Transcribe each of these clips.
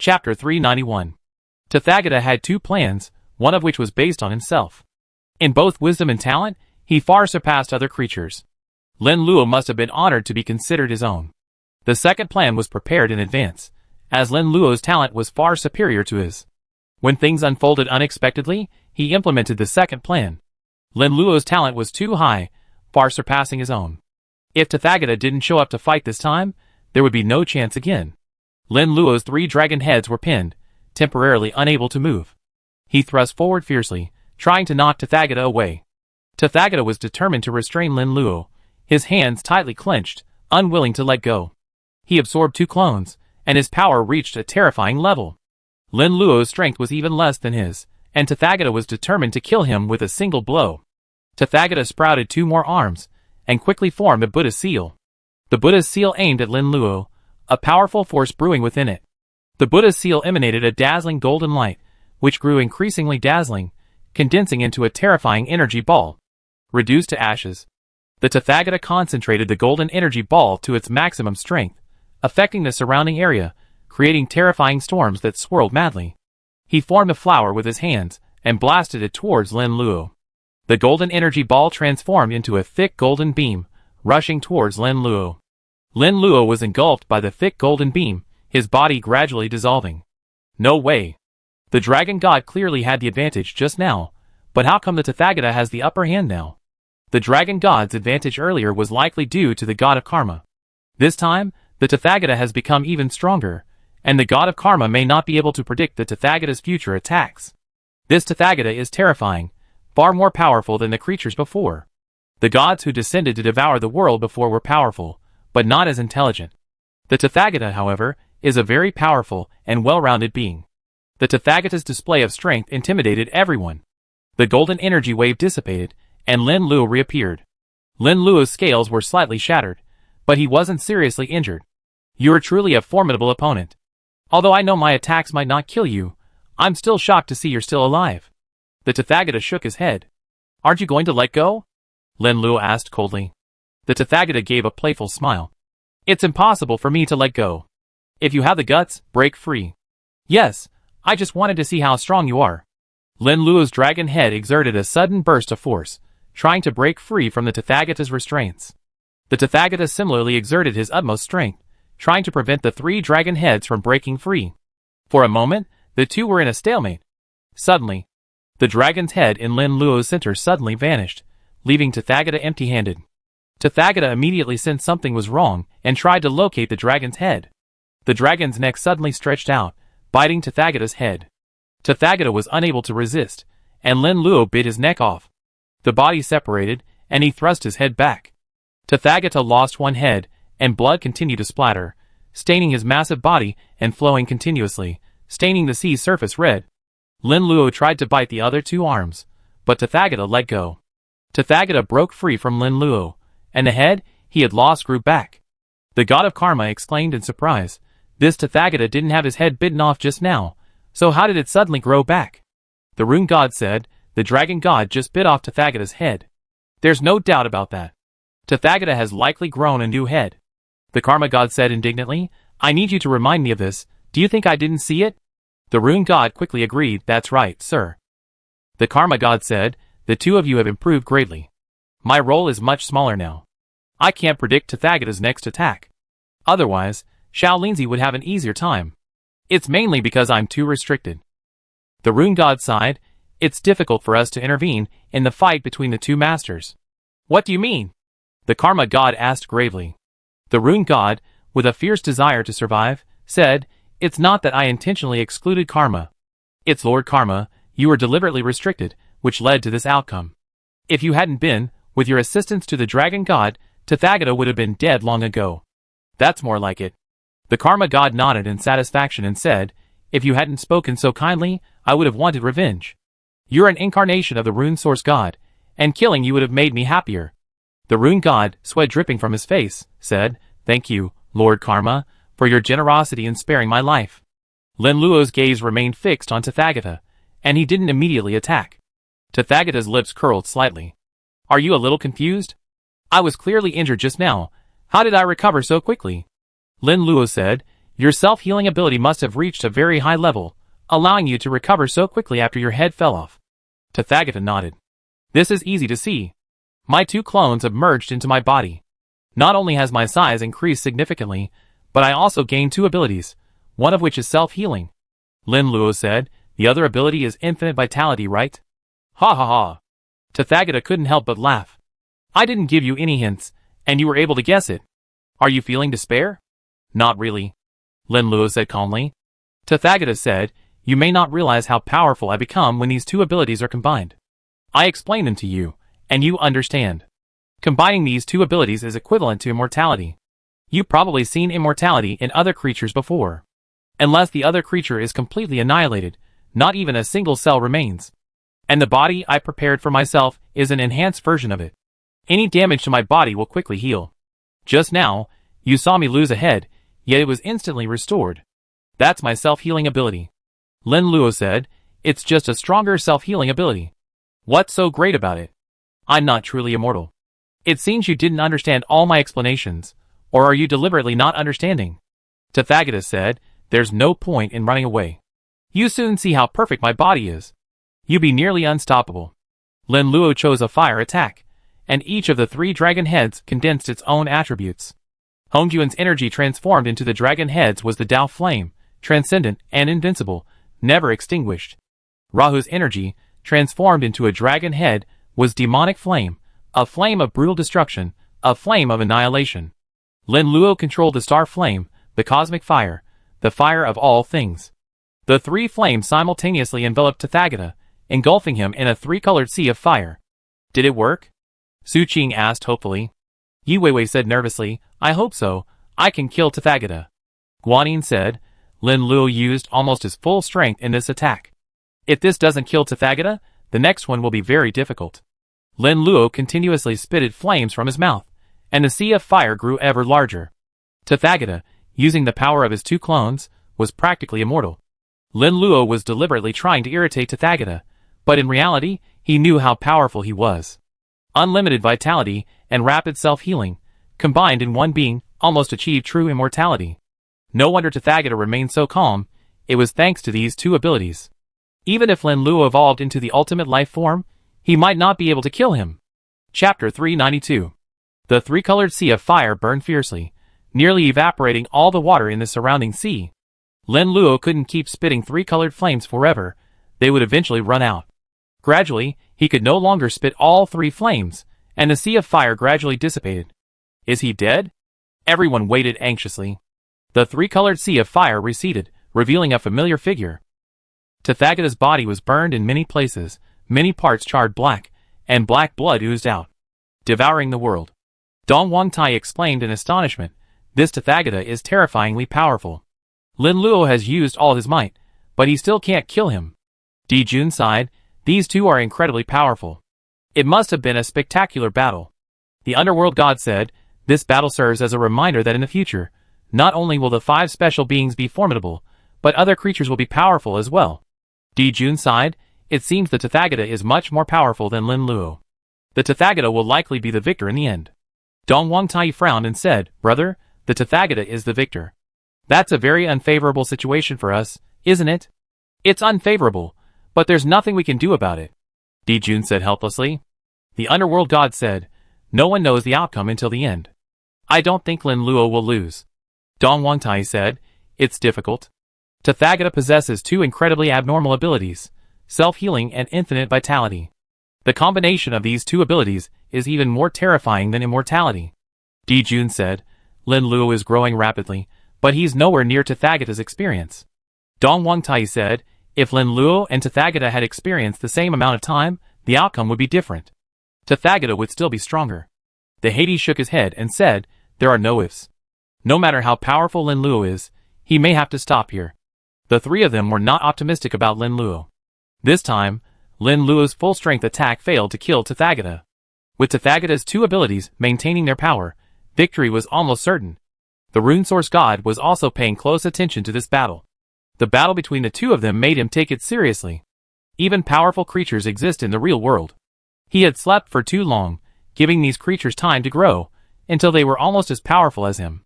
Chapter 391. Tathagata had two plans, one of which was based on himself. In both wisdom and talent, he far surpassed other creatures. Lin Luo must have been honored to be considered his own. The second plan was prepared in advance, as Lin Luo's talent was far superior to his. When things unfolded unexpectedly, he implemented the second plan. Lin Luo's talent was too high, far surpassing his own. If Tathagata didn't show up to fight this time, there would be no chance again. Lin Luo's 3 dragon heads were pinned, temporarily unable to move. He thrust forward fiercely, trying to knock Tathagata away. Tathagata was determined to restrain Lin Luo, his hands tightly clenched, unwilling to let go. He absorbed 2 clones, and his power reached a terrifying level. Lin Luo's strength was even less than his, and Tathagata was determined to kill him with a single blow. Tathagata sprouted 2 more arms, and quickly formed a Buddha seal. The Buddha's seal aimed at Lin Luo, a powerful force brewing within it. The Buddha's seal emanated a dazzling golden light, which grew increasingly dazzling, condensing into a terrifying energy ball. Reduced to ashes, the Tathagata concentrated the golden energy ball to its maximum strength, affecting the surrounding area, creating terrifying storms that swirled madly. He formed a flower with his hands, and blasted it towards Lin Luo. The golden energy ball transformed into a thick golden beam, rushing towards Lin Luo. Lin Luo was engulfed by the thick golden beam, his body gradually dissolving. No way. The dragon god clearly had the advantage just now, but how come the Tathagata has the upper hand now? The dragon god's advantage earlier was likely due to the god of karma. This time, the Tathagata has become even stronger, and the god of karma may not be able to predict the Tathagata's future attacks. This Tathagata is terrifying, far more powerful than the creatures before. The gods who descended to devour the world before were powerful, but not as intelligent. The Tathagata, however, is a very powerful and well-rounded being. The Tathagata's display of strength intimidated everyone. The golden energy wave dissipated, and Lin Luo reappeared. Lin Luo's scales were slightly shattered, but he wasn't seriously injured. You are truly a formidable opponent. Although I know my attacks might not kill you, I'm still shocked to see you're still alive. The Tathagata shook his head. Aren't you going to let go? Lin Luo asked coldly. The Tathagata gave a playful smile. It's impossible for me to let go. If you have the guts, break free. Yes, I just wanted to see how strong you are. Lin Luo's dragon head exerted a sudden burst of force, trying to break free from the Tathagata's restraints. The Tathagata similarly exerted his utmost strength, trying to prevent the 3 dragon heads from breaking free. For a moment, the two were in a stalemate. Suddenly, the dragon's head in Lin Luo's center suddenly vanished, leaving Tathagata empty-handed. Tathagata immediately sensed something was wrong and tried to locate the dragon's head. The dragon's neck suddenly stretched out, biting Tathagata's head. Tathagata was unable to resist, and Lin Luo bit his neck off. The body separated, and he thrust his head back. Tathagata lost one head, and blood continued to splatter, staining his massive body and flowing continuously, staining the sea's surface red. Lin Luo tried to bite the other 2 arms, but Tathagata let go. Tathagata broke free from Lin Luo, and the head he had lost grew back. The god of karma exclaimed in surprise. This Tathagata didn't have his head bitten off just now, so how did it suddenly grow back? The rune god said, the dragon god just bit off Tathagata's head. There's no doubt about that. Tathagata has likely grown a new head. The karma god said indignantly, I need you to remind me of this, do you think I didn't see it? The rune god quickly agreed, that's right, sir. The karma god said, the 2 of you have improved greatly. My role is much smaller now. I can't predict Tathagata's next attack. Otherwise, Xiao Linzi would have an easier time. It's mainly because I'm too restricted. The rune god sighed, it's difficult for us to intervene in the fight between the 2 masters. What do you mean? The karma god asked gravely. The rune god, with a fierce desire to survive, said, it's not that I intentionally excluded karma. It's Lord Karma, you were deliberately restricted, which led to this outcome. If you hadn't been, with your assistance to the dragon god, Tathagata would have been dead long ago. That's more like it. The karma god nodded in satisfaction and said, if you hadn't spoken so kindly, I would have wanted revenge. You're an incarnation of the rune source god, and killing you would have made me happier. The rune god, sweat dripping from his face, said, thank you, Lord Karma, for your generosity in sparing my life. Lin Luo's gaze remained fixed on Tathagata, and he didn't immediately attack. Tathagata's lips curled slightly. Are you a little confused? I was clearly injured just now. How did I recover so quickly? Lin Luo said, Your self-healing ability must have reached a very high level, allowing you to recover so quickly after your head fell off. Tathagata nodded. This is easy to see. My 2 clones have merged into my body. Not only has my size increased significantly, but I also gained 2 abilities, one of which is self-healing. Lin Luo said, the other ability is infinite vitality, right? Ha ha ha. Tathagata couldn't help but laugh. I didn't give you any hints, and you were able to guess it. Are you feeling despair? Not really. Lin Luo said calmly. Tathagata said, you may not realize how powerful I become when these 2 abilities are combined. I explain them to you, and you understand. Combining these 2 abilities is equivalent to immortality. You've probably seen immortality in other creatures before. Unless the other creature is completely annihilated, not even a single cell remains. And the body I prepared for myself is an enhanced version of it. Any damage to my body will quickly heal. Just now, you saw me lose a head, yet it was instantly restored. That's my self-healing ability. Lin Luo said, it's just a stronger self-healing ability. What's so great about it? I'm not truly immortal. It seems you didn't understand all my explanations, or are you deliberately not understanding? Tathagata said, there's no point in running away. You soon see how perfect my body is. You be nearly unstoppable. Lin Luo chose a fire attack, and each of the 3 dragon heads condensed its own attributes. Hongyuan's energy transformed into the dragon heads was the Tao flame, transcendent and invincible, never extinguished. Rahu's energy, transformed into a dragon head, was demonic flame, a flame of brutal destruction, a flame of annihilation. Lin Luo controlled the star flame, the cosmic fire, the fire of all things. The 3 flames simultaneously enveloped Tathagata, engulfing him in a 3-colored sea of fire. Did it work? Su Qing asked hopefully. Yi Weiwei said nervously, I hope so, I can kill Tathagata. Guanyin said, Lin Luo used almost his full strength in this attack. If this doesn't kill Tathagata, the next one will be very difficult. Lin Luo continuously spitted flames from his mouth, and the sea of fire grew ever larger. Tathagata, using the power of his 2 clones, was practically immortal. Lin Luo was deliberately trying to irritate Tathagata, but in reality, he knew how powerful he was. Unlimited vitality and rapid self-healing, combined in one being, almost achieved true immortality. No wonder Tathagata remained so calm, it was thanks to these 2 abilities. Even if Lin Luo evolved into the ultimate life form, he might not be able to kill him. Chapter 392. The 3-colored sea of fire burned fiercely, nearly evaporating all the water in the surrounding sea. Lin Luo couldn't keep spitting 3-colored flames forever, they would eventually run out. Gradually, he could no longer spit all 3 flames, and the sea of fire gradually dissipated. Is he dead? Everyone waited anxiously. The 3-colored sea of fire receded, revealing a familiar figure. Tathagata's body was burned in many places, many parts charred black, and black blood oozed out, devouring the world. Dong Wangtai exclaimed in astonishment, this Tathagata is terrifyingly powerful. Lin Luo has used all his might, but he still can't kill him. Di Jun sighed, these 2 are incredibly powerful. It must have been a spectacular battle. The underworld god said, this battle serves as a reminder that in the future, not only will the 5 special beings be formidable, but other creatures will be powerful as well. Di Jun sighed, it seems the Tathagata is much more powerful than Lin Luo. The Tathagata will likely be the victor in the end. Dong Wangtai frowned and said, brother, the Tathagata is the victor. That's a very unfavorable situation for us, isn't it? It's unfavorable, but there's nothing we can do about it. Di Jun said helplessly. The underworld god said, no one knows the outcome until the end. I don't think Lin Luo will lose. Dong Wangtai said, it's difficult. Tathagata possesses 2 incredibly abnormal abilities, self-healing and infinite vitality. The combination of these 2 abilities is even more terrifying than immortality. Di Jun said, Lin Luo is growing rapidly, but he's nowhere near Tathagata's experience. Dong Wangtai said, if Lin Luo and Tathagata had experienced the same amount of time, the outcome would be different. Tathagata would still be stronger. The Hades shook his head and said, there are no ifs. No matter how powerful Lin Luo is, he may have to stop here. The 3 of them were not optimistic about Lin Luo. This time, Lin Luo's full-strength attack failed to kill Tathagata. With Tathagata's 2 abilities maintaining their power, victory was almost certain. The Rune Source God was also paying close attention to this battle. The battle between the 2 of them made him take it seriously. Even powerful creatures exist in the real world. He had slept for too long, giving these creatures time to grow, until they were almost as powerful as him.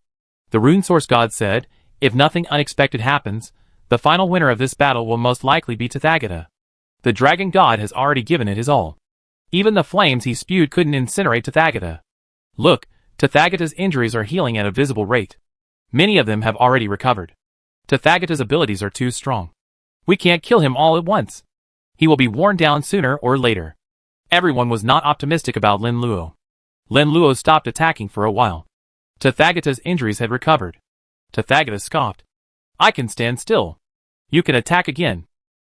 The Rune Source God said, If nothing unexpected happens, the final winner of this battle will most likely be Tathagata. The dragon god has already given it his all. Even the flames he spewed couldn't incinerate Tathagata. Look, Tathagata's injuries are healing at a visible rate. Many of them have already recovered. Tathagata's abilities are too strong. We can't kill him all at once. He will be worn down sooner or later. Everyone was not optimistic about Lin Luo. Lin Luo stopped attacking for a while. Tathagata's injuries had recovered. Tathagata scoffed. I can stand still. You can attack again.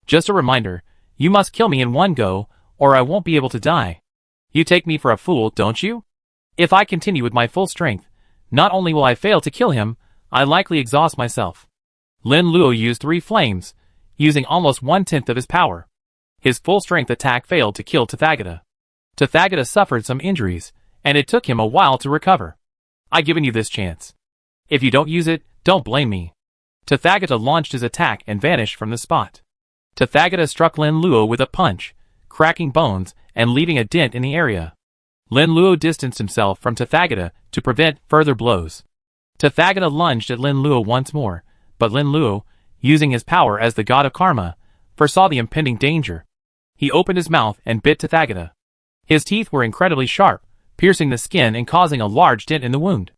Just a reminder, you must kill me in one go, or I won't be able to die. You take me for a fool, don't you? If I continue with my full strength, not only will I fail to kill him, I likely exhaust myself. Lin Luo used 3 flames, using almost 1/10 of his power. His full-strength attack failed to kill Tathagata. Tathagata suffered some injuries, and it took him a while to recover. I've given you this chance. If you don't use it, don't blame me. Tathagata launched his attack and vanished from the spot. Tathagata struck Lin Luo with a punch, cracking bones and leaving a dent in the area. Lin Luo distanced himself from Tathagata to prevent further blows. Tathagata lunged at Lin Luo once more, but Lin Luo, using his power as the god of karma, foresaw the impending danger. He opened his mouth and bit Tathagata. His teeth were incredibly sharp, piercing the skin and causing a large dent in the wound.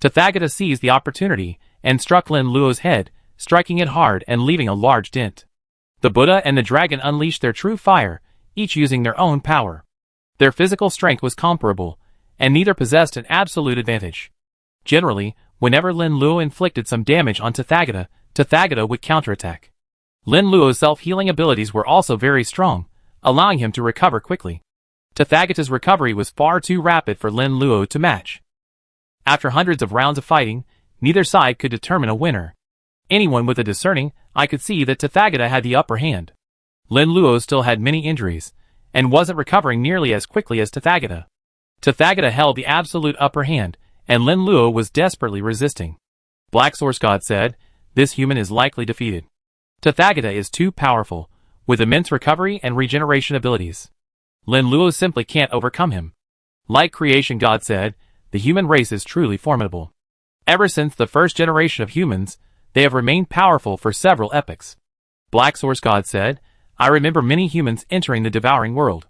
Tathagata seized the opportunity and struck Lin Luo's head, striking it hard and leaving a large dent. The Buddha and the dragon unleashed their true fire, each using their own power. Their physical strength was comparable, and neither possessed an absolute advantage. Generally, whenever Lin Luo inflicted some damage on Tathagata, Tathagata would counterattack. Lin Luo's self-healing abilities were also very strong, allowing him to recover quickly. Tathagata's recovery was far too rapid for Lin Luo to match. After hundreds of rounds of fighting, neither side could determine a winner. Anyone with a discerning eye could see that Tathagata had the upper hand. Lin Luo still had many injuries, and wasn't recovering nearly as quickly as Tathagata. Tathagata held the absolute upper hand, and Lin Luo was desperately resisting. Black Source God said, "This human is likely defeated. Tathagata is too powerful, with immense recovery and regeneration abilities. Lin Luo simply can't overcome him." Light Creation God said, "The human race is truly formidable. Ever since the first generation of humans, they have remained powerful for several epochs." Black Source God said, "I remember many humans entering the devouring world.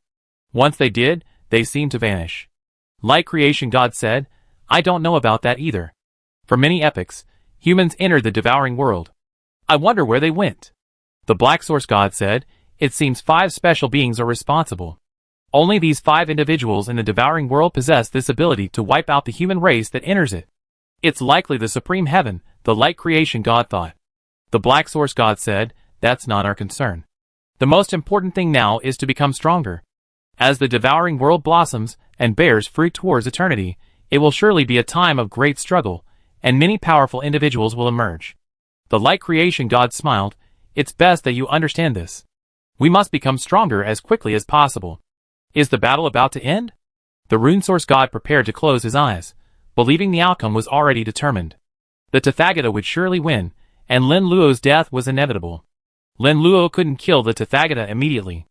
Once they did, they seemed to vanish." Light Creation God said, "I don't know about that either. For many epochs, humans entered the devouring world. I wonder where they went." The Black Source God said, "It seems 5 special beings are responsible. Only these 5 individuals in the devouring world possess this ability to wipe out the human race that enters it. It's likely the Supreme Heaven," the Light Creation God thought. The Black Source God said, "That's not our concern. The most important thing now is to become stronger. As the devouring world blossoms and bears fruit towards eternity, it will surely be a time of great struggle, and many powerful individuals will emerge." The Light Creation God smiled, "It's best that you understand this. We must become stronger as quickly as possible. Is the battle about to end?" The Rune Source God prepared to close his eyes, believing the outcome was already determined. The Tathagata would surely win, and Lin Luo's death was inevitable. Lin Luo couldn't kill the Tathagata immediately.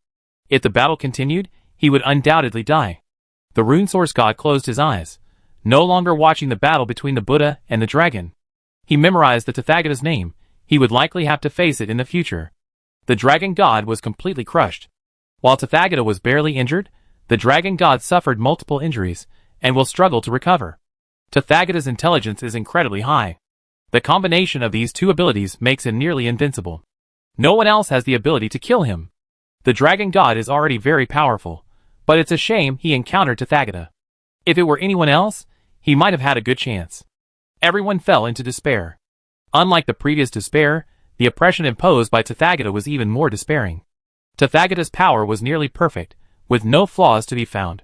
If the battle continued, he would undoubtedly die. The Rune Source God closed his eyes, no longer watching the battle between the Buddha and the dragon. He memorized the Tathagata's name. He would likely have to face it in the future. The dragon god was completely crushed. While Tathagata was barely injured, the dragon god suffered multiple injuries, and will struggle to recover. Tathagata's intelligence is incredibly high. The combination of these 2 abilities makes him nearly invincible. No one else has the ability to kill him. The dragon god is already very powerful, but it's a shame he encountered Tathagata. If it were anyone else, he might have had a good chance. Everyone fell into despair. Unlike the previous despair, the oppression imposed by Tathagata was even more despairing. Tathagata's power was nearly perfect, with no flaws to be found.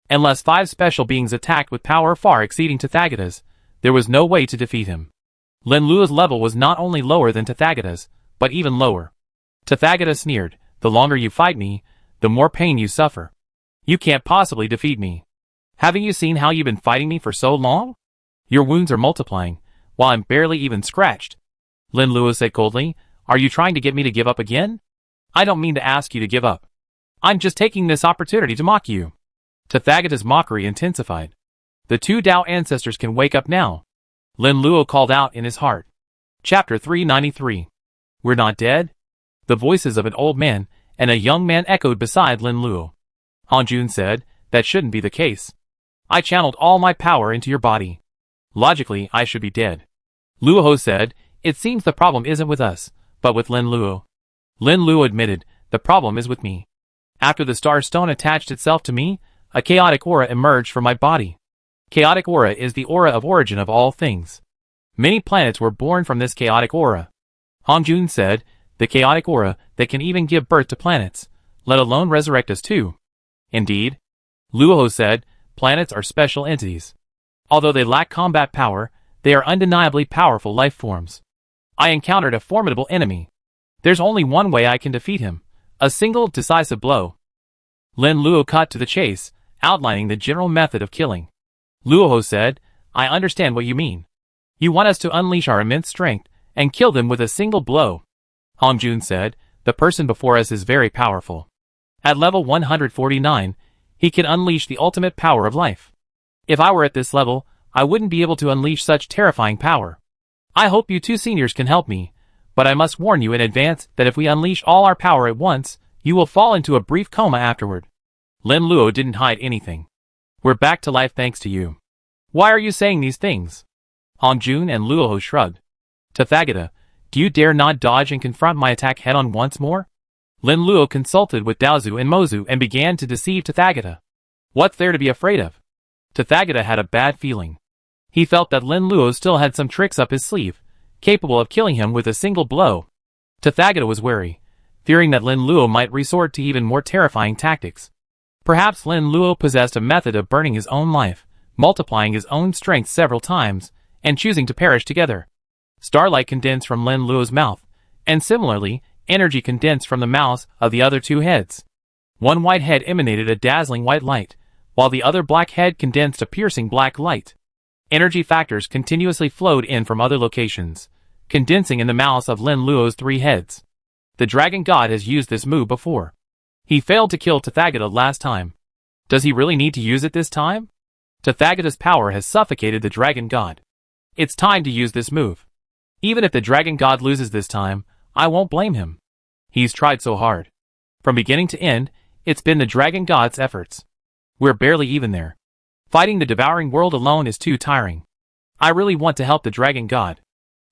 Unless 5 special beings attacked with power far exceeding Tathagata's, there was no way to defeat him. Lin Luo's level was not only lower than Tathagata's, but even lower. Tathagata sneered, "The longer you fight me, the more pain you suffer. You can't possibly defeat me. Haven't you seen how you've been fighting me for so long? Your wounds are multiplying, while I'm barely even scratched." Lin Luo said coldly, "Are you trying to get me to give up again? I don't mean to ask you to give up. I'm just taking this opportunity to mock you." Tathagata's mockery intensified. "The 2 Tao ancestors can wake up now," Lin Luo called out in his heart. Chapter 393. We're not dead? The voices of an old man and a young man echoed beside Lin Luo. Hanjun said, that shouldn't be the case. I channeled all my power into your body. Logically, I should be dead. Luo said, it seems the problem isn't with us, but with Lin Luo. Lin Luo admitted, the problem is with me. After the star stone attached itself to me, a chaotic aura emerged from my body. Chaotic aura is the aura of origin of all things. Many planets were born from this chaotic aura. Hangjun said, the chaotic aura that can even give birth to planets, let alone resurrect us too. Indeed. Luo said, planets are special entities. Although they lack combat power, they are undeniably powerful life forms. I encountered a formidable enemy. There's only one way I can defeat him, a single decisive blow. Lin Luo cut to the chase, outlining the general method of killing. Luo said, I understand what you mean. You want us to unleash our immense strength and kill them with a single blow. Hangjun said, the person before us is very powerful. At level 149, he can unleash the ultimate power of life. If I were at this level, I wouldn't be able to unleash such terrifying power. I hope you two seniors can help me, but I must warn you in advance that if we unleash all our power at once, you will fall into a brief coma afterward. Lin Luo didn't hide anything. We're back to life thanks to you. Why are you saying these things? Hangjun and Luo shrugged. Tathagata, do you dare not dodge and confront my attack head-on once more? Lin Luo consulted with Daozu and Mozu and began to deceive Tathagata. What's there to be afraid of? Tathagata had a bad feeling. He felt that Lin Luo still had some tricks up his sleeve, capable of killing him with a single blow. Tathagata was wary, fearing that Lin Luo might resort to even more terrifying tactics. Perhaps Lin Luo possessed a method of burning his own life, multiplying his own strength several times, and choosing to perish together. Starlight condensed from Lin Luo's mouth, and similarly, energy condensed from the mouths of the other two heads. One white head emanated a dazzling white light, while the other black head condensed a piercing black light. Energy factors continuously flowed in from other locations, condensing in the mouths of Lin Luo's three heads. The Dragon God has used this move before. He failed to kill Tathagata last time. Does he really need to use it this time? Tathagata's power has suffocated the Dragon God. It's time to use this move. Even if the Dragon God loses this time, I won't blame him. He's tried so hard. From beginning to end, it's been the Dragon God's efforts. We're barely even there. Fighting the devouring world alone is too tiring. I really want to help the Dragon God.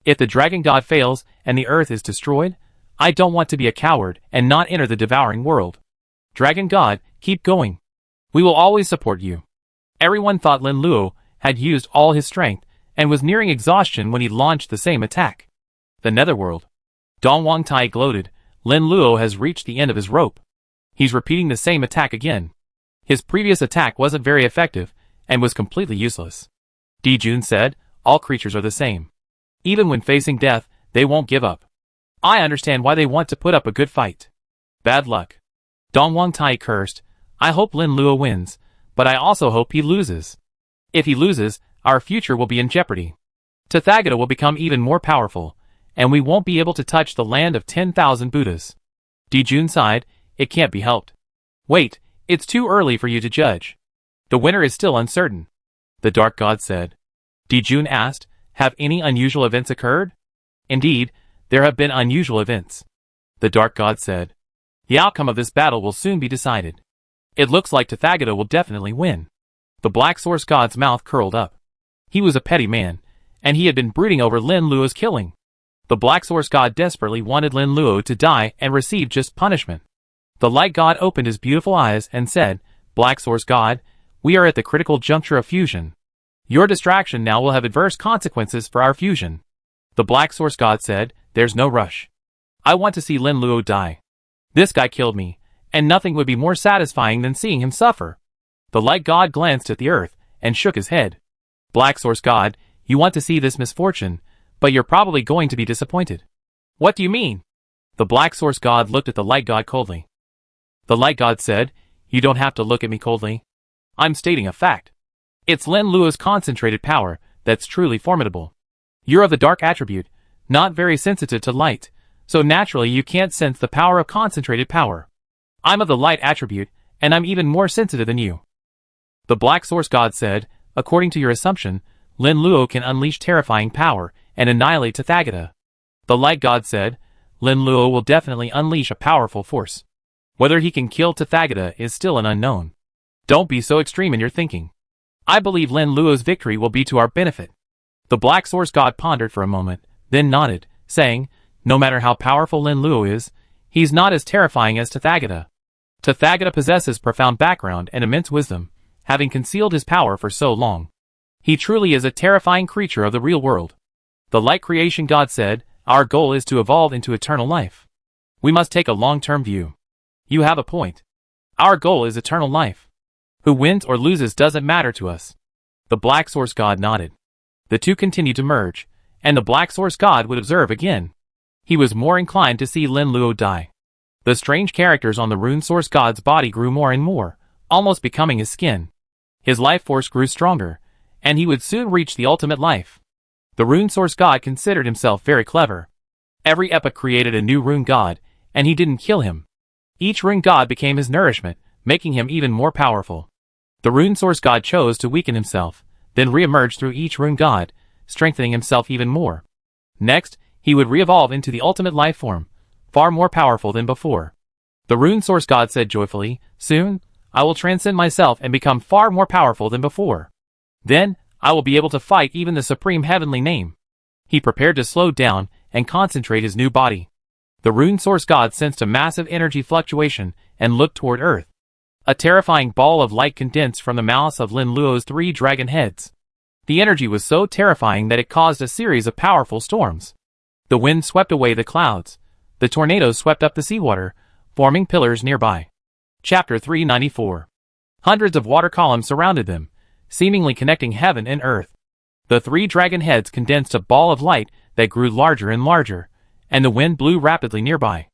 If the Dragon God fails and the earth is destroyed, I don't want to be a coward and not enter the devouring world. Dragon God, keep going. We will always support you. Everyone thought Lin Luo had used all his strength and was nearing exhaustion when he launched the same attack. The Netherworld. Dong Wangtai gloated, Lin Luo has reached the end of his rope. He's repeating the same attack again. His previous attack wasn't very effective and was completely useless. Di Jun said, all creatures are the same. Even when facing death, they won't give up. I understand why they want to put up a good fight. Bad luck. Dong Wangtai cursed, I hope Lin Luo wins, but I also hope he loses. If he loses, our future will be in jeopardy. Tathagata will become even more powerful, and we won't be able to touch the land of 10,000 Buddhas. Di Jun sighed, it can't be helped. Wait, it's too early for you to judge. The winner is still uncertain. The Dark God said. Di Jun asked, have any unusual events occurred? Indeed, there have been unusual events. The Dark God said. The outcome of this battle will soon be decided. It looks like Tathagata will definitely win. The Black Source God's mouth curled up. He was a petty man, and he had been brooding over Lin Luo's killing. The Black Source God desperately wanted Lin Luo to die and receive just punishment. The Light God opened his beautiful eyes and said, Black Source God, we are at the critical juncture of fusion. Your distraction now will have adverse consequences for our fusion. The Black Source God said, there's no rush. I want to see Lin Luo die. This guy killed me, and nothing would be more satisfying than seeing him suffer. The Light God glanced at the earth and shook his head. Black Source God, you want to see this misfortune, but you're probably going to be disappointed. What do you mean? The Black Source God looked at the Light God coldly. The Light God said, you don't have to look at me coldly. I'm stating a fact. It's Lin Luo's concentrated power that's truly formidable. You're of the dark attribute, not very sensitive to light, so naturally you can't sense the power of concentrated power. I'm of the light attribute, and I'm even more sensitive than you. The Black Source God said, according to your assumption, Lin Luo can unleash terrifying power and annihilate Tathagata. The light god said, Lin Luo will definitely unleash a powerful force. Whether he can kill Tathagata is still an unknown. Don't be so extreme in your thinking. I believe Lin Luo's victory will be to our benefit. The Black Source God pondered for a moment, then nodded, saying, no matter how powerful Lin Luo is, he's not as terrifying as Tathagata. Tathagata possesses profound background and immense wisdom, having concealed his power for so long. He truly is a terrifying creature of the real world. The Light Creation God said, our goal is to evolve into eternal life. We must take a long-term view. You have a point. Our goal is eternal life. Who wins or loses doesn't matter to us. The Black Source God nodded. The two continued to merge, and the Black Source God would observe again. He was more inclined to see Lin Luo die. The strange characters on the Rune Source God's body grew more and more, almost becoming his skin. His life force grew stronger, and he would soon reach the ultimate life. The Rune Source God considered himself very clever. Every epoch created a new Rune God, and he didn't kill him. Each Rune God became his nourishment, making him even more powerful. The Rune Source God chose to weaken himself, then re-emerge through each Rune God, strengthening himself even more. Next, he would re-evolve into the ultimate life form, far more powerful than before. The Rune Source God said joyfully, soon, I will transcend myself and become far more powerful than before. Then, I will be able to fight even the supreme heavenly name. He prepared to slow down and concentrate his new body. The Rune Source God sensed a massive energy fluctuation and looked toward Earth. A terrifying ball of light condensed from the mouths of Lin Luo's 3 dragon heads. The energy was so terrifying that it caused a series of powerful storms. The wind swept away the clouds. The tornadoes swept up the seawater, forming pillars nearby. Chapter 394. Hundreds of water columns surrounded them, seemingly connecting heaven and earth. The 3 dragon heads condensed a ball of light that grew larger and larger, and the wind blew rapidly nearby.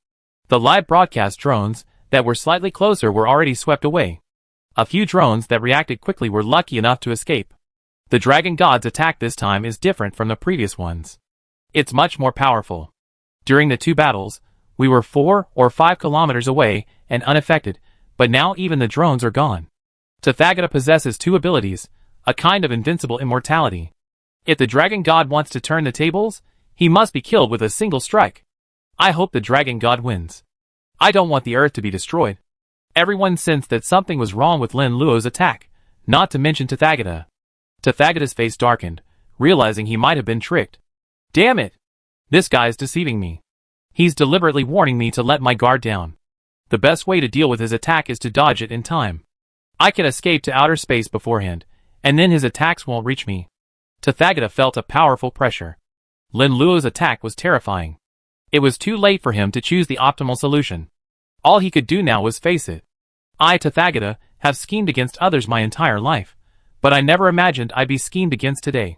The live broadcast drones that were slightly closer were already swept away. A few drones that reacted quickly were lucky enough to escape. The Dragon God's attack this time is different from the previous ones. It's much more powerful. During the 2 battles, we were 4 or 5 kilometers away and unaffected, but now even the drones are gone. Tathagata possesses 2 abilities, a kind of invincible immortality. If the Dragon God wants to turn the tables, he must be killed with a single strike. I hope the Dragon God wins. I don't want the earth to be destroyed. Everyone sensed that something was wrong with Lin Luo's attack, not to mention Tathagata. Tathagata's face darkened, realizing he might have been tricked. Damn it! This guy's deceiving me. He's deliberately warning me to let my guard down. The best way to deal with his attack is to dodge it in time. I can escape to outer space beforehand, and then his attacks won't reach me. Tathagata felt a powerful pressure. Lin Luo's attack was terrifying. It was too late for him to choose the optimal solution. All he could do now was face it. I, Tathagata, have schemed against others my entire life, but I never imagined I'd be schemed against today.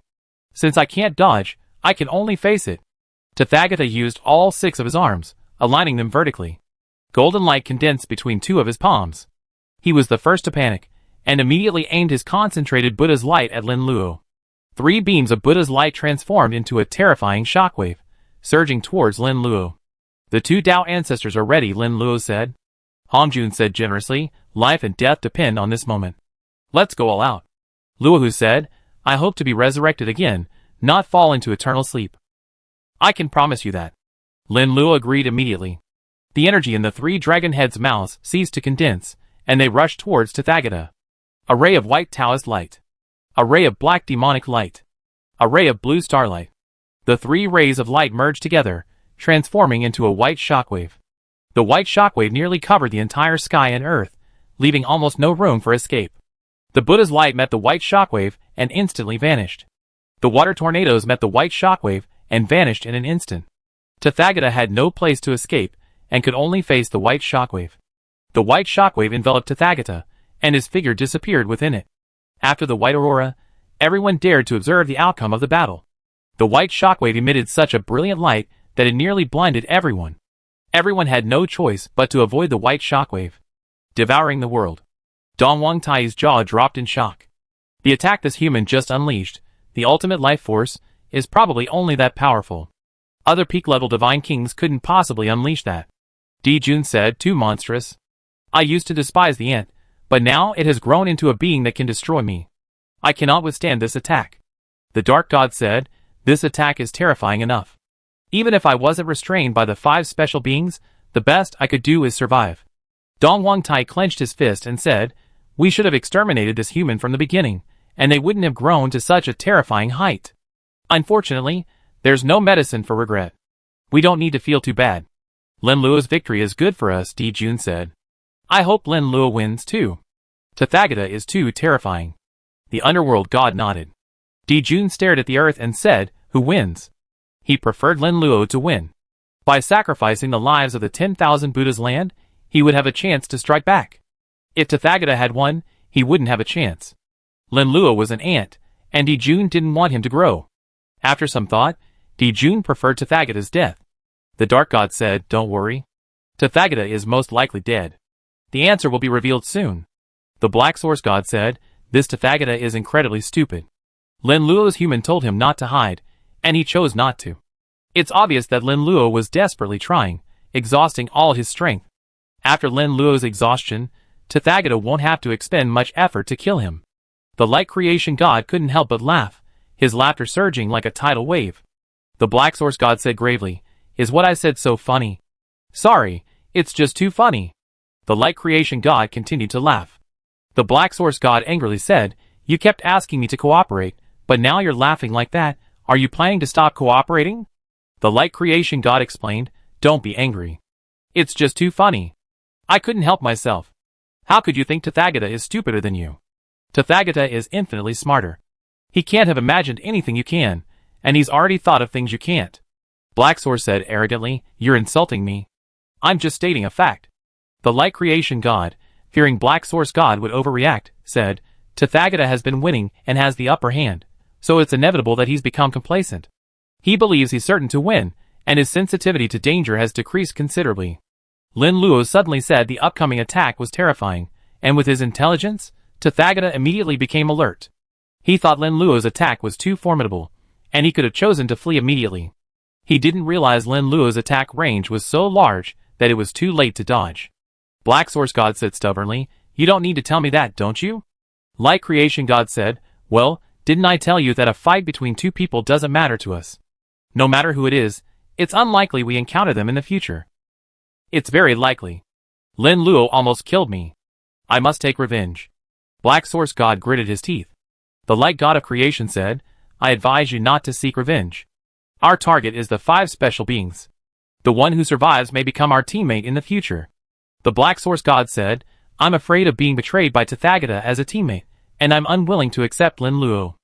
Since I can't dodge, I can only face it. Tathagata used all 6 of his arms, aligning them vertically. Golden light condensed between 2 of his palms. He was the first to panic, and immediately aimed his concentrated Buddha's light at Lin Luo. 3 beams of Buddha's light transformed into a terrifying shockwave, surging towards Lin Luo. The 2 Tao ancestors are ready, Lin Luo said. Hongjun said generously, life and death depend on this moment. Let's go all out. Luohu said, I hope to be resurrected again, not fall into eternal sleep. I can promise you that. Lin Luo agreed immediately. The energy in the 3 dragon heads' mouths ceased to condense, and they rushed towards Tathagata. A ray of white Taoist light. A ray of black demonic light. A ray of blue starlight. The 3 rays of light merged together, transforming into a white shockwave. The white shockwave nearly covered the entire sky and earth, leaving almost no room for escape. The Buddha's light met the white shockwave and instantly vanished. The water tornadoes met the white shockwave and vanished in an instant. Tathagata had no place to escape and could only face the white shockwave. The white shockwave enveloped Tathagata, and his figure disappeared within it. After the white aurora, everyone dared to observe the outcome of the battle. The white shockwave emitted such a brilliant light that it nearly blinded everyone. Everyone had no choice but to avoid the white shockwave. Devouring the world. Dong Wangtai's jaw dropped in shock. The attack this human just unleashed, the ultimate life force, is probably only that powerful. Other peak-level divine kings couldn't possibly unleash that. Dijun said, too monstrous. I used to despise the ant, but now it has grown into a being that can destroy me. I cannot withstand this attack. The Dark God said, this attack is terrifying enough. Even if I wasn't restrained by the 5 special beings, the best I could do is survive. Dong Wangtai clenched his fist and said, "We should have exterminated this human from the beginning, and they wouldn't have grown to such a terrifying height. Unfortunately, there's no medicine for regret. We don't need to feel too bad. Lin Luo's victory is good for us," Di Jun said. "I hope Lin Luo wins too. Tathagata is too terrifying." The underworld god nodded. Di Jun stared at the earth and said, "Who wins?" He preferred Lin Luo to win. By sacrificing the lives of the 10,000 Buddha's land, he would have a chance to strike back. If Tathagata had won, he wouldn't have a chance. Lin Luo was an ant, and Di Jun didn't want him to grow. After some thought, Di Jun preferred Tathagata's death. The dark god said, "Don't worry. Tathagata is most likely dead. The answer will be revealed soon." The black source god said, "This Tathagata is incredibly stupid. Lin Luo's human told him not to hide, and he chose not to. It's obvious that Lin Luo was desperately trying, exhausting all his strength. After Lin Luo's exhaustion, Tathagata won't have to expend much effort to kill him." The light creation god couldn't help but laugh, his laughter surging like a tidal wave. The black source god said gravely, "Is what I said so funny?" "Sorry, it's just too funny." The light creation god continued to laugh. The black source god angrily said, "You kept asking me to cooperate, but now you're laughing like that. Are you planning to stop cooperating?" The light creation god explained, "Don't be angry. It's just too funny. I couldn't help myself. How could you think Tathagata is stupider than you? Tathagata is infinitely smarter. He can't have imagined anything you can, and he's already thought of things you can't." Black Source said arrogantly, "You're insulting me. I'm just stating a fact." The light creation god, fearing Black Source god would overreact, said, "Tathagata has been winning and has the upper hand, so it's inevitable that he's become complacent. He believes he's certain to win, and his sensitivity to danger has decreased considerably." Lin Luo suddenly said the upcoming attack was terrifying, and with his intelligence, Tathagata immediately became alert. He thought Lin Luo's attack was too formidable, and he could have chosen to flee immediately. He didn't realize Lin Luo's attack range was so large that it was too late to dodge. Black Source God said stubbornly, "You don't need to tell me that, don't you?" Light Creation God said, "Well, didn't I tell you that a fight between two people doesn't matter to us? No matter who it is, it's unlikely we encounter them in the future. It's very likely. Lin Luo almost killed me. I must take revenge." Black Source God gritted his teeth. The Light God of Creation said, "I advise you not to seek revenge. Our target is the 5 special beings. The one who survives may become our teammate in the future." The Black Source God said, "I'm afraid of being betrayed by Tathagata as a teammate, and I'm unwilling to accept Lin Luo.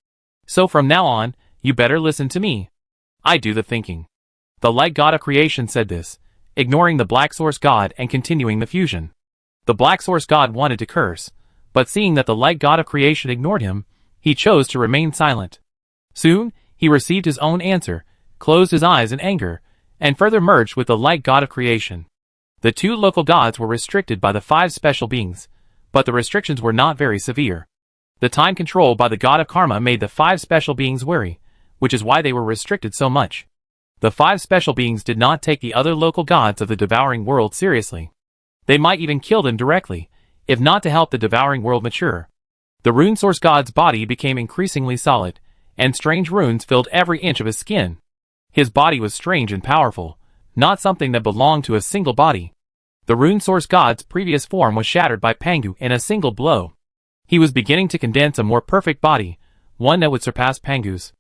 So from now on, you better listen to me. I do the thinking." The Light God of Creation said this, ignoring the Black Source God and continuing the fusion. The Black Source God wanted to curse, but seeing that the Light God of Creation ignored him, he chose to remain silent. Soon, he received his own answer, closed his eyes in anger, and further merged with the Light God of Creation. The 2 local gods were restricted by the 5 special beings, but the restrictions were not very severe. The time control by the God of Karma made the 5 special beings wary, which is why they were restricted so much. The 5 special beings did not take the other local gods of the devouring world seriously. They might even kill them directly, if not to help the devouring world mature. The Rune Source God's body became increasingly solid, and strange runes filled every inch of his skin. His body was strange and powerful, not something that belonged to a single body. The Rune Source God's previous form was shattered by Pangu in a single blow. He was beginning to condense a more perfect body, one that would surpass Pangu's.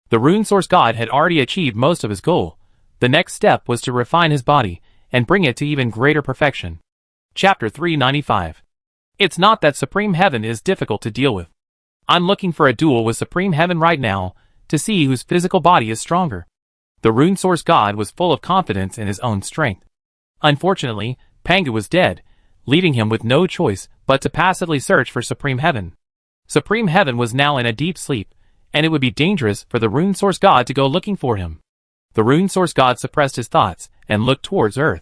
The Rune Source God had already achieved most of his goal. The next step was to refine his body and bring it to even greater perfection. Chapter 395. It's not that Supreme Heaven is difficult to deal with. I'm looking for a duel with Supreme Heaven right now to see whose physical body is stronger. The Rune Source God was full of confidence in his own strength. Unfortunately, Pangu was dead, leaving him with no choice but to passively search for Supreme Heaven. Supreme Heaven was now in a deep sleep, and it would be dangerous for the Rune Source God to go looking for him. The Rune Source God suppressed his thoughts and looked towards Earth.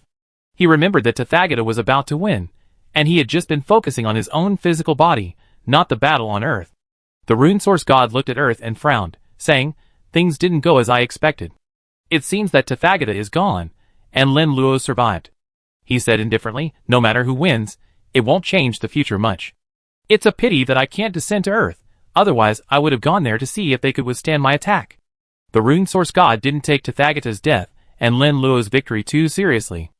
He remembered that Tathagata was about to win, and he had just been focusing on his own physical body, not the battle on Earth. The Rune Source God looked at Earth and frowned, saying, "Things didn't go as I expected. It seems that Tathagata is gone, and Lin Luo survived." He said indifferently, "No matter who wins, it won't change the future much. It's a pity that I can't descend to Earth, otherwise I would have gone there to see if they could withstand my attack." The Rune Source God didn't take Tathagata's death and Lin Luo's victory too seriously.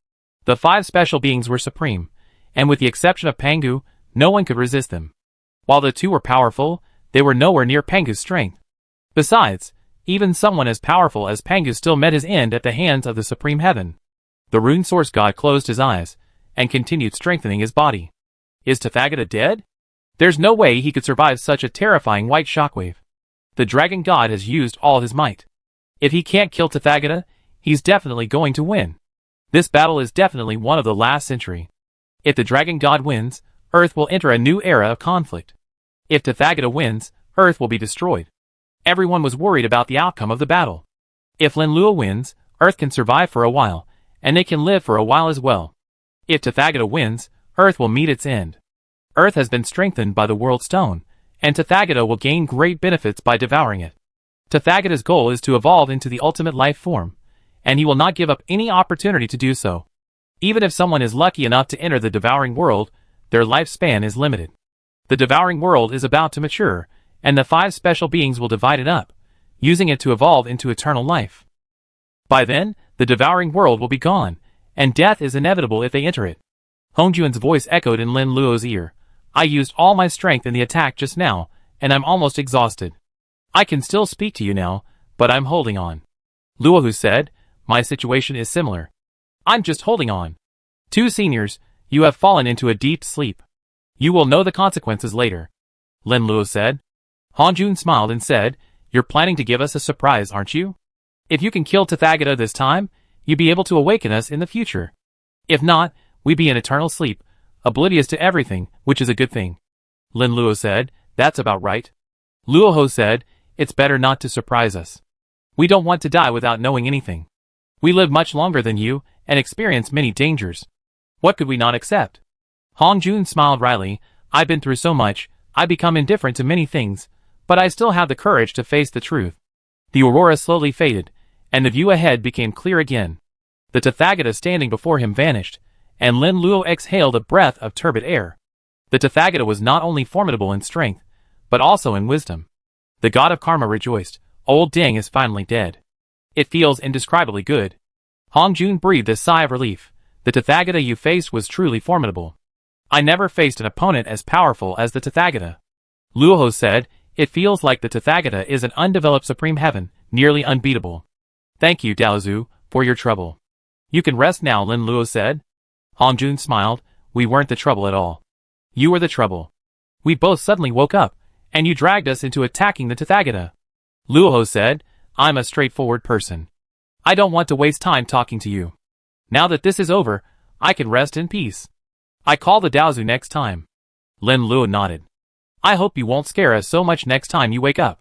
The 5 special beings were supreme, and with the exception of Pangu, no one could resist them. While the 2 were powerful, they were nowhere near Pangu's strength. Besides, even someone as powerful as Pangu still met his end at the hands of the Supreme Heaven. The Rune Source God closed his eyes, and continued strengthening his body. Is Tathagata dead? There's no way he could survive such a terrifying white shockwave. The Dragon God has used all his might. If he can't kill Tathagata, he's definitely going to win. This battle is definitely one of the last century. If the Dragon God wins, Earth will enter a new era of conflict. If Tathagata wins, Earth will be destroyed. Everyone was worried about the outcome of the battle. If Lin Luo wins, Earth can survive for a while, and they can live for a while as well. If Tathagata wins, Earth will meet its end. Earth has been strengthened by the World Stone, and Tathagata will gain great benefits by devouring it. Tathagata's goal is to evolve into the ultimate life form, and he will not give up any opportunity to do so. Even if someone is lucky enough to enter the devouring world, their lifespan is limited. The devouring world is about to mature, and the 5 special beings will divide it up, using it to evolve into eternal life. By then, the devouring world will be gone, and death is inevitable if they enter it. Hongjuan's voice echoed in Lin Luo's ear. I used all my strength in the attack just now, and I'm almost exhausted. I can still speak to you now, but I'm holding on. Luohu said, my situation is similar. I'm just holding on. 2 seniors, you have fallen into a deep sleep. You will know the consequences later. Lin Luo said. Hongjun smiled and said, you're planning to give us a surprise, aren't you? If you can kill Tathagata this time, you'd be able to awaken us in the future. If not, we'd be in eternal sleep, oblivious to everything, which is a good thing. Lin Luo said, that's about right. Luoho said, it's better not to surprise us. We don't want to die without knowing anything. We live much longer than you, and experience many dangers. What could we not accept? Hongjun smiled wryly, I've been through so much, I've become indifferent to many things, but I still have the courage to face the truth. The aurora slowly faded, and the view ahead became clear again. The Tathagata standing before him vanished, and Lin Luo exhaled a breath of turbid air. The Tathagata was not only formidable in strength, but also in wisdom. The god of karma rejoiced, old Deng is finally dead. It feels indescribably good. Hongjun breathed a sigh of relief. The Tathagata you faced was truly formidable. I never faced an opponent as powerful as the Tathagata. Luoho said, it feels like the Tathagata is an undeveloped supreme heaven, nearly unbeatable. Thank you, Daozu, for your trouble. You can rest now, Lin Luo said. Hongjun smiled, we weren't the trouble at all. You were the trouble. We both suddenly woke up, and you dragged us into attacking the Tathagata. Luoho said, I'm a straightforward person. I don't want to waste time talking to you. Now that this is over, I can rest in peace. I call the Daozu next time. Lin Luo nodded. I hope you won't scare us so much next time you wake up.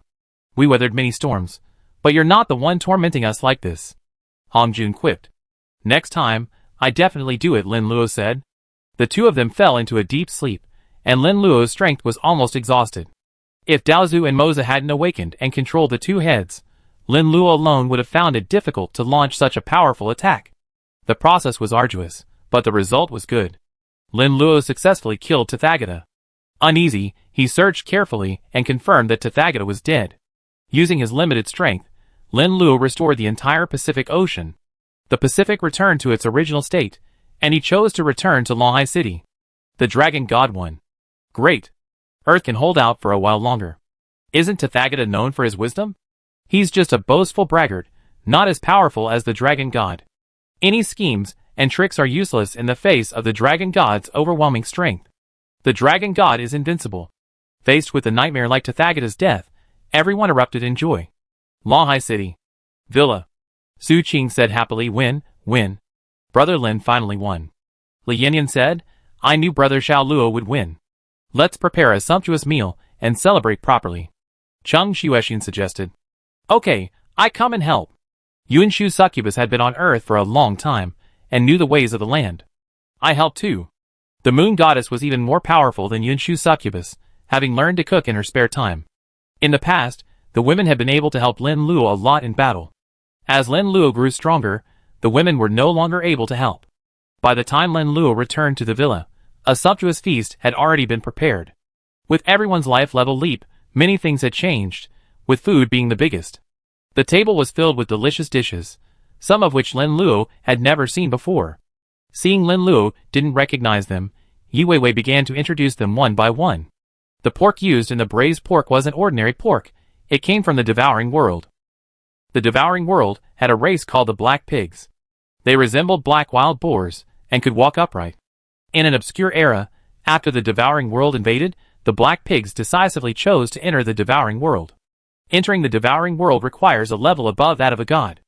We weathered many storms, but you're not the one tormenting us like this. Hongjun quipped. Next time, I definitely do it, Lin Luo said. The 2 of them fell into a deep sleep, and Lin Luo's strength was almost exhausted. If Daozu and Moza hadn't awakened and controlled the 2 heads, Lin Luo alone would have found it difficult to launch such a powerful attack. The process was arduous, but the result was good. Lin Luo successfully killed Tathagata. Uneasy, he searched carefully and confirmed that Tathagata was dead. Using his limited strength, Lin Luo restored the entire Pacific Ocean. The Pacific returned to its original state, and he chose to return to Longhai City. The Dragon God won. Great. Earth can hold out for a while longer. Isn't Tathagata known for his wisdom? He's just a boastful braggart, not as powerful as the Dragon God. Any schemes and tricks are useless in the face of the Dragon God's overwhelming strength. The Dragon God is invincible. Faced with a nightmare like Tathagata's death, everyone erupted in joy. Longhai City. Villa. Su Qing said happily, win. Brother Lin finally won. Li Yanyan said, I knew Brother Xiao Luo would win. Let's prepare a sumptuous meal and celebrate properly. Cheng Shuexian suggested. Okay, I come and help. Yuanshu Succubus had been on Earth for a long time, and knew the ways of the land. I helped too. The moon goddess was even more powerful than Yuanshu Succubus, having learned to cook in her spare time. In the past, the women had been able to help Lin Luo a lot in battle. As Lin Luo grew stronger, the women were no longer able to help. By the time Lin Luo returned to the villa, a sumptuous feast had already been prepared. With everyone's life level leap, many things had changed, with food being the biggest. The table was filled with delicious dishes. some of which Lin Luo had never seen before. Seeing Lin Luo didn't recognize them, Yi Weiwei began to introduce them one by one. The pork used in the braised pork wasn't ordinary pork, it came from the Devouring World. The Devouring World had a race called the Black Pigs. They resembled black wild boars, and could walk upright. In an obscure era, after the Devouring World invaded, the Black Pigs decisively chose to enter the Devouring World. Entering the Devouring World requires a level above that of a god.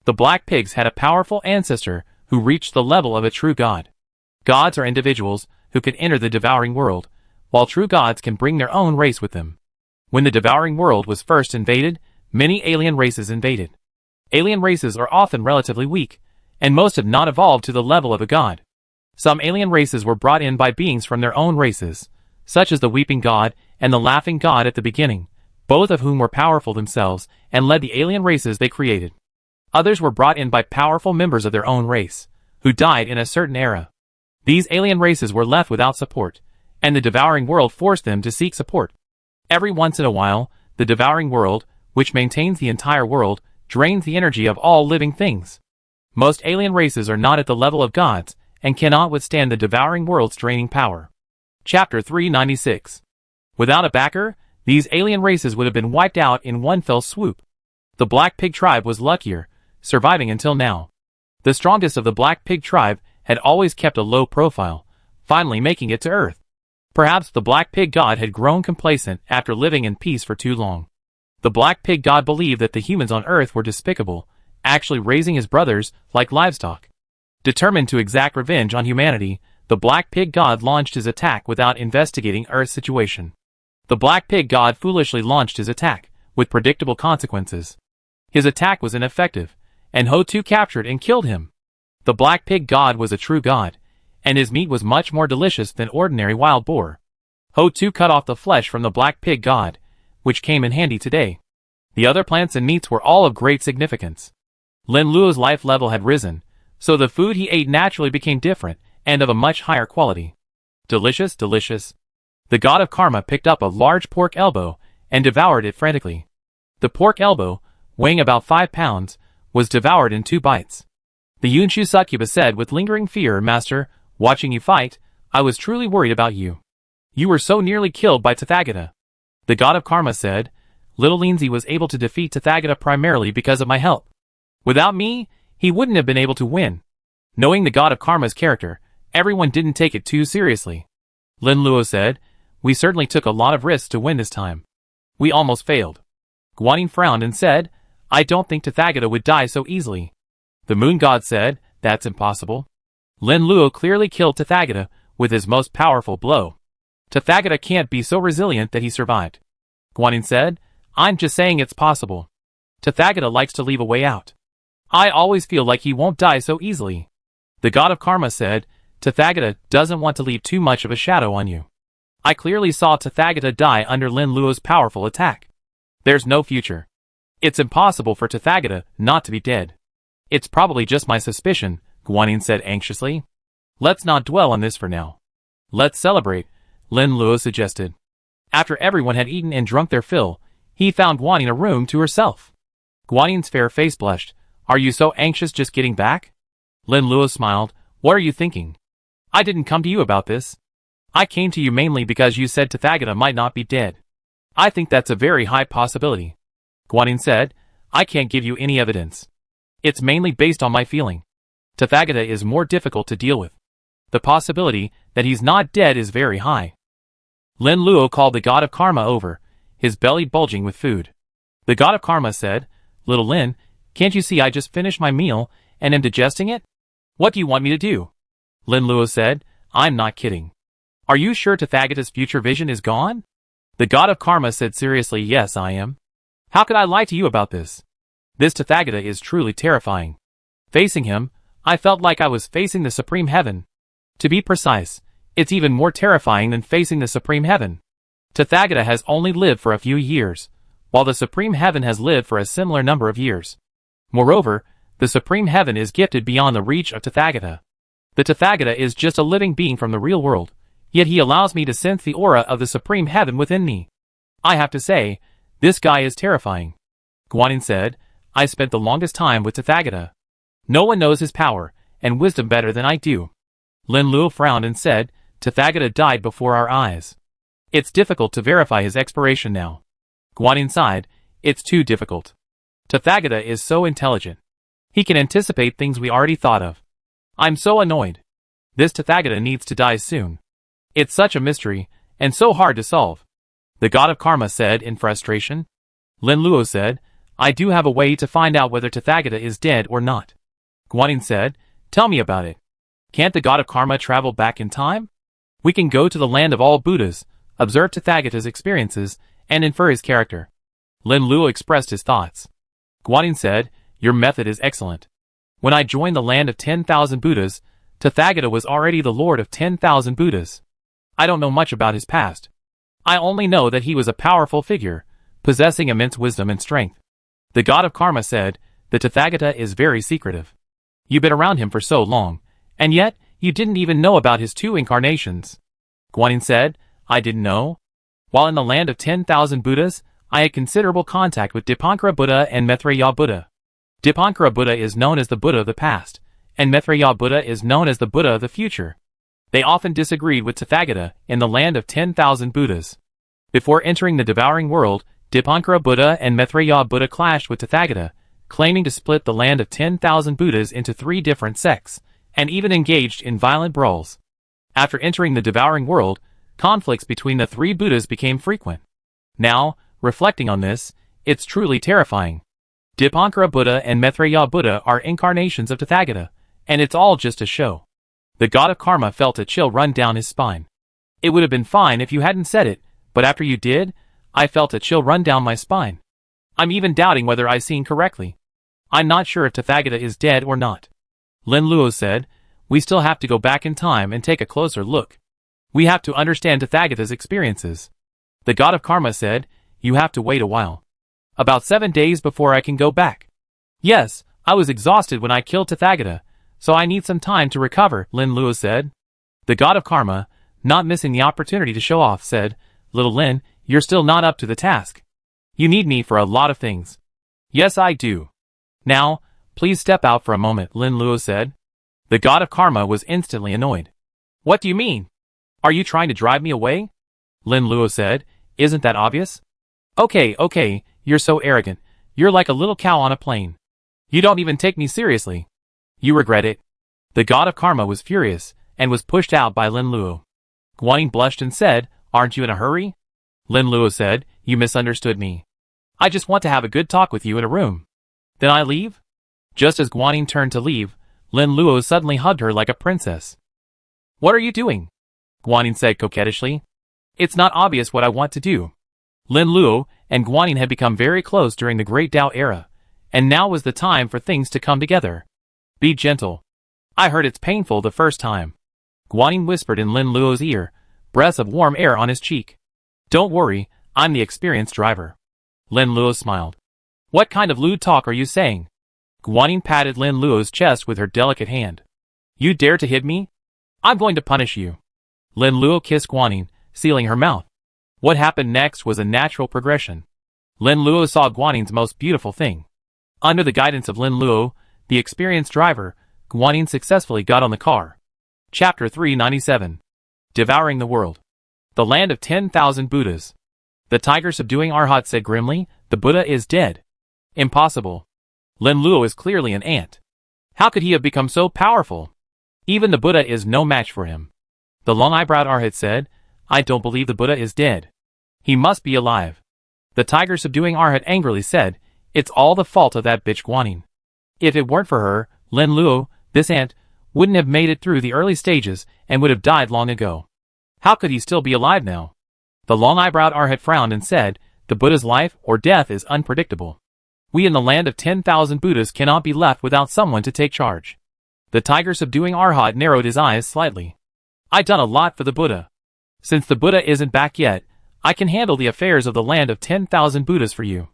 The Black Pigs had a powerful ancestor who reached the level of a true god. Gods are individuals who can enter the Devouring World, while true gods can bring their own race with them. When the Devouring World was first invaded, many alien races invaded. Alien races are often relatively weak, and most have not evolved to the level of a god. Some alien races were brought in by beings from their own races, such as the Weeping God and the Laughing God at the beginning, both of whom were powerful themselves and led the alien races they created. Others were brought in by powerful members of their own race, who died in a certain era. These alien races were left without support, and the Devouring World forced them to seek support. Every once in a while, the Devouring World, which maintains the entire world, drains the energy of all living things. Most alien races are not at the level of gods, and cannot withstand the Devouring World's draining power. Chapter 396. Without a backer, these alien races would have been wiped out in one fell swoop. The Black Pig tribe was luckier, surviving until now. The strongest of the Black Pig tribe had always kept a low profile, finally making it to Earth. Perhaps the Black Pig god had grown complacent after living in peace for too long. The Black Pig god believed that the humans on Earth were despicable, actually raising his brothers like livestock. Determined to exact revenge on humanity, the Black Pig god launched his attack without investigating Earth's situation. The Black Pig god foolishly launched his attack, with predictable consequences. His attack was ineffective, and Ho-Tu captured and killed him. The Black Pig god was a true god, and his meat was much more delicious than ordinary wild boar. Ho-Tu cut off the flesh from the Black Pig god, which came in handy today. The other plants and meats were all of great significance. Lin Luo's life level had risen, so the food he ate naturally became different, and of a much higher quality. Delicious, delicious. The god of karma picked up a large pork elbow, and devoured it frantically. The pork elbow, weighing about 5 pounds, was devoured in 2 bites. The Yunshu succubus said with lingering fear, "Master, watching you fight, I was truly worried about you. You were so nearly killed by Tathagata." The god of karma said, "Little Lindsay was able to defeat Tathagata primarily because of my help. Without me, he wouldn't have been able to win." Knowing the god of karma's character, everyone didn't take it too seriously. Lin Luo said, "We certainly took a lot of risks to win this time. We almost failed." Guanyin frowned and said, "I don't think Tathagata would die so easily." The moon god said, "That's impossible. Lin Luo clearly killed Tathagata with his most powerful blow. Tathagata can't be so resilient that he survived." Guanyin said, "I'm just saying it's possible. Tathagata likes to leave a way out. I always feel like he won't die so easily." The god of karma said, "Tathagata doesn't want to leave too much of a shadow on you. I clearly saw Tathagata die under Lin Luo's powerful attack. There's no future. It's impossible for Tathagata not to be dead." "It's probably just my suspicion," Guanyin said anxiously. "Let's not dwell on this for now. Let's celebrate," Lin Luo suggested. After everyone had eaten and drunk their fill, he found Guanyin a room to herself. Guanyin's fair face blushed. "Are you so anxious just getting back?" Lin Luo smiled. "What are you thinking? I didn't come to you about this. I came to you mainly because you said Tathagata might not be dead. I think that's a very high possibility." Guanyin said, "I can't give you any evidence. It's mainly based on my feeling. Tathagata is more difficult to deal with. The possibility that he's not dead is very high." Lin Luo called the god of karma over, his belly bulging with food. The god of karma said, "Little Lin, can't you see I just finished my meal and am digesting it? What do you want me to do?" Lin Luo said, "I'm not kidding. Are you sure Tathagata's future vision is gone?" The god of karma said seriously, "Yes, I am. How could I lie to you about this? This Tathagata is truly terrifying. Facing him, I felt like I was facing the supreme heaven. To be precise, it's even more terrifying than facing the supreme heaven. Tathagata has only lived for a few years, while the supreme heaven has lived for a similar number of years. Moreover, the supreme heaven is gifted beyond the reach of Tathagata. The Tathagata is just a living being from the real world, yet he allows me to sense the aura of the supreme heaven within me. I have to say, this guy is terrifying." Guanyin said, "I spent the longest time with Tathagata. No one knows his power and wisdom better than I do. Lin Luo frowned and said, Tathagata died before our eyes. It's difficult to verify his expiration now. Guanyin sighed, it's too difficult. Tathagata is so intelligent. He can anticipate things we already thought of. I'm so annoyed. This Tathagata needs to die soon. It's such a mystery, and so hard to solve. The god of karma said in frustration. Lin Luo said, I do have a way to find out whether Tathagata is dead or not. Guanyin said, tell me about it. Can't the god of karma travel back in time? We can go to the land of all Buddhas, observe Tathagata's experiences, and infer his character. Lin Luo expressed his thoughts. Guanyin said, your method is excellent. When I joined the land of 10,000 Buddhas, Tathagata was already the lord of 10,000 Buddhas. I don't know much about his past. I only know that he was a powerful figure, possessing immense wisdom and strength. The god of karma said, the Tathagata is very secretive. You've been around him for so long, and yet you didn't even know about his 2 incarnations. Guanyin said, I didn't know. While in the land of 10,000 Buddhas, I had considerable contact with Dipankara Buddha and Maitreya Buddha. Dipankara Buddha is known as the Buddha of the past, and Maitreya Buddha is known as the Buddha of the future. They often disagreed with Tathagata in the land of 10,000 Buddhas. Before entering the devouring world, Dipankara Buddha and Maitreya Buddha clashed with Tathagata, claiming to split the land of 10,000 Buddhas into 3 different sects, and even engaged in violent brawls. After entering the devouring world, conflicts between the 3 Buddhas became frequent. Now, reflecting on this, it's truly terrifying. Dipankara Buddha and Maitreya Buddha are incarnations of Tathagata, and it's all just a show. The god of karma felt a chill run down his spine. It would have been fine if you hadn't said it, but after you did, I felt a chill run down my spine. I'm even doubting whether I've seen correctly. I'm not sure if Tathagata is dead or not. Lin Luo said, we still have to go back in time and take a closer look. We have to understand Tathagata's experiences. The god of karma said, you have to wait a while. About 7 days before I can go back. Yes, I was exhausted when I killed Tathagata, so I need some time to recover, Lin Luo said. The god of karma, not missing the opportunity to show off, said, Little Lin, you're still not up to the task. You need me for a lot of things. Yes, I do. Now, please step out for a moment, Lin Luo said. The god of karma was instantly annoyed. What do you mean? Are you trying to drive me away? Lin Luo said, isn't that obvious? Okay, you're so arrogant. You're like a little cow on a plane. You don't even take me seriously. You regret it. The god of karma was furious, and was pushed out by Lin Luo. Guanyin blushed and said, aren't you in a hurry? Lin Luo said, you misunderstood me. I just want to have a good talk with you in a room. Then I leave? Just as Guanyin turned to leave, Lin Luo suddenly hugged her like a princess. What are you doing? Guanyin said coquettishly. It's not obvious what I want to do. Lin Luo and Guanyin had become very close during the Great Tao era, and now was the time for things to come together. Be gentle. I heard it's painful the first time. Guanyin whispered in Lin Luo's ear, breaths of warm air on his cheek. Don't worry, I'm the experienced driver. Lin Luo smiled. What kind of lewd talk are you saying? Guanyin patted Lin Luo's chest with her delicate hand. You dare to hit me? I'm going to punish you. Lin Luo kissed Guanyin, sealing her mouth. What happened next was a natural progression. Lin Luo saw Guanyin's most beautiful thing. Under the guidance of Lin Luo, the experienced driver, Guanyin successfully got on the car. Chapter 397. Devouring the World. The Land of 10,000 Buddhas. The tiger subduing Arhat said grimly, the Buddha is dead. Impossible. Lin Luo is clearly an ant. How could he have become so powerful? Even the Buddha is no match for him. The long-eyebrowed Arhat said, I don't believe the Buddha is dead. He must be alive. The tiger subduing Arhat angrily said, it's all the fault of that bitch Guanyin. If it weren't for her, Lin Luo, this ant, wouldn't have made it through the early stages and would have died long ago. How could he still be alive now? The long-eyebrowed Arhat frowned and said, the Buddha's life or death is unpredictable. We in the land of 10,000 Buddhas cannot be left without someone to take charge. The tiger subduing Arhat narrowed his eyes slightly. I've done a lot for the Buddha. Since the Buddha isn't back yet, I can handle the affairs of the land of 10,000 Buddhas for you.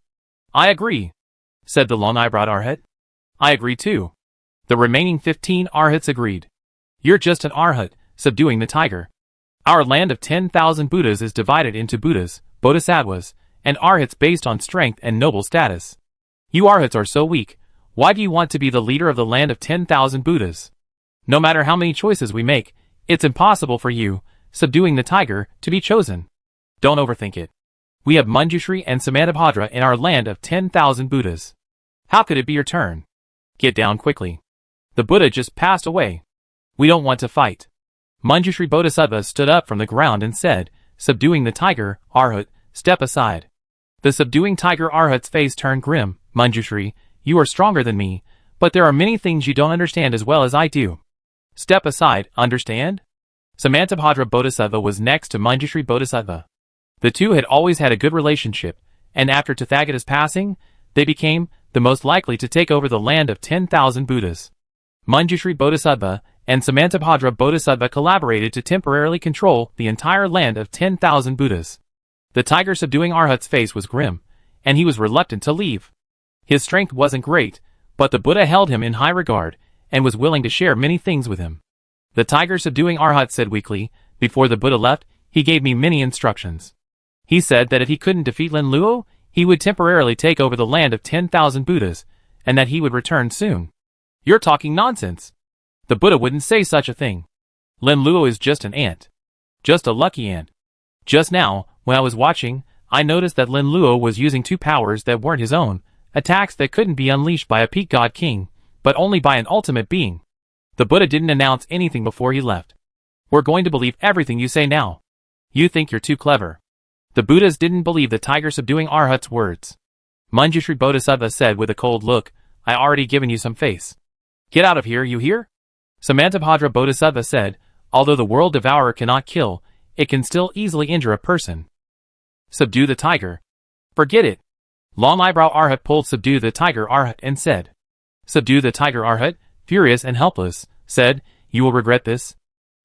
I agree, said the long-eyebrowed Arhat. I agree too. The remaining 15 Arhats agreed. You're just an Arhat, subduing the tiger. Our land of 10,000 Buddhas is divided into Buddhas, Bodhisattvas, and Arhats based on strength and noble status. You Arhats are so weak, Why do you want to be the leader of the land of 10,000 Buddhas? No matter how many choices we make, it's impossible for you, subduing the tiger, to be chosen. Don't overthink it. We have Manjushri and Samantabhadra in our land of 10,000 Buddhas. How could it be your turn? Get down quickly. The Buddha just passed away. We don't want to fight. Manjushri Bodhisattva stood up from the ground and said, subduing the tiger, Arhat, step aside. The subduing tiger Arhat's face turned grim. Manjushri, you are stronger than me, but there are many things you don't understand as well as I do. Step aside, understand? Samantabhadra Bodhisattva was next to Manjushri Bodhisattva. The two had always had a good relationship, and after Tathagata's passing, they became the most likely to take over the land of 10,000 Buddhas. Manjushri Bodhisattva and Samantabhadra Bodhisattva collaborated to temporarily control the entire land of 10,000 Buddhas. The tiger subduing Arhat's face was grim, and he was reluctant to leave. His strength wasn't great, but the Buddha held him in high regard, and was willing to share many things with him. The tiger subduing Arhat said weakly, before the Buddha left, he gave me many instructions. He said that if he couldn't defeat Lin Luo, he would temporarily take over the land of 10,000 Buddhas, and that he would return soon. You're talking nonsense. The Buddha wouldn't say such a thing. Lin Luo is just an ant. Just a lucky ant. Just now, when I was watching, I noticed that Lin Luo was using two powers that weren't his own, attacks that couldn't be unleashed by a peak god king, but only by an ultimate being. The Buddha didn't announce anything before he left. We're going to believe everything you say now. You think you're too clever. The Buddhas didn't believe the tiger subduing Arhat's words. Manjushri Bodhisattva said with a cold look, I already given you some face. Get out of here, you hear? Samantabhadra Bodhisattva said, although the world devourer cannot kill, it can still easily injure a person. Subdue the tiger. Forget it. Long eyebrow Arhat pulled subdue the tiger Arhat and said. Subdue the tiger Arhat, furious and helpless, said, you will regret this.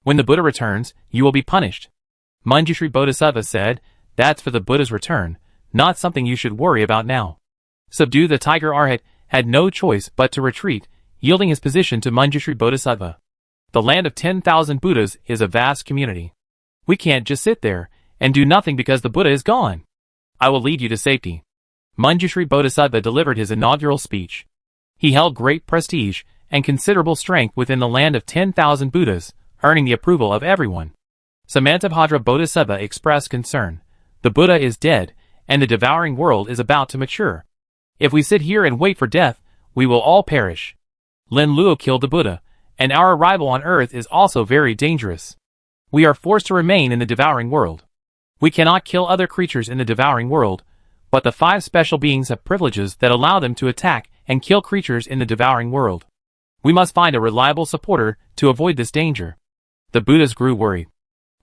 When the Buddha returns, you will be punished. Manjushri Bodhisattva said, that's for the Buddha's return, not something you should worry about now. Subdue the tiger Arhat had no choice but to retreat, yielding his position to Manjushri Bodhisattva. The land of 10,000 Buddhas is a vast community. We can't just sit there and do nothing because the Buddha is gone. I will lead you to safety. Manjushri Bodhisattva delivered his inaugural speech. He held great prestige and considerable strength within the land of 10,000 Buddhas, earning the approval of everyone. Samantabhadra Bodhisattva expressed concern. The Buddha is dead, and the devouring world is about to mature. If we sit here and wait for death, we will all perish. Lin Luo killed the Buddha, and our arrival on earth is also very dangerous. We are forced to remain in the devouring world. We cannot kill other creatures in the devouring world, but the 5 special beings have privileges that allow them to attack and kill creatures in the devouring world. We must find a reliable supporter to avoid this danger. The Buddhas grew worried.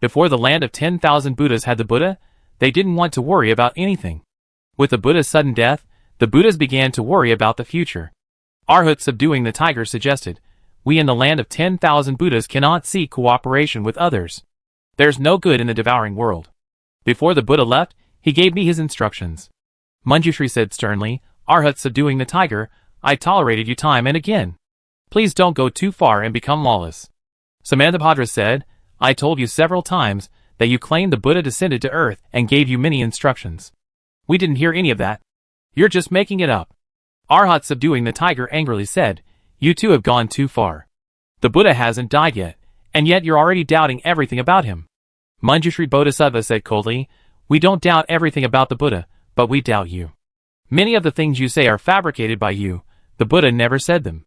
Before the land of 10,000 Buddhas had the Buddha, they didn't want to worry about anything. With the Buddha's sudden death, the Buddhas began to worry about the future. Arhat subduing the tiger suggested, we in the land of 10,000 Buddhas cannot seek cooperation with others. There's no good in the devouring world. Before the Buddha left, he gave me his instructions. Manjushri said sternly, Arhat subduing the tiger, I tolerated you time and again. Please don't go too far and become lawless. Samantabhadra said, I told you several times that you claimed the Buddha descended to earth and gave you many instructions. We didn't hear any of that. You're just making it up. Arhat subduing the tiger angrily said, you two have gone too far. The Buddha hasn't died yet, and yet you're already doubting everything about him. Manjushri Bodhisattva said coldly, we don't doubt everything about the Buddha, but we doubt you. Many of the things you say are fabricated by you. The Buddha never said them.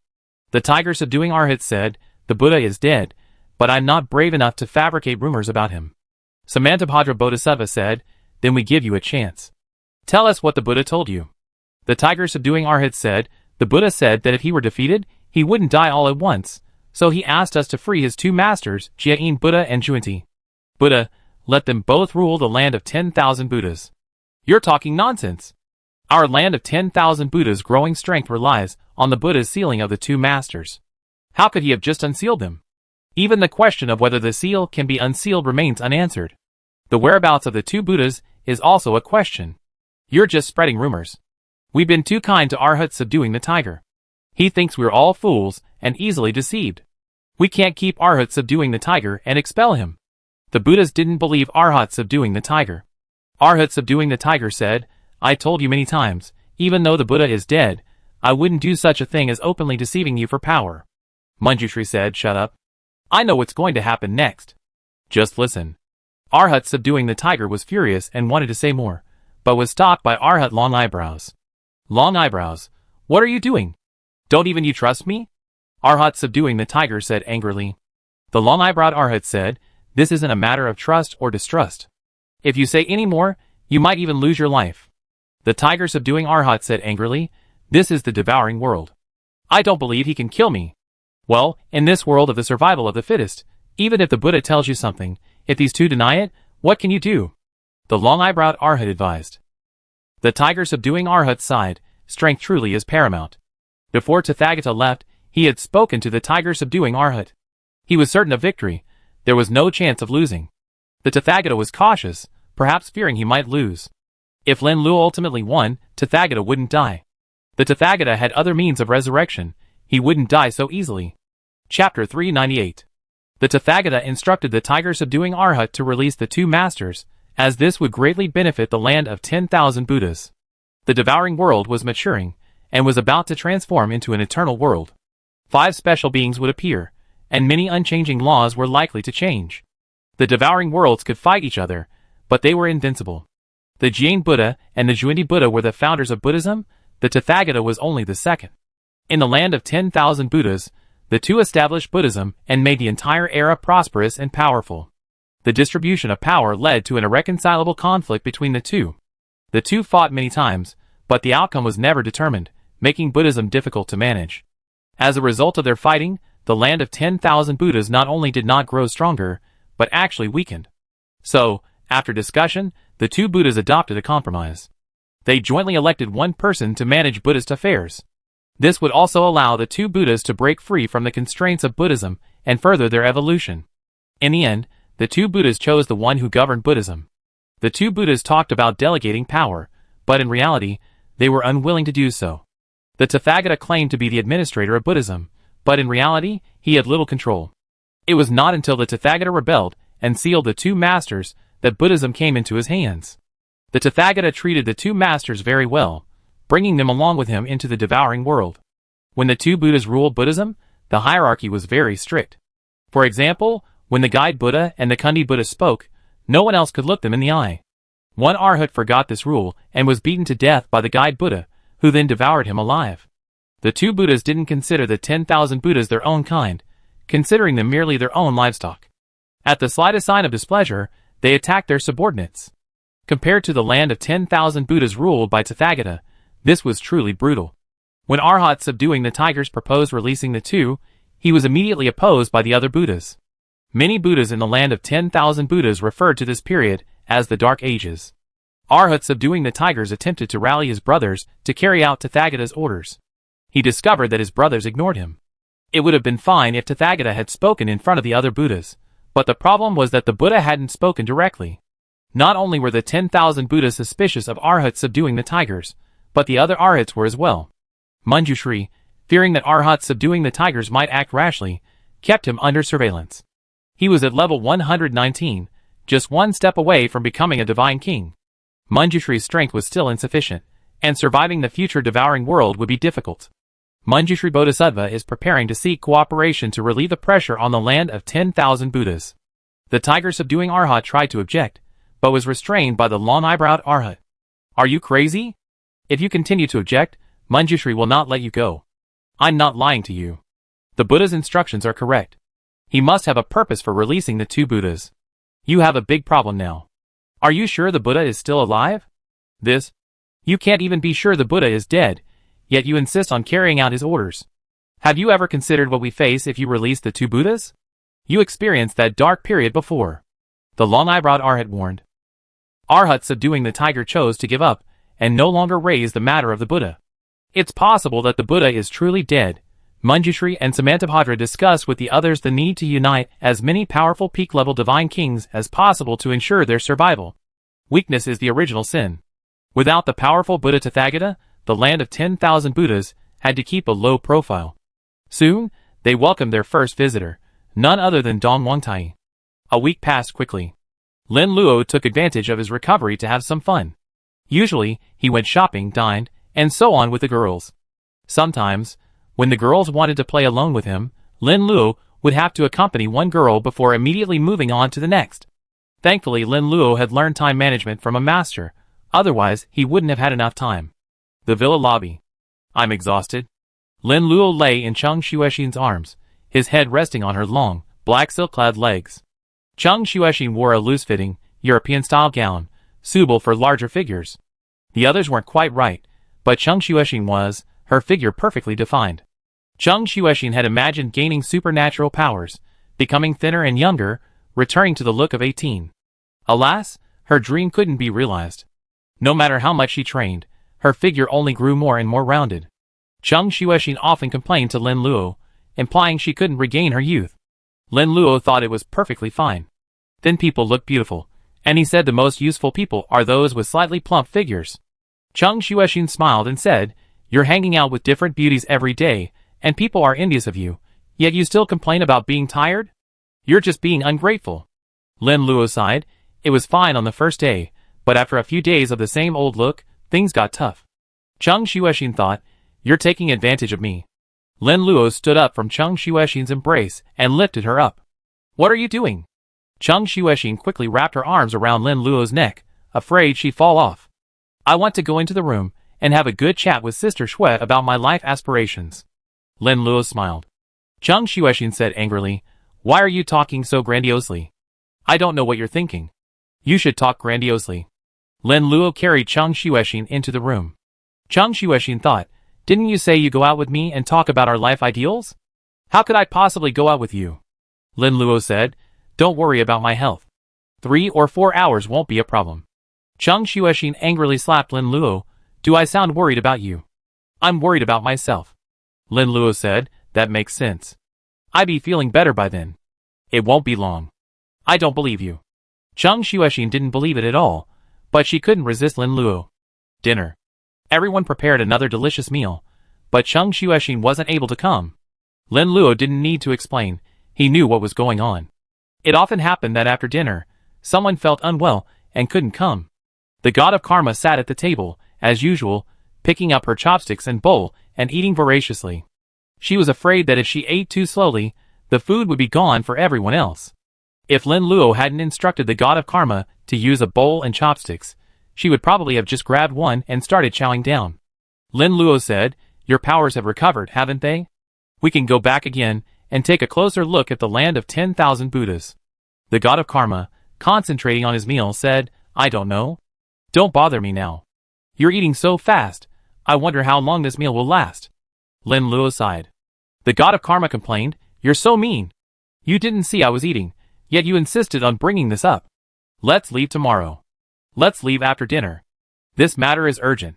The tiger subduing Arhat said, the Buddha is dead, but I'm not brave enough to fabricate rumors about him. Samantabhadra Bodhisattva said, then we give you a chance. Tell us what the Buddha told you. The tiger subduing Arhat said, the Buddha said that if he were defeated, he wouldn't die all at once, so he asked us to free his 2 masters, Jain Buddha and Juanti. Buddha, let them both rule the land of 10,000 Buddhas. You're talking nonsense. Our land of 10,000 Buddhas' growing strength relies on the Buddha's sealing of the 2 masters. How could he have just unsealed them? Even the question of whether the seal can be unsealed remains unanswered. The whereabouts of the 2 Buddhas is also a question. You're just spreading rumors. We've been too kind to Arhat subduing the tiger. He thinks we're all fools and easily deceived. We can't keep Arhat subduing the tiger and expel him. The Buddhas didn't believe Arhat subduing the tiger. Arhat subduing the tiger said, I told you many times, even though the Buddha is dead, I wouldn't do such a thing as openly deceiving you for power. Manjushri said, shut up. I know what's going to happen next. Just listen. Arhat subduing the tiger was furious and wanted to say more, but was stopped by Arhat Long Eyebrows. Long Eyebrows, what are you doing? Don't even you trust me? Arhat subduing the tiger said angrily. The long-eyebrowed Arhat said, this isn't a matter of trust or distrust. If you say any more, you might even lose your life. The tiger subduing Arhat said angrily, this is the devouring world. I don't believe he can kill me. Well, in this world of the survival of the fittest, even if the Buddha tells you something, if these two deny it, what can you do? The long-eyebrowed Arhat advised. The tiger subduing Arhat sighed, strength truly is paramount. Before Tathagata left, he had spoken to the tiger subduing Arhat. He was certain of victory. There was no chance of losing. The Tathagata was cautious, perhaps fearing he might lose. If Lin Luo ultimately won, Tathagata wouldn't die. The Tathagata had other means of resurrection. He wouldn't die so easily. Chapter 398. The Tathagata instructed the tiger subduing Arhat to release the two masters, as this would greatly benefit the land of 10,000 Buddhas. The devouring world was maturing, and was about to transform into an eternal world. 5 special beings would appear, and many unchanging laws were likely to change. The devouring worlds could fight each other, but they were invincible. The Jain Buddha and the Juindi Buddha were the founders of Buddhism, the Tathagata was only the second. In the land of 10,000 Buddhas, the two established Buddhism and made the entire era prosperous and powerful. The distribution of power led to an irreconcilable conflict between the two. The two fought many times, but the outcome was never determined, making Buddhism difficult to manage. As a result of their fighting, the land of 10,000 Buddhas not only did not grow stronger, but actually weakened. So, after discussion, the two Buddhas adopted a compromise. They jointly elected one person to manage Buddhist affairs. This would also allow the two Buddhas to break free from the constraints of Buddhism and further their evolution. In the end, the two Buddhas chose the one who governed Buddhism. The two Buddhas talked about delegating power, but in reality, they were unwilling to do so. The Tathagata claimed to be the administrator of Buddhism, but in reality, he had little control. It was not until the Tathagata rebelled and sealed the two masters that Buddhism came into his hands. The Tathagata treated the two masters very well, bringing them along with him into the devouring world. When the two Buddhas ruled Buddhism, the hierarchy was very strict. For example, when the guide Buddha and the Kundi Buddha spoke, no one else could look them in the eye. One Arhat forgot this rule and was beaten to death by the guide Buddha, who then devoured him alive. The two Buddhas didn't consider the 10,000 Buddhas their own kind, considering them merely their own livestock. At the slightest sign of displeasure, they attacked their subordinates. Compared to the land of 10,000 Buddhas ruled by Tathagata, this was truly brutal. When Arhat subduing the tigers proposed releasing the two, he was immediately opposed by the other Buddhas. Many Buddhas in the land of 10,000 Buddhas referred to this period as the Dark Ages. Arhat subduing the tigers attempted to rally his brothers to carry out Tathagata's orders. He discovered that his brothers ignored him. It would have been fine if Tathagata had spoken in front of the other Buddhas, but the problem was that the Buddha hadn't spoken directly. Not only were the 10,000 Buddhas suspicious of Arhat subduing the tigers, but the other Arhats were as well. Manjushri, fearing that Arhat subduing the tigers might act rashly, kept him under surveillance. He was at level 119, just one step away from becoming a divine king. Manjushri's strength was still insufficient, and surviving the future devouring world would be difficult. Manjushri Bodhisattva is preparing to seek cooperation to relieve the pressure on the land of 10,000 Buddhas. The tiger subduing Arhat tried to object, but was restrained by the long-eyebrowed Arhat. Are you crazy? If you continue to object, Manjushri will not let you go. I'm not lying to you. The Buddha's instructions are correct. He must have a purpose for releasing the two Buddhas. You have a big problem now. Are you sure the Buddha is still alive? You can't even be sure the Buddha is dead, yet you insist on carrying out his orders. Have you ever considered what we face if you release the two Buddhas? You experienced that dark period before. The long-eyebrowed Arhat warned. Arhat subduing the tiger chose to give up, and no longer raise the matter of the Buddha. It's possible that the Buddha is truly dead. Manjushri and Samantabhadra discussed with the others the need to unite as many powerful peak-level divine kings as possible to ensure their survival. Weakness is the original sin. Without the powerful Buddha Tathagata, the land of 10,000 Buddhas had to keep a low profile. Soon, they welcomed their first visitor, none other than Dong Wangtai. A week passed quickly. Lin Luo took advantage of his recovery to have some fun. Usually, he went shopping, dined, and so on with the girls. Sometimes, when the girls wanted to play alone with him, Lin Luo would have to accompany one girl before immediately moving on to the next. Thankfully, Lin Luo had learned time management from a master, otherwise he wouldn't have had enough time. The villa lobby. I'm exhausted. Lin Luo lay in Cheng Xuexin's arms, his head resting on her long, black silk-clad legs. Cheng Xuexin wore a loose-fitting, European-style gown, suitable for larger figures. The others weren't quite right, but Cheng Xuexin was, her figure perfectly defined. Cheng Xuexin had imagined gaining supernatural powers, becoming thinner and younger, returning to the look of 18. Alas, her dream couldn't be realized. No matter how much she trained, her figure only grew more and more rounded. Cheng Xuexin often complained to Lin Luo, implying she couldn't regain her youth. Lin Luo thought it was perfectly fine. Thin people look beautiful, and he said the most useful people are those with slightly plump figures. Cheng Xuexin smiled and said, "You're hanging out with different beauties every day, and people are envious of you, yet you still complain about being tired? You're just being ungrateful." Lin Luo sighed. It was fine on the first day, but after a few days of the same old look, things got tough. Cheng Xuexin thought, "You're taking advantage of me." Lin Luo stood up from Cheng Xuexin's embrace and lifted her up. "What are you doing?" Cheng Xuexin quickly wrapped her arms around Lin Luo's neck, afraid she'd fall off. "I want to go into the room and have a good chat with Sister Shui about my life aspirations." Lin Luo smiled. Cheng Xuexin said angrily, "Why are you talking so grandiosely? I don't know what you're thinking. You should talk grandiosely." Lin Luo carried Cheng Xuexin into the room. Cheng Xuexin thought, "Didn't you say you go out with me and talk about our life ideals? How could I possibly go out with you?" Lin Luo said, "Don't worry about my health. 3 or 4 hours won't be a problem." Cheng Xuexin angrily slapped Lin Luo. "Do I sound worried about you?" "I'm worried about myself." Lin Luo said, "That makes sense. I be feeling better by then." "It won't be long." "I don't believe you." Cheng Xuexin didn't believe it at all, but she couldn't resist Lin Luo. Dinner. Everyone prepared another delicious meal, but Cheng Xuexin wasn't able to come. Lin Luo didn't need to explain, he knew what was going on. It often happened that after dinner, someone felt unwell and couldn't come. The god of karma sat at the table, as usual, picking up her chopsticks and bowl and eating voraciously. She was afraid that if she ate too slowly, the food would be gone for everyone else. If Lin Luo hadn't instructed the god of karma to use a bowl and chopsticks, she would probably have just grabbed one and started chowing down. Lin Luo said, "Your powers have recovered, haven't they? We can go back again and take a closer look at the land of 10,000 Buddhas." The god of karma, concentrating on his meal, said, "I don't know. Don't bother me now. You're eating so fast, I wonder how long this meal will last." Lin Luo sighed. The god of karma complained, "You're so mean. You didn't see I was eating, yet you insisted on bringing this up. Let's leave tomorrow. Let's leave after dinner. This matter is urgent.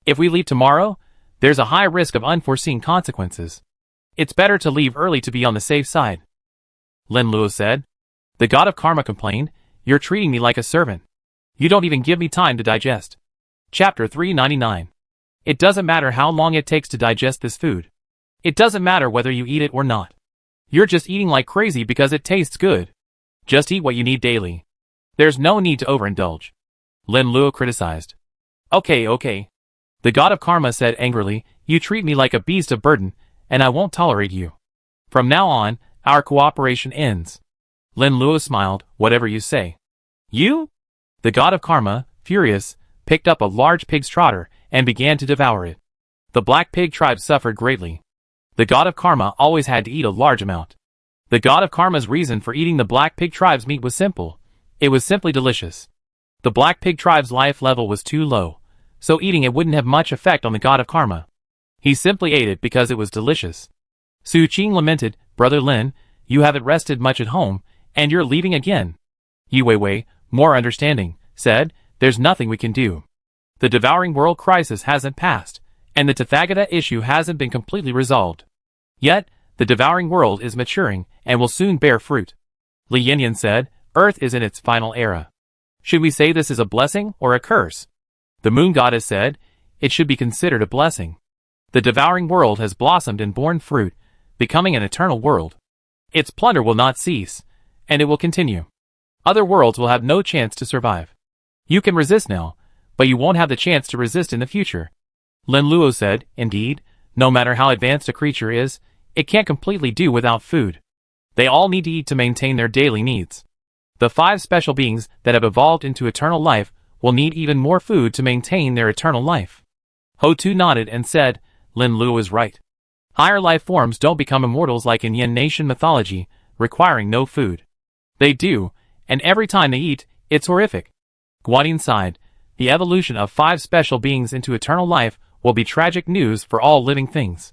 If we leave tomorrow, there's a high risk of unforeseen consequences. It's better to leave early to be on the safe side." Lin Luo said. The god of karma complained, "You're treating me like a servant. You don't even give me time to digest." Chapter 399. It doesn't matter how long it takes to digest this food. It doesn't matter whether you eat it or not. You're just eating like crazy because it tastes good. Just eat what you need daily. There's no need to overindulge. Lin Luo criticized. Okay. The god of karma said angrily, "You treat me like a beast of burden, and I won't tolerate you. From now on, our cooperation ends." Lin Luo smiled, "Whatever you say." "You?" The god of karma, furious, picked up a large pig's trotter and began to devour it. The black pig tribe suffered greatly. The god of karma always had to eat a large amount. The god of karma's reason for eating the black pig tribe's meat was simple. It was simply delicious. The black pig tribe's life level was too low, so eating it wouldn't have much effect on the god of karma. He simply ate it because it was delicious. Su Qing lamented, "Brother Lin, you haven't rested much at home, and you're leaving again." Yi Weiwei, more understanding, said, "There's nothing we can do. The devouring world crisis hasn't passed, and the Tathagata issue hasn't been completely resolved. Yet, the devouring world is maturing and will soon bear fruit." Li Yinyan said, "Earth is in its final era. Should we say this is a blessing or a curse?" The moon goddess said, "It should be considered a blessing. The devouring world has blossomed and borne fruit, becoming an eternal world. Its plunder will not cease, and it will continue. Other worlds will have no chance to survive. You can resist now, but you won't have the chance to resist in the future." Lin Luo said, "Indeed, No matter how advanced a creature is, it can't completely do without food. They all need to eat to maintain their daily needs. The 5 special beings that have evolved into eternal life will need even more food to maintain their eternal life. Ho-Tu nodded and said, Lin Luo is right. Higher life forms don't become immortals like in Yen Nation mythology, requiring no food. They do, and every time they eat, it's horrific. Guanyin sighed. The evolution of 5 special beings into eternal life will be tragic news for all living things.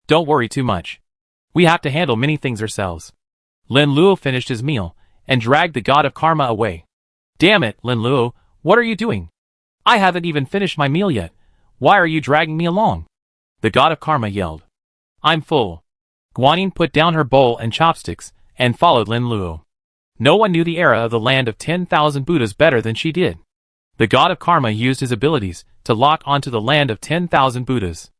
Don't worry too much. We have to handle many things ourselves. Lin Luo finished his meal and dragged the god of karma away. Damn it, Lin Luo, what are you doing? I haven't even finished my meal yet. Why are you dragging me along? The god of karma yelled. I'm full. Guanyin put down her bowl and chopsticks and followed Lin Luo. No one knew the era of the land of 10,000 Buddhas better than she did. The god of karma used his abilities to lock onto the land of 10,000 Buddhas.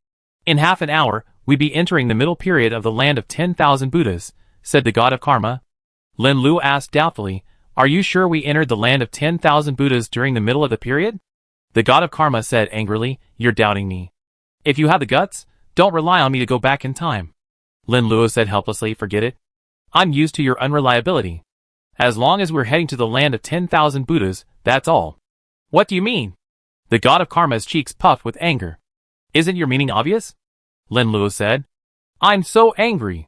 In half an hour, we'd be entering the middle period of the land of 10,000 Buddhas, said the god of karma. Lin Luo asked doubtfully, Are you sure we entered the land of 10,000 Buddhas during the middle of the period? The god of karma said angrily, You're doubting me. If you have the guts, don't rely on me to go back in time. Lin Luo said helplessly, Forget it. I'm used to your unreliability. As long as we're heading to the land of 10,000 Buddhas, that's all. What do you mean? The god of karma's cheeks puffed with anger. Isn't your meaning obvious? Lin Luo said. I'm so angry.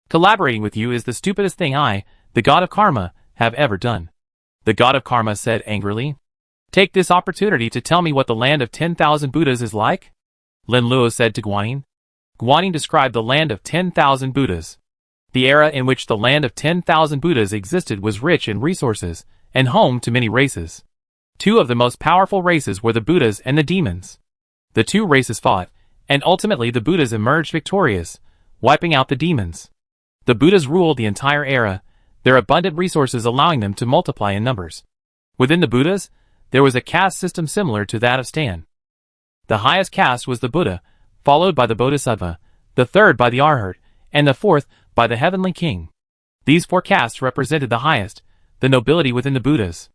Collaborating with you is the stupidest thing I, the god of karma, have ever done. The god of karma said angrily. Take this opportunity to tell me what the land of 10,000 Buddhas is like? Lin Luo said to Guanyin. Guanyin described the land of 10,000 Buddhas. The era in which the land of 10,000 Buddhas existed was rich in resources and home to many races. 2 of the most powerful races were the Buddhas and the demons. The 2 races fought, and ultimately the Buddhas emerged victorious, wiping out the demons. The Buddhas ruled the entire era, their abundant resources allowing them to multiply in numbers. Within the Buddhas, there was a caste system similar to that of Stan. The highest caste was the Buddha, followed by the Bodhisattva, the 3rd by the Arhat, and the 4th by the Heavenly King. These 4 castes represented the highest, the nobility within the Buddhas.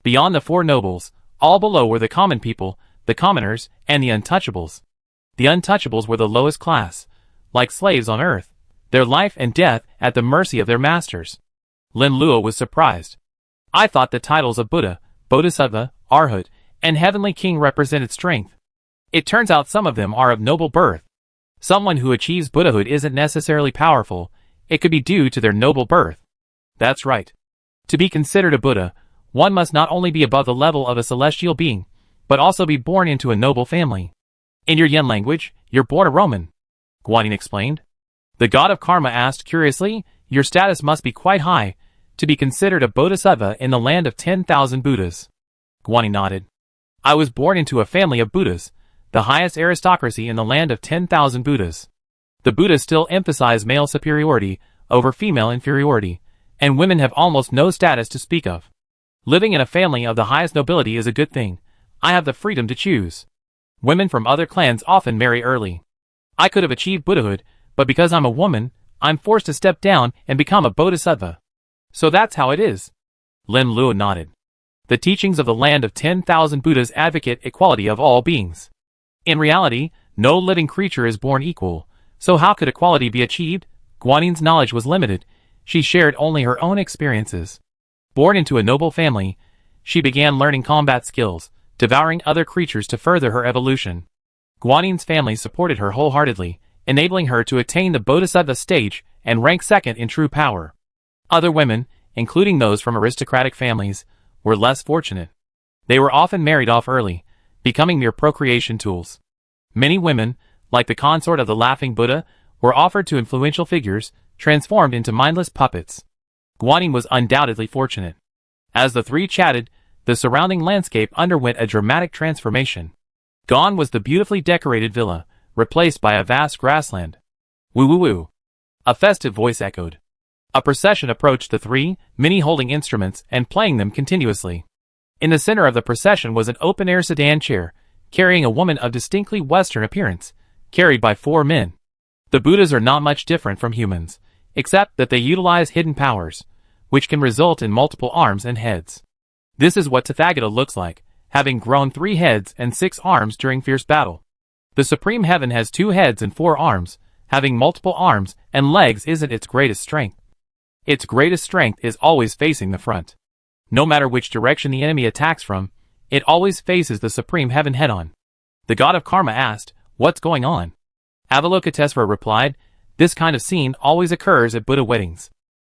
Beyond the 4 nobles, all below were the common people, the commoners, and the untouchables. The untouchables were the lowest class, like slaves on earth, their life and death at the mercy of their masters. Lin Luo was surprised. I thought the titles of Buddha, Bodhisattva, Arhat, and Heavenly King represented strength. It turns out some of them are of noble birth. Someone who achieves Buddhahood isn't necessarily powerful, it could be due to their noble birth. That's right. To be considered a Buddha, one must not only be above the level of a celestial being, but also be born into a noble family. In your Yen language, you're born a Roman, Guanyin explained. The god of karma asked curiously, Your status must be quite high, to be considered a Bodhisattva in the land of 10,000 Buddhas. Guanyin nodded. I was born into a family of Buddhas, the highest aristocracy in the land of 10,000 Buddhas. The Buddhas still emphasize male superiority over female inferiority, and women have almost no status to speak of. Living in a family of the highest nobility is a good thing. I have the freedom to choose. Women from other clans often marry early. I could have achieved Buddhahood, but because I'm a woman, I'm forced to step down and become a Bodhisattva. So that's how it is. Lin Luo nodded. The teachings of the land of 10,000 Buddhas advocate equality of all beings. In reality, no living creature is born equal, so how could equality be achieved? Guanyin's knowledge was limited. She shared only her own experiences. Born into a noble family, she began learning combat skills, devouring other creatures to further her evolution. Guanyin's family supported her wholeheartedly, enabling her to attain the Bodhisattva stage and rank 2nd in true power. Other women, including those from aristocratic families, were less fortunate. They were often married off early, becoming mere procreation tools. Many women, like the consort of the Laughing Buddha, were offered to influential figures, transformed into mindless puppets. Guanyin was undoubtedly fortunate. As the 3 chatted, the surrounding landscape underwent a dramatic transformation. Gone was the beautifully decorated villa, replaced by a vast grassland. Woo woo woo. A festive voice echoed. A procession approached the 3, many holding instruments and playing them continuously. In the center of the procession was an open-air sedan chair, carrying a woman of distinctly Western appearance, carried by 4 men. The Buddhas are not much different from humans, except that they utilize hidden powers, which can result in multiple arms and heads. This is what Tathagata looks like, having grown 3 heads and 6 arms during fierce battle. The supreme heaven has 2 heads and 4 arms. Having multiple arms and legs isn't its greatest strength. Its greatest strength is always facing the front. No matter which direction the enemy attacks from, it always faces the supreme heaven head-on. The god of karma asked, "What's going on?" Avalokitesvara replied, "This kind of scene always occurs at Buddha weddings."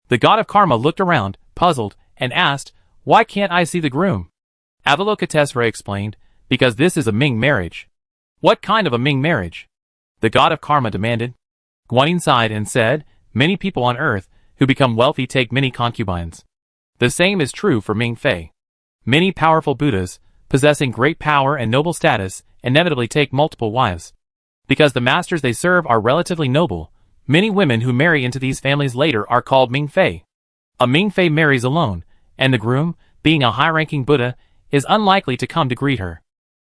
The god of karma looked around, puzzled, and asked, "Why can't I see the groom?" Avalokitesvara explained, "Because this is a Ming marriage." "What kind of a Ming marriage?" the god of karma demanded. Guanyin sighed and said, "Many people on earth who become wealthy take many concubines. The same is true for Ming Fei. Many powerful Buddhas, possessing great power and noble status, inevitably take multiple wives. Because the masters they serve are relatively noble, many women who marry into these families later are called Ming Fei. A Ming Fei marries alone, and the groom, being a high-ranking Buddha, is unlikely to come to greet her."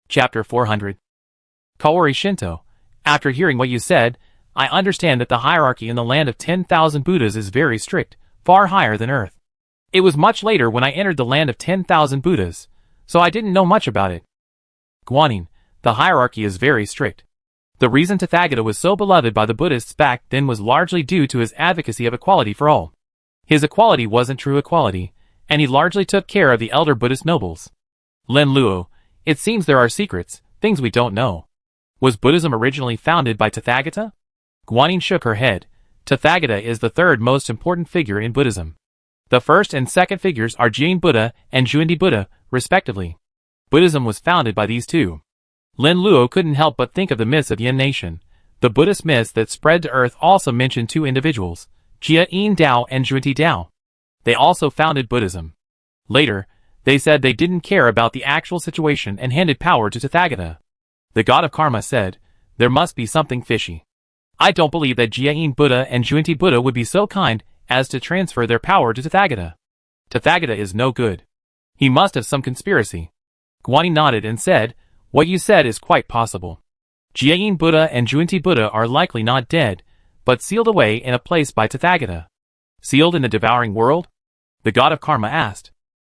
Chapter 400. Kaori Shinto, after hearing what you said, I understand that the hierarchy in the land of 10,000 Buddhas is very strict, far higher than Earth. It was much later when I entered the land of 10,000 Buddhas, so I didn't know much about it. Guanyin, the hierarchy is very strict. The reason Tathagata was so beloved by the Buddhists back then was largely due to his advocacy of equality for all. His equality wasn't true equality, and he largely took care of the elder Buddhist nobles. Lin Luo, it seems there are secrets, things we don't know. Was Buddhism originally founded by Tathagata? Guanyin shook her head. Tathagata is the third most important figure in Buddhism. The first and second figures are Jain Buddha and Zhuangdi Buddha, respectively. Buddhism was founded by these two. Lin Luo couldn't help but think of the myths of Yin Nation. The Buddhist myths that spread to earth also mentioned 2 individuals, Jia Yin Dao and Zhuangdi Dao. They also founded Buddhism. Later, they said they didn't care about the actual situation and handed power to Tathagata. The god of karma said, "There must be something fishy. I don't believe that Jia Yin Buddha and Zhuangdi Buddha would be so kind as to transfer their power to Tathagata. Tathagata is no good. He must have some conspiracy." Guanyin nodded and said, "What you said is quite possible. Jia Yin Buddha and Zhuangdi Buddha are likely not dead, but sealed away in a place by Tathagata." "Sealed in the devouring world?" the god of karma asked.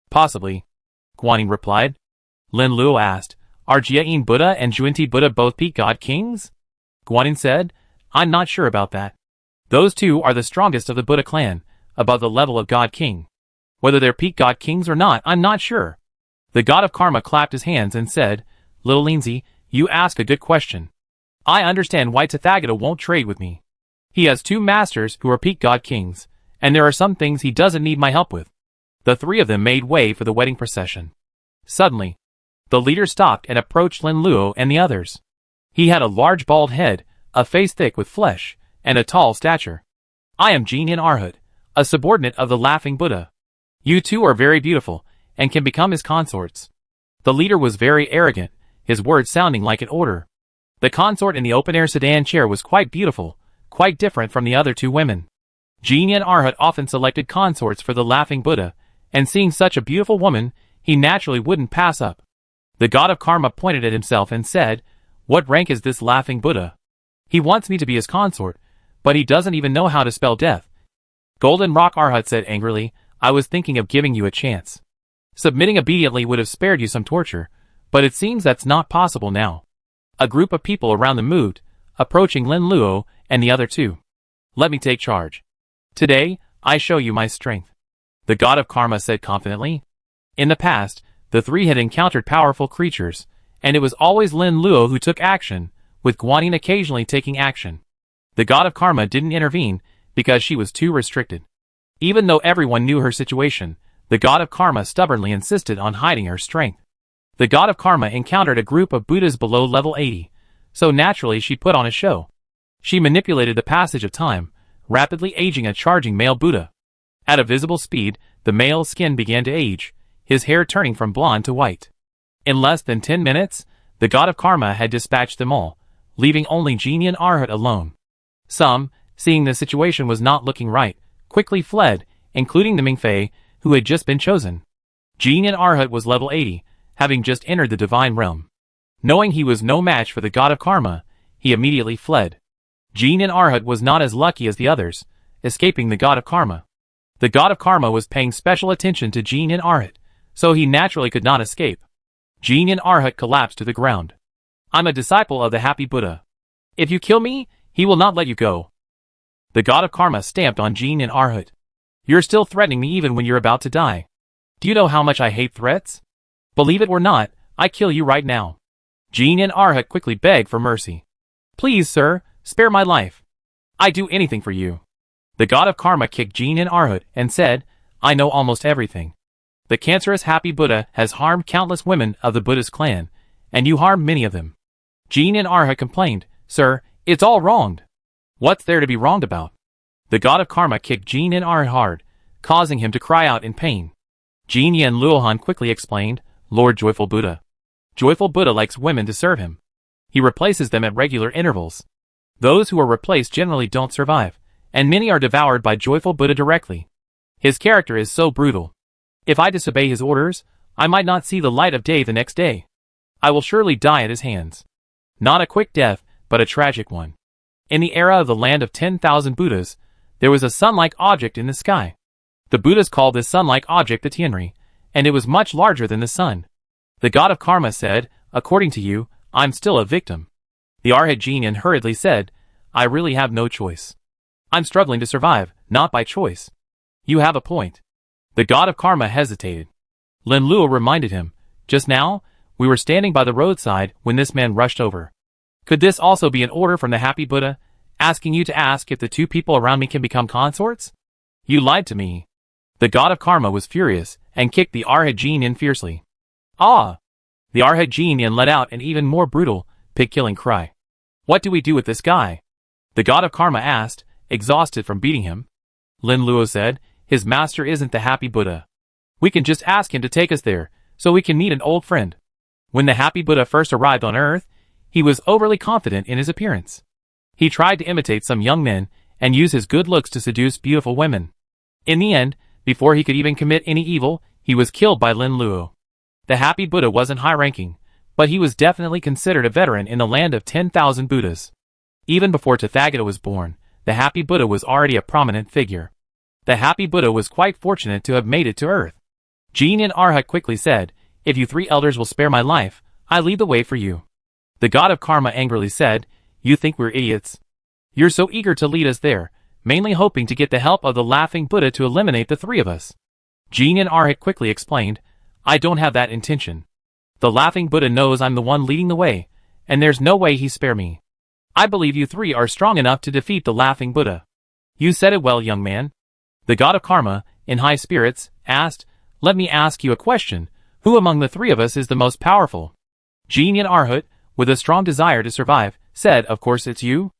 "Possibly," Guanyin replied. Lin Luo asked, "Are Jia Yin Buddha and Zhuangdi Buddha both peak god kings?" Guanyin said, "I'm not sure about that. Those 2 are the strongest of the Buddha clan, above the level of god king. Whether they're peak god kings or not, I'm not sure." The god of karma clapped his hands and said, "Little Lindsay, you ask a good question. I understand why Tathagata won't trade with me. He has 2 masters who are peak god kings, and there are some things he doesn't need my help with." The 3 of them made way for the wedding procession. Suddenly, the leader stopped and approached Lin Luo and the others. He had a large bald head, a face thick with flesh, and a tall stature. "I am Jinyin Arhat, a subordinate of the Laughing Buddha. You 2 are very beautiful, and can become his consorts." The leader was very arrogant, his words sounding like an order. The consort in the open-air sedan chair was quite beautiful, quite different from the other 2 women. Jinyin Arhat often selected consorts for the Laughing Buddha, and seeing such a beautiful woman, he naturally wouldn't pass up. The god of karma pointed at himself and said, "What rank is this Laughing Buddha? He wants me to be his consort, but he doesn't even know how to spell death." Golden Rock Arhat said angrily, "I was thinking of giving you a chance. Submitting obediently would have spared you some torture, but it seems that's not possible now." A group of people around them moved, approaching Lin Luo and the other 2. "Let me take charge. Today, I show you my strength," the god of karma said confidently. In the past, the 3 had encountered powerful creatures, and it was always Lin Luo who took action, with Guanyin occasionally taking action. The god of karma didn't intervene because she was too restricted. Even though everyone knew her situation, the god of karma stubbornly insisted on hiding her strength. The god of karma encountered a group of Buddhas below level 80, so naturally she put on a show. She manipulated the passage of time, rapidly aging a charging male Buddha. At a visible speed, the male's skin began to age, his hair turning from blonde to white. In less than 10 minutes, the god of karma had dispatched them all, leaving only Jinyin Arhat alone. Some, seeing the situation was not looking right, quickly fled, including the Ming Fei, who had just been chosen. Jinyin Arhat was level 80, having just entered the divine realm. Knowing he was no match for the god of karma, he immediately fled. Jinyin Arhat was not as lucky as the others, escaping the god of karma. The god of karma was paying special attention to Jinyin Arhat, so he naturally could not escape. Jinyin Arhat collapsed to the ground. I'm a disciple of the Happy Buddha. If you kill me, he will not let you go. The god of karma stamped on Jean and Arhut. You're still threatening me even when you're about to die. Do you know how much I hate threats? Believe it or not, I kill you right now. Jean and Arhut quickly begged for mercy. Please, sir, spare my life. I'd do anything for you. The god of karma kicked Jean and Arhut and said, I know almost everything. The cancerous Happy Buddha has harmed countless women of the Buddhist clan, and you harmed many of them. Jean and Arhut complained, Sir, it's all wronged. What's there to be wronged about? The god of karma kicked Jean and Arhut hard, causing him to cry out in pain. Jean and Luohan quickly explained, Lord Joyful Buddha. Joyful Buddha likes women to serve him. He replaces them at regular intervals. Those who are replaced generally don't survive, and many are devoured by Joyful Buddha directly. His character is so brutal. If I disobey his orders, I might not see the light of day the next day. I will surely die at his hands. Not a quick death, but a tragic one. In the era of the land of 10,000 Buddhas, there was a sun-like object in the sky. The Buddhas called this sun-like object the Tianri, and it was much larger than the sun. The god of karma said, according to you, I'm still a victim. The Arhat Jin hurriedly said, I really have no choice. I'm struggling to survive, not by choice. You have a point. The god of karma hesitated. Lin Luo reminded him, just now, we were standing by the roadside when this man rushed over. Could this also be an order from the Happy Buddha, asking you to ask if the two people around me can become consorts? You lied to me. The god of karma was furious and kicked the Arhat Jin fiercely. Ah! The Arhat Jin let out an even more brutal, pig-killing cry. What do we do with this guy? The god of karma asked, exhausted from beating him. Lin Luo said, his master isn't the Happy Buddha. We can just ask him to take us there, so we can meet an old friend. When the Happy Buddha first arrived on Earth, he was overly confident in his appearance. He tried to imitate some young men and use his good looks to seduce beautiful women. In the end, before he could even commit any evil, he was killed by Lin Luo. The Happy Buddha wasn't high-ranking, but he was definitely considered a veteran in the land of 10,000 Buddhas. Even before Tathagata was born, the Happy Buddha was already a prominent figure. The Happy Buddha was quite fortunate to have made it to Earth. Jin and Arhat quickly said, if you three elders will spare my life, I lead the way for you. The god of karma angrily said, you think we're idiots? You're so eager to lead us there, mainly hoping to get the help of the laughing Buddha to eliminate the three of us. Jin and Arhat quickly explained, I don't have that intention. The laughing Buddha knows I'm the one leading the way, and there's no way he spare me. I believe you three are strong enough to defeat the laughing Buddha. You said it well, young man. The god of karma, in high spirits, asked, let me ask you a question. Who among the three of us is the most powerful? Jin and Arhut, with a strong desire to survive, said, of course it's you?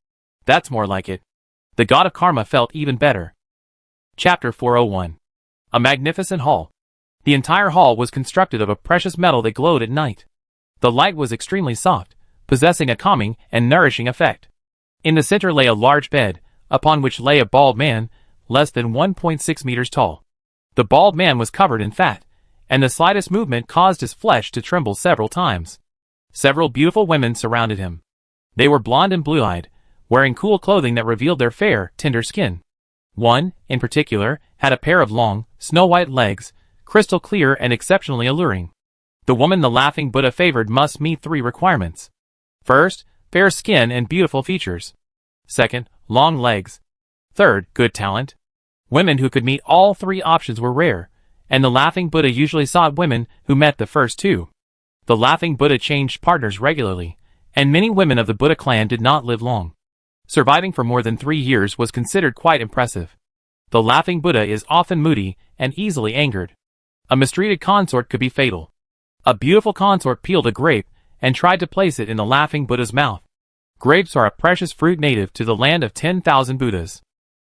That's more like it. The god of karma felt even better. Chapter 401. A magnificent hall. The entire hall was constructed of a precious metal that glowed at night. The light was extremely soft, possessing a calming and nourishing effect. In the center lay a large bed, upon which lay a bald man, less than 1.6 meters tall. The bald man was covered in fat, and the slightest movement caused his flesh to tremble several times. Several beautiful women surrounded him. They were blonde and blue-eyed, wearing cool clothing that revealed their fair, tender skin. One, in particular, had a pair of long, snow-white legs, crystal clear and exceptionally alluring. The woman the laughing Buddha favored must meet three requirements. First, fair skin and beautiful features. Second, long legs. Third, good talent. Women who could meet all three options were rare, and the laughing Buddha usually sought women who met the first two. The laughing Buddha changed partners regularly, and many women of the Buddha clan did not live long. Surviving for more than 3 years was considered quite impressive. The laughing Buddha is often moody and easily angered. A mistreated consort could be fatal. A beautiful consort peeled a grape and tried to place it in the laughing Buddha's mouth. Grapes are a precious fruit native to the land of 10,000 Buddhas.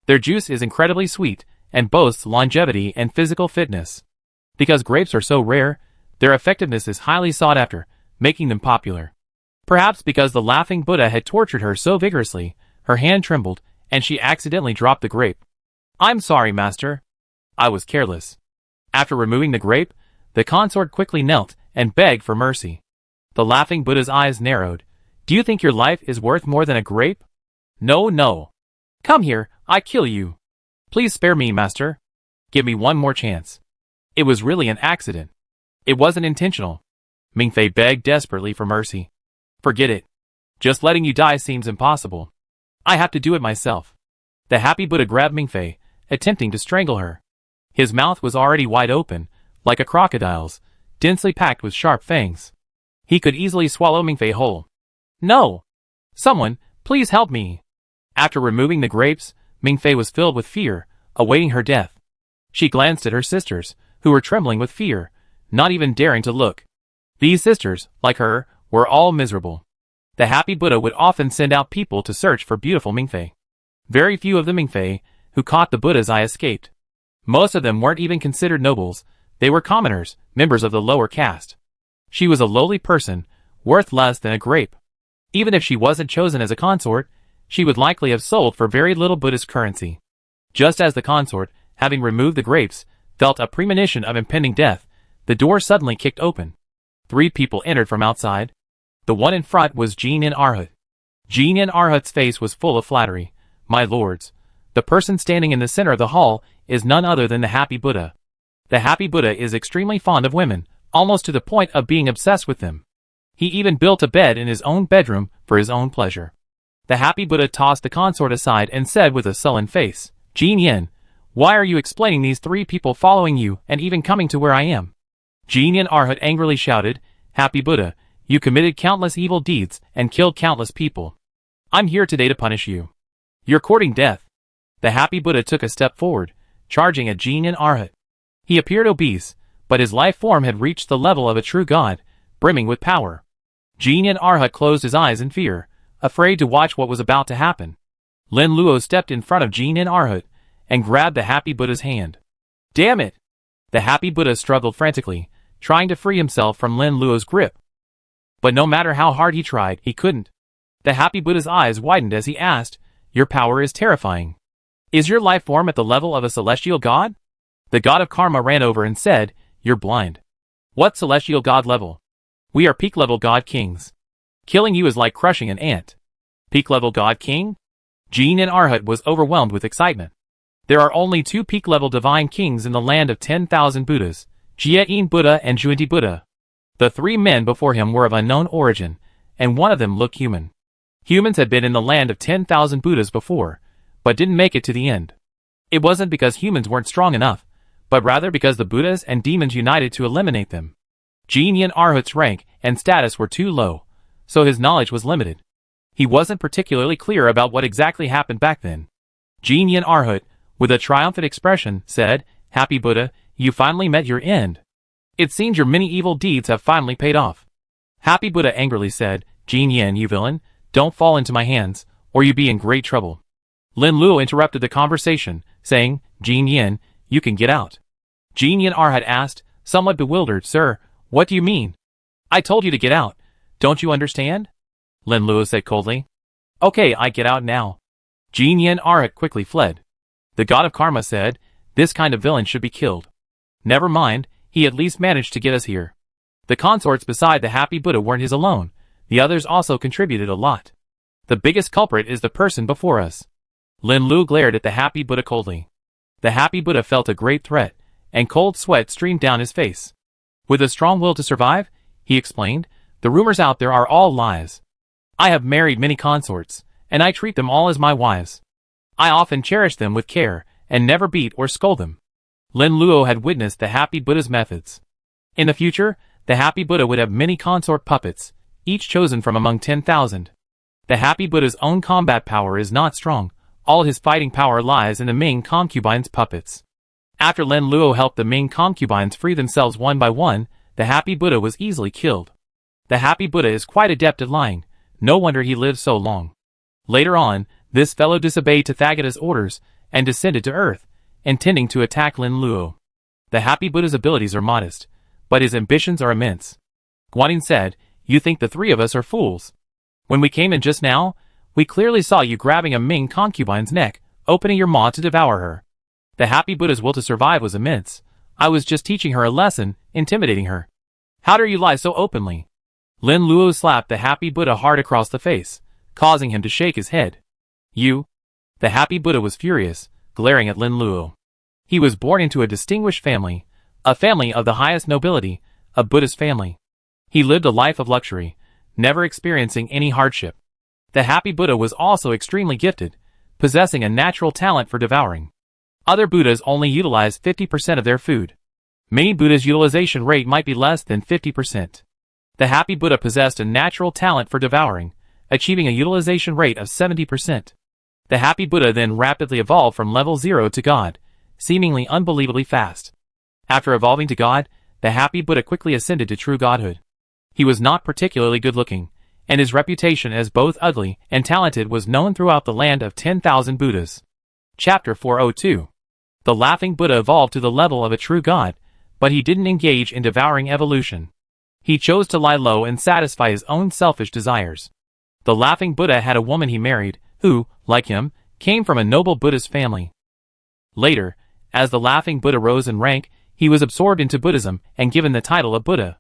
Their juice is incredibly sweet and boasts longevity and physical fitness. Because grapes are so rare, their effectiveness is highly sought after, making them popular. Perhaps because the laughing Buddha had tortured her so vigorously, her hand trembled, and she accidentally dropped the grape. I'm sorry, master. I was careless. After removing the grape, the consort quickly knelt and begged for mercy. The laughing Buddha's eyes narrowed. Do you think your life is worth more than a grape? No, no. Come here, I kill you. Please spare me, master. Give me one more chance. It was really an accident. It wasn't intentional. Mingfei begged desperately for mercy. Forget it. Just letting you die seems impossible. I have to do it myself. The happy Buddha grabbed Mingfei, attempting to strangle her. His mouth was already wide open, like a crocodile's, densely packed with sharp fangs. He could easily swallow Mingfei whole. No! Someone, please help me! After removing the grapes, Mingfei was filled with fear, awaiting her death. She glanced at her sisters, who were trembling with fear, not even daring to look. These sisters, like her, were all miserable. The happy Buddha would often send out people to search for beautiful Mingfei. Very few of the Mingfei who caught the Buddha's eye escaped. Most of them weren't even considered nobles, they were commoners, members of the lower caste. She was a lowly person, worth less than a grape. Even if she wasn't chosen as a consort, she would likely have sold for very little Buddhist currency. Just as the consort, having removed the grapes, felt a premonition of impending death, the door suddenly kicked open. 3 people entered from outside. The one in front was Jin Arhat. Jin Arhat's face was full of flattery. My lords, the person standing in the center of the hall is none other than the happy Buddha. The happy Buddha is extremely fond of women, almost to the point of being obsessed with them. He even built a bed in his own bedroom for his own pleasure. The happy Buddha tossed the consort aside and said with a sullen face, Jin Yin, why are you explaining these 3 people following you and even coming to where I am? Jin Arhat angrily shouted, Happy Buddha, you committed countless evil deeds and killed countless people. I'm here today to punish you. You're courting death. The happy Buddha took a step forward, charging at Jin Arhat. He appeared obese, but his life form had reached the level of a true god, brimming with power. Jin Arhat closed his eyes in fear, afraid to watch what was about to happen. Lin Luo stepped in front of Jin Arhat and grabbed the happy Buddha's hand. Damn it! The happy Buddha struggled frantically, trying to free himself from Lin Luo's grip. But no matter how hard he tried, he couldn't. The happy Buddha's eyes widened as he asked, Your power is terrifying. Is your life form at the level of a celestial god? The god of karma ran over and said, You're blind. What celestial god level? We are peak level god kings. Killing you is like crushing an ant. Peak level god king? Jin Arhat was overwhelmed with excitement. There are only 2 peak level divine kings in the land of 10,000 Buddhas, Jie-in Buddha and Juenti Buddha. The 3 men before him were of unknown origin, and one of them looked human. Humans had been in the land of 10,000 Buddhas before, but didn't make it to the end. It wasn't because humans weren't strong enough, but rather because the Buddhas and demons united to eliminate them. Jin Arhat's rank and status were too low, so his knowledge was limited. He wasn't particularly clear about what exactly happened back then. Jin Arhat, with a triumphant expression, said, Happy Buddha, you finally met your end. It seems your many evil deeds have finally paid off. Happy Buddha angrily said, Jin Yin, you villain, don't fall into my hands, or you be in great trouble. Lin Luo interrupted the conversation, saying, Jin Yin, you can get out. Jin Arhat asked, somewhat bewildered, Sir, what do you mean? I told you to get out. Don't you understand? Lin Luo said coldly. Okay, I get out now. Jin Arhat quickly fled. The god of karma said, This kind of villain should be killed. Never mind, he at least managed to get us here. The consorts beside the happy Buddha weren't his alone. The others also contributed a lot. The biggest culprit is the person before us. Lin Lu glared at the happy Buddha coldly. The happy Buddha felt a great threat, and cold sweat streamed down his face. With a strong will to survive, he explained, the rumors out there are all lies. I have married many consorts, and I treat them all as my wives. I often cherish them with care, and never beat or scold them. Lin Luo had witnessed the happy Buddha's methods. In the future, the happy Buddha would have many consort puppets, each chosen from among 10,000. The happy Buddha's own combat power is not strong, all his fighting power lies in the Ming concubines' puppets. After Lin Luo helped the Ming concubines free themselves one by one, the happy Buddha was easily killed. The happy Buddha is quite adept at lying, no wonder he lived so long. Later on, this fellow disobeyed Tathagata's orders, and descended to earth, intending to attack Lin Luo. The happy Buddha's abilities are modest, but his ambitions are immense. Guanyin said, You think the 3 of us are fools. When we came in just now, we clearly saw you grabbing a Ming concubine's neck, opening your maw to devour her. The happy Buddha's will to survive was immense. I was just teaching her a lesson, intimidating her. How dare you lie so openly? Lin Luo slapped the happy Buddha hard across the face, causing him to shake his head. You? The happy Buddha was furious, glaring at Lin Luo. He was born into a distinguished family, a family of the highest nobility, a Buddhist family. He lived a life of luxury, never experiencing any hardship. The happy Buddha was also extremely gifted, possessing a natural talent for devouring. Other Buddhas only utilize 50% of their food. Many Buddhas' utilization rate might be less than 50%. The happy Buddha possessed a natural talent for devouring, achieving a utilization rate of 70%. The happy Buddha then rapidly evolved from level 0 to God, seemingly unbelievably fast. After evolving to God, the happy Buddha quickly ascended to true godhood. He was not particularly good-looking, and his reputation as both ugly and talented was known throughout the land of 10,000 Buddhas. Chapter 402. The laughing Buddha evolved to the level of a true god, but he didn't engage in devouring evolution. He chose to lie low and satisfy his own selfish desires. The laughing Buddha had a woman he married, who, like him, came from a noble Buddhist family. Later, as the laughing Buddha rose in rank, he was absorbed into Buddhism and given the title of Buddha.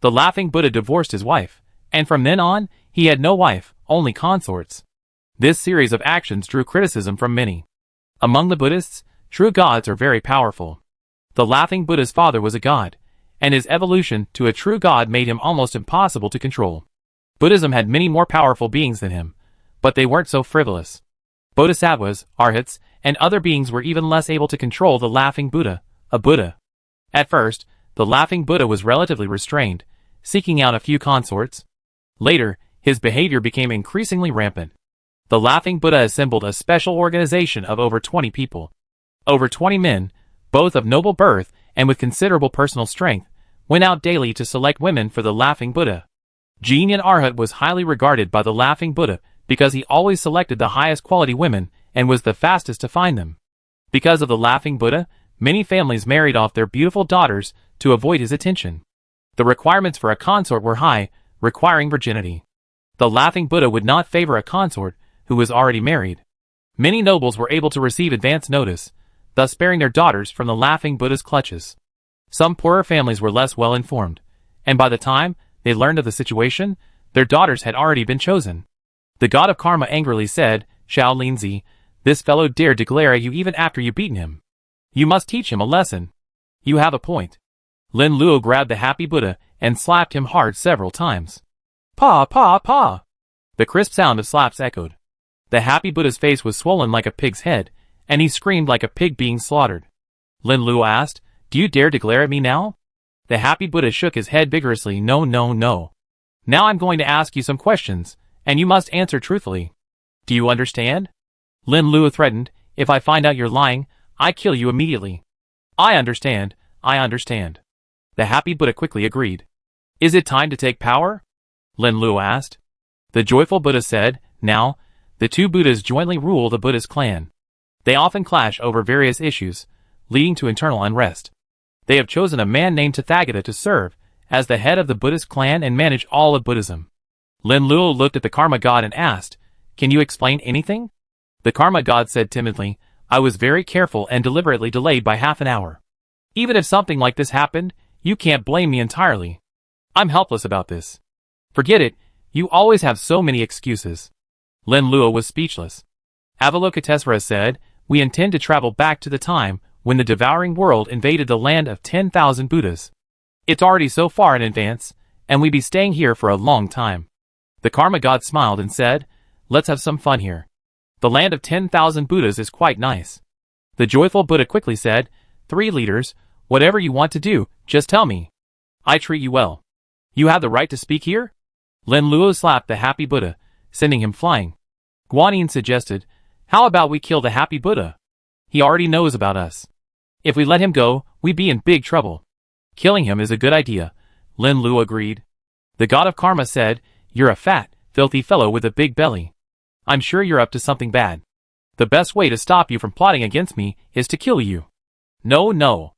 The laughing Buddha divorced his wife, and from then on, he had no wife, only consorts. This series of actions drew criticism from many. Among the Buddhists, true gods are very powerful. The laughing Buddha's father was a god, and his evolution to a true god made him almost impossible to control. Buddhism had many more powerful beings than him, but they weren't so frivolous. Bodhisattvas, arhats, and other beings were even less able to control the laughing Buddha, a Buddha. At first, the laughing Buddha was relatively restrained, seeking out a few consorts. Later, his behavior became increasingly rampant. The laughing Buddha assembled a special organization of over 20 people. Over 20 men, both of noble birth and with considerable personal strength, went out daily to select women for the laughing Buddha. Jnana Arhat was highly regarded by the laughing Buddha because he always selected the highest quality women and was the fastest to find them. Because of the laughing Buddha, many families married off their beautiful daughters to avoid his attention. The requirements for a consort were high, requiring virginity. The laughing Buddha would not favor a consort who was already married. Many nobles were able to receive advance notice, thus sparing their daughters from the laughing Buddha's clutches. Some poorer families were less well informed, and by the time they learned of the situation, their daughters had already been chosen. The god of karma angrily said, "Xiao Linzi, this fellow dared to glare at you even after you beaten him. You must teach him a lesson." "You have a point." Lin Luo grabbed the happy Buddha and slapped him hard several times. "Pa, pa, pa!" The crisp sound of slaps echoed. The happy Buddha's face was swollen like a pig's head, and he screamed like a pig being slaughtered. Lin Luo asked, "Do you dare to glare at me now?" The happy Buddha shook his head vigorously. "No, no, no. Now I'm going to ask you some questions, and you must answer truthfully. Do you understand?" Lin Luo threatened, "If I find out you're lying, I kill you immediately." I understand. The happy Buddha quickly agreed. "Is it time to take power?" Lin Luo asked. The joyful Buddha said, "Now, the two Buddhas jointly rule the Buddhist clan. They often clash over various issues, leading to internal unrest. They have chosen a man named Tathagata to serve as the head of the Buddhist clan and manage all of Buddhism." Lin Luo looked at the karma god and asked, "Can you explain anything?" The karma god said timidly, "I was very careful and deliberately delayed by half an hour. Even if something like this happened, you can't blame me entirely. I'm helpless about this." "Forget it, you always have so many excuses." Lin Luo was speechless. Avalokitesvara said, "We intend to travel back to the time when the devouring world invaded the land of 10,000 Buddhas. It's already so far in advance, and we be staying here for a long time." The karma god smiled and said, "Let's have some fun here. The land of 10,000 Buddhas is quite nice." The joyful Buddha quickly said, "3 leaders, whatever you want to do, just tell me. I treat you well. You have the right to speak here?" Lin Luo slapped the happy Buddha, sending him flying. Guanyin suggested, "How about we kill the happy Buddha? He already knows about us. If we let him go, we be in big trouble." "Killing him is a good idea," Lin Luo agreed. The god of karma said, "You're a fat, filthy fellow with a big belly. I'm sure you're up to something bad. The best way to stop you from plotting against me is to kill you." "No, no."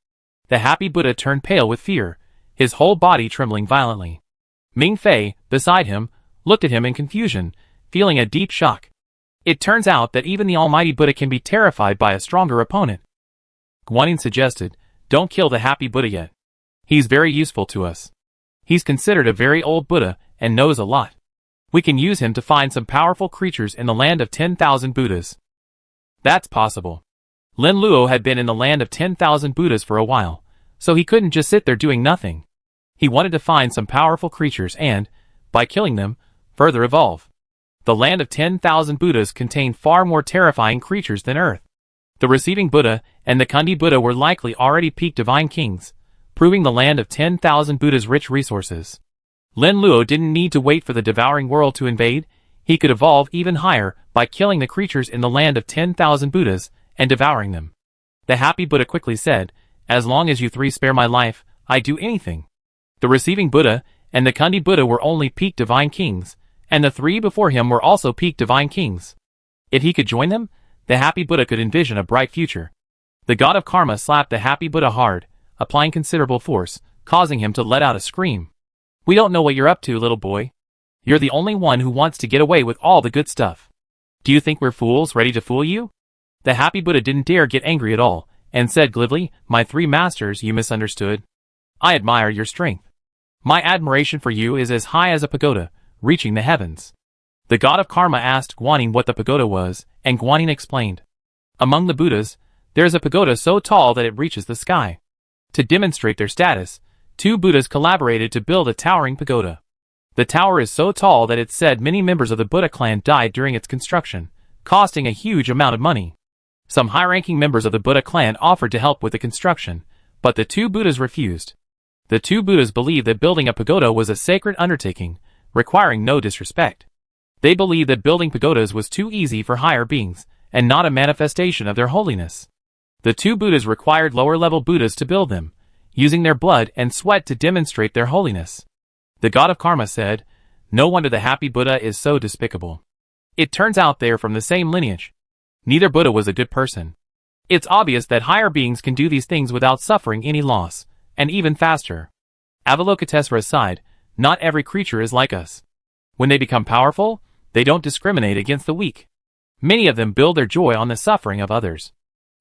The happy Buddha turned pale with fear, his whole body trembling violently. Ming Fei, beside him, looked at him in confusion, feeling a deep shock. It turns out that even the almighty Buddha can be terrified by a stronger opponent. Guanyin suggested, "Don't kill the happy Buddha yet. He's very useful to us. He's considered a very old Buddha and knows a lot. We can use him to find some powerful creatures in the land of 10,000 Buddhas." "That's possible." Lin Luo had been in the land of 10,000 Buddhas for a while, so he couldn't just sit there doing nothing. He wanted to find some powerful creatures and, by killing them, further evolve. The land of 10,000 Buddhas contained far more terrifying creatures than Earth. The receiving Buddha and the Kundi Buddha were likely already peak divine kings, proving the land of 10,000 Buddhas' rich resources. Lin Luo didn't need to wait for the devouring world to invade. He could evolve even higher by killing the creatures in the land of 10,000 Buddhas and devouring them. The happy Buddha quickly said, "As long as you three spare my life, I do anything." The receiving Buddha and the Kundi Buddha were only peak divine kings, and the three before him were also peak divine kings. If he could join them, the happy Buddha could envision a bright future. The god of karma slapped the happy Buddha hard, applying considerable force, causing him to let out a scream. "We don't know what you're up to, little boy. You're the only one who wants to get away with all the good stuff. Do you think we're fools ready to fool you?" The happy Buddha didn't dare get angry at all, and said glibly, "My three masters, you misunderstood. I admire your strength. My admiration for you is as high as a pagoda, reaching the heavens." The god of karma asked Guanyin what the pagoda was, and Guanyin explained. "Among the Buddhas, there is a pagoda so tall that it reaches the sky." To demonstrate their status, two Buddhas collaborated to build a towering pagoda. The tower is so tall that it's said many members of the Buddha clan died during its construction, costing a huge amount of money. Some high-ranking members of the Buddha clan offered to help with the construction, but the two Buddhas refused. The two Buddhas believed that building a pagoda was a sacred undertaking, requiring no disrespect. They believed that building pagodas was too easy for higher beings, and not a manifestation of their holiness. The two Buddhas required lower-level Buddhas to build them, using their blood and sweat to demonstrate their holiness. The god of karma said, "No wonder the happy Buddha is so despicable. It turns out they are from the same lineage. Neither Buddha was a good person. It's obvious that higher beings can do these things without suffering any loss, and even faster." Avalokitesvara sighed, "Not every creature is like us. When they become powerful, they don't discriminate against the weak. Many of them build their joy on the suffering of others.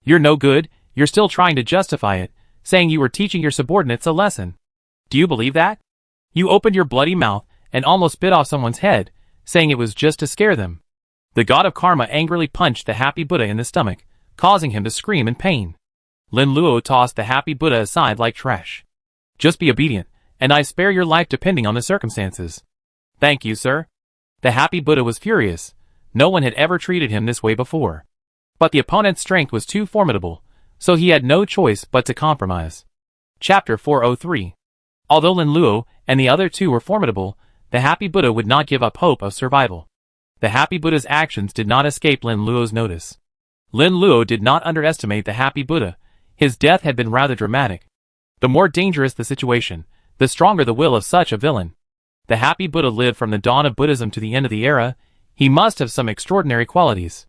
You're no good, you're still trying to justify it, saying you were teaching your subordinates a lesson. Do you believe that? You opened your bloody mouth and almost bit off someone's head, saying it was just to scare them." The god of karma angrily punched the happy Buddha in the stomach, causing him to scream in pain. Lin Luo tossed the happy Buddha aside like trash. "Just be obedient, and I spare your life depending on the circumstances." "Thank you, sir." The happy Buddha was furious. No one had ever treated him this way before. But the opponent's strength was too formidable, so he had no choice but to compromise. Chapter 403. Although Lin Luo and the other two were formidable, the happy Buddha would not give up hope of survival. The happy Buddha's actions did not escape Lin Luo's notice. Lin Luo did not underestimate the happy Buddha. His death had been rather dramatic. The more dangerous the situation, the stronger the will of such a villain. The happy Buddha lived from the dawn of Buddhism to the end of the era. He must have some extraordinary qualities.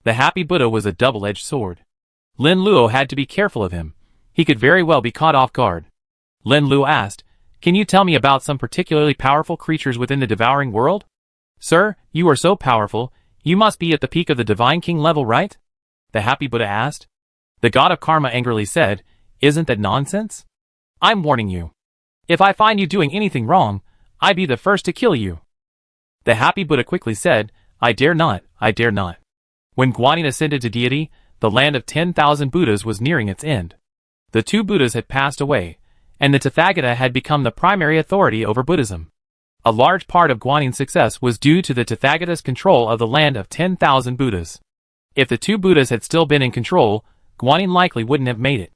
The happy Buddha was a double-edged sword. Lin Luo had to be careful of him. He could very well be caught off guard. Lin Luo asked, "Can you tell me about some particularly powerful creatures within the devouring world?" "Sir, you are so powerful, you must be at the peak of the divine king level, right?" the happy Buddha asked. The god of karma angrily said, "Isn't that nonsense? I'm warning you. If I find you doing anything wrong, I'd be the first to kill you." The happy Buddha quickly said, I dare not. When Guanyin ascended to deity, the land of 10,000 Buddhas was nearing its end. The two Buddhas had passed away, and the Tathagata had become the primary authority over Buddhism. A large part of Guanyin's success was due to the Tathagata's control of the land of 10,000 Buddhas. If the two Buddhas had still been in control, Guanyin likely wouldn't have made it.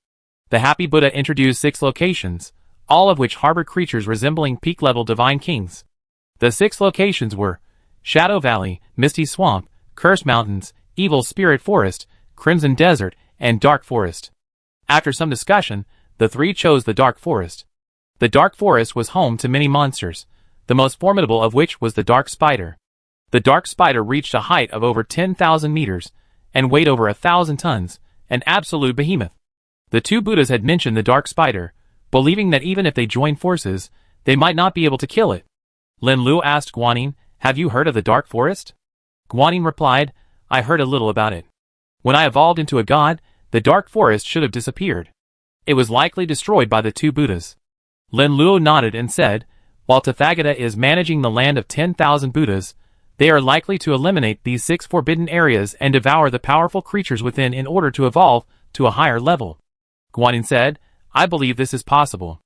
The happy Buddha introduced 6 locations, all of which harbored creatures resembling peak-level divine kings. The 6 locations were Shadow Valley, Misty Swamp, Cursed Mountains, Evil Spirit Forest, Crimson Desert, and Dark Forest. After some discussion, the 3 chose the Dark Forest. The Dark Forest was home to many monsters, the most formidable of which was the Dark Spider. The Dark Spider reached a height of over 10,000 meters, and weighed over 1,000 tons, an absolute behemoth. The two Buddhas had mentioned the Dark Spider, believing that even if they joined forces, they might not be able to kill it. Lin Luo asked Guanyin, "Have you heard of the Dark Forest?" Guanyin replied, "I heard a little about it. When I evolved into a god, the Dark Forest should have disappeared. It was likely destroyed by the two Buddhas." Lin Luo nodded and said, "While Tathagata is managing the land of 10,000 Buddhas, they are likely to eliminate these 6 forbidden areas and devour the powerful creatures within in order to evolve to a higher level." Guanyin said, "I believe this is possible.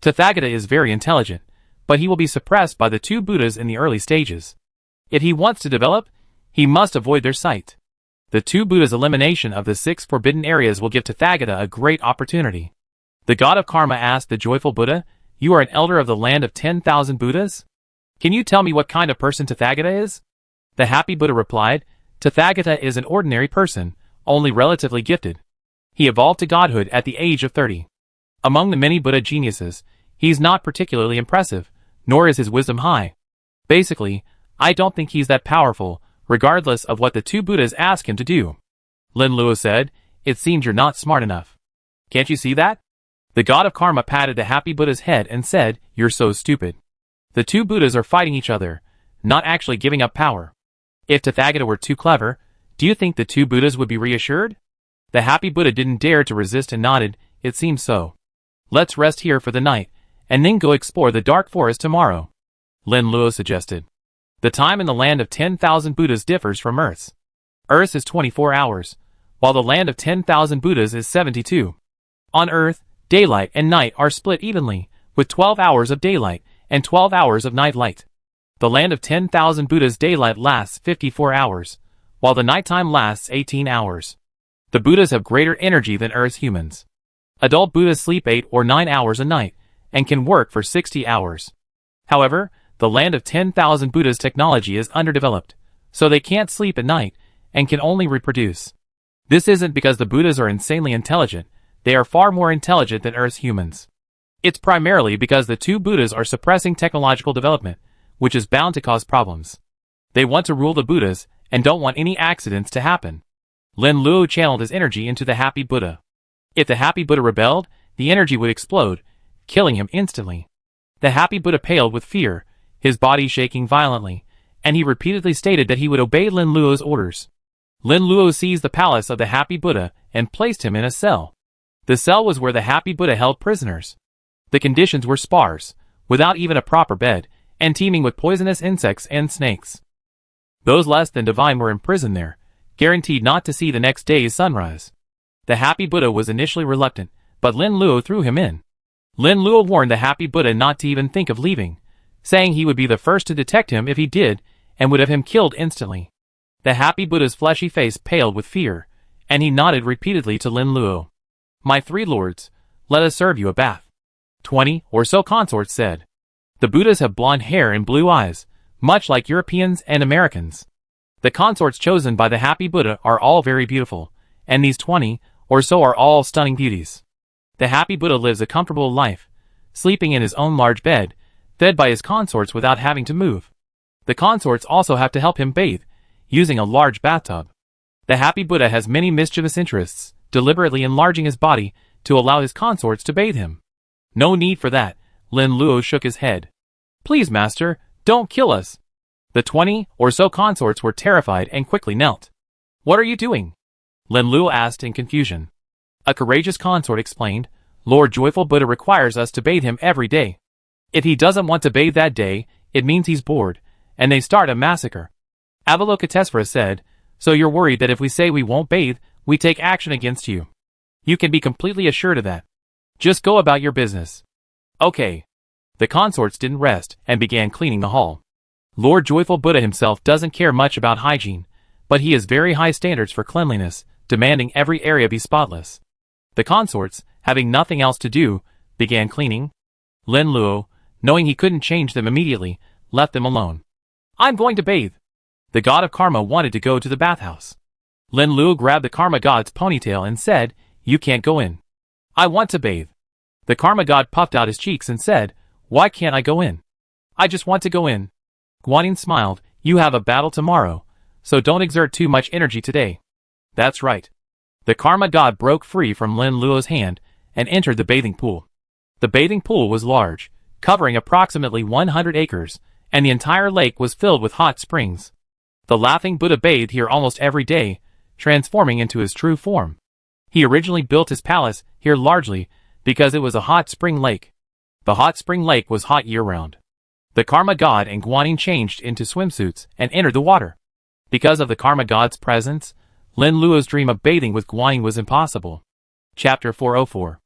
Tathagata is very intelligent, but he will be suppressed by the two Buddhas in the early stages. If he wants to develop, he must avoid their sight. The two Buddhas' elimination of the 6 forbidden areas will give Tathagata a great opportunity. The god of karma asked the joyful Buddha, "You are an elder of the land of 10,000 Buddhas? Can you tell me what kind of person Tathagata is?" The happy Buddha replied, "Tathagata is an ordinary person, only relatively gifted. He evolved to godhood at the age of 30. Among the many Buddha geniuses, he's not particularly impressive, nor is his wisdom high. Basically, I don't think he's that powerful, regardless of what the two Buddhas ask him to do." Lin Luo said, "It seems you're not smart enough. Can't you see that?" The god of karma patted the happy Buddha's head and said, "You're so stupid. The two Buddhas are fighting each other, not actually giving up power. If Tathagata were too clever, do you think the two Buddhas would be reassured?" The happy Buddha didn't dare to resist and nodded, "It seems so. Let's rest here for the night, and then go explore the dark forest tomorrow," Lin Luo suggested. The time in the land of 10,000 Buddhas differs from Earth's. Earth's is 24 hours, while the land of 10,000 Buddhas is 72. On Earth, daylight and night are split evenly, with 12 hours of daylight and 12 hours of night light. The land of 10,000 Buddhas' daylight lasts 54 hours, while the nighttime lasts 18 hours. The Buddhas have greater energy than Earth's humans. Adult Buddhas sleep 8 or 9 hours a night, and can work for 60 hours. However, the land of 10,000 Buddhas' technology is underdeveloped, so they can't sleep at night, and can only reproduce. This isn't because the Buddhas are insanely intelligent, they are far more intelligent than Earth's humans. It's primarily because the two Buddhas are suppressing technological development, which is bound to cause problems. They want to rule the Buddhas, and don't want any accidents to happen. Lin Luo channeled his energy into the happy Buddha. If the happy Buddha rebelled, the energy would explode, killing him instantly. The happy Buddha paled with fear, his body shaking violently, and he repeatedly stated that he would obey Lin Luo's orders. Lin Luo seized the palace of the happy Buddha and placed him in a cell. The cell was where the happy Buddha held prisoners. The conditions were sparse, without even a proper bed, and teeming with poisonous insects and snakes. Those less than divine were imprisoned there, guaranteed not to see the next day's sunrise. The happy Buddha was initially reluctant, but Lin Luo threw him in. Lin Luo warned the happy Buddha not to even think of leaving, saying he would be the first to detect him if he did, and would have him killed instantly. The happy Buddha's fleshy face paled with fear, and he nodded repeatedly to Lin Luo. "My 3 lords, let us serve you a bath." 20 or so consorts said. The Buddhas have blonde hair and blue eyes, much like Europeans and Americans. The consorts chosen by the happy Buddha are all very beautiful, and these 20 or so are all stunning beauties. The happy Buddha lives a comfortable life, sleeping in his own large bed, fed by his consorts without having to move. The consorts also have to help him bathe, using a large bathtub. The happy Buddha has many mischievous interests, deliberately enlarging his body to allow his consorts to bathe him. "No need for that," Lin Luo shook his head. "Please, master, don't kill us." The 20 or so consorts were terrified and quickly knelt. "What are you doing?" Lin Luo asked in confusion. A courageous consort explained, "Lord Joyful Buddha requires us to bathe him every day. If he doesn't want to bathe that day, it means he's bored, and they start a massacre." Avalokitesvara said, "So you're worried that if we say we won't bathe, we take action against you? You can be completely assured of that. Just go about your business." "Okay." The consorts didn't rest and began cleaning the hall. Lord Joyful Buddha himself doesn't care much about hygiene, but he has very high standards for cleanliness, demanding every area be spotless. The consorts, having nothing else to do, began cleaning. Lin Luo, knowing he couldn't change them immediately, left them alone. "I'm going to bathe." The god of karma wanted to go to the bathhouse. Lin Luo grabbed the karma god's ponytail and said, "You can't go in. I want to bathe." The karma god puffed out his cheeks and said, "Why can't I go in? I just want to go in." Guanyin smiled, "You have a battle tomorrow, so don't exert too much energy today." "That's right." The karma god broke free from Lin Luo's hand and entered the bathing pool. The bathing pool was large, covering approximately 100 acres, and the entire lake was filled with hot springs. The laughing Buddha bathed here almost every day, transforming into his true form. He originally built his palace here largely because it was a hot spring lake. The hot spring lake was hot year-round. The karma god and Guanyin changed into swimsuits and entered the water. Because of the karma god's presence, Lin Luo's dream of bathing with Guanyin was impossible. Chapter 404.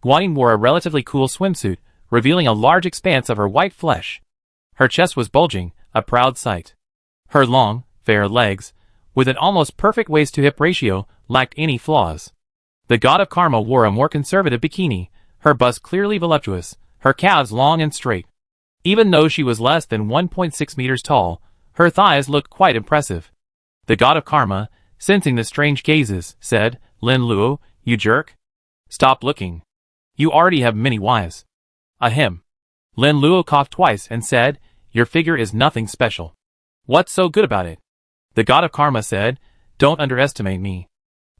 Guanyin wore a relatively cool swimsuit, revealing a large expanse of her white flesh. Her chest was bulging, a proud sight. Her long, fair legs, with an almost perfect waist-to-hip ratio, lacked any flaws. The god of karma wore a more conservative bikini, her bust clearly voluptuous, her calves long and straight. Even though she was less than 1.6 meters tall, her thighs looked quite impressive. The god of karma, sensing the strange gazes, said, "Lin Luo, you jerk. Stop looking. You already have many wives." Ahem. Lin Luo coughed twice and said, "Your figure is nothing special. What's so good about it?" The god of karma said, "Don't underestimate me.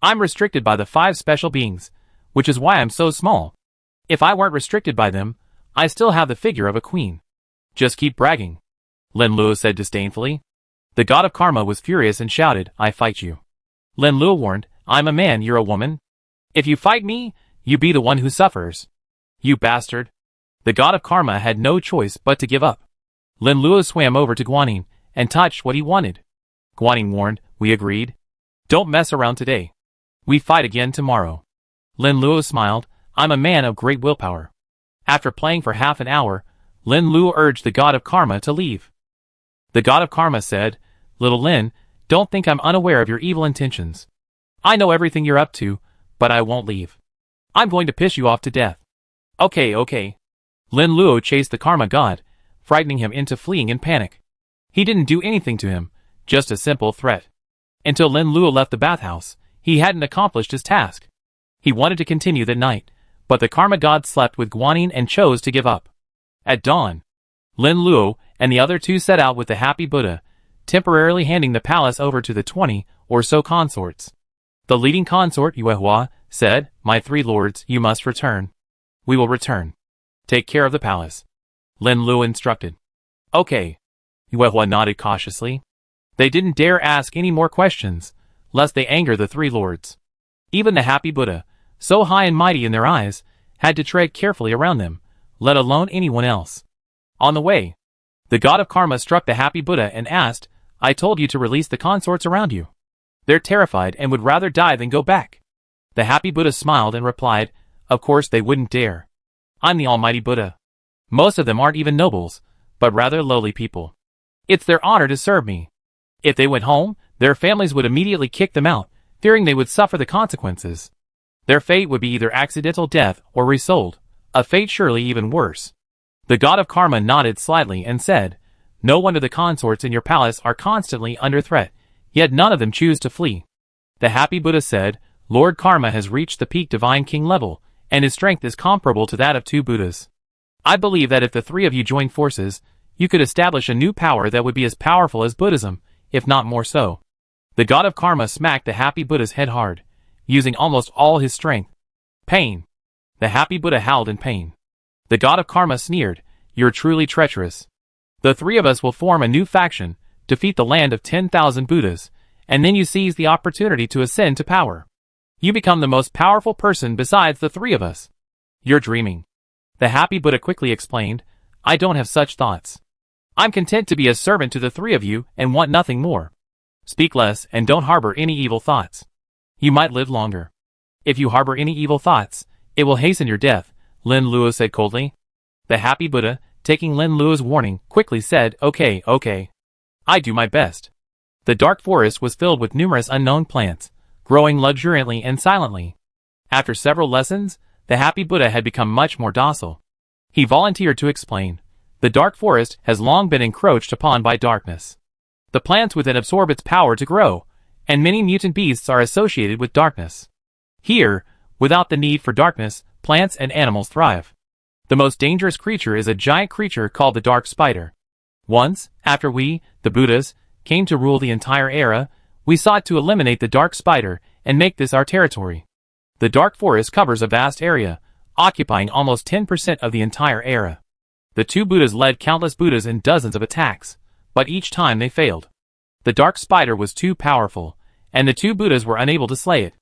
I'm restricted by the 5 special beings, which is why I'm so small. If I weren't restricted by them, I still have the figure of a queen. Just keep bragging," Lin Luo said disdainfully. The god of karma was furious and shouted, "I fight you." Lin Luo warned, "I'm a man, you're a woman. If you fight me, you be the one who suffers. You bastard." The god of karma had no choice but to give up. Lin Luo swam over to Guanyin and touched what he wanted. Guanyin warned, "We agreed. Don't mess around today. We fight again tomorrow." Lin Luo smiled, "I'm a man of great willpower." After playing for half an hour, Lin Luo urged the god of karma to leave. The god of karma said, "Little Lin, don't think I'm unaware of your evil intentions. I know everything you're up to, but I won't leave. I'm going to piss you off to death." Okay. Lin Luo chased the karma god, frightening him into fleeing in panic. He didn't do anything to him, just a simple threat. Until Lin Luo left the bathhouse, he hadn't accomplished his task. He wanted to continue that night, but the karma god slept with Guanyin and chose to give up. At dawn, Lin Luo and the other 2 set out with the happy Buddha, temporarily handing the palace over to the 20 or so consorts. The leading consort, Yuehua, said, "My 3 lords, you must return." "We will return. Take care of the palace," Lin Luo instructed. "Okay." Yuehua nodded cautiously. They didn't dare ask any more questions, lest they anger the 3 lords. Even the happy Buddha, so high and mighty in their eyes, had to tread carefully around them, let alone anyone else. On the way, the god of karma struck the happy Buddha and asked, "I told you to release the consorts around you. They're terrified and would rather die than go back." The happy Buddha smiled and replied, "Of course they wouldn't dare. I'm the almighty Buddha. Most of them aren't even nobles, but rather lowly people. It's their honor to serve me. If they went home, their families would immediately kick them out, fearing they would suffer the consequences. Their fate would be either accidental death or resold, a fate surely even worse." The god of karma nodded slightly and said, "No wonder the consorts in your palace are constantly under threat, yet none of them choose to flee." The happy Buddha said, "Lord Karma has reached the peak divine king level, and his strength is comparable to that of 2 Buddhas. I believe that if the 3 of you joined forces, you could establish a new power that would be as powerful as Buddhism, if not more so." The god of karma smacked the happy Buddha's head hard, using almost all his strength. "Pain." The happy Buddha howled in pain. The god of karma sneered, "You're truly treacherous. The 3 of us will form a new faction, defeat the land of 10,000 Buddhas, and then you seize the opportunity to ascend to power. You become the most powerful person besides the 3 of us." "You're dreaming." The happy Buddha quickly explained, "I don't have such thoughts. I'm content to be a servant to the 3 of you and want nothing more. Speak less and don't harbor any evil thoughts. You might live longer. If you harbor any evil thoughts, it will hasten your death," Lin Luo said coldly. The happy Buddha, taking Lin Luo's warning, quickly said, Okay. I do my best." The dark forest was filled with numerous unknown plants, growing luxuriantly and silently. After several lessons, the happy Buddha had become much more docile. He volunteered to explain, "The dark forest has long been encroached upon by darkness. The plants within absorb its power to grow, and many mutant beasts are associated with darkness. Here, without the need for darkness, plants and animals thrive. The most dangerous creature is a giant creature called the dark spider. Once, after we, the Buddhas, came to rule the entire era, we sought to eliminate the dark spider and make this our territory. The dark forest covers a vast area, occupying almost 10% of the entire era. The 2 Buddhas led countless Buddhas in dozens of attacks, but each time they failed. The dark spider was too powerful, and the 2 Buddhas were unable to slay it.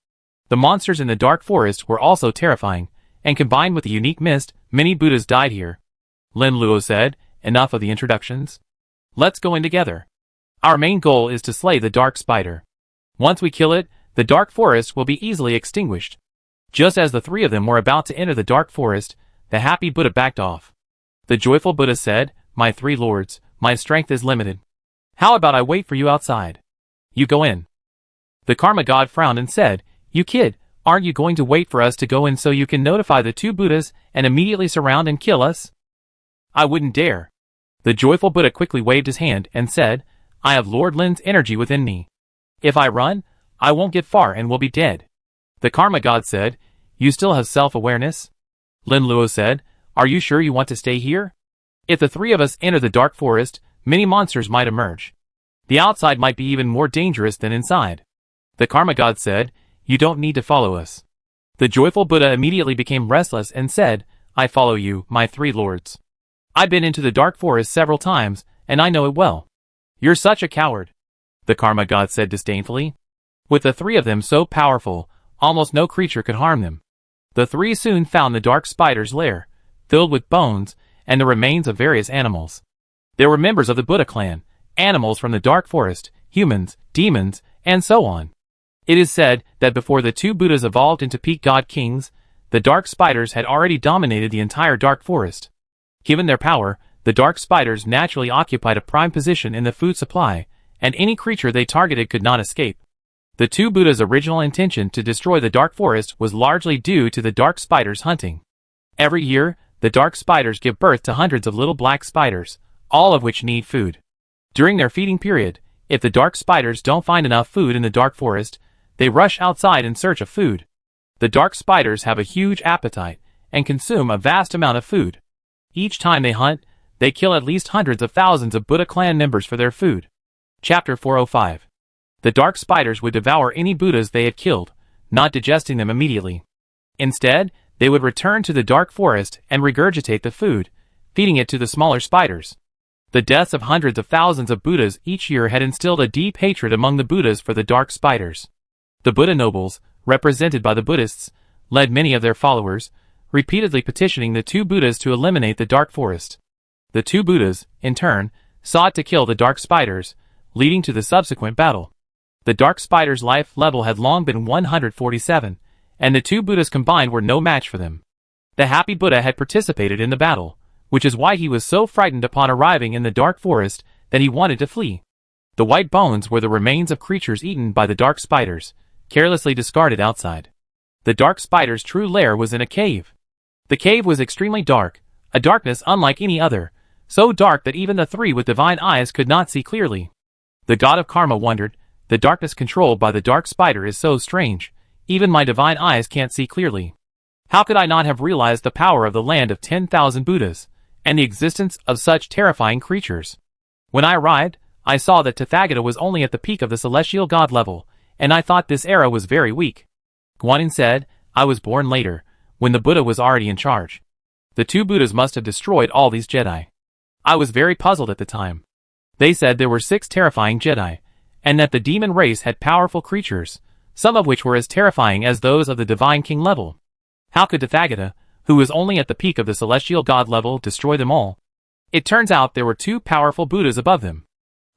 The monsters in the dark forest were also terrifying, and combined with the unique mist, many Buddhas died here." Lin Luo said, "Enough of the introductions. Let's go in together. Our main goal is to slay the dark spider. Once we kill it, the dark forest will be easily extinguished." Just as the 3 of them were about to enter the dark forest, the happy Buddha backed off. The joyful Buddha said, "My three lords, my strength is limited. How about I wait for you outside? You go in." The karma god frowned and said, "You kid, aren't you going to wait for us to go in so you can notify the two Buddhas and immediately surround and kill us?" "I wouldn't dare." The joyful Buddha quickly waved his hand and said, "I have Lord Lin's energy within me. If I run, I won't get far and will be dead." The karma god said, "You still have self-awareness?" Lin Luo said, "Are you sure you want to stay here? If the three of us enter the dark forest, many monsters might emerge. The outside might be even more dangerous than inside." The karma god said, "You don't need to follow us." The joyful Buddha immediately became restless and said, "I follow you, my three lords. I've been into the dark forest several times, and I know it well." "You're such a coward," the karma god said disdainfully. With the three of them so powerful, almost no creature could harm them. The three soon found the dark spider's lair, filled with bones and the remains of various animals. There were members of the Buddha clan, animals from the dark forest, humans, demons, and so on. It is said that before the two Buddhas evolved into peak god kings, the dark spiders had already dominated the entire dark forest. Given their power, the dark spiders naturally occupied a prime position in the food supply, and any creature they targeted could not escape. The two Buddhas' original intention to destroy the dark forest was largely due to the dark spiders hunting. Every year, the dark spiders give birth to hundreds of little black spiders, all of which need food. During their feeding period, if the dark spiders don't find enough food in the dark forest, they rush outside in search of food. The dark spiders have a huge appetite and consume a vast amount of food. Each time they hunt, they kill at least hundreds of thousands of Buddha clan members for their food. Chapter 405. The dark spiders would devour any Buddhas they had killed, not digesting them immediately. Instead, they would return to the dark forest and regurgitate the food, feeding it to the smaller spiders. The deaths of hundreds of thousands of Buddhas each year had instilled a deep hatred among the Buddhas for the dark spiders. The Buddha nobles, represented by the Buddhists, led many of their followers, repeatedly petitioning the two Buddhas to eliminate the dark forest. The two Buddhas, in turn, sought to kill the dark spiders, leading to the subsequent battle. The dark spiders' life level had long been 147, and the two Buddhas combined were no match for them. The happy Buddha had participated in the battle, which is why he was so frightened upon arriving in the dark forest that he wanted to flee. The white bones were the remains of creatures eaten by the dark spiders, carelessly discarded outside. The dark spider's true lair was in a cave. The cave was extremely dark, a darkness unlike any other, so dark that even the three with divine eyes could not see clearly. The god of karma wondered, "The darkness controlled by the dark spider is so strange, even my divine eyes can't see clearly. How could I not have realized the power of the land of 10,000 Buddhas, and the existence of such terrifying creatures? When I arrived, I saw that Tathagata was only at the peak of the celestial god level, and I thought this era was very weak." Guanyin said, "I was born later, when the Buddha was already in charge. The two Buddhas must have destroyed all these Jedi. I was very puzzled at the time. They said there were 6 terrifying Jedi, and that the demon race had powerful creatures, some of which were as terrifying as those of the Divine King level. How could Tathagata, who was only at the peak of the celestial god level, destroy them all? It turns out there were 2 powerful Buddhas above them."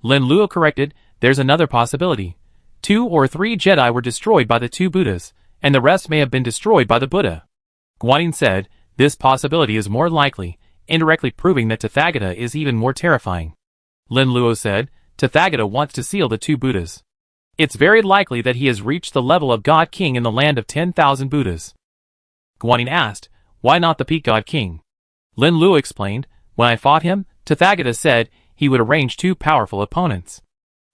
Lin Luo corrected, "There's another possibility. 2 or 3 Jedi were destroyed by the 2 Buddhas, and the rest may have been destroyed by the Buddha." Guanyin said, "This possibility is more likely, indirectly proving that Tathagata is even more terrifying." Lin Luo said, "Tathagata wants to seal the 2 Buddhas. It's very likely that he has reached the level of God King in the land of 10,000 Buddhas." Guanyin asked, "Why not the peak God King?" Lin Luo explained, "When I fought him, Tathagata said he would arrange 2 powerful opponents.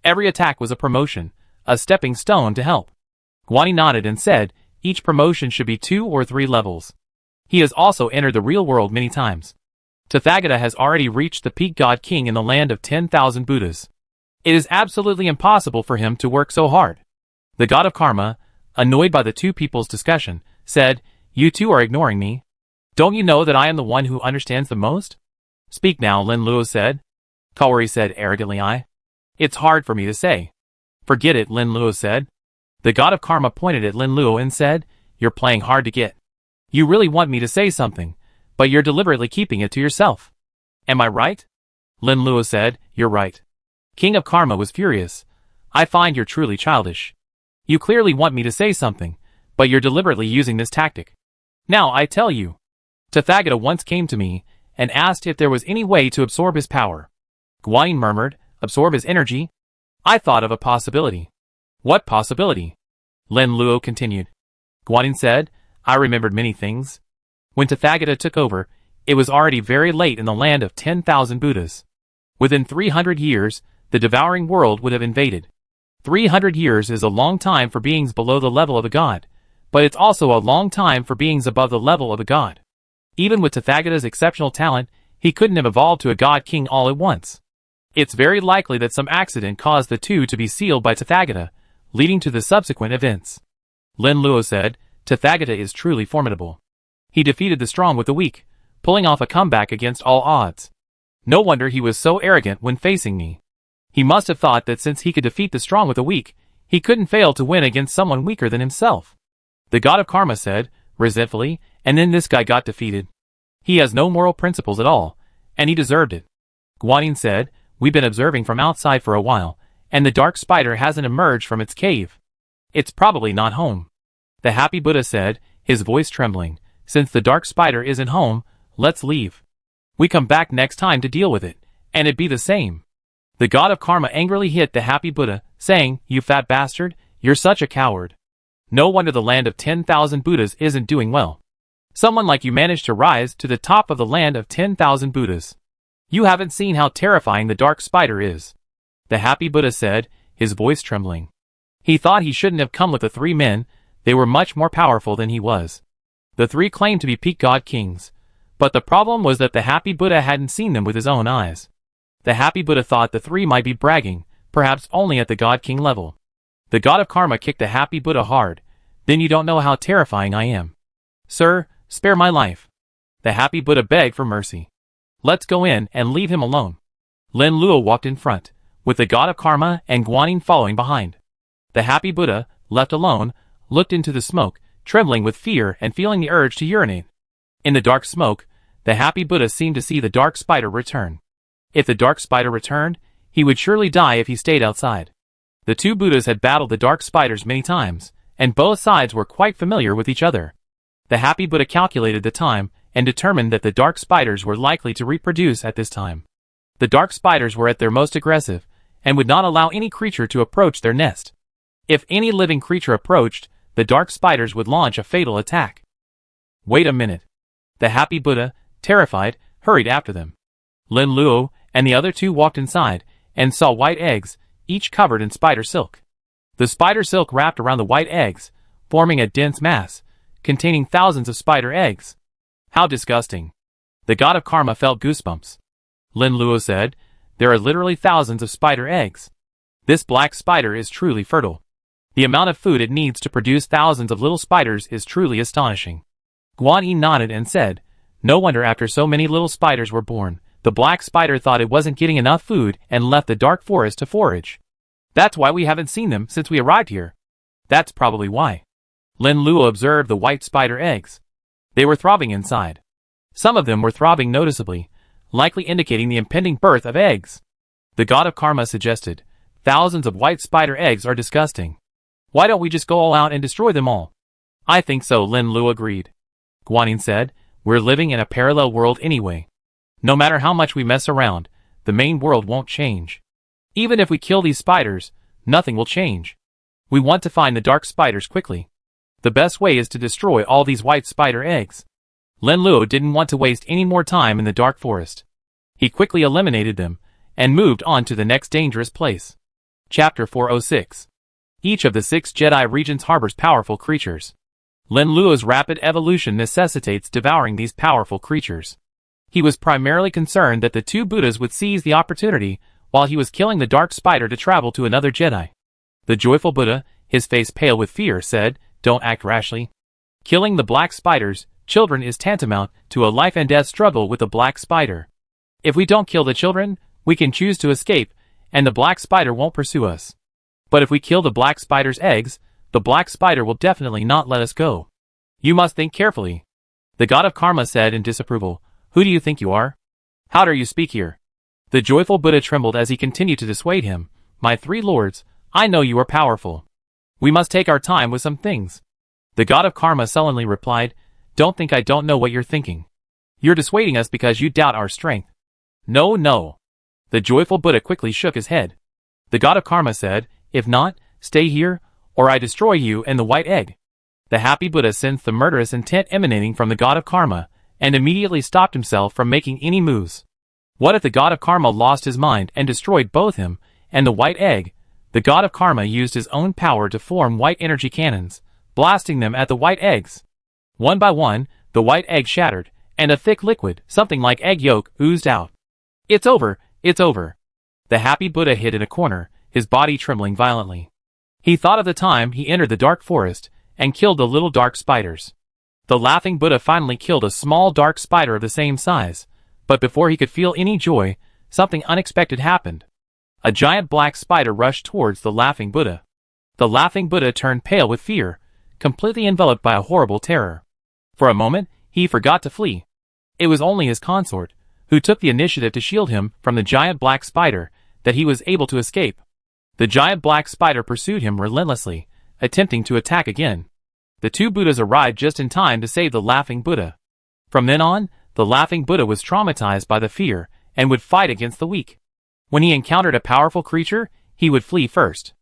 Every attack was a promotion, a stepping stone to help." Guanyin nodded and said, "Each promotion should be 2 or 3 levels. He has also entered the real world many times. Tathagata has already reached the peak God King in the land of 10,000 Buddhas. It is absolutely impossible for him to work so hard." The god of karma, annoyed by the 2 people's discussion, said, "You two are ignoring me. Don't you know that I am the one who understands the most?" "Speak now," Lin Luo said. Kawari said arrogantly, "It's hard for me to say." "Forget it," Lin Luo said. The god of karma pointed at Lin Luo and said, "You're playing hard to get. You really want me to say something, but you're deliberately keeping it to yourself. Am I right?" Lin Luo said, "You're right." King of Karma was furious. "I find you're truly childish. You clearly want me to say something, but you're deliberately using this tactic. Now I tell you, Tathagata once came to me, and asked if there was any way to absorb his power. Guanyin murmured, absorb his energy? I thought of a possibility. What possibility? Lin Luo continued. Guanyin said, I remembered many things. When Tathagata took over, it was already very late in the land of 10,000 Buddhas. Within 300 years, the devouring world would have invaded. 300 years is a long time for beings below the level of a god, but it's also a long time for beings above the level of a god. Even with Tathagata's exceptional talent, he couldn't have evolved to a god king all at once. It's very likely that some accident caused the two to be sealed by Tathagata, leading to the subsequent events. Lin Luo said, Tathagata is truly formidable. He defeated the strong with the weak, pulling off a comeback against all odds. No wonder he was so arrogant when facing me. He must have thought that since he could defeat the strong with the weak, he couldn't fail to win against someone weaker than himself. The god of karma said, resentfully, and then this guy got defeated. He has no moral principles at all, and he deserved it. Guanyin said, we've been observing from outside for a while, and the dark spider hasn't emerged from its cave. It's probably not home. The happy Buddha said, his voice trembling, since the dark spider isn't home, let's leave. We come back next time to deal with it, and it'd be the same. The god of karma angrily hit the happy Buddha, saying, you fat bastard, you're such a coward. No wonder the land of 10,000 Buddhas isn't doing well. Someone like you managed to rise to the top of the land of 10,000 Buddhas. You haven't seen how terrifying the dark spider is. The happy Buddha said, his voice trembling. He thought he shouldn't have come with the three men, they were much more powerful than he was. The three claimed to be peak god kings, but the problem was that the happy Buddha hadn't seen them with his own eyes. The happy Buddha thought the three might be bragging, perhaps only at the god king level. The god of karma kicked the happy Buddha hard. Then you don't know how terrifying I am. Sir, spare my life. The happy Buddha begged for mercy. Let's go in and leave him alone. Lin Luo walked in front, with the god of karma and Guanyin following behind. The happy Buddha, left alone, looked into the smoke, trembling with fear and feeling the urge to urinate. In the dark smoke, the happy Buddha seemed to see the dark spider return. If the dark spider returned, he would surely die if he stayed outside. The two Buddhas had battled the dark spiders many times, and both sides were quite familiar with each other. The happy Buddha calculated the time and determined that the dark spiders were likely to reproduce at this time. The dark spiders were at their most aggressive, and would not allow any creature to approach their nest. If any living creature approached, the dark spiders would launch a fatal attack. Wait a minute. The happy Buddha, terrified, hurried after them. Lin Luo and the other two walked inside, and saw white eggs, each covered in spider silk. The spider silk wrapped around the white eggs, forming a dense mass, containing thousands of spider eggs. How disgusting. The god of karma felt goosebumps. Lin Luo said, there are literally thousands of spider eggs. This black spider is truly fertile. The amount of food it needs to produce thousands of little spiders is truly astonishing. Guanyin nodded and said, no wonder after so many little spiders were born, the black spider thought it wasn't getting enough food and left the dark forest to forage. That's why we haven't seen them since we arrived here. That's probably why. Lin Luo observed the white spider eggs. They were throbbing inside. Some of them were throbbing noticeably, likely indicating the impending birth of eggs. The god of karma suggested, thousands of white spider eggs are disgusting. Why don't we just go all out and destroy them all? I think so, Lin Luo agreed. Guanyin said, we're living in a parallel world anyway. No matter how much we mess around, the main world won't change. Even if we kill these spiders, nothing will change. We want to find the dark spiders quickly. The best way is to destroy all these white spider eggs. Lin Luo didn't want to waste any more time in the dark forest. He quickly eliminated them, and moved on to the next dangerous place. Chapter 406. Each of the 6 Jedi regions harbors powerful creatures. Lin Luo's rapid evolution necessitates devouring these powerful creatures. He was primarily concerned that the two Buddhas would seize the opportunity while he was killing the dark spider to travel to another Jedi. The joyful Buddha, his face pale with fear, said, don't act rashly. Killing the black spiders, children, is tantamount to a life and death struggle with the black spider. If we don't kill the children, we can choose to escape, and the black spider won't pursue us. But if we kill the black spider's eggs, the black spider will definitely not let us go. You must think carefully. The god of karma said in disapproval, who do you think you are? How dare you speak here? The joyful Buddha trembled as he continued to dissuade him. My 3 lords, I know you are powerful. We must take our time with some things. The god of karma sullenly replied, don't think I don't know what you're thinking. You're dissuading us because you doubt our strength. No, no. The joyful Buddha quickly shook his head. The god of karma said, if not, stay here, or I destroy you and the white egg. The happy Buddha sensed the murderous intent emanating from the god of karma, and immediately stopped himself from making any moves. What if the god of karma lost his mind and destroyed both him and the white egg? The god of karma used his own power to form white energy cannons, blasting them at the white eggs. One by one, the white egg shattered, and a thick liquid, something like egg yolk, oozed out. It's over, it's over. The happy Buddha hid in a corner, his body trembling violently. He thought of the time he entered the dark forest and killed the little dark spiders. The laughing Buddha finally killed a small dark spider of the same size, but before he could feel any joy, something unexpected happened. A giant black spider rushed towards the laughing Buddha. The laughing Buddha turned pale with fear, completely enveloped by a horrible terror. For a moment, he forgot to flee. It was only his consort, who took the initiative to shield him from the giant black spider, that he was able to escape. The giant black spider pursued him relentlessly, attempting to attack again. The two Buddhas arrived just in time to save the laughing Buddha. From then on, the laughing Buddha was traumatized by the fear and would fight against the weak. When he encountered a powerful creature, he would flee first.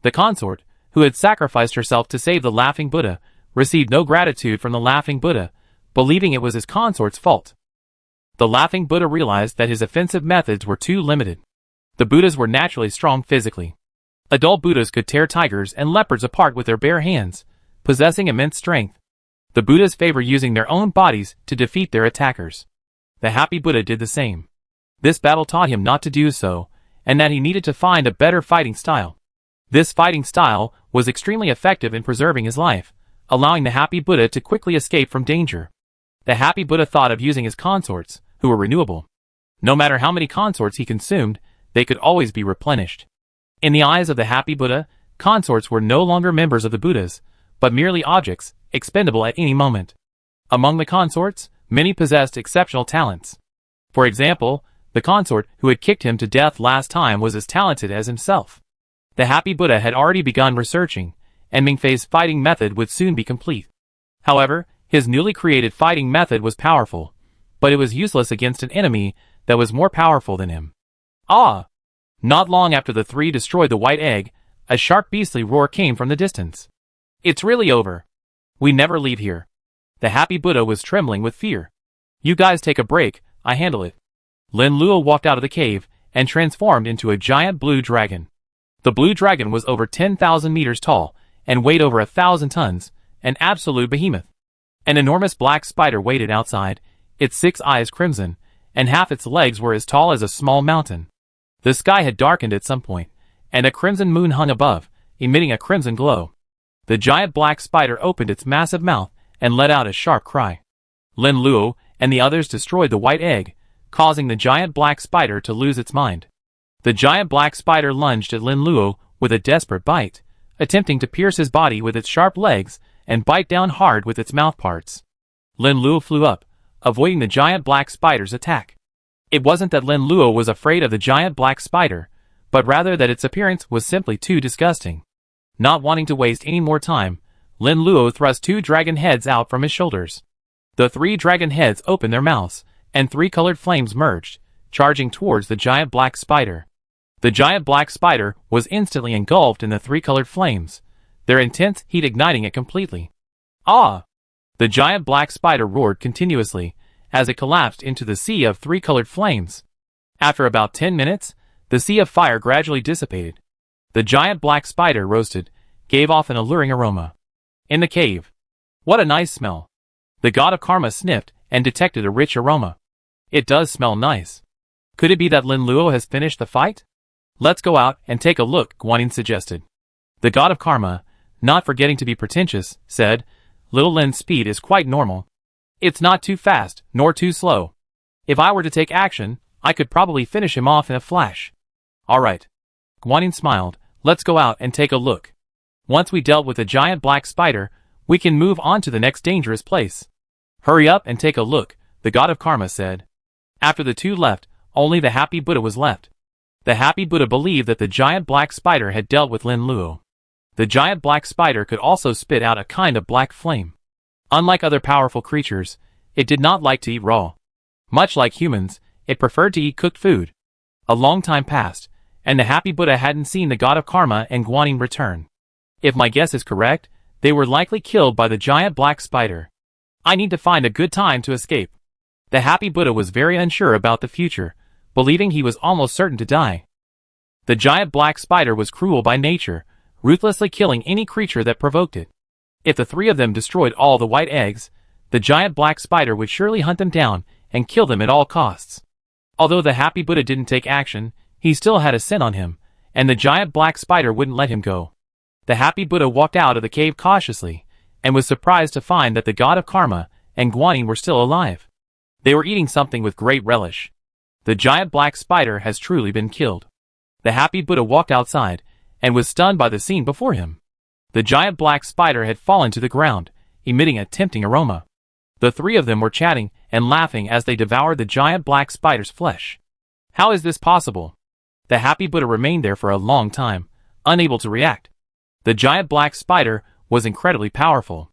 The consort, who had sacrificed herself to save the laughing Buddha, received no gratitude from the laughing Buddha, believing it was his consort's fault. The laughing Buddha realized that his offensive methods were too limited. The Buddhas were naturally strong physically. Adult Buddhas could tear tigers and leopards apart with their bare hands, possessing immense strength. The Buddhas favor using their own bodies to defeat their attackers. The happy Buddha did the same. This battle taught him not to do so, and that he needed to find a better fighting style. This fighting style was extremely effective in preserving his life, allowing the happy Buddha to quickly escape from danger. The happy Buddha thought of using his consorts, who were renewable. No matter how many consorts he consumed, they could always be replenished. In the eyes of the happy Buddha, consorts were no longer members of the Buddhas, but merely objects, expendable at any moment. Among the consorts, many possessed exceptional talents. For example, the consort who had kicked him to death last time was as talented as himself. The happy Buddha had already begun researching, and Mingfei's fighting method would soon be complete. However, his newly created fighting method was powerful, but it was useless against an enemy that was more powerful than him. Ah! Not long after the three destroyed the white egg, a sharp beastly roar came from the distance. It's really over. We never leave here. The happy Buddha was trembling with fear. You guys take a break, I handle it. Lin Luo walked out of the cave and transformed into a giant blue dragon. The blue dragon was over 10,000 meters tall and weighed over 1,000 tons, an absolute behemoth. An enormous black spider waited outside, its 6 eyes crimson, and half its legs were as tall as a small mountain. The sky had darkened at some point, and a crimson moon hung above, emitting a crimson glow. The giant black spider opened its massive mouth and let out a sharp cry. Lin Luo and the others destroyed the white egg, causing the giant black spider to lose its mind. The giant black spider lunged at Lin Luo with a desperate bite, attempting to pierce his body with its sharp legs and bite down hard with its mouth parts. Lin Luo flew up, avoiding the giant black spider's attack. It wasn't that Lin Luo was afraid of the giant black spider, but rather that its appearance was simply too disgusting. Not wanting to waste any more time, Lin Luo thrust 2 dragon heads out from his shoulders. The 3 dragon heads opened their mouths, and 3 colored flames merged, charging towards the giant black spider. The giant black spider was instantly engulfed in the 3 colored flames, their intense heat igniting it completely. Ah! The giant black spider roared continuously, as it collapsed into the sea of 3 colored flames. After about 10 minutes, the sea of fire gradually dissipated. The giant black spider roasted, gave off an alluring aroma. In the cave. What a nice smell. The god of karma sniffed and detected a rich aroma. It does smell nice. Could it be that Lin Luo has finished the fight? Let's go out and take a look, Guanyin suggested. The god of karma, not forgetting to be pretentious, said, Little Lin's speed is quite normal. It's not too fast, nor too slow. If I were to take action, I could probably finish him off in a flash. All right. Guanyin smiled. Let's go out and take a look. Once we dealt with the giant black spider, we can move on to the next dangerous place. Hurry up and take a look, the god of karma said. After the two left, only the happy Buddha was left. The happy Buddha believed that the giant black spider had dealt with Lin Luo. The giant black spider could also spit out a kind of black flame. Unlike other powerful creatures, it did not like to eat raw. Much like humans, it preferred to eat cooked food. A long time passed, and the happy Buddha hadn't seen the god of karma and Guanyin return. If my guess is correct, they were likely killed by the giant black spider. I need to find a good time to escape. The happy Buddha was very unsure about the future, believing he was almost certain to die. The giant black spider was cruel by nature, ruthlessly killing any creature that provoked it. If the three of them destroyed all the white eggs, the giant black spider would surely hunt them down and kill them at all costs. Although the happy Buddha didn't take action, he still had a scent on him, and the giant black spider wouldn't let him go. The happy Buddha walked out of the cave cautiously, and was surprised to find that the god of karma and Guanyin were still alive. They were eating something with great relish. The giant black spider has truly been killed. The happy Buddha walked outside, and was stunned by the scene before him. The giant black spider had fallen to the ground, emitting a tempting aroma. The three of them were chatting and laughing as they devoured the giant black spider's flesh. How is this possible? The happy Buddha remained there for a long time, unable to react. The giant black spider was incredibly powerful.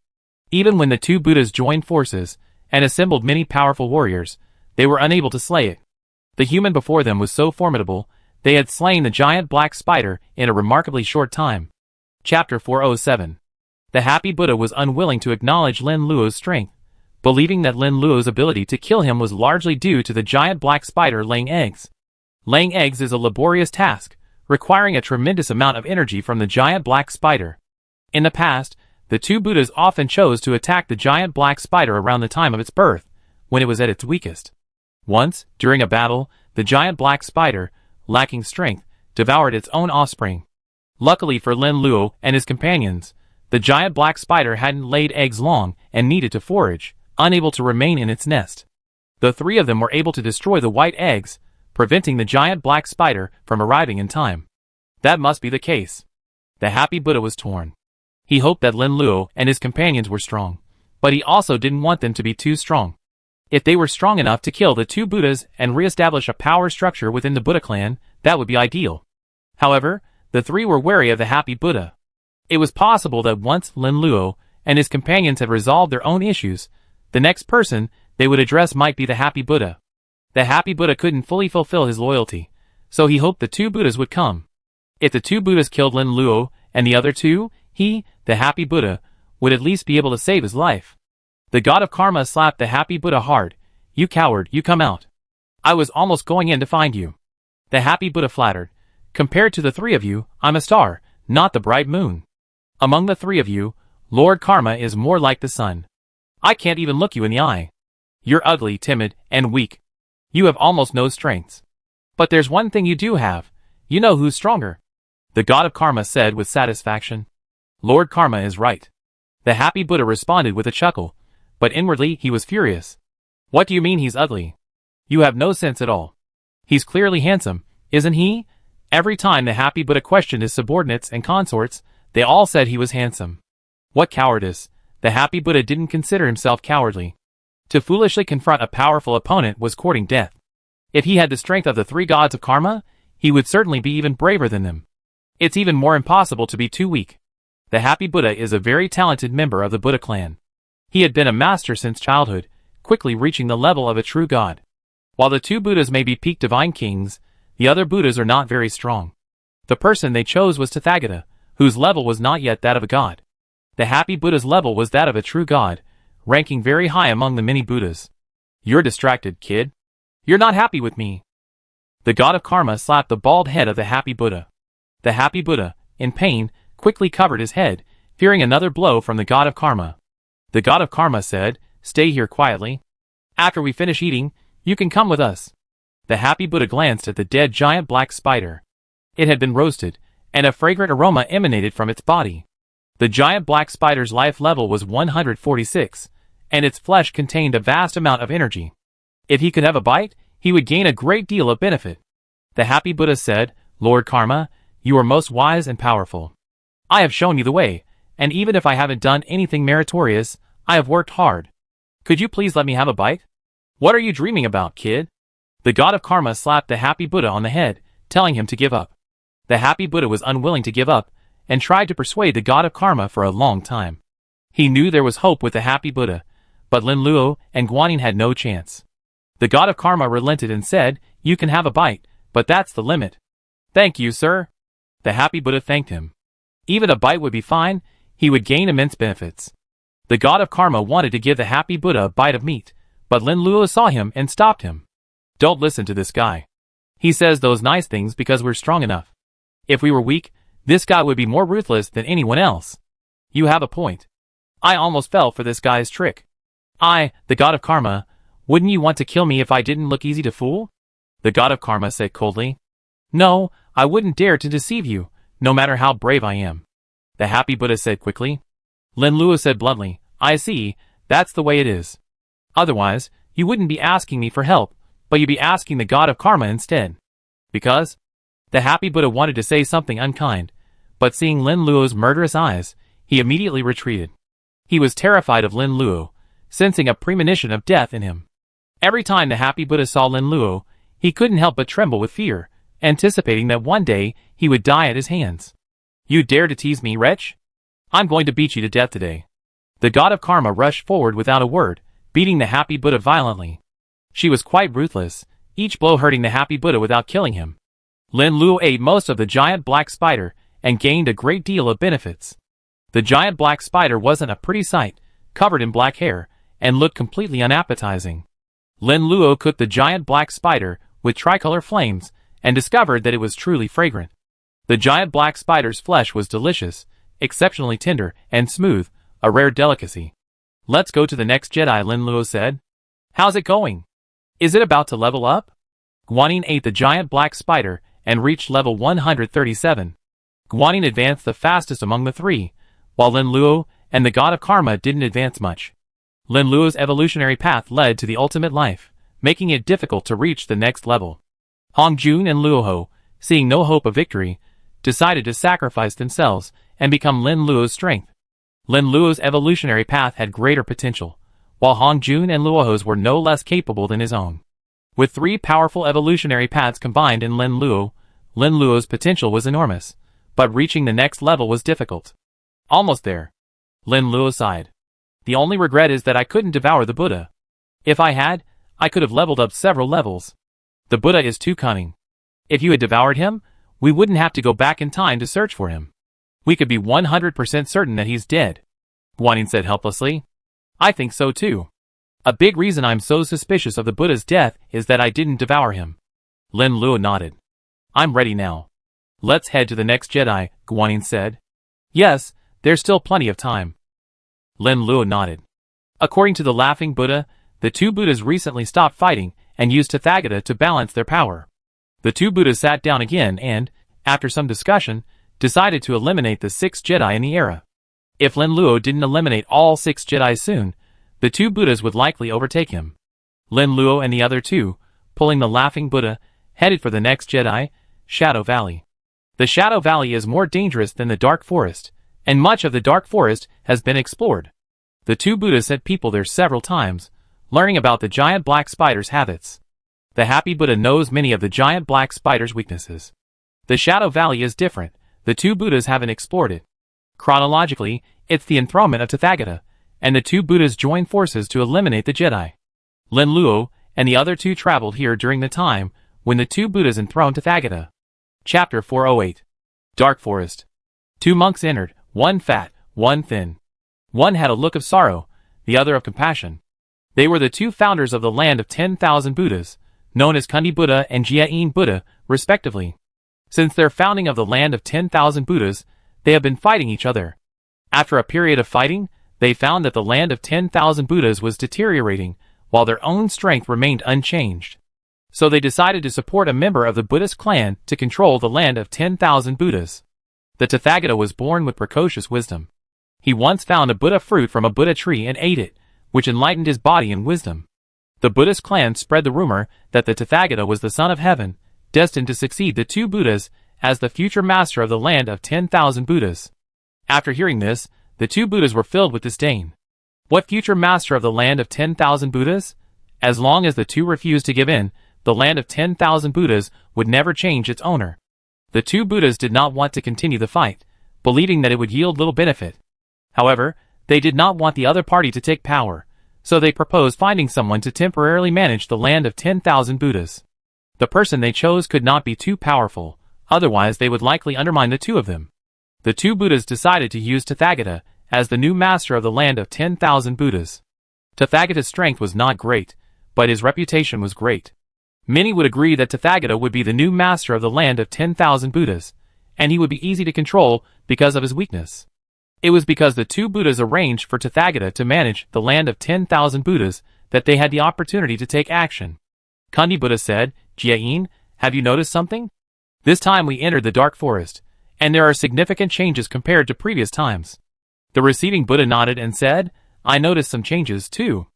Even when the two Buddhas joined forces and assembled many powerful warriors, they were unable to slay it. The human before them was so formidable, they had slain the giant black spider in a remarkably short time. Chapter 407. The happy Buddha was unwilling to acknowledge Lin Luo's strength, believing that Lin Luo's ability to kill him was largely due to the giant black spider laying eggs. Laying eggs is a laborious task, requiring a tremendous amount of energy from the giant black spider. In the past, the two Buddhas often chose to attack the giant black spider around the time of its birth, when it was at its weakest. Once, during a battle, the giant black spider, lacking strength, devoured its own offspring. Luckily for Lin Luo and his companions, the giant black spider hadn't laid eggs long and needed to forage, unable to remain in its nest. The three of them were able to destroy the white eggs, preventing the giant black spider from arriving in time. That must be the case. The happy Buddha was torn. He hoped that Lin Luo and his companions were strong, but he also didn't want them to be too strong. If they were strong enough to kill the two Buddhas and re-establish a power structure within the Buddha clan, that would be ideal. However, the three were wary of the happy Buddha. It was possible that once Lin Luo and his companions had resolved their own issues, the next person they would address might be the happy Buddha. The happy Buddha couldn't fully fulfill his loyalty, so he hoped the two Buddhas would come. If the two Buddhas killed Lin Luo and the other two, he, the happy Buddha, would at least be able to save his life. The god of karma slapped the happy Buddha hard. "You coward, you come out. I was almost going in to find you." The happy Buddha flattered. "Compared to the three of you, I'm a star, not the bright moon. Among the three of you, Lord Karma is more like the sun. I can't even look you in the eye. You're ugly, timid, and weak. You have almost no strengths. But there's one thing you do have. You know who's stronger." The god of karma said with satisfaction. "Lord Karma is right." The happy Buddha responded with a chuckle, but inwardly he was furious. "What do you mean he's ugly? You have no sense at all. He's clearly handsome, isn't he?" Every time the happy Buddha questioned his subordinates and consorts, they all said he was handsome. What cowardice! The happy Buddha didn't consider himself cowardly. To foolishly confront a powerful opponent was courting death. If he had the strength of the three gods of karma, he would certainly be even braver than them. It's even more impossible to be too weak. The happy Buddha is a very talented member of the Buddha clan. He had been a master since childhood, quickly reaching the level of a true god. While the two Buddhas may be peak divine kings, the other Buddhas are not very strong. The person they chose was Tathagata, whose level was not yet that of a god. The happy Buddha's level was that of a true god, ranking very high among the many Buddhas. "You're distracted, kid. You're not happy with me." The god of karma slapped the bald head of the happy Buddha. The happy Buddha, in pain, quickly covered his head, fearing another blow from the god of karma. The god of karma said, "Stay here quietly. After we finish eating, you can come with us." The happy Buddha glanced at the dead giant black spider. It had been roasted, and a fragrant aroma emanated from its body. The giant black spider's life level was 146, and its flesh contained a vast amount of energy. If he could have a bite, he would gain a great deal of benefit. The happy Buddha said, "Lord Karma, you are most wise and powerful. I have shown you the way, and even if I haven't done anything meritorious, I have worked hard. Could you please let me have a bite?" "What are you dreaming about, kid?" The god of karma slapped the happy Buddha on the head, telling him to give up. The happy Buddha was unwilling to give up, and tried to persuade the god of karma for a long time. He knew there was hope with the happy Buddha, but Lin Luo and Guanyin had no chance. The god of karma relented and said, "You can have a bite, but that's the limit." "Thank you, sir." The happy Buddha thanked him. Even a bite would be fine, he would gain immense benefits. The god of karma wanted to give the happy Buddha a bite of meat, but Lin Luo saw him and stopped him. "Don't listen to this guy. He says those nice things because we're strong enough. If we were weak, this guy would be more ruthless than anyone else." "You have a point. I almost fell for this guy's trick. The god of karma, wouldn't you want to kill me if I didn't look easy to fool?" The god of karma said coldly. "No, I wouldn't dare to deceive you, no matter how brave I am." The happy Buddha said quickly. Lin Luo said bluntly, "I see, that's the way it is. Otherwise, you wouldn't be asking me for help, but you'd be asking the god of karma instead." "Because?" The happy Buddha wanted to say something unkind, but seeing Lin Luo's murderous eyes, he immediately retreated. He was terrified of Lin Luo, sensing a premonition of death in him. Every time the happy Buddha saw Lin Luo, he couldn't help but tremble with fear, anticipating that one day he would die at his hands. "You dare to tease me, wretch? I'm going to beat you to death today." The god of karma rushed forward without a word, beating the happy Buddha violently. She was quite ruthless, each blow hurting the happy Buddha without killing him. Lin Luo ate most of the giant black spider and gained a great deal of benefits. The giant black spider wasn't a pretty sight, covered in black hair, and looked completely unappetizing. Lin Luo cooked the giant black spider with tricolor flames and discovered that it was truly fragrant. The giant black spider's flesh was delicious, exceptionally tender and smooth, a rare delicacy. "Let's go to the next Jedi," Lin Luo said. "How's it going? Is it about to level up?" Guanyin ate the giant black spider and reached level 137. Guanyin advanced the fastest among the three, while Lin Luo and the god of karma didn't advance much. Lin Luo's evolutionary path led to the ultimate life, making it difficult to reach the next level. Hong Jun and Luoho, seeing no hope of victory, decided to sacrifice themselves and become Lin Luo's strength. Lin Luo's evolutionary path had greater potential, while Hong Jun and Luoho's were no less capable than his own. With three powerful evolutionary paths combined in Lin Luo's potential was enormous, but reaching the next level was difficult. "Almost there." Lin Luo sighed. "The only regret is that I couldn't devour the Buddha. If I had, I could have leveled up several levels. The Buddha is too cunning. If you had devoured him, we wouldn't have to go back in time to search for him. We could be 100% certain that he's dead," Guanyin said helplessly. "I think so too. A big reason I'm so suspicious of the Buddha's death is that I didn't devour him." Lin Luo nodded. "I'm ready now. Let's head to the next Jedi," Guanyin said. "Yes, there's still plenty of time." Lin Luo nodded. According to the Laughing Buddha, the two Buddhas recently stopped fighting and used Tathagata to balance their power. The two Buddhas sat down again and, after some discussion, decided to eliminate the 6 Jedi in the era. If Lin Luo didn't eliminate all 6 Jedi soon, the two Buddhas would likely overtake him. Lin Luo and the other two, pulling the Laughing Buddha, headed for the next Jedi, Shadow Valley. The Shadow Valley is more dangerous than the Dark Forest, and much of the Dark Forest has been explored. The two Buddhas sent people there several times, learning about the giant black spider's habits. The happy Buddha knows many of the giant black spider's weaknesses. The Shadow Valley is different, the two Buddhas haven't explored it. Chronologically, it's the enthronement of Tathagata, and the two Buddhas joined forces to eliminate the Jedi. Lin Luo and the other two traveled here during the time when the two Buddhas enthroned Tathagata. Chapter 408. Dark Forest. 2 monks entered, one fat, one thin. One had a look of sorrow, the other of compassion. They were the two founders of the land of 10,000 Buddhas, known as Kundi Buddha and Jiayin Buddha, respectively. Since their founding of the land of 10,000 Buddhas, they have been fighting each other. After a period of fighting, they found that the land of 10,000 Buddhas was deteriorating, while their own strength remained unchanged. So they decided to support a member of the Buddhist clan to control the land of 10,000 Buddhas. The Tathagata was born with precocious wisdom. He once found a Buddha fruit from a Buddha tree and ate it, which enlightened his body and wisdom. The Buddhist clan spread the rumor that the Tathagata was the son of heaven, destined to succeed the two Buddhas as the future master of the land of 10,000 Buddhas. After hearing this, the two Buddhas were filled with disdain. What future master of the land of 10,000 Buddhas? As long as the two refused to give in, the land of 10,000 Buddhas would never change its owner. The two Buddhas did not want to continue the fight, believing that it would yield little benefit. However, they did not want the other party to take power, So they proposed finding someone to temporarily manage the land of 10,000 Buddhas. The person they chose could not be too powerful, otherwise they would likely undermine the two of them. The two Buddhas decided to use Tathagata as the new master of the land of 10,000 Buddhas. Tathagata's strength was not great, but his reputation was great. Many would agree that Tathagata would be the new master of the land of 10,000 Buddhas, and he would be easy to control because of his weakness. It was because the two Buddhas arranged for Tathagata to manage the land of 10,000 Buddhas that they had the opportunity to take action. Kundi Buddha said, "Jiayin, have you noticed something? This time we entered the dark forest, and there are significant changes compared to previous times." The receiving Buddha nodded and said, "I noticed some changes too.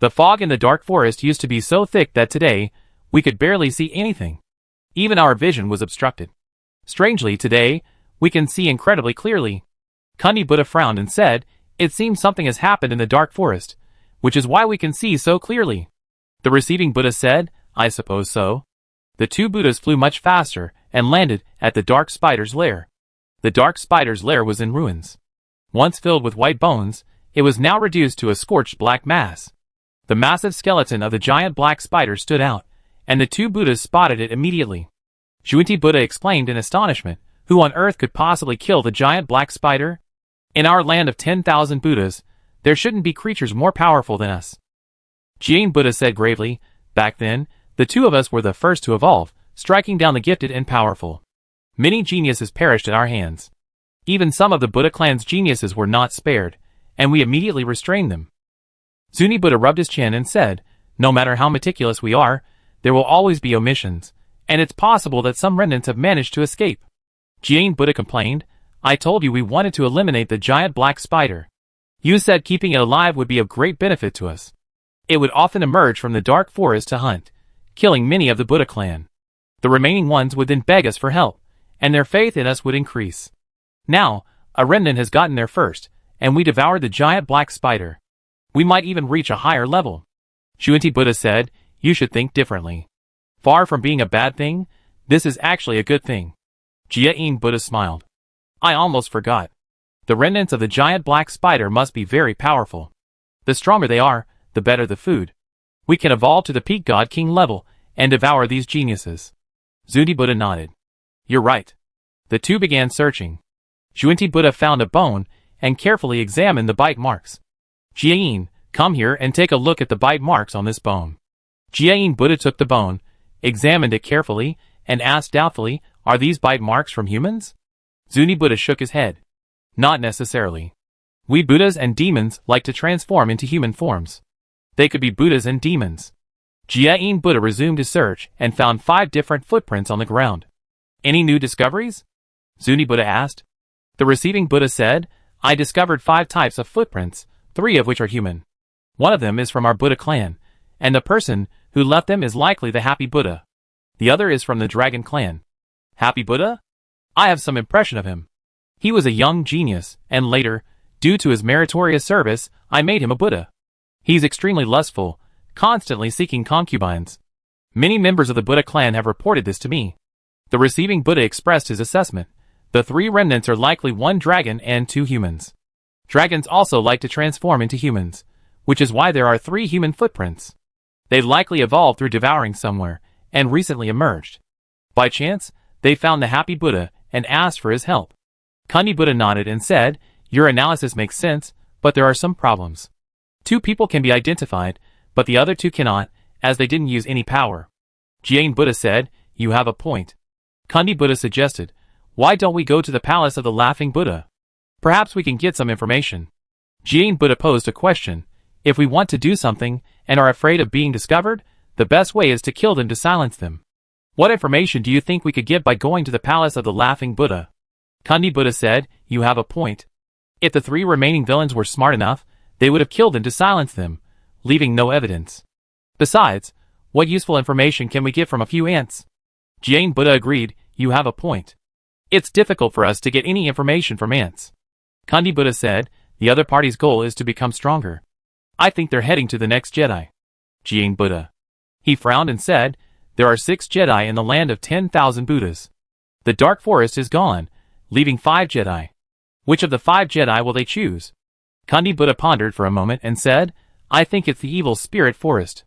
The fog in the dark forest used to be so thick that today, we could barely see anything. Even our vision was obstructed. Strangely, today, we can see incredibly clearly." Kundi Buddha frowned and said, "It seems something has happened in the dark forest, which is why we can see so clearly." The receiving Buddha said, "I suppose so." The two Buddhas flew much faster and landed at the dark spider's lair. The dark spider's lair was in ruins. Once filled with white bones, it was now reduced to a scorched black mass. The massive skeleton of the giant black spider stood out, and the two Buddhas spotted it immediately. Junti Buddha exclaimed in astonishment, "Who on earth could possibly kill the giant black spider? In our land of 10,000 Buddhas, there shouldn't be creatures more powerful than us." Jiayin Buddha said gravely, "Back then, the two of us were the first to evolve, striking down the gifted and powerful. Many geniuses perished at our hands. Even some of the Buddha clan's geniuses were not spared, and we immediately restrained them." Zuni Buddha rubbed his chin and said, "No matter how meticulous we are, there will always be omissions, and it's possible that some remnants have managed to escape." Jiayin Buddha complained, "I told you we wanted to eliminate the giant black spider. You said keeping it alive would be of great benefit to us. It would often emerge from the dark forest to hunt, killing many of the Buddha clan. The remaining ones would then beg us for help, and their faith in us would increase. Now, a remnant has gotten there first, and we devoured the giant black spider. We might even reach a higher level." Junti Buddha said, "You should think differently. Far from being a bad thing, this is actually a good thing." Jiayin Buddha smiled. "I almost forgot. The remnants of the giant black spider must be very powerful. The stronger they are, the better the food. We can evolve to the peak God King level and devour these geniuses." Zuni Buddha nodded. "You're right." The two began searching. Junti Buddha found a bone and carefully examined the bite marks. "Jiayin, come here and take a look at the bite marks on this bone." Jiayin Buddha took the bone, examined it carefully, and asked doubtfully, "Are these bite marks from humans?" Zuni Buddha shook his head. "Not necessarily. We Buddhas and demons like to transform into human forms. They could be Buddhas and demons." Jiayin Buddha resumed his search and found 5 different footprints on the ground. "Any new discoveries?" Zuni Buddha asked. The receiving Buddha said, "I discovered 5 types of footprints, 3 of which are human. One of them is from our Buddha clan, and the person who left them is likely the Happy Buddha. The other is from the Dragon clan." "Happy Buddha? I have some impression of him. He was a young genius, and later, due to his meritorious service, I made him a Buddha. He's extremely lustful, constantly seeking concubines. Many members of the Buddha clan have reported this to me." The receiving Buddha expressed his assessment. The 3 remnants are likely 1 dragon and 2 humans. Dragons also like to transform into humans, which is why there are 3 human footprints. They likely evolved through devouring somewhere, and recently emerged. By chance, they found the Happy Buddha and asked for his help. Kundi Buddha nodded and said, "Your analysis makes sense, but there are some problems. 2 people can be identified, but the other 2 cannot, as they didn't use any power." Jiayin Buddha said, "You have a point." Kundi Buddha suggested, "Why don't we go to the palace of the Laughing Buddha? Perhaps we can get some information." Jiayin Buddha posed a question. "If we want to do something, and are afraid of being discovered, the best way is to kill them to silence them. What information do you think we could get by going to the palace of the Laughing Buddha?" Kundi Buddha said, "You have a point. If the 3 remaining villains were smart enough, they would have killed them to silence them, leaving no evidence. Besides, what useful information can we get from a few ants?" Jiayin Buddha agreed, "You have a point. It's difficult for us to get any information from ants." Kundi Buddha said, "The other party's goal is to become stronger. I think they're heading to the next Jedi." Jiayin Buddha. He frowned and said, "There are 6 Jedi in the land of 10,000 Buddhas. The dark forest is gone, leaving 5 Jedi. Which of the 5 Jedi will they choose?" Kundi Buddha pondered for a moment and said, I think it's the evil spirit forest.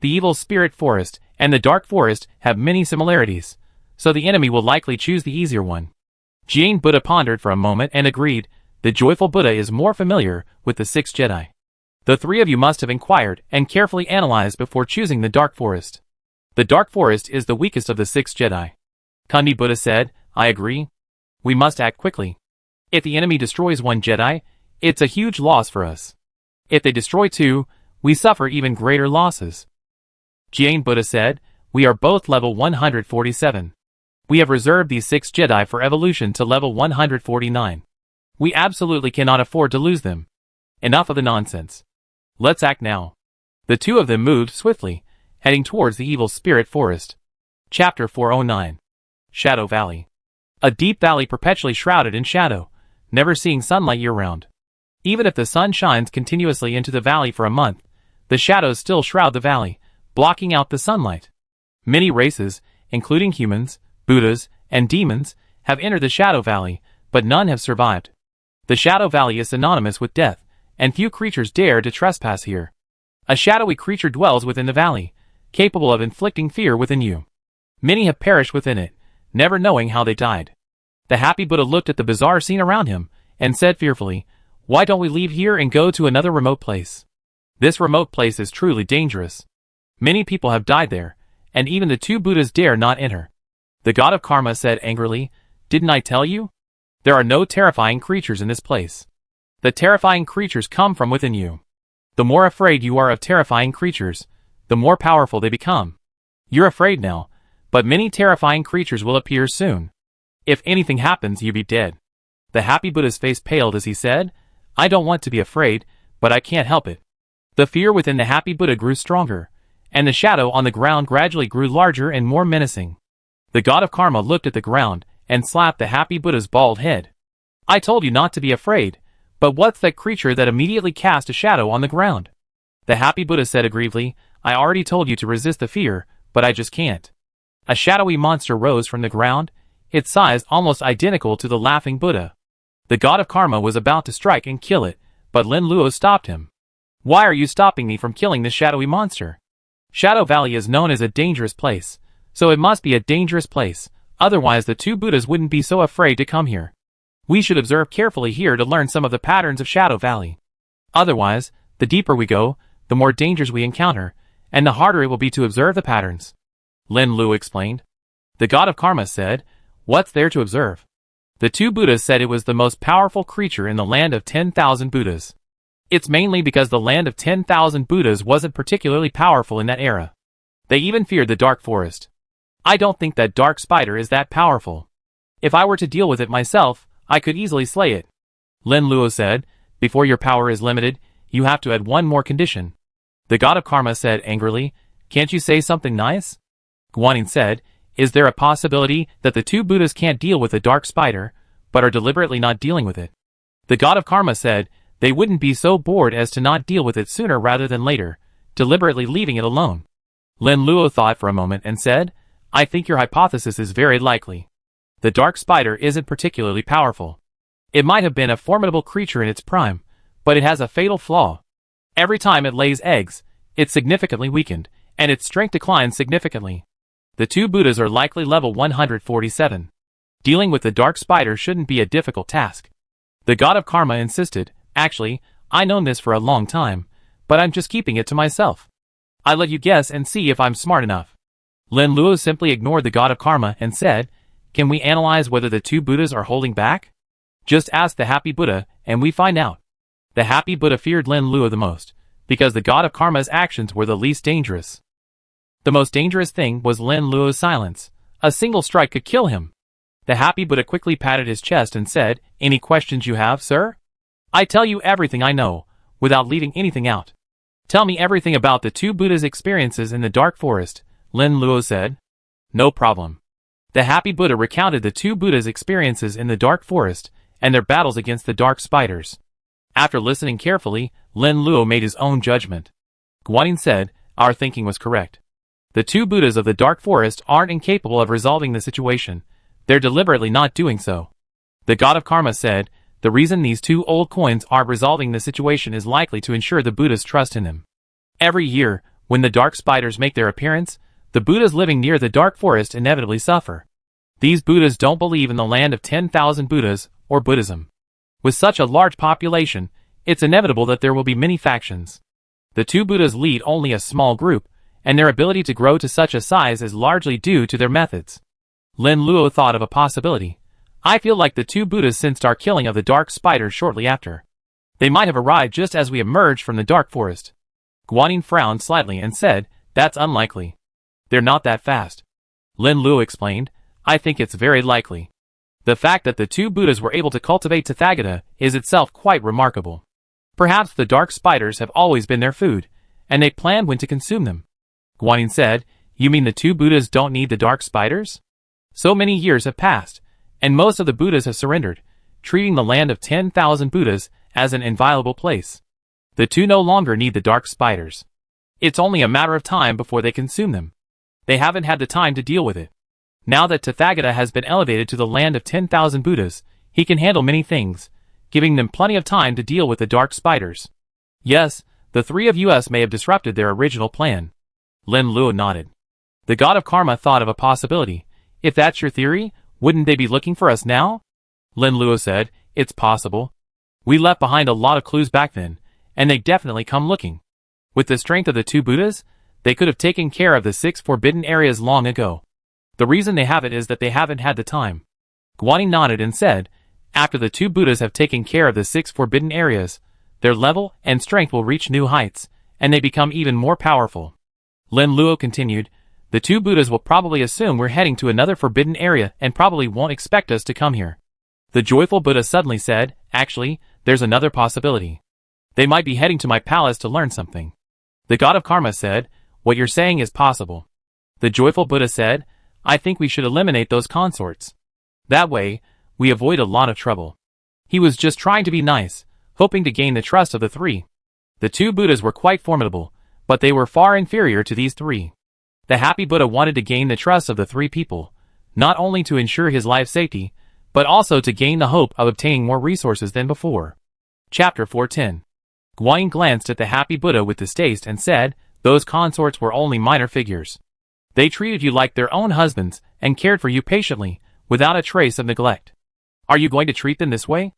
The evil spirit forest and the dark forest have many similarities, so the enemy will likely choose the easier one. Jain Buddha pondered for a moment and agreed, the joyful Buddha is more familiar with the 6 Jedi. The 3 of you must have inquired and carefully analyzed before choosing the dark forest. The dark forest is the weakest of the 6 Jedi. Kundi Buddha said, I agree. We must act quickly. If the enemy destroys 1 Jedi, it's a huge loss for us. If they destroy 2, we suffer even greater losses. Jain Buddha said, we are both level 147. We have reserved these 6 Jedi for evolution to level 149. We absolutely cannot afford to lose them. Enough of the nonsense. Let's act now. The 2 of them moved swiftly, heading towards the evil spirit forest. Chapter 409. Shadow Valley. A deep valley perpetually shrouded in shadow, never seeing sunlight year-round. Even if the sun shines continuously into the valley for a month, the shadows still shroud the valley, blocking out the sunlight. Many races, including humans, Buddhas, and demons, have entered the Shadow Valley, but none have survived. The Shadow Valley is synonymous with death, and few creatures dare to trespass here. A shadowy creature dwells within the valley, capable of inflicting fear within you. Many have perished within it, never knowing how they died. The happy Buddha looked at the bizarre scene around him, and said fearfully, why don't we leave here and go to another remote place? This remote place is truly dangerous. Many people have died there, and even the 2 Buddhas dare not enter. The god of karma said angrily, didn't I tell you? There are no terrifying creatures in this place. The terrifying creatures come from within you. The more afraid you are of terrifying creatures, the more powerful they become. You're afraid now, but many terrifying creatures will appear soon. If anything happens, you'll be dead. The happy Buddha's face paled as he said, I don't want to be afraid, but I can't help it. The fear within the happy Buddha grew stronger, and the shadow on the ground gradually grew larger and more menacing. The god of karma looked at the ground and slapped the happy Buddha's bald head. I told you not to be afraid, but what's that creature that immediately cast a shadow on the ground? The happy Buddha said aggrievedly, I already told you to resist the fear, but I just can't. A shadowy monster rose from the ground, its size almost identical to the laughing Buddha. The god of karma was about to strike and kill it, but Lin Luo stopped him. Why are you stopping me from killing this shadowy monster? Shadow Valley is known as a dangerous place, so it must be a dangerous place, otherwise the 2 Buddhas wouldn't be so afraid to come here. We should observe carefully here to learn some of the patterns of Shadow Valley. Otherwise, the deeper we go, the more dangers we encounter, and the harder it will be to observe the patterns. Lin Luo explained. The god of karma said, what's there to observe? The 2 Buddhas said it was the most powerful creature in the land of 10,000 Buddhas. It's mainly because the land of 10,000 Buddhas wasn't particularly powerful in that era. They even feared the dark forest. I don't think that dark spider is that powerful. If I were to deal with it myself, I could easily slay it. Lin Luo said, before your power is limited, you have to add one more condition. The god of karma said angrily, can't you say something nice? Guanyin said, is there a possibility that the 2 Buddhas can't deal with the dark spider, but are deliberately not dealing with it? The god of karma said, they wouldn't be so bored as to not deal with it sooner rather than later, deliberately leaving it alone. Lin Luo thought for a moment and said, I think your hypothesis is very likely. The dark spider isn't particularly powerful. It might have been a formidable creature in its prime, but it has a fatal flaw. Every time it lays eggs, it's significantly weakened, and its strength declines significantly. The 2 Buddhas are likely level 147. Dealing with the dark spider shouldn't be a difficult task. The god of karma insisted, actually, I've known this for a long time, but I'm just keeping it to myself. I let you guess and see if I'm smart enough. Lin Luo simply ignored the god of karma and said, can we analyze whether the 2 Buddhas are holding back? Just ask the happy Buddha, and we find out. The happy Buddha feared Lin Luo the most, because the god of karma's actions were the least dangerous. The most dangerous thing was Lin Luo's silence. A single strike could kill him. The happy Buddha quickly patted his chest and said, any questions you have, sir? I tell you everything I know, without leaving anything out. Tell me everything about the 2 Buddhas' experiences in the dark forest, Lin Luo said. No problem. The happy Buddha recounted the 2 Buddhas' experiences in the dark forest, and their battles against the dark spiders. After listening carefully, Lin Luo made his own judgment. Guanyin said, our thinking was correct. The 2 Buddhas of the dark forest aren't incapable of resolving the situation. They're deliberately not doing so. The god of karma said, The reason these two old coins aren't resolving the situation is likely to ensure the Buddha's trust in them. Every year, when the dark spiders make their appearance, the Buddhas living near the dark forest inevitably suffer. These Buddhas don't believe in the land of 10,000 Buddhas, or Buddhism. With such a large population, it's inevitable that there will be many factions. The two Buddhas lead only a small group, and their ability to grow to such a size is largely due to their methods. Lin Luo thought of a possibility. I feel like the two Buddhas sensed our killing of the dark spiders shortly after. They might have arrived just as we emerged from the dark forest. Guanyin frowned slightly and said, that's unlikely. They're not that fast. Lin Luo explained, I think it's very likely. The fact that the two Buddhas were able to cultivate Tathagata is itself quite remarkable. Perhaps the dark spiders have always been their food, and they planned when to consume them. Guanyin said, you mean the two Buddhas don't need the dark spiders? So many years have passed, and most of the Buddhas have surrendered, treating the land of 10,000 Buddhas as an inviolable place. The two no longer need the dark spiders. It's only a matter of time before they consume them. They haven't had the time to deal with it. Now that Tathagata has been elevated to the land of 10,000 Buddhas, he can handle many things, giving them plenty of time to deal with the dark spiders. Yes, the three of us may have disrupted their original plan. Lin Luo nodded. The god of karma thought of a possibility. If that's your theory, wouldn't they be looking for us now? Lin Luo said, it's possible. We left behind a lot of clues back then, and they definitely come looking. With the strength of the two Buddhas, they could have taken care of the 6 forbidden areas long ago. The reason they haven't is that they haven't had the time. Guanyin nodded and said, after the two Buddhas have taken care of the 6 forbidden areas, their level and strength will reach new heights, and they become even more powerful. Lin Luo continued, the two Buddhas will probably assume we're heading to another forbidden area and probably won't expect us to come here. The joyful Buddha suddenly said, actually, there's another possibility. They might be heading to my palace to learn something. The god of karma said, what you're saying is possible. The joyful Buddha said, I think we should eliminate those consorts. That way, we avoid a lot of trouble. He was just trying to be nice, hoping to gain the trust of the three. The two Buddhas were quite formidable, but they were far inferior to these three. The happy Buddha wanted to gain the trust of the three people, not only to ensure his life safety, but also to gain the hope of obtaining more resources than before. Chapter 410. Guanyin glanced at the happy Buddha with distaste and said, those consorts were only minor figures. They treated you like their own husbands and cared for you patiently, without a trace of neglect. Are you going to treat them this way?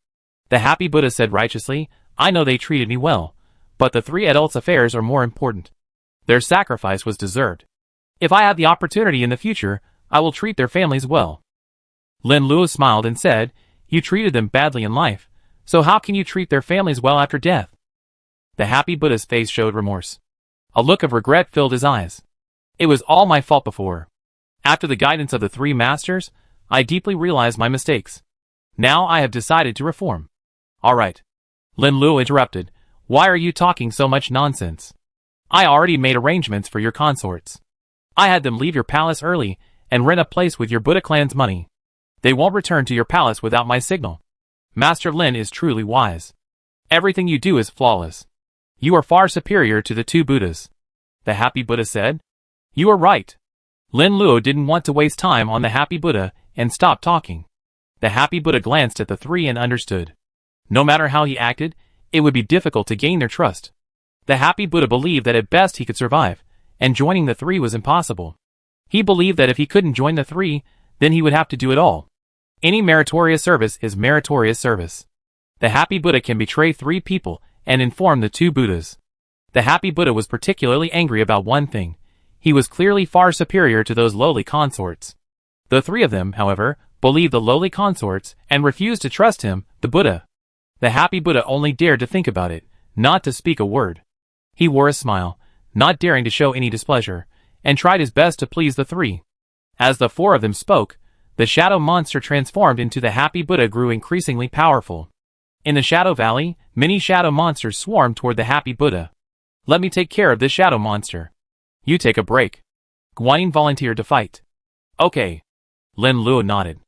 The happy Buddha said righteously, I know they treated me well, but the three adults' affairs are more important. Their sacrifice was deserved. If I have the opportunity in the future, I will treat their families well. Lin Luo smiled and said, you treated them badly in life, so how can you treat their families well after death? The happy Buddha's face showed remorse. A look of regret filled his eyes. It was all my fault before. After the guidance of the three masters, I deeply realized my mistakes. Now I have decided to reform. All right. Lin Luo interrupted. Why are you talking so much nonsense? I already made arrangements for your consorts. I had them leave your palace early and rent a place with your Buddha clan's money. They won't return to your palace without my signal. Master Lin is truly wise. Everything you do is flawless. You are far superior to the two Buddhas. The happy Buddha said. You are right. Lin Luo didn't want to waste time on the happy Buddha and stopped talking. The happy Buddha glanced at the three and understood. No matter how he acted, it would be difficult to gain their trust. The happy Buddha believed that at best he could survive, and joining the three was impossible. He believed that if he couldn't join the three, then he would have to do it all. Any meritorious service is meritorious service. The happy Buddha can betray three people and inform the two Buddhas. The happy Buddha was particularly angry about one thing. He was clearly far superior to those lowly consorts. The three of them, however, believed the lowly consorts and refused to trust him, the Buddha. The happy Buddha only dared to think about it, not to speak a word. He wore a smile, not daring to show any displeasure, and tried his best to please the three. As the four of them spoke, the shadow monster transformed into the happy Buddha grew increasingly powerful. In the Shadow Valley, many shadow monsters swarmed toward the happy Buddha. Let me take care of this shadow monster. You take a break. Guanyin volunteered to fight. Okay. Lin Luo nodded.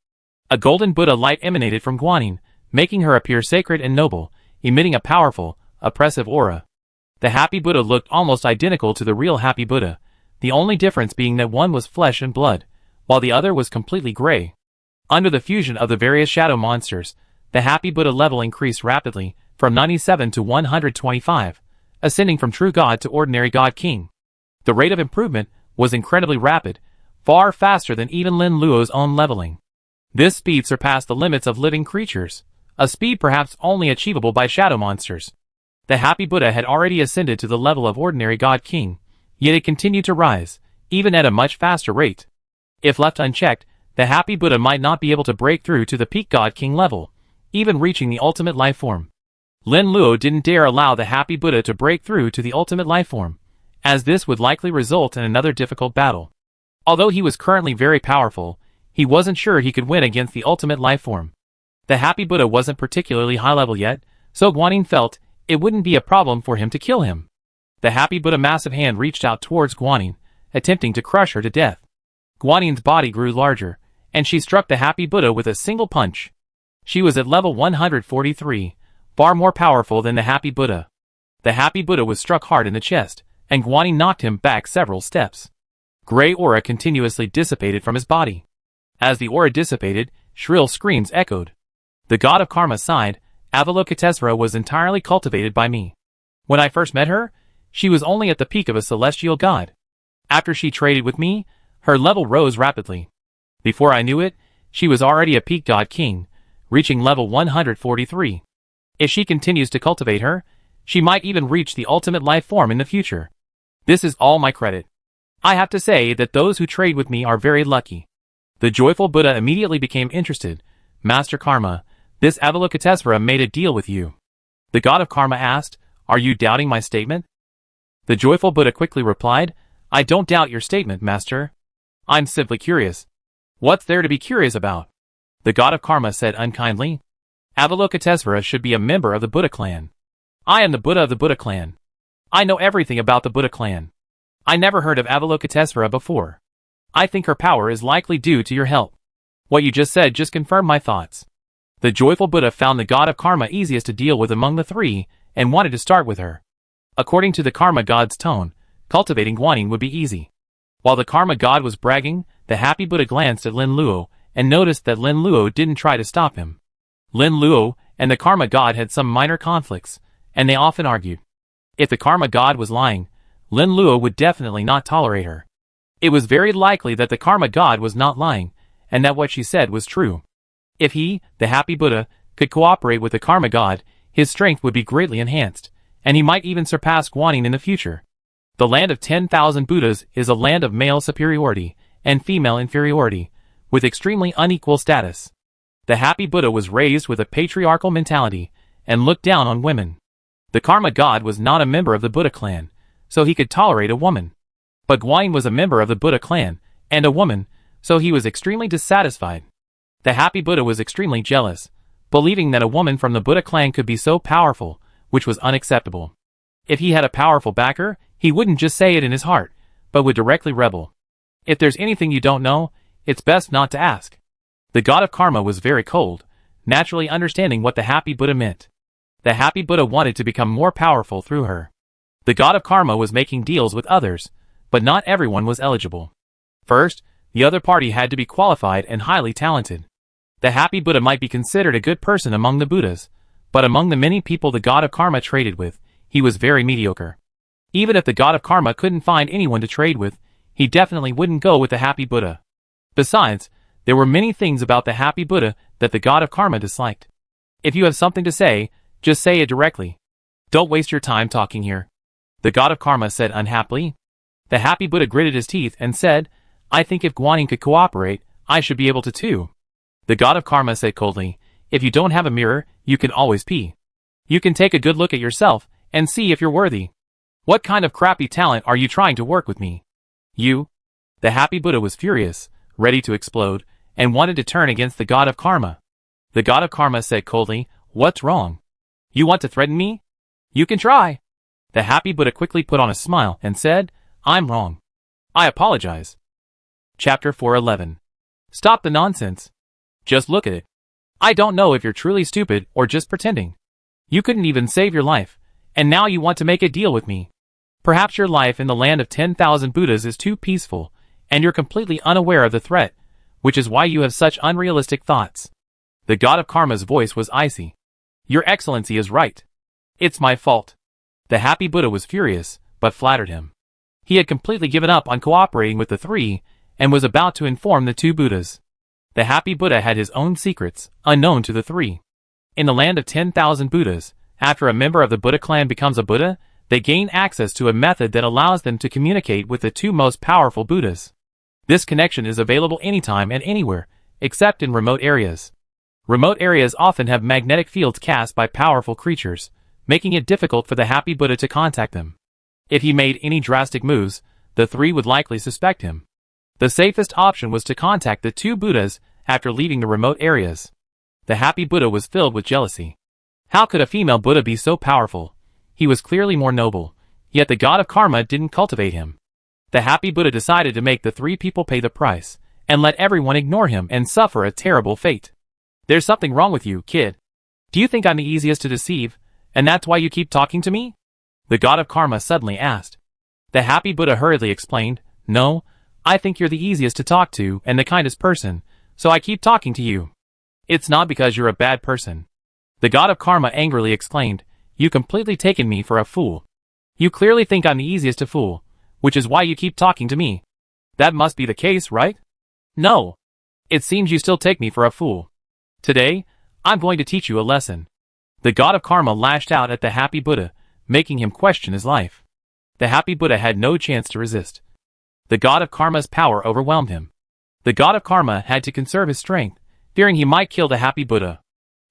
A golden Buddha light emanated from Guanyin, making her appear sacred and noble, emitting a powerful, oppressive aura. The happy Buddha looked almost identical to the real happy Buddha, the only difference being that one was flesh and blood, while the other was completely gray. Under the fusion of the various shadow monsters, the Happy Buddha level increased rapidly, from 97 to 125, ascending from True God to Ordinary God King. The rate of improvement was incredibly rapid, far faster than even Lin Luo's own leveling. This speed surpassed the limits of living creatures, a speed perhaps only achievable by shadow monsters. The Happy Buddha had already ascended to the level of Ordinary God King, yet it continued to rise, even at a much faster rate. If left unchecked, the Happy Buddha might not be able to break through to the peak God King level, even reaching the ultimate life form. Lin Luo didn't dare allow the Happy Buddha to break through to the ultimate life form, as this would likely result in another difficult battle. Although he was currently very powerful, he wasn't sure he could win against the ultimate life form. The Happy Buddha wasn't particularly high level yet, so Guanyin felt it wouldn't be a problem for him to kill him. The Happy Buddha's massive hand reached out towards Guanyin, attempting to crush her to death. Guanyin's body grew larger, and she struck the Happy Buddha with a single punch. She was at level 143, far more powerful than the Happy Buddha. The Happy Buddha was struck hard in the chest, and Guanyin knocked him back several steps. Gray aura continuously dissipated from his body. As the aura dissipated, shrill screams echoed. The god of karma sighed. Avalokitesvara was entirely cultivated by me. When I first met her, she was only at the peak of a celestial god. After she traded with me, her level rose rapidly. Before I knew it, she was already a peak god king, reaching level 143. If she continues to cultivate her, she might even reach the ultimate life form in the future. This is all my credit. I have to say that those who trade with me are very lucky. The joyful Buddha immediately became interested. Master Karma, this Avalokitesvara made a deal with you. The god of karma asked, are you doubting my statement? The joyful Buddha quickly replied, I don't doubt your statement, master. I'm simply curious. What's there to be curious about? The god of karma said unkindly. Avalokitesvara should be a member of the Buddha clan. I am the Buddha of the Buddha clan. I know everything about the Buddha clan. I never heard of Avalokitesvara before. I think her power is likely due to your help. What you just said just confirmed my thoughts. The joyful Buddha found the god of karma easiest to deal with among the three, and wanted to start with her. According to the karma god's tone, cultivating Guanyin would be easy. While the karma god was bragging, the Happy Buddha glanced at Lin Luo, and noticed that Lin Luo didn't try to stop him. Lin Luo and the karma god had some minor conflicts, and they often argued. If the karma god was lying, Lin Luo would definitely not tolerate her. It was very likely that the karma god was not lying, and that what she said was true. If he, the Happy Buddha, could cooperate with the karma god, his strength would be greatly enhanced, and he might even surpass Guanyin in the future. The land of 10,000 Buddhas is a land of male superiority and female inferiority, with extremely unequal status. The Happy Buddha was raised with a patriarchal mentality, and looked down on women. The karma god was not a member of the Buddha clan, so he could tolerate a woman. But Guanyin was a member of the Buddha clan, and a woman, so he was extremely dissatisfied. The Happy Buddha was extremely jealous, believing that a woman from the Buddha clan could be so powerful, which was unacceptable. If he had a powerful backer, he wouldn't just say it in his heart, but would directly rebel. If there's anything you don't know, it's best not to ask. The god of karma was very cold, naturally understanding what the Happy Buddha meant. The Happy Buddha wanted to become more powerful through her. The god of karma was making deals with others, but not everyone was eligible. First, the other party had to be qualified and highly talented. The Happy Buddha might be considered a good person among the Buddhas, but among the many people the god of karma traded with, he was very mediocre. Even if the god of karma couldn't find anyone to trade with, he definitely wouldn't go with the Happy Buddha. Besides, there were many things about the Happy Buddha that the god of karma disliked. If you have something to say, just say it directly. Don't waste your time talking here. The god of karma said unhappily. The Happy Buddha gritted his teeth and said, I think if Guanyin could cooperate, I should be able to too. The god of karma said coldly, if you don't have a mirror, you can always pee. You can take a good look at yourself, and see if you're worthy. What kind of crappy talent are you trying to work with me? You? The Happy Buddha was furious, ready to explode, and wanted to turn against the god of karma. The god of karma said coldly, what's wrong? You want to threaten me? You can try. The Happy Buddha quickly put on a smile and said, I'm wrong. I apologize. Chapter 411. Stop the nonsense. Just look at it. I don't know if you're truly stupid or just pretending. You couldn't even save your life, and now you want to make a deal with me. Perhaps your life in the land of 10,000 Buddhas is too peaceful, and you're completely unaware of the threat, which is why you have such unrealistic thoughts. The god of karma's voice was icy. Your Excellency is right. It's my fault. The happy Buddha was furious, but flattered him. He had completely given up on cooperating with the three, and was about to inform the two Buddhas. The happy Buddha had his own secrets, unknown to the three. In the land of 10,000 Buddhas, after a member of the Buddha clan becomes a Buddha, they gain access to a method that allows them to communicate with the two most powerful Buddhas. This connection is available anytime and anywhere, except in remote areas. Remote areas often have magnetic fields cast by powerful creatures, making it difficult for the happy Buddha to contact them. If he made any drastic moves, the three would likely suspect him. The safest option was to contact the two Buddhas after leaving the remote areas. The happy Buddha was filled with jealousy. How could a female Buddha be so powerful? He was clearly more noble, yet the god of karma didn't cultivate him. The happy Buddha decided to make the three people pay the price, and let everyone ignore him and suffer a terrible fate. There's something wrong with you, kid. Do you think I'm the easiest to deceive, and that's why you keep talking to me? The god of karma suddenly asked. The happy Buddha hurriedly explained, No, I think you're the easiest to talk to and the kindest person, so I keep talking to you. It's not because you're a bad person. The god of karma angrily exclaimed, You completely taken me for a fool. You clearly think I'm the easiest to fool, which is why you keep talking to me. That must be the case, right? No. It seems you still take me for a fool. Today, I'm going to teach you a lesson. The god of karma lashed out at the happy Buddha, making him question his life. The happy Buddha had no chance to resist. The god of karma's power overwhelmed him. The god of karma had to conserve his strength, fearing he might kill the happy Buddha.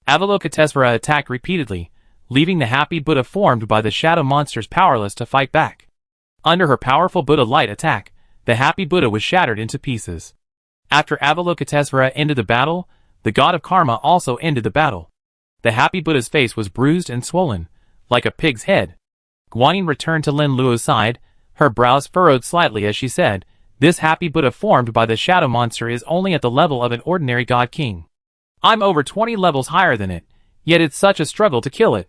Avalokitesvara attacked repeatedly, leaving the happy Buddha formed by the shadow monsters powerless to fight back. Under her powerful Buddha light attack, the happy Buddha was shattered into pieces. After Avalokitesvara ended the battle, the god of karma also ended the battle. The happy Buddha's face was bruised and swollen, like a pig's head. Guanyin returned to Lin Luo's side, her brows furrowed slightly as she said, This happy Buddha formed by the shadow monster is only at the level of an ordinary god king. I'm over 20 levels higher than it, yet it's such a struggle to kill it.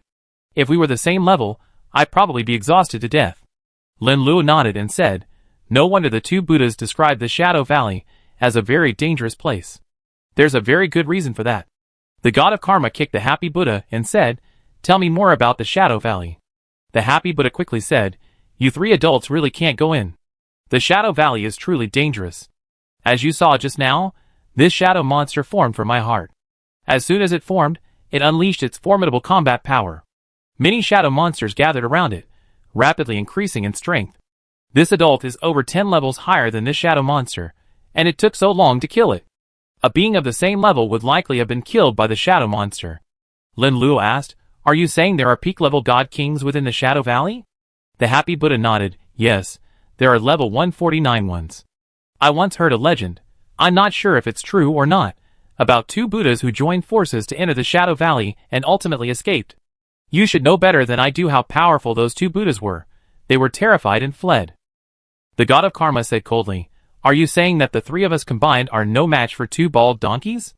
If we were the same level, I'd probably be exhausted to death. Lin Luo nodded and said, No wonder the two Buddhas described the Shadow Valley as a very dangerous place. There's a very good reason for that. The god of karma kicked the happy Buddha and said, Tell me more about the Shadow Valley. The happy Buddha quickly said, You three adults really can't go in. The Shadow Valley is truly dangerous. As you saw just now, this shadow monster formed from my heart. As soon as it formed, it unleashed its formidable combat power. Many shadow monsters gathered around it, rapidly increasing in strength. This adult is over 10 levels higher than this shadow monster, and it took so long to kill it. A being of the same level would likely have been killed by the shadow monster. Lin Luo asked, Are you saying there are peak-level god kings within the Shadow Valley? The happy Buddha nodded, Yes, there are level 149 ones. I once heard a legend, I'm not sure if it's true or not, about two Buddhas who joined forces to enter the Shadow Valley and ultimately escaped. You should know better than I do how powerful those two Buddhas were. They were terrified and fled. The god of karma said coldly, Are you saying that the three of us combined are no match for two bald donkeys?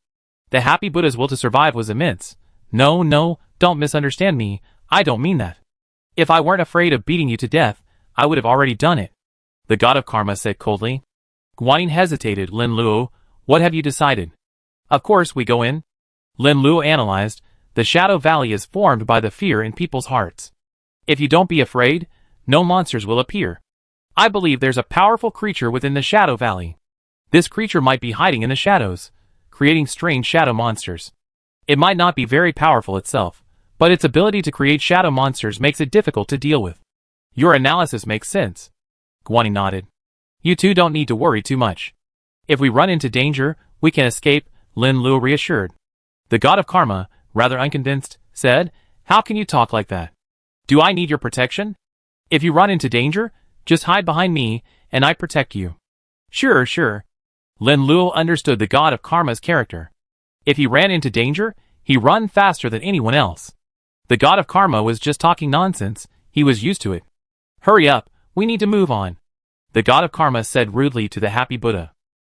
The happy Buddha's will to survive was immense. No, don't misunderstand me, I don't mean that. If I weren't afraid of beating you to death, I would have already done it. The god of karma said coldly. Guanyin hesitated. Lin Luo, what have you decided? Of course we go in. Lin Luo analyzed, The Shadow Valley is formed by the fear in people's hearts. If you don't be afraid, no monsters will appear. I believe there's a powerful creature within the Shadow Valley. This creature might be hiding in the shadows, creating strange shadow monsters. It might not be very powerful itself, but its ability to create shadow monsters makes it difficult to deal with. Your analysis makes sense. Guanyin nodded. You two don't need to worry too much. If we run into danger, we can escape, Lin Luo reassured. The god of karma, rather unconvinced, said, How can you talk like that? Do I need your protection? If you run into danger, just hide behind me, and I protect you. Sure. Lin Luo understood the god of karma's character. If he ran into danger, he run faster than anyone else. The god of karma was just talking nonsense, he was used to it. Hurry up, we need to move on. The god of karma said rudely to the happy Buddha.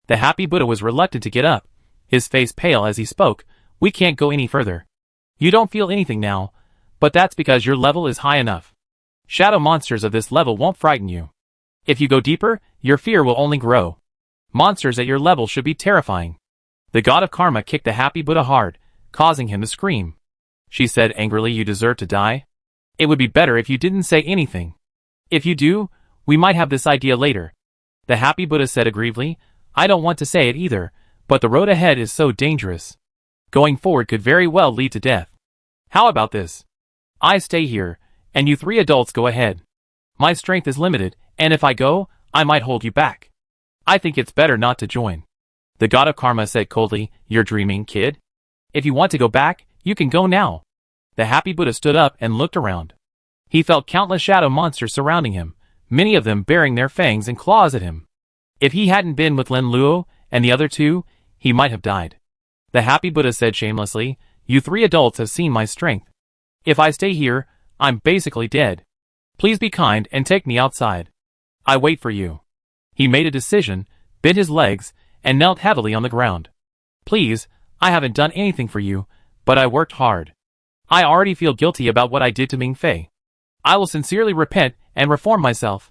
The happy Buddha was reluctant to get up, his face pale as he spoke, We can't go any further. You don't feel anything now, but that's because your level is high enough. Shadow monsters of this level won't frighten you. If you go deeper, your fear will only grow. Monsters at your level should be terrifying. The god of karma kicked the happy Buddha hard, causing him to scream. She said angrily, "You deserve to die? It would be better if you didn't say anything. If you do, we might have this idea later." The happy Buddha said aggrievedly, "I don't want to say it either, but the road ahead is so dangerous. Going forward could very well lead to death. How about this? I stay here, and you three adults go ahead. My strength is limited, and if I go, I might hold you back. I think it's better not to join." The god of karma said coldly, "You're dreaming, kid. If you want to go back, you can go now." The happy Buddha stood up and looked around. He felt countless shadow monsters surrounding him, many of them baring their fangs and claws at him. If he hadn't been with Lin Luo and the other two, he might have died. The happy Buddha said shamelessly, "You three adults have seen my strength. If I stay here, I'm basically dead. Please be kind and take me outside. I wait for you." He made a decision, bent his legs, and knelt heavily on the ground. "Please, I haven't done anything for you, but I worked hard. I already feel guilty about what I did to Ming Fei. I will sincerely repent and reform myself."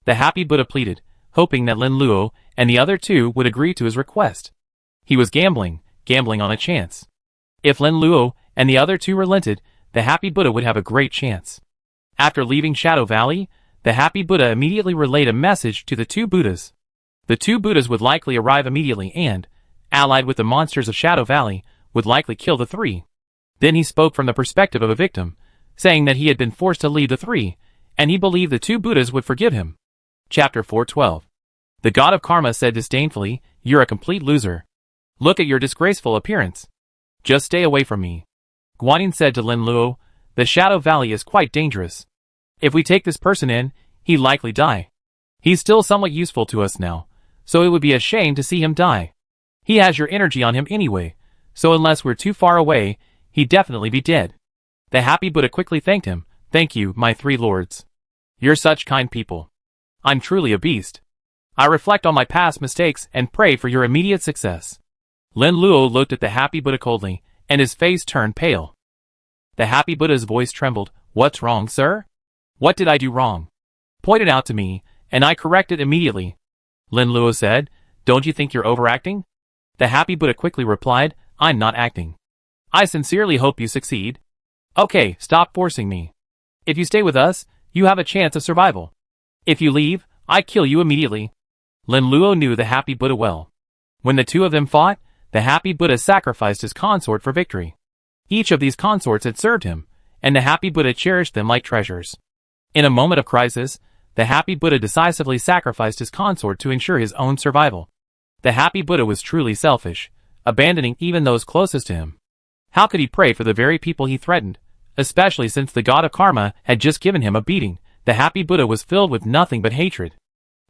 The happy Buddha pleaded, hoping that Lin Luo and the other two would agree to his request. He was gambling on a chance. If Lin Luo and the other two relented, the happy Buddha would have a great chance. After leaving Shadow Valley, the happy Buddha immediately relayed a message to the two Buddhas. The two Buddhas would likely arrive immediately and, allied with the monsters of Shadow Valley, would likely kill the three. Then he spoke from the perspective of a victim, saying that he had been forced to lead the three, and he believed the two Buddhas would forgive him. Chapter 412. The god of karma said disdainfully, "You're a complete loser. Look at your disgraceful appearance. Just stay away from me." Guanyin said to Lin Luo, "The Shadow Valley is quite dangerous. If we take this person in, he'd likely die. He's still somewhat useful to us now, so it would be a shame to see him die. He has your energy on him anyway, so unless we're too far away, he'd definitely be dead." The happy Buddha quickly thanked him. "Thank you, my three lords. You're such kind people. I'm truly a beast. I reflect on my past mistakes and pray for your immediate success." Lin Luo looked at the happy Buddha coldly, and his face turned pale. The happy Buddha's voice trembled. "What's wrong, sir? What did I do wrong? Point it out to me, and I correct it immediately." Lin Luo said, "Don't you think you're overacting?" The happy Buddha quickly replied, "I'm not acting. I sincerely hope you succeed. Okay, stop forcing me. If you stay with us, you have a chance of survival. If you leave, I kill you immediately." Lin Luo knew the happy Buddha well. When the two of them fought, the happy Buddha sacrificed his consort for victory. Each of these consorts had served him, and the happy Buddha cherished them like treasures. In a moment of crisis, the happy Buddha decisively sacrificed his consort to ensure his own survival. The happy Buddha was truly selfish, abandoning even those closest to him. How could he pray for the very people he threatened, especially since the god of karma had just given him a beating? The happy Buddha was filled with nothing but hatred.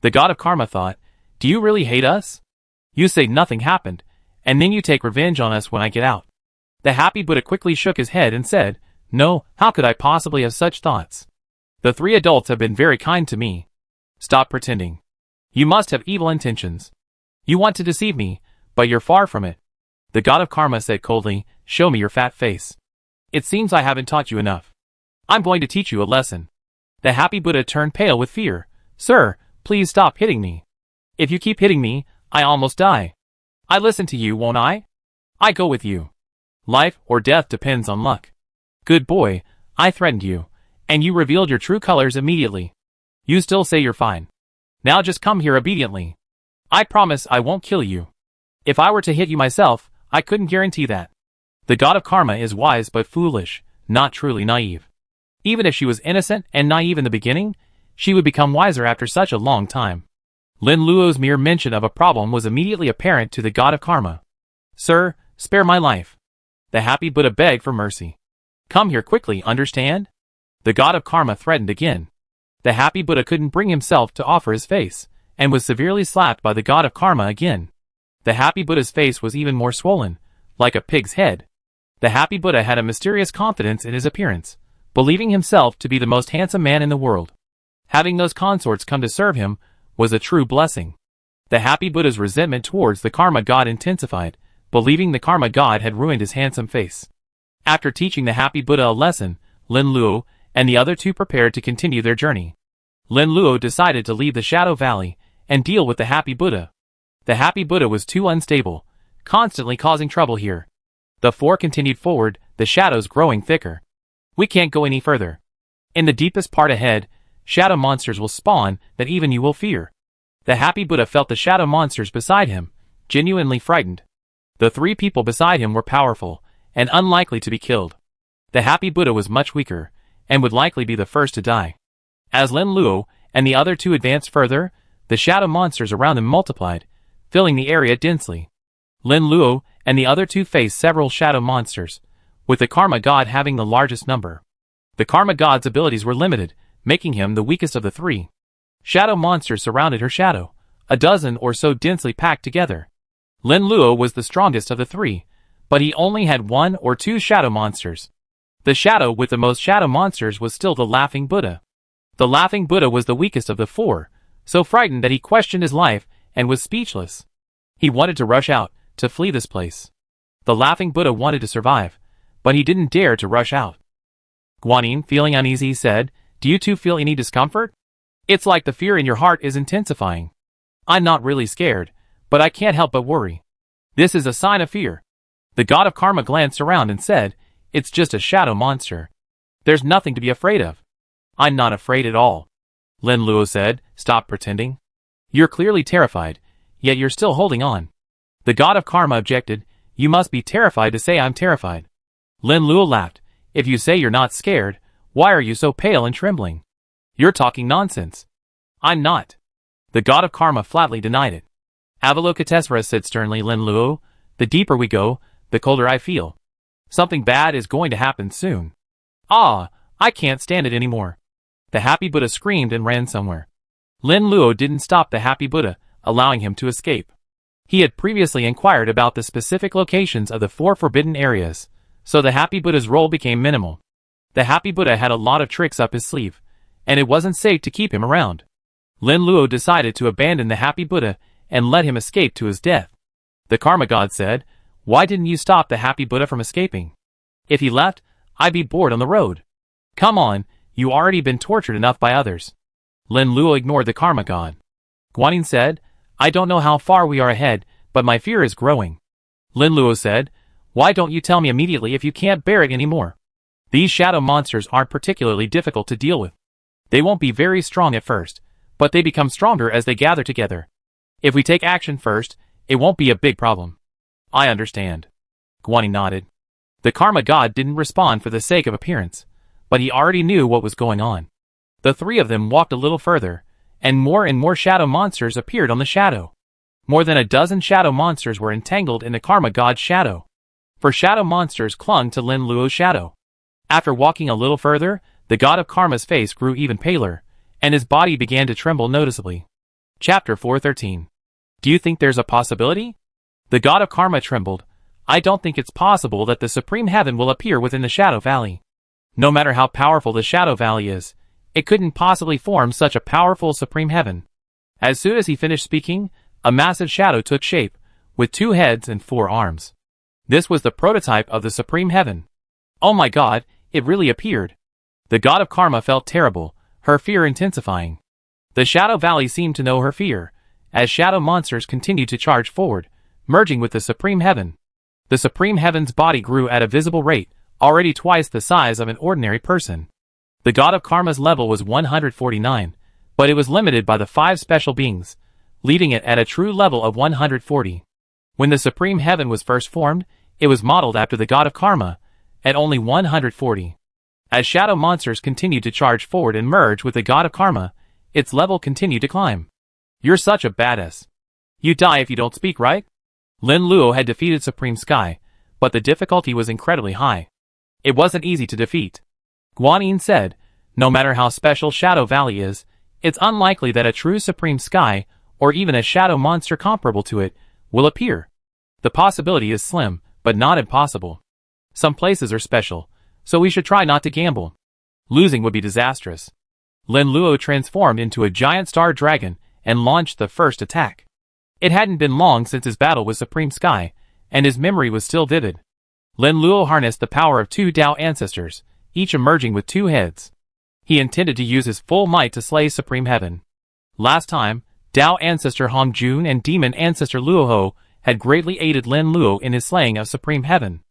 The god of karma thought, "Do you really hate us? You say nothing happened, and then you take revenge on us when I get out." The happy Buddha quickly shook his head and said, "No, how could I possibly have such thoughts? The three adults have been very kind to me. Stop pretending. You must have evil intentions. You want to deceive me, but you're far from it." The god of karma said coldly, "Show me your fat face. It seems I haven't taught you enough. I'm going to teach you a lesson." The happy Buddha turned pale with fear. "Sir, please stop hitting me. If you keep hitting me, I almost die. I listen to you, won't I? I go with you. Life or death depends on luck. Good boy, I threatened you, and you revealed your true colors immediately. You still say you're fine. Now just come here obediently. I promise I won't kill you. If I were to hit you myself, I couldn't guarantee that." The god of karma is wise but foolish, not truly naive. Even if she was innocent and naive in the beginning, she would become wiser after such a long time. Lin Luo's mere mention of a problem was immediately apparent to the god of karma. "Sir, spare my life." The happy Buddha begged for mercy. "Come here quickly, understand?" The god of karma threatened again. The happy Buddha couldn't bring himself to offer his face, and was severely slapped by the god of karma again. The happy Buddha's face was even more swollen, like a pig's head. The happy Buddha had a mysterious confidence in his appearance, believing himself to be the most handsome man in the world. Having those consorts come to serve him was a true blessing. The happy Buddha's resentment towards the karma god intensified, believing the karma god had ruined his handsome face. After teaching the happy Buddha a lesson, Lin Luo and the other two prepared to continue their journey. Lin Luo decided to leave the Shadow Valley and deal with the happy Buddha. The happy Buddha was too unstable, constantly causing trouble here. The four continued forward, the shadows growing thicker. We can't go any further. In the deepest part ahead, shadow monsters will spawn that even you will fear. The happy Buddha felt the shadow monsters beside him, genuinely frightened. The three people beside him were powerful, and unlikely to be killed. The happy Buddha was much weaker, and would likely be the first to die. As Lin Luo and the other two advanced further, the shadow monsters around them multiplied, filling the area densely. Lin Luo and the other two faced several shadow monsters, with the Karma God having the largest number. The Karma God's abilities were limited, making him the weakest of the three. Shadow monsters surrounded her shadow, a dozen or so densely packed together. Lin Luo was the strongest of the three, but he only had one or two shadow monsters. The shadow with the most shadow monsters was still the Laughing Buddha. The Laughing Buddha was the weakest of the four, so frightened that he questioned his life and was speechless. He wanted to rush out, to flee this place. The Laughing Buddha wanted to survive, but he didn't dare to rush out. Guanyin, feeling uneasy, said, "Do you two feel any discomfort? It's like the fear in your heart is intensifying." "I'm not really scared, but I can't help but worry. This is a sign of fear." The god of karma glanced around and said, "It's just a shadow monster. There's nothing to be afraid of." "I'm not afraid at all," Lin Luo said. "Stop pretending. You're clearly terrified, yet you're still holding on." The god of karma objected, "You must be terrified to say I'm terrified." Lin Luo laughed, "If you say you're not scared, why are you so pale and trembling? You're talking nonsense." "I'm not." The god of karma flatly denied it. "Avalokitesvara," said sternly Lin Luo, "the deeper we go, the colder I feel. Something bad is going to happen soon. Ah, I can't stand it anymore." The happy Buddha screamed and ran somewhere. Lin Luo didn't stop the happy Buddha, allowing him to escape. He had previously inquired about the specific locations of the four forbidden areas, so the happy Buddha's role became minimal. The happy Buddha had a lot of tricks up his sleeve, and it wasn't safe to keep him around. Lin Luo decided to abandon the happy Buddha and let him escape to his death. The karma god said, "Why didn't you stop the happy Buddha from escaping? If he left, I'd be bored on the road. Come on, you already been tortured enough by others." Lin Luo ignored the karma god. Guanyin said, "I don't know how far we are ahead, but my fear is growing." Lin Luo said, "Why don't you tell me immediately if you can't bear it anymore? These shadow monsters aren't particularly difficult to deal with. They won't be very strong at first, but they become stronger as they gather together. If we take action first, it won't be a big problem." "I understand." Guanyin nodded. The karma god didn't respond for the sake of appearance, but he already knew what was going on. The three of them walked a little further, and more shadow monsters appeared on the shadow. More than a dozen shadow monsters were entangled in the karma god's shadow. For shadow monsters clung to Lin Luo's shadow. After walking a little further, the god of karma's face grew even paler, and his body began to tremble noticeably. Chapter 413. Do you think there's a possibility? The god of karma trembled. "I don't think it's possible that the supreme heaven will appear within the Shadow Valley. No matter how powerful the Shadow Valley is, it couldn't possibly form such a powerful supreme heaven." As soon as he finished speaking, a massive shadow took shape, with 2 heads and 4 arms. This was the prototype of the supreme heaven. "Oh my god, it really appeared." The god of karma felt terrible, her fear intensifying. The Shadow Valley seemed to know her fear, as shadow monsters continued to charge forward, merging with the supreme heaven. The supreme heaven's body grew at a visible rate, already twice the size of an ordinary person. The god of karma's level was 149, but it was limited by the 5 special beings, leaving it at a true level of 140. When the supreme heaven was first formed, it was modeled after the god of karma, at only 140. As shadow monsters continued to charge forward and merge with the god of karma, its level continued to climb. "You're such a badass. You die if you don't speak, right?" Lin Luo had defeated Supreme Sky, but the difficulty was incredibly high. It wasn't easy to defeat. Guanyin said, "No matter how special Shadow Valley is, it's unlikely that a true Supreme Sky, or even a shadow monster comparable to it, will appear. The possibility is slim, but not impossible. Some places are special, so we should try not to gamble. Losing would be disastrous." Lin Luo transformed into a giant star dragon and launched the first attack. It hadn't been long since his battle with Supreme Sky, and his memory was still vivid. Lin Luo harnessed the power of 2 Tao ancestors, each emerging with 2 heads. He intended to use his full might to slay Supreme Heaven. Last time, Tao ancestor Hong Jun and demon ancestor Luoho had greatly aided Lin Luo in his slaying of Supreme Heaven.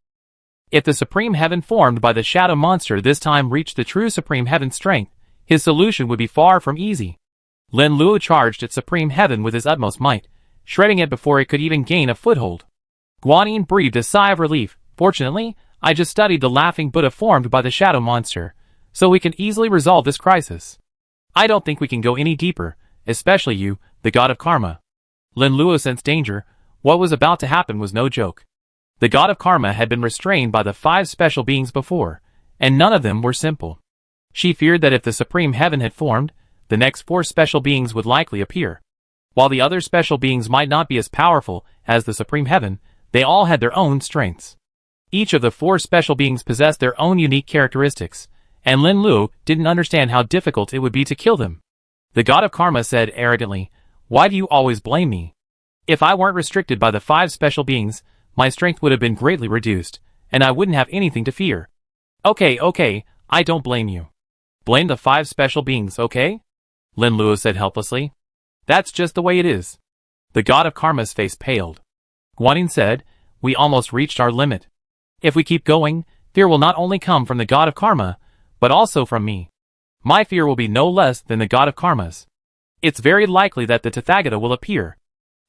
If the Supreme Heaven formed by the Shadow Monster this time reached the true Supreme Heaven strength, his solution would be far from easy. Lin Luo charged at Supreme Heaven with his utmost might, shredding it before it could even gain a foothold. Guanyin breathed a sigh of relief. Fortunately, I just studied the Laughing Buddha formed by the Shadow Monster, so we can easily resolve this crisis. I don't think we can go any deeper, especially you, the god of karma. Lin Luo sensed danger. What was about to happen was no joke. The god of karma had been restrained by the 5 special beings before, and none of them were simple. She feared that if the Supreme Heaven had formed, the next 4 special beings would likely appear. While the other special beings might not be as powerful as the Supreme Heaven, they all had their own strengths. Each of the 4 special beings possessed their own unique characteristics, and Lin Luo didn't understand how difficult it would be to kill them. The god of karma said arrogantly, "Why do you always blame me? If I weren't restricted by the 5 special beings, my strength would have been greatly reduced, and I wouldn't have anything to fear." Okay, I don't blame you. Blame the 5 special beings, okay? Lin Luo said helplessly. That's just the way it is. The god of karma's face paled. Guanyin said, "We almost reached our limit. If we keep going, fear will not only come from the god of karma, but also from me. My fear will be no less than the god of karma's. It's very likely that the Tathagata will appear."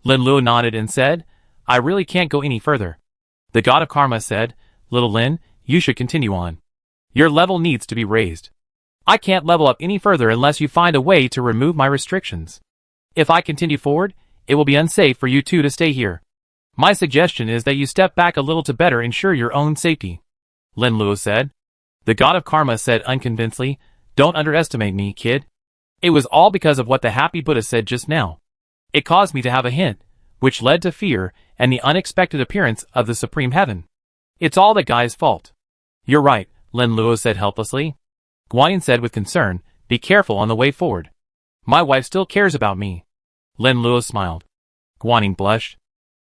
Lin Luo nodded and said, "I really can't go any further." The god of karma said, "Little Lin, you should continue on. Your level needs to be raised. I can't level up any further unless you find a way to remove my restrictions. If I continue forward, it will be unsafe for you two to stay here. My suggestion is that you step back a little to better ensure your own safety," Lin Luo said. The god of karma said unconvincedly, "Don't underestimate me, kid. It was all because of what the Happy Buddha said just now. It caused me to have a hint, which led to fear and the unexpected appearance of the Supreme Heaven. It's all that guy's fault." "You're right," Lin Luo said helplessly. Guanyin said with concern, "Be careful on the way forward. My wife still cares about me." Lin Luo smiled. Guanyin blushed.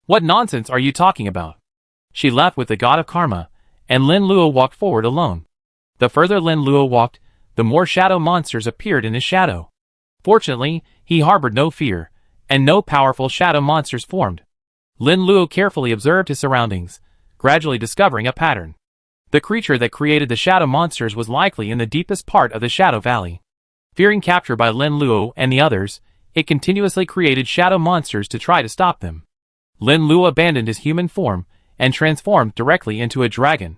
"What nonsense are you talking about?" She left with the god of karma, and Lin Luo walked forward alone. The further Lin Luo walked, the more shadow monsters appeared in his shadow. Fortunately, he harbored no fear, and no powerful shadow monsters formed. Lin Luo carefully observed his surroundings, gradually discovering a pattern. The creature that created the shadow monsters was likely in the deepest part of the Shadow Valley. Fearing capture by Lin Luo and the others, it continuously created shadow monsters to try to stop them. Lin Luo abandoned his human form and transformed directly into a dragon.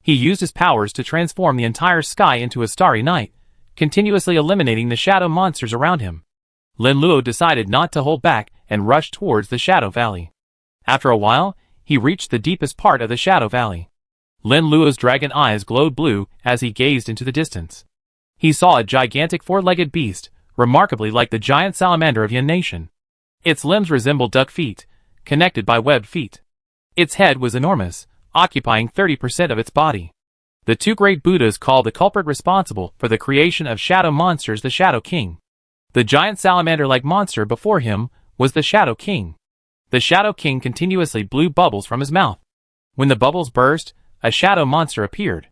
He used his powers to transform the entire sky into a starry night, continuously eliminating the shadow monsters around him. Lin Luo decided not to hold back and rushed towards the Shadow Valley. After a while, he reached the deepest part of the Shadow Valley. Lin Luo's dragon eyes glowed blue as he gazed into the distance. He saw a gigantic 4-legged beast, remarkably like the giant salamander of Yan Nation. Its limbs resembled duck feet, connected by webbed feet. Its head was enormous, occupying 30% of its body. The 2 great Buddhas called the culprit responsible for the creation of shadow monsters the Shadow King. The giant salamander-like monster before him was the Shadow King. The Shadow King continuously blew bubbles from his mouth. When the bubbles burst, a shadow monster appeared.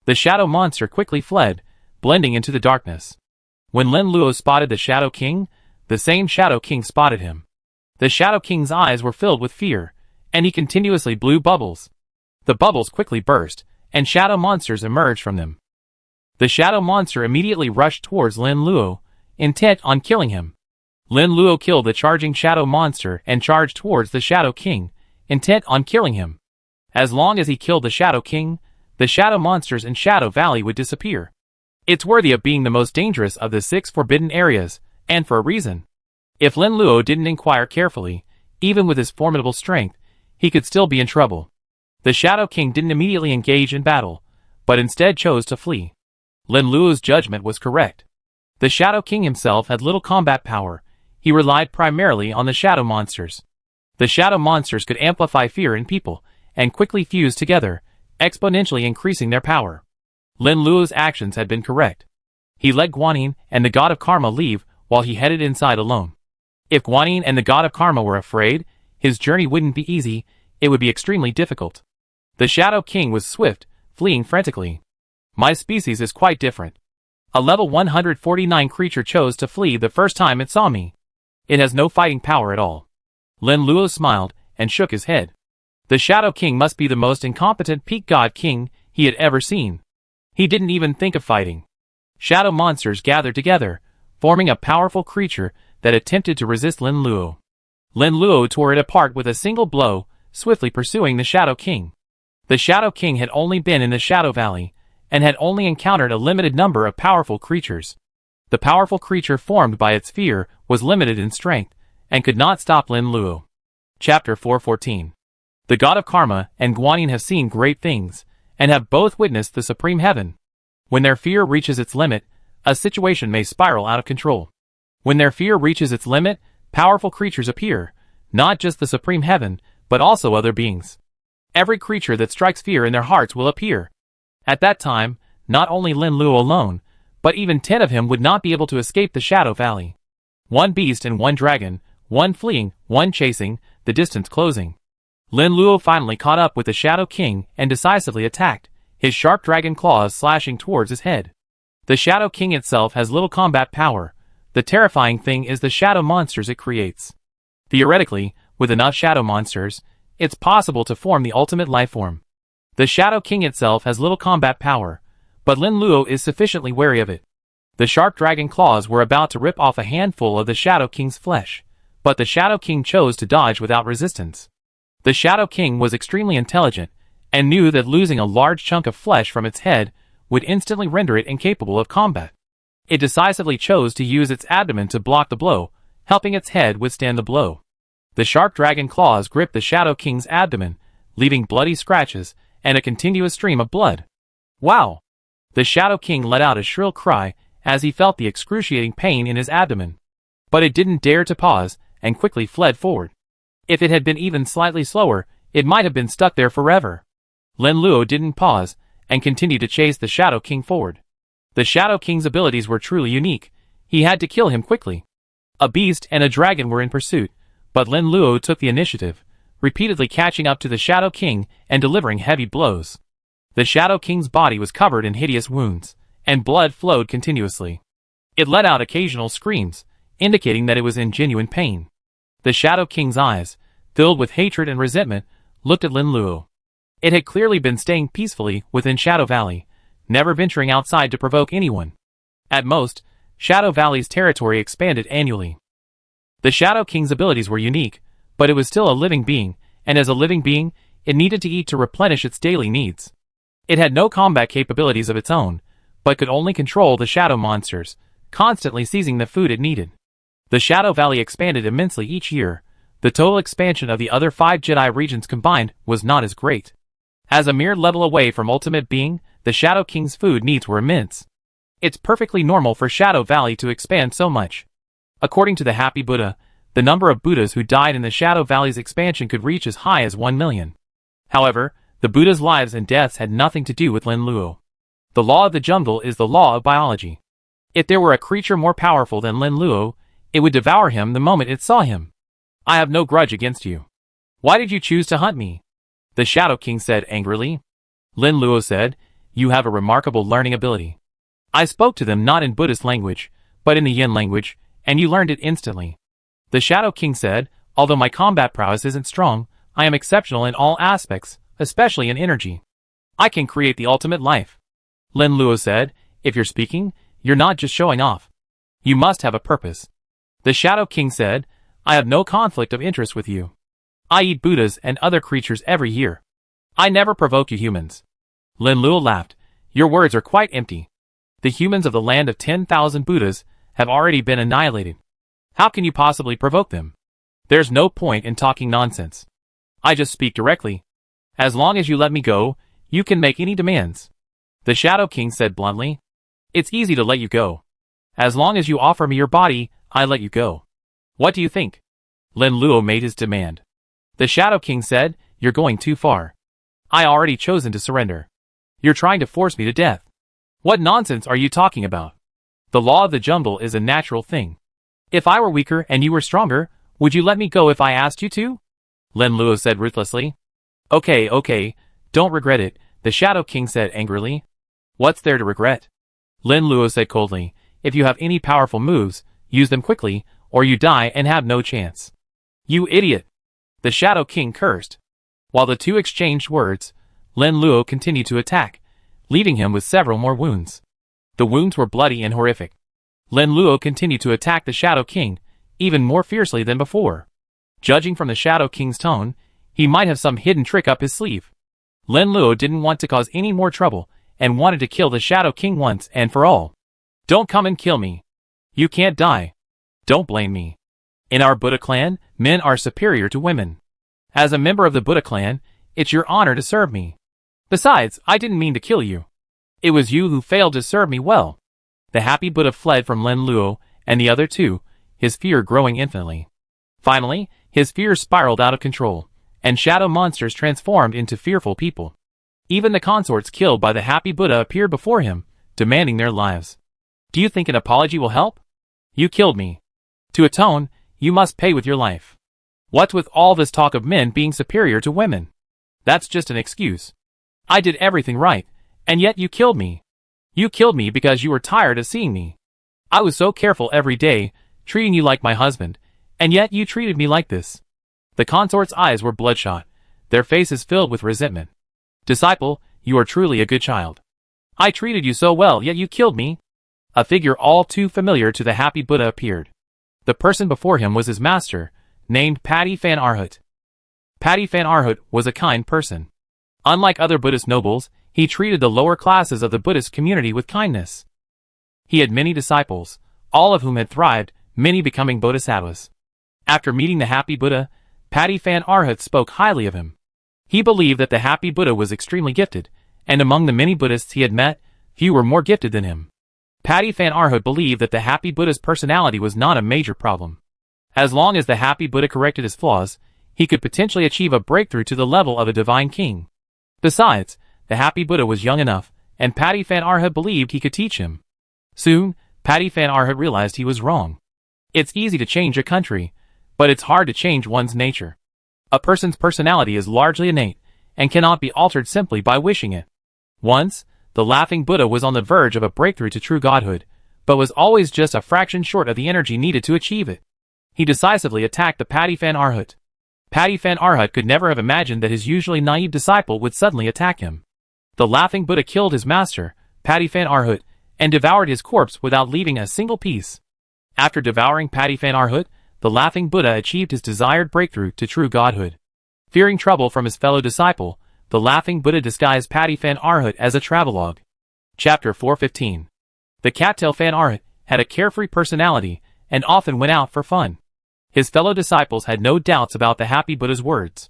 The shadow monster quickly fled, blending into the darkness. When Lin Luo spotted the Shadow King, the same Shadow King spotted him. The Shadow King's eyes were filled with fear, and he continuously blew bubbles. The bubbles quickly burst, and shadow monsters emerged from them. The shadow monster immediately rushed towards Lin Luo, intent on killing him. Lin Luo killed the charging shadow monster and charged towards the Shadow King, intent on killing him. As long as he killed the Shadow King, the shadow monsters in Shadow Valley would disappear. It's worthy of being the most dangerous of the 6 forbidden areas, and for a reason. If Lin Luo didn't inquire carefully, even with his formidable strength, he could still be in trouble. The Shadow King didn't immediately engage in battle, but instead chose to flee. Lin Luo's judgment was correct. The Shadow King himself had little combat power. He relied primarily on the shadow monsters. The shadow monsters could amplify fear in people, and quickly fuse together, exponentially increasing their power. Lin Luo's actions had been correct. He let Guanyin and the god of karma leave while he headed inside alone. If Guanyin and the god of karma were afraid, his journey wouldn't be easy, it would be extremely difficult. The Shadow King was swift, fleeing frantically. My species is quite different. A level 149 creature chose to flee the first time it saw me. It has no fighting power at all. Lin Luo smiled and shook his head. The Shadow King must be the most incompetent peak god king he had ever seen. He didn't even think of fighting. Shadow monsters gathered together, forming a powerful creature that attempted to resist Lin Luo. Lin Luo tore it apart with a single blow, swiftly pursuing the Shadow King. The Shadow King had only been in the Shadow Valley, and had only encountered a limited number of powerful creatures. The powerful creature formed by its fear was limited in strength, and could not stop Lin Luo. Chapter 414. The god of karma and Guanyin have seen great things, and have both witnessed the supreme heaven. When their fear reaches its limit, a situation may spiral out of control. When their fear reaches its limit, powerful creatures appear, not just the supreme heaven, but also other beings. Every creature that strikes fear in their hearts will appear. At that time, not only Lin Luo alone, but even 10 of him would not be able to escape the Shadow Valley. One beast and one dragon, one fleeing, one chasing, the distance closing. Lin Luo finally caught up with the Shadow King and decisively attacked, his sharp dragon claws slashing towards his head. The Shadow King itself has little combat power. The terrifying thing is the shadow monsters it creates. Theoretically, with enough shadow monsters, it's possible to form the ultimate life form. The Shadow King itself has little combat power, but Lin Luo is sufficiently wary of it. The sharp dragon claws were about to rip off a handful of the Shadow King's flesh, but the Shadow King chose to dodge without resistance. The Shadow King was extremely intelligent, and knew that losing a large chunk of flesh from its head would instantly render it incapable of combat. It decisively chose to use its abdomen to block the blow, helping its head withstand the blow. The sharp dragon claws gripped the Shadow King's abdomen, leaving bloody scratches and a continuous stream of blood. Wow! The Shadow King let out a shrill cry as he felt the excruciating pain in his abdomen. But it didn't dare to pause, and quickly fled forward. If it had been even slightly slower, it might have been stuck there forever. Lin Luo didn't pause, and continued to chase the Shadow King forward. The Shadow King's abilities were truly unique. He had to kill him quickly. A beast and a dragon were in pursuit, but Lin Luo took the initiative, repeatedly catching up to the Shadow King and delivering heavy blows. The Shadow King's body was covered in hideous wounds, and blood flowed continuously. It let out occasional screams, indicating that it was in genuine pain. The Shadow King's eyes, filled with hatred and resentment, looked at Lin Luo. It had clearly been staying peacefully within Shadow Valley, never venturing outside to provoke anyone. At most, Shadow Valley's territory expanded annually. The Shadow King's abilities were unique, but it was still a living being, and as a living being, it needed to eat to replenish its daily needs. It had no combat capabilities of its own, but could only control the shadow monsters, constantly seizing the food it needed. The Shadow Valley expanded immensely each year. The total expansion of the other 5 Jedi regions combined was not as great. As a mere level away from ultimate being, the Shadow King's food needs were immense. It's perfectly normal for Shadow Valley to expand so much. According to the Happy Buddha, the number of Buddhas who died in the Shadow Valley's expansion could reach as high as 1 million. However, the Buddha's lives and deaths had nothing to do with Lin Luo. The law of the jungle is the law of biology. If there were a creature more powerful than Lin Luo, it would devour him the moment it saw him. I have no grudge against you. Why did you choose to hunt me? The Shadow King said angrily. Lin Luo said, you have a remarkable learning ability. I spoke to them not in Buddhist language, but in the Yin language, and you learned it instantly. The Shadow King said, although my combat prowess isn't strong, I am exceptional in all aspects, especially in energy. I can create the ultimate life. Lin Luo said, if you're speaking, you're not just showing off. You must have a purpose. The Shadow King said, I have no conflict of interest with you. I eat Buddhas and other creatures every year. I never provoke you humans. Lin Luo laughed. Your words are quite empty. The humans of the land of 10,000 Buddhas have already been annihilated. How can you possibly provoke them? There's no point in talking nonsense. I just speak directly. As long as you let me go, you can make any demands. The Shadow King said bluntly. It's easy to let you go. As long as you offer me your body, I let you go. What do you think? Lin Luo made his demand. The Shadow King said, you're going too far. I already chosen to surrender. You're trying to force me to death. What nonsense are you talking about? The law of the jungle is a natural thing. If I were weaker and you were stronger, would you let me go if I asked you to? Lin Luo said ruthlessly. Okay, don't regret it, the Shadow King said angrily. What's there to regret? Lin Luo said coldly, if you have any powerful moves, use them quickly, or you die and have no chance. You idiot! The Shadow King cursed. While the two exchanged words, Lin Luo continued to attack, leaving him with several more wounds. The wounds were bloody and horrific. Lin Luo continued to attack the Shadow King, even more fiercely than before. Judging from the Shadow King's tone, he might have some hidden trick up his sleeve. Lin Luo didn't want to cause any more trouble, and wanted to kill the Shadow King once and for all. Don't come and kill me. You can't die. Don't blame me. In our Buddha clan, men are superior to women. As a member of the Buddha clan, it's your honor to serve me. Besides, I didn't mean to kill you. It was you who failed to serve me well. The happy Buddha fled from Lin Luo and the other two, his fear growing infinitely. Finally, his fear spiraled out of control, and shadow monsters transformed into fearful people. Even the consorts killed by the happy Buddha appeared before him, demanding their lives. Do you think an apology will help? You killed me. To atone, you must pay with your life. What's with all this talk of men being superior to women? That's just an excuse. I did everything right, and yet you killed me. You killed me because you were tired of seeing me. I was so careful every day, treating you like my husband, and yet you treated me like this. The consorts' eyes were bloodshot, their faces filled with resentment. Disciple, you are truly a good child. I treated you so well, yet you killed me. A figure all too familiar to the happy Buddha appeared. The person before him was his master, named Patty Van Arhut. Patty Van Arhut was a kind person. Unlike other Buddhist nobles, he treated the lower classes of the Buddhist community with kindness. He had many disciples, all of whom had thrived, many becoming bodhisattvas. After meeting the happy Buddha, Patty Van Arhut spoke highly of him. He believed that the happy Buddha was extremely gifted, and among the many Buddhists he had met, few were more gifted than him. Patty Van Arhut believed that the happy Buddha's personality was not a major problem. As long as the happy Buddha corrected his flaws, he could potentially achieve a breakthrough to the level of a divine king. Besides, the happy Buddha was young enough, and Patty Van Arhut believed he could teach him. Soon, Patty Van Arhut realized he was wrong. It's easy to change a country, but it's hard to change one's nature. A person's personality is largely innate, and cannot be altered simply by wishing it. Once, the laughing Buddha was on the verge of a breakthrough to true godhood, but was always just a fraction short of the energy needed to achieve it. He decisively attacked the Patty Van Arhut. Patty Van Arhut could never have imagined that his usually naive disciple would suddenly attack him. The laughing Buddha killed his master, Patty Van Arhut, and devoured his corpse without leaving a single piece. After devouring Patty Van Arhut, the laughing Buddha achieved his desired breakthrough to true godhood. Fearing trouble from his fellow disciple, the laughing Buddha disguised Patty Van Arhut as a travelogue. Chapter 415. The cattail Van Arhut had a carefree personality and often went out for fun. His fellow disciples had no doubts about the happy Buddha's words.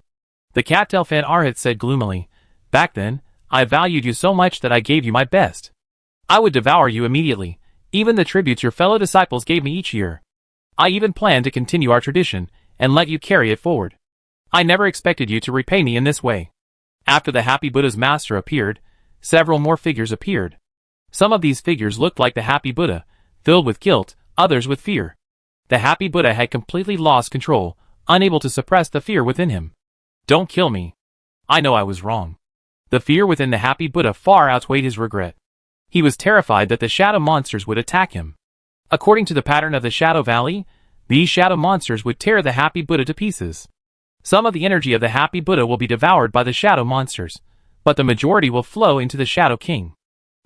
The cattail Van Arhut said gloomily, "Back then, I valued you so much that I gave you my best. I would devour you immediately, even the tributes your fellow disciples gave me each year. I even planned to continue our tradition and let you carry it forward. I never expected you to repay me in this way." After the happy Buddha's master appeared, several more figures appeared. Some of these figures looked like the happy Buddha, filled with guilt, others with fear. The happy Buddha had completely lost control, unable to suppress the fear within him. Don't kill me. I know I was wrong. The fear within the happy Buddha far outweighed his regret. He was terrified that the shadow monsters would attack him. According to the pattern of the Shadow Valley, these shadow monsters would tear the happy Buddha to pieces. Some of the energy of the happy Buddha will be devoured by the shadow monsters, but the majority will flow into the Shadow King.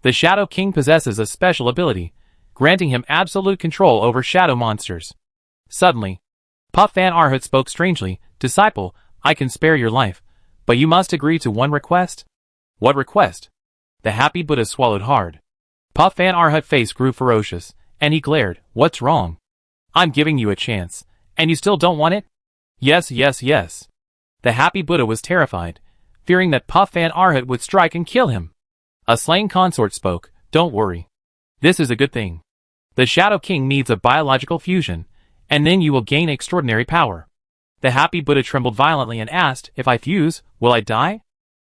The Shadow King possesses a special ability, granting him absolute control over shadow monsters. Suddenly, Puff Van Arhut spoke strangely, "Disciple, I can spare your life, but you must agree to one request." "What request?" The happy Buddha swallowed hard. Puff Van Arhut's face grew ferocious, and he glared. "What's wrong? I'm giving you a chance, and you still don't want it?" "Yes, yes, yes." The happy Buddha was terrified, fearing that Puff Van Arhut would strike and kill him. A slain consort spoke, "Don't worry. This is a good thing. The Shadow King needs a biological fusion, and then you will gain extraordinary power." The happy Buddha trembled violently and asked, "If I fuse, will I die?"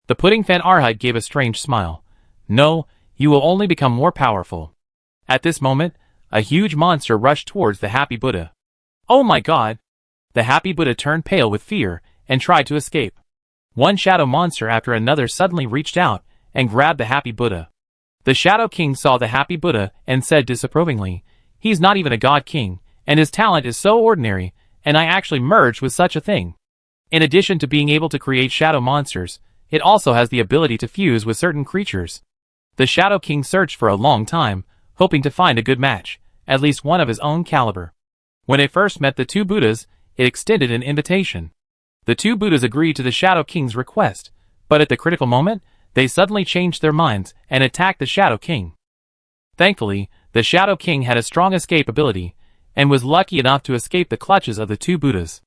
The Pudding Van Arhut gave a strange smile. "No, you will only become more powerful." At this moment, a huge monster rushed towards the happy Buddha. "Oh my God!" The happy Buddha turned pale with fear and tried to escape. One shadow monster after another suddenly reached out and grabbed the happy Buddha. The Shadow King saw the happy Buddha and said disapprovingly, "He's not even a god king, and his talent is so ordinary, and I actually merged with such a thing." In addition to being able to create shadow monsters, it also has the ability to fuse with certain creatures. The Shadow King searched for a long time, hoping to find a good match, at least one of his own caliber. When it first met the two Buddhas, it extended an invitation. The two Buddhas agreed to the Shadow King's request, but at the critical moment, they suddenly changed their minds and attacked the Shadow King. Thankfully, the Shadow King had a strong escape ability, and was lucky enough to escape the clutches of the two Buddhas.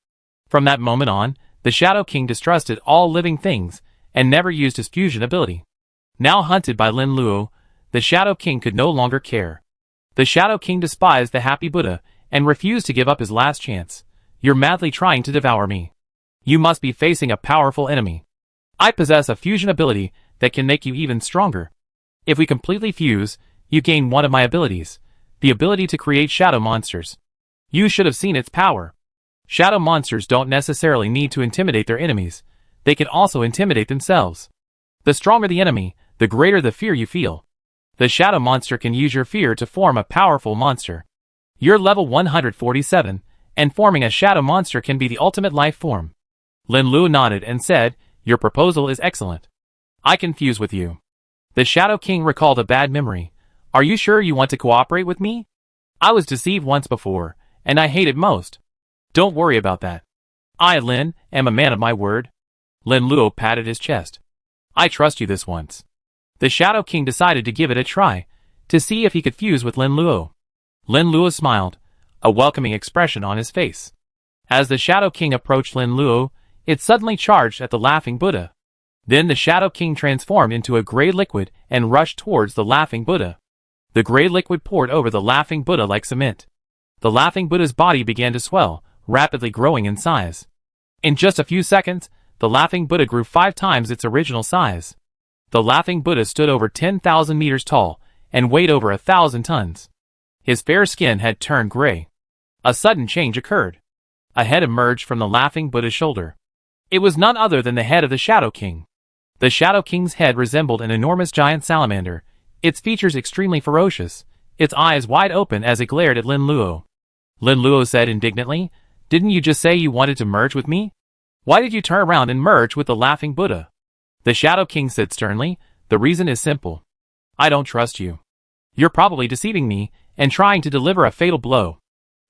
From that moment on, the Shadow King distrusted all living things, and never used his fusion ability. Now hunted by Lin Luo, the Shadow King could no longer care. The Shadow King despised the Happy Buddha, and refused to give up his last chance. You're madly trying to devour me. You must be facing a powerful enemy. I possess a fusion ability that can make you even stronger. If we completely fuse, you gain one of my abilities, the ability to create shadow monsters. You should have seen its power. Shadow monsters don't necessarily need to intimidate their enemies. They can also intimidate themselves. The stronger the enemy, the greater the fear you feel. The shadow monster can use your fear to form a powerful monster. You're level 147, and forming a shadow monster can be the ultimate life form. Lin Luo nodded and said, "Your proposal is excellent. I can fuse with you." The Shadow King recalled a bad memory. "Are you sure you want to cooperate with me? I was deceived once before, and I hate it most." "Don't worry about that. I, Lin, am a man of my word." Lin Luo patted his chest. "I trust you this once." The Shadow King decided to give it a try, to see if he could fuse with Lin Luo. Lin Luo smiled, a welcoming expression on his face. As the Shadow King approached Lin Luo, it suddenly charged at the Laughing Buddha. Then the Shadow King transformed into a gray liquid and rushed towards the Laughing Buddha. The gray liquid poured over the Laughing Buddha like cement. The Laughing Buddha's body began to swell, rapidly growing in size. In just a few seconds, the Laughing Buddha grew 5 times its original size. The Laughing Buddha stood over 10,000 meters tall and weighed over 1,000 tons. His fair skin had turned gray. A sudden change occurred. A head emerged from the Laughing Buddha's shoulder. It was none other than the head of the Shadow King. The Shadow King's head resembled an enormous giant salamander, its features extremely ferocious, its eyes wide open as it glared at Lin Luo. Lin Luo said indignantly, "Didn't you just say you wanted to merge with me? Why did you turn around and merge with the Laughing Buddha?" The Shadow King said sternly, "The reason is simple. I don't trust you. You're probably deceiving me and trying to deliver a fatal blow.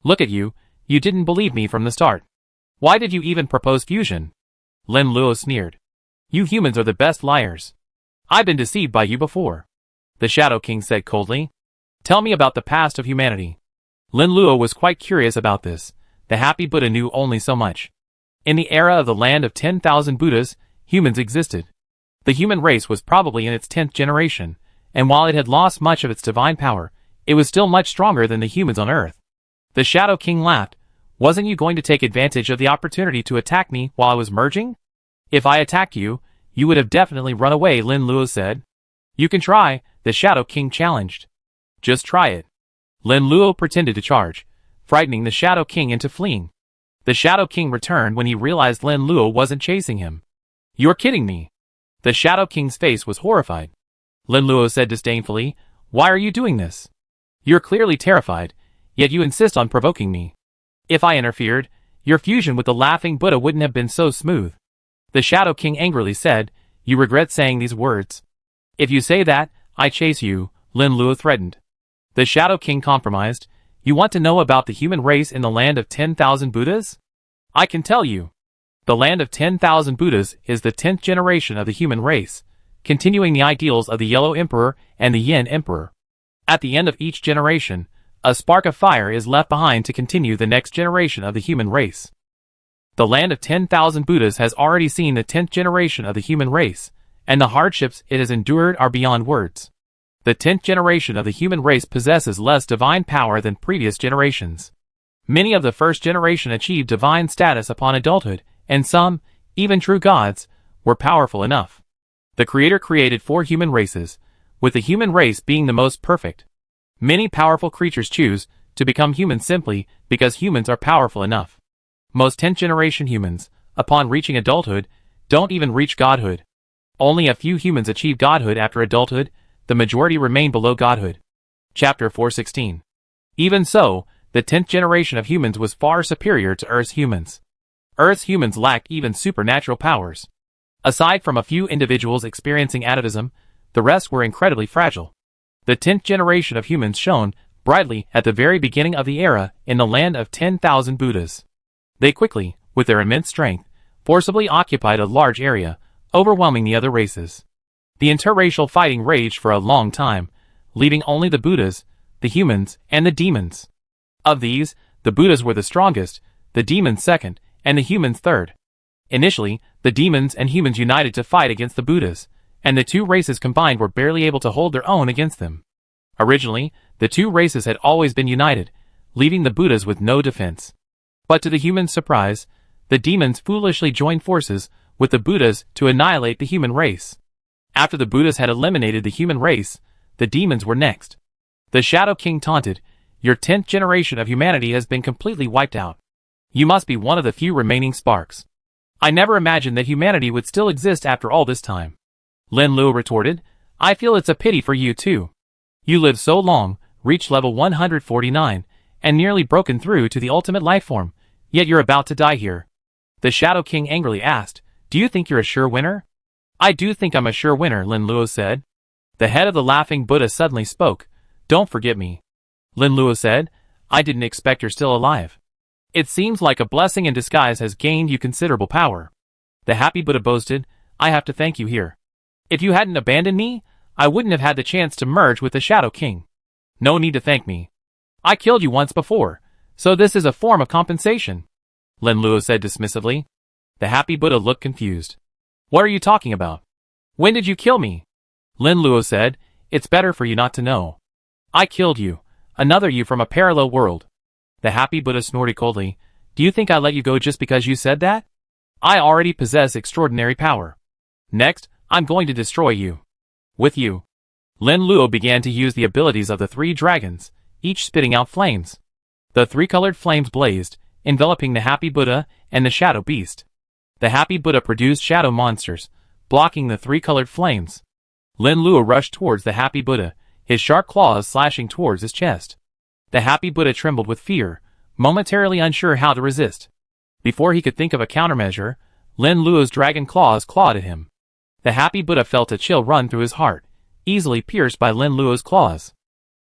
Look at you, you didn't believe me from the start. Why did you even propose fusion?" Lin Luo sneered. "You humans are the best liars. I've been deceived by you before." The Shadow King said coldly, "Tell me about the past of humanity." Lin Luo was quite curious about this. The Happy Buddha knew only so much. In the era of the land of 10,000 Buddhas, humans existed. The human race was probably in its 10th generation, and while it had lost much of its divine power, it was still much stronger than the humans on Earth. The Shadow King laughed. "Wasn't you going to take advantage of the opportunity to attack me while I was merging?" "If I attacked you, you would have definitely run away," Lin Luo said. "You can try," the Shadow King challenged. "Just try it." Lin Luo pretended to charge, frightening the Shadow King into fleeing. The Shadow King returned when he realized Lin Luo wasn't chasing him. "You're kidding me." The Shadow King's face was horrified. Lin Luo said disdainfully, "Why are you doing this? You're clearly terrified, yet you insist on provoking me. If I interfered, your fusion with the Laughing Buddha wouldn't have been so smooth." The Shadow King angrily said, "You regret saying these words. If you say that, I chase you," Lin Luo threatened. The Shadow King compromised. "You want to know about the human race in the land of 10,000 Buddhas? I can tell you. The land of 10,000 Buddhas is the 10th generation of the human race, continuing the ideals of the Yellow Emperor and the Yin Emperor. At the end of each generation, a spark of fire is left behind to continue the next generation of the human race. The land of 10,000 Buddhas has already seen the 10th generation of the human race, and the hardships it has endured are beyond words. The 10th generation of the human race possesses less divine power than previous generations. Many of the first generation achieved divine status upon adulthood, and some, even true gods, were powerful enough. The Creator created 4 human races, with the human race being the most perfect. Many powerful creatures choose to become humans simply because humans are powerful enough. Most 10th generation humans, upon reaching adulthood, don't even reach godhood. Only a few humans achieve godhood after adulthood, the majority remain below godhood. Chapter 416. Even so, the 10th generation of humans was far superior to Earth's humans. Earth's humans lack even supernatural powers. Aside from a few individuals experiencing atavism, the rest were incredibly fragile. The 10th generation of humans shone brightly at the very beginning of the era in the land of 10,000 Buddhas. They quickly, with their immense strength, forcibly occupied a large area, overwhelming the other races. The interracial fighting raged for a long time, leaving only the Buddhas, the humans, and the demons. Of these, the Buddhas were the strongest, the demons second, and the humans third. Initially, the demons and humans united to fight against the Buddhas, and the two races combined were barely able to hold their own against them. Originally, the two races had always been united, leaving the Buddhas with no defense. But to the humans' surprise, the demons foolishly joined forces with the Buddhas to annihilate the human race. After the Buddhas had eliminated the human race, the demons were next. The Shadow King taunted, "Your 10th generation of humanity has been completely wiped out. You must be one of the few remaining sparks. I never imagined that humanity would still exist after all this time." Lin Luo retorted, "I feel it's a pity for you too. You lived so long, reached level 149, and nearly broken through to the ultimate life form, yet you're about to die here." The Shadow King angrily asked, "Do you think you're a sure winner?" "I do think I'm a sure winner," Lin Luo said. The head of the Laughing Buddha suddenly spoke, "Don't forget me." Lin Luo said, "I didn't expect you're still alive. It seems like a blessing in disguise has gained you considerable power." The Happy Buddha boasted, "I have to thank you here. If you hadn't abandoned me, I wouldn't have had the chance to merge with the Shadow King. No need to thank me. I killed you once before, so this is a form of compensation," Lin Luo said dismissively. The Happy Buddha looked confused. "What are you talking about? When did you kill me?" Lin Luo said, "It's better for you not to know. I killed you, another you from a parallel world." The Happy Buddha snorted coldly, "Do you think I let you go just because you said that? I already possess extraordinary power. Next, I'm going to destroy you. With you." Lin Luo began to use the abilities of the three dragons, each spitting out flames. The three-colored flames blazed, enveloping the Happy Buddha and the Shadow Beast. The Happy Buddha produced shadow monsters, blocking the three-colored flames. Lin Luo rushed towards the Happy Buddha, his sharp claws slashing towards his chest. The Happy Buddha trembled with fear, momentarily unsure how to resist. Before he could think of a countermeasure, Lin Luo's dragon claws clawed at him. The Happy Buddha felt a chill run through his heart, easily pierced by Lin Luo's claws.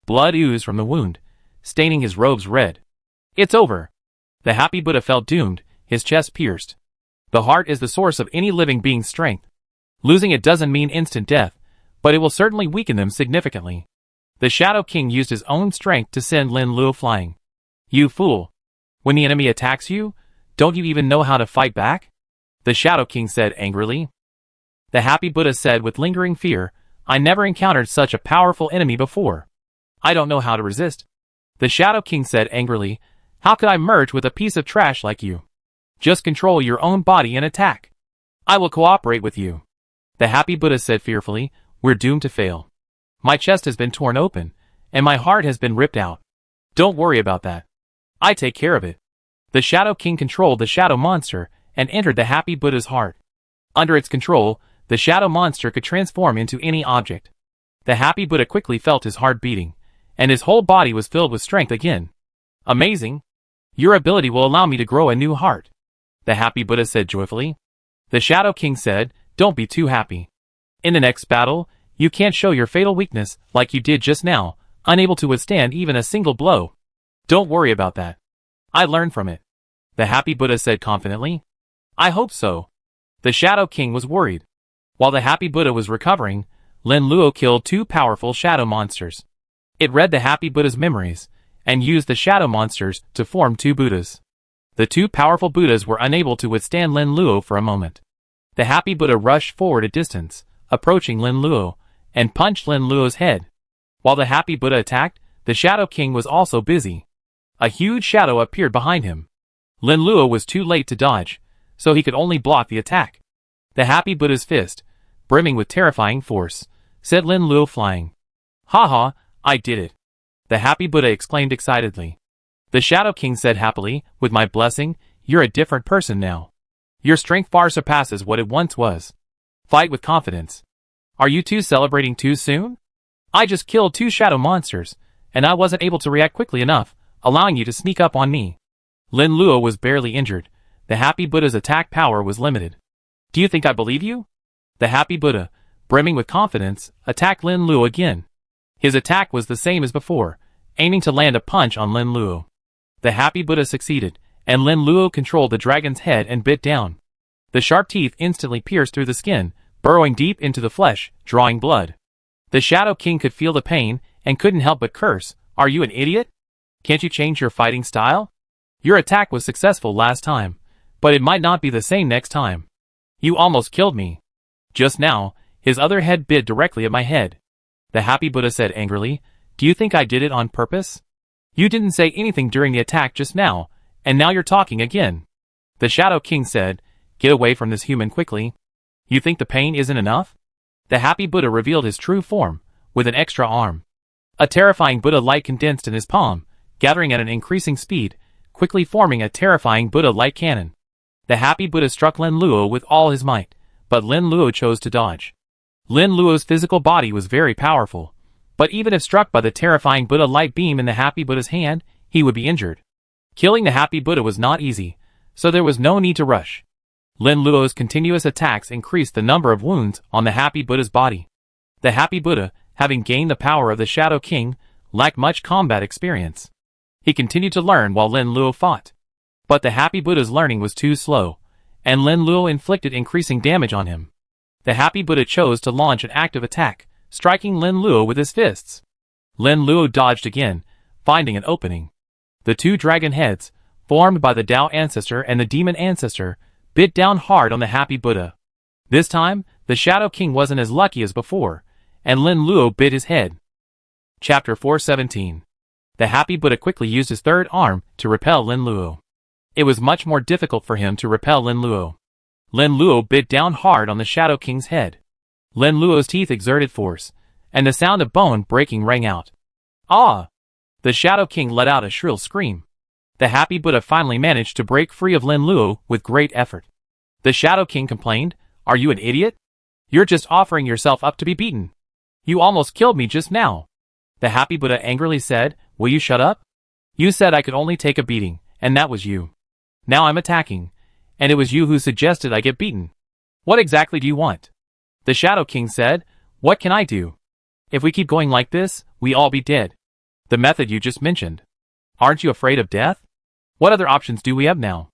Blood oozed from the wound, staining his robes red. "It's over." The Happy Buddha felt doomed, his chest pierced. The heart is the source of any living being's strength. Losing it doesn't mean instant death, but it will certainly weaken them significantly. The Shadow King used his own strength to send Lin Luo flying. "You fool! When the enemy attacks you, don't you even know how to fight back?" the Shadow King said angrily. The Happy Buddha said with lingering fear, "I never encountered such a powerful enemy before. I don't know how to resist." The Shadow King said angrily, "How could I merge with a piece of trash like you? Just control your own body and attack. I will cooperate with you." The Happy Buddha said fearfully, "We're doomed to fail. My chest has been torn open, and my heart has been ripped out. Don't worry about that. I take care of it." The Shadow King controlled the Shadow Monster and entered the Happy Buddha's heart. Under its control, the Shadow Monster could transform into any object. The Happy Buddha quickly felt his heart beating, and his whole body was filled with strength again. "Amazing! Your ability will allow me to grow a new heart," the Happy Buddha said joyfully. The Shadow King said, "Don't be too happy. In the next battle, you can't show your fatal weakness like you did just now, unable to withstand even a single blow. Don't worry about that. I learned from it," the Happy Buddha said confidently. "I hope so." The Shadow King was worried. While the Happy Buddha was recovering, Lin Luo killed two powerful shadow monsters. It read the Happy Buddha's memories, and used the shadow monsters to form two Buddhas. The two powerful Buddhas were unable to withstand Lin Luo for a moment. The Happy Buddha rushed forward a distance, approaching Lin Luo, and punched Lin Luo's head. While the Happy Buddha attacked, the Shadow King was also busy. A huge shadow appeared behind him. Lin Luo was too late to dodge, so he could only block the attack. The Happy Buddha's fist, brimming with terrifying force, sent Lin Luo flying. "Ha ha, I did it!" the Happy Buddha exclaimed excitedly. The Shadow King said happily, "With my blessing, you're a different person now. Your strength far surpasses what it once was. Fight with confidence. Are you two celebrating too soon? I just killed two shadow monsters, and I wasn't able to react quickly enough, allowing you to sneak up on me." Lin Luo was barely injured, the Happy Buddha's attack power was limited. Do you think I believe you? The Happy Buddha, brimming with confidence, attacked Lin Luo again. His attack was the same as before, aiming to land a punch on Lin Luo. The Happy Buddha succeeded, and Lin Luo controlled the dragon's head and bit down. The sharp teeth instantly pierced through the skin, burrowing deep into the flesh, drawing blood. The Shadow King could feel the pain, and couldn't help but curse, "Are you an idiot? Can't you change your fighting style? Your attack was successful last time, but it might not be the same next time. You almost killed me. Just now, his other head bit directly at my head." The Happy Buddha said angrily, "Do you think I did it on purpose? You didn't say anything during the attack just now, and now you're talking again." The Shadow King said, "Get away from this human quickly. You think the pain isn't enough?" The Happy Buddha revealed his true form, with an extra arm. A terrifying Buddha light condensed in his palm, gathering at an increasing speed, quickly forming a terrifying Buddha light cannon. The Happy Buddha struck Lin Luo with all his might, but Lin Luo chose to dodge. Lin Luo's physical body was very powerful, but even if struck by the terrifying Buddha light beam in the Happy Buddha's hand, he would be injured. Killing the Happy Buddha was not easy, so there was no need to rush. Lin Luo's continuous attacks increased the number of wounds on the Happy Buddha's body. The Happy Buddha, having gained the power of the Shadow King, lacked much combat experience. He continued to learn while Lin Luo fought. But the Happy Buddha's learning was too slow, and Lin Luo inflicted increasing damage on him. The Happy Buddha chose to launch an active attack, striking Lin Luo with his fists. Lin Luo dodged again, finding an opening. The two dragon heads, formed by the Tao ancestor and the demon ancestor, bit down hard on the Happy Buddha. This time, the Shadow King wasn't as lucky as before, and Lin Luo bit his head. Chapter 417. The Happy Buddha quickly used his third arm to repel Lin Luo. It was much more difficult for him to repel Lin Luo. Lin Luo bit down hard on the Shadow King's head. Lin Luo's teeth exerted force, and the sound of bone breaking rang out. "Ah!" The Shadow King let out a shrill scream. The Happy Buddha finally managed to break free of Lin Luo with great effort. The Shadow King complained, "Are you an idiot? You're just offering yourself up to be beaten. You almost killed me just now." The Happy Buddha angrily said, "Will you shut up? You said I could only take a beating, and that was you. Now I'm attacking, and it was you who suggested I get beaten. What exactly do you want?" The Shadow King said, "What can I do? If we keep going like this, we all be dead. The method you just mentioned. Aren't you afraid of death? What other options do we have now?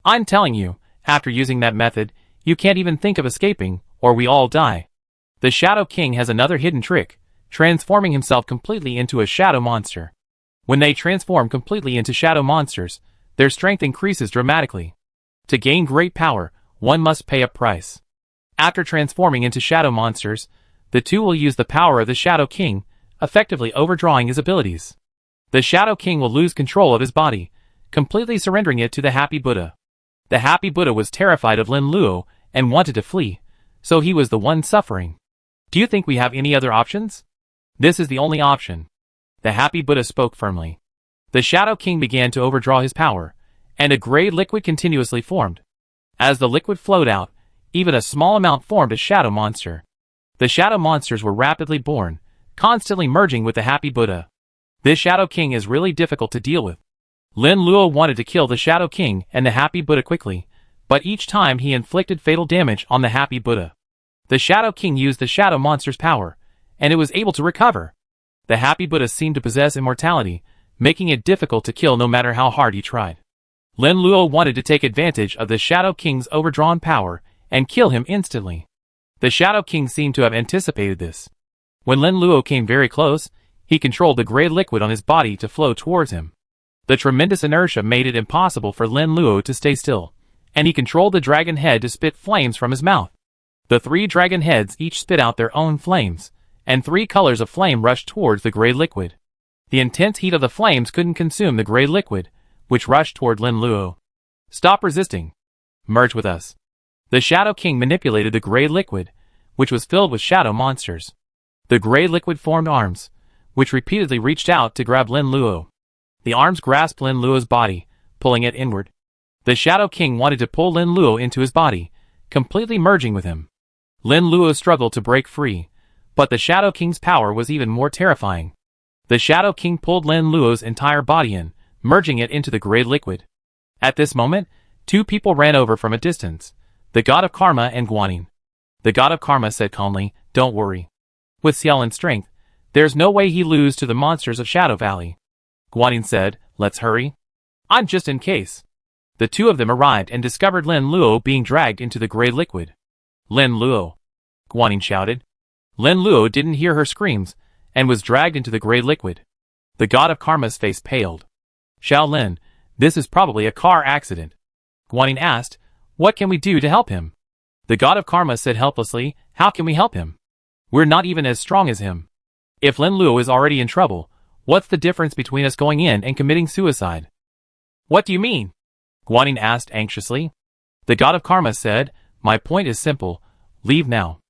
I'm telling you, after using that method, you can't even think of escaping, or we all die." The Shadow King has another hidden trick, transforming himself completely into a shadow monster. When they transform completely into shadow monsters, their strength increases dramatically. To gain great power, one must pay a price. After transforming into shadow monsters, the two will use the power of the Shadow King, effectively overdrawing his abilities. The Shadow King will lose control of his body, completely surrendering it to the Happy Buddha. The Happy Buddha was terrified of Lin Luo and wanted to flee, so he was the one suffering. "Do you think we have any other options?" "This is the only option." The Happy Buddha spoke firmly. The Shadow King began to overdraw his power, and a gray liquid continuously formed. As the liquid flowed out, even a small amount formed a shadow monster. The shadow monsters were rapidly born, constantly merging with the Happy Buddha. This Shadow King is really difficult to deal with. Lin Luo wanted to kill the Shadow King and the Happy Buddha quickly, but each time he inflicted fatal damage on the Happy Buddha. The Shadow King used the shadow monster's power, and it was able to recover. The Happy Buddha seemed to possess immortality, making it difficult to kill no matter how hard he tried. Lin Luo wanted to take advantage of the Shadow King's overdrawn power and kill him instantly. The Shadow King seemed to have anticipated this. When Lin Luo came very close, he controlled the gray liquid on his body to flow towards him. The tremendous inertia made it impossible for Lin Luo to stay still, and he controlled the dragon head to spit flames from his mouth. The three dragon heads each spit out their own flames, and three colors of flame rushed towards the gray liquid. The intense heat of the flames couldn't consume the gray liquid, which rushed toward Lin Luo. "Stop resisting. Merge with us." The Shadow King manipulated the gray liquid, which was filled with shadow monsters. The gray liquid formed arms, which repeatedly reached out to grab Lin Luo. The arms grasped Lin Luo's body, pulling it inward. The Shadow King wanted to pull Lin Luo into his body, completely merging with him. Lin Luo struggled to break free, but the Shadow King's power was even more terrifying. The Shadow King pulled Lin Luo's entire body in, merging it into the gray liquid. At this moment, Two people ran over from a distance, the god of karma and Guanyin. The god of karma said calmly, "Don't worry. With Xiaolin's strength, there's no way he lose to the monsters of Shadow Valley." Guanyin said, "Let's hurry. I'm just in case." The two of them arrived and discovered Lin Luo being dragged into the gray liquid. "Lin Luo!" Guanyin shouted. Lin Luo didn't hear her screams, and was dragged into the gray liquid. The god of karma's face paled. "Shaolin, this is probably a car accident." Guanyin asked, "What can we do to help him?" The god of karma said helplessly, "How can we help him? We're not even as strong as him. If Lin Luo is already in trouble, what's the difference between us going in and committing suicide?" "What do you mean?" Guanyin asked anxiously. The god of karma said, "My point is simple. Leave now.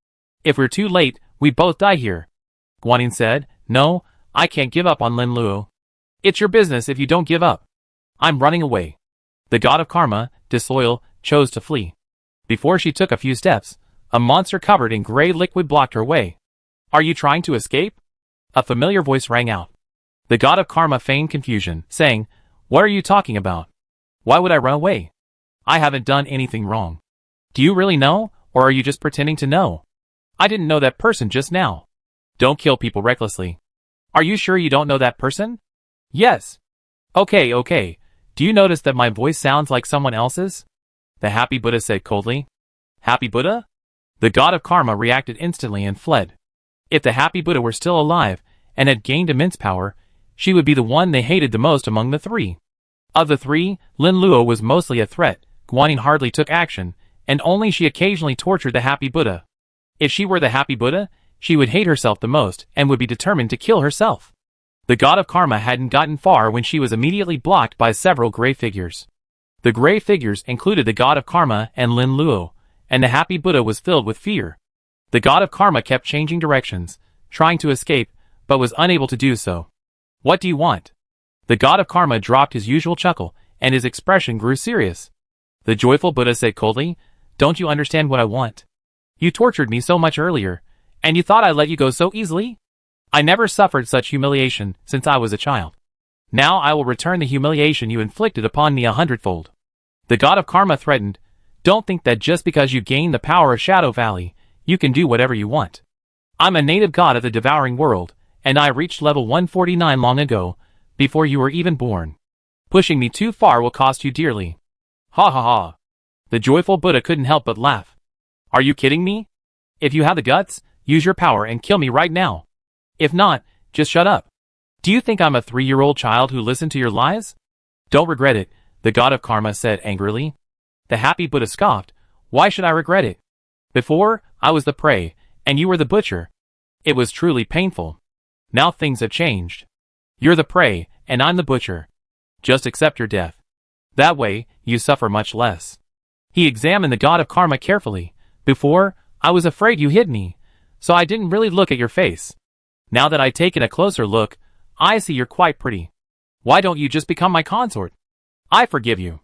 If we're too late, we both die here." Guanyin said, "No, I can't give up on Lin Luo. It's your business if you don't give up. I'm running away." The god of karma, disloyal, chose to flee. Before she took a few steps, a monster covered in gray liquid blocked her way. "Are you trying to escape?" A familiar voice rang out. The god of karma feigned confusion, saying, "What are you talking about? Why would I run away? I haven't done anything wrong." "Do you really know, or are you just pretending to know? I didn't know that person just now." "Don't kill people recklessly." "Are you sure you don't know that person?" "Yes." Okay. Do you notice that my voice sounds like someone else's?" The happy Buddha said coldly. "Happy Buddha?" The god of karma reacted instantly and fled. If the happy Buddha were still alive, and had gained immense power, she would be the one they hated the most among the three. Of the three, Lin Luo was mostly a threat. Guanyin hardly took action, and only she occasionally tortured the happy Buddha. If she were the happy Buddha, she would hate herself the most and would be determined to kill herself. The god of karma hadn't gotten far when she was immediately blocked by several gray figures. The gray figures included the god of karma and Lin Luo, and the happy Buddha was filled with fear. The god of karma kept changing directions, trying to escape, but was unable to do so. "What do you want?" The god of karma dropped his usual chuckle, and his expression grew serious. The joyful Buddha said coldly, "Don't you understand what I want? You tortured me so much earlier, and you thought I'd let you go so easily? I never suffered such humiliation since I was a child. Now I will return the humiliation you inflicted upon me 100-fold. The god of karma threatened, "Don't think that just because you gain the power of Shadow Valley, you can do whatever you want. I'm a native god of the devouring world, and I reached level 149 long ago, before you were even born. Pushing me too far will cost you dearly." Ha ha ha. The joyful Buddha couldn't help but laugh. "Are you kidding me? If you have the guts, use your power and kill me right now. If not, just shut up. Do you think I'm a 3-year-old child who listened to your lies? Don't regret it," the god of karma said angrily. The happy Buddha scoffed, "Why should I regret it? Before, I was the prey, and you were the butcher. It was truly painful. Now things have changed. You're the prey, and I'm the butcher. Just accept your death. That way, you suffer much less." He examined the god of karma carefully. "Before, I was afraid you hid me, so I didn't really look at your face. Now that I've taken a closer look, I see you're quite pretty. Why don't you just become my consort? I forgive you."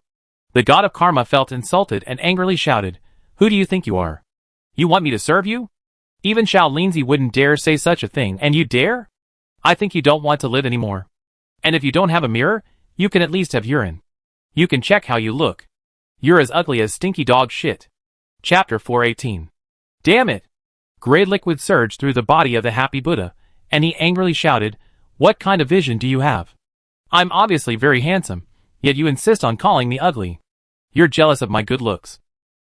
The god of karma felt insulted and angrily shouted, "Who do you think you are? You want me to serve you? Even Shaolinzi wouldn't dare say such a thing, and you dare? I think you don't want to live anymore. And if you don't have a mirror, you can at least have urine. You can check how you look. You're as ugly as stinky dog shit." Chapter 418. Damn it! Gray liquid surged through the body of the happy Buddha, and he angrily shouted, "What kind of vision do you have? I'm obviously very handsome, yet you insist on calling me ugly. You're jealous of my good looks."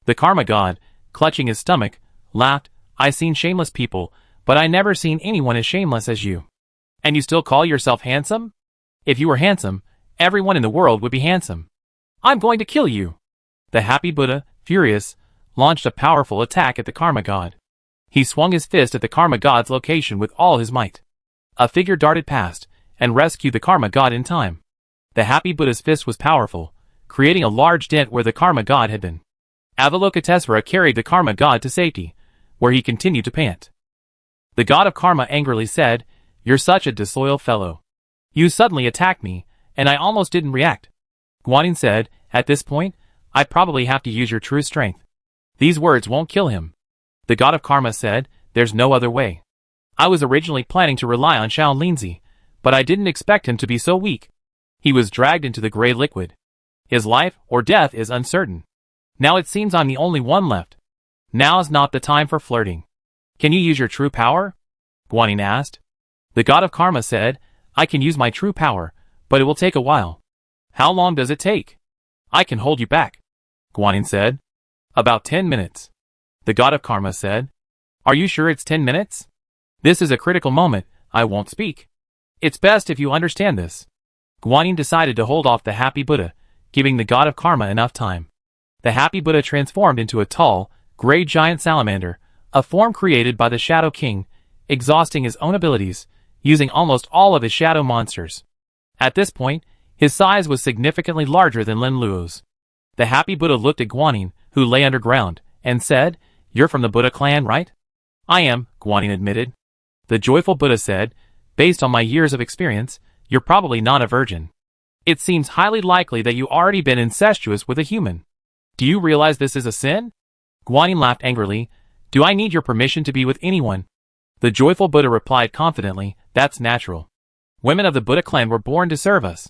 The karma god, clutching his stomach, laughed, "I've seen shameless people, but I never seen anyone as shameless as you. And you still call yourself handsome? If you were handsome, everyone in the world would be handsome. I'm going to kill you." The happy Buddha, furious, launched a powerful attack at the karma god. He swung his fist at the karma god's location with all his might. A figure darted past, and rescued the karma god in time. The happy Buddha's fist was powerful, creating a large dent where the karma god had been. Avalokitesvara carried the karma god to safety, where he continued to pant. The god of karma angrily said, "You're such a disloyal fellow. You suddenly attacked me, and I almost didn't react." Guanyin said, "At this point, I probably have to use your true strength. These words won't kill him." The god of karma said, "There's no other way. I was originally planning to rely on Shaolinzi, but I didn't expect him to be so weak." He was dragged into the gray liquid. His life or death is uncertain. Now it seems I'm the only one left. Now's not the time for flirting. Can you use your true power? Guanyin asked. The god of karma said, I can use my true power, but it will take a while. How long does it take? I can hold you back, Guanyin said. About 10 minutes. The god of karma said. Are you sure it's 10 minutes? This is a critical moment, I won't speak. It's best if you understand this. Guanyin decided to hold off the happy Buddha, giving the god of karma enough time. The happy Buddha transformed into a tall, gray giant salamander, a form created by the Shadow King, exhausting his own abilities, using almost all of his shadow monsters. At this point, his size was significantly larger than Lin Luo's. The happy Buddha looked at Guanyin, who lay underground, and said, You're from the Buddha clan, right? I am, Guanyin admitted. The joyful Buddha said, Based on my years of experience, you're probably not a virgin. It seems highly likely that you already been incestuous with a human. Do you realize this is a sin? Guanyin laughed angrily. Do I need your permission to be with anyone? The joyful Buddha replied confidently, That's natural. Women of the Buddha clan were born to serve us.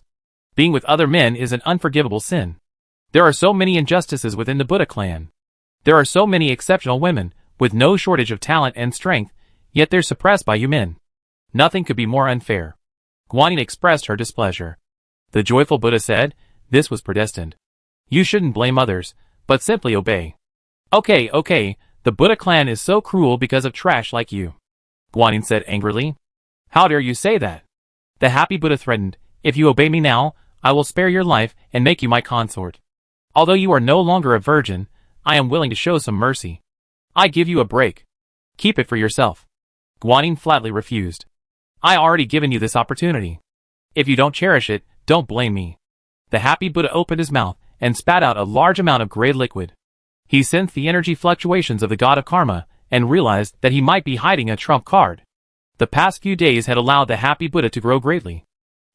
Being with other men is an unforgivable sin. There are so many injustices within the Buddha clan. There are so many exceptional women, with no shortage of talent and strength, yet they're suppressed by you men. Nothing could be more unfair. Guanyin expressed her displeasure. The joyful Buddha said, This was predestined. You shouldn't blame others, but simply obey. Okay, the Buddha clan is so cruel because of trash like you. Guanyin said angrily. How dare you say that? The happy Buddha threatened, If you obey me now, I will spare your life and make you my consort. Although you are no longer a virgin, I am willing to show some mercy. I give you a break. Keep it for yourself. Guanyin flatly refused. I already given you this opportunity. If you don't cherish it, don't blame me. The happy Buddha opened his mouth and spat out a large amount of gray liquid. He sensed the energy fluctuations of the god of karma and realized that he might be hiding a trump card. The past few days had allowed the happy Buddha to grow greatly.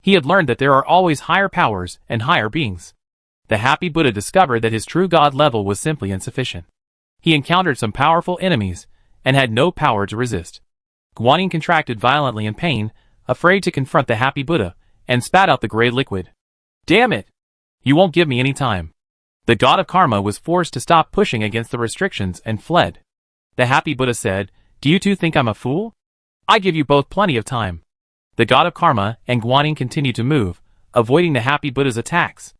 He had learned that there are always higher powers and higher beings. The happy Buddha discovered that his true god level was simply insufficient. He encountered some powerful enemies and had no power to resist. Guanyin contracted violently in pain, afraid to confront the happy Buddha, and spat out the gray liquid. Damn it! You won't give me any time. The god of karma was forced to stop pushing against the restrictions and fled. The happy Buddha said, Do you two think I'm a fool? I give you both plenty of time. The god of karma and Guanyin continued to move, avoiding the happy Buddha's attacks.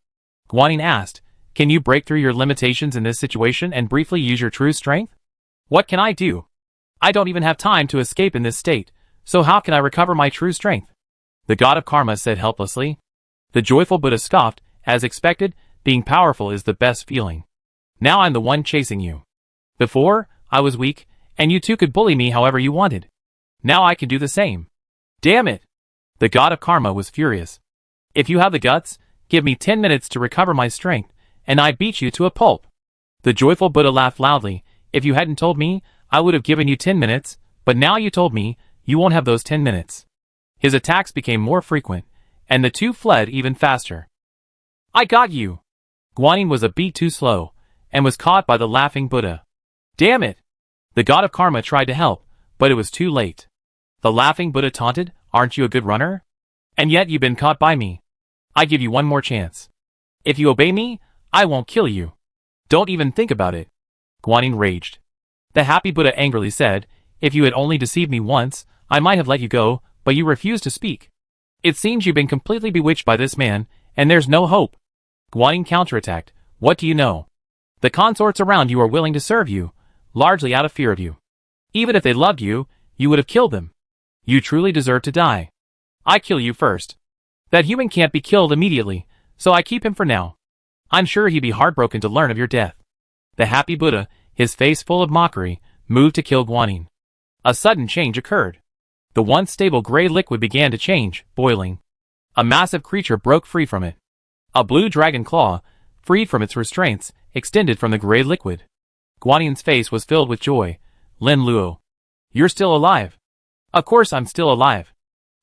Guanyin asked, Can you break through your limitations in this situation and briefly use your true strength? What can I do? I don't even have time to escape in this state, so how can I recover my true strength? The god of karma said helplessly. The joyful Buddha scoffed, as expected, being powerful is the best feeling. Now I'm the one chasing you. Before, I was weak, and you two could bully me however you wanted. Now I can do the same. Damn it! The god of karma was furious. If you have the guts, give me 10 minutes to recover my strength, and I beat you to a pulp. The joyful Buddha laughed loudly. If you hadn't told me, I would have given you 10 minutes, but now you told me, you won't have those 10 minutes. His attacks became more frequent, and the two fled even faster. I got you! Guanyin was a beat too slow, and was caught by the laughing Buddha. Damn it! The god of karma tried to help, but it was too late. The laughing Buddha taunted, Aren't you a good runner? And yet you've been caught by me. I give you one more chance. If you obey me, I won't kill you. Don't even think about it. Guanyin raged. The happy Buddha angrily said, If you had only deceived me once, I might have let you go, but you refused to speak. It seems you've been completely bewitched by this man, and there's no hope. Guanyin counterattacked, What do you know? The consorts around you are willing to serve you, largely out of fear of you. Even if they loved you, you would have killed them. You truly deserve to die. I kill you first. That human can't be killed immediately, so I keep him for now. I'm sure he'd be heartbroken to learn of your death. The happy Buddha, his face full of mockery, moved to kill Guanyin. A sudden change occurred. The once stable gray liquid began to change, boiling. A massive creature broke free from it. A blue dragon claw, freed from its restraints, extended from the gray liquid. Guanyin's face was filled with joy. Lin Luo. You're still alive. Of course I'm still alive.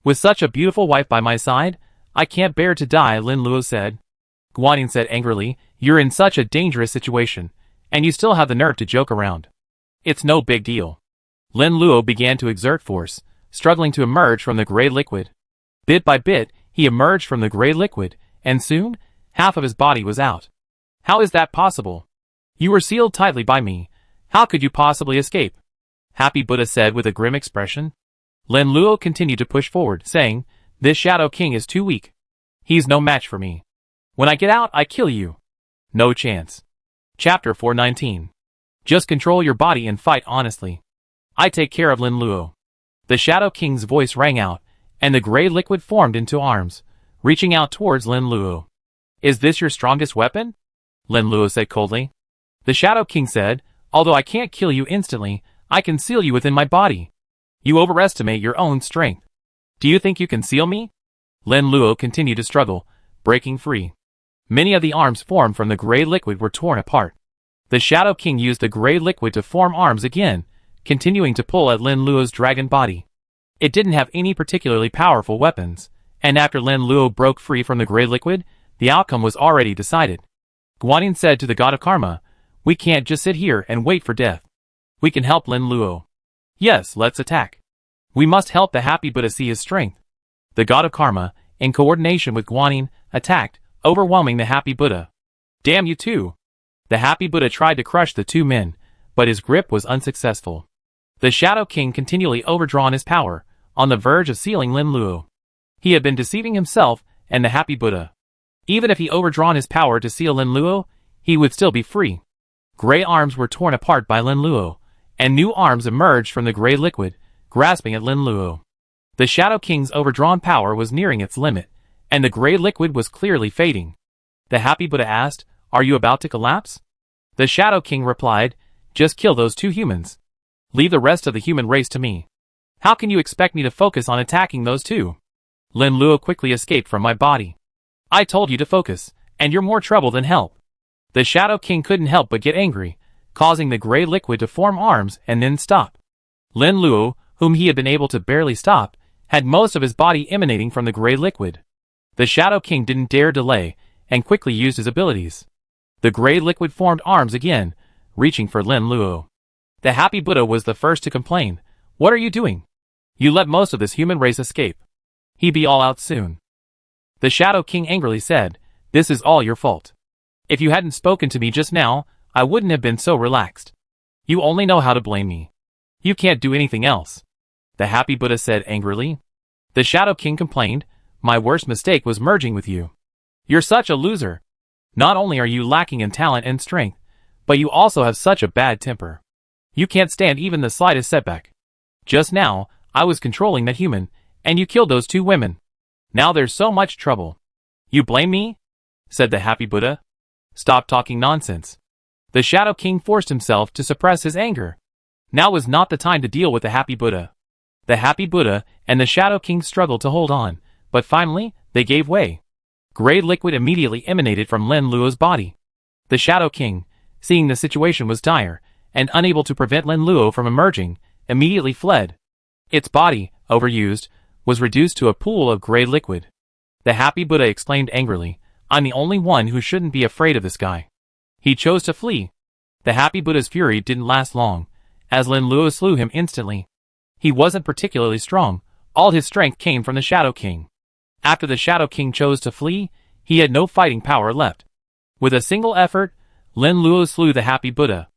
With such a beautiful wife by my side, I can't bear to die, Lin Luo said. Guanyin said angrily, You're in such a dangerous situation, and you still have the nerve to joke around. It's no big deal. Lin Luo began to exert force, struggling to emerge from the gray liquid. Bit by bit, he emerged from the gray liquid, and soon, Half of his body was out. How is that possible? You were sealed tightly by me. How could you possibly escape? Happy Buddha said with a grim expression. Lin Luo continued to push forward, saying, This Shadow King is too weak. He's no match for me. When I get out, I kill you. No chance. Chapter 419. Just control your body and fight honestly. I take care of Lin Luo. The Shadow King's voice rang out, and the gray liquid formed into arms, reaching out towards Lin Luo. Is this your strongest weapon? Lin Luo said coldly. The Shadow King said, Although I can't kill you instantly, I can seal you within my body. You overestimate your own strength. Do you think you can seal me? Lin Luo continued to struggle, breaking free. Many of the arms formed from the gray liquid were torn apart. The Shadow King used the gray liquid to form arms again, continuing to pull at Lin Luo's dragon body. It didn't have any particularly powerful weapons, and after Lin Luo broke free from the gray liquid, the outcome was already decided. Guanyin said to the god of karma, We can't just sit here and wait for death. We can help Lin Luo. Yes, let's attack. We must help the Happy Buddha see his strength. The god of karma, in coordination with Guanyin, attacked, overwhelming the Happy Buddha. Damn you too! The Happy Buddha tried to crush the two men, but his grip was unsuccessful. The Shadow King continually overdrawn his power, on the verge of sealing Lin Luo. He had been deceiving himself and the Happy Buddha. Even if he overdrawn his power to seal Lin Luo, he would still be free. Gray arms were torn apart by Lin Luo, and new arms emerged from the gray liquid, grasping at Lin Luo. The Shadow King's overdrawn power was nearing its limit, and the gray liquid was clearly fading. The Happy Buddha asked, Are you about to collapse? The Shadow King replied, Just kill those two humans. Leave the rest of the human race to me. How can you expect me to focus on attacking those two? Lin Luo quickly escaped from my body. I told you to focus, and you're more trouble than help. The Shadow King couldn't help but get angry, causing the gray liquid to form arms and then stop. Lin Luo, whom he had been able to barely stop, had most of his body emanating from the gray liquid. The Shadow King didn't dare delay, and quickly used his abilities. The gray liquid formed arms again, reaching for Lin Luo. The Happy Buddha was the first to complain. What are you doing? You let most of this human race escape. He'd be all out soon. The Shadow King angrily said, This is all your fault. If you hadn't spoken to me just now, I wouldn't have been so relaxed. You only know how to blame me. You can't do anything else. The Happy Buddha said angrily. The Shadow King complained, My worst mistake was merging with you. You're such a loser. Not only are you lacking in talent and strength, but you also have such a bad temper. You can't stand even the slightest setback. Just now, I was controlling that human, and you killed those two women. Now there's so much trouble. You blame me? Said the Happy Buddha. Stop talking nonsense. The Shadow King forced himself to suppress his anger. Now was not the time to deal with the Happy Buddha. The Happy Buddha and the Shadow King struggled to hold on, but finally, they gave way. Gray liquid immediately emanated from Lin Luo's body. The Shadow King, seeing the situation was dire, and unable to prevent Lin Luo from emerging, immediately fled. Its body, overused, was reduced to a pool of gray liquid. The Happy Buddha exclaimed angrily, I'm the only one who shouldn't be afraid of this guy. He chose to flee. The Happy Buddha's fury didn't last long, as Lin Luo slew him instantly. He wasn't particularly strong, all his strength came from the Shadow King. After the Shadow King chose to flee, he had no fighting power left. With a single effort, Lin Luo slew the Happy Buddha.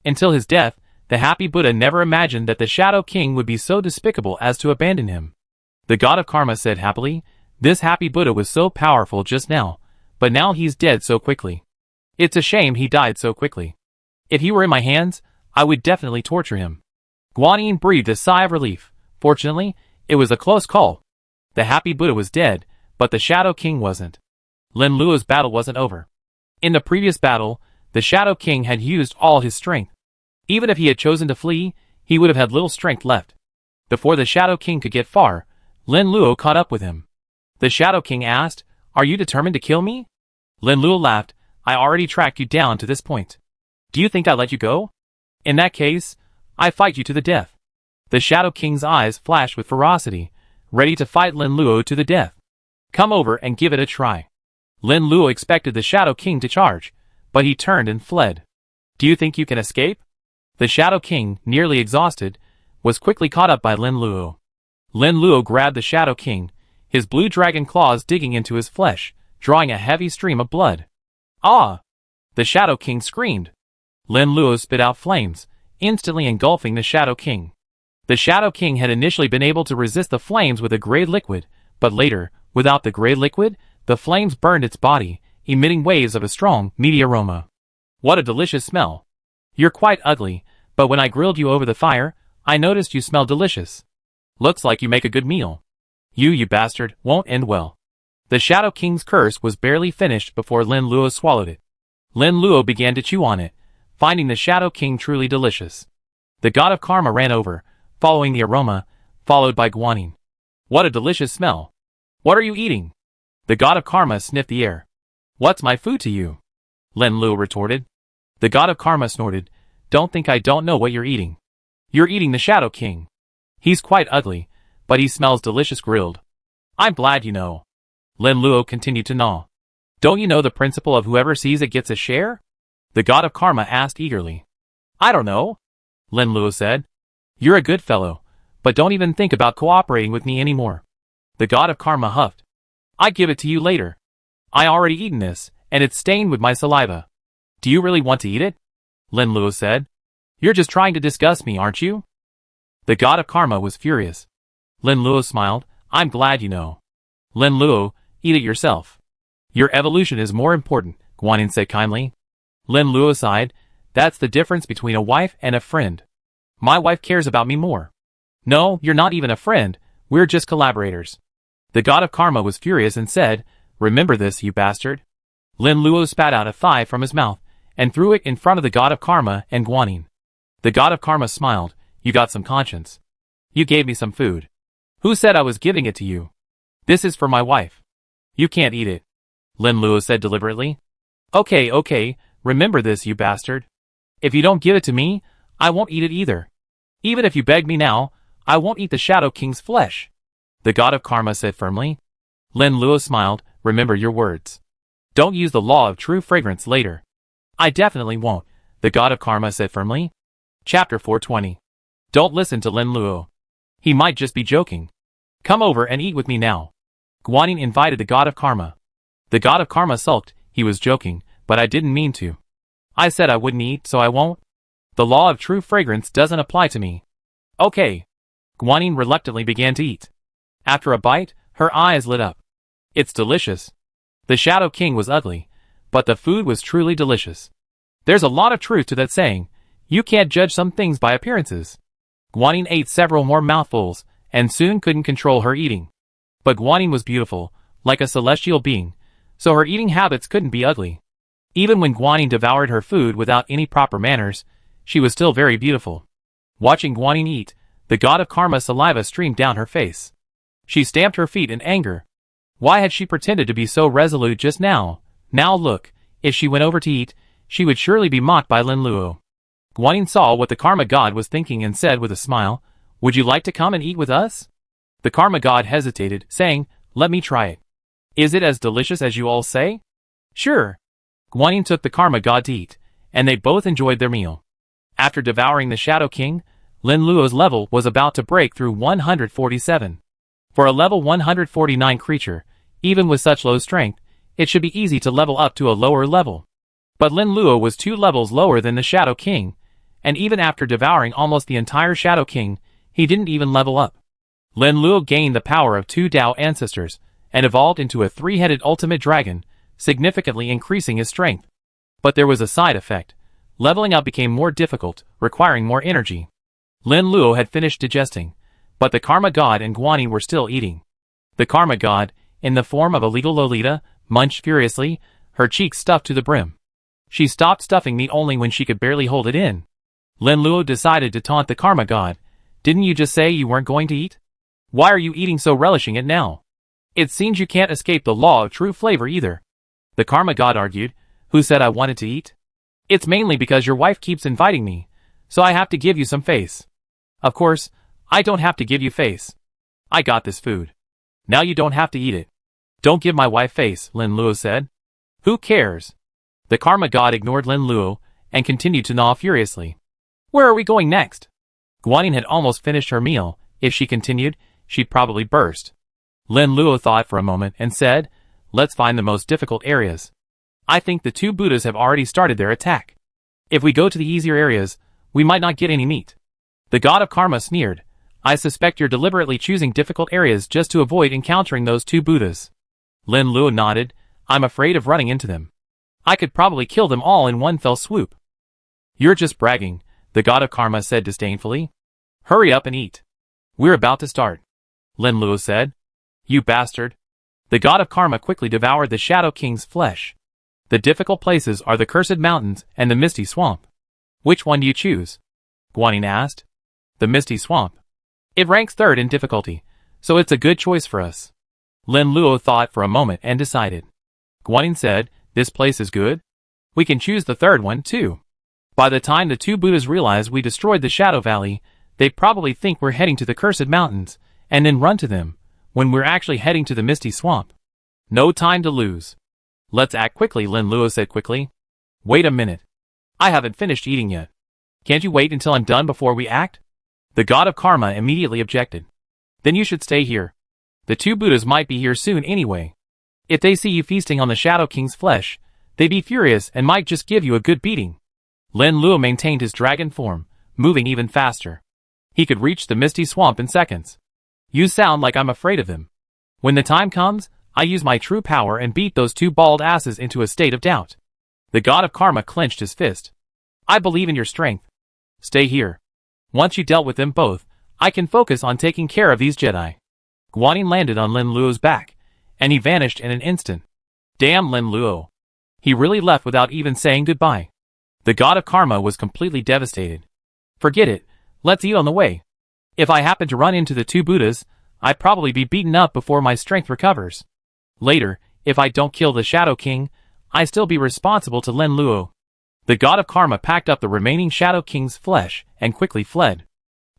Until his death, the Happy Buddha never imagined that the Shadow King would be so despicable as to abandon him. The god of karma said happily, This Happy Buddha was so powerful just now, but now he's dead so quickly. It's a shame he died so quickly. If he were in my hands, I would definitely torture him. Guanyin breathed a sigh of relief. Fortunately, it was a close call. The Happy Buddha was dead, but the Shadow King wasn't. Lin Luo's battle wasn't over. In the previous battle, the Shadow King had used all his strength. Even if he had chosen to flee, he would have had little strength left. Before the Shadow King could get far, Lin Luo caught up with him. The Shadow King asked, Are you determined to kill me? Lin Luo laughed, I already tracked you down to this point. Do you think I let you go? In that case, I fight you to the death. The Shadow King's eyes flashed with ferocity, ready to fight Lin Luo to the death. Come over and give it a try. Lin Luo expected the Shadow King to charge, but he turned and fled. Do you think you can escape? The Shadow King, nearly exhausted, was quickly caught up by Lin Luo. Lin Luo grabbed the Shadow King, his blue dragon claws digging into his flesh, drawing a heavy stream of blood. Ah! The Shadow King screamed. Lin Luo spit out flames, instantly engulfing the Shadow King. The Shadow King had initially been able to resist the flames with a gray liquid, but later, without the gray liquid, the flames burned its body, emitting waves of a strong, meaty aroma. What a delicious smell! You're quite ugly, but when I grilled you over the fire, I noticed you smell delicious. Looks like you make a good meal. You bastard, won't end well. The Shadow King's curse was barely finished before Lin Luo swallowed it. Lin Luo began to chew on it, finding the Shadow King truly delicious. The god of karma ran over, following the aroma, followed by Guanyin. What a delicious smell! What are you eating? The god of karma sniffed the air. What's my food to you? Lin Luo retorted. The god of karma snorted. Don't think I don't know what you're eating. You're eating the Shadow King. He's quite ugly, but he smells delicious grilled. I'm glad you know. Lin Luo continued to gnaw. Don't you know the principle of whoever sees it gets a share? The god of karma asked eagerly. I don't know, Lin Luo said. You're a good fellow, but don't even think about cooperating with me anymore. The god of karma huffed. I give it to you later. I already eaten this, and it's stained with my saliva. Do you really want to eat it? Lin Luo said. You're just trying to disgust me, aren't you? The god of karma was furious. Lin Luo smiled. I'm glad you know. Lin Luo, eat it yourself. Your evolution is more important, Guanyin said kindly. Lin Luo sighed. That's the difference between a wife and a friend. My wife cares about me more. No, you're not even a friend, we're just collaborators. The god of karma was furious and said, Remember this, you bastard. Lin Luo spat out a thigh from his mouth, and threw it in front of the god of karma and Guanyin. The god of karma smiled. You got some conscience. You gave me some food. Who said I was giving it to you? This is for my wife. You can't eat it, Lin Luo said deliberately. Okay, remember this, you bastard. If you don't give it to me, I won't eat it either. Even if you beg me now, I won't eat the Shadow King's flesh, the god of karma said firmly. Lin Luo smiled. Remember your words. Don't use the law of true fragrance later. I definitely won't, the god of karma said firmly. Chapter 420. Don't listen to Lin Luo. He might just be joking. Come over and eat with me now. Guanyin invited the god of karma. The god of karma sulked. He was joking, but I didn't mean to. I said I wouldn't eat, so I won't. The law of true fragrance doesn't apply to me. Okay. Guanyin reluctantly began to eat. After a bite, her eyes lit up. It's delicious. The Shadow King was ugly, but the food was truly delicious. There's a lot of truth to that saying. You can't judge some things by appearances. Guanyin ate several more mouthfuls, and soon couldn't control her eating. But Guanyin was beautiful, like a celestial being, so her eating habits couldn't be ugly. Even when Guanyin devoured her food without any proper manners, she was still very beautiful. Watching Guanyin eat, the god of karma's saliva streamed down her face. She stamped her feet in anger. Why had she pretended to be so resolute just now? Now look, if she went over to eat, she would surely be mocked by Lin Luo. Guanyin saw what the karma god was thinking and said with a smile, Would you like to come and eat with us? The karma god hesitated, saying, Let me try it. Is it as delicious as you all say? Sure. Guanyin took the karma god to eat, and they both enjoyed their meal. After devouring the Shadow King, Lin Luo's level was about to break through 147. For a level 149 creature, even with such low strength, it should be easy to level up to a lower level. But Lin Luo was 2 levels lower than the Shadow King, and even after devouring almost the entire Shadow King, he didn't even level up. Lin Luo gained the power of 2 Dao ancestors, and evolved into a 3-headed ultimate dragon, significantly increasing his strength. But there was a side effect. Leveling up became more difficult, requiring more energy. Lin Luo had finished digesting, but the Karma God and Guanyin were still eating. The Karma God, in the form of a legal Lolita, munched furiously, her cheeks stuffed to the brim. She stopped stuffing meat only when she could barely hold it in. Lin Luo decided to taunt the Karma God. Didn't you just say you weren't going to eat? Why are you eating so relishing it now? It seems you can't escape the law of true flavor either. The Karma God argued. Who said I wanted to eat? It's mainly because your wife keeps inviting me, so I have to give you some face. Of course, I don't have to give you face. I got this food. Now you don't have to eat it. Don't give my wife face, Lin Luo said. Who cares? The Karma God ignored Lin Luo, and continued to gnaw furiously. Where are we going next? Guanyin had almost finished her meal. If she continued, she'd probably burst. Lin Luo thought for a moment and said, Let's find the most difficult areas. I think the two Buddhas have already started their attack. If we go to the easier areas, we might not get any meat. The god of karma sneered. I suspect you're deliberately choosing difficult areas just to avoid encountering those two Buddhas. Lin Luo nodded. I'm afraid of running into them. I could probably kill them all in one fell swoop. You're just bragging, the god of karma said disdainfully. Hurry up and eat. We're about to start. Lin Luo said. You bastard. The god of karma quickly devoured the Shadow King's flesh. The difficult places are the Cursed Mountains and the Misty Swamp. Which one do you choose? Guanyin asked. The Misty Swamp. It ranks third in difficulty, so it's a good choice for us. Lin Luo thought for a moment and decided. Guanyin said, this place is good. We can choose the third one too. By the time the two Buddhas realize we destroyed the Shadow Valley, they probably think we're heading to the Cursed Mountains, and then run to them, when we're actually heading to the Misty Swamp. No time to lose. Let's act quickly, Lin Luo said quickly. Wait a minute. I haven't finished eating yet. Can't you wait until I'm done before we act? The god of karma immediately objected. Then you should stay here. The two Buddhas might be here soon anyway. If they see you feasting on the Shadow King's flesh, they'd be furious and might just give you a good beating. Lin Luo maintained his dragon form, moving even faster. He could reach the Misty Swamp in seconds. You sound like I'm afraid of them. When the time comes, I use my true power and beat those two bald asses into a state of doubt. The god of karma clenched his fist. I believe in your strength. Stay here. Once you dealt with them both, I can focus on taking care of these Jedi. Guanyin landed on Lin Luo's back, and he vanished in an instant. Damn Lin Luo. He really left without even saying goodbye. The god of karma was completely devastated. Forget it, let's eat on the way. If I happen to run into the two Buddhas, I'd probably be beaten up before my strength recovers. Later, if I don't kill the Shadow King, I still be responsible to Lin Luo. The god of karma packed up the remaining Shadow King's flesh and quickly fled.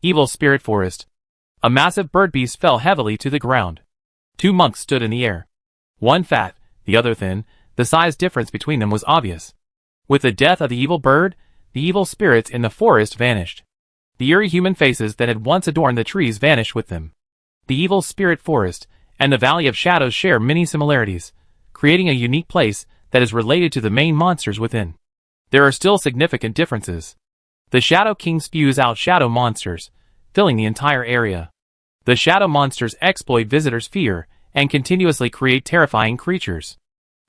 Evil Spirit Forest. A massive bird beast fell heavily to the ground. Two monks stood in the air. One fat, the other thin, the size difference between them was obvious. With the death of the evil bird, the evil spirits in the forest vanished. The eerie human faces that had once adorned the trees vanished with them. The evil spirit forest and the Valley of Shadows share many similarities, creating a unique place that is related to the main monsters within. There are still significant differences. The Shadow King spews out shadow monsters, filling the entire area. The shadow monsters exploit visitors' fear and continuously create terrifying creatures.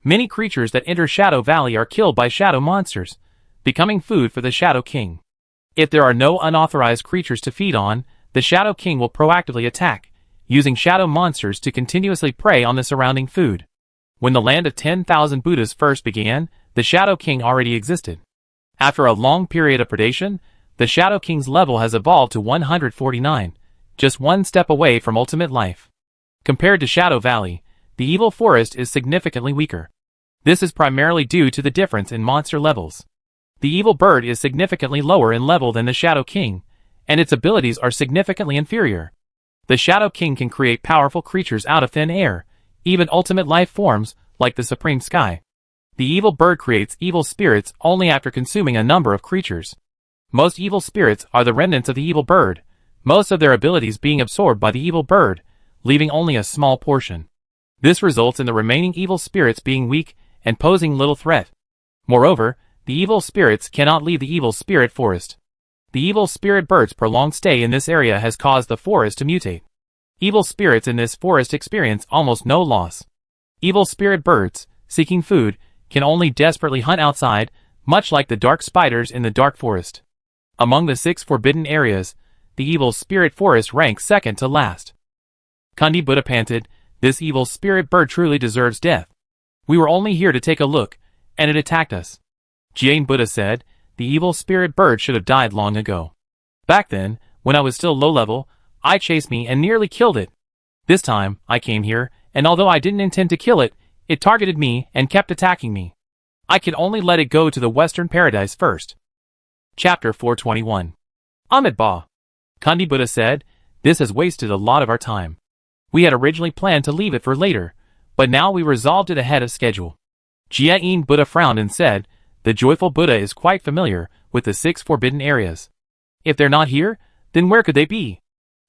Many creatures that enter Shadow Valley are killed by shadow monsters, becoming food for the Shadow King. If there are no unauthorized creatures to feed on, the Shadow King will proactively attack, using shadow monsters to continuously prey on the surrounding food. When the land of 10,000 Buddhas first began, the Shadow King already existed. After a long period of predation, the Shadow King's level has evolved to 149, just one step away from ultimate life. Compared to Shadow Valley, the evil forest is significantly weaker. This is primarily due to the difference in monster levels. The evil bird is significantly lower in level than the Shadow King, and its abilities are significantly inferior. The Shadow King can create powerful creatures out of thin air, even ultimate life forms, like the Supreme Sky. The evil bird creates evil spirits only after consuming a number of creatures. Most evil spirits are the remnants of the evil bird, most of their abilities being absorbed by the evil bird, leaving only a small portion. This results in the remaining evil spirits being weak and posing little threat. Moreover, the evil spirits cannot leave the evil spirit forest. The evil spirit bird's prolonged stay in this area has caused the forest to mutate. Evil spirits in this forest experience almost no loss. Evil spirit birds, seeking food, can only desperately hunt outside, much like the dark spiders in the dark forest. Among the 6 forbidden areas, the evil spirit forest ranks second to last. Kundi Buddha panted, this evil spirit bird truly deserves death. We were only here to take a look, and it attacked us. Jian Buddha said, the evil spirit bird should have died long ago. Back then, when I was still low level, I chased me and nearly killed it. This time, I came here, and although I didn't intend to kill it, it targeted me and kept attacking me. I could only let it go to the Western Paradise first. Chapter 421. Amitabha. Kundi Buddha said, this has wasted a lot of our time. We had originally planned to leave it for later, but now we resolved it ahead of schedule. Jian Buddha frowned and said, the joyful Buddha is quite familiar with the 6 forbidden areas. If they're not here, then where could they be?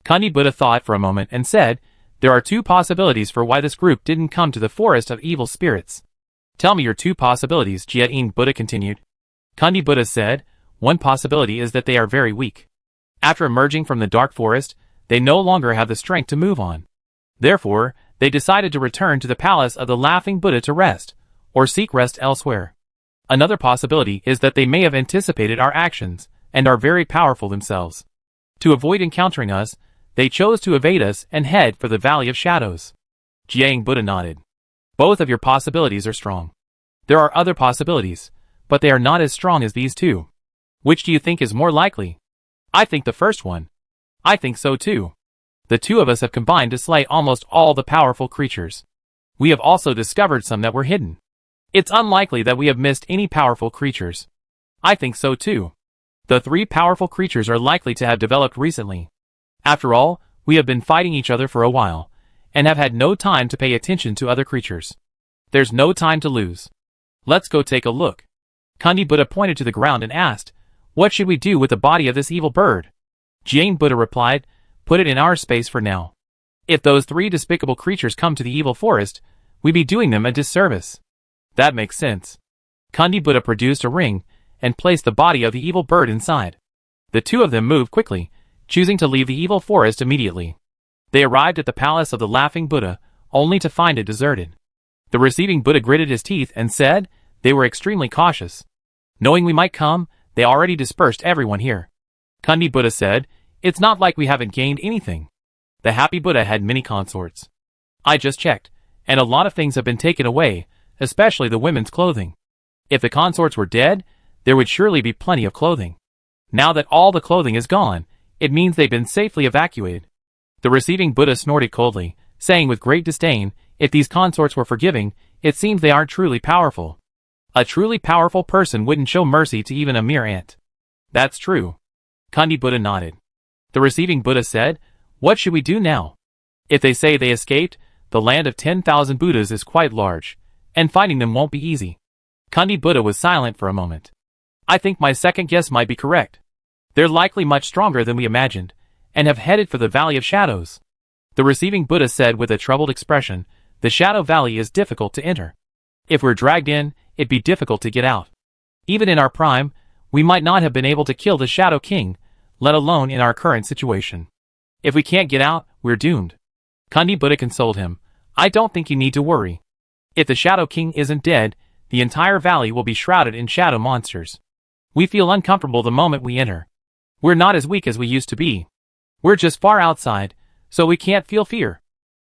Kundi Buddha thought for a moment and said, There are two possibilities for why this group didn't come to the forest of evil spirits. Tell me your two possibilities, Jiayin Buddha continued. Kundi Buddha said, one possibility is that they are very weak. After emerging from the dark forest, they no longer have the strength to move on. Therefore, they decided to return to the palace of the Laughing Buddha to rest, or seek rest elsewhere. Another possibility is that they may have anticipated our actions, and are very powerful themselves. To avoid encountering us, they chose to evade us and head for the Valley of Shadows. Jiang Buddha nodded. Both of your possibilities are strong. There are other possibilities, but they are not as strong as these two. Which do you think is more likely? I think the first one. I think so too. The two of us have combined to slay almost all the powerful creatures. We have also discovered some that were hidden. It's unlikely that we have missed any powerful creatures. I think so too. The three powerful creatures are likely to have developed recently. After all, we have been fighting each other for a while, and have had no time to pay attention to other creatures. There's no time to lose. Let's go take a look. Kundi Buddha pointed to the ground and asked, what should we do with the body of this evil bird? Jiang Buddha replied, put it in our space for now. If those three despicable creatures come to the evil forest, we'd be doing them a disservice. That makes sense. Kundi Buddha produced a ring, and placed the body of the evil bird inside. The two of them moved quickly, choosing to leave the evil forest immediately. They arrived at the palace of the Laughing Buddha, only to find it deserted. The receiving Buddha gritted his teeth and said, they were extremely cautious. Knowing we might come, they already dispersed everyone here. Kundi Buddha said, it's not like we haven't gained anything. The Happy Buddha had many consorts. I just checked, and a lot of things have been taken away, especially the women's clothing. If the consorts were dead, there would surely be plenty of clothing. Now that all the clothing is gone, it means they've been safely evacuated. The receiving Buddha snorted coldly, saying with great disdain, if these consorts were forgiving, it seems they aren't truly powerful. A truly powerful person wouldn't show mercy to even a mere ant. That's true. Kundi Buddha nodded. The receiving Buddha said, what should we do now? If they say they escaped, the land of 10,000 Buddhas is quite large, and finding them won't be easy. Kundi Buddha was silent for a moment. I think my second guess might be correct. They're likely much stronger than we imagined, and have headed for the Valley of Shadows. The receiving Buddha said with a troubled expression, the Shadow Valley is difficult to enter. If we're dragged in, it'd be difficult to get out. Even in our prime, we might not have been able to kill the Shadow King, let alone in our current situation. If we can't get out, we're doomed. Kundi Buddha consoled him. I don't think you need to worry. If the Shadow King isn't dead, the entire valley will be shrouded in shadow monsters. We feel uncomfortable the moment we enter. We're not as weak as we used to be. We're just far outside, so we can't feel fear.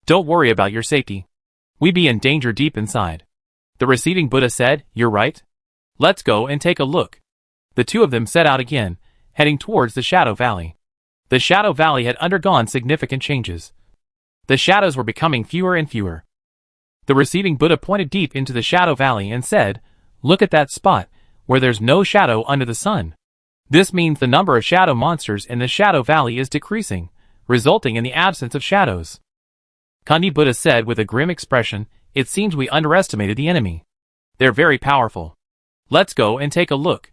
Don't worry about your safety. We'd be in danger deep inside. The receiving Buddha said, you're right. Let's go and take a look. The two of them set out again, heading towards the Shadow Valley. The Shadow Valley had undergone significant changes. The shadows were becoming fewer and fewer. The receiving Buddha pointed deep into the Shadow Valley and said, look at that spot, where there's no shadow under the sun. This means the number of shadow monsters in the Shadow Valley is decreasing, resulting in the absence of shadows. Kundi Buddha said with a grim expression, it seems we underestimated the enemy. They're very powerful. Let's go and take a look.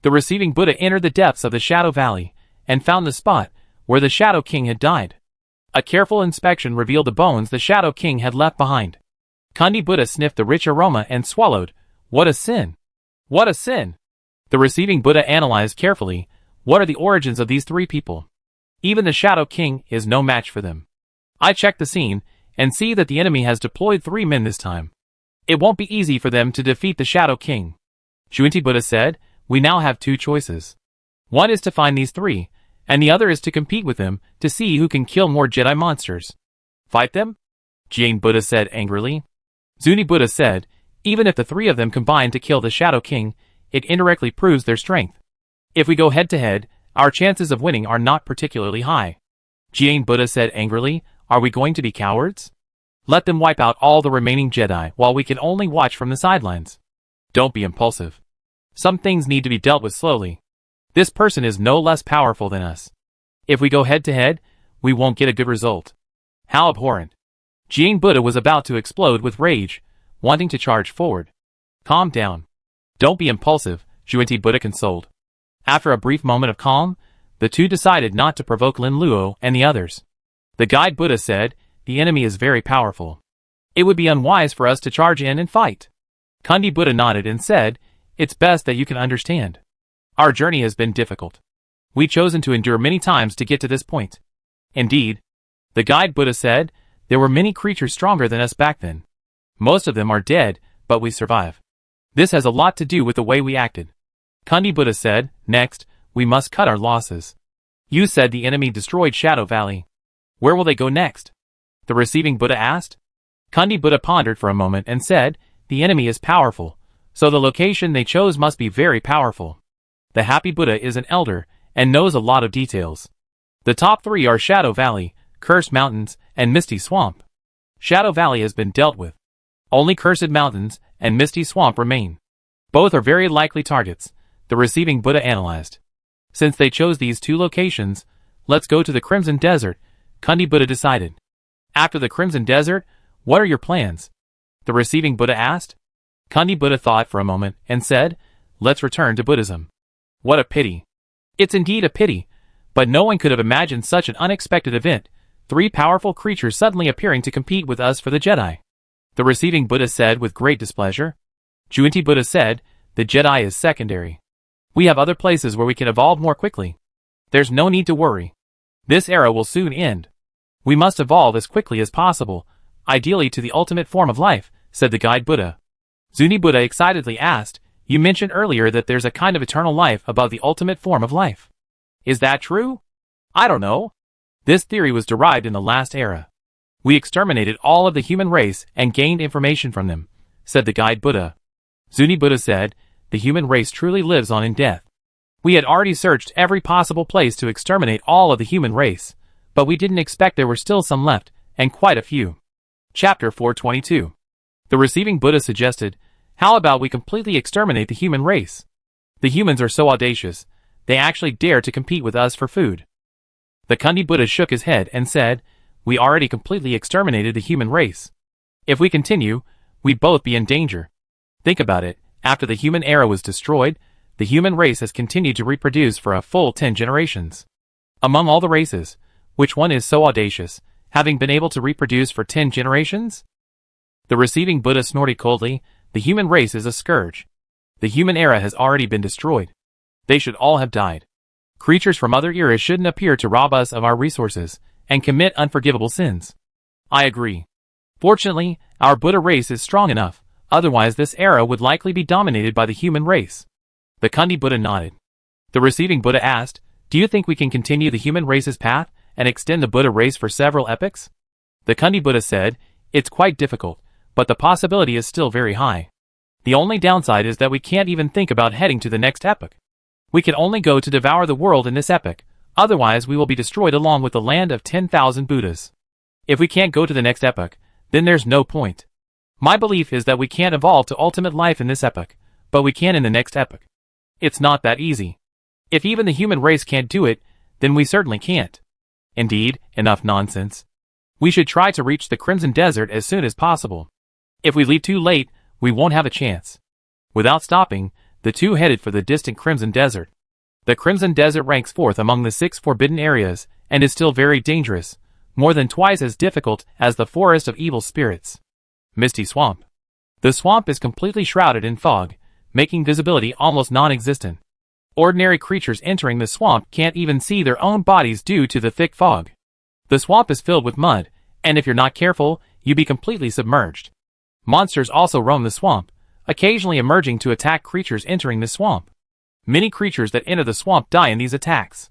The receiving Buddha entered the depths of the Shadow Valley, and found the spot where the Shadow King had died. A careful inspection revealed the bones the Shadow King had left behind. Kundi Buddha sniffed the rich aroma and swallowed. What a sin! What a sin! The receiving Buddha analyzed carefully, what are the origins of these three people? Even the Shadow King is no match for them. I checked the scene, and see that the enemy has deployed 3 men this time. It won't be easy for them to defeat the Shadow King. Shuinti Buddha said, we now have 2 choices. One is to find these 3, and the other is to compete with them to see who can kill more Jedi monsters. Fight them? Jiang Buddha said angrily. Zuni Buddha said, even if the 3 of them combine to kill the Shadow King, it indirectly proves their strength. If we go head to head, our chances of winning are not particularly high. Jiang Buddha said angrily, are we going to be cowards? Let them wipe out all the remaining Jedi while we can only watch from the sidelines. Don't be impulsive. Some things need to be dealt with slowly. This person is no less powerful than us. If we go head to head, we won't get a good result. How abhorrent. Jiang Buddha was about to explode with rage, wanting to charge forward. Calm down. Don't be impulsive, Shuinti Buddha consoled. After a brief moment of calm, the two decided not to provoke Lin Luo and the others. The guide Buddha said, the enemy is very powerful. It would be unwise for us to charge in and fight. Kundi Buddha nodded and said, "It's best that you can understand. Our journey has been difficult. We've chosen to endure many times to get to this point." Indeed, the guide Buddha said, "There were many creatures stronger than us back then. Most of them are dead, but we survive. This has a lot to do with the way we acted." Kundi Buddha said, "Next, we must cut our losses. You said the enemy destroyed Shadow Valley. Where will they go next?" The receiving Buddha asked. Kundi Buddha pondered for a moment and said, "The enemy is powerful, so the location they chose must be very powerful. The happy Buddha is an elder and knows a lot of details. The top three are Shadow Valley, Cursed Mountains, and Misty Swamp. Shadow Valley has been dealt with. Only Cursed Mountains and Misty Swamp remain. Both are very likely targets," the receiving Buddha analyzed. "Since they chose these two locations, let's go to the Crimson Desert," Kundi Buddha decided. "After the Crimson Desert, what are your plans?" the receiving Buddha asked. Kundi Buddha thought for a moment and said, "Let's return to Buddhism." What a pity. It's indeed a pity, but no one could have imagined such an unexpected event, three powerful creatures suddenly appearing to compete with us for the Jedi. The receiving Buddha said with great displeasure. Juinti Buddha said, "The Jedi is secondary. We have other places where we can evolve more quickly. There's no need to worry. This era will soon end. We must evolve as quickly as possible, ideally to the ultimate form of life," said the guide Buddha. Zuni Buddha excitedly asked, "You mentioned earlier that there's a kind of eternal life above the ultimate form of life. Is that true?" "I don't know. This theory was derived in the last era. We exterminated all of the human race and gained information from them," said the guide Buddha. Zuni Buddha said, "The human race truly lives on in death. We had already searched every possible place to exterminate all of the human race, but we didn't expect there were still some left, and quite a few." Chapter 422. The receiving Buddha suggested, "How about we completely exterminate the human race? The humans are so audacious, they actually dare to compete with us for food." The Kundi Buddha shook his head and said, "We already completely exterminated the human race. If we continue, we'd both be in danger. Think about it, after the human era was destroyed, the human race has continued to reproduce for a full 10 generations. Among all the races, which one is so audacious, having been able to reproduce for 10 generations?" The receiving Buddha snorted coldly, "The human race is a scourge. The human era has already been destroyed. They should all have died. Creatures from other eras shouldn't appear to rob us of our resources and commit unforgivable sins." "I agree. Fortunately, our Buddha race is strong enough, otherwise this era would likely be dominated by the human race." The Kundi Buddha nodded. The receiving Buddha asked, "Do you think we can continue the human race's path and extend the Buddha race for several epochs?" The Kundi Buddha said, "It's quite difficult, but the possibility is still very high. The only downside is that we can't even think about heading to the next epoch. We can only go to devour the world in this epoch, otherwise we will be destroyed along with the land of 10,000 Buddhas. If we can't go to the next epoch, then there's no point. My belief is that we can't evolve to ultimate life in this epoch, but we can in the next epoch. It's not that easy. If even the human race can't do it, then we certainly can't. Indeed, enough nonsense. We should try to reach the Crimson Desert as soon as possible. If we leave too late, we won't have a chance." Without stopping, the two headed for the distant Crimson Desert. The Crimson Desert ranks fourth among the 6 forbidden areas, and is still very dangerous, more than twice as difficult as the Forest of Evil Spirits. Misty Swamp. The swamp is completely shrouded in fog, making visibility almost non-existent. Ordinary creatures entering the swamp can't even see their own bodies due to the thick fog. The swamp is filled with mud, and if you're not careful, you'll be completely submerged. Monsters also roam the swamp, occasionally emerging to attack creatures entering the swamp. Many creatures that enter the swamp die in these attacks.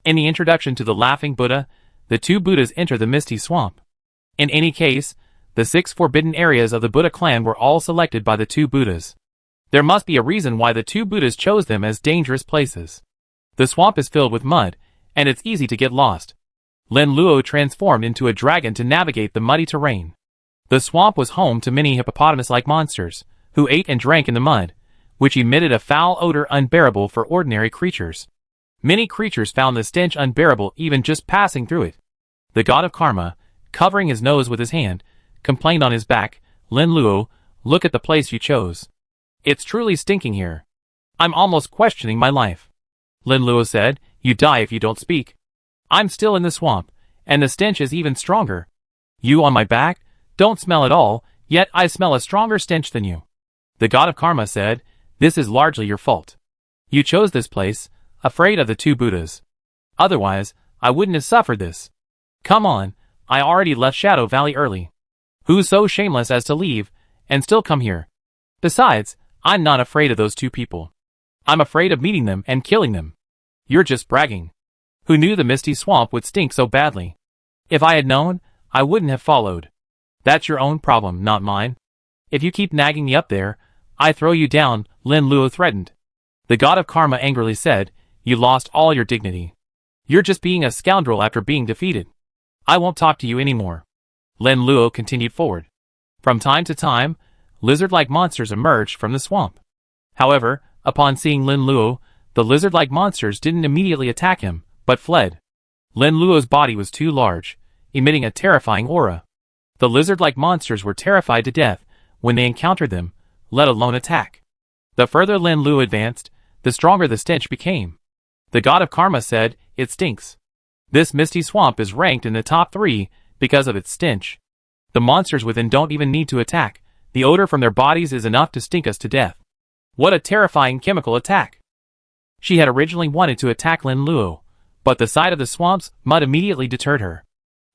In the introduction to the Laughing Buddha, the two Buddhas enter the Misty Swamp. In any case, the 6 forbidden areas of the Buddha clan were all selected by the two Buddhas. There must be a reason why the two Buddhas chose them as dangerous places. The swamp is filled with mud, and it's easy to get lost. Lin Luo transformed into a dragon to navigate the muddy terrain. The swamp was home to many hippopotamus-like monsters, who ate and drank in the mud, which emitted a foul odor unbearable for ordinary creatures. Many creatures found the stench unbearable even just passing through it. The god of karma, covering his nose with his hand, complained on his back, "Lin Luo, look at the place you chose. It's truly stinking here. I'm almost questioning my life." Lin Luo said, "You die if you don't speak. I'm still in the swamp, and the stench is even stronger. You on my back? Don't smell at all, yet I smell a stronger stench than you. The god of karma said, this is largely your fault. You chose this place, afraid of the two Buddhas. Otherwise, I wouldn't have suffered this. Come on, I already left Shadow Valley early. Who's so shameless as to leave, and still come here? Besides, I'm not afraid of those two people. I'm afraid of meeting them and killing them. You're just bragging. Who knew the misty swamp would stink so badly? If I had known, I wouldn't have followed. That's your own problem, not mine. If you keep nagging me up there, I throw you down, Lin Luo threatened. The god of karma angrily said, you lost all your dignity. You're just being a scoundrel after being defeated. I won't talk to you anymore. Lin Luo continued forward. From time to time, lizard-like monsters emerged from the swamp. However, upon seeing Lin Luo, the lizard-like monsters didn't immediately attack him, but fled. Lin Luo's body was too large, emitting a terrifying aura. The lizard-like monsters were terrified to death when they encountered them, let alone attack. The further Lin Luo advanced, the stronger the stench became. The god of karma said, it stinks. This misty swamp is ranked in the top 3 because of its stench. The monsters within don't even need to attack. The odor from their bodies is enough to stink us to death. What a terrifying chemical attack. She had originally wanted to attack Lin Luo, but the sight of the swamp's mud immediately deterred her.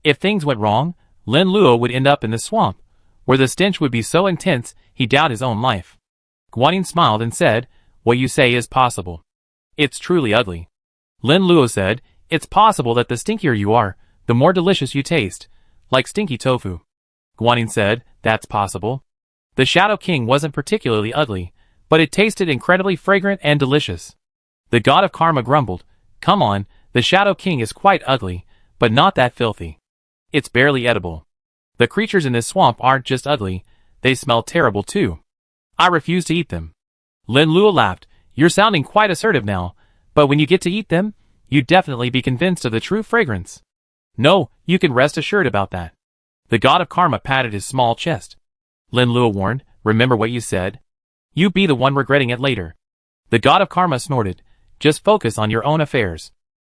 If things went wrong, Lin Luo would end up in the swamp, where the stench would be so intense he'd doubt his own life. Guanyin smiled and said, what you say is possible. It's truly ugly. Lin Luo said, it's possible that the stinkier you are, the more delicious you taste, like stinky tofu. Guanyin said, that's possible. The Shadow King wasn't particularly ugly, but it tasted incredibly fragrant and delicious. The god of karma grumbled, come on, the Shadow King is quite ugly, but not that filthy. It's barely edible. The creatures in this swamp aren't just ugly, they smell terrible too. I refuse to eat them. Lin Luo laughed, you're sounding quite assertive now, but when you get to eat them, you'd definitely be convinced of the true fragrance. No, you can rest assured about that. The god of karma patted his small chest. Lin Luo warned, remember what you said? You be the one regretting it later. The god of karma snorted, just focus on your own affairs.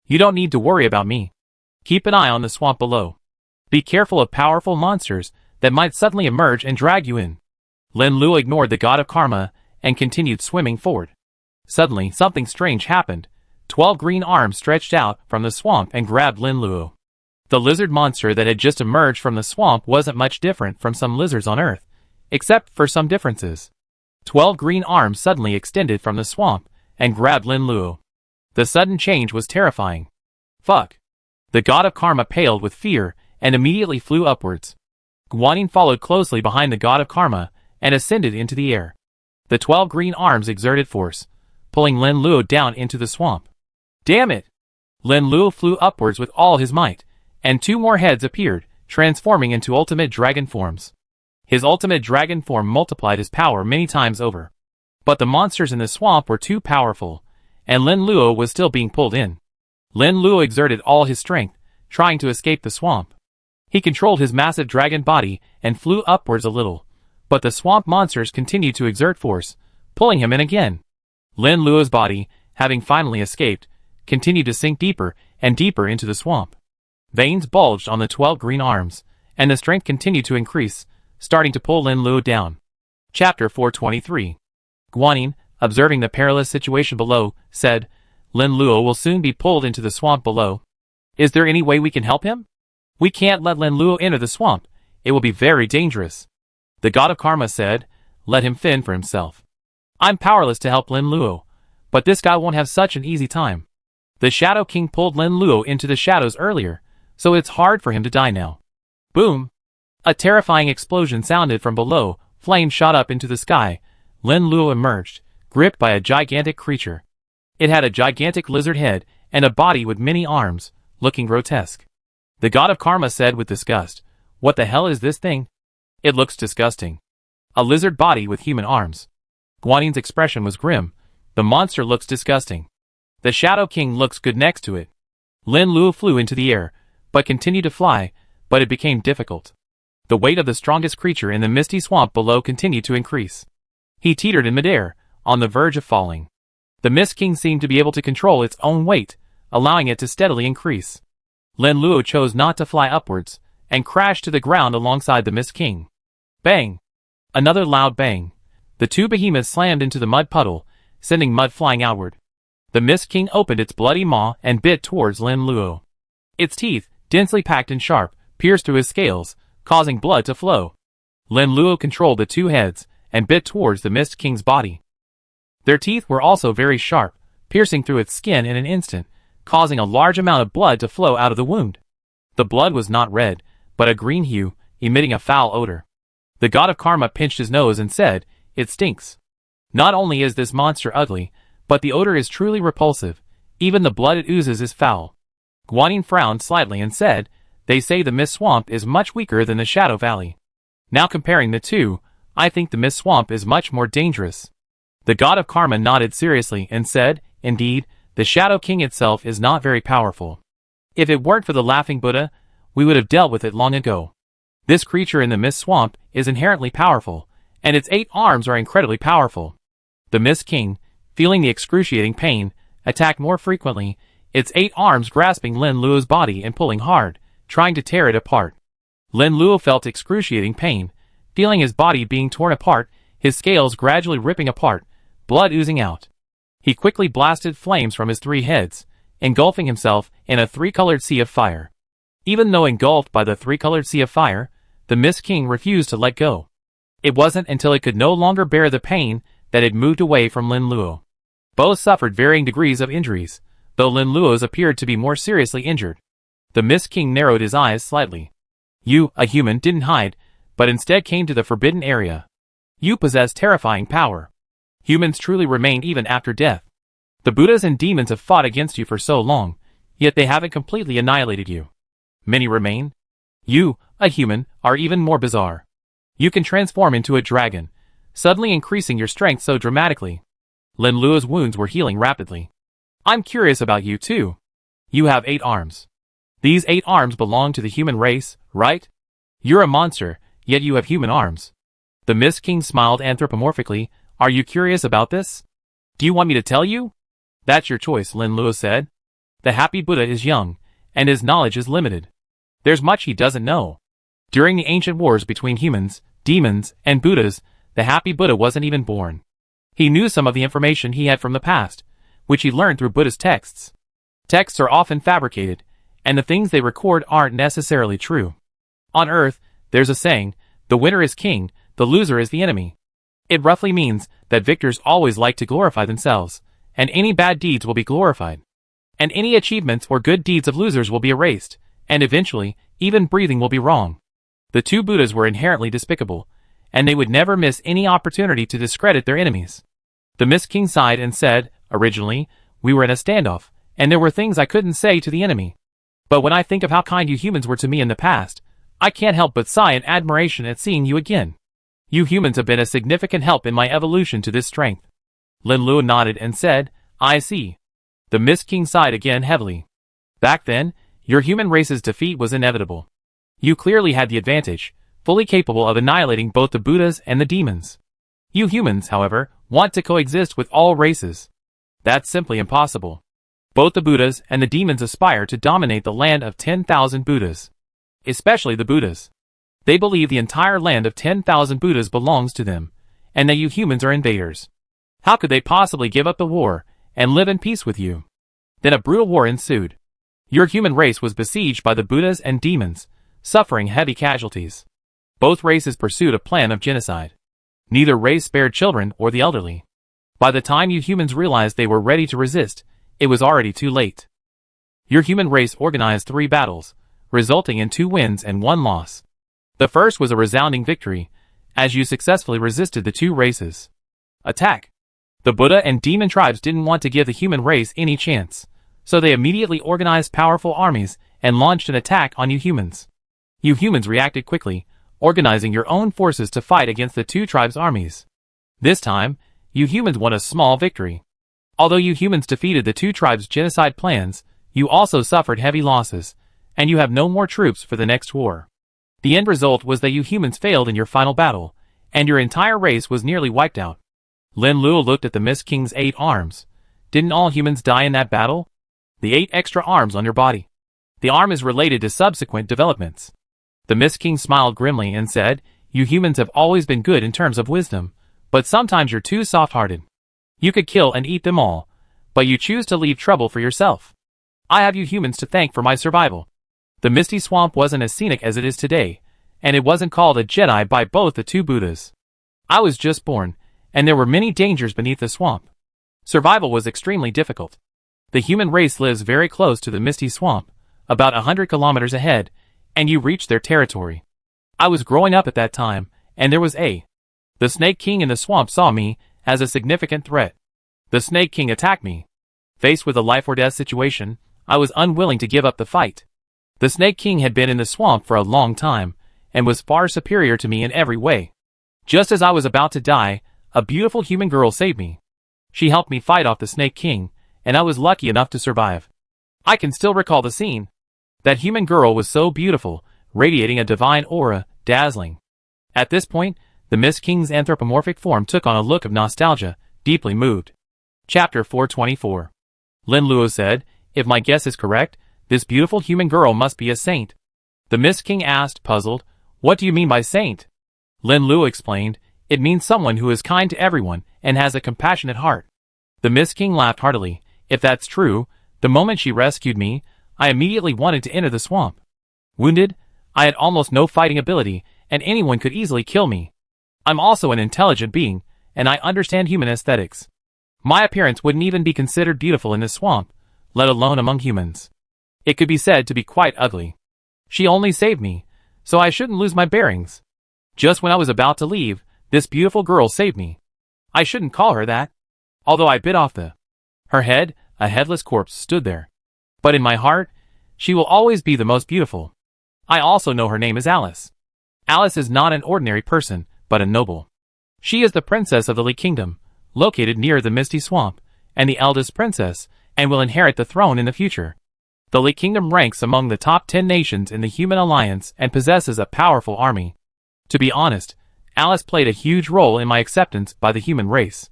You don't need to worry about me. Keep an eye on the swamp below. Be careful of powerful monsters that might suddenly emerge and drag you in. Lin Luo ignored the god of karma and continued swimming forward. Suddenly, something strange happened. 12 green arms stretched out from the swamp and grabbed Lin Luo. The lizard monster that had just emerged from the swamp wasn't much different from some lizards on Earth, except for some differences. 12 green arms suddenly extended from the swamp and grabbed Lin Luo. The sudden change was terrifying. Fuck. The god of karma paled with fear and immediately flew upwards. Guanyin followed closely behind the god of karma and ascended into the air. The 12 green arms exerted force, pulling Lin Luo down into the swamp. Damn it! Lin Luo flew upwards with all his might, and 2 more heads appeared, transforming into ultimate dragon forms. His ultimate dragon form multiplied his power many times over. But the monsters in the swamp were too powerful, and Lin Luo was still being pulled in. Lin Luo exerted all his strength, trying to escape the swamp. He controlled his massive dragon body and flew upwards a little, but the swamp monsters continued to exert force, pulling him in again. Lin Luo's body, having finally escaped, continued to sink deeper and deeper into the swamp. Veins bulged on the 12 green arms, and the strength continued to increase, starting to pull Lin Luo down. Chapter 423. Guanyin, observing the perilous situation below, said, Lin Luo will soon be pulled into the swamp below. Is there any way we can help him? We can't let Lin Luo enter the swamp. It will be very dangerous. The god of karma said, let him fend for himself. I'm powerless to help Lin Luo, but this guy won't have such an easy time. The Shadow King pulled Lin Luo into the shadows earlier, so it's hard for him to die now. Boom! A terrifying explosion sounded from below, flames shot up into the sky. Lin Luo emerged, gripped by a gigantic creature. It had a gigantic lizard head and a body with many arms, looking grotesque. The god of karma said with disgust, what the hell is this thing? It looks disgusting. A lizard body with human arms. Guanyin's expression was grim. The monster looks disgusting. The Shadow King looks good next to it. Lin Luo flew into the air, but continued to fly, but it became difficult. The weight of the strongest creature in the misty swamp below continued to increase. He teetered in midair, on the verge of falling. The Mist King seemed to be able to control its own weight, allowing it to steadily increase. Lin Luo chose not to fly upwards, and crashed to the ground alongside the Mist King. Bang! Another loud bang. The two behemoths slammed into the mud puddle, sending mud flying outward. The Mist King opened its bloody maw and bit towards Lin Luo. Its teeth, densely packed and sharp, pierced through his scales, causing blood to flow. Lin Luo controlled the two heads and bit towards the Mist King's body. Their teeth were also very sharp, piercing through its skin in an instant, causing a large amount of blood to flow out of the wound. The blood was not red, but a green hue, emitting a foul odor. The god of karma pinched his nose and said, "It stinks. Not only is this monster ugly, but the odor is truly repulsive. Even the blood it oozes is foul." Guanyin frowned slightly and said, "They say the Mist Swamp is much weaker than the Shadow Valley. Now comparing the two, I think the Mist Swamp is much more dangerous." The god of karma nodded seriously and said, "Indeed, the Shadow King itself is not very powerful. If it weren't for the Laughing Buddha, we would have dealt with it long ago. This creature in the Mist Swamp is inherently powerful, and its 8 arms are incredibly powerful." The Mist King, feeling the excruciating pain, attacked more frequently, its 8 arms grasping Lin Luo's body and pulling hard, trying to tear it apart. Lin Luo felt excruciating pain, feeling his body being torn apart, his scales gradually ripping apart, blood oozing out. He quickly blasted flames from his 3 heads, engulfing himself in a 3-colored sea of fire. Even though engulfed by the 3-colored sea of fire, the Mist King refused to let go. It wasn't until it could no longer bear the pain that it moved away from Lin Luo. Both suffered varying degrees of injuries, though Lin Luo's appeared to be more seriously injured. The Mist King narrowed his eyes slightly. "You, a human, didn't hide, but instead came to the forbidden area. You possess terrifying power. Humans truly remain even after death. The Buddhas and demons have fought against you for so long, yet they haven't completely annihilated you. Many remain. You, a human, are even more bizarre. You can transform into a dragon, suddenly increasing your strength so dramatically." Lin Luo's wounds were healing rapidly. "I'm curious about you too. You have 8 arms. These 8 arms belong to the human race, right? You're a monster, yet you have human arms." The Mist King smiled anthropomorphically. "Are you curious about this? Do you want me to tell you?" "That's your choice," Lin Luo said. "The Happy Buddha is young, and his knowledge is limited. There's much he doesn't know. During the ancient wars between humans, demons, and Buddhas, the Happy Buddha wasn't even born. He knew some of the information he had from the past, which he learned through Buddhist texts. Texts are often fabricated, and the things they record aren't necessarily true. On Earth, there's a saying, the winner is king, the loser is the enemy. It roughly means that victors always like to glorify themselves, and any bad deeds will be glorified. And any achievements or good deeds of losers will be erased, and eventually, even breathing will be wrong. The two Buddhas were inherently despicable, and they would never miss any opportunity to discredit their enemies. The Mist King sighed and said, "Originally, we were in a standoff, and there were things I couldn't say to the enemy. But when I think of how kind you humans were to me in the past, I can't help but sigh in admiration at seeing you again. You humans have been a significant help in my evolution to this strength." Lin Luo nodded and said, "I see." The Mist King sighed again heavily. "Back then, your human race's defeat was inevitable. You clearly had the advantage, fully capable of annihilating both the Buddhas and the demons. You humans, however, want to coexist with all races. That's simply impossible. Both the Buddhas and the demons aspire to dominate the land of 10,000 Buddhas. Especially the Buddhas. They believe the entire land of 10,000 Buddhas belongs to them, and that you humans are invaders. How could they possibly give up the war and live in peace with you?" Then a brutal war ensued. Your human race was besieged by the Buddhas and demons, suffering heavy casualties. Both races pursued a plan of genocide. Neither race spared children or the elderly. By the time you humans realized they were ready to resist, it was already too late. Your human race organized 3 battles, resulting in 2 wins and 1 loss. The first was a resounding victory, as you successfully resisted the 2 races. Attack! The Buddha and demon tribes didn't want to give the human race any chance, so they immediately organized powerful armies and launched an attack on you humans. You humans reacted quickly, organizing your own forces to fight against the 2 tribes' armies. This time, you humans won a small victory. Although you humans defeated the 2 tribes' genocide plans, you also suffered heavy losses, and you have no more troops for the next war. The end result was that you humans failed in your final battle, and your entire race was nearly wiped out. Lin Luo looked at the Mist King's 8 arms. Didn't all humans die in that battle? The 8 extra arms on your body. The arm is related to subsequent developments. The Mist King smiled grimly and said, "You humans have always been good in terms of wisdom, but sometimes you're too soft-hearted. You could kill and eat them all, but you choose to leave trouble for yourself. I have you humans to thank for my survival." The Misty Swamp wasn't as scenic as it is today, and it wasn't called a Jedi by both the two Buddhas. I was just born, and there were many dangers beneath the swamp. Survival was extremely difficult. The human race lives very close to the Misty Swamp, about 100 kilometers ahead, and you reach their territory. I was growing up at that time, and there was the Snake King in the swamp saw me as a significant threat. The Snake King attacked me. Faced with a life-or-death situation, I was unwilling to give up the fight. The Snake King had been in the swamp for a long time, and was far superior to me in every way. Just as I was about to die, a beautiful human girl saved me. She helped me fight off the Snake King, and I was lucky enough to survive. I can still recall the scene. That human girl was so beautiful, radiating a divine aura, dazzling. At this point, the Mist King's anthropomorphic form took on a look of nostalgia, deeply moved. Chapter 424. Lin Luo said, "If my guess is correct, this beautiful human girl must be a saint." The Mist King asked, puzzled, "What do you mean by saint?" Lin Luo explained, "It means someone who is kind to everyone and has a compassionate heart." The Mist King laughed heartily. "If that's true, the moment she rescued me, I immediately wanted to enter the swamp. Wounded, I had almost no fighting ability, and anyone could easily kill me. I'm also an intelligent being, and I understand human aesthetics. My appearance wouldn't even be considered beautiful in this swamp, let alone among humans. It could be said to be quite ugly. She only saved me, so I shouldn't lose my bearings. Just when I was about to leave, this beautiful girl saved me. I shouldn't call her that. Although I bit off her head, a headless corpse stood there. But in my heart, she will always be the most beautiful. I also know her name is Alice. Alice is not an ordinary person, but a noble. She is the princess of the Li Kingdom, located near the Misty Swamp, and the eldest princess, and will inherit the throne in the future. The Li Kingdom ranks among the top 10 nations in the Human Alliance and possesses a powerful army. To be honest, Alice played a huge role in my acceptance by the human race.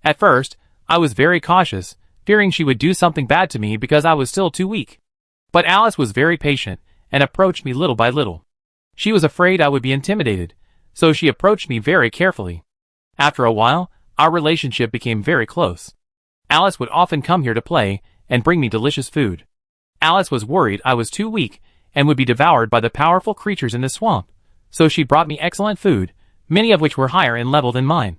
At first, I was very cautious, fearing she would do something bad to me because I was still too weak. But Alice was very patient, and approached me little by little. She was afraid I would be intimidated, so she approached me very carefully. After a while, our relationship became very close. Alice would often come here to play, and bring me delicious food. Alice was worried I was too weak, and would be devoured by the powerful creatures in the swamp, so she brought me excellent food, many of which were higher in level than mine.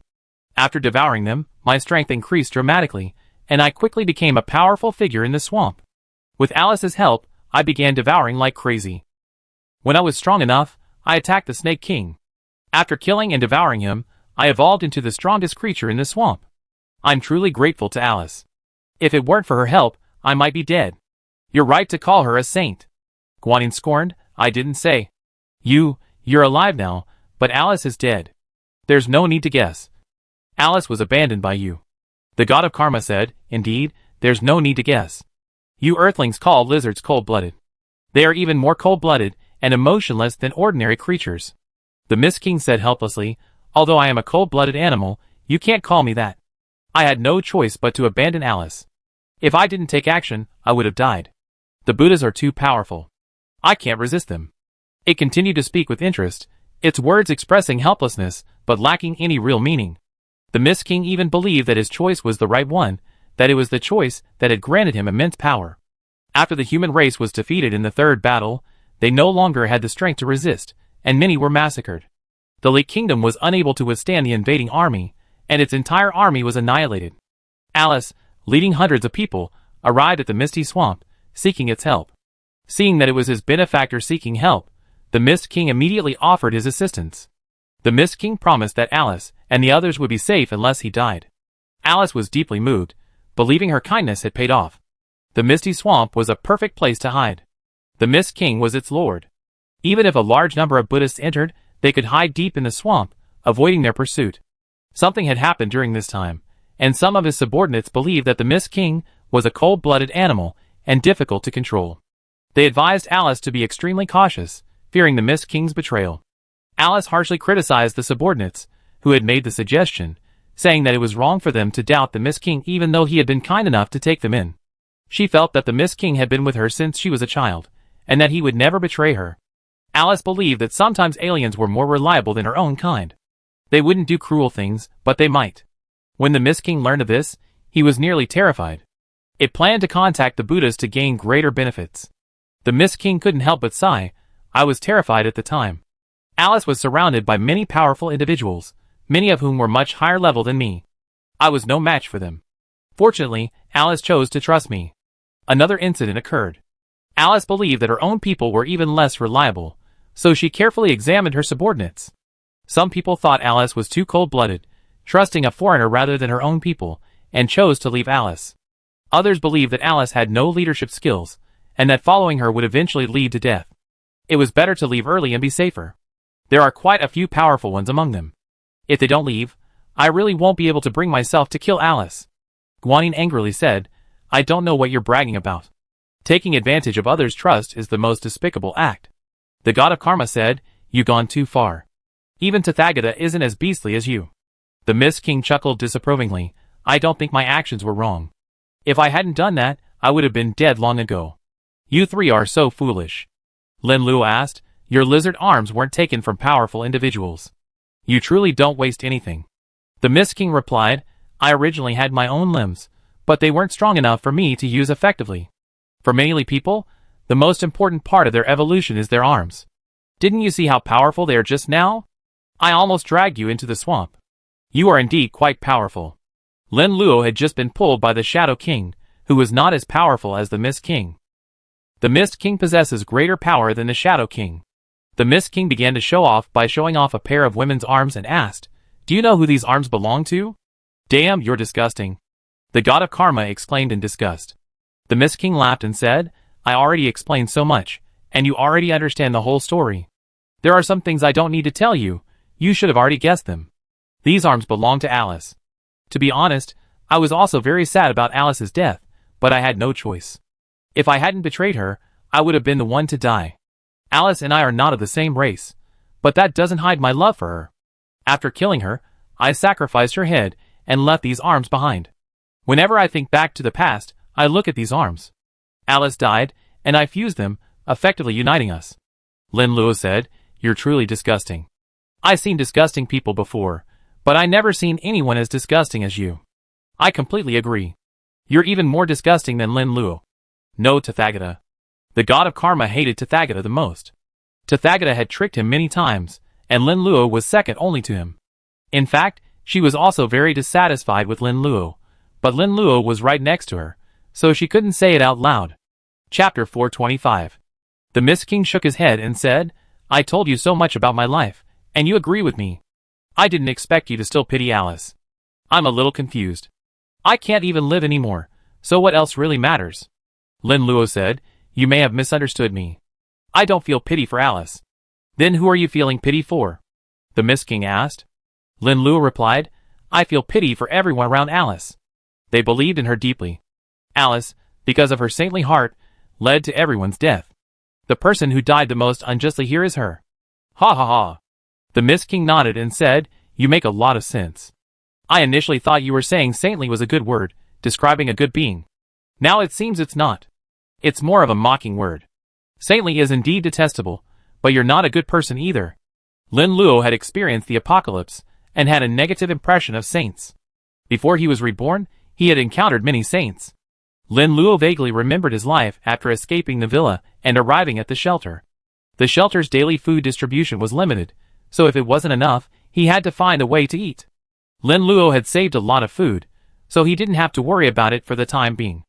After devouring them, my strength increased dramatically, and I quickly became a powerful figure in the swamp. With Alice's help, I began devouring like crazy. When I was strong enough, I attacked the Snake King. After killing and devouring him, I evolved into the strongest creature in the swamp. I'm truly grateful to Alice. If it weren't for her help, I might be dead. You're right to call her a saint. Guanin scorned, I didn't say. You're alive now, but Alice is dead. There's no need to guess. Alice was abandoned by you. The god of karma said, indeed, there's no need to guess. You earthlings call lizards cold-blooded. They are even more cold-blooded and emotionless than ordinary creatures. The Mist King said helplessly, although I am a cold-blooded animal, you can't call me that. I had no choice but to abandon Alice. If I didn't take action, I would have died. The Buddhas are too powerful. I can't resist them. It continued to speak with interest, its words expressing helplessness, but lacking any real meaning. The Mist King even believed that his choice was the right one, that it was the choice that had granted him immense power. After the human race was defeated in the third battle, they no longer had the strength to resist, and many were massacred. The Li Kingdom was unable to withstand the invading army, and its entire army was annihilated. Alice, leading hundreds of people, arrived at the Misty Swamp, seeking its help. Seeing that it was his benefactor seeking help, the Mist King immediately offered his assistance. The Mist King promised that Alice and the others would be safe unless he died. Alice was deeply moved, believing her kindness had paid off. The Misty Swamp was a perfect place to hide. The Mist King was its lord. Even if a large number of Buddhists entered, they could hide deep in the swamp, avoiding their pursuit. Something had happened during this time, and some of his subordinates believed that the Mist King was a cold-blooded animal and difficult to control. They advised Alice to be extremely cautious, fearing the Mist King's betrayal. Alice harshly criticized the subordinates, who had made the suggestion, saying that it was wrong for them to doubt the Mist King even though he had been kind enough to take them in. She felt that the Mist King had been with her since she was a child, and that he would never betray her. Alice believed that sometimes aliens were more reliable than her own kind. They wouldn't do cruel things, but they might. When the Mist King learned of this, he was nearly terrified. It planned to contact the Buddhas to gain greater benefits. The Mist King couldn't help but sigh. I was terrified at the time. Alice was surrounded by many powerful individuals, many of whom were much higher level than me. I was no match for them. Fortunately, Alice chose to trust me. Another incident occurred. Alice believed that her own people were even less reliable, so she carefully examined her subordinates. Some people thought Alice was too cold-blooded, trusting a foreigner rather than her own people, and chose to leave Alice. Others believed that Alice had no leadership skills, and that following her would eventually lead to death. It was better to leave early and be safer. There are quite a few powerful ones among them. If they don't leave, I really won't be able to bring myself to kill Alice. Guanyin angrily said, I don't know what you're bragging about. Taking advantage of others' trust is the most despicable act. The god of karma said, you've gone too far. Even Tathagata isn't as beastly as you. The Mist King chuckled disapprovingly, I don't think my actions were wrong. If I hadn't done that, I would have been dead long ago. You three are so foolish. Lin Luo asked, your lizard arms weren't taken from powerful individuals. You truly don't waste anything. The Mist King replied, I originally had my own limbs, but they weren't strong enough for me to use effectively. For many people, the most important part of their evolution is their arms. Didn't you see how powerful they are just now? I almost dragged you into the swamp. You are indeed quite powerful. Lin Luo had just been pulled by the Shadow King, who was not as powerful as the Mist King. The Mist King possesses greater power than the Shadow King. The Mist King began to show off by showing off a pair of women's arms and asked, do you know who these arms belong to? Damn, you're disgusting. The god of karma exclaimed in disgust. The Mist King laughed and said, I already explained so much, and you already understand the whole story. There are some things I don't need to tell you, you should have already guessed them. These arms belong to Alice. To be honest, I was also very sad about Alice's death, but I had no choice. If I hadn't betrayed her, I would have been the one to die. Alice and I are not of the same race, but that doesn't hide my love for her. After killing her, I sacrificed her head and left these arms behind. Whenever I think back to the past, I look at these arms. Alice died, and I fused them, effectively uniting us. Lin Luo said, you're truly disgusting. I've seen disgusting people before, but I never seen anyone as disgusting as you. I completely agree. You're even more disgusting than Lin Luo. No, Tathagata. The god of karma hated Tathagata the most. Tathagata had tricked him many times, and Lin Luo was second only to him. In fact, she was also very dissatisfied with Lin Luo, but Lin Luo was right next to her, so she couldn't say it out loud. Chapter 425. The Mist King shook his head and said, I told you so much about my life, and you agree with me. I didn't expect you to still pity Alice. I'm a little confused. I can't even live anymore, so what else really matters? Lin Luo said, you may have misunderstood me. I don't feel pity for Alice. Then who are you feeling pity for? The Mist King asked. Lin Luo replied, I feel pity for everyone around Alice. They believed in her deeply. Alice, because of her saintly heart, led to everyone's death. The person who died the most unjustly here is her. Ha ha ha. The Mist King nodded and said, you make a lot of sense. I initially thought you were saying saintly was a good word, describing a good being. Now it seems it's not. It's more of a mocking word. Saintly is indeed detestable, but you're not a good person either. Lin Luo had experienced the apocalypse, and had a negative impression of saints. Before he was reborn, he had encountered many saints. Lin Luo vaguely remembered his life after escaping the villa and arriving at the shelter. The shelter's daily food distribution was limited, so if it wasn't enough, he had to find a way to eat. Lin Luo had saved a lot of food, so he didn't have to worry about it for the time being.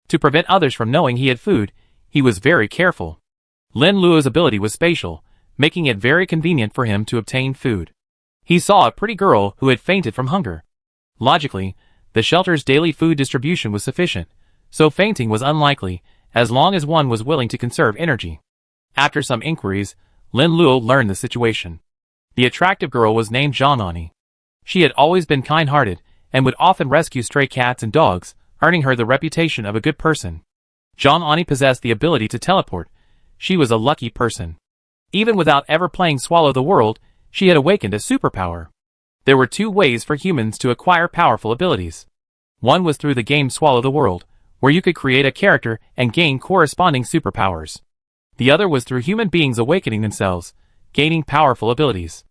To prevent others from knowing he had food, he was very careful. Lin Luo's ability was spatial, making it very convenient for him to obtain food. He saw a pretty girl who had fainted from hunger. Logically, the shelter's daily food distribution was sufficient, so fainting was unlikely, as long as one was willing to conserve energy. After some inquiries, Lin Luo learned the situation. The attractive girl was named Zhang. She had always been kind-hearted, and would often rescue stray cats and dogs, earning her the reputation of a good person. Zhang possessed the ability to teleport. She was a lucky person. Even without ever playing Swallow the World, she had awakened a superpower. There were two ways for humans to acquire powerful abilities. One was through the game Swallow the World, where you could create a character and gain corresponding superpowers. The other was through human beings awakening themselves, gaining powerful abilities.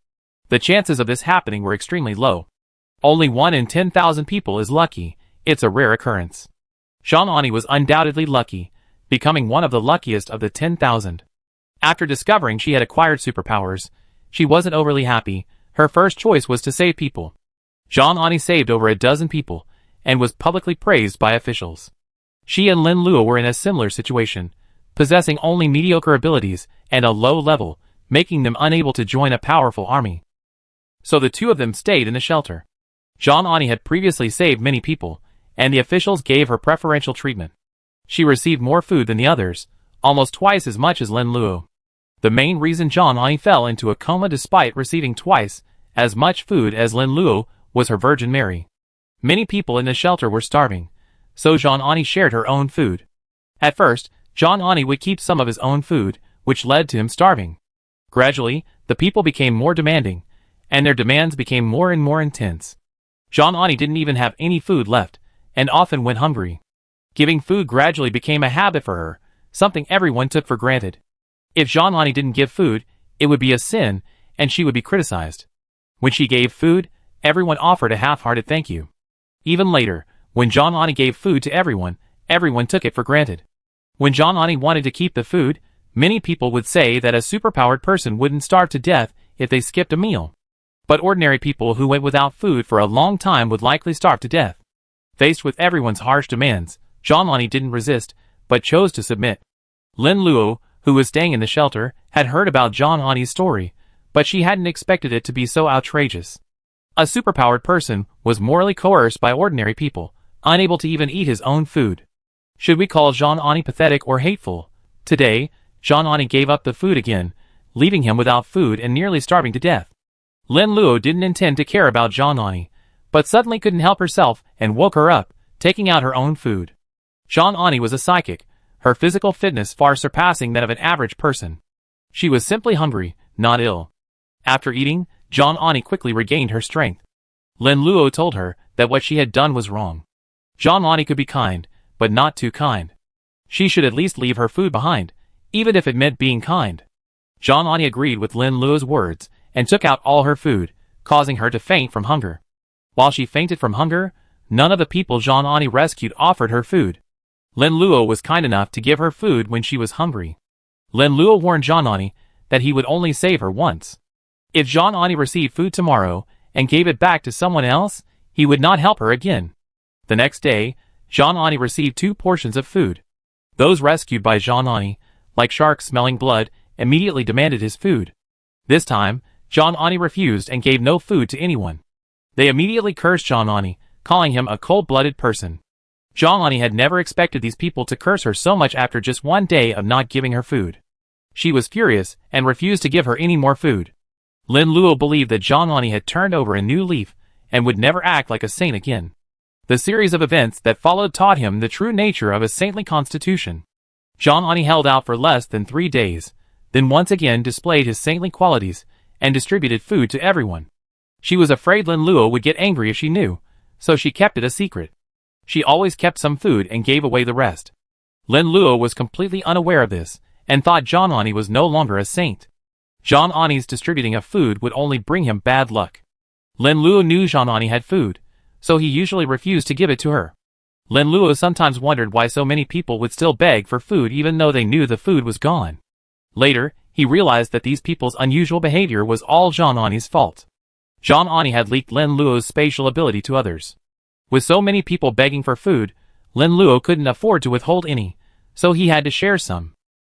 The chances of this happening were extremely low. Only 1 in 10,000 people is lucky. It's a rare occurrence. Jean Ani was undoubtedly lucky, becoming one of the luckiest of the 10,000. After discovering she had acquired superpowers, she wasn't overly happy. Her first choice was to save people. Jean Ani saved over a dozen people, and was publicly praised by officials. She and Lin Luo were in a similar situation, possessing only mediocre abilities and a low level, making them unable to join a powerful army. So the two of them stayed in the shelter. Jean Ani had previously saved many people, and the officials gave her preferential treatment. She received more food than the others, almost twice as much as Lin Luo. The main reason Jean Ani fell into a coma despite receiving twice as much food as Lin Luo was her Virgin Mary. Many people in the shelter were starving, so Jean Ani shared her own food. At first, Jean Ani would keep some of his own food, which led to him starving. Gradually, the people became more demanding, and their demands became more and more intense. Jean Ani didn't even have any food left, and often went hungry. Giving food gradually became a habit for her, something everyone took for granted. If Jean Ani didn't give food, it would be a sin, and she would be criticized. When she gave food, everyone offered a half-hearted thank you. Even later, when Jean Ani gave food to everyone took it for granted. When Jean Ani wanted to keep the food, many people would say that a superpowered person wouldn't starve to death if they skipped a meal. But ordinary people who went without food for a long time would likely starve to death. Faced with everyone's harsh demands, Jean Ani didn't resist, but chose to submit. Lin Luo, who was staying in the shelter, had heard about Jean Ani's story, but she hadn't expected it to be so outrageous. A superpowered person was morally coerced by ordinary people, unable to even eat his own food. Should we call Jean Ani pathetic or hateful? Today, Jean Ani gave up the food again, leaving him without food and nearly starving to death. Lin Luo didn't intend to care about Jean Ani, but suddenly couldn't help herself and woke her up, taking out her own food. Jean Ani was a psychic, her physical fitness far surpassing that of an average person. She was simply hungry, not ill. After eating, Jean Ani quickly regained her strength. Lin Luo told her that what she had done was wrong. Jean Ani could be kind, but not too kind. She should at least leave her food behind, even if it meant being kind. Jean Ani agreed with Lin Luo's words, and took out all her food, causing her to faint from hunger. While she fainted from hunger, none of the people Jean Ani rescued offered her food. Lin Luo was kind enough to give her food when she was hungry. Lin Luo warned Jean Ani that he would only save her once. If Jean Ani received food tomorrow and gave it back to someone else, he would not help her again. The next day, Jean Ani received 2 portions of food. Those rescued by Jean Ani, like sharks smelling blood, immediately demanded his food. This time, Jean Ani refused and gave no food to anyone. They immediately cursed Jean Ani, calling him a cold-blooded person. Jean Ani had never expected these people to curse her so much after just one day of not giving her food. She was furious and refused to give her any more food. Lin Luo believed that Jean Ani had turned over a new leaf and would never act like a saint again. The series of events that followed taught him the true nature of a saintly constitution. Jean Ani held out for less than 3 days, then once again displayed his saintly qualities and distributed food to everyone. She was afraid Lin Luo would get angry if she knew, so she kept it a secret. She always kept some food and gave away the rest. Lin Luo was completely unaware of this, and thought Jean Ani was no longer a saint. Jean Ani's distributing of food would only bring him bad luck. Lin Luo knew Jean Ani had food, so he usually refused to give it to her. Lin Luo sometimes wondered why so many people would still beg for food even though they knew the food was gone. Later, he realized that these people's unusual behavior was all Jean Ani's fault. Jean Ani had leaked Lin Luo's spatial ability to others. With so many people begging for food, Lin Luo couldn't afford to withhold any, so he had to share some.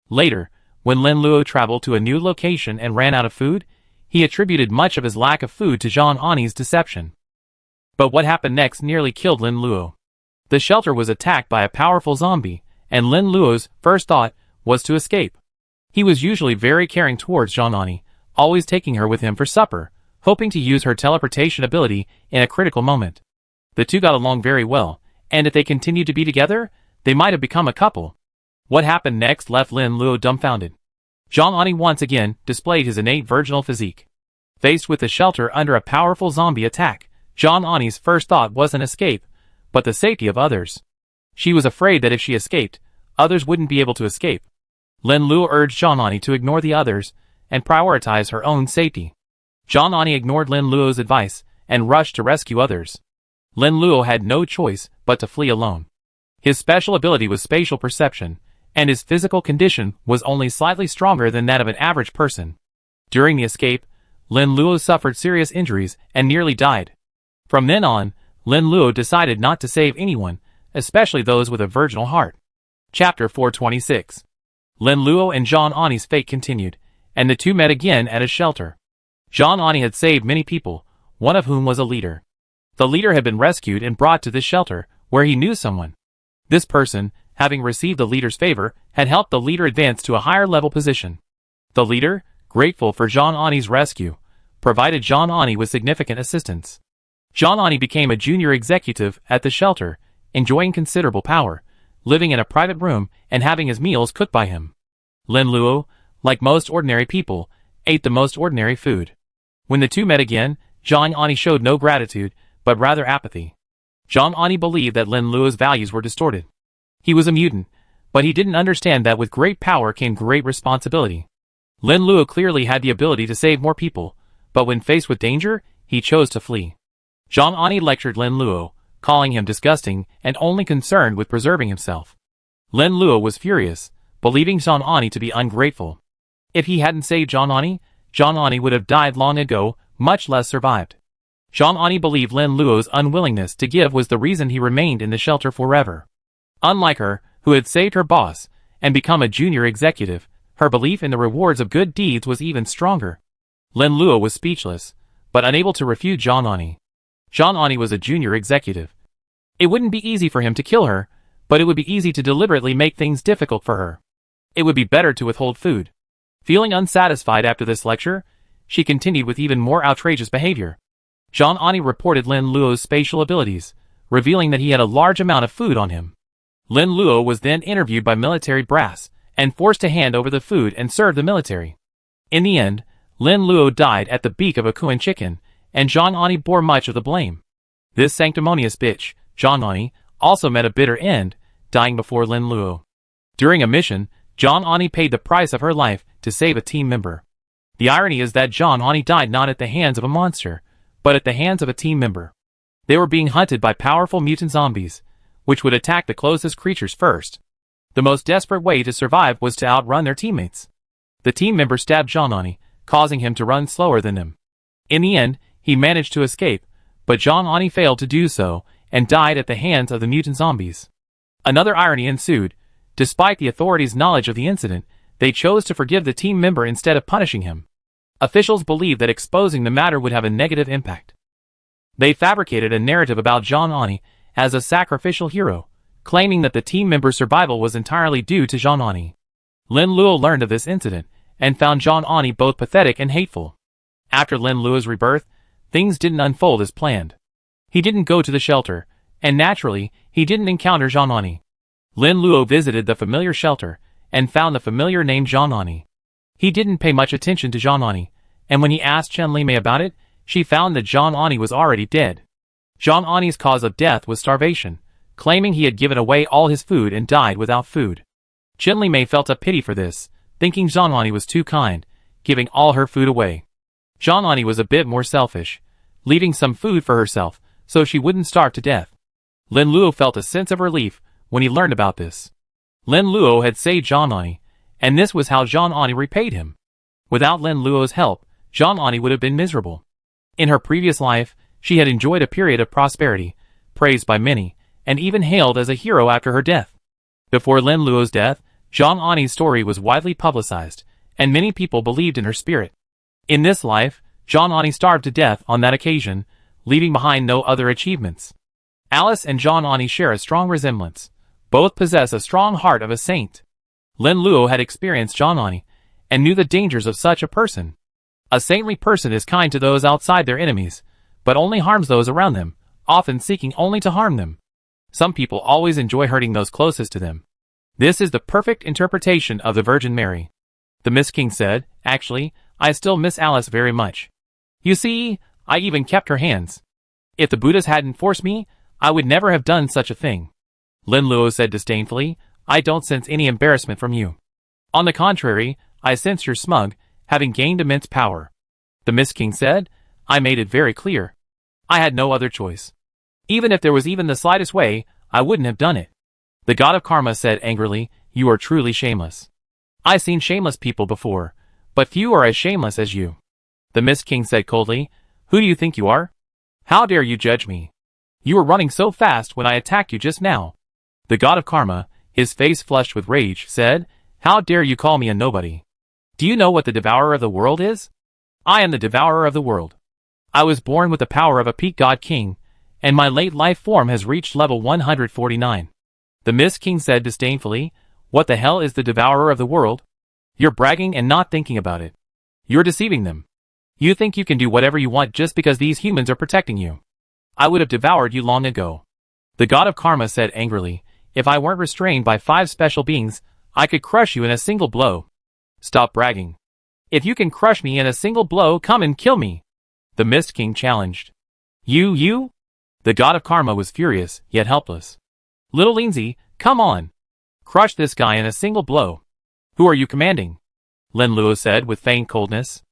Later, when Lin Luo traveled to a new location and ran out of food, he attributed much of his lack of food to Jean Ani's deception. But what happened next nearly killed Lin Luo. The shelter was attacked by a powerful zombie, and Lin Luo's first thought was to escape. He was usually very caring towards Jean Ani, always taking her with him for supper, hoping to use her teleportation ability in a critical moment. The two got along very well, and if they continued to be together, they might have become a couple. What happened next left Lin Luo dumbfounded. Jean Ani once again displayed his innate virginal physique. Faced with the shelter under a powerful zombie attack, Jean Ani's first thought wasn't escape, but the safety of others. She was afraid that if she escaped, others wouldn't be able to escape. Lin Luo urged Zhang Ani to ignore the others and prioritize her own safety. Zhang Ani ignored Lin Luo's advice and rushed to rescue others. Lin Luo had no choice but to flee alone. His special ability was spatial perception, and his physical condition was only slightly stronger than that of an average person. During the escape, Lin Luo suffered serious injuries and nearly died. From then on, Lin Luo decided not to save anyone, especially those with a virginal heart. Chapter 426. Lin Luo and Zhang Ani's fate continued, and the two met again at a shelter. Zhang Ani had saved many people, one of whom was a leader. The leader had been rescued and brought to this shelter, where he knew someone. This person, having received the leader's favor, had helped the leader advance to a higher level position. The leader, grateful for Zhang Ani's rescue, provided Zhang Ani with significant assistance. Zhang Ani became a junior executive at the shelter, enjoying considerable power, living in a private room and having his meals cooked by him. Lin Luo, like most ordinary people, ate the most ordinary food. When the two met again, Zhang Ani showed no gratitude, but rather apathy. Zhang Ani believed that Lin Luo's values were distorted. He was a mutant, but he didn't understand that with great power came great responsibility. Lin Luo clearly had the ability to save more people, but when faced with danger, he chose to flee. Zhang Ani lectured Lin Luo, calling him disgusting and only concerned with preserving himself. Lin Luo was furious, believing Zhang Ani to be ungrateful. If he hadn't saved Zhang Ani would have died long ago, much less survived. Zhang Ani believed Lin Luo's unwillingness to give was the reason he remained in the shelter forever. Unlike her, who had saved her boss and become a junior executive, her belief in the rewards of good deeds was even stronger. Lin Luo was speechless, but unable to refute Zhang Ani. Zhang Ani was a junior executive. It wouldn't be easy for him to kill her, but it would be easy to deliberately make things difficult for her. It would be better to withhold food. Feeling unsatisfied after this lecture, she continued with even more outrageous behavior. Zhang Ani reported Lin Luo's spatial abilities, revealing that he had a large amount of food on him. Lin Luo was then interviewed by military brass and forced to hand over the food and serve the military. In the end, Lin Luo died at the beak of a Kuan chicken, and Zhang Ani bore much of the blame. This sanctimonious bitch, Zhang Ani, also met a bitter end, dying before Lin Luo. During a mission, Zhang Ani paid the price of her life to save a team member. The irony is that Zhang Ani died not at the hands of a monster, but at the hands of a team member. They were being hunted by powerful mutant zombies, which would attack the closest creatures first. The most desperate way to survive was to outrun their teammates. The team member stabbed Zhang Ani, causing him to run slower than them. In the end, he managed to escape, but Zhang Ani failed to do so and died at the hands of the mutant zombies. Another irony ensued. Despite the authorities' knowledge of the incident, they chose to forgive the team member instead of punishing him. Officials believed that exposing the matter would have a negative impact. They fabricated a narrative about Zhang Ani as a sacrificial hero, claiming that the team member's survival was entirely due to Zhang Ani. Lin Luo learned of this incident and found Zhang Ani both pathetic and hateful. After Lin Luo's rebirth, things didn't unfold as planned. He didn't go to the shelter, and naturally, he didn't encounter Zhang Ani. Lin Luo visited the familiar shelter and found the familiar name Zhang Ani. He didn't pay much attention to Zhang Ani, and when he asked Chen Li Mei about it, she found that Zhang Ani was already dead. Zhang Ani's cause of death was starvation, claiming he had given away all his food and died without food. Chen Li Mei felt a pity for this, thinking Zhang Ani was too kind, giving all her food away. Zhang Ani was a bit more selfish, leaving some food for herself so she wouldn't starve to death. Lin Luo felt a sense of relief when he learned about this. Lin Luo had saved Zhang Ani, and this was how Zhang Ani repaid him. Without Lin Luo's help, Zhang Ani would have been miserable. In her previous life, she had enjoyed a period of prosperity, praised by many, and even hailed as a hero after her death. Before Lin Luo's death, Zhang Ani's story was widely publicized, and many people believed in her spirit. In this life, Zhang Ani starved to death on that occasion, leaving behind no other achievements. Alice and Zhang Ani share a strong resemblance. Both possess a strong heart of a saint. Lin Luo had experienced Zhang Ani, and knew the dangers of such a person. A saintly person is kind to those outside their enemies, but only harms those around them, often seeking only to harm them. Some people always enjoy hurting those closest to them. This is the perfect interpretation of the Virgin Mary. The Miss King said, "Actually, I still miss Alice very much. You see, I even kept her hands. If the Buddhas hadn't forced me, I would never have done such a thing." Lin Luo said disdainfully, "I don't sense any embarrassment from you. On the contrary, I sense you're smug, having gained immense power. The Mist King said. I made it very clear. I had no other choice. Even if there was even the slightest way, I wouldn't have done it. The god of karma said angrily, you are truly shameless. I've seen shameless people before, but few are as shameless as you. The Mist King said coldly, who do you think you are? How dare you judge me? You were running so fast when I attacked you just now. The god of karma, his face flushed with rage, said, how dare you call me a nobody? Do you know what the devourer of the world is? I am the devourer of the world. I was born with the power of a peak god king, and my late life form has reached level 149. The Mist King said disdainfully, what the hell is the devourer of the world? You're bragging and not thinking about it. You're deceiving them. You think you can do whatever you want just because these humans are protecting you. I would have devoured you long ago. The god of karma said angrily, if I weren't restrained by 5 special beings, I could crush you in a single blow. Stop bragging. If you can crush me in a single blow, come and kill me. The Mist King challenged. You? The god of karma was furious, yet helpless. Little Lindsay, come on. Crush this guy in a single blow. Who are you commanding? Lin Luo said with feigned coldness.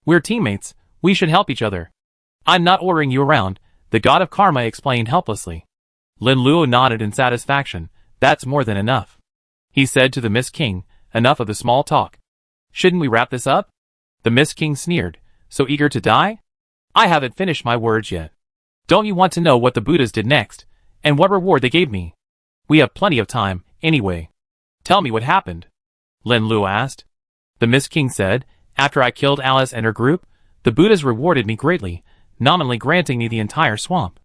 We're teammates, we should help each other. I'm not ordering you around, the god of karma explained helplessly. Lin Luo nodded in satisfaction. That's more than enough. He said to the Mist King, enough of the small talk. Shouldn't we wrap this up? The Mist King sneered, so eager to die? I haven't finished my words yet. Don't you want to know what the Buddhas did next, and what reward they gave me? We have plenty of time, anyway. Tell me what happened. Lin Luo asked. The Mist King said, after I killed Alice and her group, the Buddhas rewarded me greatly, nominally granting me the entire swamp.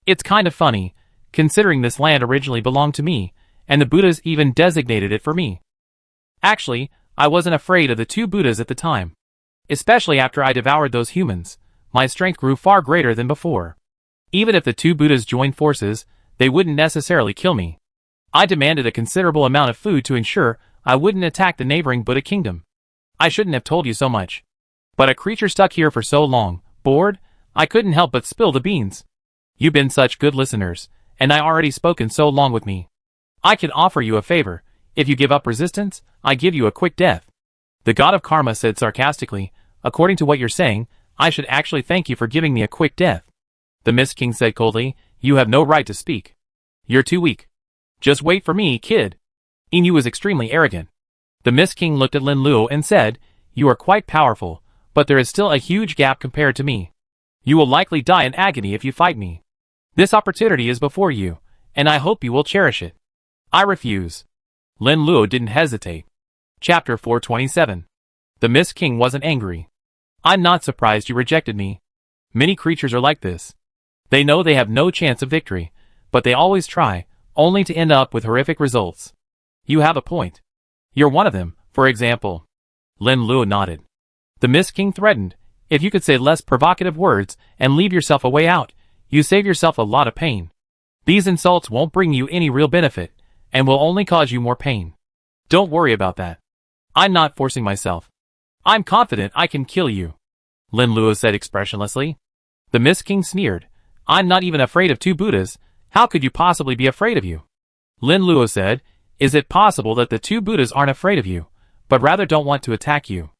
It's kind of funny, considering this land originally belonged to me, and the Buddhas even designated it for me. Actually, I wasn't afraid of the 2 Buddhas at the time. Especially after I devoured those humans, my strength grew far greater than before. Even if the 2 Buddhas joined forces, they wouldn't necessarily kill me. I demanded a considerable amount of food to ensure I wouldn't attack the neighboring Buddha kingdom. I shouldn't have told you so much. But a creature stuck here for so long, bored, I couldn't help but spill the beans. You've been such good listeners, and I already spoken so long with me. I can offer you a favor. If you give up resistance, I give you a quick death. The god of karma said sarcastically, according to what you're saying, I should actually thank you for giving me a quick death. The Mist King said coldly, you have no right to speak. You're too weak. Just wait for me, kid. Inu was extremely arrogant. The Mist King looked at Lin Luo and said, you are quite powerful, but there is still a huge gap compared to me. You will likely die in agony if you fight me. This opportunity is before you, and I hope you will cherish it. I refuse. Lin Luo didn't hesitate. Chapter 427. The Mist King wasn't angry. I'm not surprised you rejected me. Many creatures are like this. They know they have no chance of victory, but they always try, only to end up with horrific results. You have a point. You're one of them, for example. Lin Luo nodded. The Mist King threatened, if you could say less provocative words and leave yourself a way out, you save yourself a lot of pain. These insults won't bring you any real benefit, and will only cause you more pain. Don't worry about that. I'm not forcing myself. I'm confident I can kill you. Lin Luo said expressionlessly. The Mist King sneered. I'm not even afraid of 2 Buddhas. How could you possibly be afraid of you? Lin Luo said, is it possible that the 2 Buddhas aren't afraid of you, but rather don't want to attack you?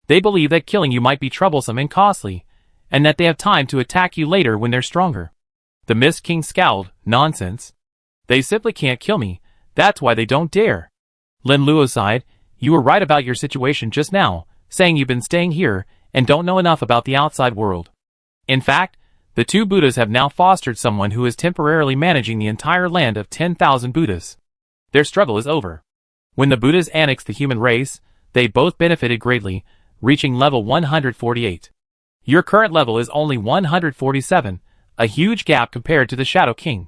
They believe that killing you might be troublesome and costly, and that they have time to attack you later when they're stronger. The Mist King scowled. Nonsense. They simply can't kill me. That's why they don't dare. Lin Luo sighed. You were right about your situation just now, saying you've been staying here and don't know enough about the outside world. In fact, the 2 Buddhas have now fostered someone who is temporarily managing the entire land of 10,000 Buddhas. Their struggle is over. When the Buddhas annexed the human race, they both benefited greatly, reaching level 148. Your current level is only 147, a huge gap compared to the Shadow King.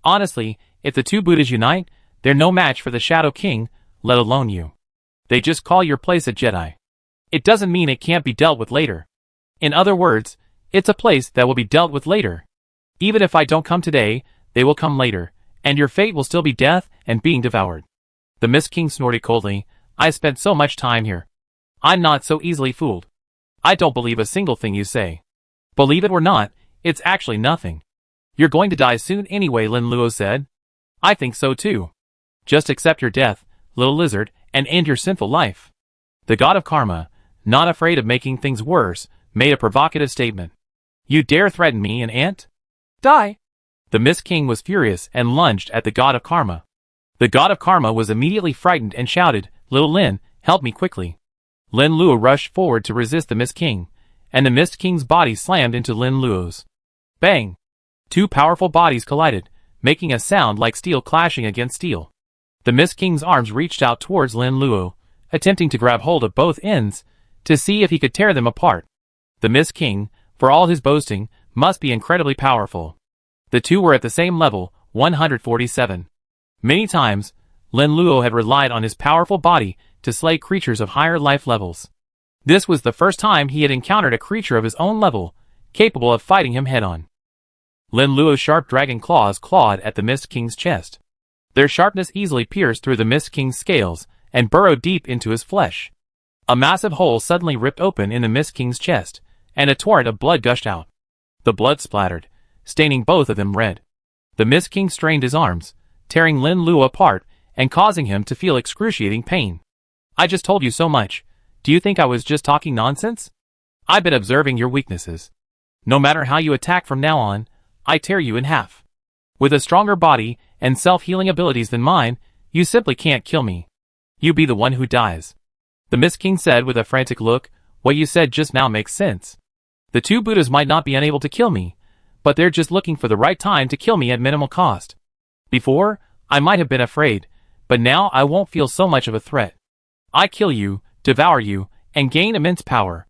Honestly, if the 2 Buddhas unite, they're no match for the Shadow King, let alone you. They just call your place a Jedi. It doesn't mean it can't be dealt with later. In other words, it's a place that will be dealt with later. Even if I don't come today, they will come later, and your fate will still be death and being devoured. The Mist King snorted coldly. I spent so much time here. I'm not so easily fooled. I don't believe a single thing you say. Believe it or not, it's actually nothing. You're going to die soon anyway, Lin Luo said. I think so too. Just accept your death, little lizard, and end your sinful life." The god of karma, not afraid of making things worse, made a provocative statement. "You dare threaten me, an ant? Die!" The Mist King was furious and lunged at the god of karma. The god of karma was immediately frightened and shouted, "Little Lin, help me quickly." Lin Luo rushed forward to resist the Mist King, and the Mist King's body slammed into Lin Luo's. Bang! Two powerful bodies collided, making a sound like steel clashing against steel. The Mist King's arms reached out towards Lin Luo, attempting to grab hold of both ends to see if he could tear them apart. The Mist King, for all his boasting, must be incredibly powerful. The two were at the same level, 147. Many times, Lin Luo had relied on his powerful body to slay creatures of higher life levels. This was the first time he had encountered a creature of his own level, capable of fighting him head-on. Lin Luo's sharp dragon claws clawed at the Mist King's chest. Their sharpness easily pierced through the Mist King's scales and burrowed deep into his flesh. A massive hole suddenly ripped open in the Mist King's chest, and a torrent of blood gushed out. The blood splattered, staining both of them red. The Mist King strained his arms, tearing Lin Luo apart and causing him to feel excruciating pain. "I just told you so much. Do you think I was just talking nonsense? I've been observing your weaknesses. No matter how you attack from now on, I tear you in half. With a stronger body and self-healing abilities than mine, you simply can't kill me. You be the one who dies." The Mist King said with a frantic look, "What you said just now makes sense. The two Buddhas might not be unable to kill me, but they're just looking for the right time to kill me at minimal cost. Before, I might have been afraid, but now I won't feel so much of a threat. I kill you, devour you, and gain immense power.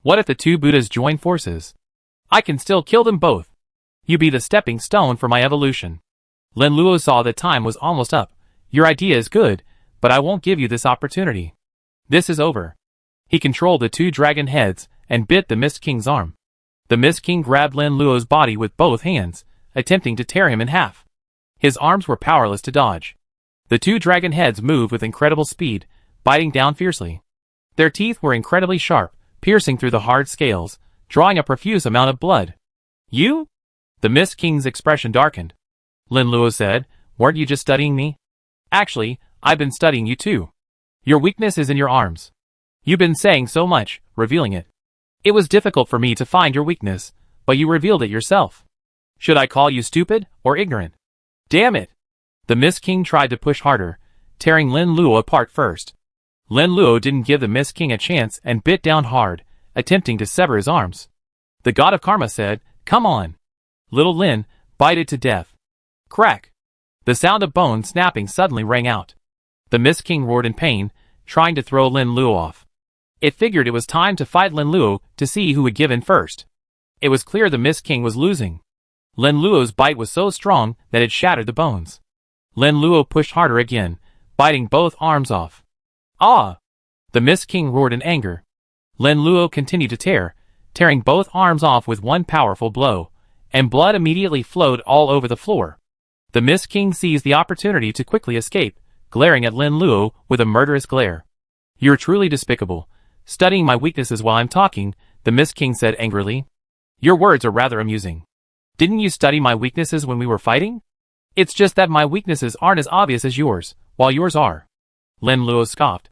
What if the two Buddhas join forces? I can still kill them both. You be the stepping stone for my evolution." Lin Luo saw that time was almost up. "Your idea is good, but I won't give you this opportunity. This is over." He controlled the two dragon heads and bit the Mist King's arm. The Mist King grabbed Lin Luo's body with both hands, attempting to tear him in half. His arms were powerless to dodge. The two dragon heads moved with incredible speed, biting down fiercely. Their teeth were incredibly sharp, piercing through the hard scales, drawing a profuse amount of blood. "You?" The Mist King's expression darkened. Lin Luo said, "Weren't you just studying me?" "Actually, I've been studying you too. Your weakness is in your arms. You've been saying so much, revealing it. It was difficult for me to find your weakness, but you revealed it yourself. Should I call you stupid or ignorant?" "Damn it!" The Mist King tried to push harder, tearing Lin Luo apart first. Lin Luo didn't give the Mist King a chance and bit down hard, attempting to sever his arms. The god of karma said, "Come on. Little Lin, bite it to death." Crack! The sound of bone snapping suddenly rang out. The Mist King roared in pain, trying to throw Lin Luo off. It figured it was time to fight Lin Luo to see who would give in first. It was clear the Mist King was losing. Lin Luo's bite was so strong that it shattered the bones. Lin Luo pushed harder again, biting both arms off. "Ah!" The Mist King roared in anger. Lin Luo continued to tearing both arms off with one powerful blow, and blood immediately flowed all over the floor. The Mist King seized the opportunity to quickly escape, glaring at Lin Luo with a murderous glare. "You're truly despicable, studying my weaknesses while I'm talking," the Mist King said angrily. "Your words are rather amusing. Didn't you study my weaknesses when we were fighting? It's just that my weaknesses aren't as obvious as yours, while yours are." Lin Luo scoffed.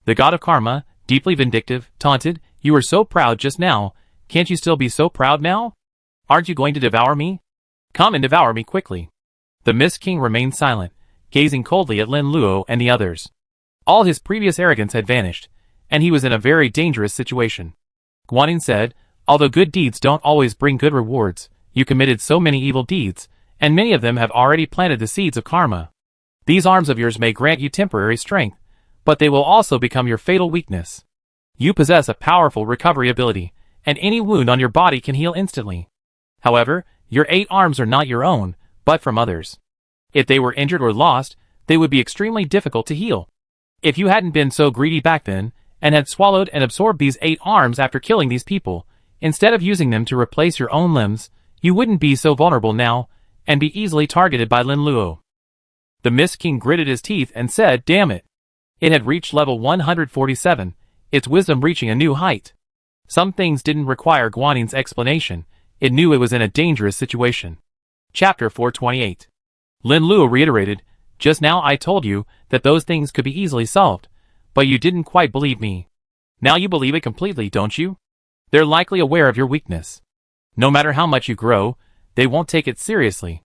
The god of karma, deeply vindictive, taunted, "You were so proud just now, can't you still be so proud now? Aren't you going to devour me? Come and devour me quickly." The Mist King remained silent, gazing coldly at Lin Luo and the others. All his previous arrogance had vanished, and he was in a very dangerous situation. Guanyin said, "Although good deeds don't always bring good rewards, you committed so many evil deeds, and many of them have already planted the seeds of karma. These arms of yours may grant you temporary strength, but they will also become your fatal weakness. You possess a powerful recovery ability, and any wound on your body can heal instantly. However, your 8 arms are not your own, but from others. If they were injured or lost, they would be extremely difficult to heal. If you hadn't been so greedy back then, and had swallowed and absorbed these 8 arms after killing these people, instead of using them to replace your own limbs, you wouldn't be so vulnerable now, and be easily targeted by Lin Luo." The Mist King gritted his teeth and said, "Damn it." It had reached level 147, its wisdom reaching a new height. Some things didn't require Guanyin's explanation, it knew it was in a dangerous situation. Chapter 428. Lin Luo reiterated, Just now I told you that those things could be easily solved, but you didn't quite believe me. Now you believe it completely, don't you? They're likely aware of your weakness. No matter how much you grow, they won't take it seriously.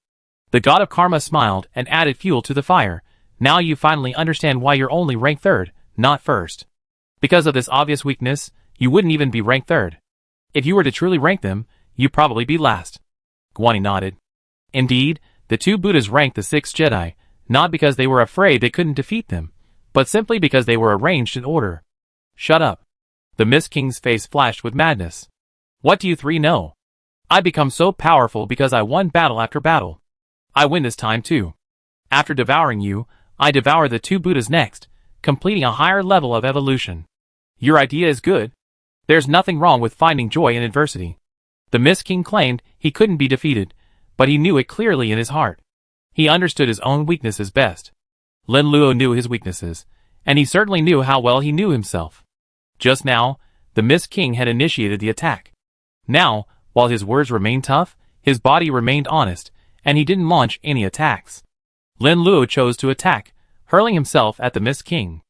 The god of karma smiled and added fuel to the fire. Now you finally understand why you're only ranked 3rd, not 1st. Because of this obvious weakness, you wouldn't even be ranked 3rd. If you were to truly rank them, you'd probably be last. Guanyin nodded. Indeed, the 2 Buddhas ranked the 6 Jedi, not because they were afraid they couldn't defeat them, but simply because they were arranged in order. Shut up. The Mist King's face flashed with madness. What do you 3 know? I become so powerful because I won battle after battle. I win this time too. After devouring you, I devour the 2 Buddhas next, completing a higher level of evolution. Your idea is good. There's nothing wrong with finding joy in adversity. The Mist King claimed he couldn't be defeated, but he knew it clearly in his heart. He understood his own weaknesses best. Lin Luo knew his weaknesses, and he certainly knew how well he knew himself. Just now, the Mist King had initiated the attack. Now, while his words remained tough, his body remained honest, and he didn't launch any attacks. Lin Luo chose to attack, hurling himself at the Mist King.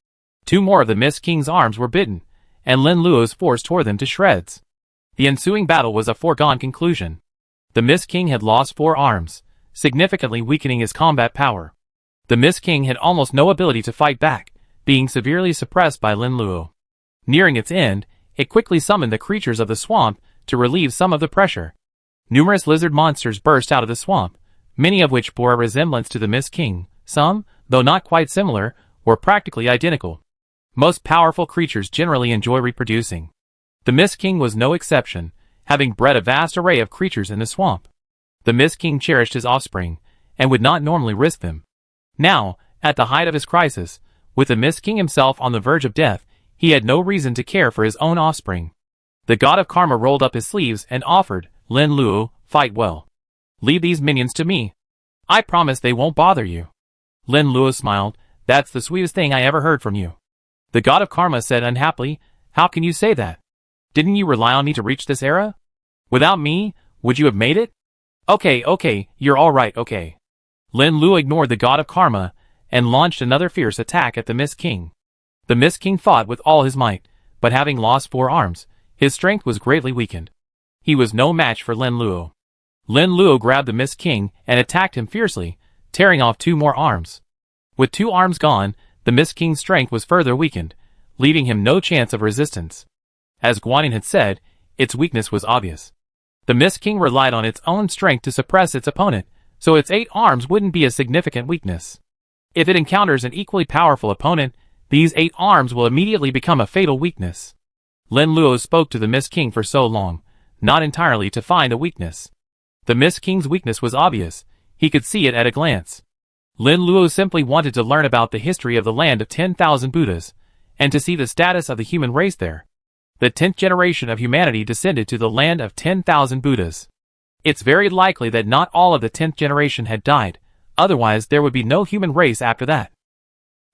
2 more of the Mist King's arms were bitten, and Lin Luo's force tore them to shreds. The ensuing battle was a foregone conclusion. The Mist King had lost 4 arms, significantly weakening his combat power. The Mist King had almost no ability to fight back, being severely suppressed by Lin Luo. Nearing its end, it quickly summoned the creatures of the swamp to relieve some of the pressure. Numerous lizard monsters burst out of the swamp, many of which bore a resemblance to the Mist King. Some, though not quite similar, were practically identical. Most powerful creatures generally enjoy reproducing. The Mist King was no exception, having bred a vast array of creatures in the swamp. The Mist King cherished his offspring, and would not normally risk them. Now, at the height of his crisis, with the Mist King himself on the verge of death, he had no reason to care for his own offspring. The god of karma rolled up his sleeves and offered, Lin Luo, fight well. Leave these minions to me. I promise they won't bother you. Lin Luo smiled. That's the sweetest thing I ever heard from you. The god of karma said unhappily, how can you say that? Didn't you rely on me to reach this era? Without me, would you have made it? Okay, you're alright, okay. Lin Luo ignored the god of karma and launched another fierce attack at the Mist King. The Mist King fought with all his might, but having lost 4 arms, his strength was greatly weakened. He was no match for Lin Luo. Lin Luo grabbed the Mist King and attacked him fiercely, tearing off 2 more arms. With 2 arms gone, the Mist King's strength was further weakened, leaving him no chance of resistance. As Guanyin had said, its weakness was obvious. The Mist King relied on its own strength to suppress its opponent, so its 8 arms wouldn't be a significant weakness. If it encounters an equally powerful opponent, these 8 arms will immediately become a fatal weakness. Lin Luo spoke to the Mist King for so long, not entirely to find a weakness. The Mist King's weakness was obvious. He could see it at a glance. Lin Luo simply wanted to learn about the history of the land of 10,000 Buddhas, and to see the status of the human race there. The 10th generation of humanity descended to the land of 10,000 Buddhas. It's very likely that not all of the 10th generation had died, otherwise there would be no human race after that.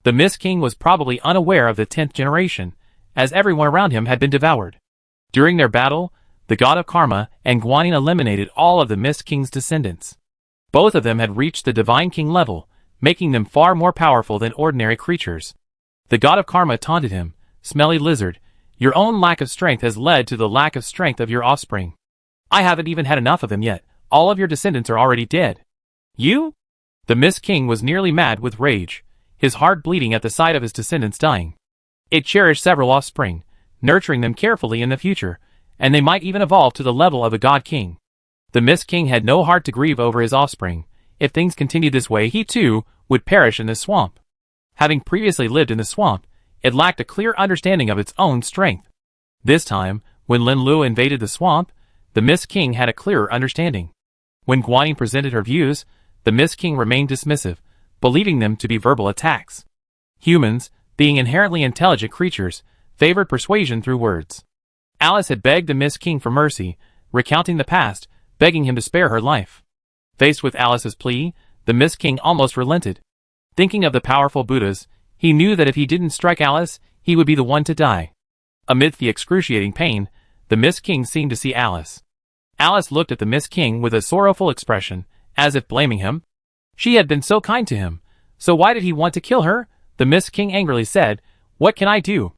The Mist King was probably unaware of the 10th generation, as everyone around him had been devoured. During their battle, the god of karma and Guanyin eliminated all of the Mist King's descendants. Both of them had reached the Divine King level, making them far more powerful than ordinary creatures. The god of karma taunted him, "Smelly lizard, your own lack of strength has led to the lack of strength of your offspring. I haven't even had enough of them yet, all of your descendants are already dead. You?" The Mist King was nearly mad with rage, his heart bleeding at the sight of his descendants dying. It cherished several offspring, nurturing them carefully in the future, and they might even evolve to the level of a god king. The Mist King had no heart to grieve over his offspring. If things continued this way, he too would perish in the swamp. Having previously lived in the swamp, it lacked a clear understanding of its own strength. This time, when Lin Luo invaded the swamp, the Mist King had a clearer understanding. When Guanyin presented her views, the Mist King remained dismissive, believing them to be verbal attacks. Humans, being inherently intelligent creatures, favored persuasion through words. Alice had begged the Mist King for mercy, recounting the past, begging him to spare her life. Faced with Alice's plea, the Mist King almost relented. Thinking of the powerful Buddhas, he knew that if he didn't strike Alice, he would be the one to die. Amidst the excruciating pain, the Mist King seemed to see Alice. Alice looked at the Mist King with a sorrowful expression, as if blaming him. She had been so kind to him, So why did he want to kill her? The Mist King angrily said. What can I do?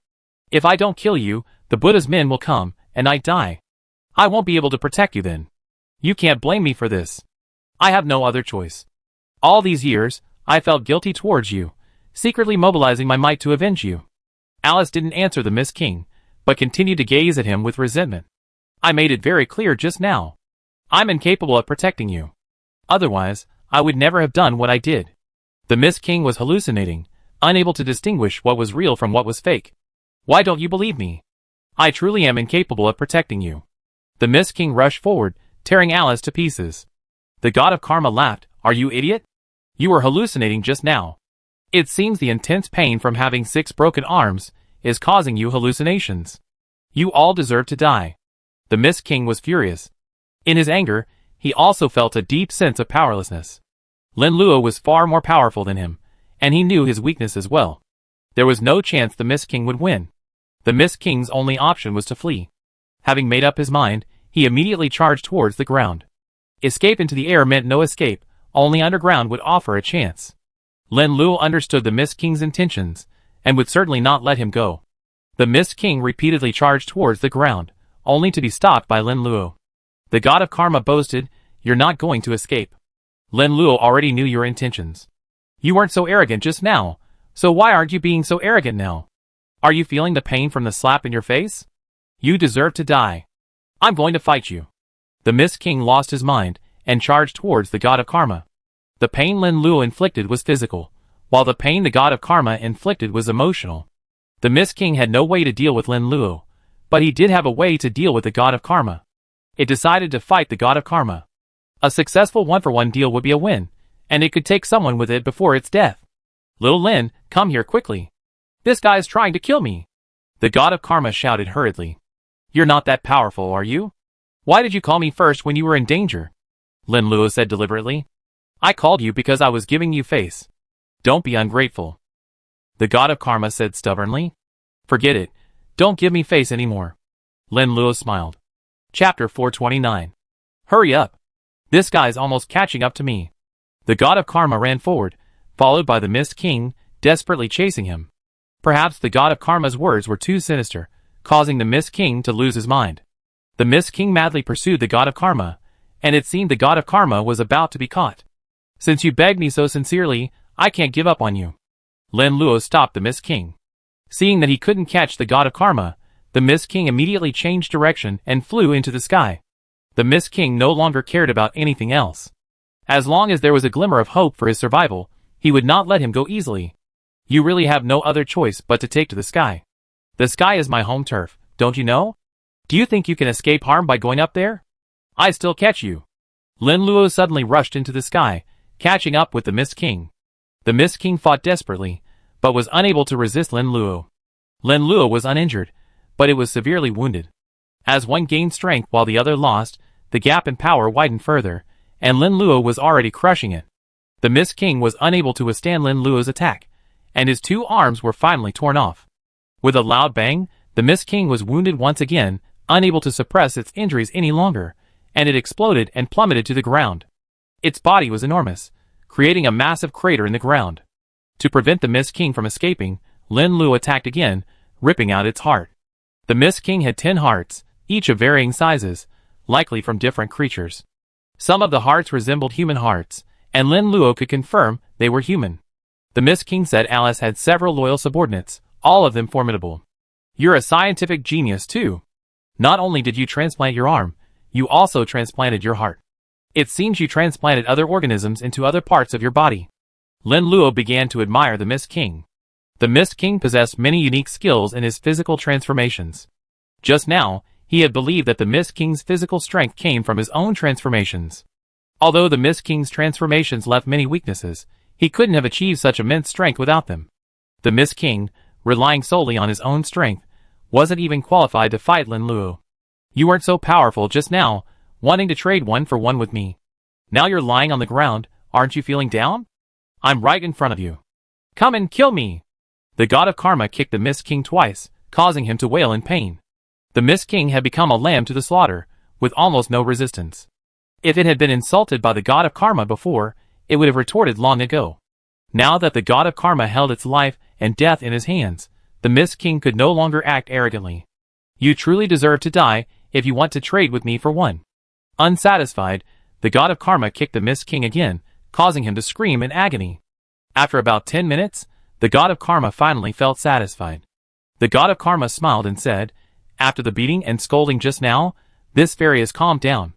If I don't kill you, the Buddha's men will come, and I die. I won't be able to protect you then. You can't blame me for this. I have no other choice. All these years, I felt guilty towards you, secretly mobilizing my might to avenge you. Alice didn't answer the Mist King, but continued to gaze at him with resentment. I made it very clear just now. I'm incapable of protecting you. Otherwise, I would never have done what I did. The Mist King was hallucinating, unable to distinguish what was real from what was fake. Why don't you believe me? I truly am incapable of protecting you. The Mist King rushed forward, tearing Alice to pieces. The god of karma laughed. Are you idiot? You were hallucinating just now. It seems the intense pain from having 6 broken arms is causing you hallucinations. You all deserve to die. The Mist King was furious. In his anger, he also felt a deep sense of powerlessness. Lin Luo was far more powerful than him, and he knew his weakness as well. There was no chance the Mist King would win. The Mist King's only option was to flee. Having made up his mind, he immediately charged towards the ground. Escape into the air meant no escape, only underground would offer a chance. Lin Luo understood the Mist King's intentions, and would certainly not let him go. The Mist King repeatedly charged towards the ground, only to be stopped by Lin Luo. The god of karma boasted, "You're not going to escape." Lin Luo already knew your intentions. You weren't so arrogant just now, so why aren't you being so arrogant now? Are you feeling the pain from the slap in your face? You deserve to die. I'm going to fight you. The Mist King lost his mind, and charged towards the god of karma. The pain Lin Luo inflicted was physical, while the pain the god of karma inflicted was emotional. The Mist King had no way to deal with Lin Luo, but he did have a way to deal with the god of karma. It decided to fight the god of karma. A successful one-for-one deal would be a win, and it could take someone with it before its death. Little Lin, come here quickly. This guy is trying to kill me. The god of karma shouted hurriedly. You're not that powerful, are you? Why did you call me first when you were in danger? Lin Luo said deliberately. I called you because I was giving you face. Don't be ungrateful. The god of karma said stubbornly. Forget it. Don't give me face anymore. Lin Luo smiled. Chapter 429. Hurry up. This guy's almost catching up to me. The god of karma ran forward, followed by the Mist King, desperately chasing him. Perhaps the god of karma's words were too sinister, causing the Mist King to lose his mind. The Mist King madly pursued the god of karma, and it seemed the god of karma was about to be caught. Since you begged me so sincerely, I can't give up on you. Lin Luo stopped the Mist King. Seeing that he couldn't catch the god of karma, the Mist King immediately changed direction and flew into the sky. The Mist King no longer cared about anything else. As long as there was a glimmer of hope for his survival, he would not let him go easily. You really have no other choice but to take to the sky. The sky is my home turf, don't you know? Do you think you can escape harm by going up there? I still catch you. Lin Luo suddenly rushed into the sky, catching up with the Mist King. The Mist King fought desperately, but was unable to resist Lin Luo. Lin Luo was uninjured, but it was severely wounded. As one gained strength while the other lost, the gap in power widened further, and Lin Luo was already crushing it. The Mist King was unable to withstand Lin Luo's attack, and his 2 arms were finally torn off. With a loud bang, the Mist King was wounded once again, unable to suppress its injuries any longer, and it exploded and plummeted to the ground. Its body was enormous, creating a massive crater in the ground. To prevent the Mist King from escaping, Lin Luo attacked again, ripping out its heart. The Mist King had 10 hearts, each of varying sizes, likely from different creatures. Some of the hearts resembled human hearts, and Lin Luo could confirm they were human. The Mist King said Alice had several loyal subordinates, all of them formidable. You're a scientific genius too. Not only did you transplant your arm, you also transplanted your heart. It seems you transplanted other organisms into other parts of your body. Lin Luo began to admire the Mist King. The Mist King possessed many unique skills in his physical transformations. Just now, he had believed that the Mist King's physical strength came from his own transformations. Although the Mist King's transformations left many weaknesses, he couldn't have achieved such immense strength without them. The Mist King, relying solely on his own strength, wasn't even qualified to fight Lin Luo. You weren't so powerful just now, wanting to trade 1-for-1 with me. Now you're lying on the ground, aren't you feeling down? I'm right in front of you. Come and kill me! The god of karma kicked the Mist King twice, causing him to wail in pain. The Mist King had become a lamb to the slaughter, with almost no resistance. If it had been insulted by the god of karma before, it would have retorted long ago. Now that the god of karma held its life and death in his hands, the Mist King could no longer act arrogantly. You truly deserve to die if you want to trade with me for one. Unsatisfied, the god of karma kicked the Mist King again, causing him to scream in agony. After about 10 minutes, the god of karma finally felt satisfied. The god of karma smiled and said, "After the beating and scolding just now, this fairy has calmed down.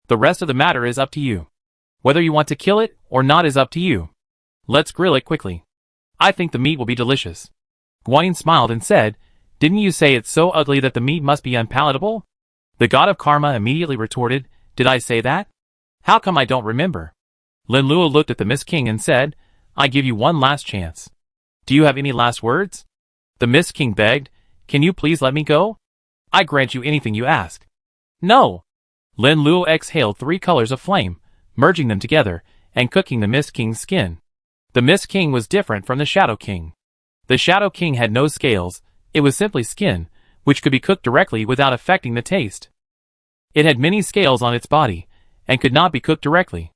The rest of the matter is up to you. Whether you want to kill it or not is up to you. Let's grill it quickly. I think the meat will be delicious." Guanyin smiled and said, "Didn't you say it's so ugly that the meat must be unpalatable?" The god of karma immediately retorted, "Did I say that? How come I don't remember?" Lin Luo looked at the Mist King and said, "I give you one last chance. Do you have any last words?" The Mist King begged, "Can you please let me go? I grant you anything you ask." "No!" Lin Luo exhaled 3 colors of flame, merging them together, and cooking the Mist King's skin. The Mist King was different from the Shadow King. The Shadow King had no scales, it was simply skin, which could be cooked directly without affecting the taste. It had many scales on its body, and could not be cooked directly.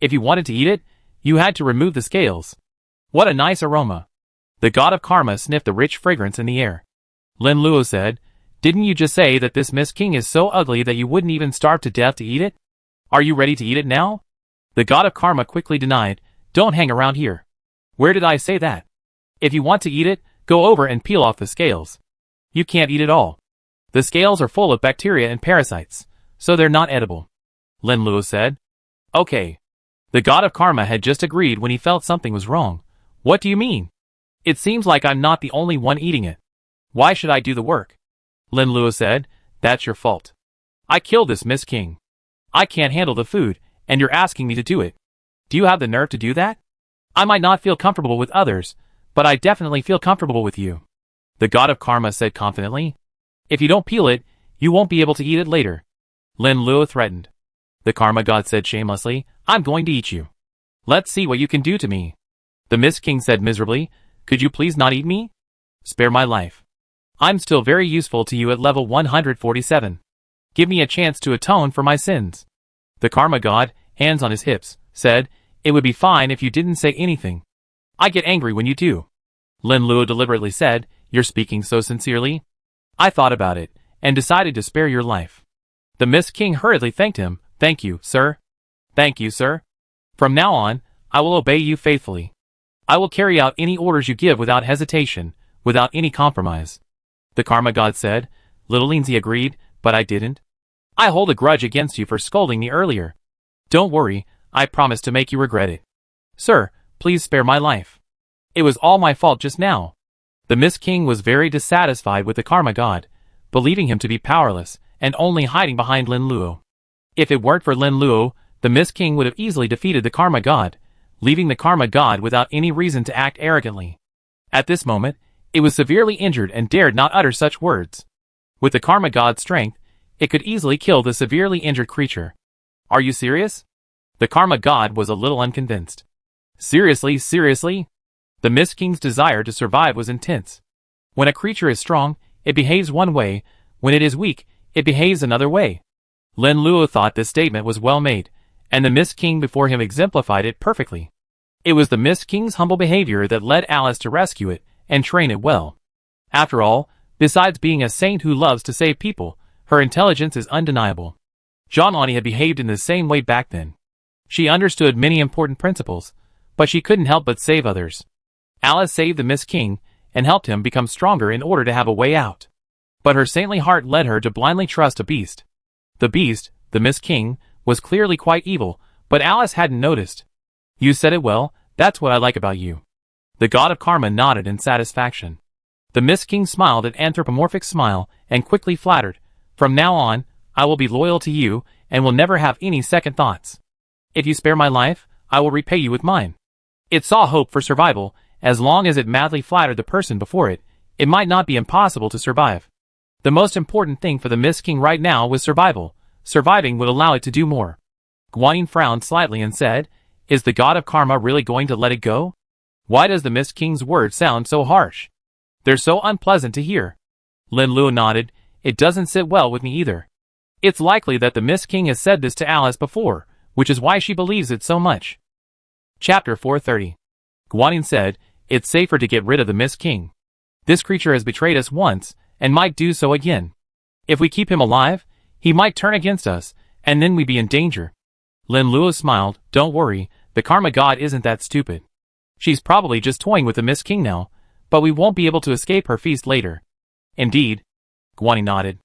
If you wanted to eat it, you had to remove the scales. What a nice aroma! The god of karma sniffed the rich fragrance in the air. Lin Luo said, "Didn't you just say that this Mist King is so ugly that you wouldn't even starve to death to eat it? Are you ready to eat it now?" The god of karma quickly denied, "Don't hang around here. Where did I say that? If you want to eat it, go over and peel off the scales. You can't eat it all. The scales are full of bacteria and parasites, so they're not edible." Lin Luo said. "Okay." The god of karma had just agreed when he felt something was wrong. "What do you mean? It seems like I'm not the only one eating it. Why should I do the work?" Lin Luo said, "That's your fault. I killed this Mist King. I can't handle the food, and you're asking me to do it. Do you have the nerve to do that? I might not feel comfortable with others, but I definitely feel comfortable with you." The god of karma said confidently. "If you don't peel it, you won't be able to eat it later." Lin Luo threatened. The karma god said shamelessly, "I'm going to eat you. Let's see what you can do to me." The Mist King said miserably, "Could you please not eat me? Spare my life. I'm still very useful to you at level 147. Give me a chance to atone for my sins." The karma god, hands on his hips, said, "It would be fine if you didn't say anything. I get angry when you do." Lin Luo deliberately said, "You're speaking so sincerely. I thought about it, and decided to spare your life." The Mist King hurriedly thanked him. "Thank you, sir. Thank you, sir. From now on, I will obey you faithfully. I will carry out any orders you give without hesitation, without any compromise." The karma god said. Little Lindsay agreed, "But I didn't. I hold a grudge against you for scolding me earlier. Don't worry, I promise to make you regret it. Sir, please spare my life. It was all my fault just now." The Mist King was very dissatisfied with the karma god, believing him to be powerless, and only hiding behind Lin Luo. If it weren't for Lin Luo, the Mist King would have easily defeated the karma god, leaving the karma god without any reason to act arrogantly. At this moment, it was severely injured and dared not utter such words. With the karma god's strength, it could easily kill the severely injured creature. "Are you serious?" The karma god was a little unconvinced. Seriously? The Mist King's desire to survive was intense. When a creature is strong, it behaves one way. When it is weak, it behaves another way. Lin Luo thought this statement was well made, and the Mist King before him exemplified it perfectly. It was the Mist King's humble behavior that led Alice to rescue it and train it well. After all, besides being a saint who loves to save people, her intelligence is undeniable. Zhang had behaved in the same way back then. She understood many important principles, but she couldn't help but save others. Alice saved the Mist King and helped him become stronger in order to have a way out. But her saintly heart led her to blindly trust a beast. The beast, the Mist King, was clearly quite evil, but Alice hadn't noticed. "You said it well, that's what I like about you." The god of karma nodded in satisfaction. The Mist King smiled an anthropomorphic smile and quickly flattered, "From now on, I will be loyal to you and will never have any second thoughts. If you spare my life, I will repay you with mine." It saw hope for survival. As long as it madly flattered the person before it, it might not be impossible to survive. The most important thing for the Mist King right now was survival. Surviving would allow it to do more. Guanyin frowned slightly and said, "Is the god of karma really going to let it go? Why does the Mist King's words sound so harsh? They're so unpleasant to hear." Lin Luo nodded. "It doesn't sit well with me either. It's likely that the Mist King has said this to Alice before, which is why she believes it so much." Chapter 430. Guanyin said, "It's safer to get rid of the Mist King. This creature has betrayed us once, and might do so again. If we keep him alive, he might turn against us, and then we'd be in danger." Lin Luo smiled. "Don't worry, the Karma God isn't that stupid. She's probably just toying with the Mist King now, but we won't be able to escape her feast later." "Indeed." Guanyin nodded.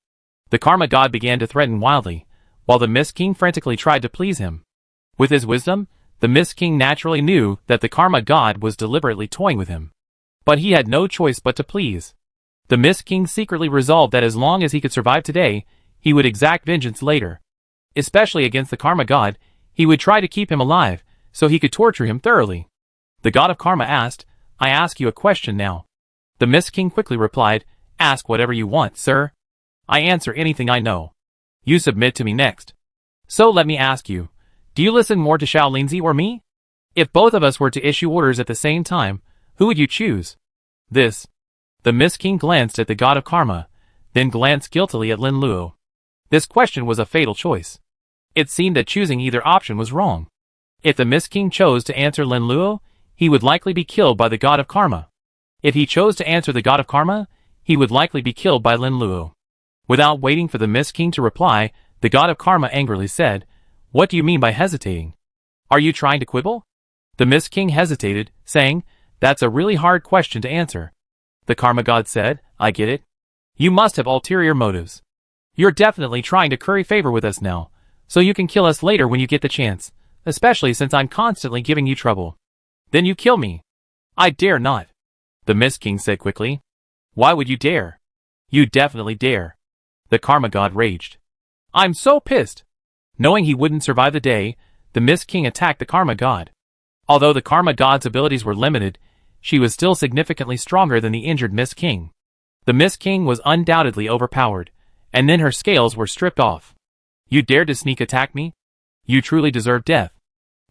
The Karma God began to threaten wildly, while the Mist King frantically tried to please him. With his wisdom, the Mist King naturally knew that the Karma God was deliberately toying with him. But he had no choice but to please. The Mist King secretly resolved that as long as he could survive today, he would exact vengeance later. Especially against the Karma God, he would try to keep him alive, so he could torture him thoroughly. The God of Karma asked, "I ask you a question now." The Mist King quickly replied, "Ask whatever you want, sir. I answer anything I know. You submit to me next. So let me ask you, do you listen more to Shaolinzi or me? If both of us were to issue orders at the same time, who would you choose?" This. The Mist King glanced at the God of Karma, then glanced guiltily at Lin Luo. This question was a fatal choice. It seemed that choosing either option was wrong. If the Mist King chose to answer Lin Luo, he would likely be killed by the God of Karma. If he chose to answer the God of Karma, he would likely be killed by Lin Luo. Without waiting for the Mist King to reply, the God of Karma angrily said, "What do you mean by hesitating? Are you trying to quibble?" The Mist King hesitated, saying, "That's a really hard question to answer." The Karma God said, "I get it. You must have ulterior motives. You're definitely trying to curry favor with us now, so you can kill us later when you get the chance, especially since I'm constantly giving you trouble. Then you kill me." "I dare not," the Mist King said quickly. "Why would you dare?" "You definitely dare." The Karma God raged. "I'm so pissed." Knowing he wouldn't survive the day, the Mist King attacked the Karma God. Although the Karma God's abilities were limited, she was still significantly stronger than the injured Mist King. The Mist King was undoubtedly overpowered, and then her scales were stripped off. "You dared to sneak attack me? You truly deserve death."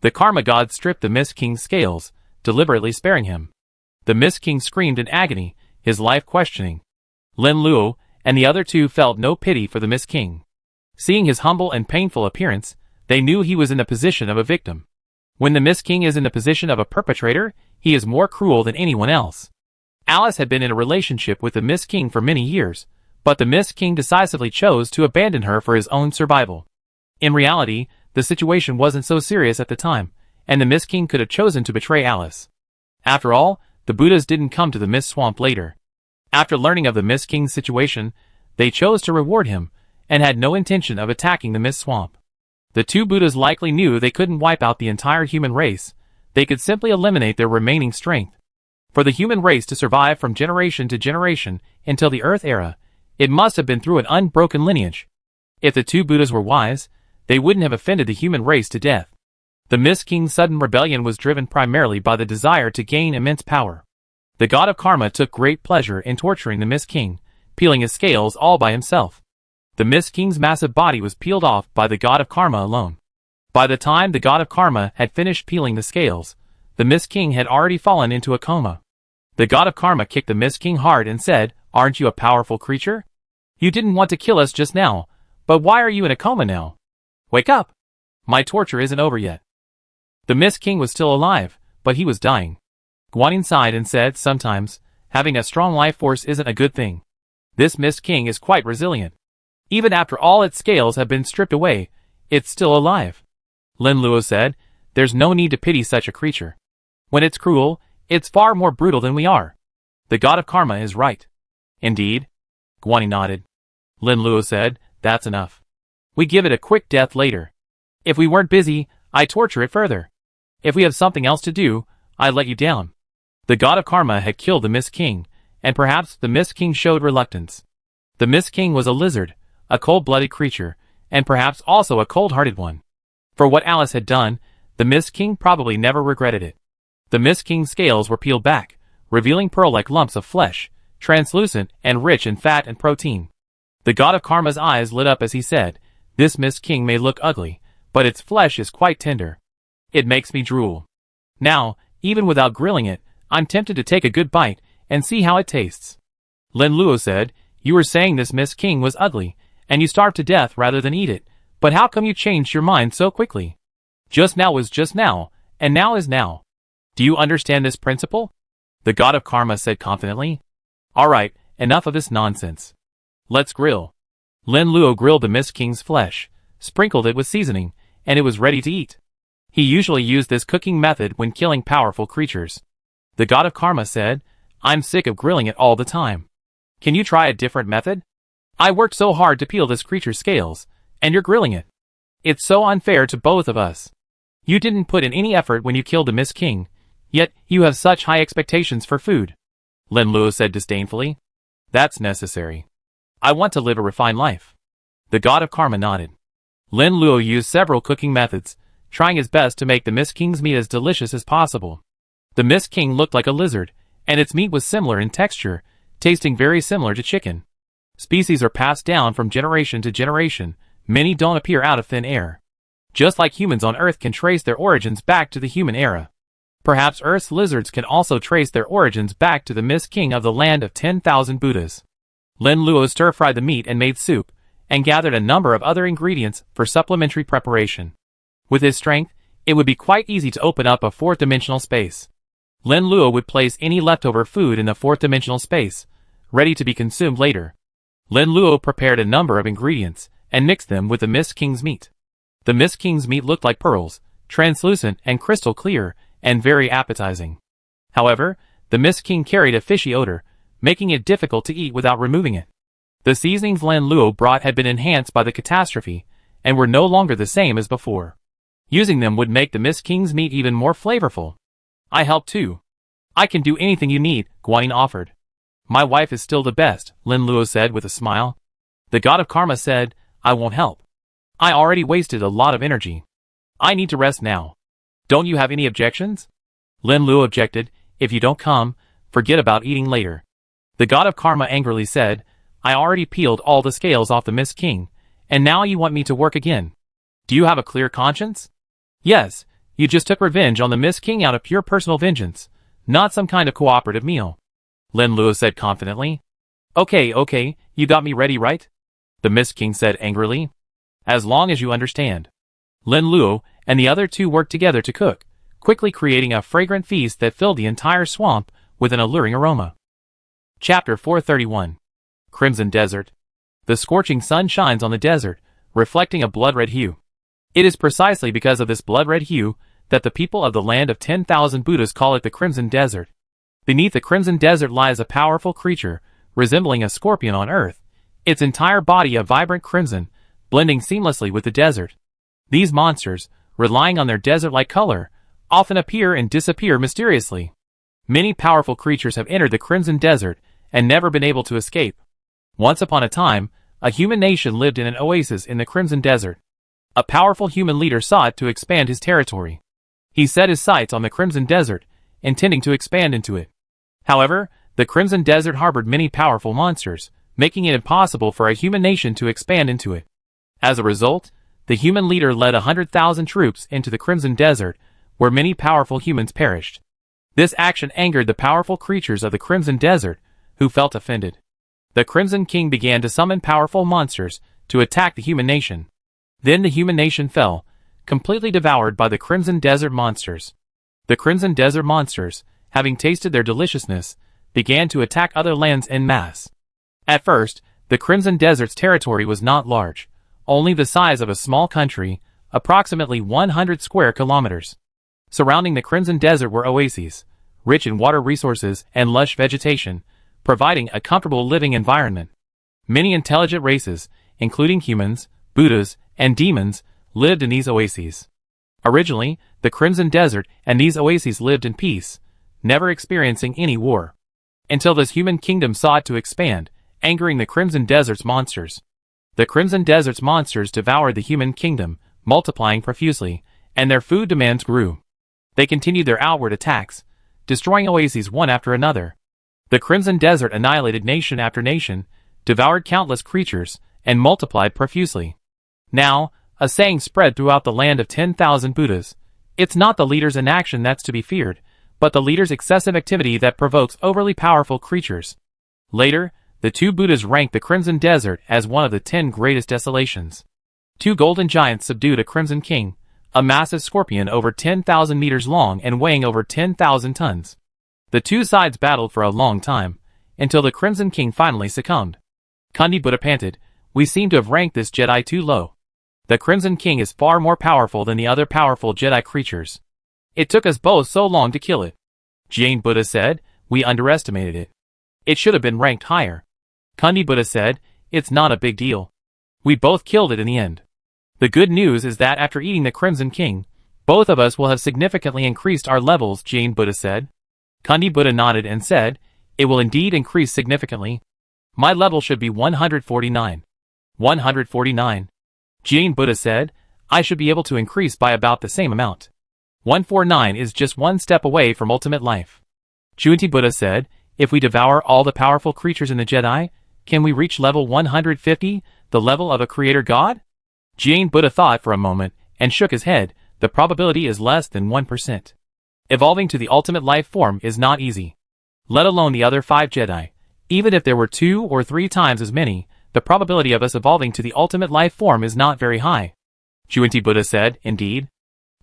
The Karma God stripped the Mist King's scales, deliberately sparing him. The Mist King screamed in agony, his life questioning. Lin Luo and the other two felt no pity for the Mist King. Seeing his humble and painful appearance, they knew he was in the position of a victim. When the Mist King is in the position of a perpetrator, he is more cruel than anyone else. Alice had been in a relationship with the Mist King for many years, but the Mist King decisively chose to abandon her for his own survival. In reality, the situation wasn't so serious at the time, and the Mist King could have chosen to betray Alice. After all, the Buddhas didn't come to the Mist Swamp later. After learning of the Mist King's situation, they chose to reward him, and had no intention of attacking the Mist Swamp. The two Buddhas likely knew they couldn't wipe out the entire human race, they could simply eliminate their remaining strength. For the human race to survive from generation to generation until the Earth era, it must have been through an unbroken lineage. If the two Buddhas were wise, they wouldn't have offended the human race to death. The Mist King's sudden rebellion was driven primarily by the desire to gain immense power. The God of Karma took great pleasure in torturing the Mist King, peeling his scales all by himself. The Mist King's massive body was peeled off by the God of Karma alone. By the time the God of Karma had finished peeling the scales, the Mist King had already fallen into a coma. The God of Karma kicked the Mist King hard and said, "Aren't you a powerful creature? You didn't want to kill us just now, but why are you in a coma now? Wake up! My torture isn't over yet." The Mist King was still alive, but he was dying. Guanyin sighed and said, "Sometimes, having a strong life force isn't a good thing. This Mist King is quite resilient. Even after all its scales have been stripped away, it's still alive." Lin Luo said, "There's no need to pity such a creature. When it's cruel, it's far more brutal than we are. The God of Karma is right." "Indeed?" Guanyin nodded. Lin Luo said, "That's enough. We give it a quick death later. If we weren't busy, I'd torture it further. If we have something else to do, I'd let you down." The God of Karma had killed the Mist King, and perhaps the Mist King showed reluctance. The Mist King was a lizard, a cold-blooded creature, and perhaps also a cold-hearted one. For what Alice had done, the Mist King probably never regretted it. The Mist King's scales were peeled back, revealing pearl-like lumps of flesh, translucent and rich in fat and protein. The God of Karma's eyes lit up as he said, "This Mist King may look ugly, but its flesh is quite tender. It makes me drool. Now, even without grilling it, I'm tempted to take a good bite and see how it tastes." Lin Luo said, "You were saying this Mist King was ugly, and you starved to death rather than eat it, but how come you changed your mind so quickly? Just now was just now, and now is now. Do you understand this principle? The god of karma said confidently. Alright, enough of this nonsense. Let's grill. Lin Luo grilled the Mist King's flesh, sprinkled it with seasoning, and it was ready to eat. He usually used this cooking method when killing powerful creatures. The god of karma said, I'm sick of grilling it all the time. Can you try a different method? I worked so hard to peel this creature's scales, and you're grilling it. It's so unfair to both of us. You didn't put in any effort when you killed the Mist King, yet you have such high expectations for food. Lin Luo said disdainfully. That's necessary. I want to live a refined life. The god of karma nodded. Lin Luo used several cooking methods, trying his best to make the Mist King's meat as delicious as possible. The Mist King looked like a lizard, and its meat was similar in texture, tasting very similar to chicken. Species are passed down from generation to generation. Many don't appear out of thin air. Just like humans on Earth can trace their origins back to the human era. Perhaps Earth's lizards can also trace their origins back to the Mist King of the land of 10,000 Buddhas. Lin Luo stir-fried the meat and made soup, and gathered a number of other ingredients for supplementary preparation. With his strength, it would be quite easy to open up a fourth-dimensional space. Lin Luo would place any leftover food in the fourth-dimensional space, ready to be consumed later. Lin Luo prepared a number of ingredients, and mixed them with the Mist King's meat. The Mist King's meat looked like pearls, translucent and crystal clear, and very appetizing. However, the Mist King carried a fishy odor, making it difficult to eat without removing it. The seasonings Lin Luo brought had been enhanced by the catastrophe, and were no longer the same as before. Using them would make the Mist King's meat even more flavorful. I help too. I can do anything you need, Guanyin offered. My wife is still the best, Lin Luo said with a smile. The god of karma said, I won't help. I already wasted a lot of energy. I need to rest now. Don't you have any objections? Lin Luo objected, if you don't come, forget about eating later. The god of karma angrily said, I already peeled all the scales off the Mist King, and now you want me to work again. Do you have a clear conscience? Yes, you just took revenge on the Mist King out of pure personal vengeance, not some kind of cooperative meal. Lin Luo said confidently. Okay, you got me ready, right? The Mist King said angrily. As long as you understand. Lin Luo and the other two worked together to cook, quickly creating a fragrant feast that filled the entire swamp with an alluring aroma. Chapter 431. Crimson Desert. The scorching sun shines on the desert, reflecting a blood-red hue. It is precisely because of this blood-red hue that the people of the land of 10,000 Buddhas call it the Crimson Desert. Beneath the Crimson Desert lies a powerful creature, resembling a scorpion on Earth, its entire body a vibrant crimson, blending seamlessly with the desert. These monsters, relying on their desert-like color, often appear and disappear mysteriously. Many powerful creatures have entered the Crimson Desert and never been able to escape. Once upon a time, a human nation lived in an oasis in the Crimson Desert. A powerful human leader sought to expand his territory. He set his sights on the Crimson Desert, intending to expand into it. However, the Crimson Desert harbored many powerful monsters, making it impossible for a human nation to expand into it. As a result, the human leader led 100,000 troops into the Crimson Desert, where many powerful humans perished. This action angered the powerful creatures of the Crimson Desert, who felt offended. The Crimson King began to summon powerful monsters to attack the human nation. Then the human nation fell, completely devoured by the Crimson Desert monsters. The Crimson Desert monsters, having tasted their deliciousness, began to attack other lands en masse. At first, the Crimson Desert's territory was not large, only the size of a small country, approximately 100 square kilometers. Surrounding the Crimson Desert were oases, rich in water resources and lush vegetation, providing a comfortable living environment. Many intelligent races, including humans, Buddhas, and demons, lived in these oases. Originally, the Crimson Desert and these oases lived in peace, never experiencing any war. Until this human kingdom sought to expand, angering the Crimson Desert's monsters. The Crimson Desert's monsters devoured the human kingdom, multiplying profusely, and their food demands grew. They continued their outward attacks, destroying oases one after another. The Crimson Desert annihilated nation after nation, devoured countless creatures, and multiplied profusely. Now, a saying spread throughout the land of 10,000 Buddhas. It's not the leader's inaction that's to be feared, but the leader's excessive activity that provokes overly powerful creatures. Later, the two Buddhas ranked the Crimson Desert as one of the 10 greatest desolations. Two golden giants subdued a Crimson King, a massive scorpion over 10,000 meters long and weighing over 10,000 tons. The two sides battled for a long time, until the Crimson King finally succumbed. Kundi Buddha panted, "We seem to have ranked this Jedi too low. The Crimson King is far more powerful than the other powerful Jedi creatures. It took us both so long to kill it." Jane Buddha said, "We underestimated it. It should have been ranked higher." Kundi Buddha said, "It's not a big deal. We both killed it in the end. The good news is that after eating the Crimson King, both of us will have significantly increased our levels," Jane Buddha said. Kundi Buddha nodded and said, "It will indeed increase significantly. My level should be 149. 149. Jane Buddha said, "I should be able to increase by about the same amount. 149 is just one step away from ultimate life." Junti Buddha said, "If we devour all the powerful creatures in the Jedi, can we reach level 150, the level of a creator god?" Jane Buddha thought for a moment and shook his head. "The probability is less than 1%. Evolving to the ultimate life form is not easy. Let alone the other 5 Jedi. Even if there were 2 or 3 times as many, the probability of us evolving to the ultimate life form is not very high." Junti Buddha said, "Indeed.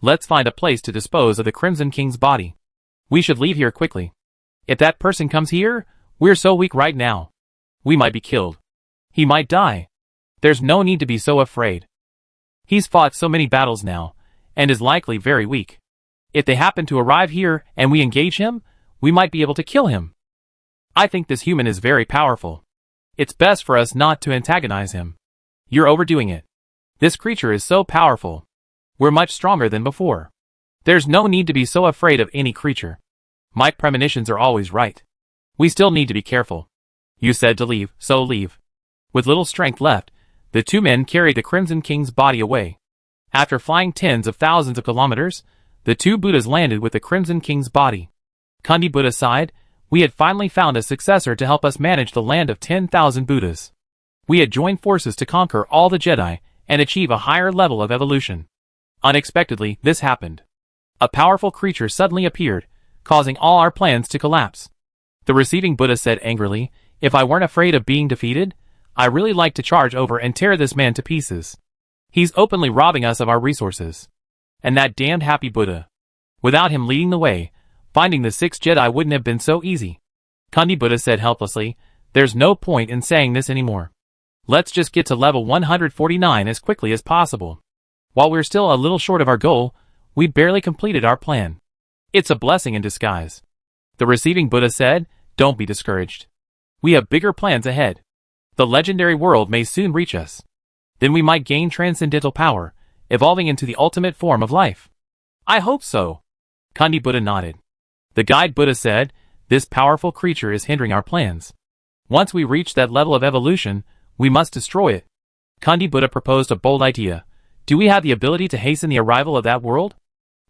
Let's find a place to dispose of the Crimson King's body. We should leave here quickly. If that person comes here, we're so weak right now. We might be killed. He might die. There's no need to be so afraid. He's fought so many battles now, and is likely very weak. If they happen to arrive here and we engage him, we might be able to kill him. I think this human is very powerful. It's best for us not to antagonize him. You're overdoing it. This creature is so powerful. We're much stronger than before. There's no need to be so afraid of any creature. My premonitions are always right. We still need to be careful. You said to leave, so leave." With little strength left, the two men carried the Crimson King's body away. After flying tens of thousands of kilometers, the two Buddhas landed with the Crimson King's body. Kundi Buddha sighed. We had finally found a successor to help us manage the land of 10,000 Buddhas. We had joined forces to conquer all the Jedi and achieve a higher level of evolution. Unexpectedly, this happened. A powerful creature suddenly appeared, causing all our plans to collapse. The receiving Buddha said angrily, "If I weren't afraid of being defeated, I'd really like to charge over and tear this man to pieces. He's openly robbing us of our resources. And that damned happy Buddha. Without him leading the way, finding the 6 Jedi wouldn't have been so easy." Kundi Buddha said helplessly, "There's no point in saying this anymore. Let's just get to level 149 as quickly as possible. While we're still a little short of our goal, we barely completed our plan. It's a blessing in disguise." The receiving Buddha said, "Don't be discouraged. We have bigger plans ahead. The legendary world may soon reach us. Then we might gain transcendental power, evolving into the ultimate form of life." "I hope so." Kundi Buddha nodded. The guide Buddha said, "This powerful creature is hindering our plans. Once we reach that level of evolution, we must destroy it." Kundi Buddha proposed a bold idea. "Do we have the ability to hasten the arrival of that world?"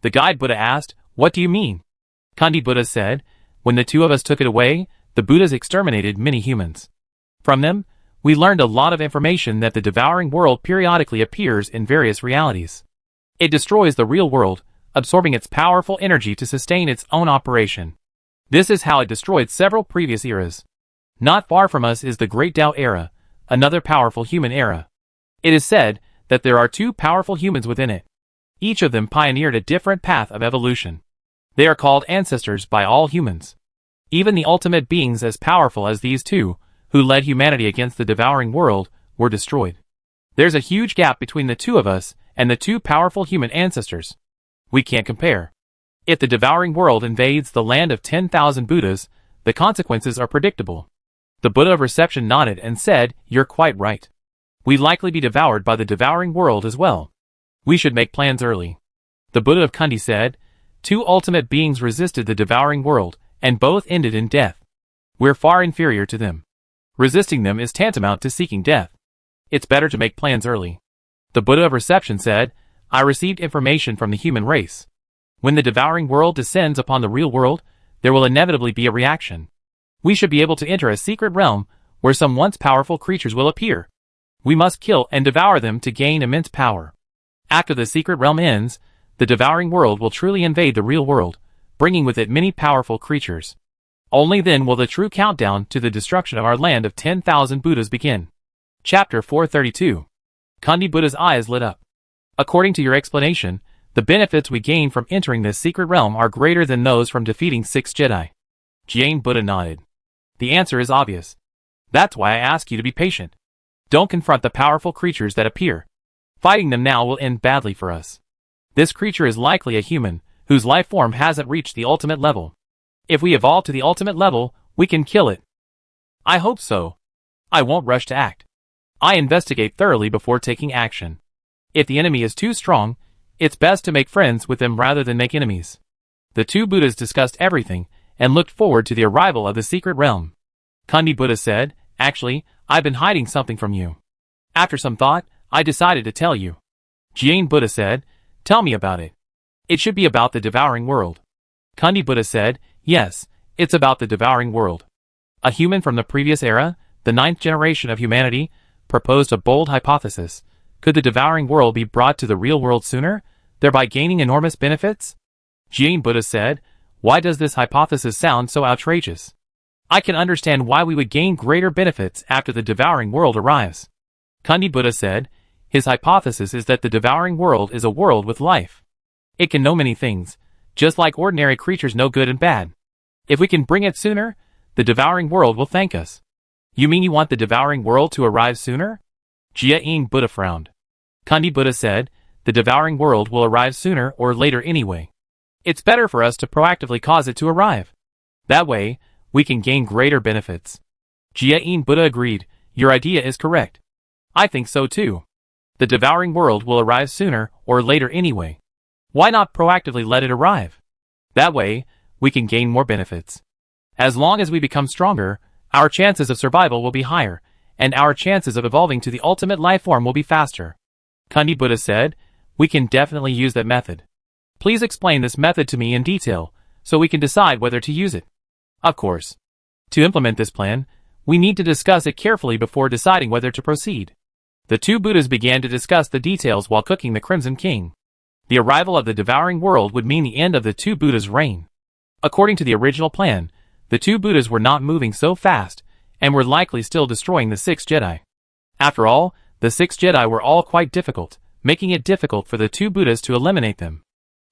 The guide Buddha asked, "What do you mean?" Kundi Buddha said, "When the two of us took it away, the Buddhas exterminated many humans. From them, we learned a lot of information that the devouring world periodically appears in various realities. It destroys the real world, absorbing its powerful energy to sustain its own operation. This is how it destroyed several previous eras. Not far from us is the Great Tao era, another powerful human era. It is said that there are 2 powerful humans within it. Each of them pioneered a different path of evolution. They are called ancestors by all humans. Even the ultimate beings as powerful as these 2, who led humanity against the devouring world, were destroyed. There's a huge gap between the 2 of us and the 2 powerful human ancestors. We can't compare. If the devouring world invades the land of 10,000 Buddhas, the consequences are predictable." The Buddha of Reception nodded and said, "You're quite right. We'd likely be devoured by the devouring world as well. We should make plans early." The Buddha of Kundi said, "2 ultimate beings resisted the devouring world, and both ended in death. We're far inferior to them. Resisting them is tantamount to seeking death. It's better to make plans early." The Buddha of Reception said, "I received information from the human race. When the devouring world descends upon the real world, there will inevitably be a reaction. We should be able to enter a secret realm where some once powerful creatures will appear. We must kill and devour them to gain immense power. After the secret realm ends, the devouring world will truly invade the real world, bringing with it many powerful creatures. Only then will the true countdown to the destruction of our land of 10,000 Buddhas begin." Chapter 432. Kundi Buddha's eyes lit up. "According to your explanation, The benefits we gain from entering this secret realm are greater than those from defeating 6 Jedi. Jiang Buddha nodded. The answer is obvious. That's why I ask you to be patient. Don't confront the powerful creatures that appear. Fighting them now will end badly for us. This creature is likely a human, whose life form hasn't reached the ultimate level. If we evolve to the ultimate level, we can kill it. I hope so. I won't rush to act. I investigate thoroughly before taking action. If the enemy is too strong, it's best to make friends with them rather than make enemies. The two Buddhas discussed everything and looked forward to the arrival of the secret realm. Kundi Buddha said, Actually, I've been hiding something from you. After some thought, I decided to tell you. Jiang Buddha said, Tell me about it. It should be about the devouring world. Kundi Buddha said, Yes, it's about the devouring world. A human from the previous era, the 9th generation of humanity, proposed a bold hypothesis. Could the devouring world be brought to the real world sooner, thereby gaining enormous benefits? Jiang Buddha said, Why does this hypothesis sound so outrageous? I can understand why we would gain greater benefits after the devouring world arrives. Kundi Buddha said, His hypothesis is that the devouring world is a world with life. It can know many things, just like ordinary creatures know good and bad. If we can bring it sooner, the devouring world will thank us. You mean you want the devouring world to arrive sooner? Jiang Buddha frowned. Kundi Buddha said, The devouring world will arrive sooner or later anyway. It's better for us to proactively cause it to arrive. That way, we can gain greater benefits. Jiang Buddha agreed, Your idea is correct. I think so too. The devouring world will arrive sooner or later anyway. Why not proactively let it arrive? That way, we can gain more benefits. As long as we become stronger, our chances of survival will be higher, and our chances of evolving to the ultimate life form will be faster. Kundi Buddha said, We can definitely use that method. Please explain this method to me in detail, so we can decide whether to use it. Of course. To implement this plan, we need to discuss it carefully before deciding whether to proceed. The two Buddhas began to discuss the details while cooking the Crimson King. The arrival of the devouring world would mean the end of the two Buddhas' reign. According to the original plan, the two Buddhas were not moving so fast, and were likely still destroying the 6 Jedi. After all, the 6 Jedi were all quite difficult, making it difficult for the two Buddhas to eliminate them.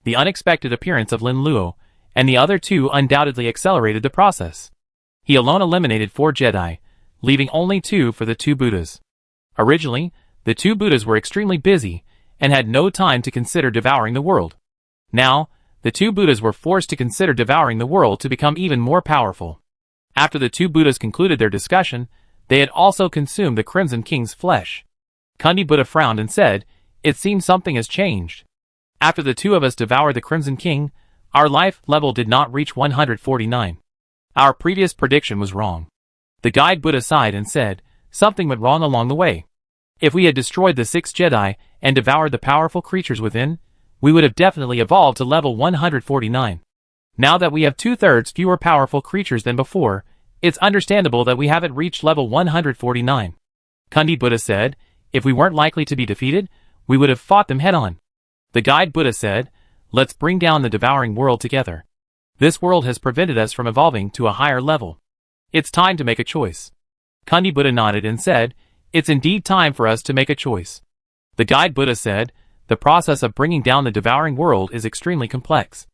The unexpected appearance of Lin Luo and the other two undoubtedly accelerated the process. He alone eliminated 4 Jedi, leaving only 2 for the two Buddhas. Originally, the two Buddhas were extremely busy and had no time to consider devouring the world. Now, the two Buddhas were forced to consider devouring the world to become even more powerful. After the two Buddhas concluded their discussion, they had also consumed the Crimson King's flesh. Kundi Buddha frowned and said, It seems something has changed. After the two of us devoured the Crimson King, our life level did not reach 149. Our previous prediction was wrong. The guide Buddha sighed and said, Something went wrong along the way. If we had destroyed the 6 Jedi and devoured the powerful creatures within, we would have definitely evolved to level 149. Now that we have 2/3 fewer powerful creatures than before, it's understandable that we haven't reached level 149. Kundi Buddha said, If we weren't likely to be defeated, we would have fought them head-on. The guide Buddha said, Let's bring down the devouring world together. This world has prevented us from evolving to a higher level. It's time to make a choice. Kundi Buddha nodded and said, It's indeed time for us to make a choice. The guide Buddha said, The process of bringing down the devouring world is extremely complex.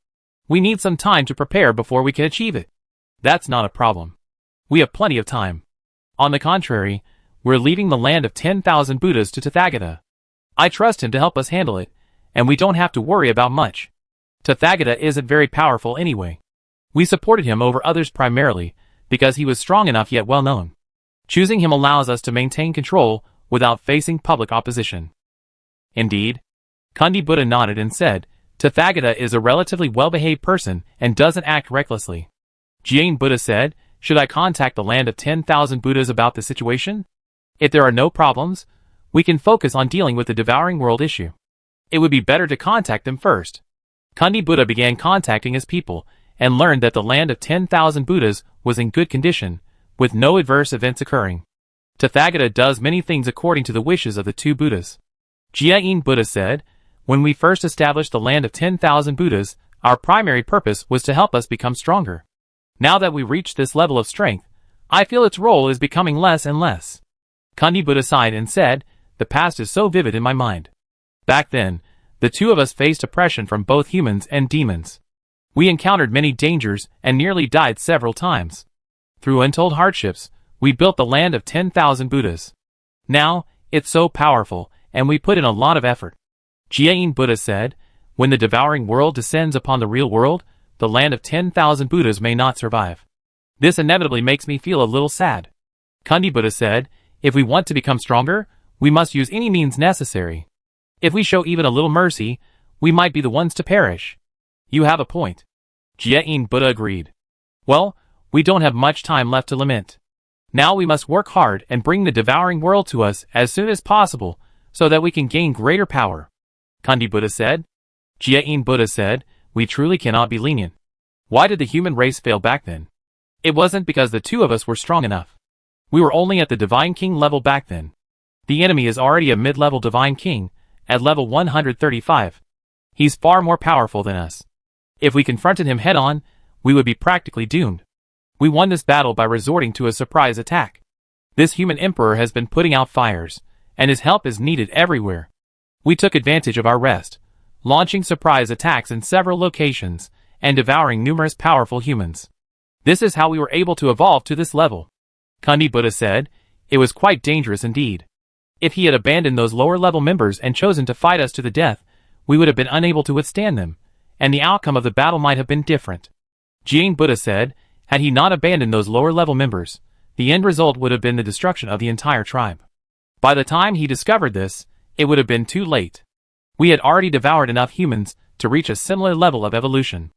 We need some time to prepare before we can achieve it. That's not a problem. We have plenty of time. On the contrary, we're leaving the land of 10,000 Buddhas to Tathagata. I trust him to help us handle it, and we don't have to worry about much. Tathagata isn't very powerful anyway. We supported him over others primarily because he was strong enough yet well known. Choosing him allows us to maintain control without facing public opposition. Indeed. Kundi Buddha nodded and said, Tathagata is a relatively well-behaved person and doesn't act recklessly. Jiang Buddha said, Should I contact the land of 10,000 Buddhas about the situation? If there are no problems, we can focus on dealing with the devouring world issue. It would be better to contact them first. Kundi Buddha began contacting his people and learned that the land of 10,000 Buddhas was in good condition, with no adverse events occurring. Tathagata does many things according to the wishes of the two Buddhas. Jiang Buddha said, When we first established the land of 10,000 Buddhas, our primary purpose was to help us become stronger. Now that we reached this level of strength, I feel its role is becoming less and less. Kundi Buddha sighed and said, The past is so vivid in my mind. Back then, The two of us faced oppression from both humans and demons. We encountered many dangers and nearly died several times. Through untold hardships, we built the land of 10,000 Buddhas. Now, it's so powerful, and we put in a lot of effort. Jiayin Buddha said, when the devouring world descends upon the real world, the land of 10,000 Buddhas may not survive. This inevitably makes me feel a little sad. Kundi Buddha said, if we want to become stronger, we must use any means necessary. If we show even a little mercy, we might be the ones to perish. You have a point. Jiayin Buddha agreed. Well, we don't have much time left to lament. Now we must work hard and bring the devouring world to us as soon as possible, so that we can gain greater power. Kundi Buddha said. Jiayin Buddha said, we truly cannot be lenient. Why did the human race fail back then? It wasn't because the two of us were strong enough. We were only at the Divine King level back then. The enemy is already a mid-level Divine King, at level 135. He's far more powerful than us. If we confronted him head-on, we would be practically doomed. We won this battle by resorting to a surprise attack. This human emperor has been putting out fires, and his help is needed everywhere. We took advantage of our rest, launching surprise attacks in several locations, and devouring numerous powerful humans. This is how we were able to evolve to this level. Kundi Buddha said, it was quite dangerous indeed. If he had abandoned those lower-level members and chosen to fight us to the death, we would have been unable to withstand them, and the outcome of the battle might have been different. Jiayin Buddha said, had he not abandoned those lower-level members, the end result would have been the destruction of the entire tribe. By the time he discovered this, it would have been too late. We had already devoured enough humans to reach a similar level of evolution.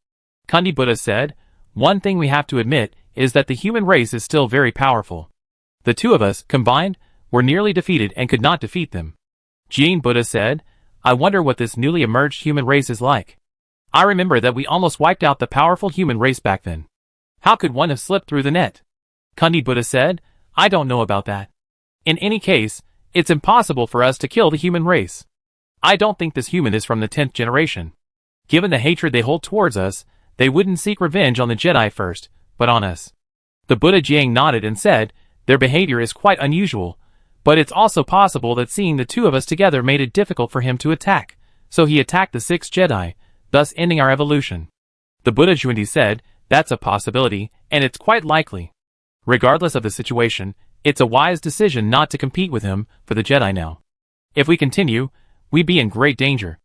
Kundi Buddha said, one thing we have to admit is that the human race is still very powerful. The two of us, combined, were nearly defeated and could not defeat them. Jiayin Buddha said, I wonder what this newly emerged human race is like. I remember that we almost wiped out the powerful human race back then. How could one have slipped through the net? Kundi Buddha said, I don't know about that. In any case, it's impossible for us to kill the human race. I don't think this human is from the 10th generation. Given the hatred they hold towards us, they wouldn't seek revenge on the Jedi first, but on us. The Buddha Jiang nodded and said, their behavior is quite unusual, but it's also possible that seeing the two of us together made it difficult for him to attack, so he attacked the 6th Jedi, thus ending our evolution. The Buddha Jundi said, that's a possibility, and it's quite likely. Regardless of the situation, it's a wise decision not to compete with him for the Jedi now. If we continue, we'd be in great danger.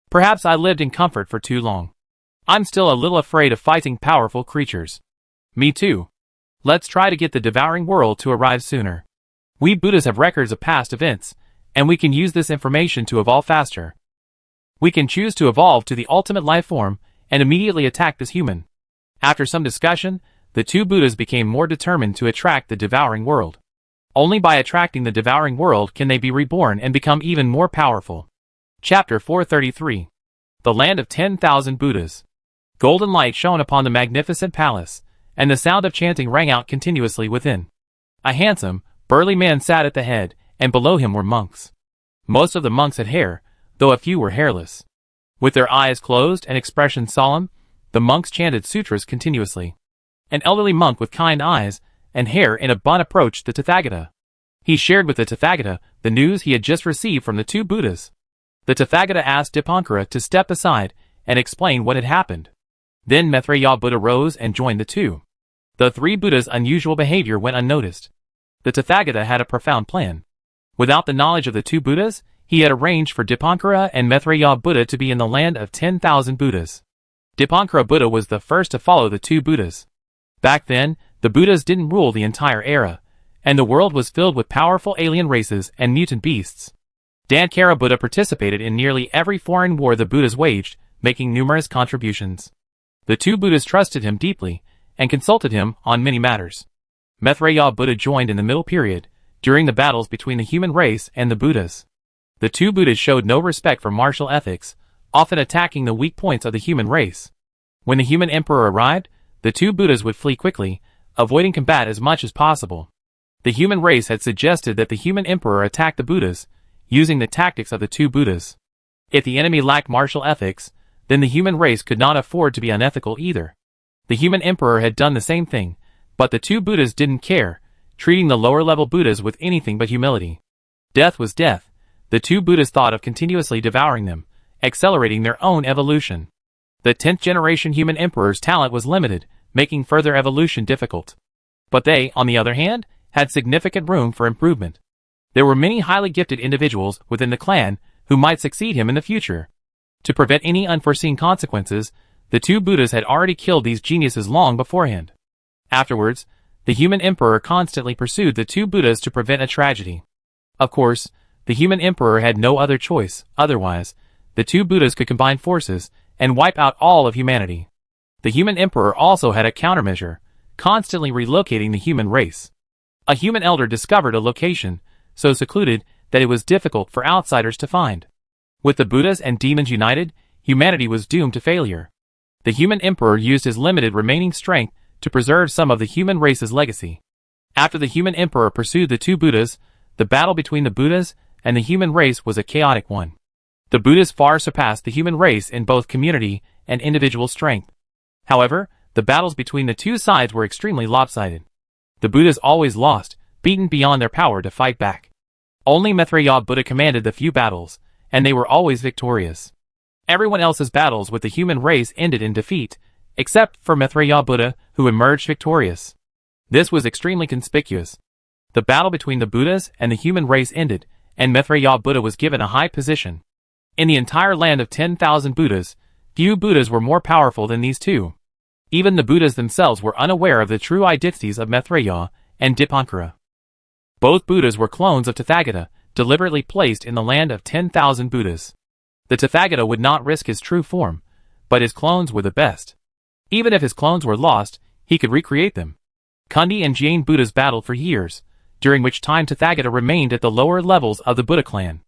Perhaps I lived in comfort for too long. I'm still a little afraid of fighting powerful creatures. Me too. Let's try to get the devouring world to arrive sooner. We Buddhas have records of past events, and we can use this information to evolve faster. We can choose to evolve to the ultimate life form and immediately attack this human. After some discussion, the two Buddhas became more determined to attract the devouring world. Only by attracting the devouring world can they be reborn and become even more powerful. Chapter 433. The Land of 10,000 Buddhas. Golden light shone upon the magnificent palace, and the sound of chanting rang out continuously within. A handsome, burly man sat at the head, and below him were monks. Most of the monks had hair, though a few were hairless. With their eyes closed and expressions solemn, the monks chanted sutras continuously. An elderly monk with kind eyes and hair in a bun approached the Tathagata. He shared with the Tathagata the news he had just received from the two Buddhas. The Tathagata asked Dipankara to step aside and explain what had happened. Then Maitreya Buddha rose and joined the two. The three Buddhas' unusual behavior went unnoticed. The Tathagata had a profound plan. Without the knowledge of the two Buddhas, he had arranged for Dipankara and Maitreya Buddha to be in the land of 10,000 Buddhas. Dipankara Buddha was the first to follow the two Buddhas. Back then, the Buddhas didn't rule the entire era, and the world was filled with powerful alien races and mutant beasts. Dankara Buddha participated in nearly every foreign war the Buddhas waged, making numerous contributions. The two Buddhas trusted him deeply, and consulted him on many matters. Maitreya Buddha joined in the middle period, during the battles between the human race and the Buddhas. The two Buddhas showed no respect for martial ethics, often attacking the weak points of the human race. When the human emperor arrived, the two Buddhas would flee quickly, avoiding combat as much as possible. The human race had suggested that the human emperor attack the Buddhas, using the tactics of the two Buddhas. If the enemy lacked martial ethics, then the human race could not afford to be unethical either. The human emperor had done the same thing, but the two Buddhas didn't care, treating the lower-level Buddhas with anything but humility. Death was death. The two Buddhas thought of continuously devouring them, accelerating their own evolution. The 10th generation human emperor's talent was limited, making further evolution difficult. But they, on the other hand, had significant room for improvement. There were many highly gifted individuals within the clan who might succeed him in the future. To prevent any unforeseen consequences, the two Buddhas had already killed these geniuses long beforehand. Afterwards, the human emperor constantly pursued the two Buddhas to prevent a tragedy. Of course, the human emperor had no other choice, otherwise, the two Buddhas could combine forces and wipe out all of humanity. The human emperor also had a countermeasure, constantly relocating the human race. A human elder discovered a location so secluded that it was difficult for outsiders to find. With the Buddhas and demons united, humanity was doomed to failure. The human emperor used his limited remaining strength to preserve some of the human race's legacy. After the human emperor pursued the two Buddhas, the battle between the Buddhas and the human race was a chaotic one. The Buddhas far surpassed the human race in both community and individual strength. However, the battles between the two sides were extremely lopsided. The Buddhas always lost, beaten beyond their power to fight back. Only Maitreya Buddha commanded the few battles, and they were always victorious. Everyone else's battles with the human race ended in defeat, except for Maitreya Buddha, who emerged victorious. This was extremely conspicuous. The battle between the Buddhas and the human race ended, and Maitreya Buddha was given a high position. In the entire land of 10,000 Buddhas, few Buddhas were more powerful than these two. Even the Buddhas themselves were unaware of the true identities of Maitreya and Dipankara. Both Buddhas were clones of Tathagata, deliberately placed in the land of 10,000 Buddhas. The Tathagata would not risk his true form, but his clones were the best. Even if his clones were lost, he could recreate them. Kundi and Jain Buddhas battled for years, during which time Tathagata remained at the lower levels of the Buddha clan.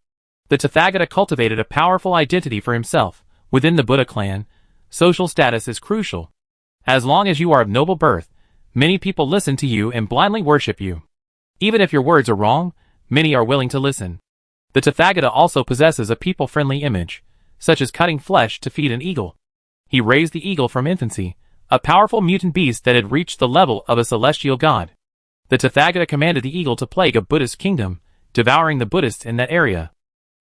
The Tathagata cultivated a powerful identity for himself. Within the Buddha clan, social status is crucial. As long as you are of noble birth, many people listen to you and blindly worship you. Even if your words are wrong, many are willing to listen. The Tathagata also possesses a people-friendly image, such as cutting flesh to feed an eagle. He raised the eagle from infancy, a powerful mutant beast that had reached the level of a celestial god. The Tathagata commanded the eagle to plague a Buddhist kingdom, devouring the Buddhists in that area.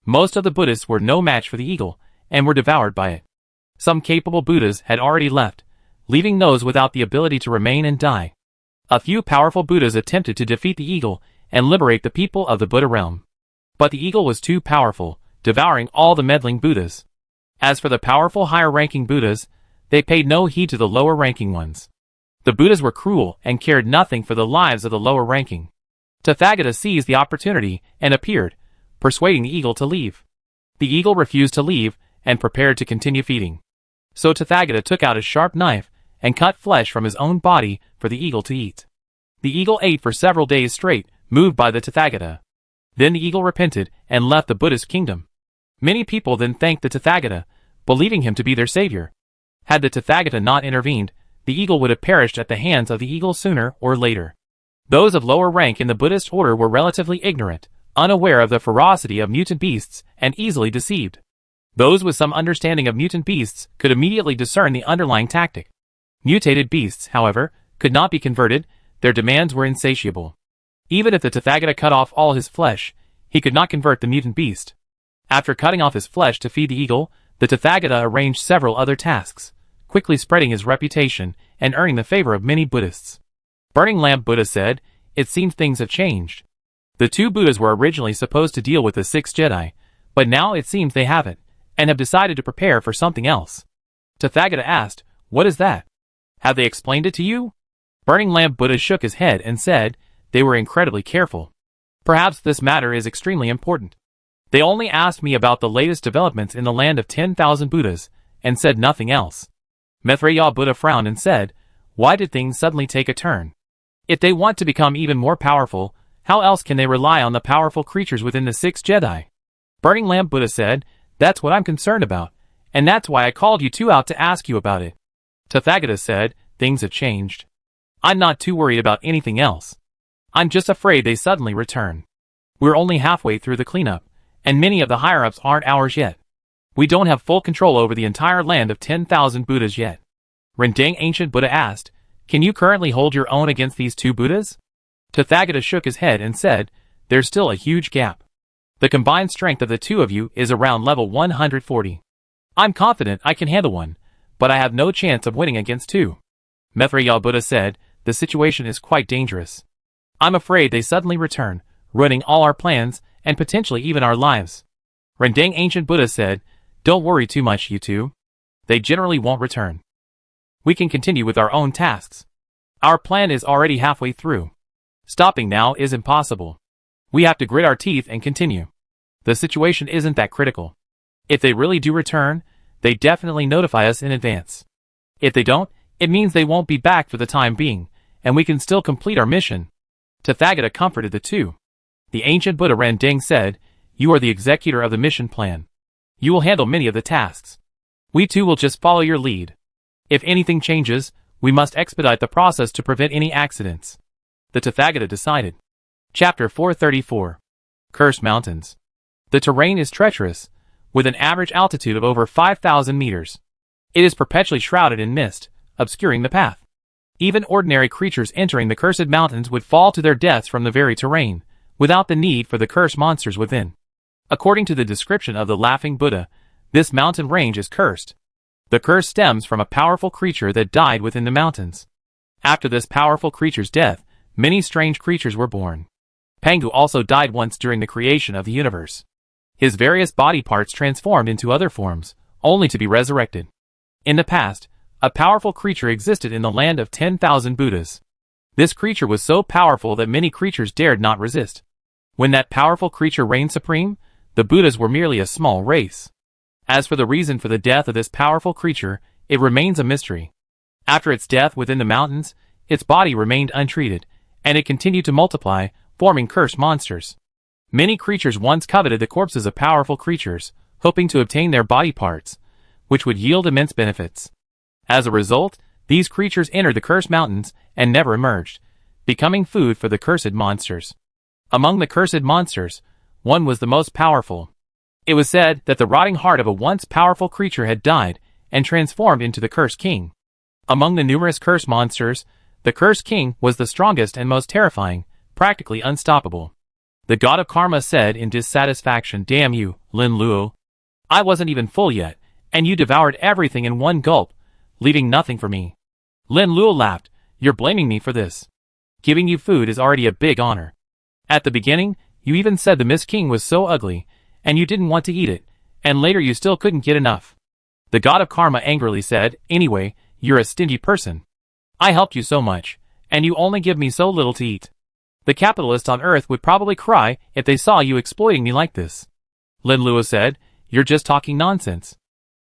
Most of the Buddhists were no match for the eagle, and were devoured by it. Some capable Buddhas had already left, leaving those without the ability to remain and die. A few powerful Buddhas attempted to defeat the eagle and liberate the people of the Buddha realm. But the eagle was too powerful, devouring all the meddling Buddhas. As for the powerful higher-ranking Buddhas, they paid no heed to the lower-ranking ones. The Buddhas were cruel and cared nothing for the lives of the lower-ranking. Tathagata seized the opportunity and appeared, persuading the eagle to leave. The eagle refused to leave and prepared to continue feeding. So Tathagata took out his sharp knife and cut flesh from his own body for the eagle to eat. The eagle ate for several days straight, moved by the Tathagata. Then the eagle repented and left the Buddhist kingdom. Many people then thanked the Tathagata, believing him to be their savior. Had the Tathagata not intervened, the eagle would have perished at the hands of the eagle sooner or later. Those of lower rank in the Buddhist order were relatively ignorant, unaware of the ferocity of mutant beasts, and easily deceived. Those with some understanding of mutant beasts could immediately discern the underlying tactic. Mutated beasts, however, could not be converted, their demands were insatiable. Even if the Tathagata cut off all his flesh, he could not convert the mutant beast. After cutting off his flesh to feed the eagle, the Tathagata arranged several other tasks, quickly spreading his reputation and earning the favor of many Buddhists. Burning Lamp Buddha said, "It seems things have changed. The two Buddhas were originally supposed to deal with the 6 Jedi, but now it seems they haven't, and have decided to prepare for something else." Tathagata asked, "What is that? Have they explained it to you?" Burning Lamp Buddha shook his head and said, "They were incredibly careful. Perhaps this matter is extremely important. They only asked me about the latest developments in the land of 10,000 Buddhas, and said nothing else." Maitreya Buddha frowned and said, "Why did things suddenly take a turn? If they want to become even more powerful, how else can they rely on the powerful creatures within the 6 Jedi?" Burning Lamp Buddha said, "That's what I'm concerned about, and that's why I called you two out to ask you about it." Tathagata said, "Things have changed. I'm not too worried about anything else. I'm just afraid they suddenly return. We're only halfway through the cleanup, and many of the higher-ups aren't ours yet. We don't have full control over the entire land of 10,000 Buddhas yet." Rendang Ancient Buddha asked, "Can you currently hold your own against these two Buddhas?" Tathagata shook his head and said, "There's still a huge gap. The combined strength of the two of you is around level 140. I'm confident I can handle one, but I have no chance of winning against two. Mithril Buddha said, the situation is quite dangerous. I'm afraid they suddenly return, ruining all our plans, and potentially even our lives. Rendang Ancient Buddha said, don't worry too much, you two. They generally won't return. We can continue with our own tasks. Our plan is already halfway through. Stopping now is impossible. We have to grit our teeth and continue. The situation isn't that critical. If they really do return, they definitely notify us in advance. If they don't, it means they won't be back for the time being, and we can still complete our mission. Tathagata comforted the two. The ancient Buddha Rendang said, you are the executor of the mission plan. You will handle many of the tasks. We too will just follow your lead. If anything changes, we must expedite the process to prevent any accidents. The Tathagata decided. Chapter 434. Cursed Mountains. The terrain is treacherous, with an average altitude of over 5,000 meters. It is perpetually shrouded in mist, obscuring the path. Even ordinary creatures entering the cursed mountains would fall to their deaths from the very terrain, without the need for the cursed monsters within. According to the description of the Laughing Buddha, this mountain range is cursed. The curse stems from a powerful creature that died within the mountains. After this powerful creature's death, many strange creatures were born. Pangu also died once during the creation of the universe. His various body parts transformed into other forms, only to be resurrected. In the past, a powerful creature existed in the land of 10,000 Buddhas. This creature was so powerful that many creatures dared not resist. When that powerful creature reigned supreme, the Buddhas were merely a small race. As for the reason for the death of this powerful creature, it remains a mystery. After its death within the mountains, its body remained untreated, and it continued to multiply, forming cursed monsters. Many creatures once coveted the corpses of powerful creatures, hoping to obtain their body parts, which would yield immense benefits. As a result, these creatures entered the cursed mountains and never emerged, becoming food for the cursed monsters. Among the cursed monsters, one was the most powerful. It was said that the rotting heart of a once powerful creature had died and transformed into the Cursed King. Among the numerous cursed monsters, the Cursed King was the strongest and most terrifying, practically unstoppable. The god of karma said in dissatisfaction, damn you, Lin Luo. I wasn't even full yet, and you devoured everything in one gulp, leaving nothing for me. Lin Luo laughed, you're blaming me for this. Giving you food is already a big honor. At the beginning, you even said the Miss King was so ugly, and you didn't want to eat it, and later you still couldn't get enough. The god of karma angrily said, anyway, you're a stingy person. I helped you so much, and you only give me so little to eat. The capitalists on Earth would probably cry if they saw you exploiting me like this. Lin Luo said, you're just talking nonsense.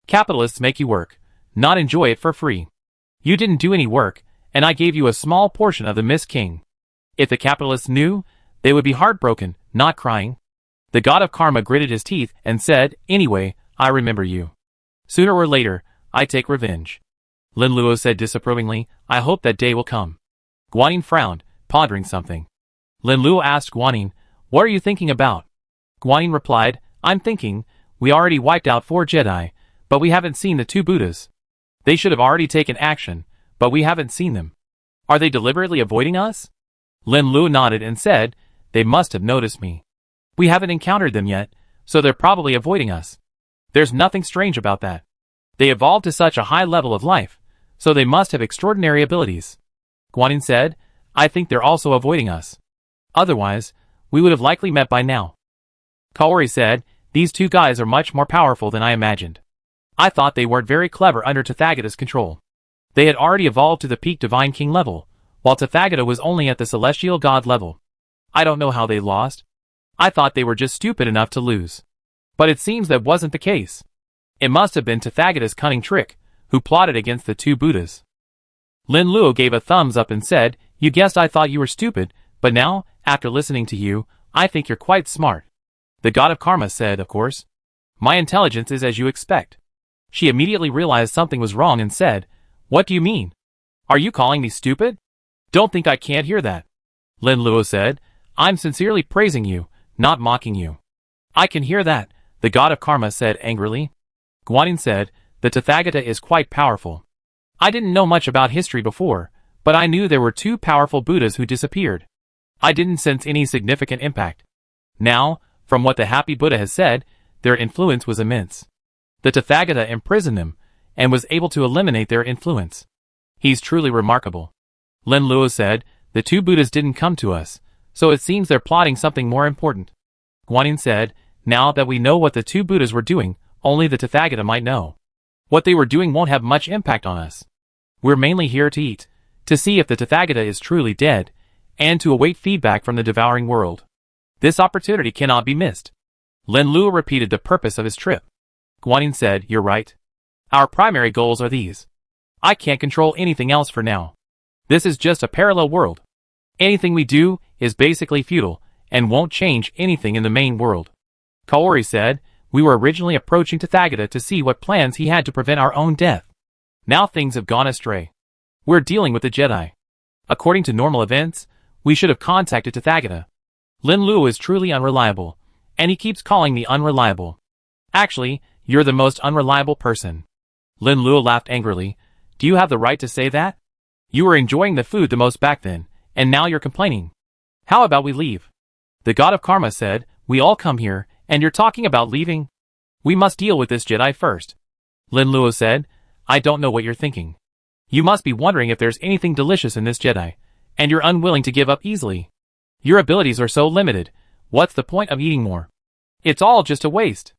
Capitalists make you work, not enjoy it for free. You didn't do any work, and I gave you a small portion of the Miss King. If the capitalists knew, they would be heartbroken, not crying. The god of karma gritted his teeth and said, anyway, I remember you. Sooner or later, I take revenge. Lin Luo said disapprovingly, I hope that day will come. Guanyin frowned, pondering something. Lin Luo asked Guanyin, what are you thinking about? Guanyin replied, I'm thinking, we already wiped out 4 Jedi, but we haven't seen the 2 Buddhas. They should have already taken action, but we haven't seen them. Are they deliberately avoiding us? Lin Luo nodded and said, they must have noticed me. We haven't encountered them yet, so they're probably avoiding us. There's nothing strange about that. They evolved to such a high level of life, so they must have extraordinary abilities. Guanyin said, I think they're also avoiding us. Otherwise, we would have likely met by now. Kaori said, these 2 guys are much more powerful than I imagined. I thought they weren't very clever under Tathagata's control. They had already evolved to the peak Divine King level, while Tathagata was only at the Celestial God level. I don't know how they lost. I thought they were just stupid enough to lose. But it seems that wasn't the case. It must have been Tathagata's cunning trick, who plotted against the 2 Buddhas. Lin Luo gave a thumbs up and said, you guessed I thought you were stupid, but now, after listening to you, I think you're quite smart. The god of karma said, of course. My intelligence is as you expect. She immediately realized something was wrong and said, what do you mean? Are you calling me stupid? Don't think I can't hear that. Lin Luo said, I'm sincerely praising you, not mocking you. I can hear that, the god of karma said angrily. Guanyin said, the Tathagata is quite powerful. I didn't know much about history before, but I knew there were 2 powerful Buddhas who disappeared. I didn't sense any significant impact. Now, from what the Happy Buddha has said, their influence was immense. The Tathagata imprisoned them, and was able to eliminate their influence. He's truly remarkable. Lin Luo said, the two Buddhas didn't come to us, so it seems they're plotting something more important. Guanyin said, now that we know what the two Buddhas were doing, only the Tathagata might know. What they were doing won't have much impact on us. We're mainly here to eat, to see if the Tathagata is truly dead, and to await feedback from the devouring world. This opportunity cannot be missed. Lin Luo repeated the purpose of his trip. Guanyin said, you're right. Our primary goals are these. I can't control anything else for now. This is just a parallel world. Anything we do is basically futile, and won't change anything in the main world. Kaori said, we were originally approaching Tathagata to see what plans he had to prevent our own death. Now things have gone astray. We're dealing with the Jedi. According to normal events, we should have contacted Tathagata. Lin Luo is truly unreliable, and he keeps calling me unreliable. Actually, you're the most unreliable person. Lin Luo laughed angrily. Do you have the right to say that? You were enjoying the food the most back then, and now you're complaining. How about we leave? The god of karma said, we all come here, and you're talking about leaving? We must deal with this Jedi first. Lin Luo said, I don't know what you're thinking. You must be wondering if there's anything delicious in this Jedi, and you're unwilling to give up easily. Your abilities are so limited, what's the point of eating more? It's all just a waste.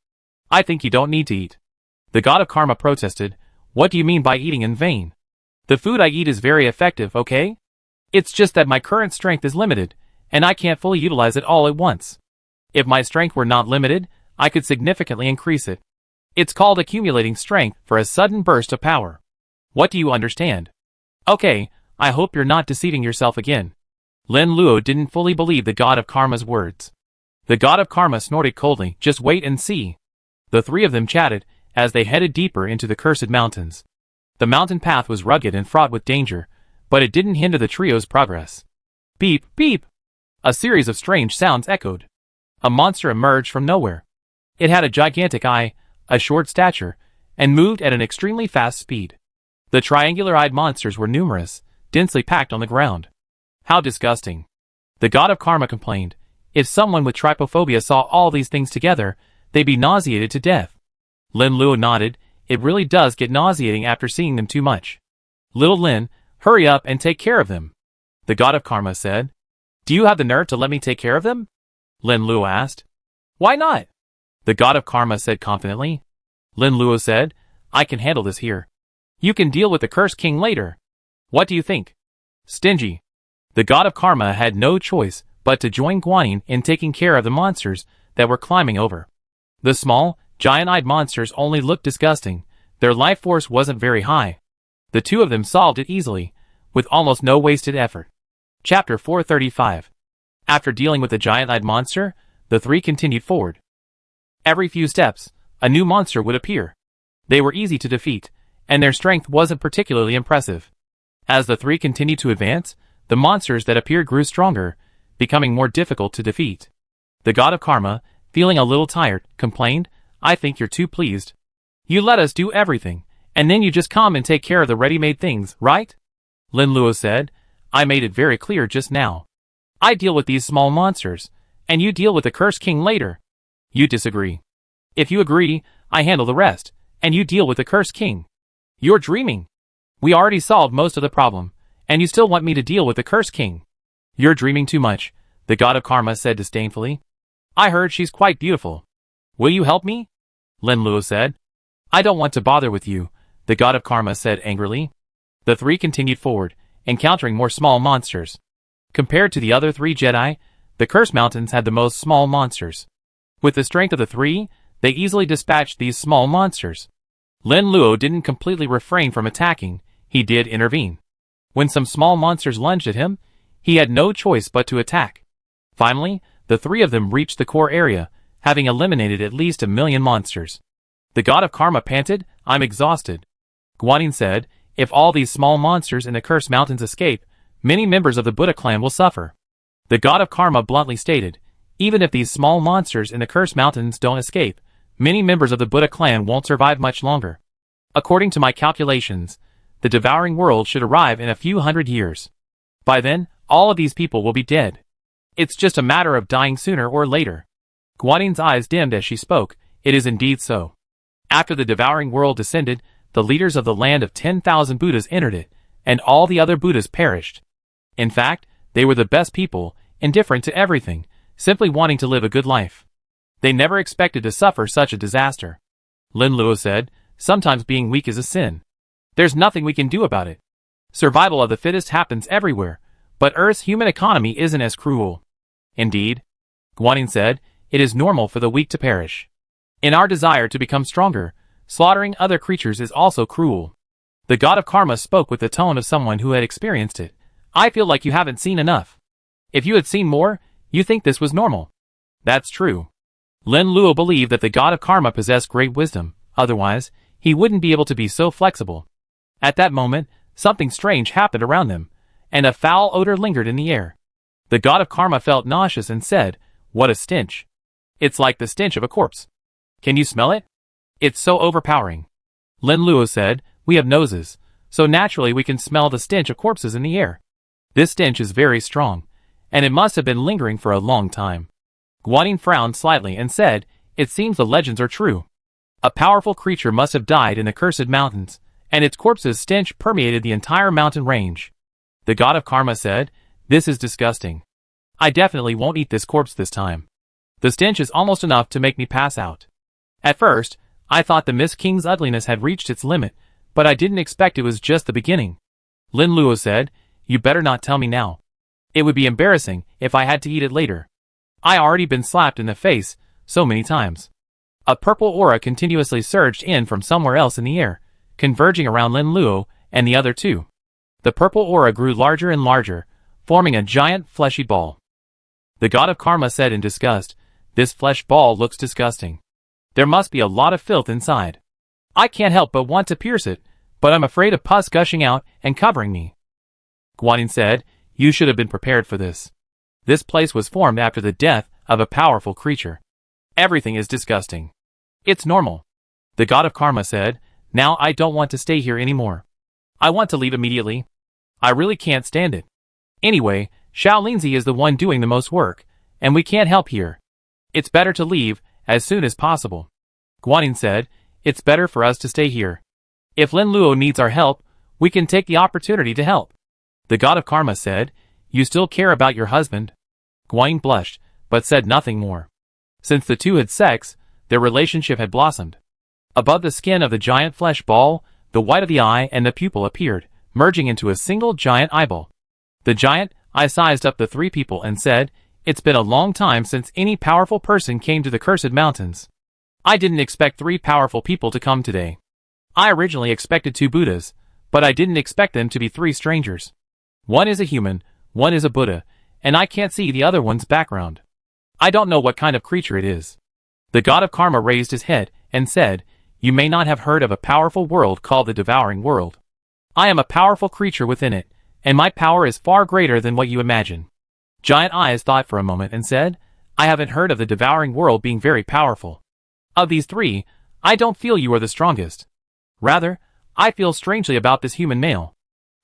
I think you don't need to eat. The god of karma protested, what do you mean by eating in vain? The food I eat is very effective, okay? It's just that my current strength is limited, and I can't fully utilize it all at once. If my strength were not limited, I could significantly increase it. It's called accumulating strength for a sudden burst of power. What do you understand? Okay, I hope you're not deceiving yourself again. Lin Luo didn't fully believe the god of karma's words. The god of karma snorted coldly, just wait and see. The three of them chatted, as they headed deeper into the cursed mountains. The mountain path was rugged and fraught with danger, but it didn't hinder the trio's progress. Beep, beep! A series of strange sounds echoed. A monster emerged from nowhere. It had a gigantic eye, a short stature, and moved at an extremely fast speed. The triangular-eyed monsters were numerous, densely packed on the ground. How disgusting. The god of karma complained. If someone with trypophobia saw all these things together, they'd be nauseated to death. Lin Luo nodded. It really does get nauseating after seeing them too much. Little Lin, hurry up and take care of them. The god of karma said. Do you have the nerve to let me take care of them? Lin Luo asked. Why not? The god of karma said confidently. Lin Luo said, I can handle this here. You can deal with the cursed king later. What do you think? Stingy. The god of karma had no choice but to join Guanyin in taking care of the monsters that were climbing over. The small, giant-eyed monsters only looked disgusting. Their life force wasn't very high. The two of them solved it easily, with almost no wasted effort. Chapter 435. After dealing with the giant-eyed monster, the three continued forward. Every few steps, a new monster would appear. They were easy to defeat, and their strength wasn't particularly impressive. As the three continued to advance, the monsters that appeared grew stronger, becoming more difficult to defeat. The god of karma, feeling a little tired, complained, I think you're too pleased. You let us do everything, and then you just come and take care of the ready-made things, right? Lin Luo said, I made it very clear just now. I deal with these small monsters, and you deal with the cursed king later. You disagree. If you agree, I handle the rest, and you deal with the cursed king. You're dreaming. We already solved most of the problem, and you still want me to deal with the cursed king. You're dreaming too much, the god of karma said disdainfully. I heard she's quite beautiful. Will you help me? Lin Luo said. I don't want to bother with you, the god of karma said angrily. The three continued forward, encountering more small monsters. Compared to the other three Jedi, the Cursed Mountains had the most small monsters. With the strength of the three, they easily dispatched these small monsters. Lin Luo didn't completely refrain from attacking, he did intervene. When some small monsters lunged at him, he had no choice but to attack. Finally, the three of them reached the core area, having eliminated at least 1,000,000 monsters. The god of karma panted, I'm exhausted. Guanyin said, if all these small monsters in the Cursed Mountains escape, many members of the Buddha clan will suffer. The god of karma bluntly stated, even if these small monsters in the Cursed Mountains don't escape, many members of the Buddha clan won't survive much longer. According to my calculations, the devouring world should arrive in a few hundred years. By then, all of these people will be dead. It's just a matter of dying sooner or later. Guanyin's eyes dimmed as she spoke, it is indeed so. After the devouring world descended, the leaders of the land of 10,000 Buddhas entered it, and all the other Buddhas perished. In fact, they were the best people, indifferent to everything, simply wanting to live a good life. They never expected to suffer such a disaster. Lin Luo said, sometimes being weak is a sin. There's nothing we can do about it. Survival of the fittest happens everywhere, but Earth's human economy isn't as cruel. Indeed, Guanyin said, it is normal for the weak to perish. In our desire to become stronger, slaughtering other creatures is also cruel. The god of karma spoke with the tone of someone who had experienced it. I feel like you haven't seen enough. If you had seen more, you think this was normal. That's true. Lin Luo believed that the god of karma possessed great wisdom, otherwise, he wouldn't be able to be so flexible. At that moment, something strange happened around them, and a foul odor lingered in the air. The god of karma felt nauseous and said, "What a stench. It's like the stench of a corpse. Can you smell it? It's so overpowering." Lin Luo said, "We have noses, so naturally we can smell the stench of corpses in the air. This stench is very strong, and it must have been lingering for a long time." Guanyin frowned slightly and said, "It seems the legends are true. A powerful creature must have died in the cursed mountains, and its corpse's stench permeated the entire mountain range." The god of karma said, "This is disgusting. I definitely won't eat this corpse this time. The stench is almost enough to make me pass out." At first, I thought the Mist King's ugliness had reached its limit, but I didn't expect it was just the beginning. Lin Luo said, "You better not tell me now. It would be embarrassing if I had to eat it later. I already been slapped in the face so many times." A purple aura continuously surged in from somewhere else in the air, converging around Lin Luo and the other two. The purple aura grew larger and larger, forming a giant fleshy ball. The god of karma said in disgust, "This flesh ball looks disgusting. There must be a lot of filth inside. I can't help but want to pierce it, but I'm afraid of pus gushing out and covering me." Guanyin said, "You should have been prepared for this. This place was formed after the death of a powerful creature. Everything is disgusting. It's normal." The god of karma said, "Now I don't want to stay here anymore. I want to leave immediately. I really can't stand it. Anyway, Shaolinzi is the one doing the most work, and we can't help here. It's better to leave as soon as possible." Guanyin said, "It's better for us to stay here. If Lin Luo needs our help, we can take the opportunity to help." The god of karma said, "You still care about your husband?" Guanyin blushed, but said nothing more. Since the two had sex, their relationship had blossomed. Above the skin of the giant flesh ball, the white of the eye and the pupil appeared, merging into a single giant eyeball. The giant eye sized up the three people and said, "It's been a long time since any powerful person came to the cursed mountains. I didn't expect 3 powerful people to come today. I originally expected 2 Buddhas, but I didn't expect them to be 3 strangers. One is a human, one is a Buddha, and I can't see the other one's background. I don't know what kind of creature it is." The god of karma raised his head and said, "You may not have heard of a powerful world called the Devouring World. I am a powerful creature within it, and my power is far greater than what you imagine." Giant Eyes thought for a moment and said, "I haven't heard of the Devouring World being very powerful. Of these 3, I don't feel you are the strongest. Rather, I feel strangely about this human male.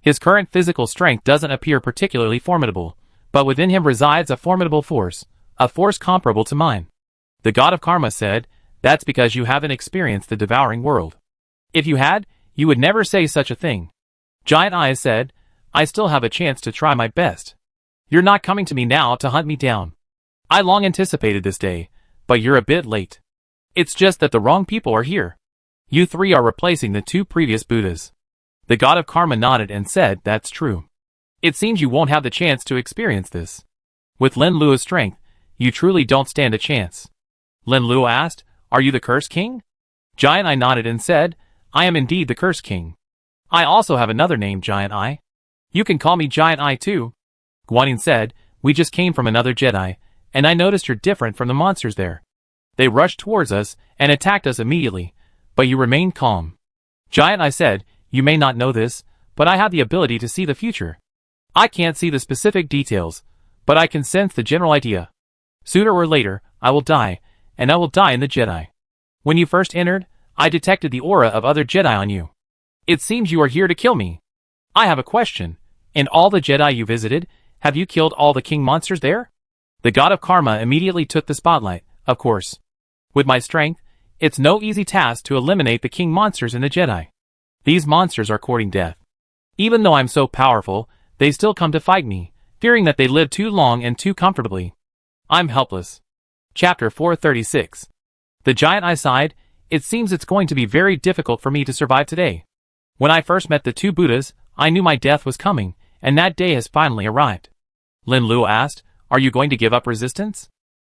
His current physical strength doesn't appear particularly formidable, but within him resides a formidable force, a force comparable to mine." The god of karma said, "That's because you haven't experienced the Devouring World. If you had, you would never say such a thing." Giant Eyes said, "I still have a chance to try my best. You're not coming to me now to hunt me down. I long anticipated this day, but you're a bit late. It's just that the wrong people are here. You 3 are replacing the 2 previous Buddhas." The god of karma nodded and said, "That's true. It seems you won't have the chance to experience this. With Lin Luo's strength, you truly don't stand a chance." Lin Luo asked, "Are you the Curse King?" Giant Eye nodded and said, "I am indeed the Curse King. I also have another name, Giant Eye. You can call me Giant Eye too." Guanyin said, "We just came from another Jedi, and I noticed you're different from the monsters there. They rushed towards us and attacked us immediately, but you remained calm." Giant Eye said, "You may not know this, but I have the ability to see the future. I can't see the specific details, but I can sense the general idea. Sooner or later, I will die, and I will die in the Jedi. When you first entered, I detected the aura of other Jedi on you. It seems you are here to kill me. I have a question. In all the Jedi you visited, have you killed all the king monsters there?" The god of karma immediately took the spotlight, "Of course. With my strength, It's no easy task to eliminate the king monsters in the Jedi. These monsters are courting death. Even though I'm so powerful, they still come to fight me, fearing that they live too long and too comfortably. I'm helpless. Chapter 436. The giant eye sighed. It seems it's going to be very difficult for me to survive today. When I first met the two Buddhas, I knew my death was coming, and that day has finally arrived. Lin Luo asked, "Are you going to give up resistance?"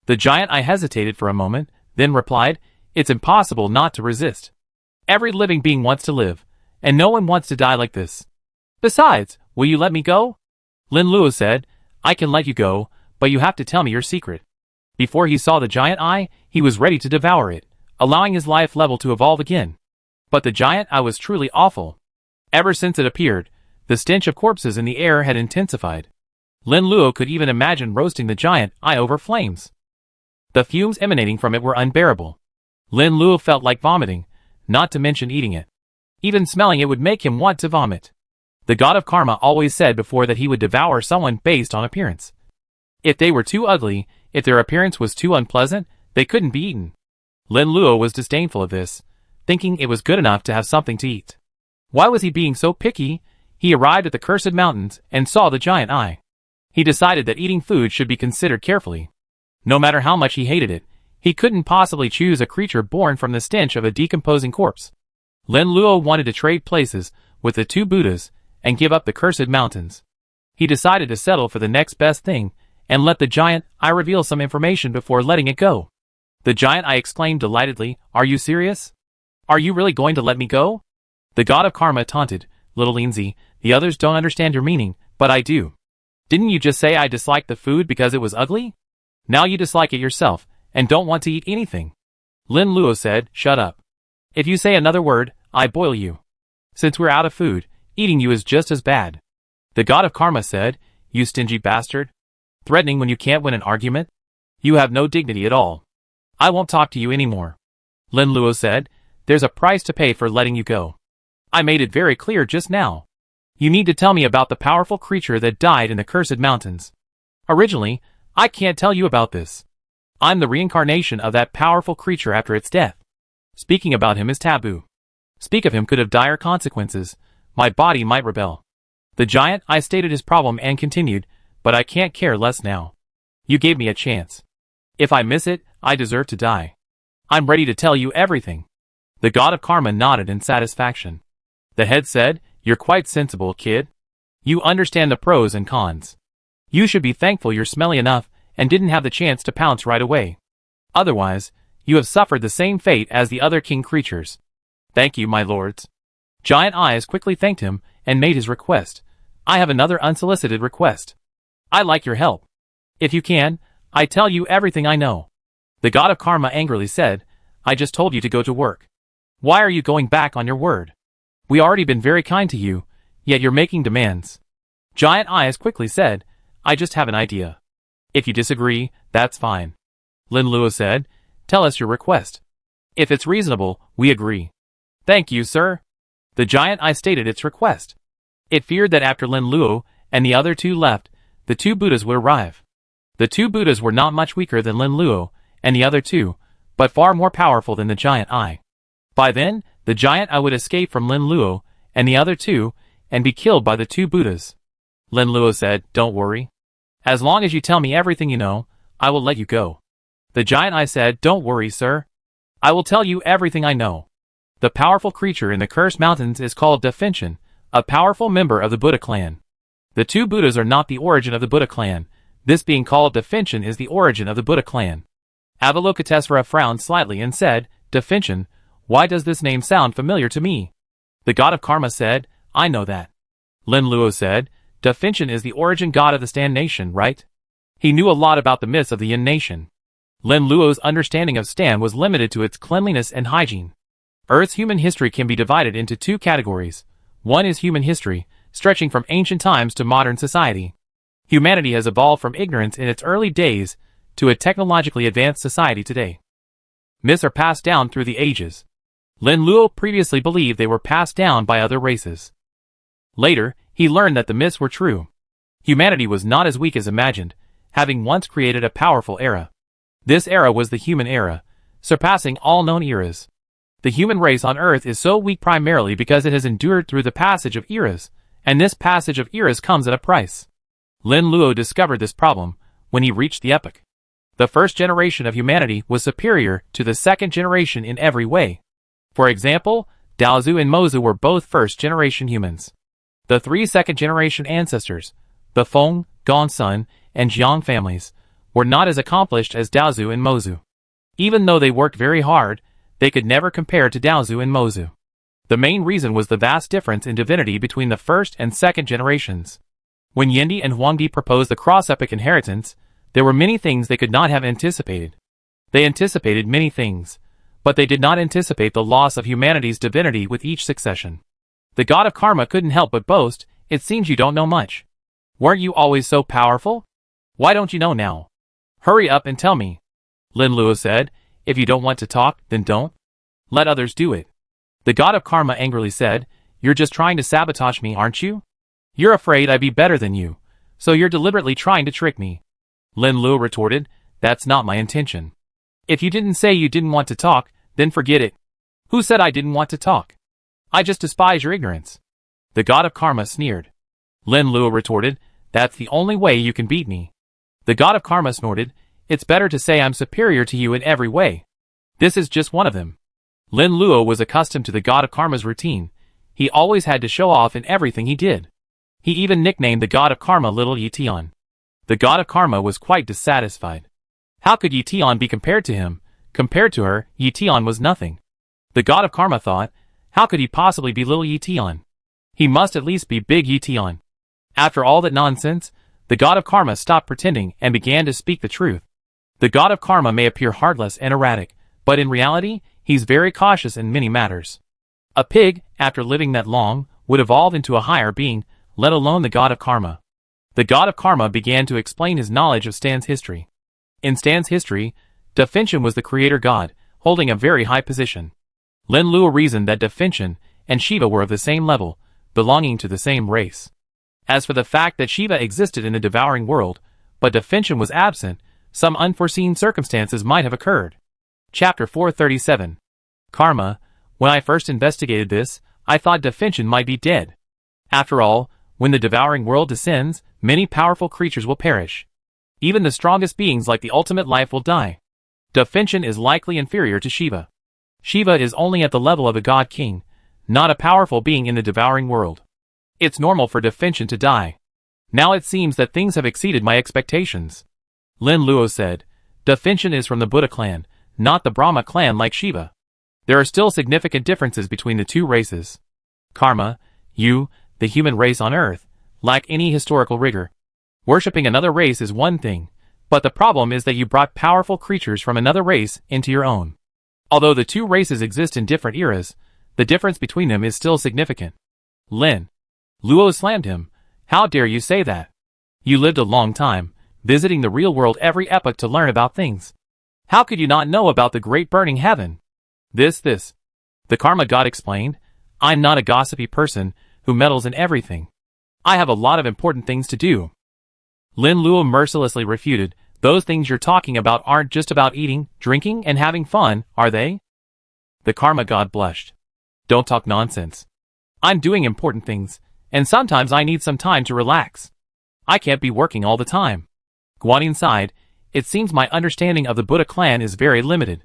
The giant eye hesitated for a moment, then replied, "It's impossible not to resist. Every living being wants to live, and no one wants to die like this. Besides, will you let me go?" Lin Luo said, "I can let you go, but you have to tell me your secret." Before he saw the giant eye, he was ready to devour it, allowing his life level to evolve again. But the giant eye was truly awful. Ever since it appeared, the stench of corpses in the air had intensified. Lin Luo could even imagine roasting the giant eye over flames. The fumes emanating from it were unbearable. Lin Luo felt like vomiting, not to mention eating it. Even smelling it would make him want to vomit. The god of karma always said before that he would devour someone based on appearance. If they were too ugly, if their appearance was too unpleasant, they couldn't be eaten. Lin Luo was disdainful of this, thinking it was good enough to have something to eat. Why was he being so picky? He arrived at the Cursed Mountains and saw the giant eye. He decided that eating food should be considered carefully. No matter how much he hated it, he couldn't possibly choose a creature born from the stench of a decomposing corpse. Lin Luo wanted to trade places with the two Buddhas and give up the Cursed Mountains. He decided to settle for the next best thing and let the giant eye reveal some information before letting it go. The giant eye exclaimed delightedly, "Are you serious? Are you really going to let me go?" The god of karma taunted, "Little Lindsay, the others don't understand your meaning, but I do. Didn't you just say I disliked the food because it was ugly? Now you dislike it yourself, and don't want to eat anything." Lin Luo said, "Shut up. If you say another word, I boil you. Since we're out of food, eating you is just as bad." The god of karma said, "You stingy bastard. Threatening when you can't win an argument? You have no dignity at all. I won't talk to you anymore." Lin Luo said, "There's a price to pay for letting you go. I made it very clear just now. You need to tell me about the powerful creature that died in the Cursed Mountains. Originally, I can't tell you about this. I'm the reincarnation of that powerful creature after its death. Speaking about him is taboo. Speak of him could have dire consequences. My body might rebel." The giant eye stated his problem and continued, "But I can't care less now. You gave me a chance. If I miss it, I deserve to die. I'm ready to tell you everything." The god of karma nodded in satisfaction. The head said, "You're quite sensible, kid. You understand the pros and cons. You should be thankful you're smelly enough and didn't have the chance to pounce right away. Otherwise, you have suffered the same fate as the other king creatures." "Thank you, my lords." Giant Eyes quickly thanked him and made his request. "I have another unsolicited request. I like your help. If you can, I tell you everything I know." The god of karma angrily said, "I just told you to go to work. Why are you going back on your word? We already been very kind to you, yet you're making demands." Giant Eyes quickly said, "I just have an idea. If you disagree, that's fine." Lin Luo said, "Tell us your request. If it's reasonable, we agree." "Thank you, sir." The giant eye stated its request. It feared that after Lin Luo and the other two left, the two Buddhas would arrive. The two Buddhas were not much weaker than Lin Luo and the other two, but far more powerful than the giant eye. By then, the giant eye would escape from Lin Luo and the other two and be killed by the two Buddhas. Lin Luo said, "Don't worry. As long as you tell me everything you know, I will let you go." The giant eye said, "Don't worry, sir. I will tell you everything I know. The powerful creature in the Cursed Mountains is called Devour, a powerful member of the Buddha clan. The two Buddhas are not the origin of the Buddha clan. This being called Devour is the origin of the Buddha clan." Avalokitesvara frowned slightly and said, "Devour, why does this name sound familiar to me?" The god of karma said, "I know that." Lin Luo said, "Devour is the origin god of the Stan nation, right?" He knew a lot about the myths of the Yin nation. Lin Luo's understanding of Stan was limited to its cleanliness and hygiene. Earth's human history can be divided into two categories. One is human history, stretching from ancient times to modern society. Humanity has evolved from ignorance in its early days to a technologically advanced society today. Myths are passed down through the ages. Lin Luo previously believed they were passed down by other races. Later, he learned that the myths were true. Humanity was not as weak as imagined, having once created a powerful era. This era was the human era. surpassing all known eras. The human race on Earth is so weak primarily because it has endured through the passage of eras, and this passage of eras comes at a price. Lin Luo discovered this problem when he reached the epoch. The first generation of humanity was superior to the second generation in every way. For example, Daozu and Mozu were both first-generation humans. The three second-generation ancestors, the Feng, Gongsun, and Jiang families, were not as accomplished as Daozu and Mozu. Even though they worked very hard, they could never compare to Daozu and Mozu. The main reason was the vast difference in divinity between the first and second generations. When Yendi and Huangdi proposed the cross-epoch inheritance, there were many things they could not have anticipated. They anticipated many things, but they did not anticipate the loss of humanity's divinity with each succession. The god of karma couldn't help but boast, "It seems you don't know much. Weren't you always so powerful? Why don't you know now? Hurry up and tell me." Lin Luo said, "If you don't want to talk, then don't. Let others do it." The god of karma angrily said, "You're just trying to sabotage me, aren't you? You're afraid I'd be better than you, so you're deliberately trying to trick me." Lin Luo retorted, "That's not my intention. If you didn't say you didn't want to talk, then forget it. Who said I didn't want to talk? I just despise your ignorance." The god of karma sneered. Lin Luo retorted, "That's the only way you can beat me." The god of karma snorted, "It's better to say I'm superior to you in every way. This is just one of them." Lin Luo was accustomed to the god of karma's routine. He always had to show off in everything he did. He even nicknamed the god of karma Little Yitian. The god of karma was quite dissatisfied. How could Yitian be compared to him? Compared to her, Yitian was nothing. The god of karma thought, how could he possibly be Little Yitian? He must at least be Big Yitian. After all that nonsense, the god of karma stopped pretending and began to speak the truth. The god of karma may appear heartless and erratic, but in reality, he's very cautious in many matters. A pig, after living that long, would evolve into a higher being, let alone the god of karma. The god of karma began to explain his knowledge of Stan's history. In Stan's history, Da Finchen was the creator god, holding a very high position. Lin Luo reasoned that Da Finchen and Shiva were of the same level, belonging to the same race. As for the fact that Shiva existed in the devouring world, but Da Finchen was absent, some unforeseen circumstances might have occurred. Chapter 437. Karma. When I first investigated this, I thought Da Finchen might be dead. After all, when the devouring world descends, many powerful creatures will perish. Even the strongest beings like the ultimate life will die. Da Finchen is likely inferior to Shiva. Shiva is only at the level of a god king, not a powerful being in the devouring world. It's normal for Da Finchen to die. Now it seems that things have exceeded my expectations. Lin Luo said, Da Finchen is from the Buddha clan, not the Brahma clan like Shiva. There are still significant differences between the two races. Karma, you, the human race on Earth, lack any historical rigor. Worshipping another race is one thing, but the problem is that you brought powerful creatures from another race into your own. Although the two races exist in different eras, the difference between them is still significant. Lin Luo slammed him. How dare you say that? You lived a long time, visiting the real world every epoch to learn about things. How could you not know about the great burning heaven? This. The karma god explained, I'm not a gossipy person who meddles in everything. I have a lot of important things to do. Lin Luo mercilessly refuted, those things you're talking about aren't just about eating, drinking, and having fun, are they? The karma god blushed. Don't talk nonsense. I'm doing important things, and sometimes I need some time to relax. I can't be working all the time. Guanyin sighed, it seems my understanding of the Buddha clan is very limited.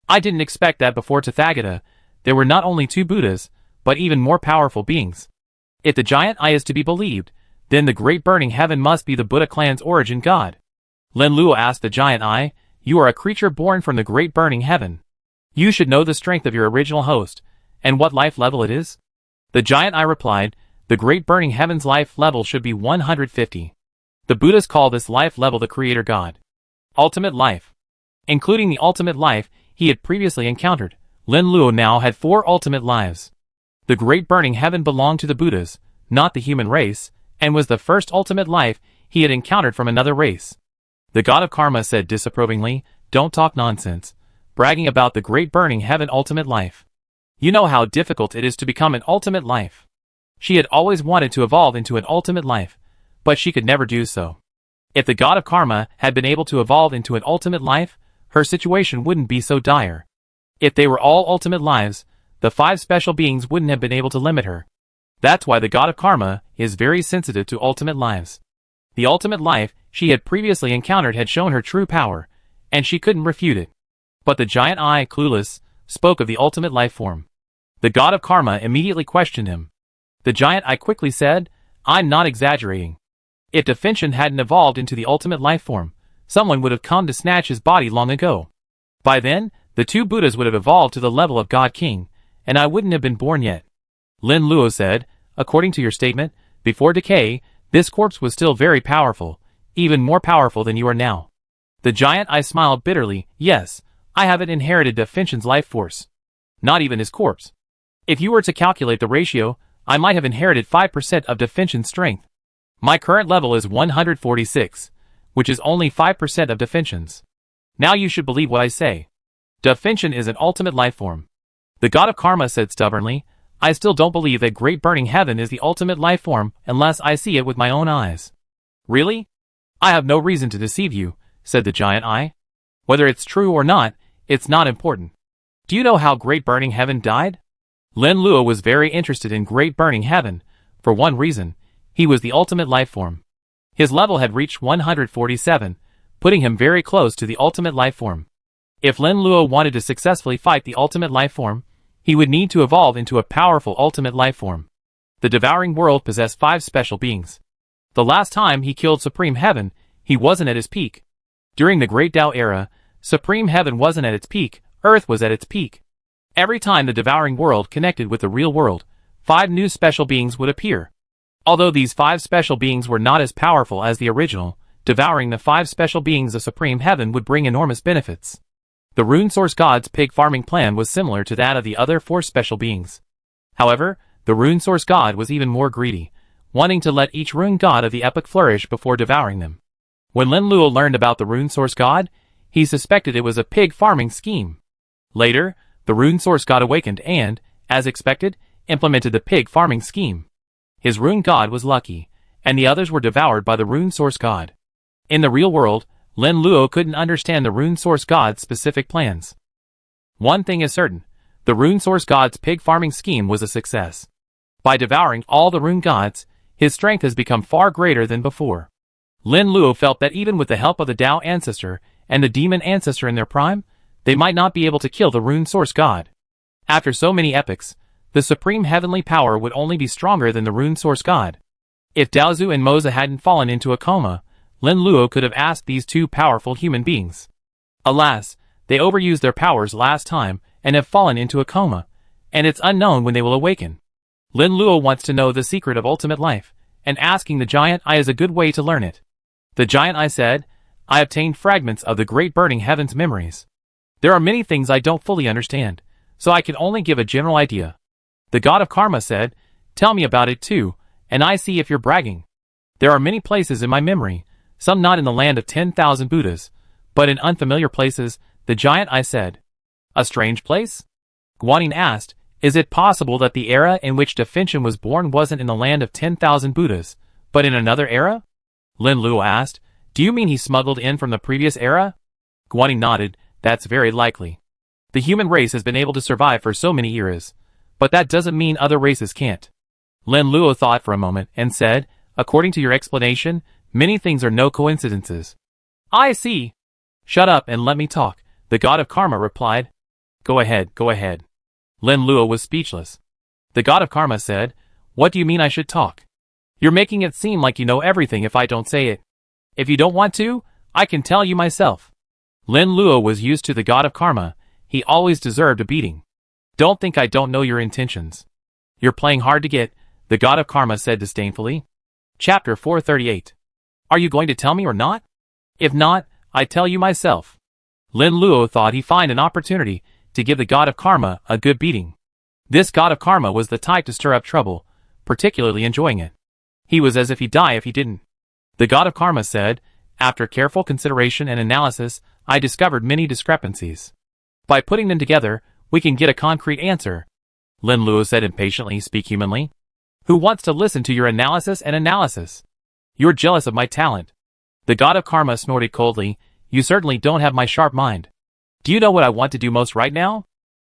I didn't expect that before Tathagata, there were not only two Buddhas, but even more powerful beings. If the giant eye is to be believed, then the great burning heaven must be the Buddha clan's origin god. Lin Luo asked the giant eye, you are a creature born from the great burning heaven. You should know the strength of your original host, and what life level it is. The giant eye replied, the great burning heaven's life level should be 150. The Buddhas call this life level the creator god. Ultimate life. Including the ultimate life he had previously encountered, Lin Luo now had 4 ultimate lives. The great burning heaven belonged to the Buddhas, not the human race, and was the first ultimate life he had encountered from another race. The god of karma said disapprovingly, don't talk nonsense, bragging about the great burning heaven ultimate life. You know how difficult it is to become an ultimate life. She had always wanted to evolve into an ultimate life, but she could never do so. If the god of karma had been able to evolve into an ultimate life, her situation wouldn't be so dire. If they were all ultimate lives, the 5 special beings wouldn't have been able to limit her. That's why the god of karma is very sensitive to ultimate lives. The ultimate life she had previously encountered had shown her true power, and she couldn't refute it. But the giant eye, clueless, spoke of the ultimate life form. The god of karma immediately questioned him. The giant eye quickly said, "I'm not exaggerating. If Defintion hadn't evolved into the ultimate life form, someone would have come to snatch his body long ago. By then, the 2 Buddhas would have evolved to the level of God King, and I wouldn't have been born yet." Lin Luo said, "According to your statement, before decay, this corpse was still very powerful, even more powerful than you are now." The giant eye smiled bitterly. "Yes, I haven't inherited Defintion's life force. Not even his corpse. If you were to calculate the ratio, I might have inherited 5% of Defintion's strength. My current level is 146, which is only 5% of Defintion's. Now you should believe what I say. Defintion is an ultimate life form." The god of karma said stubbornly, "I still don't believe that Great Burning Heaven is the ultimate life form unless I see it with my own eyes." "Really? I have no reason to deceive you," said the giant eye. "Whether it's true or not, it's not important. Do you know how Great Burning Heaven died?" Lin Luo was very interested in Great Burning Heaven, for one reason: he was the ultimate life form. His level had reached 147, putting him very close to the ultimate life form. If Lin Luo wanted to successfully fight the ultimate life form, he would need to evolve into a powerful ultimate life form. The devouring world possessed 5 special beings. The last time he killed Supreme Heaven, he wasn't at his peak. During the Great Tao era, Supreme Heaven wasn't at its peak, Earth was at its peak. Every time the devouring world connected with the real world, 5 new special beings would appear. Although these 5 special beings were not as powerful as the original, devouring the 5 special beings of Supreme Heaven would bring enormous benefits. The Rune Source God's pig farming plan was similar to that of the other 4 special beings. However, the Rune Source God was even more greedy, wanting to let each rune god of the epoch flourish before devouring them. When Lin Luo learned about the Rune Source God, he suspected it was a pig farming scheme. Later, the Rune Source God awakened and, as expected, implemented the pig farming scheme. His rune god was lucky, and the others were devoured by the Rune Source God. In the real world, Lin Luo couldn't understand the Rune Source God's specific plans. One thing is certain: the Rune Source God's pig farming scheme was a success. By devouring all the rune gods, his strength has become far greater than before. Lin Luo felt that even with the help of the Tao Ancestor and the Demon Ancestor in their prime, they might not be able to kill the Rune Source God. After so many epochs, the supreme heavenly power would only be stronger than the Rune Source God. If Daozu and Moza hadn't fallen into a coma, Lin Luo could have asked these 2 powerful human beings. Alas, they overused their powers last time and have fallen into a coma, and it's unknown when they will awaken. Lin Luo wants to know the secret of ultimate life, and asking the giant eye is a good way to learn it. The giant eye said, "I obtained fragments of the Great Burning Heaven's memories. There are many things I don't fully understand, so I can only give a general idea." The god of karma said, "Tell me about it too, and I see if you're bragging. There are many places in my memory, some not in the land of 10,000 Buddhas, but in unfamiliar places," the giant eye said. "A strange place?" Guanyin asked, "Is it possible that the era in which Defintion was born wasn't in the land of 10,000 Buddhas, but in another era?" Lin Luo asked, "Do you mean he smuggled in from the previous era?" Guanyin nodded. "That's very likely. The human race has been able to survive for so many eras, but that doesn't mean other races can't." Lin Luo thought for a moment and said, "According to your explanation, many things are no coincidences." "I see." "Shut up and let me talk," the god of karma replied. Go ahead, go ahead." Lin Luo was speechless. The god of karma said, "What do you mean I should talk? You're making it seem like you know everything if I don't say it. If you don't want to, I can tell you myself." Lin Luo was used to the god of karma. He always deserved a beating. "Don't think I don't know your intentions. You're playing hard to get," the god of karma said disdainfully. Chapter 438. Are you going to tell me or not? If not, I tell you myself. Lin Luo thought he'd find an opportunity to give the god of karma a good beating. This god of karma was the type to stir up trouble, particularly enjoying it. He was as if he'd die if he didn't. The god of karma said, "After careful consideration and analysis, I discovered many discrepancies. By putting them together, we can get a concrete answer." Lin Luo said impatiently, "Speak humanly. Who wants to listen to your analysis and analysis? You're jealous of my talent." The god of karma snorted coldly, "You certainly don't have my sharp mind. Do you know what I want to do most right now?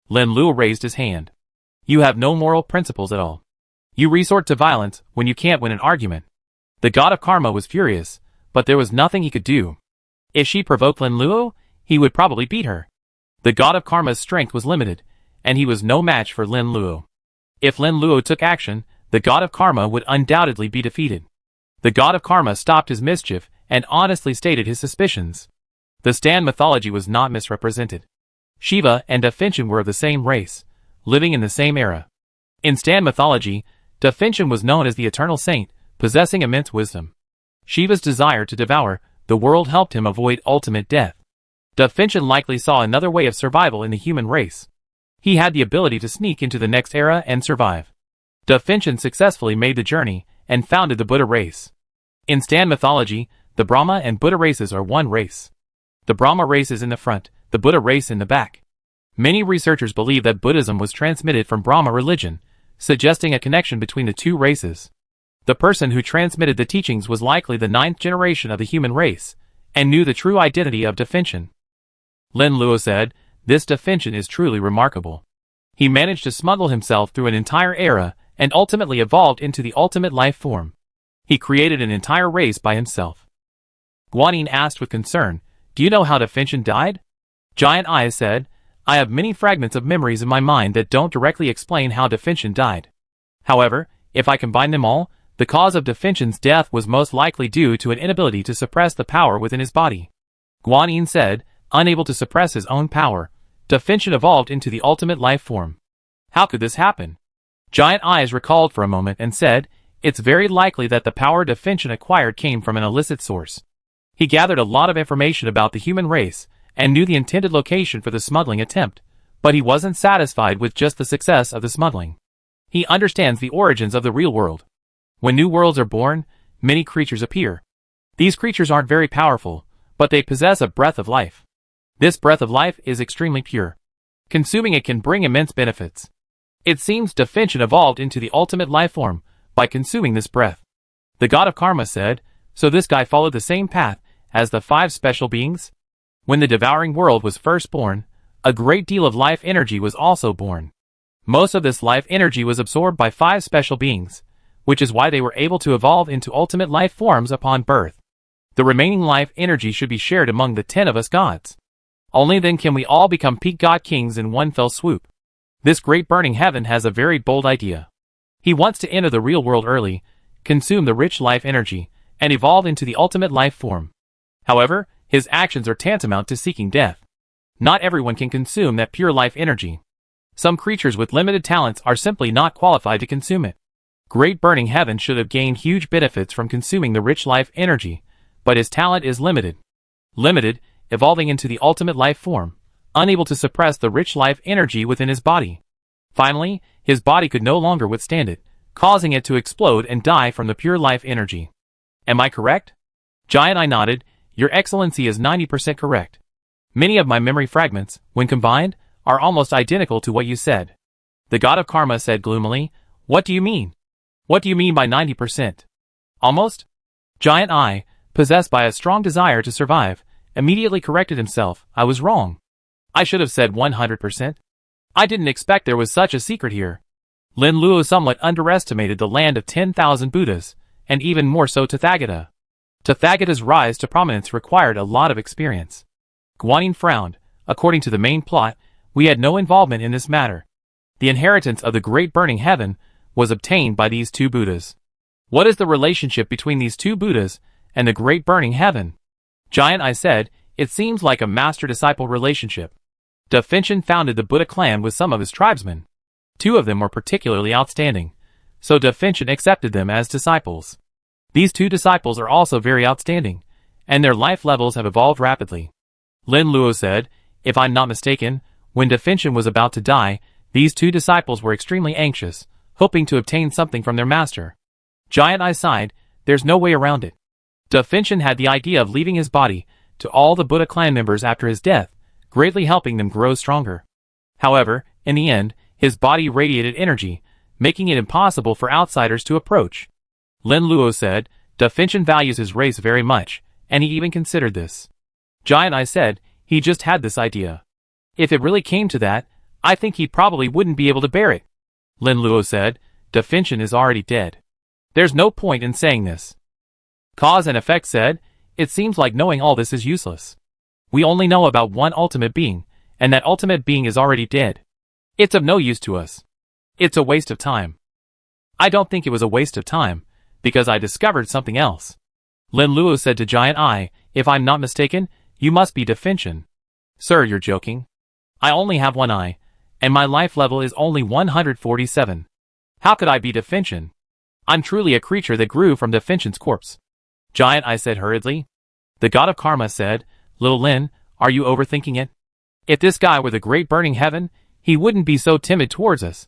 Lin Luo raised his hand. You have no moral principles at all. You resort to violence when you can't win an argument. The god of karma was furious, but there was nothing he could do. If she provoked Lin Luo, he would probably beat her. The god of karma's strength was limited, and he was no match for Lin Luo. If Lin Luo took action, the god of karma would undoubtedly be defeated. The god of karma stopped his mischief and honestly stated his suspicions. The Stan mythology was not misrepresented. Shiva and Da Finchen were of the same race, living in the same era. In Stan mythology, Da Finchen was known as the eternal saint, possessing immense wisdom. Shiva's desire to devour the world helped him avoid ultimate death. Da Finchen likely saw another way of survival in the human race. He had the ability to sneak into the next era and survive. Da Finchen successfully made the journey and founded the Buddha race. In Stan mythology, the Brahma and Buddha races are one race. The Brahma race is in the front, the Buddha race in the back. Many researchers believe that Buddhism was transmitted from Brahma religion, suggesting a connection between the two races. The person who transmitted the teachings was likely the 9th generation of the human race, and knew the true identity of Da Finchen. Lin Luo said, "This Da Finchen is truly remarkable. He managed to smuggle himself through an entire era and ultimately evolved into the ultimate life form. He created an entire race by himself." Guanyin asked with concern, "Do you know how Da Finchen died?" Giant Eyes said, "I have many fragments of memories in my mind that don't directly explain how Da Finchen died. However, if I combine them all, the cause of Da Finchen's death was most likely due to an inability to suppress the power within his body." Guanyin said, "Unable to suppress his own power, Da Finchen evolved into the ultimate life form. How could this happen?" Giant Eyes recalled for a moment and said, "It's very likely that the power Da Finchen acquired came from an illicit source. He gathered a lot of information about the human race and knew the intended location for the smuggling attempt, but he wasn't satisfied with just the success of the smuggling. He understands the origins of the real world. When new worlds are born, many creatures appear. These creatures aren't very powerful, but they possess a breath of life. This breath of life is extremely pure. Consuming it can bring immense benefits. It seems Da Finchen evolved into the ultimate life form by consuming this breath." The god of karma said, "So this guy followed the same path as the 5 special beings? When the devouring world was first born, a great deal of life energy was also born. Most of this life energy was absorbed by 5 special beings, which is why they were able to evolve into ultimate life forms upon birth. The remaining life energy should be shared among the 10 of us gods. Only then can we all become peak god kings in one fell swoop. This great burning heaven has a very bold idea. He wants to enter the real world early, consume the rich life energy, and evolve into the ultimate life form. However, his actions are tantamount to seeking death. Not everyone can consume that pure life energy. Some creatures with limited talents are simply not qualified to consume it. Great burning heaven should have gained huge benefits from consuming the rich life energy, but his talent is limited. Limited, evolving into the ultimate life form, unable to suppress the rich life energy within his body. Finally, his body could no longer withstand it, causing it to explode and die from the pure life energy. Am I correct?" Giant Eye nodded, "Your Excellency is 90% correct. Many of my memory fragments, when combined, are almost identical to what you said." The god of karma said gloomily, "What do you mean? What do you mean by 90%? Almost?" Giant Eye, possessed by a strong desire to survive, immediately corrected himself. "I was wrong. I should have said 100%. I didn't expect there was such a secret here." Lin Luo somewhat underestimated the land of 10,000 Buddhas, and even more so Tathagata. Tathagata's rise to prominence required a lot of experience. Guanyin frowned. "According to the main plot, we had no involvement in this matter. The inheritance of the great burning heaven was obtained by these 2 Buddhas. What is the relationship between these 2 Buddhas and the great burning heaven?" Giant Eye said, "It seems like a master-disciple relationship. Da Finchen founded the Buddha clan with some of his tribesmen. 2 of them were particularly outstanding, so Da Finchen accepted them as disciples. These 2 disciples are also very outstanding, and their life levels have evolved rapidly." Lin Luo said, "If I'm not mistaken, when Da Finchen was about to die, these 2 disciples were extremely anxious, hoping to obtain something from their master." Giant Eye sighed, "There's no way around it. Da Finchen had the idea of leaving his body to all the Buddha clan members after his death, greatly helping them grow stronger. However, in the end, his body radiated energy, making it impossible for outsiders to approach." Lin Luo said, "Da Finchen values his race very much, and he even considered this." Giant Eye said, "He just had this idea. If it really came to that, I think he probably wouldn't be able to bear it. Lin Luo said, Defintion is already dead. There's no point in saying this. Cause and Effect said, it seems like knowing all this is useless. We only know about one ultimate being, and that ultimate being is already dead. It's of no use to us. It's a waste of time. I don't think it was a waste of time, because I discovered something else. Lin Luo said to Giant Eye, if I'm not mistaken, you must be Defintion. Sir, you're joking. I only have one eye, and my life level is only 147. How could I be Defintion? I'm truly a creature that grew from Defintion's corpse. Giant Eye said hurriedly. The god of karma said, Little Lin, are you overthinking it? If this guy were the great burning heaven, he wouldn't be so timid towards us.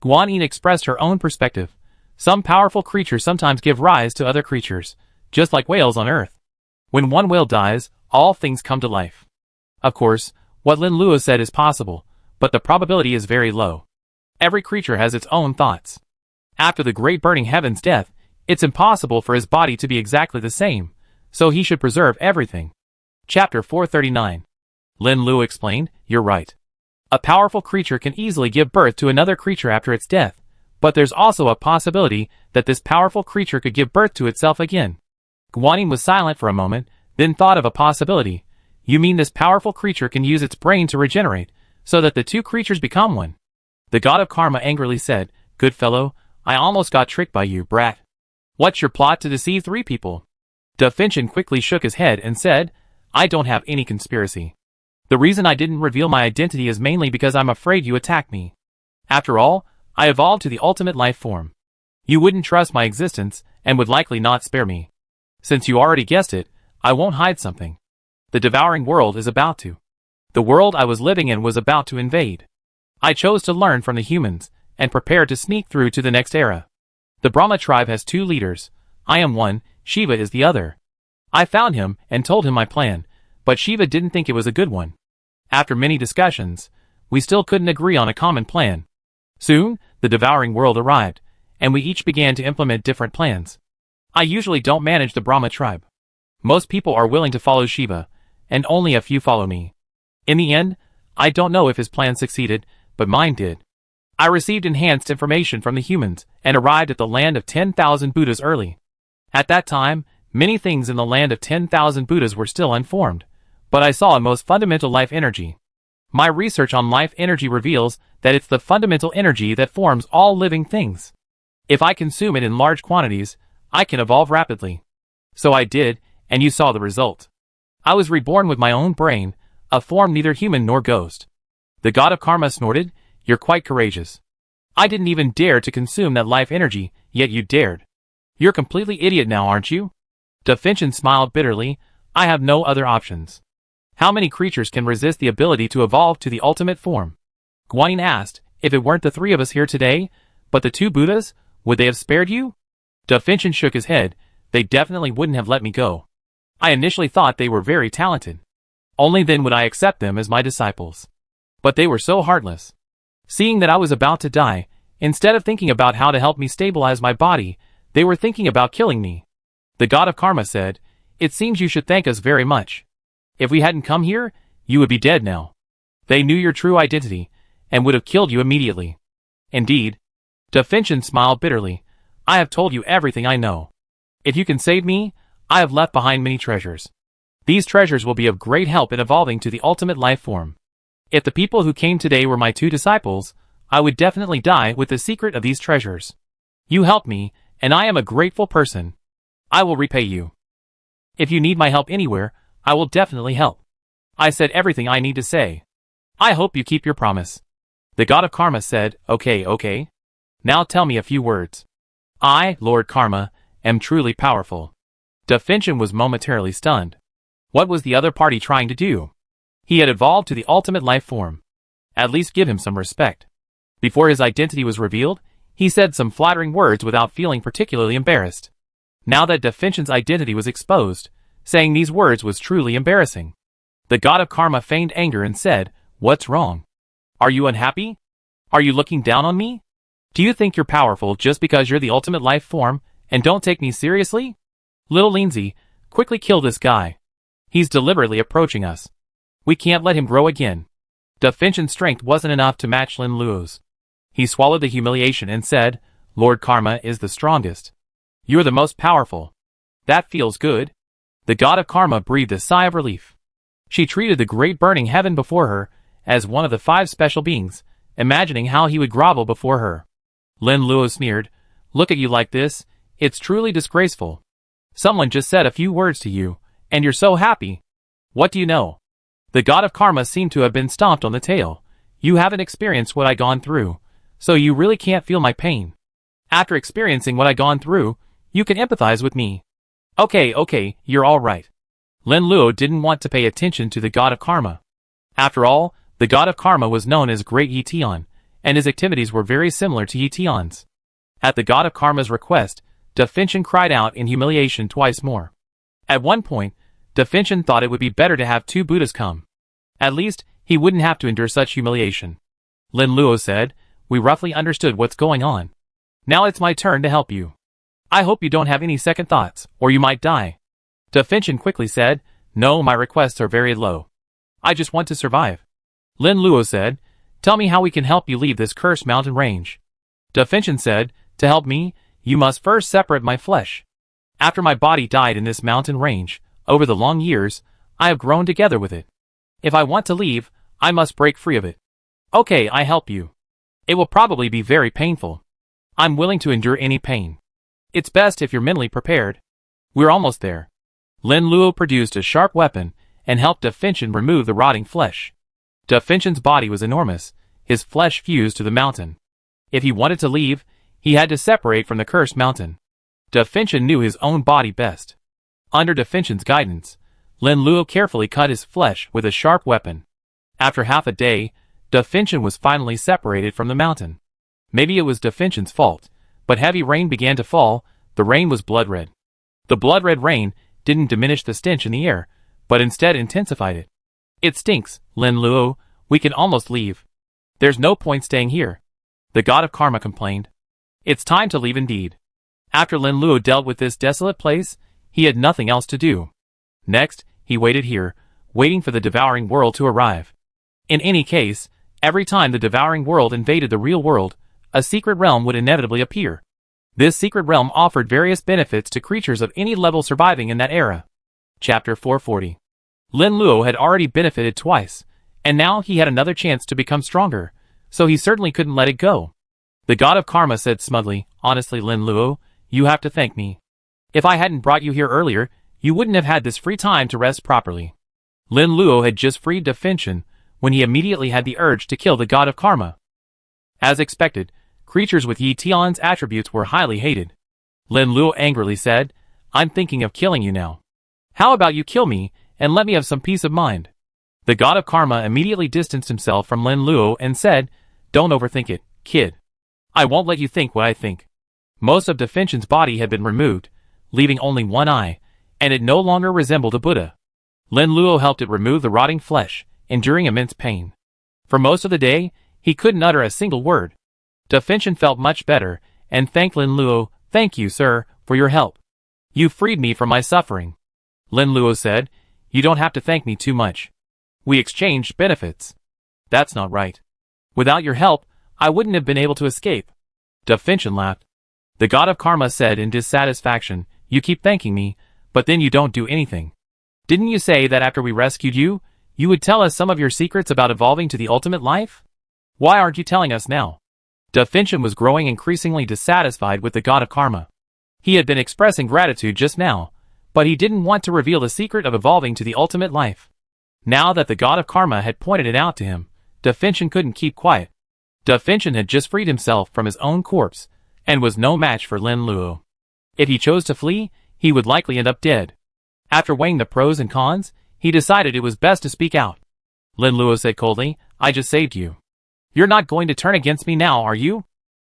Guan Yin expressed her own perspective. Some powerful creatures sometimes give rise to other creatures, just like whales on Earth. When one whale dies, all things come to life. Of course, what Lin Luo said is possible, but the probability is very low. Every creature has its own thoughts. After the great burning heaven's death, it's impossible for his body to be exactly the same, so he should preserve everything. Chapter 439. Lin Luo explained, you're right. A powerful creature can easily give birth to another creature after its death, but there's also a possibility that this powerful creature could give birth to itself again. Guan Yin was silent for a moment, then thought of a possibility. You mean this powerful creature can use its brain to regenerate, so that the two creatures become one? The god of karma angrily said, Good fellow, I almost got tricked by you, brat. What's your plot to deceive three people? Defintion quickly shook his head and said, I don't have any conspiracy. The reason I didn't reveal my identity is mainly because I'm afraid you attack me. After all, I evolved to the ultimate life form. You wouldn't trust my existence and would likely not spare me. Since you already guessed it, I won't hide something. The devouring world is about to. The world I was living in was about to invade. I chose to learn from the humans and prepare to sneak through to the next era. The Brahma tribe has two leaders. I am one, Shiva is the other. I found him and told him my plan, but Shiva didn't think it was a good one. After many discussions, we still couldn't agree on a common plan. Soon, the devouring world arrived, and we each began to implement different plans. I usually don't manage the Brahma tribe. Most people are willing to follow Shiva, and only a few follow me. In the end, I don't know if his plan succeeded, but mine did. I received enhanced information from the humans and arrived at the land of 10,000 Buddhas early. At that time, many things in the land of 10,000 Buddhas were still unformed, but I saw a most fundamental life energy. My research on life energy reveals that it's the fundamental energy that forms all living things. If I consume it in large quantities, I can evolve rapidly. So I did, and you saw the result. I was reborn with my own brain, a form neither human nor ghost. The god of karma snorted, You're quite courageous. I didn't even dare to consume that life energy, yet you dared. You're completely idiot now, aren't you? Defintion smiled bitterly, I have no other options. How many creatures can resist the ability to evolve to the ultimate form? Guan Yin asked, if it weren't the three of us here today, but the two Buddhas, would they have spared you? Defintion shook his head, they definitely wouldn't have let me go. I initially thought they were very talented. Only then would I accept them as my disciples. But they were so heartless. Seeing that I was about to die, instead of thinking about how to help me stabilize my body, they were thinking about killing me. The god of karma said, It seems you should thank us very much. If we hadn't come here, you would be dead now. They knew your true identity, and would have killed you immediately. Indeed. Defintion smiled bitterly, I have told you everything I know. If you can save me, I have left behind many treasures. These treasures will be of great help in evolving to the ultimate life form. If the people who came today were my two disciples, I would definitely die with the secret of these treasures. You helped me, and I am a grateful person. I will repay you. If you need my help anywhere, I will definitely help. I said everything I need to say. I hope you keep your promise. The god of karma said, Okay. Now tell me a few words. I, Lord Karma, am truly powerful. Defintion was momentarily stunned. What was the other party trying to do? He had evolved to the ultimate life form. At least give him some respect. Before his identity was revealed, he said some flattering words without feeling particularly embarrassed. Now that Defintion's identity was exposed, saying these words was truly embarrassing. The god of karma feigned anger and said, What's wrong? Are you unhappy? Are you looking down on me? Do you think you're powerful just because you're the ultimate life form, and don't take me seriously? Little Lindsay, quickly kill this guy. He's deliberately approaching us. We can't let him grow again. Definsion's strength wasn't enough to match Lin Luo's. He swallowed the humiliation and said, Lord Karma is the strongest. You're the most powerful. That feels good. The god of Karma breathed a sigh of relief. She treated the great burning heaven before her as one of the 5 special beings, imagining how he would grovel before her. Lin Luo sneered, Look at you like this, it's truly disgraceful. Someone just said a few words to you, and you're so happy. What do you know? The god of Karma seemed to have been stomped on the tail. You haven't experienced what I've gone through, so you really can't feel my pain. After experiencing what I've gone through, you can empathize with me. Okay, you're all right. Lin Luo didn't want to pay attention to the god of Karma. After all, the god of Karma was known as Great Yetion, and his activities were very similar to Yetion's. At the god of Karma's request, Definsion cried out in humiliation twice more. At one point, Definsion thought it would be better to have 2 Buddhas come. At least, he wouldn't have to endure such humiliation. Lin Luo said, We roughly understood what's going on. Now it's my turn to help you. I hope you don't have any second thoughts, or you might die. Definsion quickly said, No, my requests are very low. I just want to survive. Lin Luo said, Tell me how we can help you leave this cursed mountain range. Definsion said, To help me, you must first separate my flesh. After my body died in this mountain range, over the long years, I have grown together with it. If I want to leave, I must break free of it. Okay, I help you. It will probably be very painful. I'm willing to endure any pain. It's best if you're mentally prepared. We're almost there. Lin Luo produced a sharp weapon and helped Definsion remove the rotting flesh. Definsion's body was enormous, his flesh fused to the mountain. If he wanted to leave, he had to separate from the cursed mountain. Definsion knew his own body best. Under Definsion's guidance, Lin Luo carefully cut his flesh with a sharp weapon. After half a day, Definsion was finally separated from the mountain. Maybe it was Definsion's fault, but heavy rain began to fall. The rain was blood red. The blood-red rain didn't diminish the stench in the air, but instead intensified it. It stinks, Lin Luo, we can almost leave. There's no point staying here. The god of Karma complained. It's time to leave indeed. After Lin Luo dealt with this desolate place, he had nothing else to do. Next, he waited here, waiting for the devouring world to arrive. In any case, every time the devouring world invaded the real world, a secret realm would inevitably appear. This secret realm offered various benefits to creatures of any level surviving in that era. Chapter 440. Lin Luo had already benefited twice, and now he had another chance to become stronger, so he certainly couldn't let it go. The god of Karma said smugly, Honestly, Lin Luo, you have to thank me. If I hadn't brought you here earlier, you wouldn't have had this free time to rest properly. Lin Luo had just freed Definsion when he immediately had the urge to kill the god of Karma. As expected, creatures with Yetion's attributes were highly hated. Lin Luo angrily said, I'm thinking of killing you now. How about you kill me, and let me have some peace of mind? The god of Karma immediately distanced himself from Lin Luo and said, Don't overthink it, kid. I won't let you think what I think. Most of Definsion's body had been removed, leaving only one eye, and it no longer resembled a Buddha. Lin Luo helped it remove the rotting flesh, enduring immense pain. For most of the day, he couldn't utter a single word. Definsion felt much better, and thanked Lin Luo, Thank you, sir, for your help. You freed me from my suffering. Lin Luo said, You don't have to thank me too much. We exchanged benefits. That's not right. Without your help, I wouldn't have been able to escape. Definsion laughed. The god of Karma said in dissatisfaction, You keep thanking me, but then you don't do anything. Didn't you say that after we rescued you, you would tell us some of your secrets about evolving to the ultimate life? Why aren't you telling us now? Definsion was growing increasingly dissatisfied with the god of Karma. He had been expressing gratitude just now, but he didn't want to reveal the secret of evolving to the ultimate life. Now that the god of Karma had pointed it out to him, Definsion couldn't keep quiet. Definsion had just freed himself from his own corpse, and was no match for Lin Luo. If he chose to flee, he would likely end up dead. After weighing the pros and cons, he decided it was best to speak out. Lin Luo said coldly, I just saved you. You're not going to turn against me now, are you?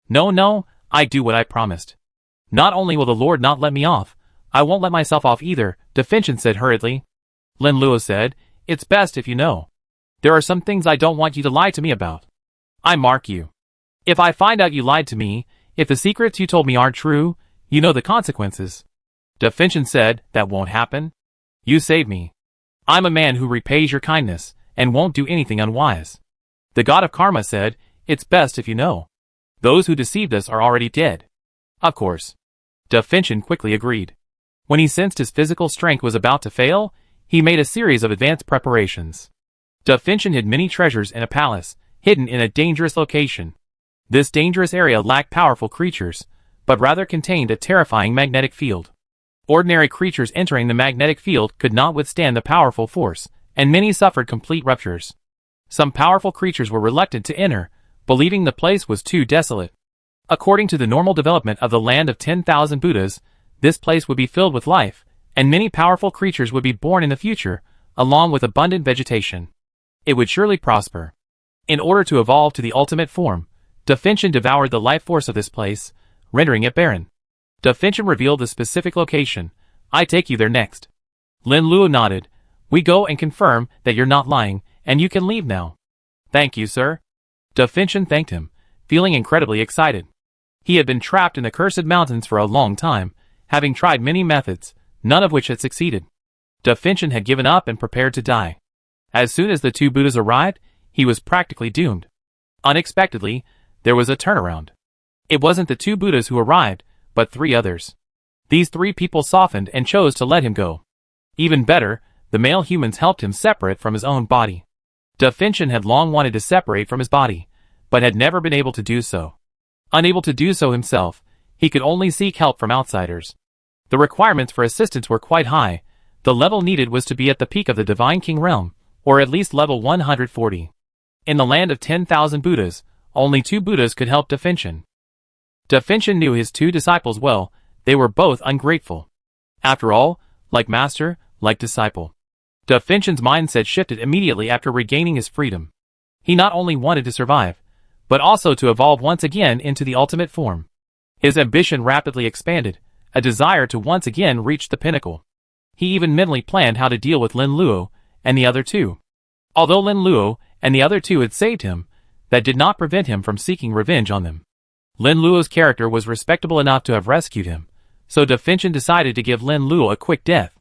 No, I do what I promised. Not only will the Lord not let me off, I won't let myself off either, Definsion said hurriedly. Lin Luo said, It's best if you know. There are some things I don't want you to lie to me about. I mark you. If I find out you lied to me, if the secrets you told me aren't true, you know the consequences. Definsion said, That won't happen. You saved me. I'm a man who repays your kindness, and won't do anything unwise. The god of karma said, "It's best if you know. Those who deceived us are already dead." Of course. Definchen quickly agreed. When he sensed his physical strength was about to fail, he made a series of advanced preparations. Definchen hid many treasures in a palace, hidden in a dangerous location. This dangerous area lacked powerful creatures, but rather contained a terrifying magnetic field. Ordinary creatures entering the magnetic field could not withstand the powerful force, and many suffered complete ruptures. Some powerful creatures were reluctant to enter, believing the place was too desolate. According to the normal development of the land of 10,000 Buddhas, this place would be filled with life, and many powerful creatures would be born in the future, along with abundant vegetation. It would surely prosper. In order to evolve to the ultimate form, Definchen devoured the life force of this place, rendering it barren. Definchen revealed the specific location. "I take you there next." Lin Luo nodded. "We go and confirm that you're not lying, and you can leave now." "Thank you, sir." Definchen thanked him, feeling incredibly excited. He had been trapped in the cursed mountains for a long time, having tried many methods, none of which had succeeded. Definchen had given up and prepared to die. As soon as the two Buddhas arrived, he was practically doomed. Unexpectedly, there was a turnaround. It wasn't the two Buddhas who arrived, but 3 others. These 3 people softened and chose to let him go. Even better, the male humans helped him separate from his own body. Definchen had long wanted to separate from his body, but had never been able to do so. Unable to do so himself, he could only seek help from outsiders. The requirements for assistance were quite high. The level needed was to be at the peak of the Divine King realm, or at least level 140. In the land of 10,000 Buddhas, only 2 Buddhas could help Definchen. Definchen knew his 2 disciples well. They were both ungrateful. After all, like master, like disciple. Definchen's mindset shifted immediately after regaining his freedom. He not only wanted to survive, but also to evolve once again into the ultimate form. His ambition rapidly expanded, a desire to once again reach the pinnacle. He even mentally planned how to deal with Lin Luo and the other 2. Although Lin Luo and the other 2 had saved him, that did not prevent him from seeking revenge on them. Lin Luo's character was respectable enough to have rescued him, so Definchen decided to give Lin Luo a quick death.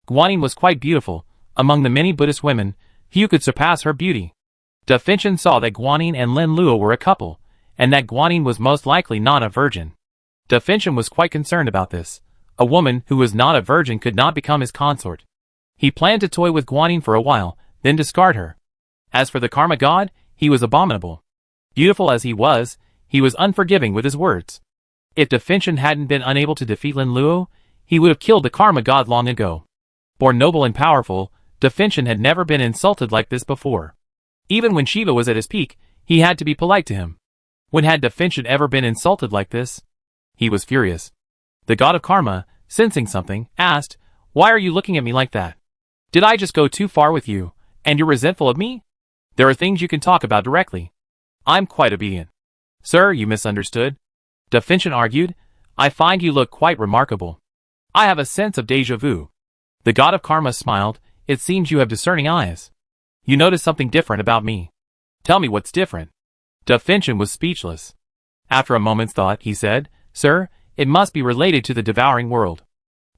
Guanyin was quite beautiful. Among the many Buddhist women, few could surpass her beauty. Definchen saw that Guanyin and Lin Luo were a couple, and that Guanyin was most likely not a virgin. Definchen was quite concerned about this. A woman who was not a virgin could not become his consort. He planned to toy with Guanyin for a while, then discard her. As for the karma god, he was abominable. Beautiful as he was unforgiving with his words. If Definchen hadn't been unable to defeat Lin Luo, he would have killed the karma god long ago. Born noble and powerful, Definchen had never been insulted like this before. Even when Shiva was at his peak, he had to be polite to him. When had Definchen ever been insulted like this? He was furious. The god of karma, sensing something, asked, "Why are you looking at me like that? Did I just go too far with you, and you're resentful of me? There are things you can talk about directly. I'm quite obedient." "Sir, you misunderstood," Definchen argued. "I find you look quite remarkable. I have a sense of déjà vu." The god of karma smiled. "It seems you have discerning eyes. You notice something different about me. Tell me what's different." Definchen was speechless. After a moment's thought, he said, "Sir, it must be related to the devouring world.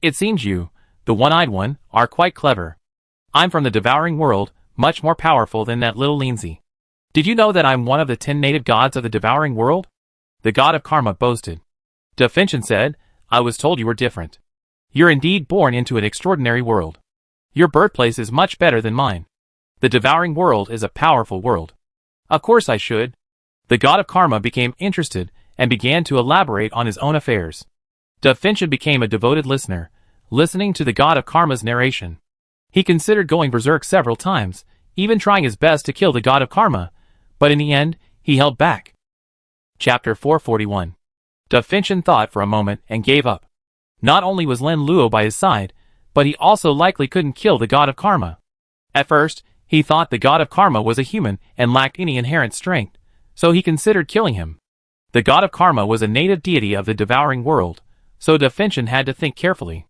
It seems you, the one-eyed one, are quite clever. I'm from the devouring world, much more powerful than that little Lindsay. Did you know that I'm one of the 10 native gods of the devouring world?" The god of karma boasted. Definchen said, "I was told you were different. You're indeed born into an extraordinary world. Your birthplace is much better than mine. The devouring world is a powerful world." "Of course I should." The god of karma became interested and began to elaborate on his own affairs. Definchen became a devoted listener, listening to the god of karma's narration. He considered going berserk several times, even trying his best to kill the god of karma, but in the end, he held back. Chapter 441. Definchen thought for a moment and gave up. Not only was Lin Luo by his side, but he also likely couldn't kill the god of karma. At first, he thought the god of karma was a human and lacked any inherent strength, so he considered killing him. The god of karma was a native deity of the devouring world, so Definchen had to think carefully.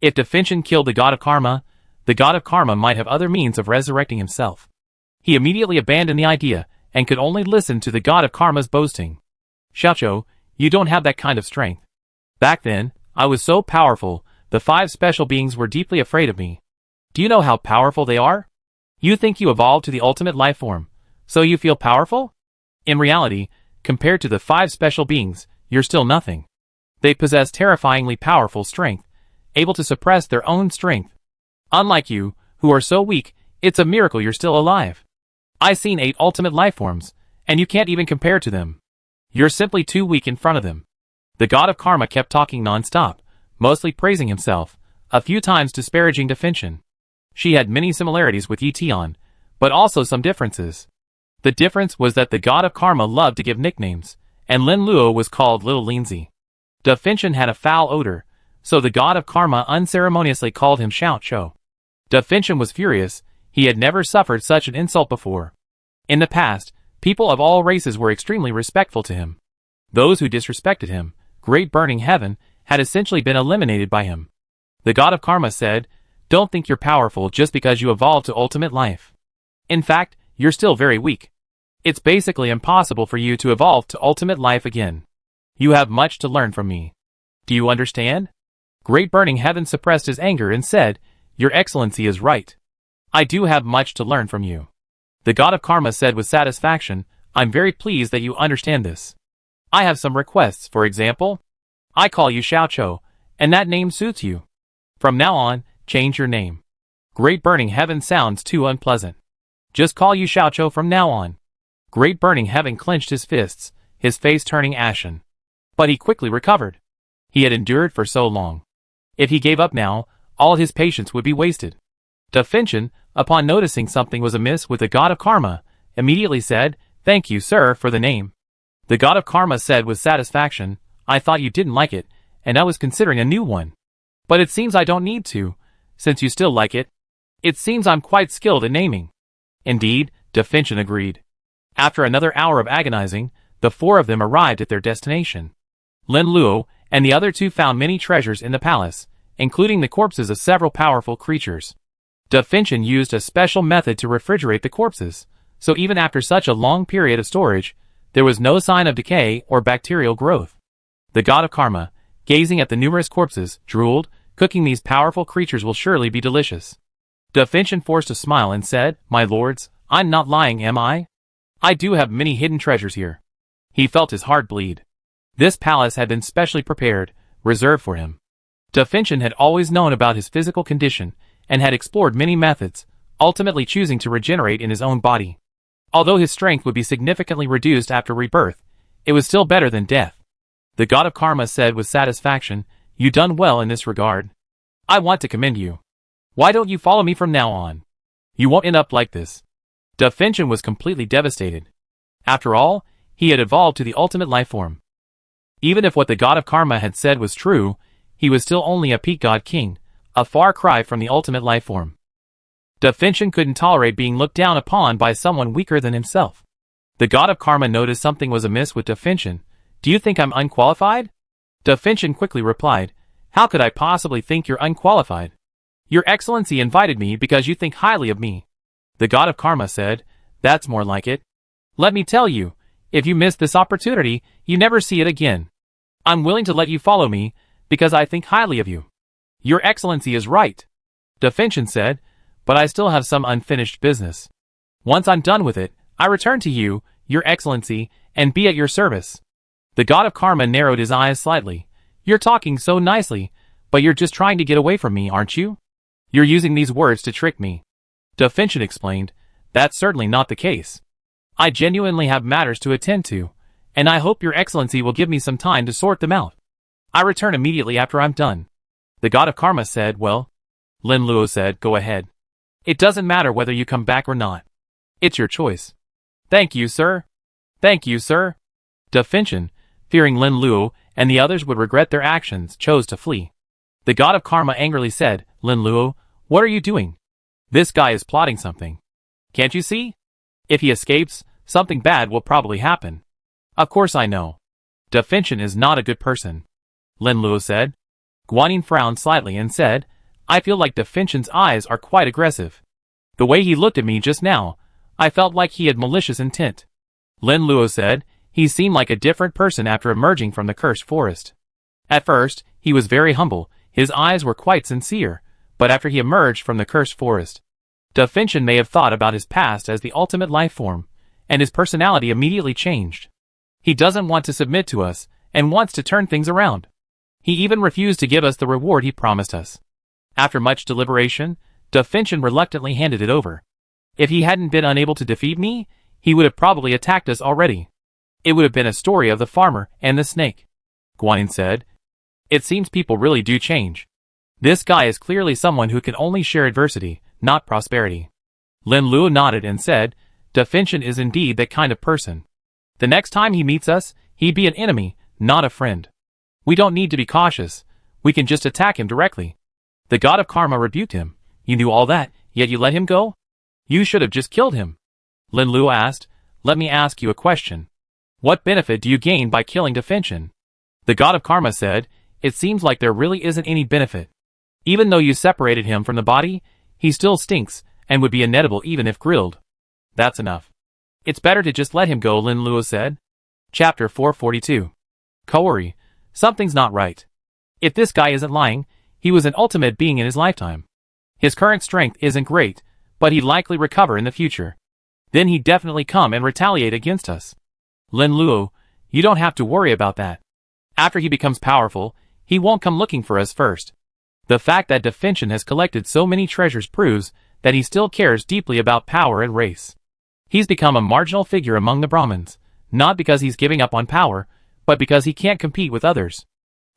If Definchen killed the god of karma might have other means of resurrecting himself. He immediately abandoned the idea and could only listen to the god of karma's boasting. "Xiaoqiu, you don't have that kind of strength. Back then, I was so powerful, the 5 special beings were deeply afraid of me. Do you know how powerful they are? You think you evolved to the ultimate life form, So you feel powerful? In reality, compared to the 5 special beings, you're still nothing. They possess terrifyingly powerful strength, able to suppress their own strength. Unlike you, who are so weak, it's a miracle you're still alive. I've seen 8 ultimate life forms, and you can't even compare to them. You're simply too weak in front of them. The god of karma kept talking non-stop, mostly praising himself, a few times disparaging Definchen. She had many similarities with Yetion, but also some differences. The difference was that the god of karma loved to give nicknames, and Lin Luo was called Little Lindsay. Definchen had a foul odor, so the god of karma unceremoniously called him Xiao Chou. Definchen was furious. He had never suffered such an insult before. In the past, people of all races were extremely respectful to him. Those who disrespected him, Great Burning Heaven, had essentially been eliminated by him. The god of karma said, "Don't think you're powerful just because you evolved to ultimate life. In fact, you're still very weak. It's basically impossible for you to evolve to ultimate life again. You have much to learn from me. Do you understand?" Great Burning Heaven suppressed his anger and said, "Your Excellency is right. I do have much to learn from you." The god of karma said with satisfaction, "I'm very pleased that you understand this. I have some requests. For example, I call you Xiao Chou, and that name suits you. From now on, change your name. Great Burning Heaven sounds too unpleasant. Just call you Xiao Chou from now on." Great Burning Heaven clenched his fists, his face turning ashen. But he quickly recovered. He had endured for so long. If he gave up now, all his patience would be wasted. Definchen, upon noticing something was amiss with the god of karma, immediately said, "Thank you, sir, for the name." The god of karma said with satisfaction, "I thought you didn't like it, and I was considering a new one. But it seems I don't need to, since you still like it. It seems I'm quite skilled in naming." Indeed, Definchen agreed. After another hour of agonizing, the 4 of them arrived at their destination. Lin Luo and the other 2 found many treasures in the palace, including the corpses of several powerful creatures. Definchen used a special method to refrigerate the corpses, so even after such a long period of storage, there was no sign of decay or bacterial growth. The god of karma, gazing at the numerous corpses, drooled, "Cooking these powerful creatures will surely be delicious." Definchen forced a smile and said, "My lords, I'm not lying, am I? I do have many hidden treasures here." He felt his heart bleed. This palace had been specially prepared, reserved for him. Definchen had always known about his physical condition, and had explored many methods, ultimately choosing to regenerate in his own body. Although his strength would be significantly reduced after rebirth, it was still better than death. The god of karma said with satisfaction, "You done well in this regard. I want to commend you. Why don't you follow me from now on? You won't end up like this." Definchen was completely devastated. After all, he had evolved to the ultimate life form. Even if what the god of karma had said was true, he was still only a peak god king, a far cry from the ultimate life form. Definchen couldn't tolerate being looked down upon by someone weaker than himself. The god of karma noticed something was amiss with Definchen. "Do you think I'm unqualified?" Definchen quickly replied, "How could I possibly think you're unqualified? Your Excellency invited me because you think highly of me." The god of karma said, "That's more like it. Let me tell you, if you miss this opportunity, you never see it again. I'm willing to let you follow me, because I think highly of you." "Your Excellency is right," Definchen said, "but I still have some unfinished business. Once I'm done with it, I return to you, Your Excellency, and be at your service." The god of karma narrowed his eyes slightly. "You're talking so nicely, but you're just trying to get away from me, aren't you? You're using these words to trick me." Definchen explained, "That's certainly not the case. I genuinely have matters to attend to, and I hope Your Excellency will give me some time to sort them out. I return immediately after I'm done." The god of karma said, "Well," Lin Luo said, "Go ahead. It doesn't matter whether you come back or not. It's your choice." "Thank you, sir. Thank you, sir." Definchen, fearing Lin Luo and the others would regret their actions, chose to flee. The god of karma angrily said, "Lin Luo, what are you doing? This guy is plotting something. Can't you see? If he escapes, something bad will probably happen." "Of course I know. Definchen is not a good person," Lin Luo said. Guanyin frowned slightly and said, "I feel like Definchen's eyes are quite aggressive. The way he looked at me just now, I felt like he had malicious intent." Lin Luo said, "He seemed like a different person after emerging from the cursed forest. At first, he was very humble, his eyes were quite sincere, but after he emerged from the cursed forest, Definchen may have thought about his past as the ultimate life form, and his personality immediately changed. He doesn't want to submit to us, and wants to turn things around. He even refused to give us the reward he promised us. After much deliberation, Devour reluctantly handed it over. If he hadn't been unable to defeat me, he would have probably attacked us already. It would have been a story of the farmer and the snake. Guanyin said. It seems people really do change. This guy is clearly someone who can only share adversity, not prosperity. Lin Luo nodded and said, Devour is indeed that kind of person. The next time he meets us, he'd be an enemy, not a friend. We don't need to be cautious. We can just attack him directly. The god of karma rebuked him. You knew all that, yet you let him go? You should have just killed him. Lin Luo asked, Let me ask you a question. What benefit do you gain by killing Devour? The god of karma said, It seems like there really isn't any benefit. Even though you separated him from the body, he still stinks, and would be inedible even if grilled. That's enough. It's better to just let him go, Lin Luo said. Chapter 442. Kaori, something's not right. If this guy isn't lying, he was an ultimate being in his lifetime. His current strength isn't great, but he'd likely recover in the future. Then he'd definitely come and retaliate against us. Lin Luo, you don't have to worry about that. After he becomes powerful, he won't come looking for us first. The fact that Devour has collected so many treasures proves that he still cares deeply about power and race. He's become a marginal figure among the Brahmins, not because he's giving up on power, but because he can't compete with others.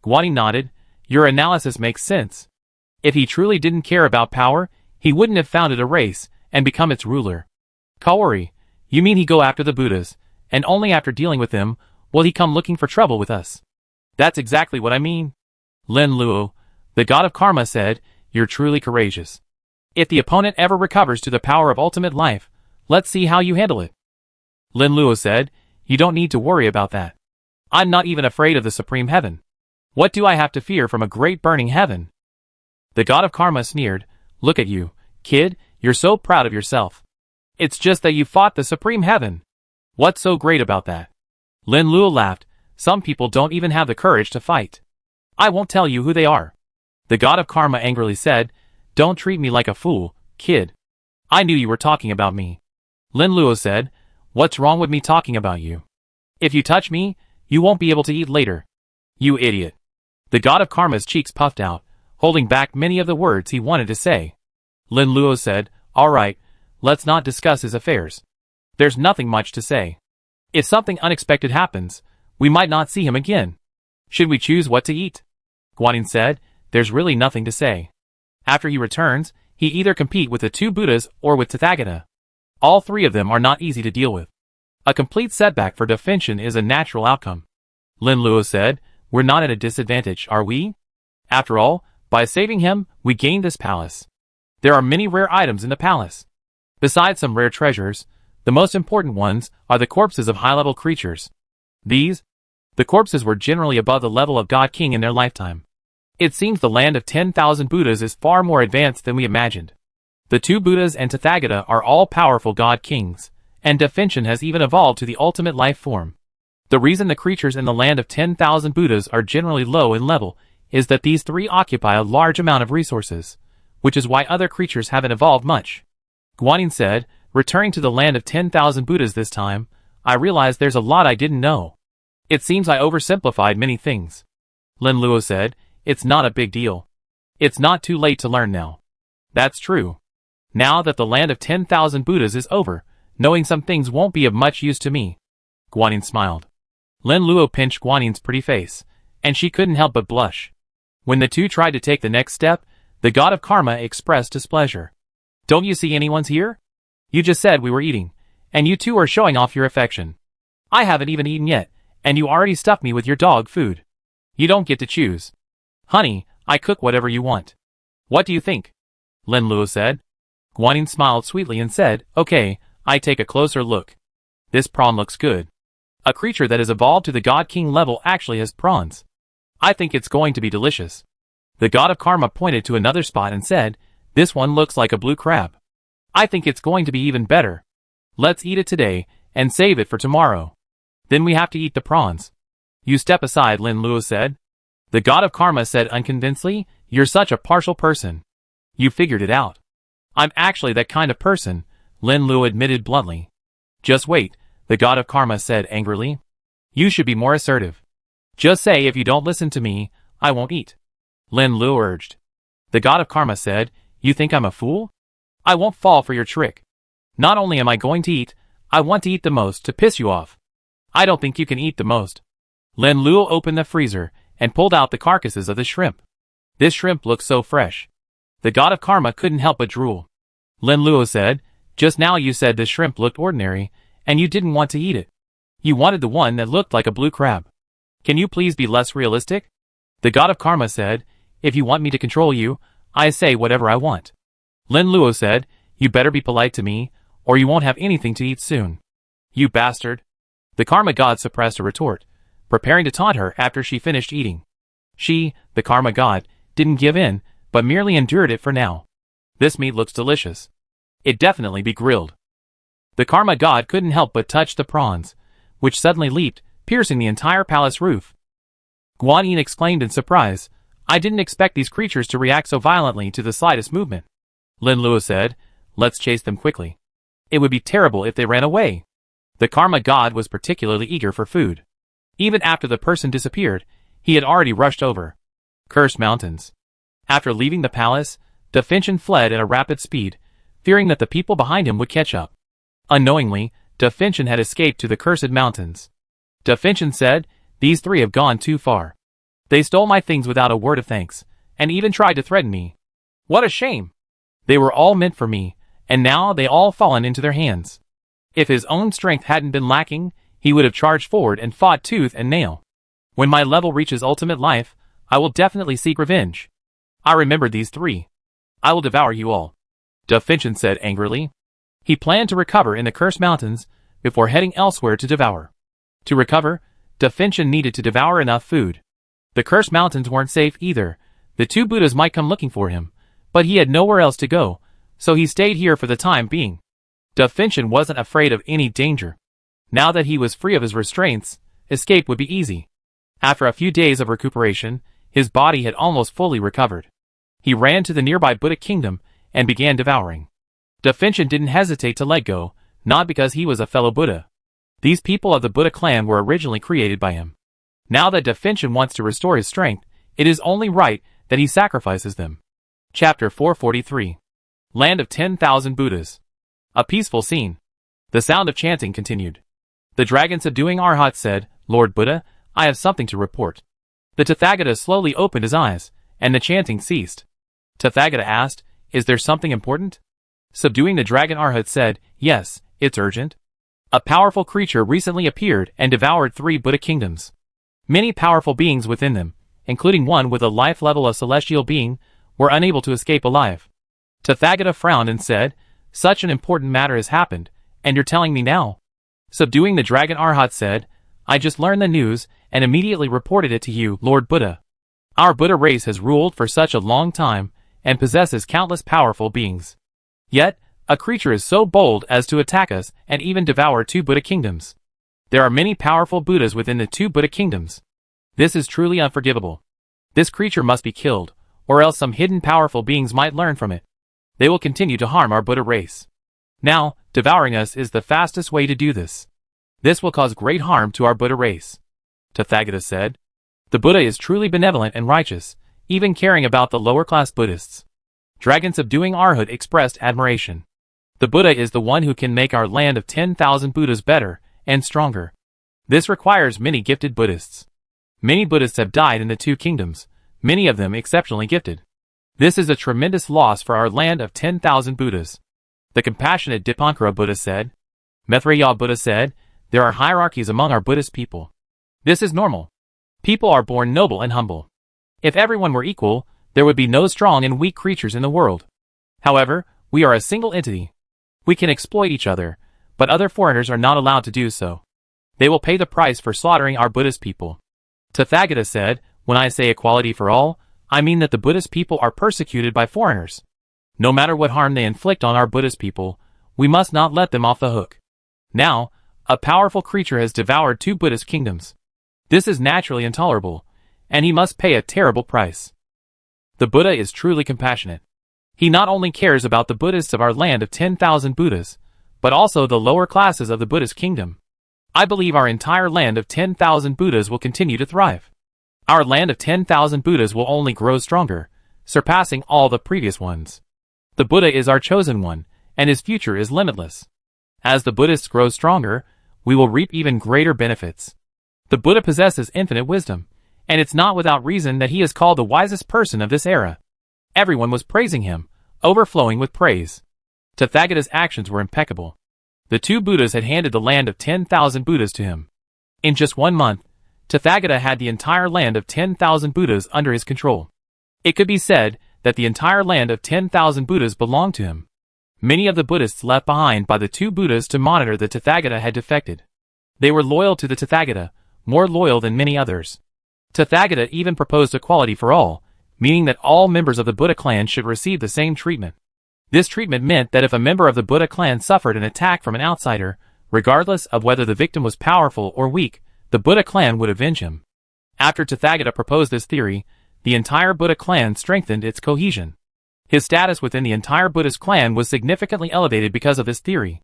Guanyin nodded. Your analysis makes sense. If he truly didn't care about power, he wouldn't have founded a race and become its ruler. Kaori, you mean he go after the Buddhas, and only after dealing with them will he come looking for trouble with us? That's exactly what I mean. Lin Luo, the god of karma said, You're truly courageous. If the opponent ever recovers to the power of ultimate life, let's see how you handle it. Lin Luo said, You don't need to worry about that. I'm not even afraid of the supreme heaven. What do I have to fear from a great burning heaven? The god of karma sneered, Look at you, kid, you're so proud of yourself. It's just that you fought the supreme heaven. What's so great about that? Lin Luo laughed. Some people don't even have the courage to fight. I won't tell you who they are. The god of karma angrily said, Don't treat me like a fool, kid. I knew you were talking about me. Lin Luo said, What's wrong with me talking about you? If you touch me, you won't be able to eat later. You idiot. The god of karma's cheeks puffed out, holding back many of the words he wanted to say. Lin Luo said, All right, let's not discuss his affairs. There's nothing much to say. If something unexpected happens, we might not see him again. Should we choose what to eat? Guanyin said, There's really nothing to say. After he returns, he either compete with the two Buddhas or with Tathagata. All three of them are not easy to deal with. A complete setback for Devour is a natural outcome. Lin Luo said, We're not at a disadvantage, are we? After all, by saving him, we gained this palace. There are many rare items in the palace. Besides some rare treasures, the most important ones are the corpses of high-level creatures. The corpses were generally above the level of God King in their lifetime. It seems the land of 10,000 Buddhas is far more advanced than we imagined. The two Buddhas and Tathagata are all powerful God Kings, and Devour has even evolved to the ultimate life form. The reason the creatures in the land of 10,000 Buddhas are generally low in level is that these three occupy a large amount of resources, which is why other creatures haven't evolved much. Guanyin said, Returning to the land of 10,000 Buddhas this time, I realized there's a lot I didn't know. It seems I oversimplified many things. Lin Luo said, It's not a big deal. It's not too late to learn now. That's true. Now that the land of 10,000 Buddhas is over, knowing some things won't be of much use to me. Guanyin smiled. Lin Luo pinched Guanyin's pretty face, and she couldn't help but blush. When the two tried to take the next step, the god of karma expressed displeasure. Don't you see anyone's here? You just said we were eating, and you two are showing off your affection. I haven't even eaten yet, and you already stuffed me with your dog food. You don't get to choose. Honey, I cook whatever you want. What do you think? Lin Luo said. Guanyin smiled sweetly and said, Okay, I take a closer look. This prawn looks good. A creature that has evolved to the God King level actually has prawns. I think it's going to be delicious. The god of karma pointed to another spot and said, This one looks like a blue crab. I think it's going to be even better. Let's eat it today, and save it for tomorrow. Then we have to eat the prawns. You step aside, Lin Luo said. The god of karma said unconvincedly, You're such a partial person. You figured it out. I'm actually that kind of person, Lin Luo admitted bluntly. Just wait, The god of karma said angrily. You should be more assertive. Just say if you don't listen to me, I won't eat. Lin Luo urged. The god of karma said, you think I'm a fool? I won't fall for your trick. Not only am I going to eat, I want to eat the most to piss you off. I don't think you can eat the most. Lin Luo opened the freezer and pulled out the carcasses of the shrimp. This shrimp looked so fresh. The god of karma couldn't help but drool. Lin Luo said, just now you said this shrimp looked ordinary, and you didn't want to eat it. You wanted the one that looked like a blue crab. Can you please be less realistic? The god of karma said, if you want me to control you, I say whatever I want. Lin Luo said, you better be polite to me, or you won't have anything to eat soon. You bastard. The karma god suppressed a retort, preparing to taunt her after she finished eating. She, the karma god, didn't give in, but merely endured it for now. This meat looks delicious. It'd definitely be grilled. The karma god couldn't help but touch the prawns, which suddenly leaped, piercing the entire palace roof. Guan Yin exclaimed in surprise, I didn't expect these creatures to react so violently to the slightest movement. Lin Luo said, let's chase them quickly. It would be terrible if they ran away. The karma god was particularly eager for food. Even after the person disappeared, he had already rushed over. Cursed mountains. After leaving the palace, Da Finchin fled at a rapid speed, fearing that the people behind him would catch up. Unknowingly, Da Finchin had escaped to the cursed mountains. Da Finchin said, these three have gone too far. They stole my things without a word of thanks, and even tried to threaten me. What a shame! They were all meant for me, and now they all fallen into their hands. If his own strength hadn't been lacking, he would have charged forward and fought tooth and nail. When my level reaches ultimate life, I will definitely seek revenge. I remembered these three. I will devour you all. Da Finchin said angrily. He planned to recover in the Cursed Mountains before heading elsewhere to devour. To recover, Da Finchin needed to devour enough food. The Cursed Mountains weren't safe either. The two Buddhas might come looking for him, but he had nowhere else to go, so he stayed here for the time being. Da Finchin wasn't afraid of any danger. Now that he was free of his restraints, escape would be easy. After a few days of recuperation, his body had almost fully recovered. He ran to the nearby Buddha kingdom and began devouring. Da Finchin didn't hesitate to let go, not because he was a fellow Buddha. These people of the Buddha clan were originally created by him. Now that Da Finchin wants to restore his strength, it is only right that he sacrifices them. Chapter 443. Land of 10,000 Buddhas. A peaceful scene. The sound of chanting continued. The dragon subduing Arhat said, Lord Buddha, I have something to report. The Tathagata slowly opened his eyes, and the chanting ceased. Tathagata asked, is there something important? Subduing the dragon Arhat said, yes, it's urgent. A powerful creature recently appeared and devoured 3 Buddha kingdoms. Many powerful beings within them, including one with a life level of celestial being, were unable to escape alive. Tathagata frowned and said, such an important matter has happened, and you're telling me now? Subduing the dragon Arhat said, I just learned the news and immediately reported it to you, Lord Buddha. Our Buddha race has ruled for such a long time and possesses countless powerful beings. Yet, a creature is so bold as to attack us and even devour 2 Buddha kingdoms. There are many powerful Buddhas within the 2 Buddha kingdoms. This is truly unforgivable. This creature must be killed, or else some hidden powerful beings might learn from it. They will continue to harm our Buddha race. Now, devouring us is the fastest way to do this. This will cause great harm to our Buddha race. Tathagata said. The Buddha is truly benevolent and righteous, even caring about the lower-class Buddhists. Dragon subduing Arhat expressed admiration. The Buddha is the one who can make our land of 10,000 Buddhas better and stronger. This requires many gifted Buddhists. Many Buddhists have died in the 2 kingdoms, many of them exceptionally gifted. This is a tremendous loss for our land of 10,000 Buddhas. The compassionate Dipankara Buddha said. Maitreya Buddha said, there are hierarchies among our Buddhist people. This is normal. People are born noble and humble. If everyone were equal, there would be no strong and weak creatures in the world. However, we are a single entity. We can exploit each other, but other foreigners are not allowed to do so. They will pay the price for slaughtering our Buddhist people. Tathagata said, when I say equality for all, I mean that the Buddhist people are persecuted by foreigners. No matter what harm they inflict on our Buddhist people, we must not let them off the hook. Now, a powerful creature has devoured 2 Buddhist kingdoms. This is naturally intolerable, and he must pay a terrible price. The Buddha is truly compassionate. He not only cares about the Buddhists of our land of 10,000 Buddhas, but also the lower classes of the Buddhist kingdom. I believe our entire land of 10,000 Buddhas will continue to thrive. Our land of 10,000 Buddhas will only grow stronger, surpassing all the previous ones. The Buddha is our chosen one, and his future is limitless. As the Buddhists grow stronger, we will reap even greater benefits. The Buddha possesses infinite wisdom, and it's not without reason that he is called the wisest person of this era. Everyone was praising him, overflowing with praise. Tathagata's actions were impeccable. The two Buddhas had handed the land of 10,000 Buddhas to him. In just 1 month, Tathagata had the entire land of 10,000 Buddhas under his control. It could be said that the entire land of 10,000 Buddhas belonged to him. Many of the Buddhists left behind by the two Buddhas to monitor the Tathagata had defected. They were loyal to the Tathagata, more loyal than many others. Tathagata even proposed equality for all, meaning that all members of the Buddha clan should receive the same treatment. This treatment meant that if a member of the Buddha clan suffered an attack from an outsider, regardless of whether the victim was powerful or weak, the Buddha clan would avenge him. After Tathagata proposed this theory, the entire Buddha clan strengthened its cohesion. His status within the entire Buddhist clan was significantly elevated because of this theory.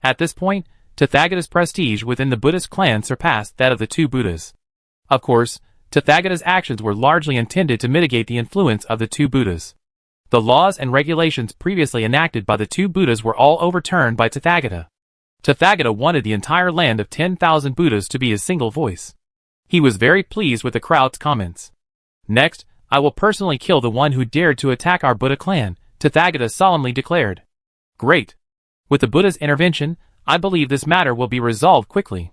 At this point, Tathagata's prestige within the Buddhist clan surpassed that of the two Buddhas. Of course, Tathagata's actions were largely intended to mitigate the influence of the two Buddhas. The laws and regulations previously enacted by the two Buddhas were all overturned by Tathagata. Tathagata wanted the entire land of 10,000 Buddhas to be his single voice. He was very pleased with the crowd's comments. Next, I will personally kill the one who dared to attack our Buddha clan, Tathagata solemnly declared. Great! With the Buddha's intervention, I believe this matter will be resolved quickly.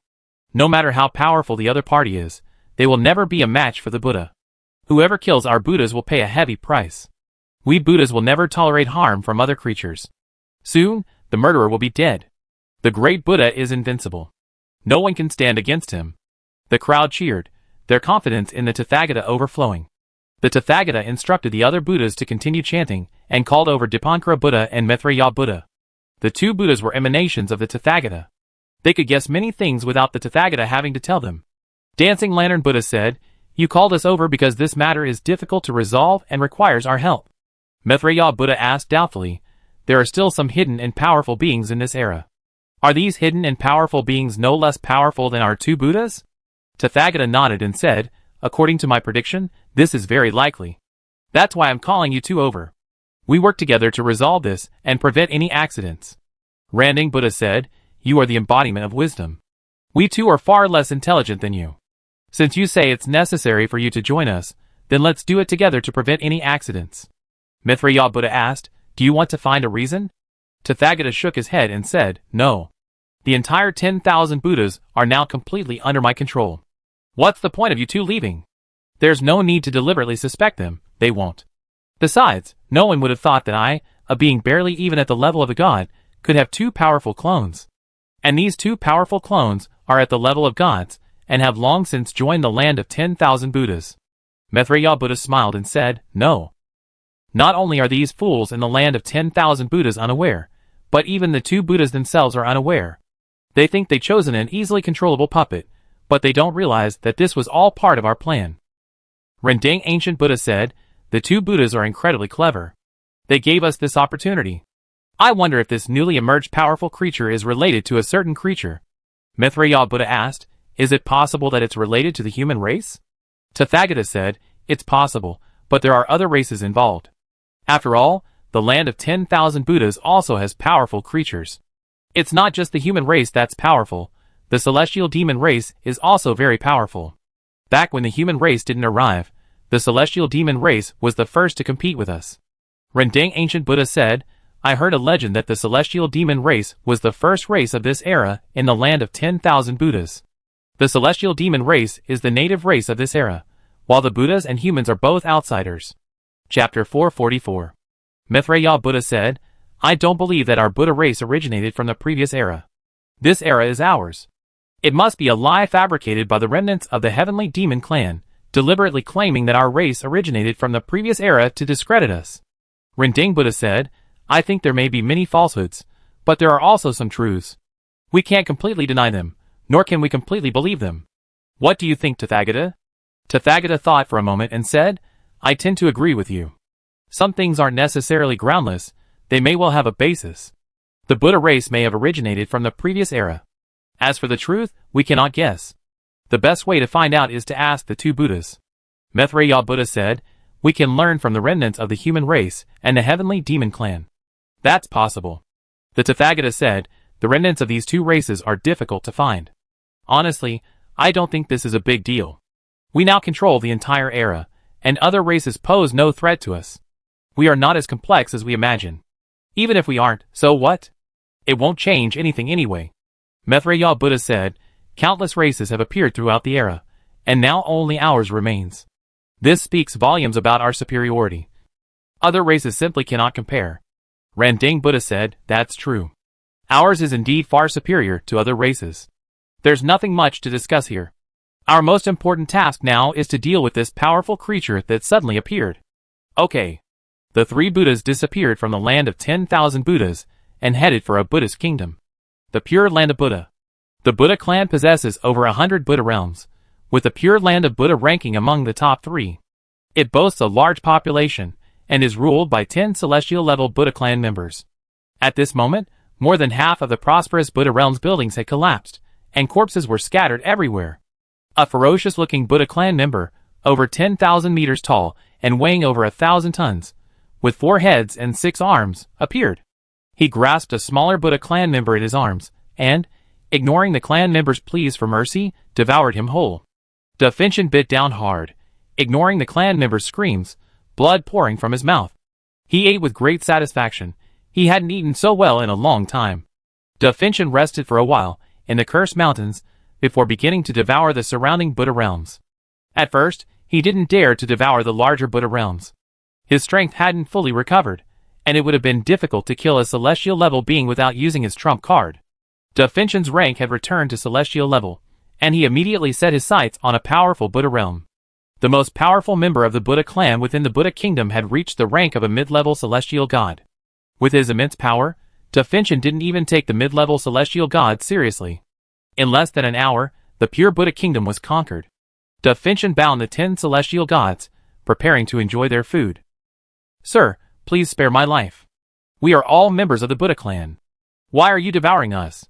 No matter how powerful the other party is, they will never be a match for the Buddha. Whoever kills our Buddhas will pay a heavy price. We Buddhas will never tolerate harm from other creatures. Soon, the murderer will be dead. The great Buddha is invincible. No one can stand against him. The crowd cheered, their confidence in the Tathagata overflowing. The Tathagata instructed the other Buddhas to continue chanting, and called over Dipankara Buddha and Maitreya Buddha. The two Buddhas were emanations of the Tathagata. They could guess many things without the Tathagata having to tell them. Dancing Lantern Buddha said, "You called us over because this matter is difficult to resolve and requires our help." Maitreya Buddha asked doubtfully, "There are still some hidden and powerful beings in this era. Are these hidden and powerful beings no less powerful than our two Buddhas?" Tathagata nodded and said, "According to my prediction, this is very likely. That's why I'm calling you two over. We work together to resolve this and prevent any accidents." Randing Buddha said, "You are the embodiment of wisdom. We too are far less intelligent than you. Since you say it's necessary for you to join us, then let's do it together to prevent any accidents." Maitreya Buddha asked, "Do you want to find a reason?" Tathagata shook his head and said, "No. The entire 10,000 Buddhas are now completely under my control. What's the point of you two leaving? There's no need to deliberately suspect them, they won't. Besides, no one would have thought that I, a being barely even at the level of a god, could have two powerful clones. And these two powerful clones are at the level of gods, and have long since joined the land of 10,000 Buddhas." Maitreya Buddha smiled and said, "No. Not only are these fools in the land of 10,000 Buddhas unaware, but even the two Buddhas themselves are unaware. They think they've chosen an easily controllable puppet, but they don't realize that this was all part of our plan." Rendang Ancient Buddha said, "The two Buddhas are incredibly clever. They gave us this opportunity. I wonder if this newly emerged powerful creature is related to a certain creature." Maitreya Buddha asked, "Is it possible that it's related to the human race?" Tathagata said, "It's possible, but there are other races involved. After all, the land of 10,000 Buddhas also has powerful creatures. It's not just the human race that's powerful, the celestial demon race is also very powerful. Back when the human race didn't arrive, the celestial demon race was the first to compete with us." Rendang Ancient Buddha said, "I heard a legend that the celestial demon race was the first race of this era in the land of 10,000 Buddhas. The celestial demon race is the native race of this era, while the Buddhas and humans are both outsiders." Chapter 444. Maitreya Buddha said, "I don't believe that our Buddha race originated from the previous era. This era is ours. It must be a lie fabricated by the remnants of the heavenly demon clan, deliberately claiming that our race originated from the previous era to discredit us." Rendang Buddha said, "I think there may be many falsehoods, but there are also some truths. We can't completely deny them, nor can we completely believe them. What do you think, Tathagata?" Tathagata thought for a moment and said, "I tend to agree with you. Some things aren't necessarily groundless, they may well have a basis. The Buddha race may have originated from the previous era. As for the truth, we cannot guess. The best way to find out is to ask the two Buddhas. Maitreya Buddha said, we can learn from the remnants of the human race and the heavenly demon clan. That's possible. The Tathagata said, the remnants of these two races are difficult to find. Honestly, I don't think this is a big deal. We now control the entire era, and other races pose no threat to us. We are not as complex as we imagine. Even if we aren't, so what? It won't change anything anyway. Maitreya Buddha said, countless races have appeared throughout the era, and now only ours remains. This speaks volumes about our superiority. Other races simply cannot compare. Randing Buddha said, that's true. Ours is indeed far superior to other races. There's nothing much to discuss here. Our most important task now is to deal with this powerful creature that suddenly appeared. Okay. The three Buddhas disappeared from the land of 10,000 Buddhas and headed for a Buddhist kingdom. The Pure Land of Buddha. The Buddha clan possesses over 100 Buddha realms, with the Pure Land of Buddha ranking among the top 3. It boasts a large population and is ruled by 10 celestial-level Buddha clan members. At this moment, more than half of the prosperous Buddha realms buildings had collapsed, and corpses were scattered everywhere. A ferocious-looking Buddha clan member, over 10,000 meters tall and weighing over 1,000 tons, with 4 heads and 6 arms, appeared. He grasped a smaller Buddha clan member in his arms, and, ignoring the clan member's pleas for mercy, devoured him whole. Da Finchin bit down hard, ignoring the clan member's screams, blood pouring from his mouth. He ate with great satisfaction. He hadn't eaten so well in a long time. Da Finchin rested for a while in the Cursed Mountains before beginning to devour the surrounding Buddha realms. At first, he didn't dare to devour the larger Buddha realms. His strength hadn't fully recovered, and it would have been difficult to kill a celestial-level being without using his trump card. Da Finchin's rank had returned to celestial level, and he immediately set his sights on a powerful Buddha realm. The most powerful member of the Buddha clan within the Buddha kingdom had reached the rank of a mid-level celestial god. With his immense power, Da Finchin didn't even take the mid-level celestial god seriously. In less than an hour, the pure Buddha kingdom was conquered. Da Finchin bound the 10 celestial gods, preparing to enjoy their food. Sir, please spare my life. We are all members of the Buddha clan. Why are you devouring us?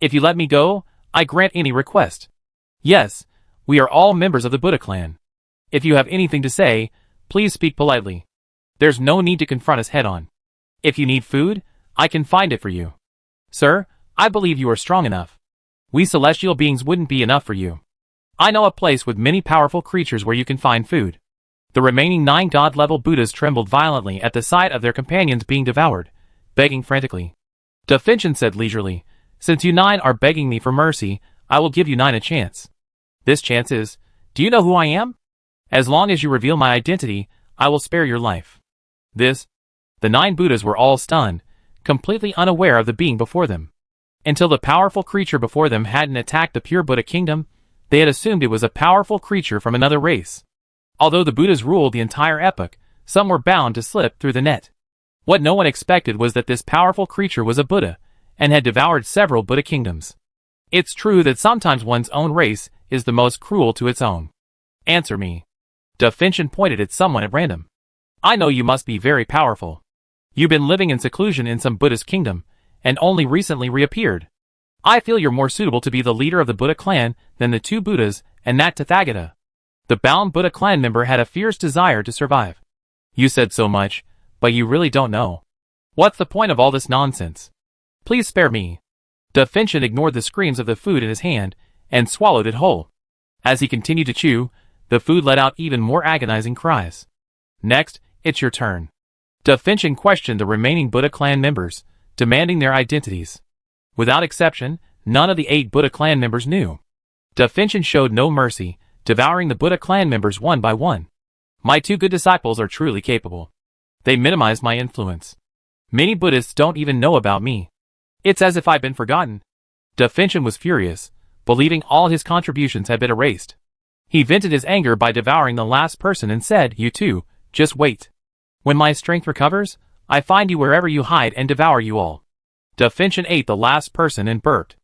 If you let me go, I grant any request. Yes, we are all members of the Buddha clan. If you have anything to say, please speak politely. There's no need to confront us head-on. If you need food, I can find it for you. Sir, I believe you are strong enough. We celestial beings wouldn't be enough for you. I know a place with many powerful creatures where you can find food. The remaining 9 god-level Buddhas trembled violently at the sight of their companions being devoured, begging frantically. Da Finchin said leisurely, since you 9 are begging me for mercy, I will give you 9 a chance. This chance is, do you know who I am? As long as you reveal my identity, I will spare your life. The 9 Buddhas were all stunned, completely unaware of the being before them. Until the powerful creature before them hadn't attacked the pure Buddha kingdom, they had assumed it was a powerful creature from another race. Although the Buddhas ruled the entire epoch, some were bound to slip through the net. What no one expected was that this powerful creature was a Buddha, and had devoured several Buddha kingdoms. It's true that sometimes one's own race is the most cruel to its own. Answer me. Da Finchin pointed at someone at random. I know you must be very powerful. You've been living in seclusion in some Buddhist kingdom, and only recently reappeared. I feel you're more suitable to be the leader of the Buddha clan than the 2 Buddhas and that Tathagata. The bound Buddha clan member had a fierce desire to survive. You said so much, but you really don't know. What's the point of all this nonsense? Please spare me. Da Finchin ignored the screams of the food in his hand, and swallowed it whole. As he continued to chew, the food let out even more agonizing cries. Next, it's your turn. Da Finchin questioned the remaining Buddha clan members, demanding their identities. Without exception, none of the 8 Buddha clan members knew. Da Finchin showed no mercy, devouring the Buddha clan members one by one. My 2 good disciples are truly capable. They minimized my influence. Many Buddhists don't even know about me. It's as if I've been forgotten. Da Finchin was furious, believing all his contributions had been erased. He vented his anger by devouring the last person and said, you too, just wait. When my strength recovers, I find you wherever you hide and devour you all. Da Finchin ate the last person and burped.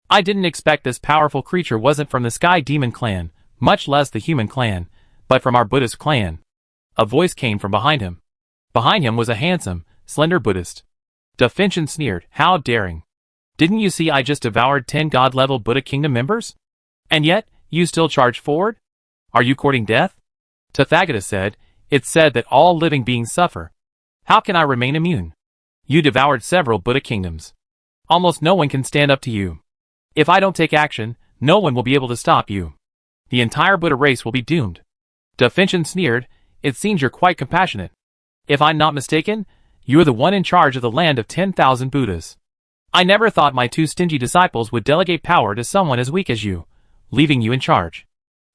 I didn't expect this powerful creature wasn't from the Sky Demon clan, much less the human clan, but from our Buddhist clan. A voice came from behind him. Behind him was a handsome, slender Buddhist. Da Finchin sneered, how daring. Didn't you see I just devoured 10 God-level Buddha Kingdom members? And yet, you still charge forward? Are you courting death? Tathagata said, it's said that all living beings suffer. How can I remain immune? You devoured several Buddha Kingdoms. Almost no one can stand up to you. If I don't take action, no one will be able to stop you. The entire Buddha race will be doomed. Da Finchen sneered, it seems you're quite compassionate. If I'm not mistaken, you're the one in charge of the land of 10,000 Buddhas. I never thought my 2 stingy disciples would delegate power to someone as weak as you, leaving you in charge.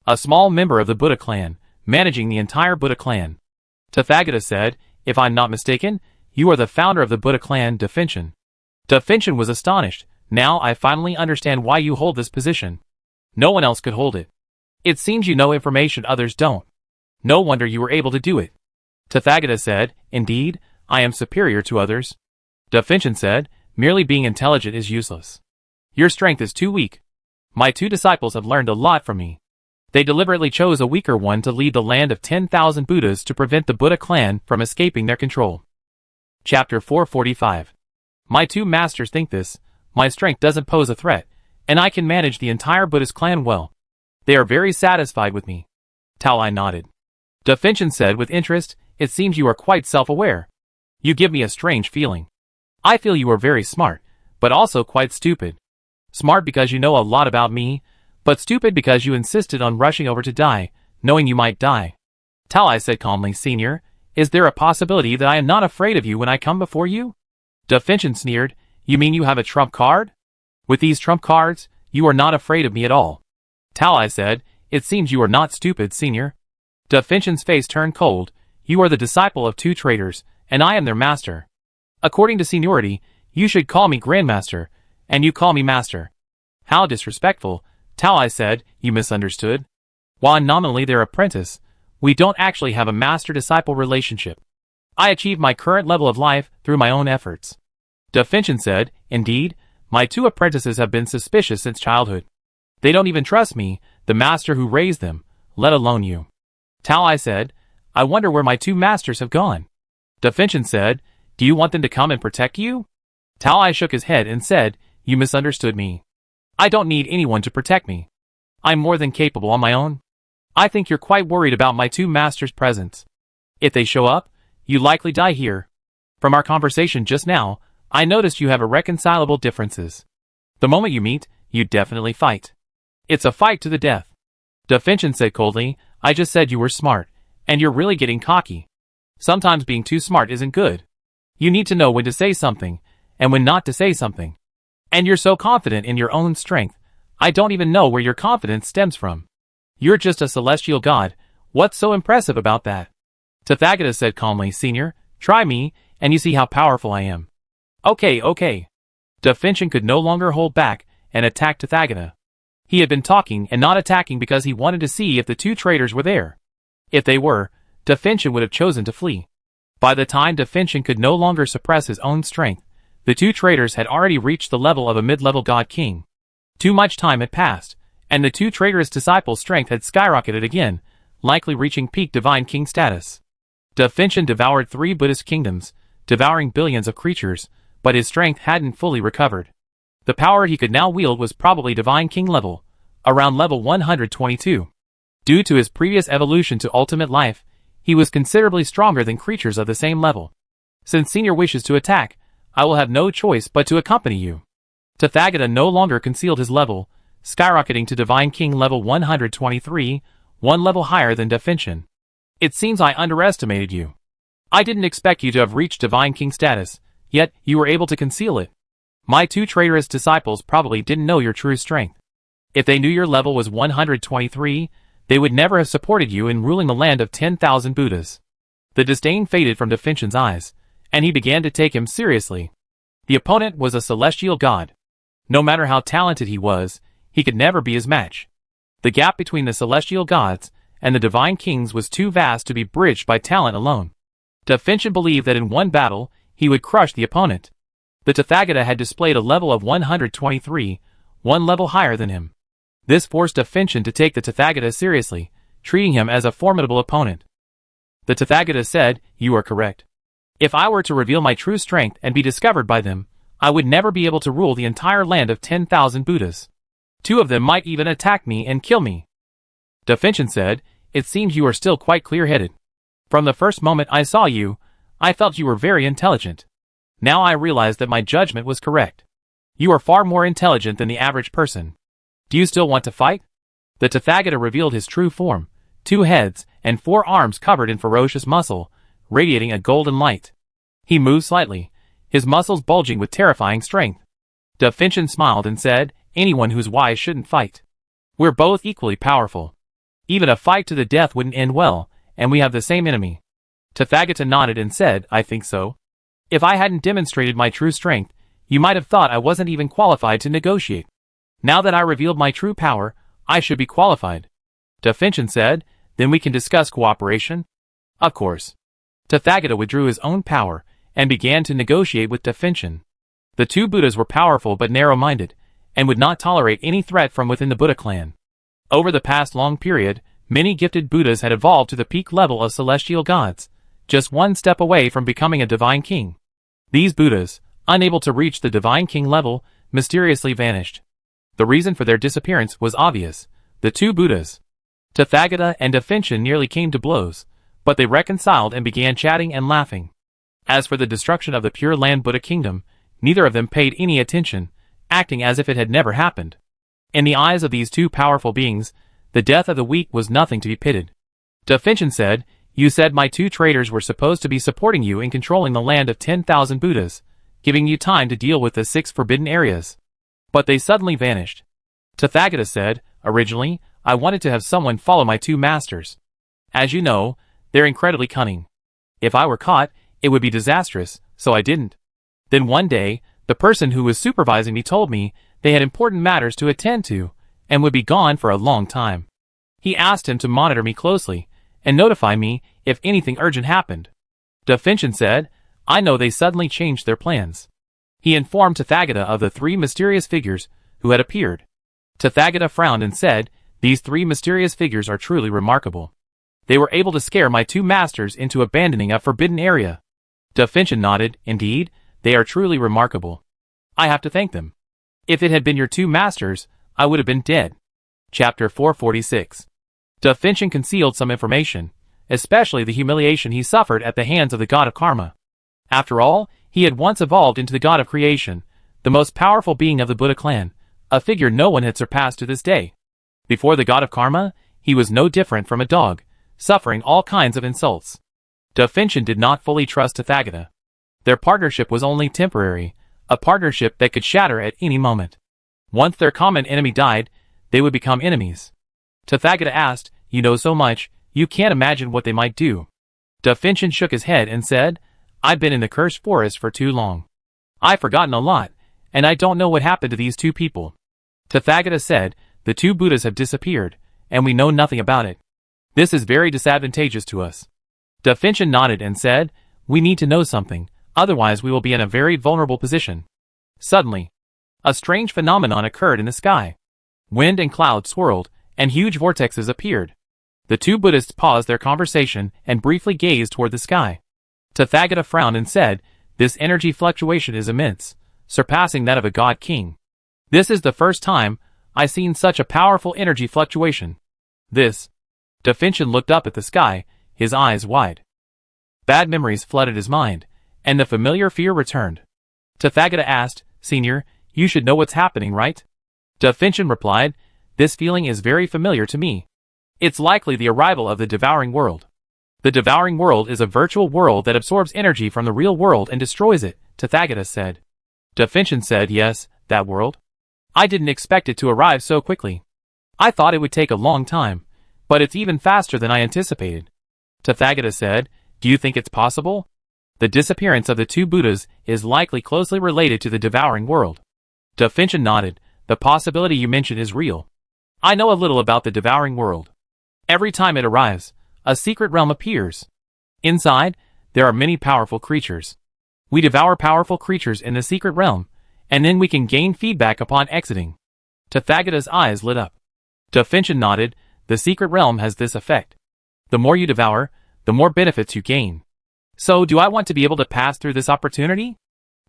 A small member of the Buddha clan, managing the entire Buddha clan. Tathagata said, if I'm not mistaken, you are the founder of the Buddha clan, Da Finchen. Da Finchen was astonished. Now I finally understand why you hold this position. No one else could hold it. It seems you know information others don't. No wonder you were able to do it. Tathagata said, indeed, I am superior to others. Da Finchen said, merely being intelligent is useless. Your strength is too weak. My 2 disciples have learned a lot from me. They deliberately chose a weaker one to lead the land of 10,000 Buddhas to prevent the Buddha clan from escaping their control. Chapter 445. My 2 masters think this. My strength doesn't pose a threat, and I can manage the entire Buddhist clan well. They are very satisfied with me. Tao Lai nodded. Da Finchen said with interest, it seems you are quite self-aware. You give me a strange feeling. I feel you are very smart, but also quite stupid. Smart because you know a lot about me, but stupid because you insisted on rushing over to die, knowing you might die. Tao Lai said calmly, Senior, is there a possibility that I am not afraid of you when I come before you? Da Finchen sneered, you mean you have a trump card? With these trump cards, you are not afraid of me at all. Tao Lai said, it seems you are not stupid, Senior. Da Finchen's face turned cold, you are the disciple of 2 traitors, and I am their master. According to seniority, you should call me Grandmaster, and you call me Master. How disrespectful, Tao Lai said, you misunderstood. While I'm nominally their apprentice, we don't actually have a master-disciple relationship. I achieved my current level of life through my own efforts. Da Finchen said, indeed, my 2 apprentices have been suspicious since childhood. They don't even trust me, the master who raised them, let alone you. Tao Lai said, I wonder where my 2 masters have gone. Da Finchen said, do you want them to come and protect you? Tao Lai shook his head and said, you misunderstood me. I don't need anyone to protect me. I'm more than capable on my own. I think you're quite worried about my 2 masters' presence. If they show up, you likely die here. From our conversation just now, I noticed you have irreconcilable differences. The moment you meet, you definitely fight. It's a fight to the death. Da Finchen said coldly, I just said you were smart, and you're really getting cocky. Sometimes being too smart isn't good. You need to know when to say something, and when not to say something. And you're so confident in your own strength, I don't even know where your confidence stems from. You're just a celestial god, what's so impressive about that? Tathagata said calmly, Senior, try me, and you see how powerful I am. Okay. Da Finchen could no longer hold back, and attacked Tathagata. He had been talking and not attacking because he wanted to see if the 2 traitors were there. If they were, Da Finchen would have chosen to flee. By the time Da Finchen could no longer suppress his own strength, the 2 traitors had already reached the level of a mid-level god king. Too much time had passed, and the 2 traitorous disciples' strength had skyrocketed again, likely reaching peak divine king status. Da Finchen devoured 3 Buddhist kingdoms, devouring billions of creatures, but his strength hadn't fully recovered. The power he could now wield was probably divine king level, around level 122. Due to his previous evolution to ultimate life, he was considerably stronger than creatures of the same level. Since Senior wishes to attack, I will have no choice but to accompany you. Tathagata no longer concealed his level, skyrocketing to Divine King level 123, 1 level higher than Da Finchen. It seems I underestimated you. I didn't expect you to have reached Divine King status, yet you were able to conceal it. My 2 traitorous disciples probably didn't know your true strength. If they knew your level was 123, they would never have supported you in ruling the land of 10,000 Buddhas. The disdain faded from Da Finchen's eyes, and he began to take him seriously. The opponent was a celestial god. No matter how talented he was, he could never be his match. The gap between the celestial gods and the divine kings was too vast to be bridged by talent alone. Da Finchen believed that in one battle, he would crush the opponent. The Tathagata had displayed a level of 123, 1 level higher than him. This forced Da Finchen to take the Tathagata seriously, treating him as a formidable opponent. The Tathagata said, "You are correct. If I were to reveal my true strength and be discovered by them, I would never be able to rule the entire land of 10,000 Buddhas. 2 of them might even attack me and kill me. Definchen said, it seems you are still quite clear-headed. From the first moment I saw you, I felt you were very intelligent. Now I realize that my judgment was correct. You are far more intelligent than the average person. Do you still want to fight? The Tathagata revealed his true form, 2 heads and 4 arms covered in ferocious muscle, radiating a golden light. He moved slightly, his muscles bulging with terrifying strength. Definchen smiled and said, anyone who's wise shouldn't fight. We're both equally powerful. Even a fight to the death wouldn't end well, and we have the same enemy. Tathagata nodded and said, I think so. If I hadn't demonstrated my true strength, you might have thought I wasn't even qualified to negotiate. Now that I revealed my true power, I should be qualified. Definchen said, then we can discuss cooperation? Of course. Tathagata withdrew his own power and began to negotiate with Definchen. The 2 Buddhas were powerful but narrow-minded, and would not tolerate any threat from within the Buddha clan. Over the past long period, many gifted Buddhas had evolved to the peak level of celestial gods, just one step away from becoming a divine king. These Buddhas, unable to reach the divine king level, mysteriously vanished. The reason for their disappearance was obvious: the 2 Buddhas. Tathagata and Definchen nearly came to blows, but they reconciled and began chatting and laughing. As for the destruction of the Pure Land Buddha Kingdom, neither of them paid any attention, acting as if it had never happened. In the eyes of these 2 powerful beings, the death of the weak was nothing to be pitied. Definchen said, you said my 2 traitors were supposed to be supporting you in controlling the land of 10,000 Buddhas, giving you time to deal with the 6 forbidden areas. But they suddenly vanished. Tathagata said, originally, I wanted to have someone follow my 2 masters. As you know, they're incredibly cunning. If I were caught, it would be disastrous, so I didn't. Then one day, the person who was supervising me told me they had important matters to attend to, and would be gone for a long time. He asked him to monitor me closely, and notify me if anything urgent happened. Definchen said, I know they suddenly changed their plans. He informed Tathagata of the 3 mysterious figures who had appeared. Tathagata frowned and said, these 3 mysterious figures are truly remarkable. They were able to scare my 2 masters into abandoning a forbidden area. Definchen nodded, indeed, they are truly remarkable. I have to thank them. If it had been your 2 masters, I would have been dead. Chapter 446. Definchen concealed some information, especially the humiliation he suffered at the hands of the god of karma. After all, he had once evolved into the god of creation, the most powerful being of the Buddha clan, a figure no one had surpassed to this day. Before the god of karma, he was no different from a dog, suffering all kinds of insults. Definchen did not fully trust Tathagata. Their partnership was only temporary, a partnership that could shatter at any moment. Once their common enemy died, they would become enemies. Tathagata asked, you know so much, you can't imagine what they might do. Definchen shook his head and said, I've been in the cursed forest for too long. I've forgotten a lot, and I don't know what happened to these 2 people. Tathagata said, the 2 Buddhas have disappeared, and we know nothing about it. This is very disadvantageous to us. Definchen nodded and said, we need to know something, otherwise we will be in a very vulnerable position. Suddenly, a strange phenomenon occurred in the sky. Wind and clouds swirled, and huge vortexes appeared. The 2 Buddhists paused their conversation and briefly gazed toward the sky. Tathagata frowned and said, this energy fluctuation is immense, surpassing that of a god king. This is the first time I've seen such a powerful energy fluctuation. Definchen looked up at the sky, his eyes wide. Bad memories flooded his mind, and the familiar fear returned. Tathagata asked, Senior, you should know what's happening, right? Definchen replied, this feeling is very familiar to me. It's likely the arrival of the devouring world. The devouring world is a virtual world that absorbs energy from the real world and destroys it, Tathagata said. Definchen said, yes, that world. I didn't expect it to arrive so quickly. I thought it would take a long time, but it's even faster than I anticipated. Tathagata said, do you think it's possible? The disappearance of the 2 Buddhas is likely closely related to the devouring world. Definchen nodded, the possibility you mentioned is real. I know a little about the devouring world. Every time it arrives, a secret realm appears. Inside, there are many powerful creatures. We devour powerful creatures in the secret realm, and then we can gain feedback upon exiting. Tathagata's eyes lit up. Definchen nodded, the secret realm has this effect. The more you devour, the more benefits you gain. So do I want to be able to pass through this opportunity?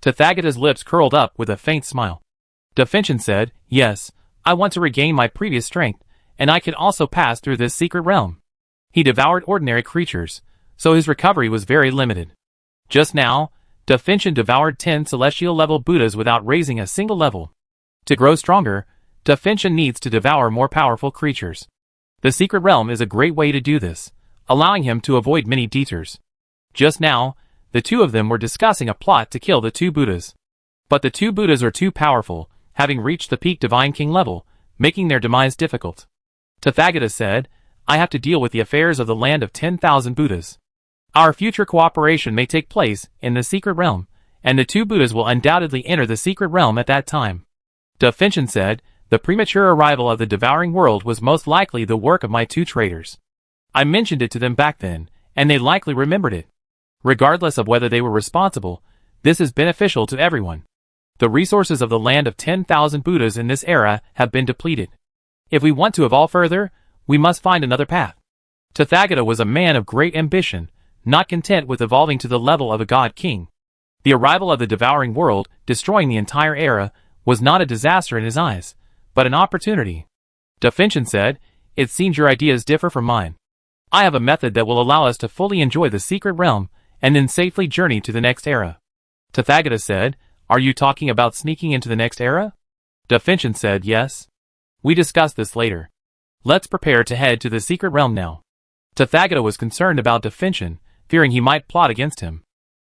Tathagata's lips curled up with a faint smile. Defintion said, yes, I want to regain my previous strength, and I can also pass through this secret realm. He devoured ordinary creatures, so his recovery was very limited. Just now, Defintion devoured 10 celestial-level Buddhas without raising a single level. To grow stronger, Defintion needs to devour more powerful creatures. The secret realm is a great way to do this, allowing him to avoid many detours. Just now, the two of them were discussing a plot to kill the two Buddhas. But the two Buddhas are too powerful, having reached the peak Divine King level, making their demise difficult. Tathagata said, I have to deal with the affairs of the land of 10,000 Buddhas. Our future cooperation may take place in the secret realm, and the two Buddhas will undoubtedly enter the secret realm at that time. Defintion said, the premature arrival of the devouring world was most likely the work of my two traitors. I mentioned it to them back then, and they likely remembered it. Regardless of whether they were responsible, this is beneficial to everyone. The resources of the land of 10,000 Buddhas in this era have been depleted. If we want to evolve further, we must find another path. Tathagata was a man of great ambition, not content with evolving to the level of a god king. The arrival of the devouring world, destroying the entire era, was not a disaster in his eyes, but an opportunity. Defintion said, it seems your ideas differ from mine. I have a method that will allow us to fully enjoy the secret realm, and then safely journey to the next era. Tathagata said, are you talking about sneaking into the next era? Defintion said, yes. We discussed this later. Let's prepare to head to the secret realm now. Tathagata was concerned about Defintion, fearing he might plot against him.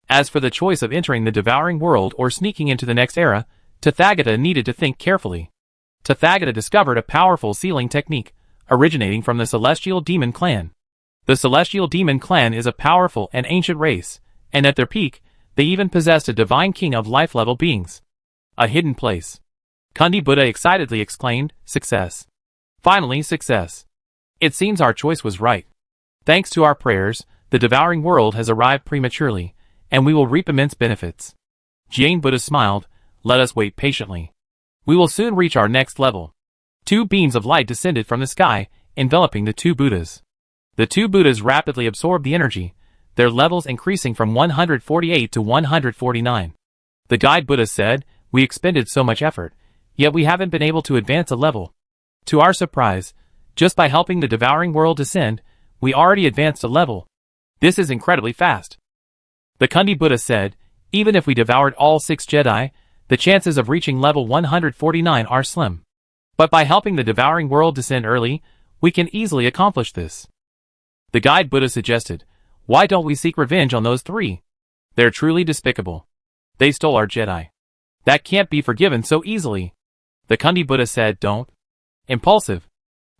As for the choice of entering the devouring world or sneaking into the next era, Tathagata needed to think carefully. Tathagata discovered a powerful sealing technique, originating from the Celestial Demon Clan. The Celestial Demon Clan is a powerful and ancient race, and at their peak, they even possessed a divine king of life-level beings. A hidden place. Kundi Buddha excitedly exclaimed, success. Finally, success. It seems our choice was right. Thanks to our prayers, the devouring world has arrived prematurely, and we will reap immense benefits. Jain Buddha smiled, let us wait patiently. We will soon reach our next level. Two beams of light descended from the sky, enveloping the two Buddhas. The two Buddhas rapidly absorbed the energy, their levels increasing from 148 to 149. The guide Buddha said, we expended so much effort, yet we haven't been able to advance a level. To our surprise, just by helping the devouring world descend, we already advanced a level. This is incredibly fast. The Kundi Buddha said, even if we devoured all 6 Jedi, the chances of reaching level 149 are slim. But by helping the devouring world descend early, we can easily accomplish this. The guide Buddha suggested, why don't we seek revenge on those 3? They're truly despicable. They stole our Jedi. That can't be forgiven so easily. The Kundi Buddha said, don't. Impulsive.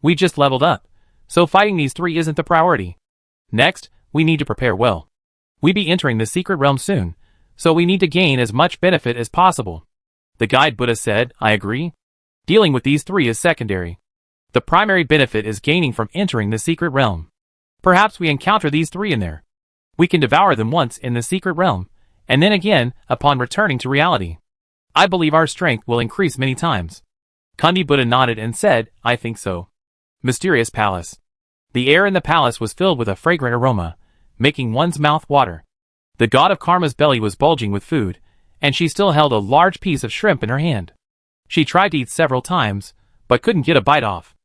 We just leveled up, so fighting these 3 isn't the priority. Next, we need to prepare well. We be entering the secret realm soon, so we need to gain as much benefit as possible. The guide Buddha said, I agree. Dealing with these 3 is secondary. The primary benefit is gaining from entering the secret realm. Perhaps we encounter these 3 in there. We can devour them once in the secret realm, and then again upon returning to reality. I believe our strength will increase many times. Kundi Buddha nodded and said, I think so. Mysterious Palace. The air in the palace was filled with a fragrant aroma, making one's mouth water. The god of Karma's belly was bulging with food, and she still held a large piece of shrimp in her hand. She tried to eat several times, but couldn't get a bite off.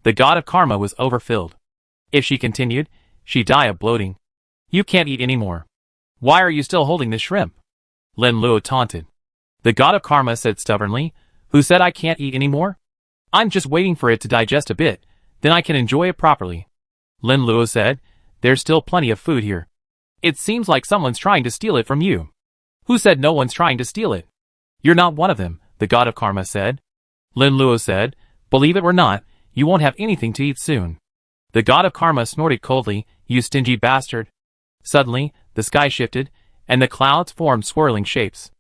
The god of Karma was overfilled. If she continued, she'd die of bloating. You can't eat anymore. Why are you still holding this shrimp? Lin Luo taunted. The god of Karma said stubbornly, who said I can't eat anymore? I'm just waiting for it to digest a bit, then I can enjoy it properly. Lin Luo said, there's still plenty of food here. It seems like someone's trying to steal it from you. Who said no one's trying to steal it? You're not one of them, the god of Karma said. Lin Luo said, believe it or not, you won't have anything to eat soon. The god of Karma snorted coldly, you stingy bastard. Suddenly, the sky shifted, and the clouds formed swirling shapes.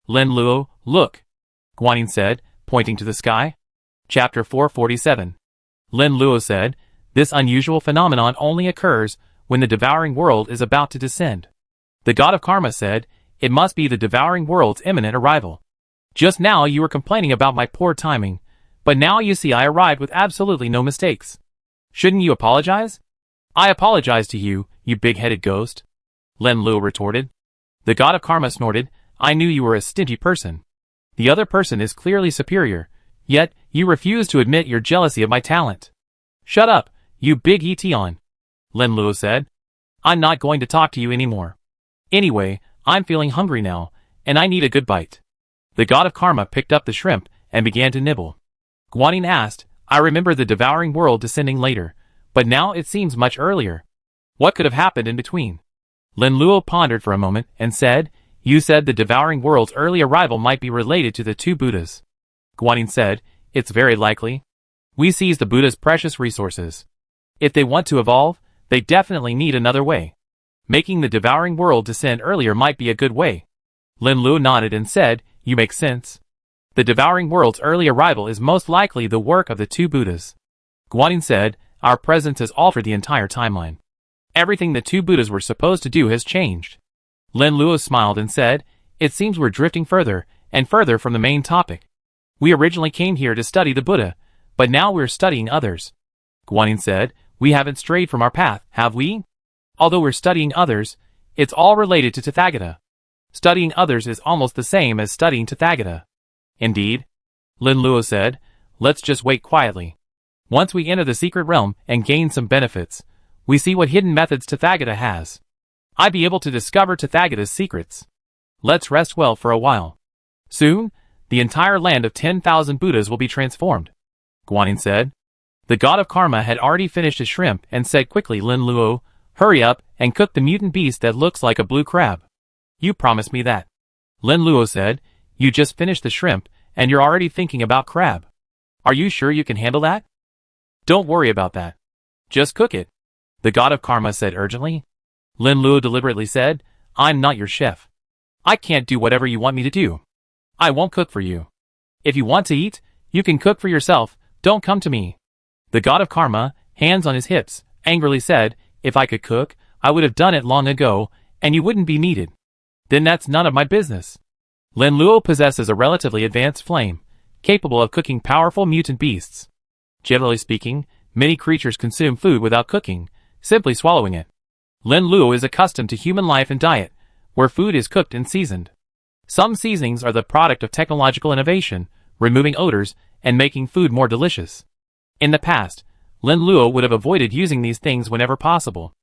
Lin Luo, look, Guanyin said, pointing to the sky. Chapter 447. Lin Luo said, this unusual phenomenon only occurs when the devouring world is about to descend. The god of Karma said, it must be the devouring world's imminent arrival. Just now you were complaining about my poor timing, but now you see I arrived with absolutely no mistakes. Shouldn't you apologize? I apologize to you, you big-headed ghost. Lin Luo retorted. The god of Karma snorted, I knew you were a stingy person. The other person is clearly superior, yet you refuse to admit your jealousy of my talent. Shut up, you big Etion, Lin Luo said. I'm not going to talk to you anymore. Anyway, I'm feeling hungry now, and I need a good bite. The god of karma picked up the shrimp and began to nibble. Guanyin asked, I remember the devouring world descending later, but now it seems much earlier. What could have happened in between? Lin Luo pondered for a moment and said, You said the devouring world's early arrival might be related to the two Buddhas. Guanyin said, It's very likely. We seized the Buddha's precious resources. If they want to evolve, they definitely need another way. Making the devouring world descend earlier might be a good way. Lin Luo nodded and said, You make sense. The devouring world's early arrival is most likely the work of the two Buddhas. Guanyin said, Our presence has altered the entire timeline. Everything the two Buddhas were supposed to do has changed. Lin Luo smiled and said, It seems we're drifting further and further from the main topic. We originally came here to study the Buddha, but now we're studying others. Guanyin said, We haven't strayed from our path, have we? Although we're studying others, it's all related to Tathagata. Studying others is almost the same as studying Tathagata. Indeed, Lin Luo said, Let's just wait quietly. Once we enter the secret realm and gain some benefits, we see what hidden methods Tathagata has. I'd be able to discover Tathagata's secrets. Let's rest well for a while. Soon, the entire land of 10,000 Buddhas will be transformed. Guanyin said. The god of karma had already finished his shrimp and said quickly, Lin Luo, hurry up and cook the mutant beast that looks like a blue crab. You promised me that. Lin Luo said, You just finished the shrimp and you're already thinking about crab. Are you sure you can handle that? Don't worry about that. Just cook it. The god of karma said urgently. Lin Luo deliberately said, I'm not your chef. I can't do whatever you want me to do. I won't cook for you. If you want to eat, you can cook for yourself, don't come to me. The god of karma, hands on his hips, angrily said, If I could cook, I would have done it long ago, and you wouldn't be needed. Then that's none of my business. Lin Luo possesses a relatively advanced flame, capable of cooking powerful mutant beasts. Generally speaking, many creatures consume food without cooking, simply swallowing it. Lin Luo is accustomed to human life and diet, where food is cooked and seasoned. Some seasonings are the product of technological innovation, removing odors and making food more delicious. In the past, Lin Luo would have avoided using these things whenever possible.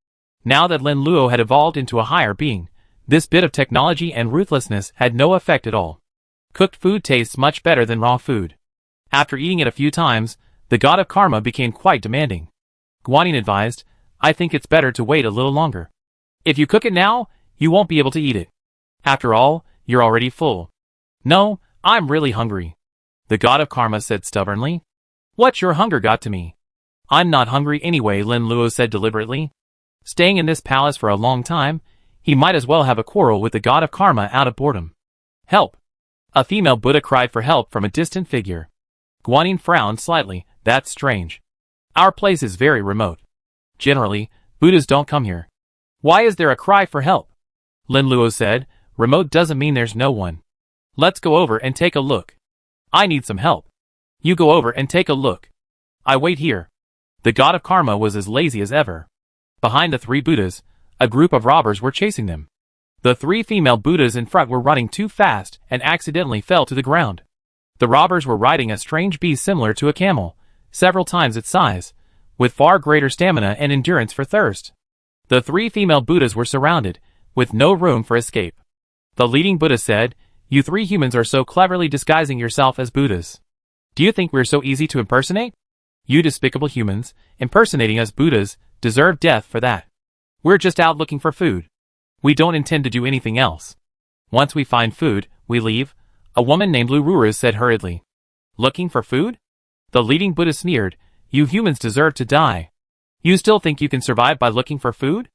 Now that Lin Luo had evolved into a higher being, this bit of technology and ruthlessness had no effect at all. Cooked food tastes much better than raw food. After eating it a few times, the god of karma became quite demanding. Guanyin advised, I think it's better to wait a little longer. If you cook it now, you won't be able to eat it. After all, you're already full. No, I'm really hungry. The god of karma said stubbornly. What's your hunger got to me? I'm not hungry anyway, Lin Luo said deliberately. Staying in this palace for a long time, he might as well have a quarrel with the god of karma out of boredom. Help! A female Buddha cried for help from a distant figure. Guanyin frowned slightly. That's strange. Our place is very remote. Generally, Buddhas don't come here. Why is there a cry for help? Lin Luo said, Remote doesn't mean there's no one. Let's go over and take a look. I need some help. You go over and take a look. I wait here. The god of karma was as lazy as ever. Behind the three Buddhas, a group of robbers were chasing them. The three female Buddhas in front were running too fast and accidentally fell to the ground. The robbers were riding a strange beast similar to a camel, several times its size, with far greater stamina and endurance for thirst. The three female Buddhas were surrounded, with no room for escape. The leading Buddha said, You three humans are so cleverly disguising yourself as Buddhas. Do you think we're so easy to impersonate? You despicable humans, impersonating us Buddhas, deserve death for that. We're just out looking for food. We don't intend to do anything else. Once we find food, we leave, a woman named Lu Ruruz said hurriedly. Looking for food? The leading Buddha sneered, You humans deserve to die. You still think you can survive by looking for food?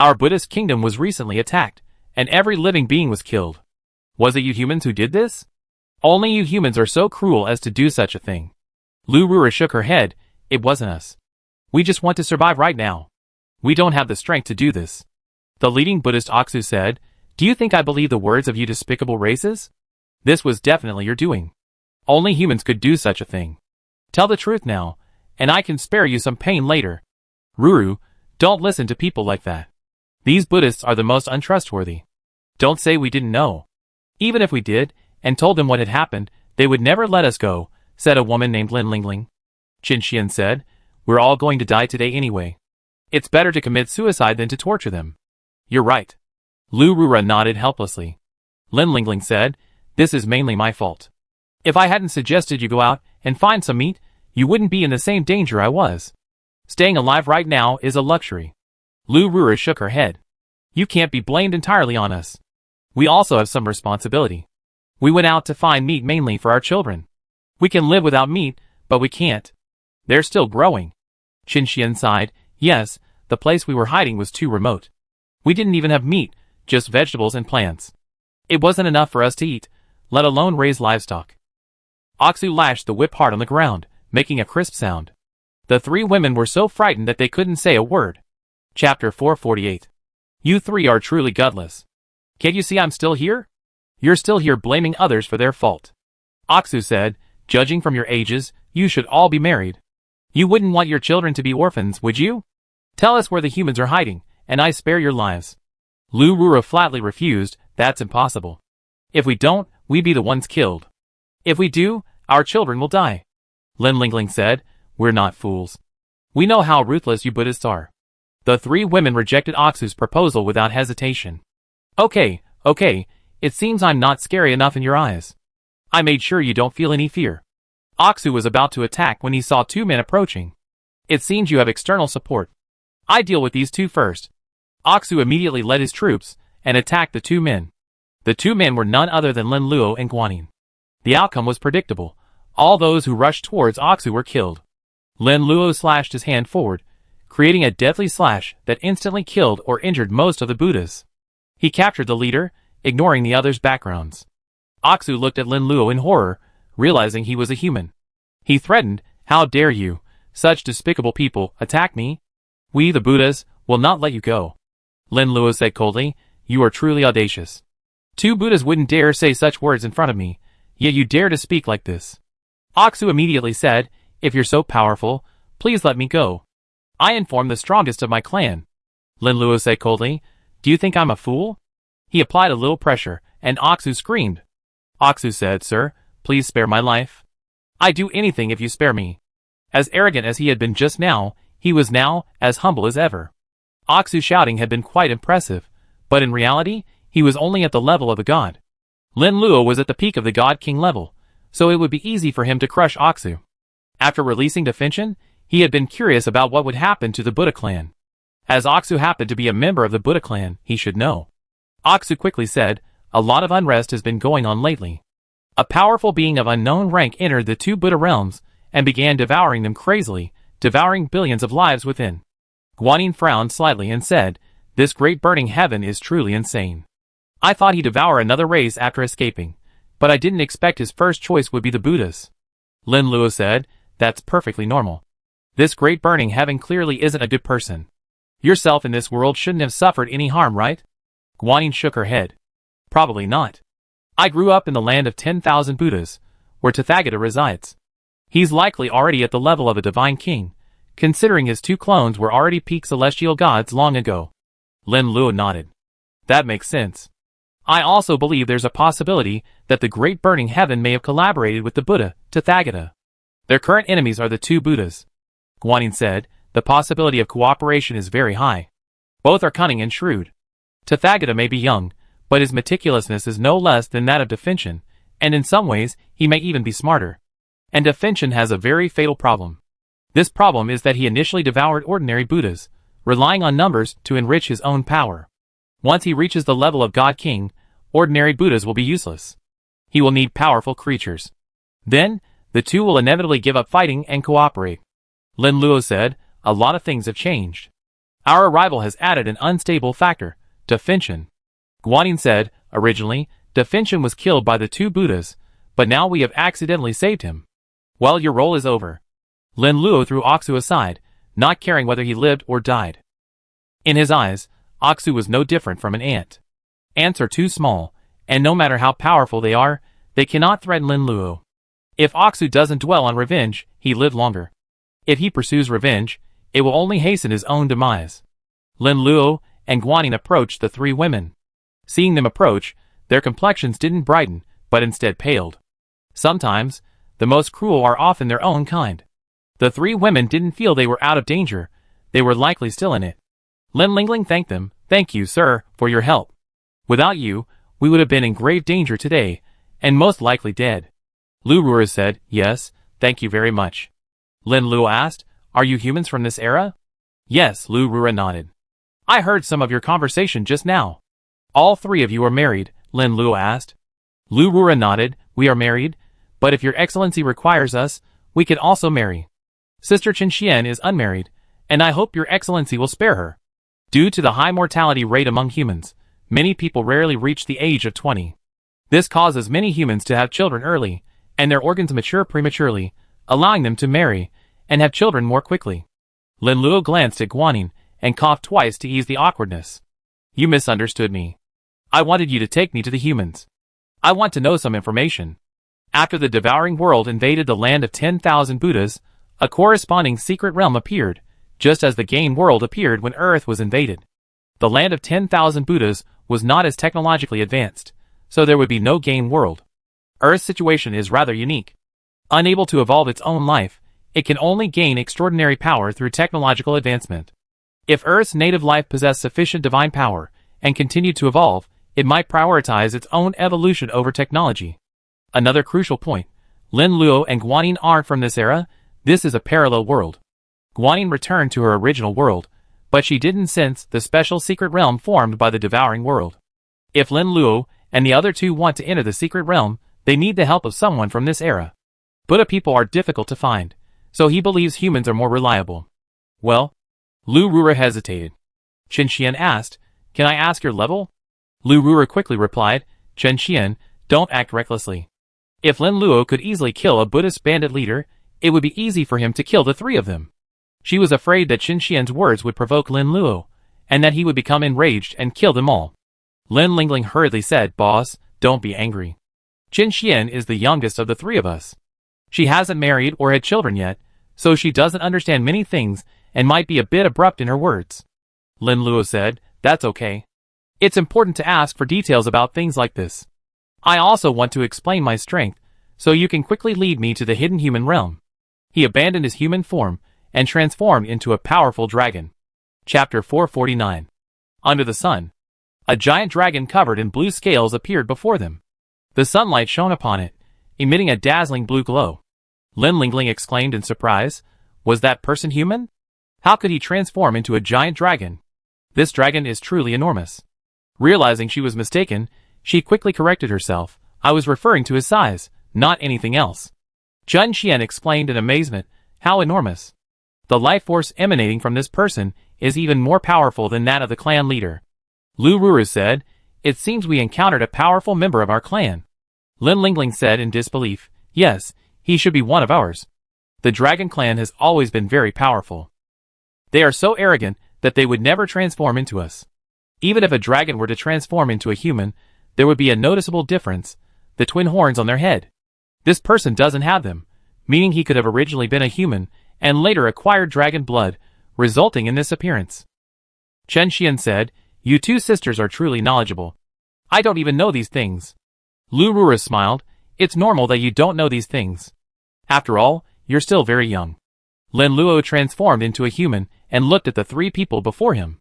Our Buddhist kingdom was recently attacked, and every living being was killed. Was it you humans who did this? Only you humans are so cruel as to do such a thing. Lu Ruruz shook her head, It wasn't us. We just want to survive right now. We don't have the strength to do this. The leading Buddhist Aksu said, Do you think I believe the words of you despicable races? This was definitely your doing. Only humans could do such a thing. Tell the truth now, and I can spare you some pain later. Ruru, don't listen to people like that. These Buddhists are the most untrustworthy. Don't say we didn't know. Even if we did, and told them what had happened, they would never let us go, said a woman named Lin Lingling. Qin Xian said, we're all going to die today anyway. It's better to commit suicide than to torture them. You're right. Lu Rura nodded helplessly. Lin Lingling said, this is mainly my fault. If I hadn't suggested you go out and find some meat, you wouldn't be in the same danger I was. Staying alive right now is a luxury. Lu Rura shook her head. You can't be blamed entirely on us. We also have some responsibility. We went out to find meat mainly for our children. We can live without meat, but we can't. They're still growing. Qin Xian sighed. Yes, the place we were hiding was too remote. We didn't even have meat, just vegetables and plants. It wasn't enough for us to eat, let alone raise livestock. Aksu lashed the whip hard on the ground, making a crisp sound. The three women were so frightened that they couldn't say a word. Chapter 448. You three are truly gutless. Can't you see I'm still here? You're still here blaming others for their fault. Aksu said, judging from your ages, you should all be married. You wouldn't want your children to be orphans, would you? Tell us where the humans are hiding, and I spare your lives. Lu Rura flatly refused, that's impossible. If we don't, we be the ones killed. If we do, our children will die. Lin Lingling said, we're not fools. We know how ruthless you Buddhists are. The three women rejected Aksu's proposal without hesitation. Okay, it seems I'm not scary enough in your eyes. I made sure you don't feel any fear. Aksu was about to attack when he saw two men approaching. It seems you have external support. I deal with these two first. Aksu immediately led his troops and attacked the two men. The two men were none other than Lin Luo and Guanyin. The outcome was predictable. All those who rushed towards Aksu were killed. Lin Luo slashed his hand forward, creating a deadly slash that instantly killed or injured most of the Buddhas. He captured the leader, ignoring the others' backgrounds. Aksu looked at Lin Luo in horror, realizing he was a human. He threatened, how dare you, such despicable people, attack me? We, the Buddhas, will not let you go. Lin Luo said coldly, you are truly audacious. Two Buddhas wouldn't dare say such words in front of me, yet you dare to speak like this. Aksu immediately said, if you're so powerful, please let me go. I inform the strongest of my clan. Lin Luo said coldly, do you think I'm a fool? He applied a little pressure, and Aksu screamed. Aksu said, sir, please spare my life. I'd do anything if you spare me. As arrogant as he had been just now, he was now as humble as ever. Aksu's shouting had been quite impressive, but in reality, he was only at the level of a god. Lin Luo was at the peak of the God King level, so it would be easy for him to crush Aksu. After releasing Defintion, he had been curious about what would happen to the Buddha clan. As Aksu happened to be a member of the Buddha clan, he should know. Aksu quickly said, a lot of unrest has been going on lately. A powerful being of unknown rank entered the two Buddha realms and began devouring them crazily, devouring billions of lives within. Guanyin frowned slightly and said, this great burning heaven is truly insane. I thought he'd devour another race after escaping, but I didn't expect his first choice would be the Buddhas. Lin Luo said, that's perfectly normal. This great burning heaven clearly isn't a good person. Yourself in this world shouldn't have suffered any harm, right? Guanyin shook her head. Probably not. I grew up in the land of 10,000 Buddhas, where Tathagata resides. He's likely already at the level of a divine king, considering his two clones were already peak celestial gods long ago. Lin Luo nodded. That makes sense. I also believe there's a possibility that the great burning heaven may have collaborated with the Buddha, Tathagata. Their current enemies are the two Buddhas. Guanyin said, the possibility of cooperation is very high. Both are cunning and shrewd. Tathagata may be young, but his meticulousness is no less than that of Defintion, and in some ways, he may even be smarter. And Defintion has a very fatal problem. This problem is that he initially devoured ordinary Buddhas, relying on numbers to enrich his own power. Once he reaches the level of God King, ordinary Buddhas will be useless. He will need powerful creatures. Then, the two will inevitably give up fighting and cooperate. Lin Luo said, a lot of things have changed. Our arrival has added an unstable factor, Defintion. Guanyin said, originally, Defintion was killed by the two Buddhas, but now we have accidentally saved him. Well, your role is over. Lin Luo threw Aksu aside, not caring whether he lived or died. In his eyes, Aksu was no different from an ant. Ants are too small, and no matter how powerful they are, they cannot threaten Lin Luo. If Aksu doesn't dwell on revenge, he live longer. If he pursues revenge, it will only hasten his own demise. Lin Luo and Guanyin approached the three women. Seeing them approach, Their complexions didn't brighten, but instead paled. Sometimes, the most cruel are often their own kind. The three women didn't feel they were out of danger, they were likely still in it. Lin Lingling thanked them. Thank you, sir, for your help. Without you, we would have been in grave danger today, and most likely dead. Lu Ru'er said, yes, thank you very much. Lin Luo asked, are you humans from this era? Yes, Lu Ru'er nodded. I heard some of your conversation just now. All three of you are married, Lin Luo asked. Lu Ru'er nodded, we are married, but if your excellency requires us, we can also marry. Sister Chen Xian is unmarried, and I hope your excellency will spare her. Due to the high mortality rate among humans, many people rarely reach the age of 20. This causes many humans to have children early, and their organs mature prematurely, allowing them to marry and have children more quickly. Lin Luo glanced at Guanyin and coughed twice to ease the awkwardness. You misunderstood me. I wanted you to take me to the humans. I want to know some information. After the devouring world invaded the land of 10,000 Buddhas, a corresponding secret realm appeared, just as the game world appeared when Earth was invaded. The land of 10,000 Buddhas was not as technologically advanced, so there would be no game world. Earth's situation is rather unique. Unable to evolve its own life, it can only gain extraordinary power through technological advancement. If Earth's native life possessed sufficient divine power and continued to evolve, it might prioritize its own evolution over technology. Another crucial point, Lin Luo and Guanyin aren't from this era, this is a parallel world. Guanyin returned to her original world, but she didn't sense the special secret realm formed by the devouring world. If Lin Luo and the other two want to enter the secret realm, they need the help of someone from this era. Buddha people are difficult to find, so he believes humans are more reliable. Well? Lu Ru'er hesitated. Chen Xian asked, can I ask your level? Lu Ru'er quickly replied, Chen Xian, don't act recklessly. If Lin Luo could easily kill a Buddhist bandit leader, it would be easy for him to kill the three of them. She was afraid that Chen Xian's words would provoke Lin Luo, and that he would become enraged and kill them all. Lin Lingling hurriedly said, boss, don't be angry. Chen Xian is the youngest of the three of us. She hasn't married or had children yet, so she doesn't understand many things and might be a bit abrupt in her words. Lin Luo said, that's okay. It's important to ask for details about things like this. I also want to explain my strength, so you can quickly lead me to the hidden human realm. He abandoned his human form and transformed into a powerful dragon. Chapter 449. Under the sun. A giant dragon covered in blue scales appeared before them. The sunlight shone upon it, emitting a dazzling blue glow. Lin Lingling exclaimed in surprise, was that person human? How could he transform into a giant dragon? This dragon is truly enormous. Realizing she was mistaken, she quickly corrected herself. I was referring to his size, not anything else. Chen Xian explained in amazement, how enormous. The life force emanating from this person is even more powerful than that of the clan leader. Lu Ru'er said, it seems we encountered a powerful member of our clan. Lin Lingling said in disbelief, yes, he should be one of ours. The dragon clan has always been very powerful. They are so arrogant that they would never transform into us. Even if a dragon were to transform into a human, there would be a noticeable difference, the twin horns on their head. This person doesn't have them, meaning he could have originally been a human and later acquired dragon blood, resulting in this appearance. Chen Xian said, you two sisters are truly knowledgeable. I don't even know these things. Lu Ru'er smiled, it's normal that you don't know these things. After all, you're still very young. Lin Luo transformed into a human and looked at the three people before him.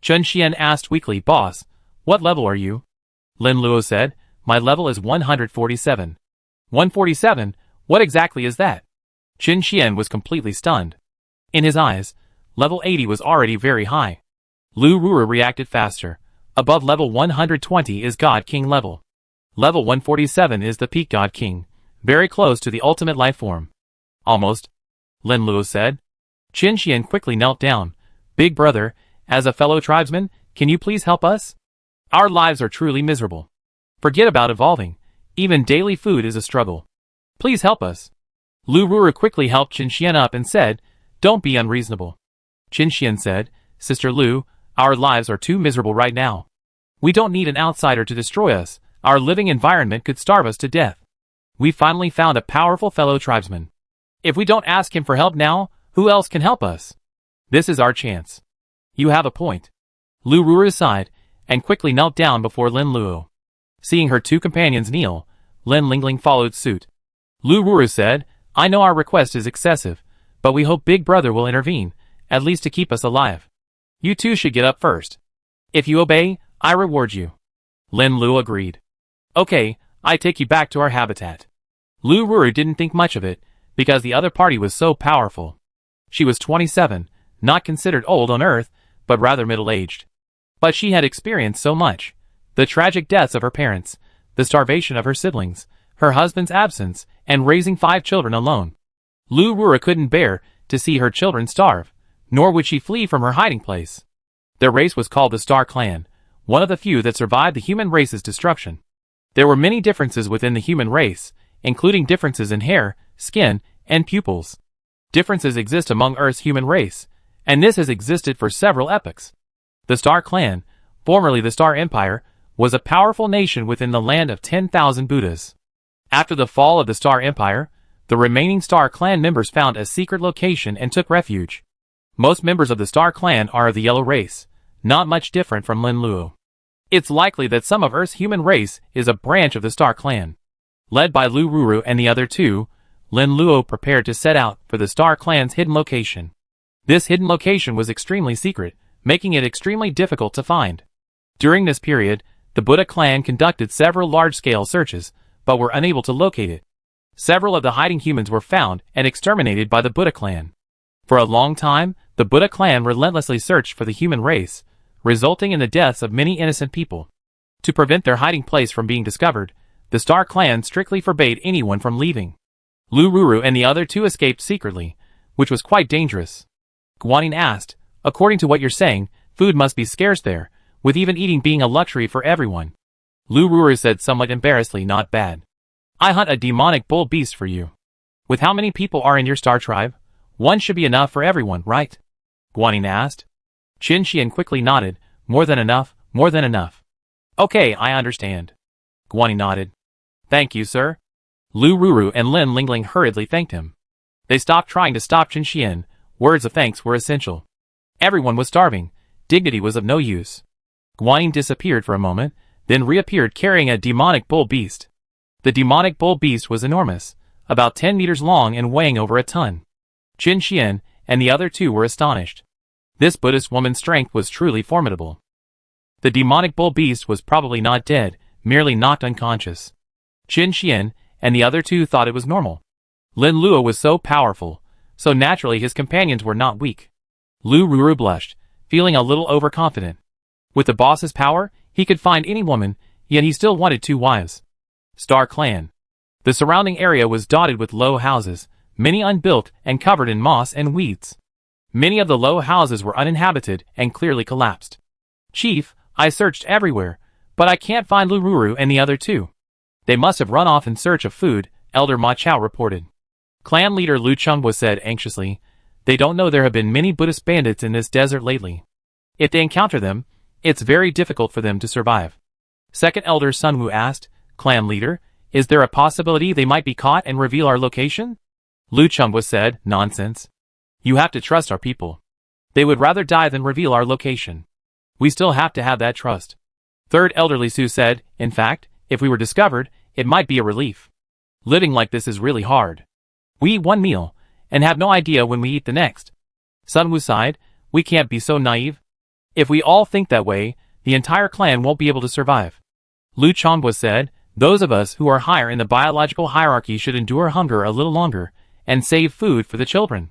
Chen Xian asked weakly, boss, what level are you? Lin Luo said, my level is 147. 147? What exactly is that? Chen Xian was completely stunned. In his eyes, level 80 was already very high. Lu Ru'er reacted faster. Above level 120 is God King level. Level 147 is the peak God King, very close to the ultimate life form. Almost, Lin Luo said. Chen Xian quickly knelt down. Big brother, as a fellow tribesman, can you please help us? Our lives are truly miserable. Forget about evolving. Even daily food is a struggle. Please help us. Lu Ru'er quickly helped Chen Xian up and said, don't be unreasonable. Chen Xian said, Sister Lu, our lives are too miserable right now. We don't need an outsider to destroy us. Our living environment could starve us to death. We finally found a powerful fellow tribesman. If we don't ask him for help now, who else can help us? This is our chance. You have a point. Lu Ru'er sighed, and quickly knelt down before Lin Luo. Seeing her two companions kneel, Lin Lingling followed suit. Lu Ruru said, I know our request is excessive, but we hope Big Brother will intervene, at least to keep us alive. You two should get up first. If you obey, I reward you. Lin Lu agreed. Okay, I take you back to our habitat. Lu Ruru didn't think much of it, because the other party was so powerful. She was 27, not considered old on Earth, but rather middle-aged. But she had experienced so much. The tragic deaths of her parents, the starvation of her siblings, her husband's absence, and raising 5 children alone. Lu Ruru couldn't bear to see her children starve, nor would she flee from her hiding place. Their race was called the Star Clan, one of the few that survived the human race's destruction. There were many differences within the human race, including differences in hair, skin, and pupils. Differences exist among Earth's human race, and this has existed for several epochs. The Star Clan, formerly the Star Empire, was a powerful nation within the land of 10,000 Buddhas. After the fall of the Star Empire, the remaining Star Clan members found a secret location and took refuge. Most members of the Star Clan are of the Yellow race, not much different from Lin Luo. It's likely that some of Earth's human race is a branch of the Star Clan. Led by Lu Ruru and the other two, Lin Luo prepared to set out for the Star Clan's hidden location. This hidden location was extremely secret, making it extremely difficult to find. During this period, the Buddha clan conducted several large-scale searches, but were unable to locate it. Several of the hiding humans were found and exterminated by the Buddha clan. For a long time, the Buddha clan relentlessly searched for the human race, resulting in the deaths of many innocent people. To prevent their hiding place from being discovered, the Star Clan strictly forbade anyone from leaving. Lu Ruru and the other two escaped secretly, which was quite dangerous. Guanyin asked, according to what you're saying, food must be scarce there, with even eating being a luxury for everyone. Lu Ruru said somewhat embarrassedly, not bad. I hunt a demonic bull beast for you. With how many people are in your star tribe? One should be enough for everyone, right? Guanyin asked. Qin Xian quickly nodded, more than enough, more than enough. Okay, I understand. Guanyin nodded. Thank you, sir. Lu Ruru and Lin Lingling hurriedly thanked him. They stopped trying to stop Qin Xian. Words of thanks were essential. Everyone was starving. Dignity was of no use. Guanyin disappeared for a moment, then reappeared carrying a demonic bull beast. The demonic bull beast was enormous, about 10 meters long and weighing over a ton. Qin Xian and the other two were astonished. This Buddhist woman's strength was truly formidable. The demonic bull beast was probably not dead, merely knocked unconscious. Qin Xian and the other two thought it was normal. Lin Luo was so powerful, so naturally his companions were not weak. Lu Ruru blushed, feeling a little overconfident. With the boss's power, he could find any woman, yet he still wanted 2 wives. Star Clan. The surrounding area was dotted with low houses, many unbuilt and covered in moss and weeds. Many of the low houses were uninhabited and clearly collapsed. Chief, I searched everywhere, but I can't find Lu Ruru and the other two. They must have run off in search of food, Elder Ma Chao reported. Clan leader Lu Chengbo said anxiously, they don't know there have been many Buddhist bandits in this desert lately. If they encounter them, it's very difficult for them to survive. Second Elder Sun Wu asked, Clan leader, is there a possibility they might be caught and reveal our location? Lu Chengbo said, nonsense. You have to trust our people. They would rather die than reveal our location. We still have to have that trust. Third Elder Li Su said, in fact, if we were discovered, it might be a relief. Living like this is really hard. We eat one meal, and have no idea when we eat the next. Sun Wu sighed, we can't be so naive. If we all think that way, the entire clan won't be able to survive. Lu Chengbo said, those of us who are higher in the biological hierarchy should endure hunger a little longer, and save food for the children.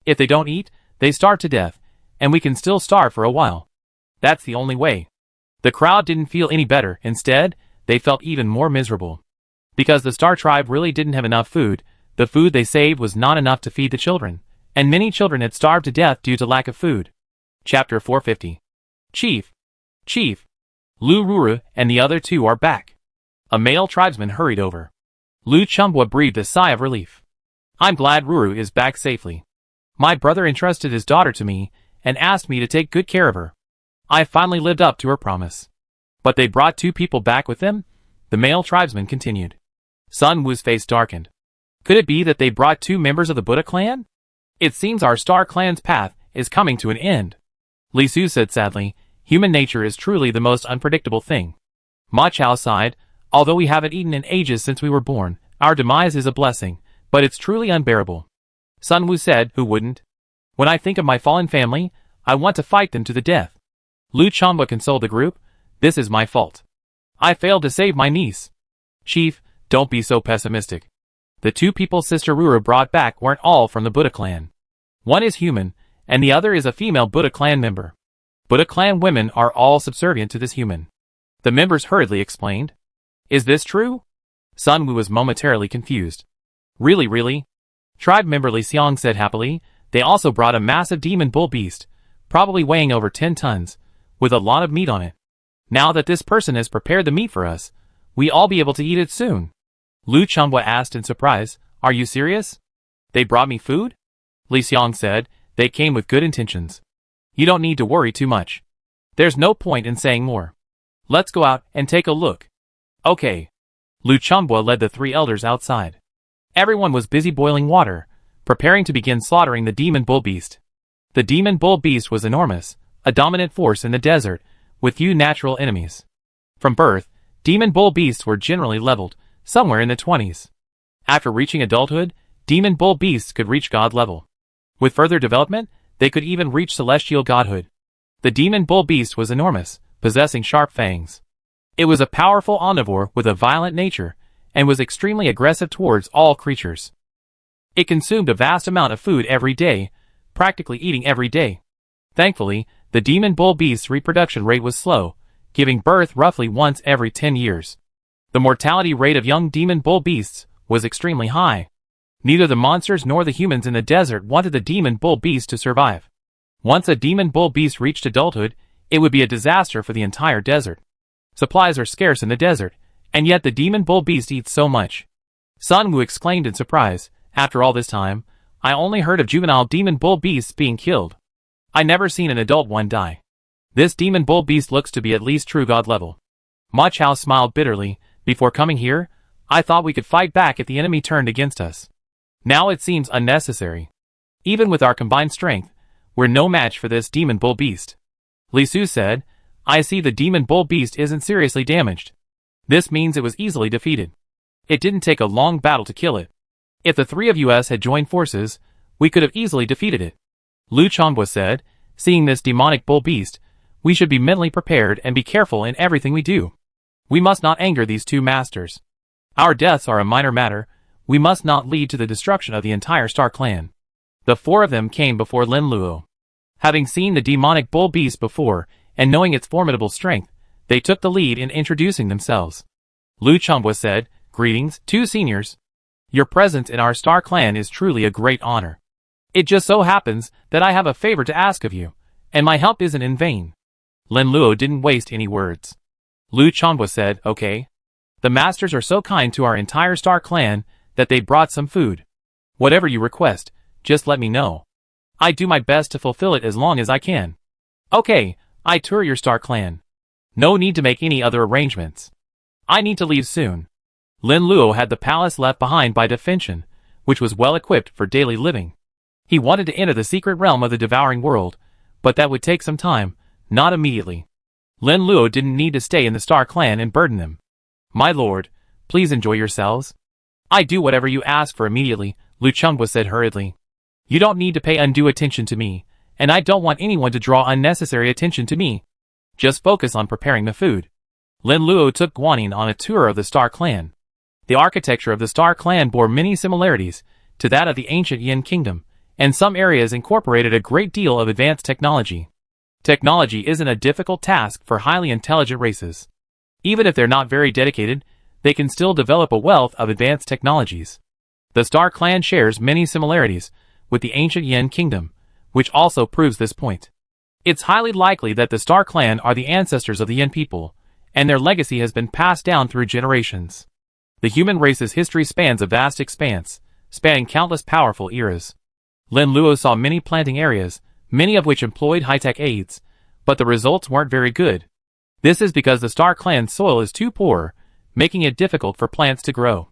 If they don't eat, they starve to death, and we can still starve for a while. That's the only way. The crowd didn't feel any better, instead, they felt even more miserable. Because the Star Tribe really didn't have enough food, the food they saved was not enough to feed the children, and many children had starved to death due to lack of food. Chapter 450. Chief! Chief! Lu Ruru and the other two are back. A male tribesman hurried over. Lu Chengbo breathed a sigh of relief. I'm glad Ruru is back safely. My brother entrusted his daughter to me, and asked me to take good care of her. I finally lived up to her promise. But they brought 2 people back with them? The male tribesman continued. Sun Wu's face darkened. Could it be that they brought 2 members of the Buddha clan? It seems our Star Clan's path is coming to an end. Li Su said sadly, human nature is truly the most unpredictable thing. Ma Chao sighed, Although we haven't eaten in ages since we were born, our demise is a blessing, but it's truly unbearable. Sun Wu said, who wouldn't? When I think of my fallen family, I want to fight them to the death. Lu Chonghua consoled the group. This is my fault. I failed to save my niece. Chief, don't be so pessimistic. The two people Sister Rura brought back weren't all from the Buddha clan. One is human, and the other is a female Buddha clan member. Buddha clan women are all subservient to this human. The members hurriedly explained. Is this true? Sun Wu was momentarily confused. Really? Tribe member Li Xiong said happily. They also brought a massive demon bull beast, probably weighing over 10 tons, with a lot of meat on it. Now that this person has prepared the meat for us, we all be able to eat it soon. Lu Chonghua asked in surprise, are you serious? They brought me food? Li Xiong said, they came with good intentions. You don't need to worry too much. There's no point in saying more. Let's go out and take a look. Okay. Lu Chonghua led the three elders outside. Everyone was busy boiling water, preparing to begin slaughtering the demon bull beast. The demon bull beast was enormous, a dominant force in the desert, with few natural enemies. From birth, demon bull beasts were generally leveled, somewhere in the 20s. After reaching adulthood, demon bull beasts could reach god level. With further development, they could even reach celestial godhood. The demon bull beast was enormous, possessing sharp fangs. It was a powerful omnivore with a violent nature, and was extremely aggressive towards all creatures. It consumed a vast amount of food every day, practically eating every day. Thankfully, the demon bull beast's reproduction rate was slow, giving birth roughly once every 10 years. The mortality rate of young demon bull beasts was extremely high. Neither the monsters nor the humans in the desert wanted the demon bull beast to survive. Once a demon bull beast reached adulthood, it would be a disaster for the entire desert. Supplies are scarce in the desert, and yet the demon bull beast eats so much. Sun Wu exclaimed in surprise, after all this time, I only heard of juvenile demon bull beasts being killed. I never seen an adult one die. This demon bull beast looks to be at least true god level. Ma Chao smiled bitterly. Before coming here, I thought we could fight back if the enemy turned against us. Now it seems unnecessary. Even with our combined strength, we're no match for this demon bull beast. Li Su said, I see the demon bull beast isn't seriously damaged. This means it was easily defeated. It didn't take a long battle to kill it. If the three of us had joined forces, we could have easily defeated it. Lu Chonghua said, seeing this demonic bull beast, we should be mentally prepared and be careful in everything we do. We must not anger these two masters. Our deaths are a minor matter. We must not lead to the destruction of the entire Star Clan. The four of them came before Lin Luo. Having seen the demonic bull beast before, and knowing its formidable strength, they took the lead in introducing themselves. Lu Chonghua said, Greetings, two seniors. Your presence in our Star Clan is truly a great honor. It just so happens that I have a favor to ask of you, and my help isn't in vain. Lin Luo didn't waste any words. Lu Chonghua said, okay. The masters are so kind to our entire Star Clan that they brought some food. Whatever you request, just let me know. I do my best to fulfill it as long as I can. Okay, I tour your Star Clan. No need to make any other arrangements. I need to leave soon. Lin Luo had the palace left behind by Defension, which was well equipped for daily living. He wanted to enter the secret realm of the devouring world, but that would take some time, not immediately. Lin Luo didn't need to stay in the Star Clan and burden them. My lord, please enjoy yourselves. I do whatever you ask for immediately, Lu Chonghua said hurriedly. You don't need to pay undue attention to me, and I don't want anyone to draw unnecessary attention to me. Just focus on preparing the food. Lin Luo took Guanyin on a tour of the Star Clan. The architecture of the Star Clan bore many similarities to that of the ancient Yin Kingdom, and some areas incorporated a great deal of advanced technology. Technology isn't a difficult task for highly intelligent races. Even if they're not very dedicated, they can still develop a wealth of advanced technologies. The Star Clan shares many similarities with the ancient Yin Kingdom, which also proves this point. It's highly likely that the Star Clan are the ancestors of the Yin people, and their legacy has been passed down through generations. The human race's history spans a vast expanse, spanning countless powerful eras. Lin Luo saw many planting areas, many of which employed high-tech aids, but the results weren't very good. This is because the Star Clan's soil is too poor, making it difficult for plants to grow.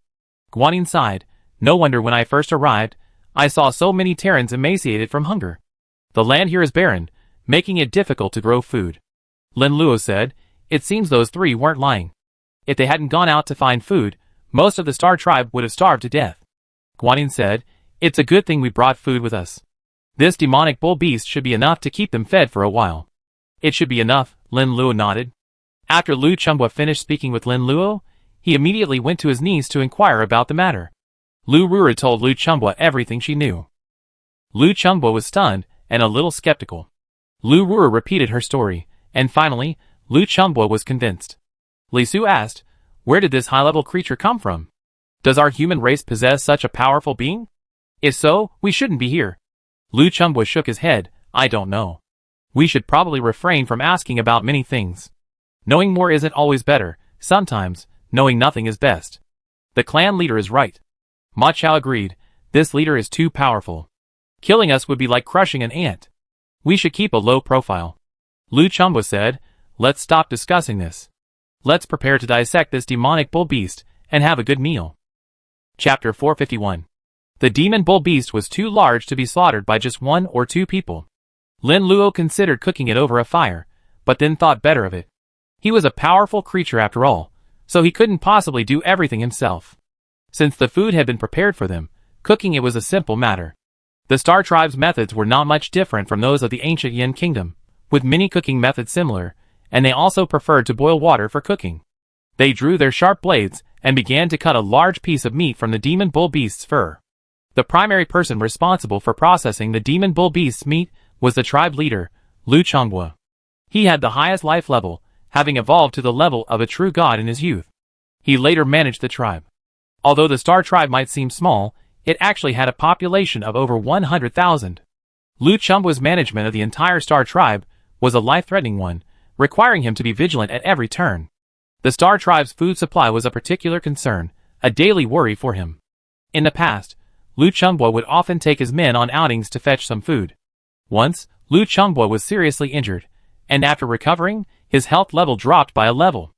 Guanyin sighed, no wonder when I first arrived, I saw so many Terrans emaciated from hunger. The land here is barren, making it difficult to grow food. Lin Luo said, it seems those three weren't lying. If they hadn't gone out to find food, most of the Star Tribe would have starved to death. Guanyin said, "It's a good thing we brought food with us. This demonic bull beast should be enough to keep them fed for a while." "It should be enough," Lin Luo nodded. After Lu Chumbwa finished speaking with Lin Luo, he immediately went to his niece to inquire about the matter. Lu Ru'er told Lu Chumbwa everything she knew. Lu Chumbwa was stunned and a little skeptical. Lu Ru'er repeated her story, and finally, Lu Chumbwa was convinced. Li Su asked, "Where did this high-level creature come from? Does our human race possess such a powerful being? If so, we shouldn't be here." Lu Chumbwa shook his head. "I don't know. We should probably refrain from asking about many things. Knowing more isn't always better. Sometimes, knowing nothing is best." "The clan leader is right." Ma Chao agreed. "This leader is too powerful. Killing us would be like crushing an ant. We should keep a low profile." Lu Chumbwa said, "Let's stop discussing this. Let's prepare to dissect this demonic bull beast and have a good meal." Chapter 451. The demon bull beast was too large to be slaughtered by just 1 or 2 people. Lin Luo considered cooking it over a fire, but then thought better of it. He was a powerful creature after all, so he couldn't possibly do everything himself. Since the food had been prepared for them, cooking it was a simple matter. The Star Tribe's methods were not much different from those of the ancient Yin Kingdom, with many cooking methods similar, and they also preferred to boil water for cooking. They drew their sharp blades and began to cut a large piece of meat from the demon bull beast's fur. The primary person responsible for processing the demon bull beast's meat was the tribe leader, Lu Chumbwa. He had the highest life level, having evolved to the level of a true god in his youth. He later managed the tribe. Although the Star Tribe might seem small, it actually had a population of over 100,000. Lu Chumbwa's management of the entire Star Tribe was a life-threatening one, requiring him to be vigilant at every turn. The Star Tribe's food supply was a particular concern, a daily worry for him. In the past, Lu Chumbwa would often take his men on outings to fetch some food. Once, Lu Chumbwa was seriously injured, and after recovering, his health level dropped by a level.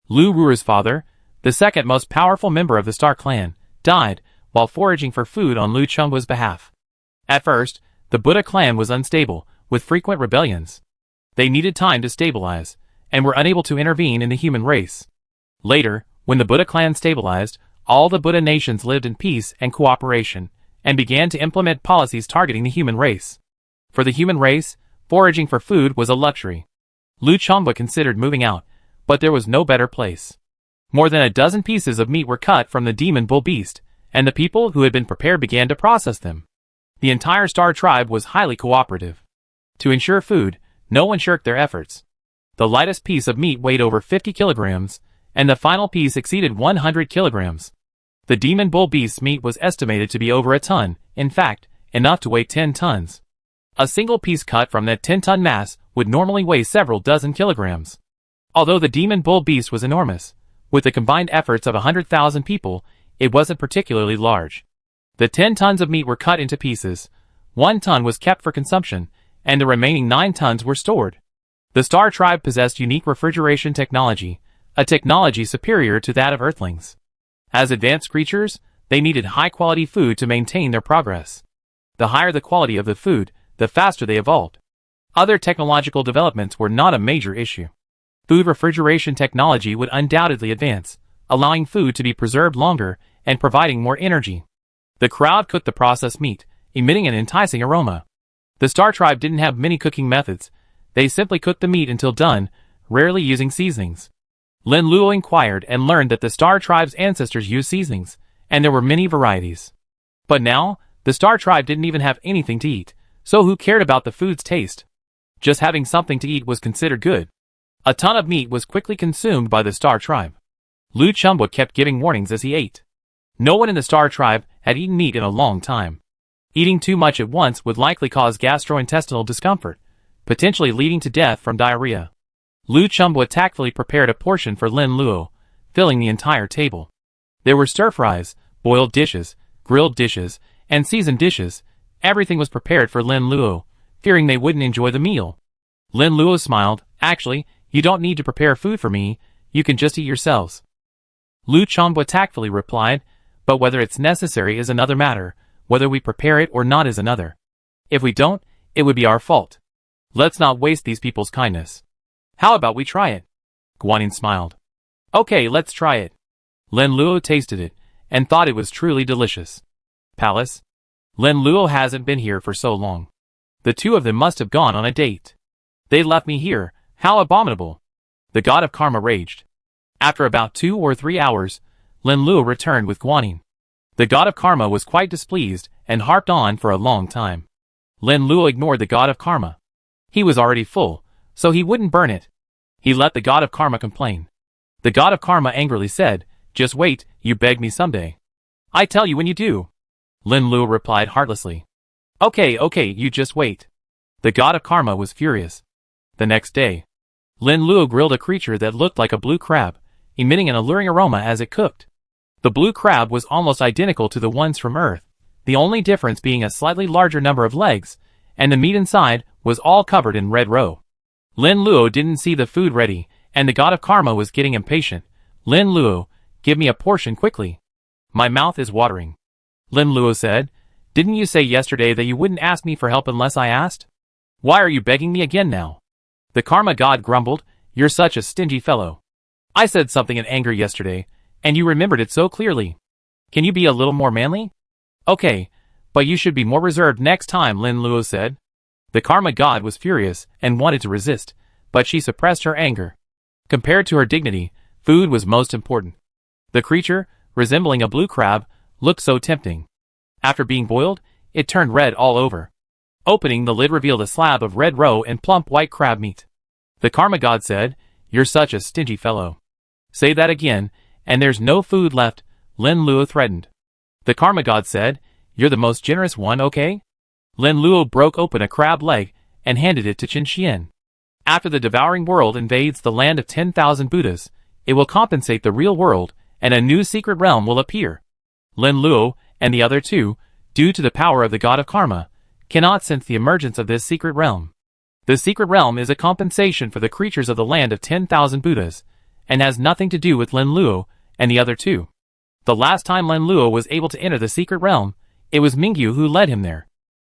Lu Ru'er's father, the second most powerful member of the Star Clan, died while foraging for food on Lu Chumbwa's behalf. At first, the Buddha clan was unstable, with frequent rebellions. They needed time to stabilize, and were unable to intervene in the human race. Later, when the Buddha clan stabilized, all the Buddha nations lived in peace and cooperation, and began to implement policies targeting the human race. For the human race, foraging for food was a luxury. Lu Chumbwa considered moving out, but there was no better place. More than a dozen pieces of meat were cut from the demon bull beast, and the people who had been prepared began to process them. The entire Star Tribe was highly cooperative. To ensure food, no one shirked their efforts. The lightest piece of meat weighed over 50 kilograms, and the final piece exceeded 100 kilograms. The demon bull beast's meat was estimated to be over a ton, in fact, enough to weigh 10 tons. A single piece cut from that 10-ton mass would normally weigh several dozen kilograms. Although the demon bull beast was enormous, with the combined efforts of 100,000 people, it wasn't particularly large. The 10 tons of meat were cut into pieces, 1 ton was kept for consumption, and the remaining 9 tons were stored. The Star Tribe possessed unique refrigeration technology, a technology superior to that of Earthlings. As advanced creatures, they needed high-quality food to maintain their progress. The higher the quality of the food, the faster they evolved. Other technological developments were not a major issue. Food refrigeration technology would undoubtedly advance, allowing food to be preserved longer and providing more energy. The crowd cooked the processed meat, emitting an enticing aroma. The Star Tribe didn't have many cooking methods. They simply cooked the meat until done, rarely using seasonings. Lin Luo inquired and learned that the Star Tribe's ancestors used seasonings, and there were many varieties. But now, the Star Tribe didn't even have anything to eat, so who cared about the food's taste? Just having something to eat was considered good. A ton of meat was quickly consumed by the Star Tribe. Lu Chumbwa kept giving warnings as he ate. No one in the Star Tribe had eaten meat in a long time. Eating too much at once would likely cause gastrointestinal discomfort, potentially leading to death from diarrhea. Lu Chumbwa tactfully prepared a portion for Lin Luo, filling the entire table. There were stir-fries, boiled dishes, grilled dishes, and seasoned dishes. Everything was prepared for Lin Luo, fearing they wouldn't enjoy the meal. Lin Luo smiled. "Actually, you don't need to prepare food for me, you can just eat yourselves." Lu Chumbwa tactfully replied, "But whether it's necessary is another matter, whether we prepare it or not is another. If we don't, it would be our fault. Let's not waste these people's kindness. How about we try it?" Guanyin smiled. Okay, let's try it. Lin Luo tasted it, and thought it was truly delicious. Palace? Lin Luo hasn't been here for so long. The two of them must have gone on a date. They left me here, how abominable! The god of karma raged. After about 2 or 3 hours, Lin Luo returned with guanine. The god of karma was quite displeased, and harped on for a long time. Lin Luo ignored the god of karma. He was already full, so he wouldn't burn it. He let the god of karma complain. The god of karma angrily said, "Just wait, you beg me someday. I tell you when you do." Lin Luo replied heartlessly. Okay, you just wait. The god of karma was furious. The next day, Lin Luo grilled a creature that looked like a blue crab, emitting an alluring aroma as it cooked. The blue crab was almost identical to the ones from Earth, the only difference being a slightly larger number of legs, and the meat inside was all covered in red roe. Lin Luo didn't see the food ready, and the god of karma was getting impatient. Lin Luo, give me a portion quickly. My mouth is watering. Lin Luo said, didn't you say yesterday that you wouldn't ask me for help unless I asked? Why are you begging me again now? The karma god grumbled, you're such a stingy fellow. I said something in anger yesterday, and you remembered it so clearly. Can you be a little more manly? Okay, but you should be more reserved next time, Lin Luo said. The karma god was furious and wanted to resist, but she suppressed her anger. Compared to her dignity, food was most important. The creature, resembling a blue crab, looked so tempting. After being boiled, it turned red all over. Opening the lid revealed a slab of red roe and plump white crab meat. The karma god said, you're such a stingy fellow. Say that again, and there's no food left, Lin Luo threatened. The karma god said, you're the most generous one, okay? Lin Luo broke open a crab leg and handed it to Qin Xian. After the devouring world invades the land of 10,000 Buddhas, it will compensate the real world, and a new secret realm will appear. Lin Luo and the other two, due to the power of the god of karma, cannot sense the emergence of this secret realm. The secret realm is a compensation for the creatures of the land of 10,000 Buddhas, and has nothing to do with Lin Luo and the other two. The last time Lin Luo was able to enter the secret realm, it was Mingyu who led him there.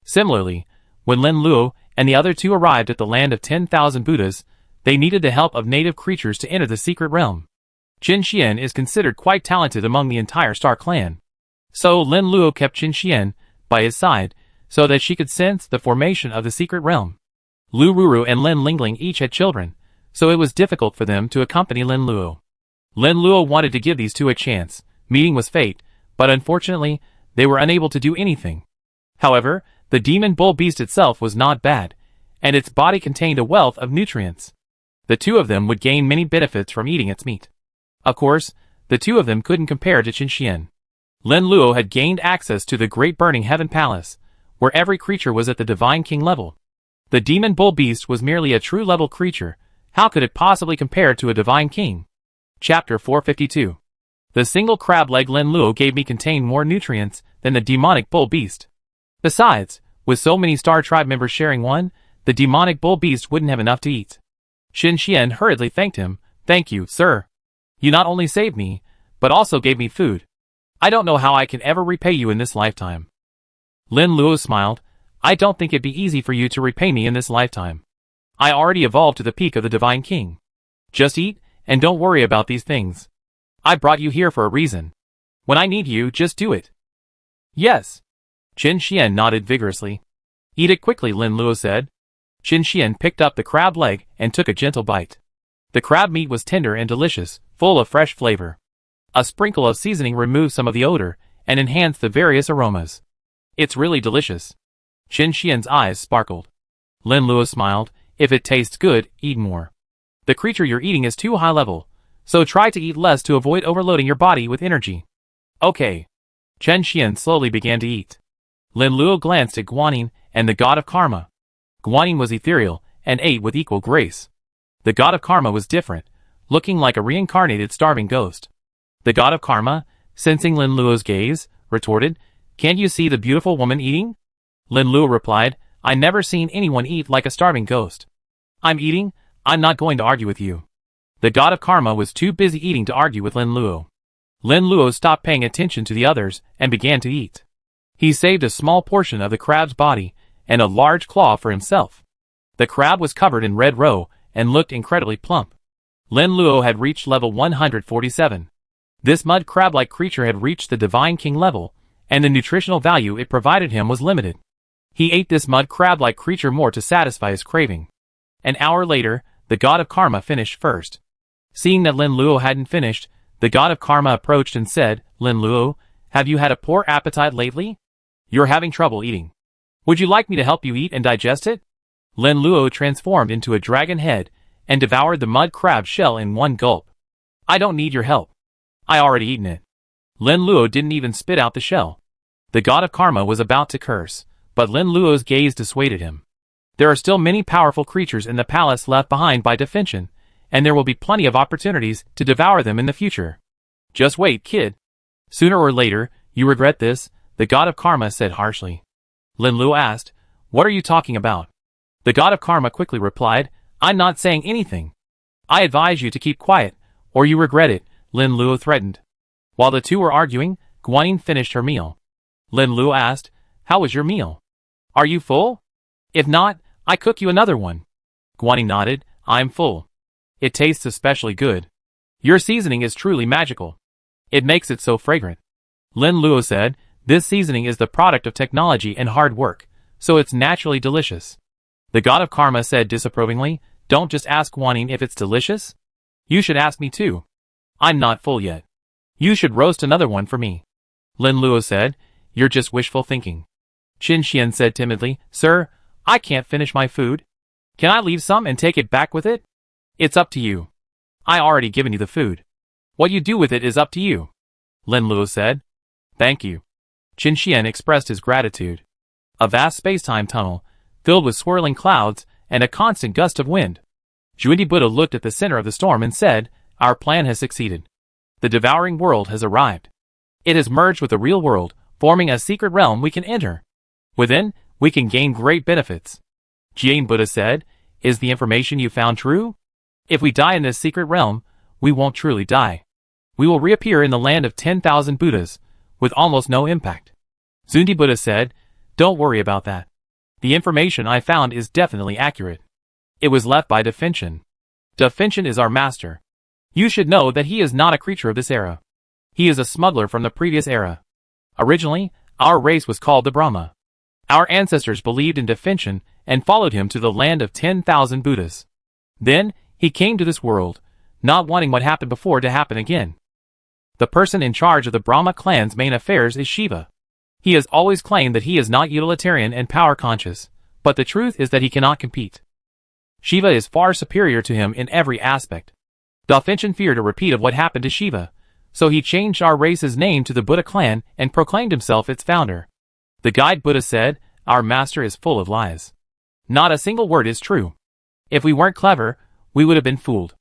Similarly, when Lin Luo and the other two arrived at the land of 10,000 Buddhas, they needed the help of native creatures to enter the secret realm. Qin Xian is considered quite talented among the entire Star clan. So Lin Luo kept Qin Xian by his side, so that she could sense the formation of the secret realm. Lu Ruru and Lin Lingling each had children, so it was difficult for them to accompany Lin Luo. Lin Luo wanted to give these two a chance, meeting was fate, but unfortunately, they were unable to do anything. However, the demon bull beast itself was not bad, and its body contained a wealth of nutrients. The two of them would gain many benefits from eating its meat. Of course, the two of them couldn't compare to Qin Xian. Lin Luo had gained access to the Great Burning Heaven Palace, where every creature was at the Divine King level. The demon bull beast was merely a true level creature. How could it possibly compare to a Divine King? Chapter 452. The single crab leg Lin Luo gave me contained more nutrients than the demonic bull beast. Besides, with so many Star Tribe members sharing one, the demonic bull beast wouldn't have enough to eat. Qin Xian hurriedly thanked him. Thank you, sir. You not only saved me, but also gave me food. I don't know how I can ever repay you in this lifetime. Lin Luo smiled. I don't think it'd be easy for you to repay me in this lifetime. I already evolved to the peak of the Divine King. Just eat, and don't worry about these things. I brought you here for a reason. When I need you, just do it. Yes. Qin Xian nodded vigorously. Eat it quickly, Lin Luo said. Qin Xian picked up the crab leg and took a gentle bite. The crab meat was tender and delicious, full of fresh flavor. A sprinkle of seasoning removed some of the odor and enhanced the various aromas. It's really delicious. Qin Xian's eyes sparkled. Lin Luo smiled. If it tastes good, eat more. The creature you're eating is too high level, so try to eat less to avoid overloading your body with energy. Okay. Qin Xian slowly began to eat. Lin Luo glanced at Guanyin and the god of karma. Guanyin was ethereal and ate with equal grace. The god of karma was different, looking like a reincarnated starving ghost. The god of karma, sensing Lin Luo's gaze, retorted, Can't you see the beautiful woman eating? Lin Luo replied, I never seen anyone eat like a starving ghost. I'm eating, I'm not going to argue with you. The god of karma was too busy eating to argue with Lin Luo. Lin Luo stopped paying attention to the others and began to eat. He saved a small portion of the crab's body and a large claw for himself. The crab was covered in red roe and looked incredibly plump. Lin Luo had reached level 147. This mud crab-like creature had reached the Divine King level, and the nutritional value it provided him was limited. He ate this mud crab-like creature more to satisfy his craving. An hour later, the god of karma finished first. Seeing that Lin Luo hadn't finished, the god of karma approached and said, "Lin Luo, have you had a poor appetite lately? You're having trouble eating. Would you like me to help you eat and digest it?" Lin Luo transformed into a dragon head and devoured the mud crab shell in one gulp. "I don't need your help. I already eaten it." Lin Luo didn't even spit out the shell. The god of karma was about to curse, but Lin Luo's gaze dissuaded him. There are still many powerful creatures in the palace left behind by Defintion, and there will be plenty of opportunities to devour them in the future. Just wait, kid. Sooner or later, you regret this, the god of karma said harshly. Lin Luo asked, "What are you talking about?" The god of karma quickly replied, "I'm not saying anything. I advise you to keep quiet, or you regret it," Lin Luo threatened. While the two were arguing, Guanyin finished her meal. Lin Luo asked, "How was your meal? Are you full? If not, I cook you another one." Guanyin nodded, "I'm full. It tastes especially good. Your seasoning is truly magical. It makes it so fragrant." Lin Luo said, "This seasoning is the product of technology and hard work, so it's naturally delicious." The god of karma said disapprovingly, "Don't just ask Guanyin if it's delicious. You should ask me too. I'm not full yet. You should roast another one for me." Lin Luo said, "You're just wishful thinking." Qin Xian said timidly, "Sir, I can't finish my food. Can I leave some and take it back with it?" "It's up to you. I already given you the food. What you do with it is up to you," Lin Luo said. "Thank you." Qin Xian expressed his gratitude. A vast space-time tunnel, filled with swirling clouds and a constant gust of wind. Zhundi Buddha looked at the center of the storm and said, "Our plan has succeeded. The devouring world has arrived. It has merged with the real world, forming a secret realm we can enter. Within, we can gain great benefits." Jian Buddha said, "Is the information you found true? If we die in this secret realm, we won't truly die. We will reappear in the land of 10,000 Buddhas, with almost no impact." Zhundi Buddha said, "Don't worry about that. The information I found is definitely accurate. It was left by Defintion. Defintion is our master. You should know that he is not a creature of this era. He is a smuggler from the previous era. Originally, our race was called the Brahma. Our ancestors believed in Defintion and followed him to the land of 10,000 Buddhas. Then, he came to this world, not wanting what happened before to happen again. The person in charge of the Brahma clan's main affairs is Shiva. He has always claimed that he is not utilitarian and power-conscious, but the truth is that he cannot compete. Shiva is far superior to him in every aspect. Defintion feared a repeat of what happened to Shiva, so he changed our race's name to the Buddha clan and proclaimed himself its founder. The guide Buddha said, "Our master is full of lies. Not a single word is true. If we weren't clever, we would have been fooled."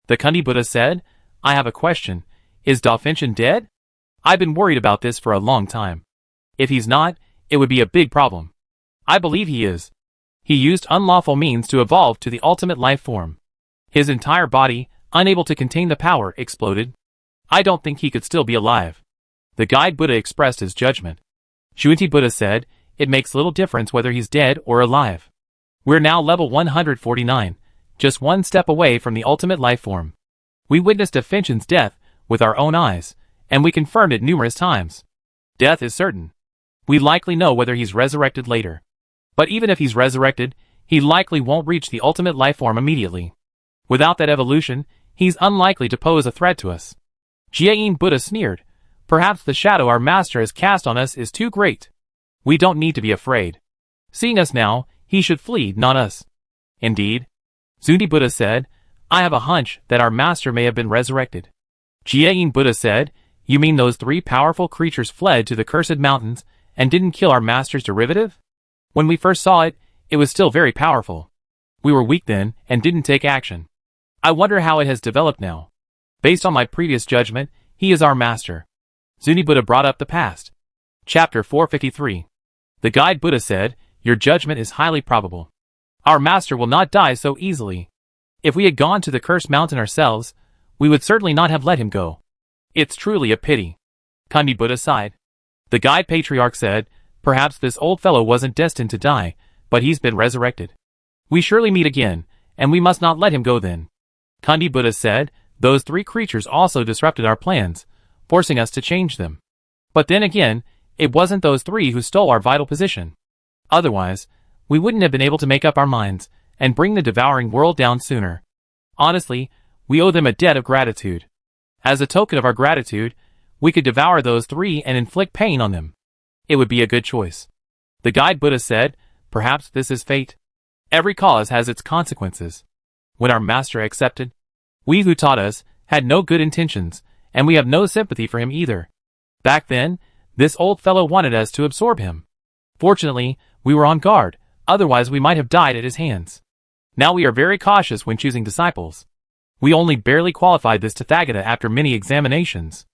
The Kundi Buddha said, "I have a question. Is Defintion dead? I've been worried about this for a long time. If he's not, it would be a big problem. I believe he is. He used unlawful means to evolve to the ultimate life form. His entire body, unable to contain the power, exploded. I don't think he could still be alive." The guide Buddha expressed his judgment. Zhundi Buddha said, "It makes little difference whether he's dead or alive. We're now level 149, just one step away from the ultimate life form. We witnessed Defintion's death with our own eyes, and we confirmed it numerous times. Death is certain. We likely know whether he's resurrected later. But even if he's resurrected, he likely won't reach the ultimate life form immediately. Without that evolution, he's unlikely to pose a threat to us." Jian Buddha sneered, "Perhaps the shadow our master has cast on us is too great. We don't need to be afraid. Seeing us now, he should flee, not us." "Indeed," Zhundi Buddha said, "I have a hunch that our master may have been resurrected." Jian Buddha said, "You mean those three powerful creatures fled to the cursed mountains and didn't kill our master's derivative? When we first saw it, it was still very powerful. We were weak then and didn't take action. I wonder how it has developed now. Based on my previous judgment, he is our master." Zhundi Buddha brought up the past. Chapter 453. The guide Buddha said, "Your judgment is highly probable. Our master will not die so easily. If we had gone to the cursed mountain ourselves, we would certainly not have let him go. It's truly a pity." Kundi Buddha sighed. The guide patriarch said, "Perhaps this old fellow wasn't destined to die, but he's been resurrected. We surely meet again, and we must not let him go then." Kundi Buddha said, those three creatures also disrupted our plans, forcing us to change them. But then again, it wasn't those three who stole our vital position. Otherwise, we wouldn't have been able to make up our minds and bring the devouring world down sooner. Honestly, we owe them a debt of gratitude. As a token of our gratitude, we could devour those three and inflict pain on them. It would be a good choice. The guide Buddha said, perhaps this is fate. Every cause has its consequences. When our master accepted, we who taught us had no good intentions, and we have no sympathy for him either. Back then, this old fellow wanted us to absorb him. Fortunately, we were on guard, otherwise we might have died at his hands. Now we are very cautious when choosing disciples. We only barely qualified this Tathagata after many examinations.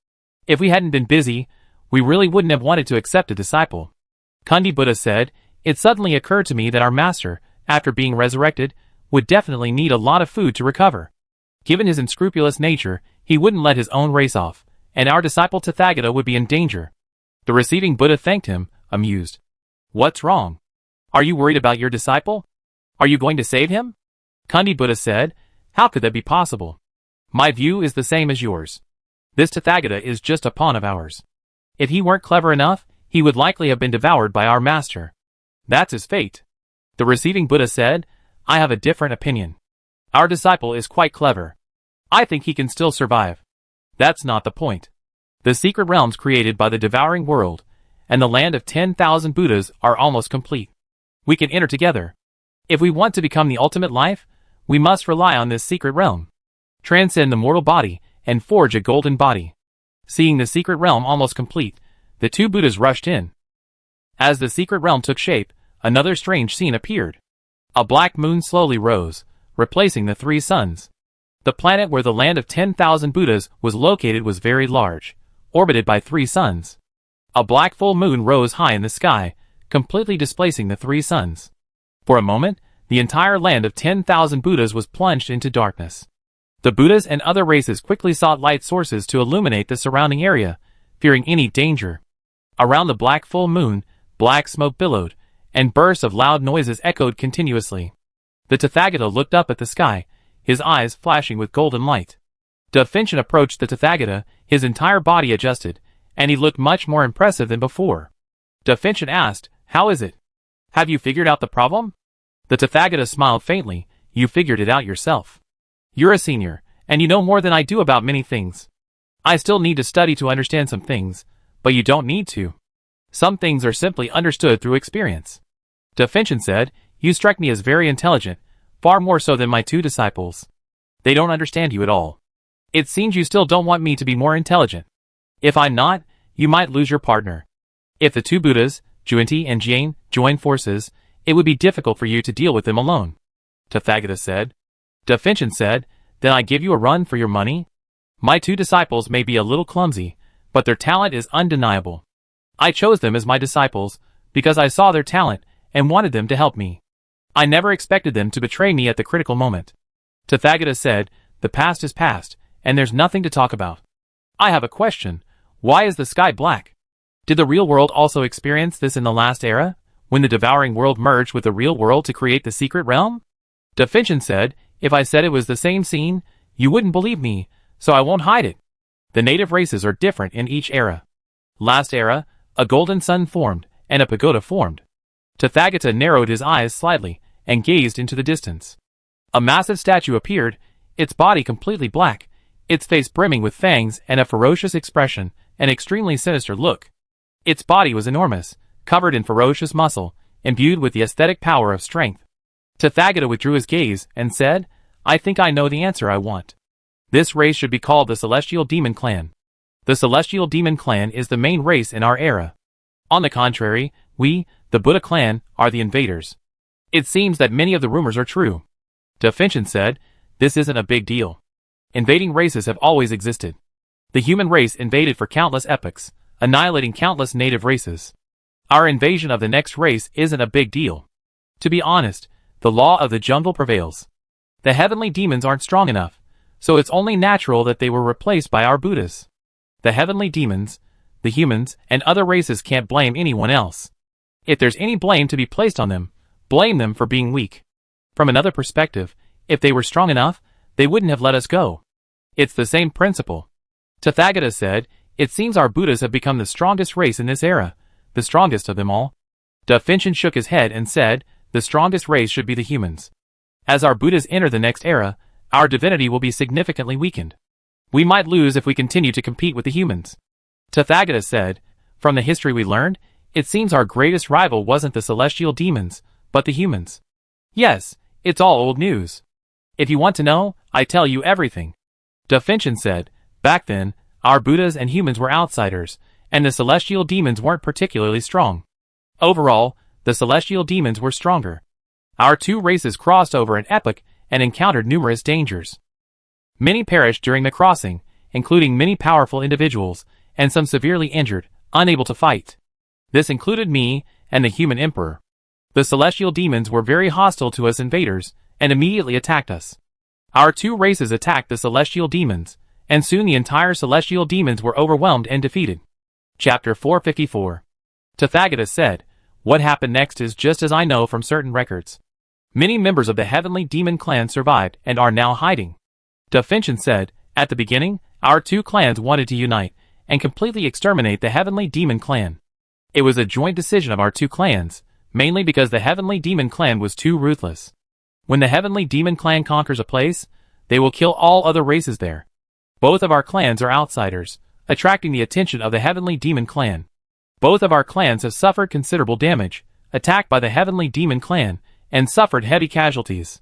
If we hadn't been busy, we really wouldn't have wanted to accept a disciple. Kundi Buddha said, it suddenly occurred to me that our master, after being resurrected, would definitely need a lot of food to recover. Given his unscrupulous nature, he wouldn't let his own race off, and our disciple Tathagata would be in danger. The receiving Buddha thanked him, amused. What's wrong? Are you worried about your disciple? Are you going to save him? Kundi Buddha said, how could that be possible? My view is the same as yours. This Tathagata is just a pawn of ours. If he weren't clever enough, he would likely have been devoured by our master. That's his fate. The receiving Buddha said, I have a different opinion. Our disciple is quite clever. I think he can still survive. That's not the point. The secret realms created by the devouring world, and the land of 10,000 Buddhas are almost complete. We can enter together. If we want to become the ultimate life, we must rely on this secret realm. Transcend the mortal body, and forge a golden body. Seeing the secret realm almost complete, the two Buddhas rushed in. As the secret realm took shape, another strange scene appeared. A black moon slowly rose, replacing the three suns. The planet where the land of 10,000 Buddhas was located was very large, orbited by three suns. A black full moon rose high in the sky, completely displacing the three suns. For a moment, the entire land of 10,000 Buddhas was plunged into darkness. The Buddhas and other races quickly sought light sources to illuminate the surrounding area, fearing any danger. Around the black full moon, black smoke billowed, and bursts of loud noises echoed continuously. The Tathagata looked up at the sky, his eyes flashing with golden light. Devour approached the Tathagata, his entire body adjusted, and he looked much more impressive than before. Devour asked, how is it? Have you figured out the problem? The Tathagata smiled faintly, you figured it out yourself. You're a senior, and you know more than I do about many things. I still need to study to understand some things, but you don't need to. Some things are simply understood through experience. Devour said, you strike me as very intelligent, far more so than my two disciples. They don't understand you at all. It seems you still don't want me to be more intelligent. If I'm not, you might lose your partner. If the two Buddhas, Junti and Jian, join forces, it would be difficult for you to deal with them alone. Tathagata said. Devour said, then I give you a run for your money? My two disciples may be a little clumsy, but their talent is undeniable. I chose them as my disciples because I saw their talent and wanted them to help me. I never expected them to betray me at the critical moment. Tathagata said, the past is past, and there's nothing to talk about. I have a question. Why is the sky black? Did the real world also experience this in the last era, when the devouring world merged with the real world to create the secret realm? Devour said, if I said it was the same scene, you wouldn't believe me, so I won't hide it. The native races are different in each era. Last era, a golden sun formed, and a pagoda formed. Tathagata narrowed his eyes slightly, and gazed into the distance. A massive statue appeared, its body completely black, its face brimming with fangs and a ferocious expression, an extremely sinister look. Its body was enormous, covered in ferocious muscle, imbued with the aesthetic power of strength. Tathagata withdrew his gaze and said, I think I know the answer I want. This race should be called the Celestial Demon Clan. The Celestial Demon Clan is the main race in our era. On the contrary, we, the Buddha clan, are the invaders. It seems that many of the rumors are true. Devour said, this isn't a big deal. Invading races have always existed. The human race invaded for countless epochs, annihilating countless native races. Our invasion of the next race isn't a big deal. To be honest, the law of the jungle prevails. The heavenly demons aren't strong enough, so it's only natural that they were replaced by our Buddhas. The heavenly demons, the humans, and other races can't blame anyone else. If there's any blame to be placed on them, blame them for being weak. From another perspective, if they were strong enough, they wouldn't have let us go. It's the same principle. Tathagata said, it seems our Buddhas have become the strongest race in this era, the strongest of them all. Da Finchen shook his head and said, the strongest race should be the humans. As our Buddhas enter the next era, our divinity will be significantly weakened. We might lose if we continue to compete with the humans. Tathagata said, from the history we learned, it seems our greatest rival wasn't the celestial demons, but the humans. Yes, it's all old news. If you want to know, I tell you everything. Da Finchen said, back then, our Buddhas and humans were outsiders, and the celestial demons weren't particularly strong. Overall, the celestial demons were stronger. Our two races crossed over an epoch and encountered numerous dangers. Many perished during the crossing, including many powerful individuals, and some severely injured, unable to fight. This included me and the human emperor. The celestial demons were very hostile to us invaders, and immediately attacked us. Our two races attacked the celestial demons, and soon the entire celestial demons were overwhelmed and defeated. Chapter 454. Tathagata said, what happened next is just as I know from certain records. Many members of the heavenly demon clan survived and are now hiding. Da Finchen said, at the beginning, our two clans wanted to unite and completely exterminate the heavenly demon clan. It was a joint decision of our two clans, mainly because the heavenly demon clan was too ruthless. When the heavenly demon clan conquers a place, they will kill all other races there. Both of our clans are outsiders, attracting the attention of the heavenly demon clan. Both of our clans have suffered considerable damage, attacked by the heavenly demon clan, and suffered heavy casualties.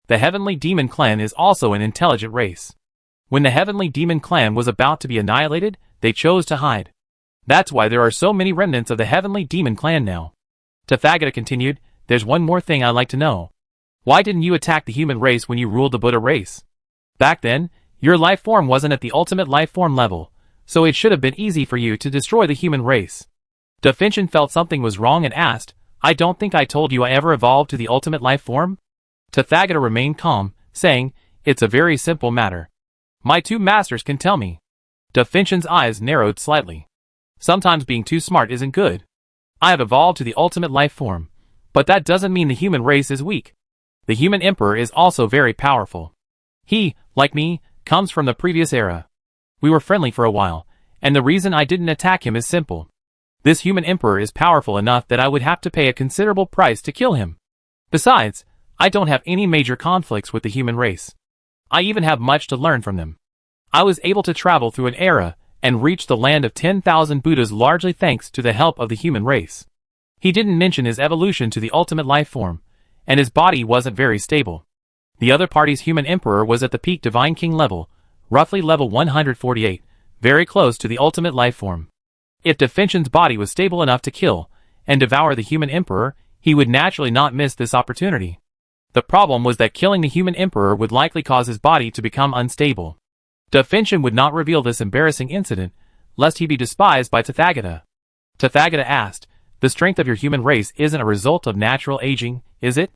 The heavenly demon clan is also an intelligent race. When the heavenly demon clan was about to be annihilated, they chose to hide. That's why there are so many remnants of the heavenly demon clan now. Tathagata continued, there's one more thing I'd like to know. Why didn't you attack the human race when you ruled the Buddha race? Back then, your life form wasn't at the ultimate life form level, so it should have been easy for you to destroy the human race. Da Finchen felt something was wrong and asked, I don't think I told you I ever evolved to the ultimate life form? Tathagata remained calm, saying, it's a very simple matter. My two masters can tell me. Da Finchen's eyes narrowed slightly. Sometimes being too smart isn't good. I have evolved to the ultimate life form, but that doesn't mean the human race is weak. The human emperor is also very powerful. He, like me, comes from the previous era. We were friendly for a while, and the reason I didn't attack him is simple. This human emperor is powerful enough that I would have to pay a considerable price to kill him. Besides, I don't have any major conflicts with the human race. I even have much to learn from them. I was able to travel through an era and reach the land of 10,000 Buddhas largely thanks to the help of the human race. He didn't mention his evolution to the ultimate life form, and his body wasn't very stable. The other party's human emperor was at the peak divine king level, roughly level 148, very close to the ultimate life form. If Da Finchen's body was stable enough to kill and devour the human emperor, he would naturally not miss this opportunity. The problem was that killing the human emperor would likely cause his body to become unstable. Da Finchen would not reveal this embarrassing incident, lest he be despised by Tathagata. Tathagata asked, the strength of your human race isn't a result of natural aging, is it?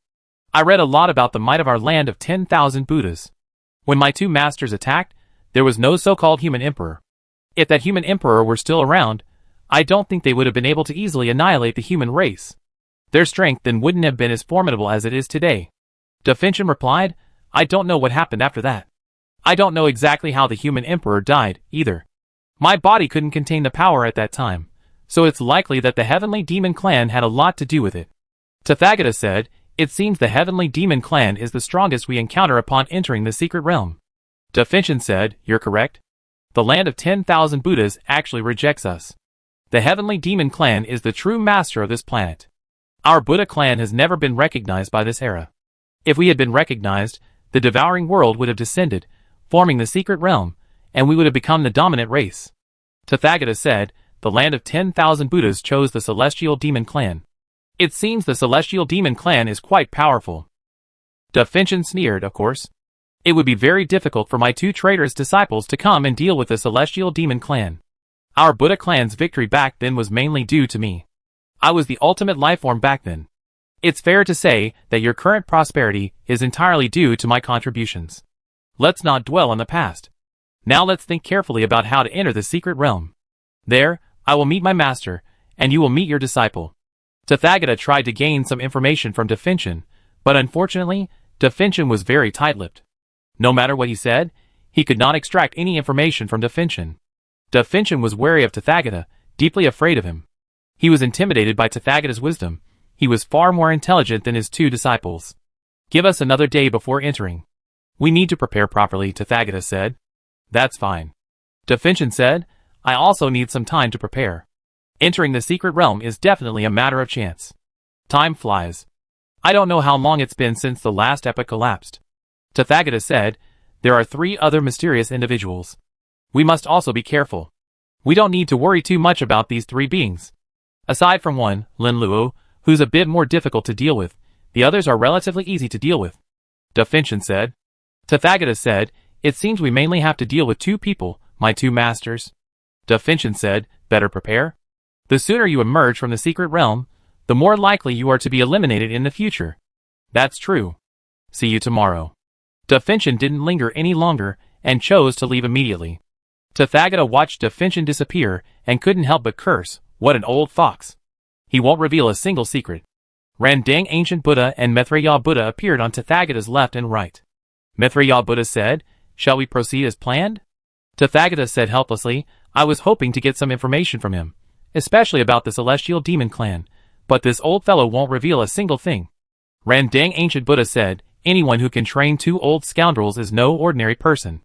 I read a lot about the might of our land of 10,000 Buddhas. When my two masters attacked, there was no so-called human emperor. If that human emperor were still around, I don't think they would have been able to easily annihilate the human race. Their strength then wouldn't have been as formidable as it is today. Da Finchen replied, I don't know what happened after that. I don't know exactly how the human emperor died, either. My body couldn't contain the power at that time, so it's likely that the heavenly demon clan had a lot to do with it. Tathagata said, it seems the heavenly demon clan is the strongest we encounter upon entering the secret realm. Da Finchen said, you're correct. The land of 10,000 Buddhas actually rejects us. The heavenly demon clan is the true master of this planet. Our Buddha clan has never been recognized by this era. If we had been recognized, the devouring world would have descended, forming the secret realm, and we would have become the dominant race. Tathagata said, the land of 10,000 Buddhas chose the celestial demon clan. It seems the celestial demon clan is quite powerful. Da Finchen sneered, of course. It would be very difficult for my two traitorous disciples to come and deal with the celestial demon clan. Our Buddha clan's victory back then was mainly due to me. I was the ultimate lifeform back then. It's fair to say that your current prosperity is entirely due to my contributions. Let's not dwell on the past. Now let's think carefully about how to enter the secret realm. There, I will meet my master, and you will meet your disciple. Tathagata tried to gain some information from Da Finchen, but unfortunately, Da Finchen was very tight-lipped. No matter what he said, he could not extract any information from Definchen. Definchen was wary of Tathagata, deeply afraid of him. He was intimidated by Tathagata's wisdom. He was far more intelligent than his two disciples. Give us another day before entering. We need to prepare properly, Tathagata said. That's fine. Definchen said, I also need some time to prepare. Entering the secret realm is definitely a matter of chance. Time flies. I don't know how long it's been since the last epoch collapsed. Tathagata said, there are 3 other mysterious individuals. We must also be careful. We don't need to worry too much about these 3 beings. Aside from one, Lin Luo, who's a bit more difficult to deal with, the others are relatively easy to deal with. Definchen said. Tathagata said, it seems we mainly have to deal with 2 people, my 2 masters. Definchen said, better prepare. The sooner you emerge from the secret realm, the more likely you are to be eliminated in the future. That's true. See you tomorrow. Definchen didn't linger any longer and chose to leave immediately. Tathagata watched Definchen disappear and couldn't help but curse, what an old fox. He won't reveal a single secret. Randang Ancient Buddha and Maitreya Buddha appeared on Tathagata's left and right. Maitreya Buddha said, shall we proceed as planned? Tathagata said helplessly, I was hoping to get some information from him, especially about the Celestial Demon Clan, but this old fellow won't reveal a single thing. Randang Ancient Buddha said, anyone who can train 2 old scoundrels is no ordinary person.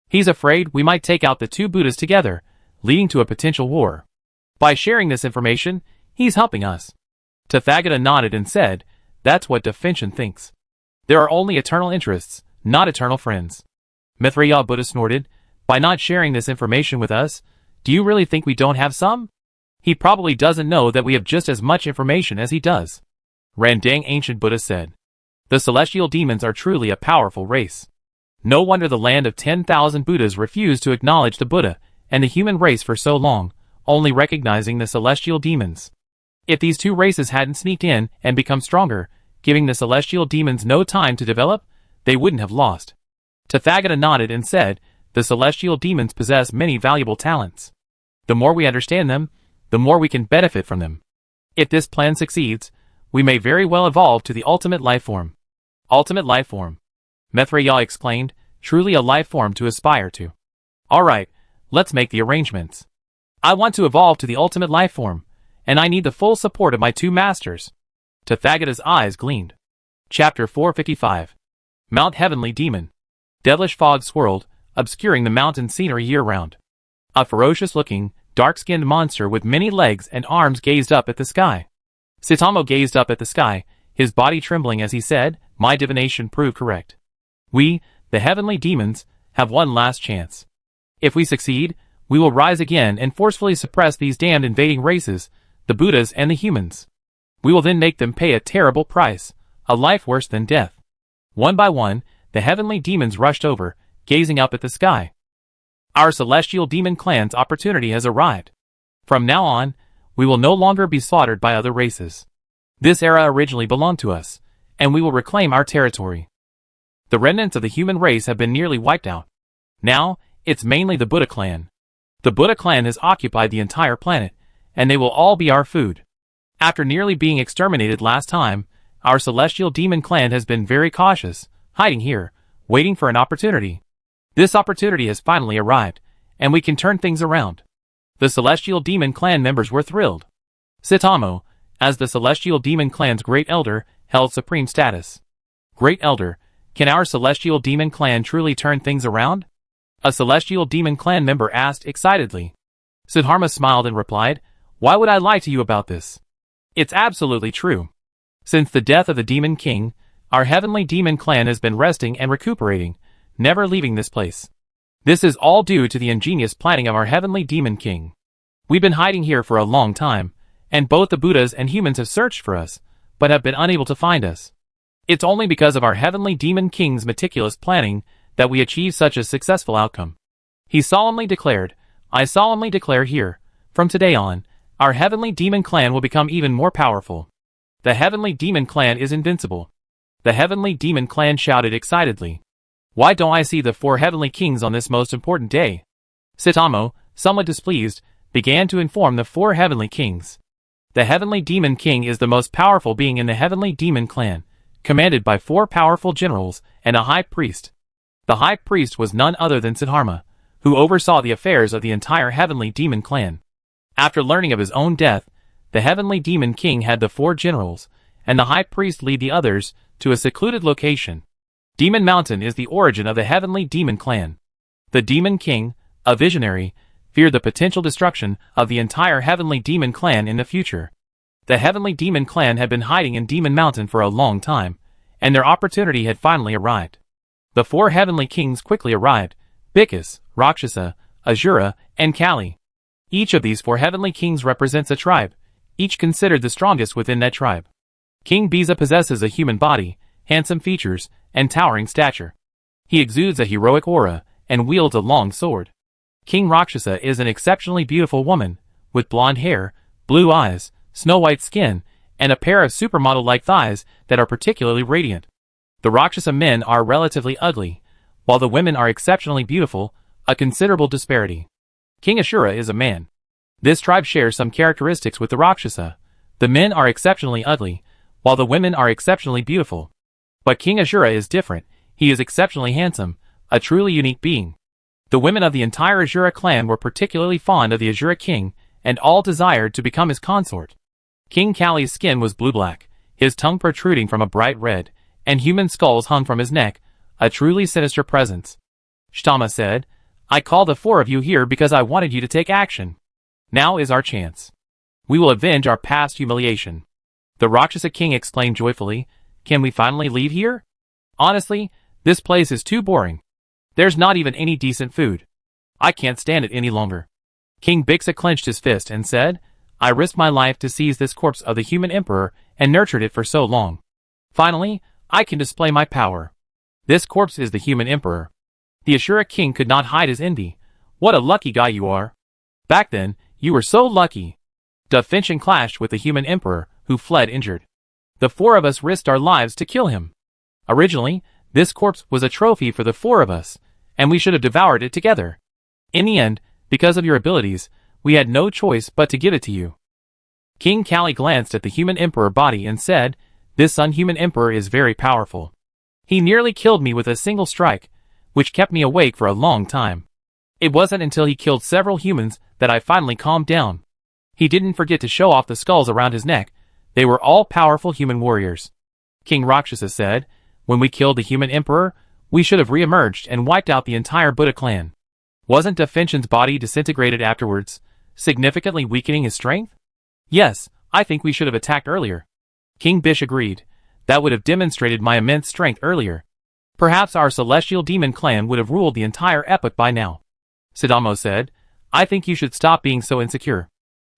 He's afraid we might take out the 2 Buddhas together, leading to a potential war. By sharing this information, he's helping us. Tathagata nodded and said, that's what Definchen thinks. There are only eternal interests, not eternal friends. Maitreya Buddha snorted, by not sharing this information with us, do you really think we don't have some? He probably doesn't know that we have just as much information as he does. Randang Ancient Buddha said. The celestial demons are truly a powerful race. No wonder the land of 10,000 Buddhas refused to acknowledge the Buddha and the human race for so long, only recognizing the celestial demons. If these 2 races hadn't sneaked in and become stronger, giving the celestial demons no time to develop, they wouldn't have lost. Tathagata nodded and said, the celestial demons possess many valuable talents. The more we understand them, the more we can benefit from them. If this plan succeeds, we may very well evolve to the ultimate life form. Ultimate life form. Maitreya exclaimed, truly a life form to aspire to. Alright, let's make the arrangements. I want to evolve to the ultimate life form, and I need the full support of my 2 masters. Tathagata's eyes gleamed. Chapter 455. Mount Heavenly Demon. Devilish fog swirled, obscuring the mountain scenery year-round. A ferocious-looking, dark-skinned monster with many legs and arms gazed up at the sky. Saitama gazed up at the sky, his body trembling as he said, my divination proved correct. We, the heavenly demons, have one last chance. If we succeed, we will rise again and forcefully suppress these damned invading races, the Buddhas and the humans. We will then make them pay a terrible price, a life worse than death. One by one, the heavenly demons rushed over, gazing up at the sky. Our celestial demon clan's opportunity has arrived. From now on, we will no longer be slaughtered by other races. This era originally belonged to us, and we will reclaim our territory. The remnants of the human race have been nearly wiped out. Now, it's mainly the Buddha clan. The Buddha clan has occupied the entire planet, and they will all be our food. After nearly being exterminated last time, our celestial demon clan has been very cautious, hiding here, waiting for an opportunity. This opportunity has finally arrived, and we can turn things around. The celestial demon clan members were thrilled. Saitama, as the celestial demon clan's great elder, held supreme status. Great elder, can our celestial demon clan truly turn things around? A celestial demon clan member asked excitedly. Siddharma smiled and replied, why would I lie to you about this? It's absolutely true. Since the death of the demon king, our heavenly demon clan has been resting and recuperating, never leaving this place. This is all due to the ingenious planning of our heavenly demon king. We've been hiding here for a long time, and both the Buddhas and humans have searched for us, but have been unable to find us. It's only because of our heavenly demon king's meticulous planning that we achieved such a successful outcome. He solemnly declared, I solemnly declare here, from today on, our heavenly demon clan will become even more powerful. The heavenly demon clan is invincible. The heavenly demon clan shouted excitedly. Why don't I see the 4 heavenly kings on this most important day? Saitama, somewhat displeased, began to inform the 4 heavenly kings. The heavenly demon king is the most powerful being in the heavenly demon clan, commanded by 4 powerful generals and a high priest. The high priest was none other than Siddharma, who oversaw the affairs of the entire heavenly demon clan. After learning of his own death, the heavenly demon king had the 4 generals, and the high priest lead the others, to a secluded location. Demon Mountain is the origin of the heavenly demon clan. The demon king, a visionary, feared the potential destruction of the entire heavenly demon clan in the future. The heavenly demon clan had been hiding in Demon Mountain for a long time, and their opportunity had finally arrived. The 4 heavenly kings quickly arrived: Bickus, Rakshasa, Asura, and Kali. Each of these 4 heavenly kings represents a tribe, each considered the strongest within that tribe. King Biza possesses a human body, handsome features, and towering stature. He exudes a heroic aura, and wields a long sword. King Rakshasa is an exceptionally beautiful woman, with blonde hair, blue eyes, snow-white skin, and a pair of supermodel-like thighs that are particularly radiant. The Rakshasa men are relatively ugly, while the women are exceptionally beautiful, a considerable disparity. King Ashura is a man. This tribe shares some characteristics with the Rakshasa. The men are exceptionally ugly, while the women are exceptionally beautiful. But King Ashura is different. He is exceptionally handsome, a truly unique being. The women of the entire Ashura clan were particularly fond of the Ashura king, and all desired to become his consort. King Kali's skin was blue-black, his tongue protruding from a bright red, and human skulls hung from his neck, a truly sinister presence. Shtama said, "I called the 4 of you here because I wanted you to take action. Now is our chance. We will avenge our past humiliation." The Rakshasa king exclaimed joyfully, "Can we finally leave here? Honestly, this place is too boring. There's not even any decent food. I can't stand it any longer." King Biksa clenched his fist and said, "I risked my life to seize this corpse of the human emperor and nurtured it for so long. Finally, I can display my power. This corpse is the human emperor." The Ashura king could not hide his envy. "What a lucky guy you are. Back then, you were so lucky." Da Finchin clashed with the human emperor, who fled injured. "The 4 of us risked our lives to kill him. Originally, this corpse was a trophy for the 4 of us, and we should have devoured it together. In the end, because of your abilities, we had no choice but to give it to you." King Kali glanced at the human emperor body and said, "This unhuman emperor is very powerful. He nearly killed me with a single strike, which kept me awake for a long time. It wasn't until he killed several humans that I finally calmed down. He didn't forget to show off the skulls around his neck. They were all powerful human warriors." King Rakshasa said, "When we killed the human emperor, we should have re-emerged and wiped out the entire Buddha clan. Wasn't Da Finchin's body disintegrated afterwards, significantly weakening his strength? Yes, I think we should have attacked earlier." King Bish agreed. "That would have demonstrated my immense strength earlier. Perhaps our celestial demon clan would have ruled the entire epoch by now." Sidamo said, "I think you should stop being so insecure.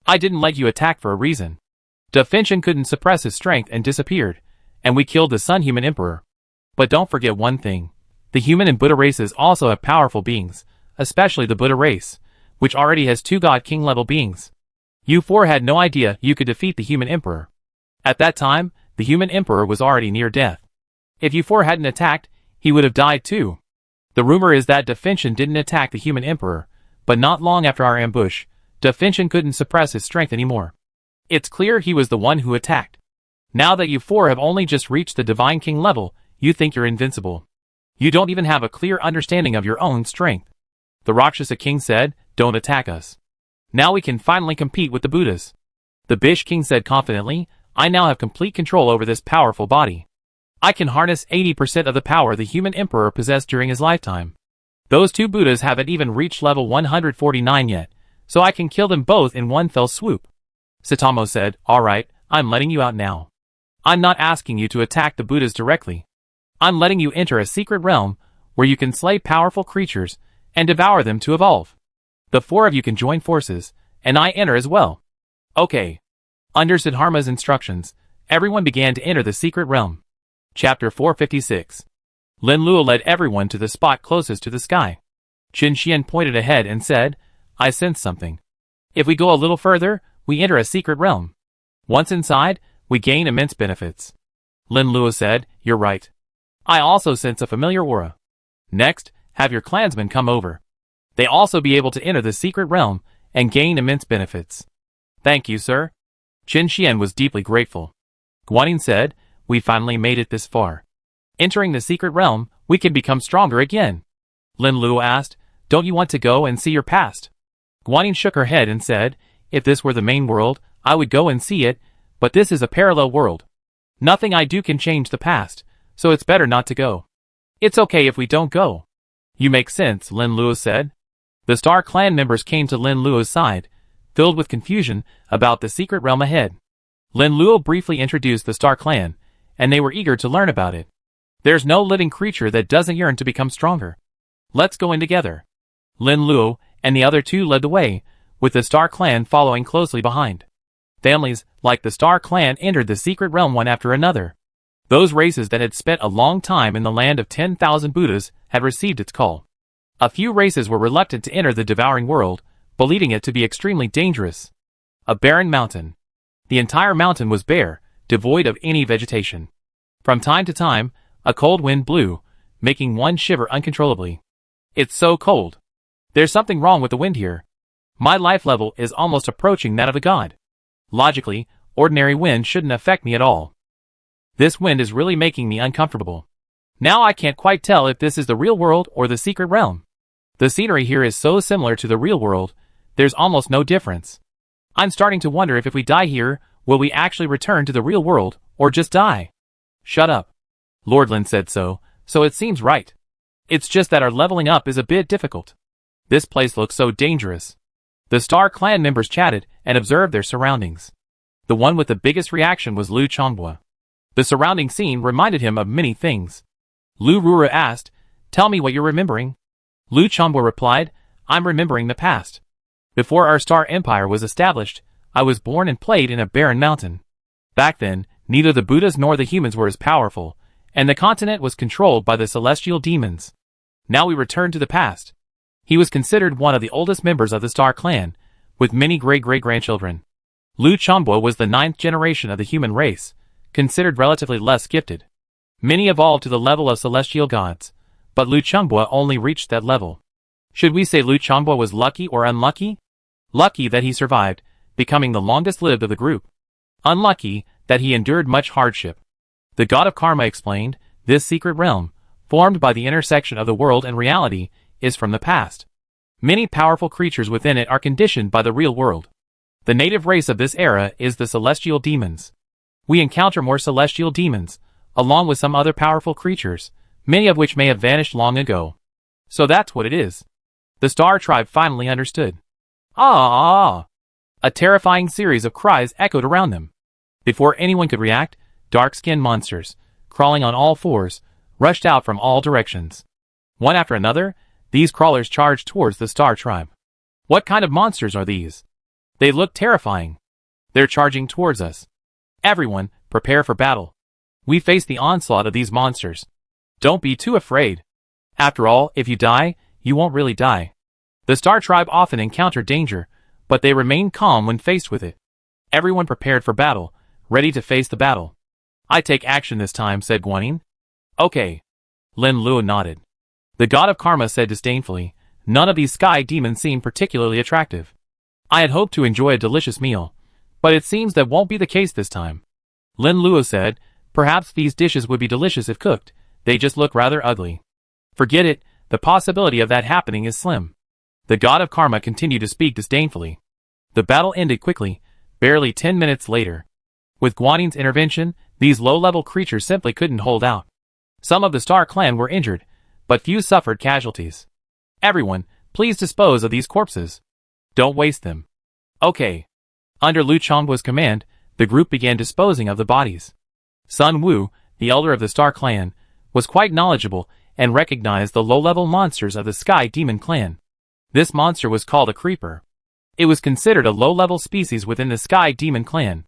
I didn't let you attack for a reason. Da Finchin couldn't suppress his strength and disappeared, and we killed the Sun Human Emperor. But don't forget one thing. The human and Buddha races also have powerful beings, especially the Buddha race, which already has 2 God King level beings. You 4 had no idea you could defeat the human emperor. At that time, the human emperor was already near death. If you 4 hadn't attacked, he would have died too. The rumor is that Da Finchin didn't attack the human emperor, but not long after our ambush, Da Finchin couldn't suppress his strength anymore. It's clear he was the one who attacked. Now that you 4 have only just reached the Divine King level, you think you're invincible. You don't even have a clear understanding of your own strength." The Rakshasa king said, "Don't attack us. Now we can finally compete with the Buddhas." The Bish king said confidently, "I now have complete control over this powerful body. I can harness 80% of the power the human emperor possessed during his lifetime. Those 2 Buddhas haven't even reached level 149 yet, so I can kill them both in one fell swoop." Satamo said, "All right, I'm letting you out now. I'm not asking you to attack the Buddhas directly. I'm letting you enter a secret realm where you can slay powerful creatures and devour them to evolve. The 4 of you can join forces, and I enter as well." Okay. Under Siddharma's instructions, everyone began to enter the secret realm. Chapter 456. Lin Luo led everyone to the spot closest to the sky. Qin Xian pointed ahead and said, "I sense something. If we go a little further, we enter a secret realm. Once inside, we gain immense benefits." Lin Luo said, "You're right. I also sense a familiar aura. Next, have your clansmen come over. They also be able to enter the secret realm and gain immense benefits." "Thank you, sir." Qin Xian was deeply grateful. Guanyin said, "We finally made it this far. Entering the secret realm We can become stronger again. Lin Luo asked, don't you want to go and see your past? Guanyin shook her head and said, if this were the main world, I would go and see it, but this is a parallel world. Nothing I do can change the past, so it's better not to go. It's okay if we don't go. You make sense, Lin Luo said. The Star Clan members came to Lin Luo's side, filled with confusion about the secret realm ahead. Lin Luo briefly introduced the Star Clan, and they were eager to learn about it. There's no living creature that doesn't yearn to become stronger. Let's go in together. Lin Luo and the other two led the way, with the Star Clan following closely behind. Families, like the Star Clan, entered the secret realm one after another. Those races that had spent a long time in the land of 10,000 Buddhas had received its call. A few races were reluctant to enter the devouring world, believing it to be extremely dangerous. A barren mountain. The entire mountain was bare, devoid of any vegetation. From time to time, a cold wind blew, making one shiver uncontrollably. It's so cold. There's something wrong with the wind here. My life level is almost approaching that of a god. Logically, ordinary wind shouldn't affect me at all. This wind is really making me uncomfortable. Now I can't quite tell if this is the real world or the secret realm. The scenery here is so similar to the real world, there's almost no difference. I'm starting to wonder if we die here, will we actually return to the real world, or just die? Shut up. Lord Lin said so it seems right. It's just that our leveling up is a bit difficult. This place looks so dangerous. The Star Clan members chatted and observed their surroundings. The one with the biggest reaction was Lu Chonghua. The surrounding scene reminded him of many things. Lu Rura asked, tell me what you're remembering. Lu Chonghua replied, I'm remembering the past. Before our star empire was established, I was born and played in a barren mountain. Back then, neither the Buddhas nor the humans were as powerful, and the continent was controlled by the celestial demons. Now we return to the past. He was considered one of the oldest members of the Star Clan, with many great-great-grandchildren. Lu Chonghua was the 9th generation of the human race, considered relatively less gifted. Many evolved to the level of celestial gods, but Lu Chonghua only reached that level. Should we say Lu Chonghua was lucky or unlucky? Lucky that he survived, becoming the longest-lived of the group. Unlucky that he endured much hardship. The god of karma explained, this secret realm, formed by the intersection of the world and reality, is from the past. Many powerful creatures within it are conditioned by the real world. The native race of this era is the celestial demons. We encounter more celestial demons, along with some other powerful creatures, many of which may have vanished long ago. So that's what it is. The Star Tribe finally understood. Ah! A terrifying series of cries echoed around them. Before anyone could react, dark-skinned monsters, crawling on all fours, rushed out from all directions. One after another, these crawlers charged towards the Star Tribe. What kind of monsters are these? They look terrifying. They're charging towards us. Everyone, prepare for battle. We face the onslaught of these monsters. Don't be too afraid. After all, if you die, you won't really die. The Star Tribe often encounter danger, but they remain calm when faced with it. Everyone prepared for battle, ready to face the battle. I take action this time, said Guanyin. Okay. Lin Luo nodded. The god of karma said disdainfully, none of these sky demons seem particularly attractive. I had hoped to enjoy a delicious meal, but it seems that won't be the case this time. Lin Luo said, perhaps these dishes would be delicious if cooked, they just look rather ugly. Forget it, the possibility of that happening is slim. The god of karma continued to speak disdainfully. The battle ended quickly, barely 10 minutes later. With Guanyin's intervention, these low-level creatures simply couldn't hold out. Some of the Star Clan were injured, but few suffered casualties. Everyone, please dispose of these corpses. Don't waste them. Okay. Under Lu Chonghua's command, the group began disposing of the bodies. Sun Wu, the elder of the Star Clan, was quite knowledgeable and recognized the low-level monsters of the Sky Demon Clan. This monster was called a creeper. It was considered a low-level species within the Sky Demon Clan.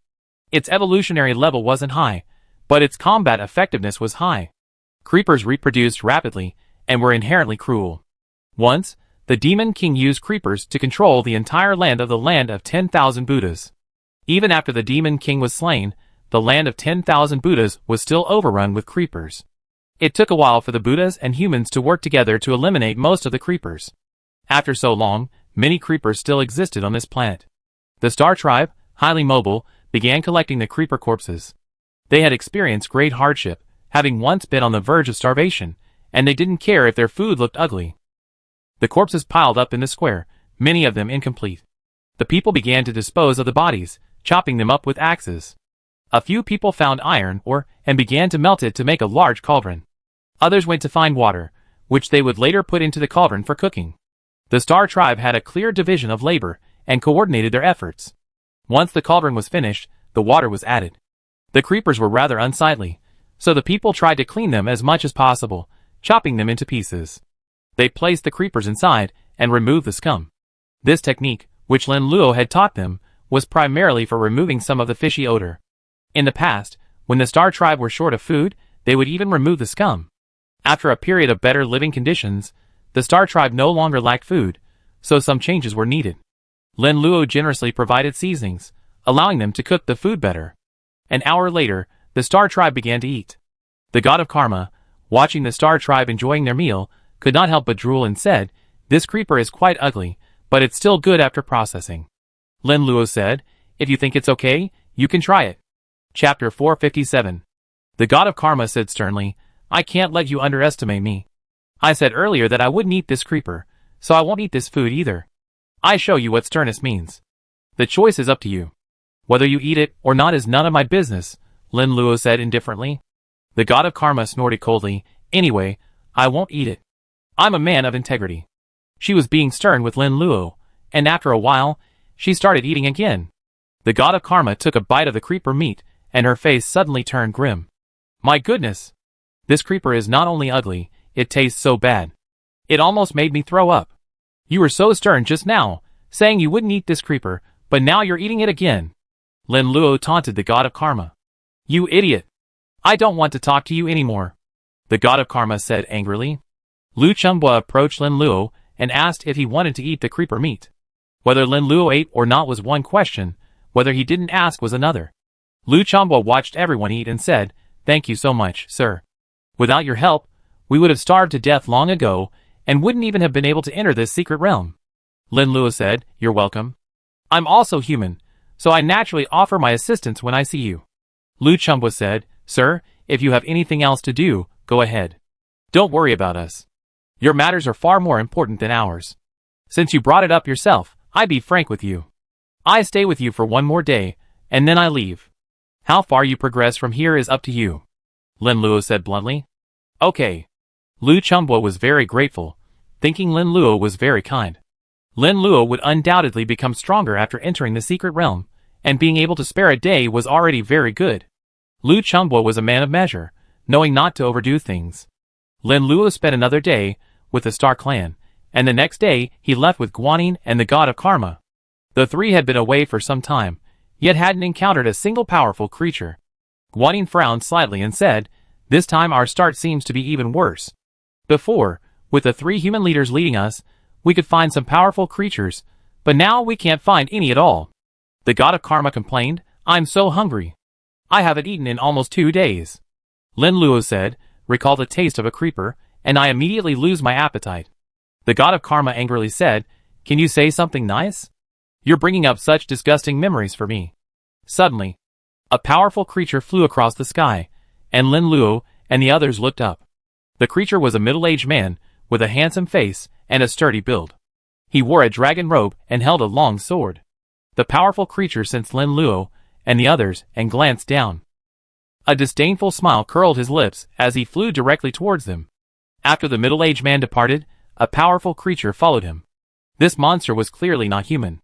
Its evolutionary level wasn't high, but its combat effectiveness was high. Creepers reproduced rapidly and were inherently cruel. Once, the Demon King used creepers to control the entire land of 10,000 Buddhas. Even after the Demon King was slain, the land of 10,000 Buddhas was still overrun with creepers. It took a while for the Buddhas and humans to work together to eliminate most of the creepers. After so long, many creepers still existed on this planet. The Star Tribe, highly mobile, began collecting the creeper corpses. They had experienced great hardship, having once been on the verge of starvation, and they didn't care if their food looked ugly. The corpses piled up in the square, many of them incomplete. The people began to dispose of the bodies, chopping them up with axes. A few people found iron ore and began to melt it to make a large cauldron. Others went to find water, which they would later put into the cauldron for cooking. The Star Tribe had a clear division of labor and coordinated their efforts. Once the cauldron was finished, the water was added. The creepers were rather unsightly, so the people tried to clean them as much as possible, chopping them into pieces. They placed the creepers inside and removed the scum. This technique, which Lin Luo had taught them, was primarily for removing some of the fishy odor. In the past, when the Star Tribe were short of food, they would even remove the scum. After a period of better living conditions, the Star Tribe no longer lacked food, so some changes were needed. Lin Luo generously provided seasonings, allowing them to cook the food better. An hour later, the Star Tribe began to eat. The god of karma, watching the Star Tribe enjoying their meal, could not help but drool and said, "This creeper is quite ugly, but it's still good after processing." Lin Luo said, "If you think it's okay, you can try it." Chapter 457. The god of karma said sternly, "I can't let you underestimate me. I said earlier that I wouldn't eat this creeper, so I won't eat this food either. I show you what sternness means. The choice is up to you. Whether you eat it or not is none of my business," Lin Luo said indifferently. The god of karma snorted coldly, "Anyway, I won't eat it. I'm a man of integrity." She was being stern with Lin Luo, and after a while, she started eating again. The god of karma took a bite of the creeper meat, and her face suddenly turned grim. "My goodness! This creeper is not only ugly, it tastes so bad. It almost made me throw up. You were so stern just now, saying you wouldn't eat this creeper, but now you're eating it again." Lin Luo taunted the god of karma. "You idiot! I don't want to talk to you anymore," the god of karma said angrily. Lu Chumbwa approached Lin Luo and asked if he wanted to eat the creeper meat. Whether Lin Luo ate or not was one question, whether he didn't ask was another. Lu Chumbwa watched everyone eat and said, "Thank you so much, sir. Without your help, we would have starved to death long ago and wouldn't even have been able to enter this secret realm." Lin Luo said, "You're welcome. I'm also human, so I naturally offer my assistance when I see you." Lu Chumbwa said, "Sir, if you have anything else to do, go ahead. Don't worry about us. Your matters are far more important than ours. Since you brought it up yourself, I'll be frank with you. I stay with you for one more day, and then I leave. How far you progress from here is up to you," Lin Luo said bluntly. "Okay." Lu Chumbwa was very grateful, thinking Lin Luo was very kind. Lin Luo would undoubtedly become stronger after entering the secret realm, and being able to spare a day was already very good. Lu Chumbwa was a man of measure, knowing not to overdo things. Lin Luo spent another day with the Star Clan, and the next day he left with Guanyin and the god of karma. The three had been away for some time, yet hadn't encountered a single powerful creature. Guanyin frowned slightly and said, "This time our start seems to be even worse. Before, with the three human leaders leading us, we could find some powerful creatures, but now we can't find any at all." The god of karma complained, "I'm so hungry. I haven't eaten in almost 2 days." Lin Luo said, "Recall the taste of a creeper, and I immediately lose my appetite." The god of karma angrily said, "Can you say something nice? You're bringing up such disgusting memories for me." Suddenly, a powerful creature flew across the sky, and Lin Luo and the others looked up. The creature was a middle-aged man, with a handsome face and a sturdy build. He wore a dragon robe and held a long sword. The powerful creature sensed Lin Luo and the others and glanced down. A disdainful smile curled his lips as he flew directly towards them. After the middle-aged man departed, a powerful creature followed him. This monster was clearly not human.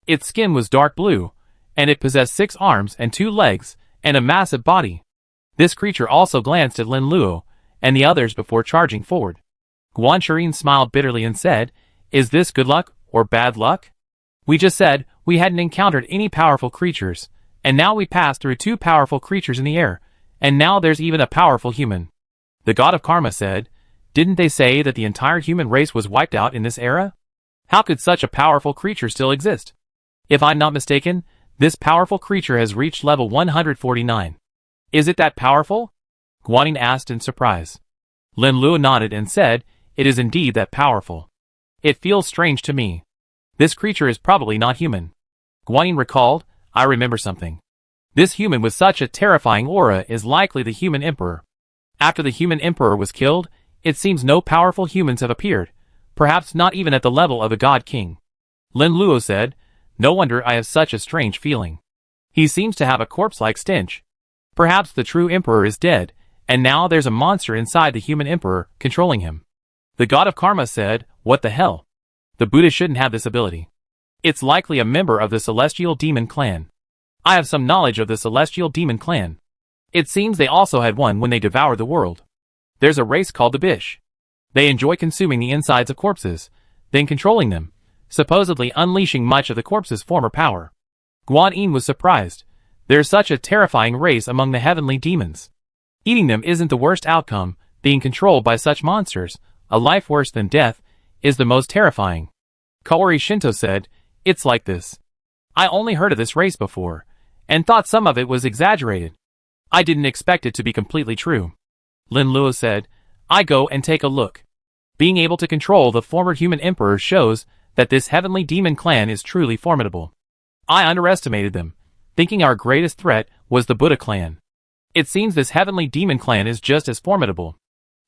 Its skin was dark blue, and it possessed 6 arms and 2 legs, and a massive body. This creature also glanced at Lin Luo and the others before charging forward. Guan Shirin smiled bitterly and said, "Is this good luck or bad luck? We just said we hadn't encountered any powerful creatures, and now we passed through 2 powerful creatures in the air, and now there's even a powerful human." The god of karma said, "Didn't they say that the entire human race was wiped out in this era? How could such a powerful creature still exist? If I'm not mistaken, this powerful creature has reached level 149. Is it that powerful?" Guanyin asked in surprise. Lin Luo nodded and said, "It is indeed that powerful. It feels strange to me. This creature is probably not human." Guanyin recalled, "I remember something. This human with such a terrifying aura is likely the human emperor. After the human emperor was killed, It seems no powerful humans have appeared, perhaps not even at the level of a god king. Lin Luo said, no wonder I have such a strange feeling. He seems to have a corpse-like stench. Perhaps the true emperor is dead, and now there's a monster inside the human emperor controlling him. The god of karma said, what the hell? The Buddha shouldn't have this ability. It's likely a member of the celestial demon clan. I have some knowledge of the celestial demon clan. It seems they also had one when they devoured the world. There's a race called the Bish. They enjoy consuming the insides of corpses, then controlling them, supposedly unleashing much of the corpse's former power. Guan Yin was surprised. There's such a terrifying race among the heavenly demons. Eating them isn't the worst outcome, being controlled by such monsters, a life worse than death, is the most terrifying. Kaori Shinto said, it's like this. I only heard of this race before, and thought some of it was exaggerated. I didn't expect it to be completely true. Lin Luo said, I go and take a look. Being able to control the former human emperor shows that this heavenly demon clan is truly formidable. I underestimated them, thinking our greatest threat was the Buddha clan. It seems this heavenly demon clan is just as formidable.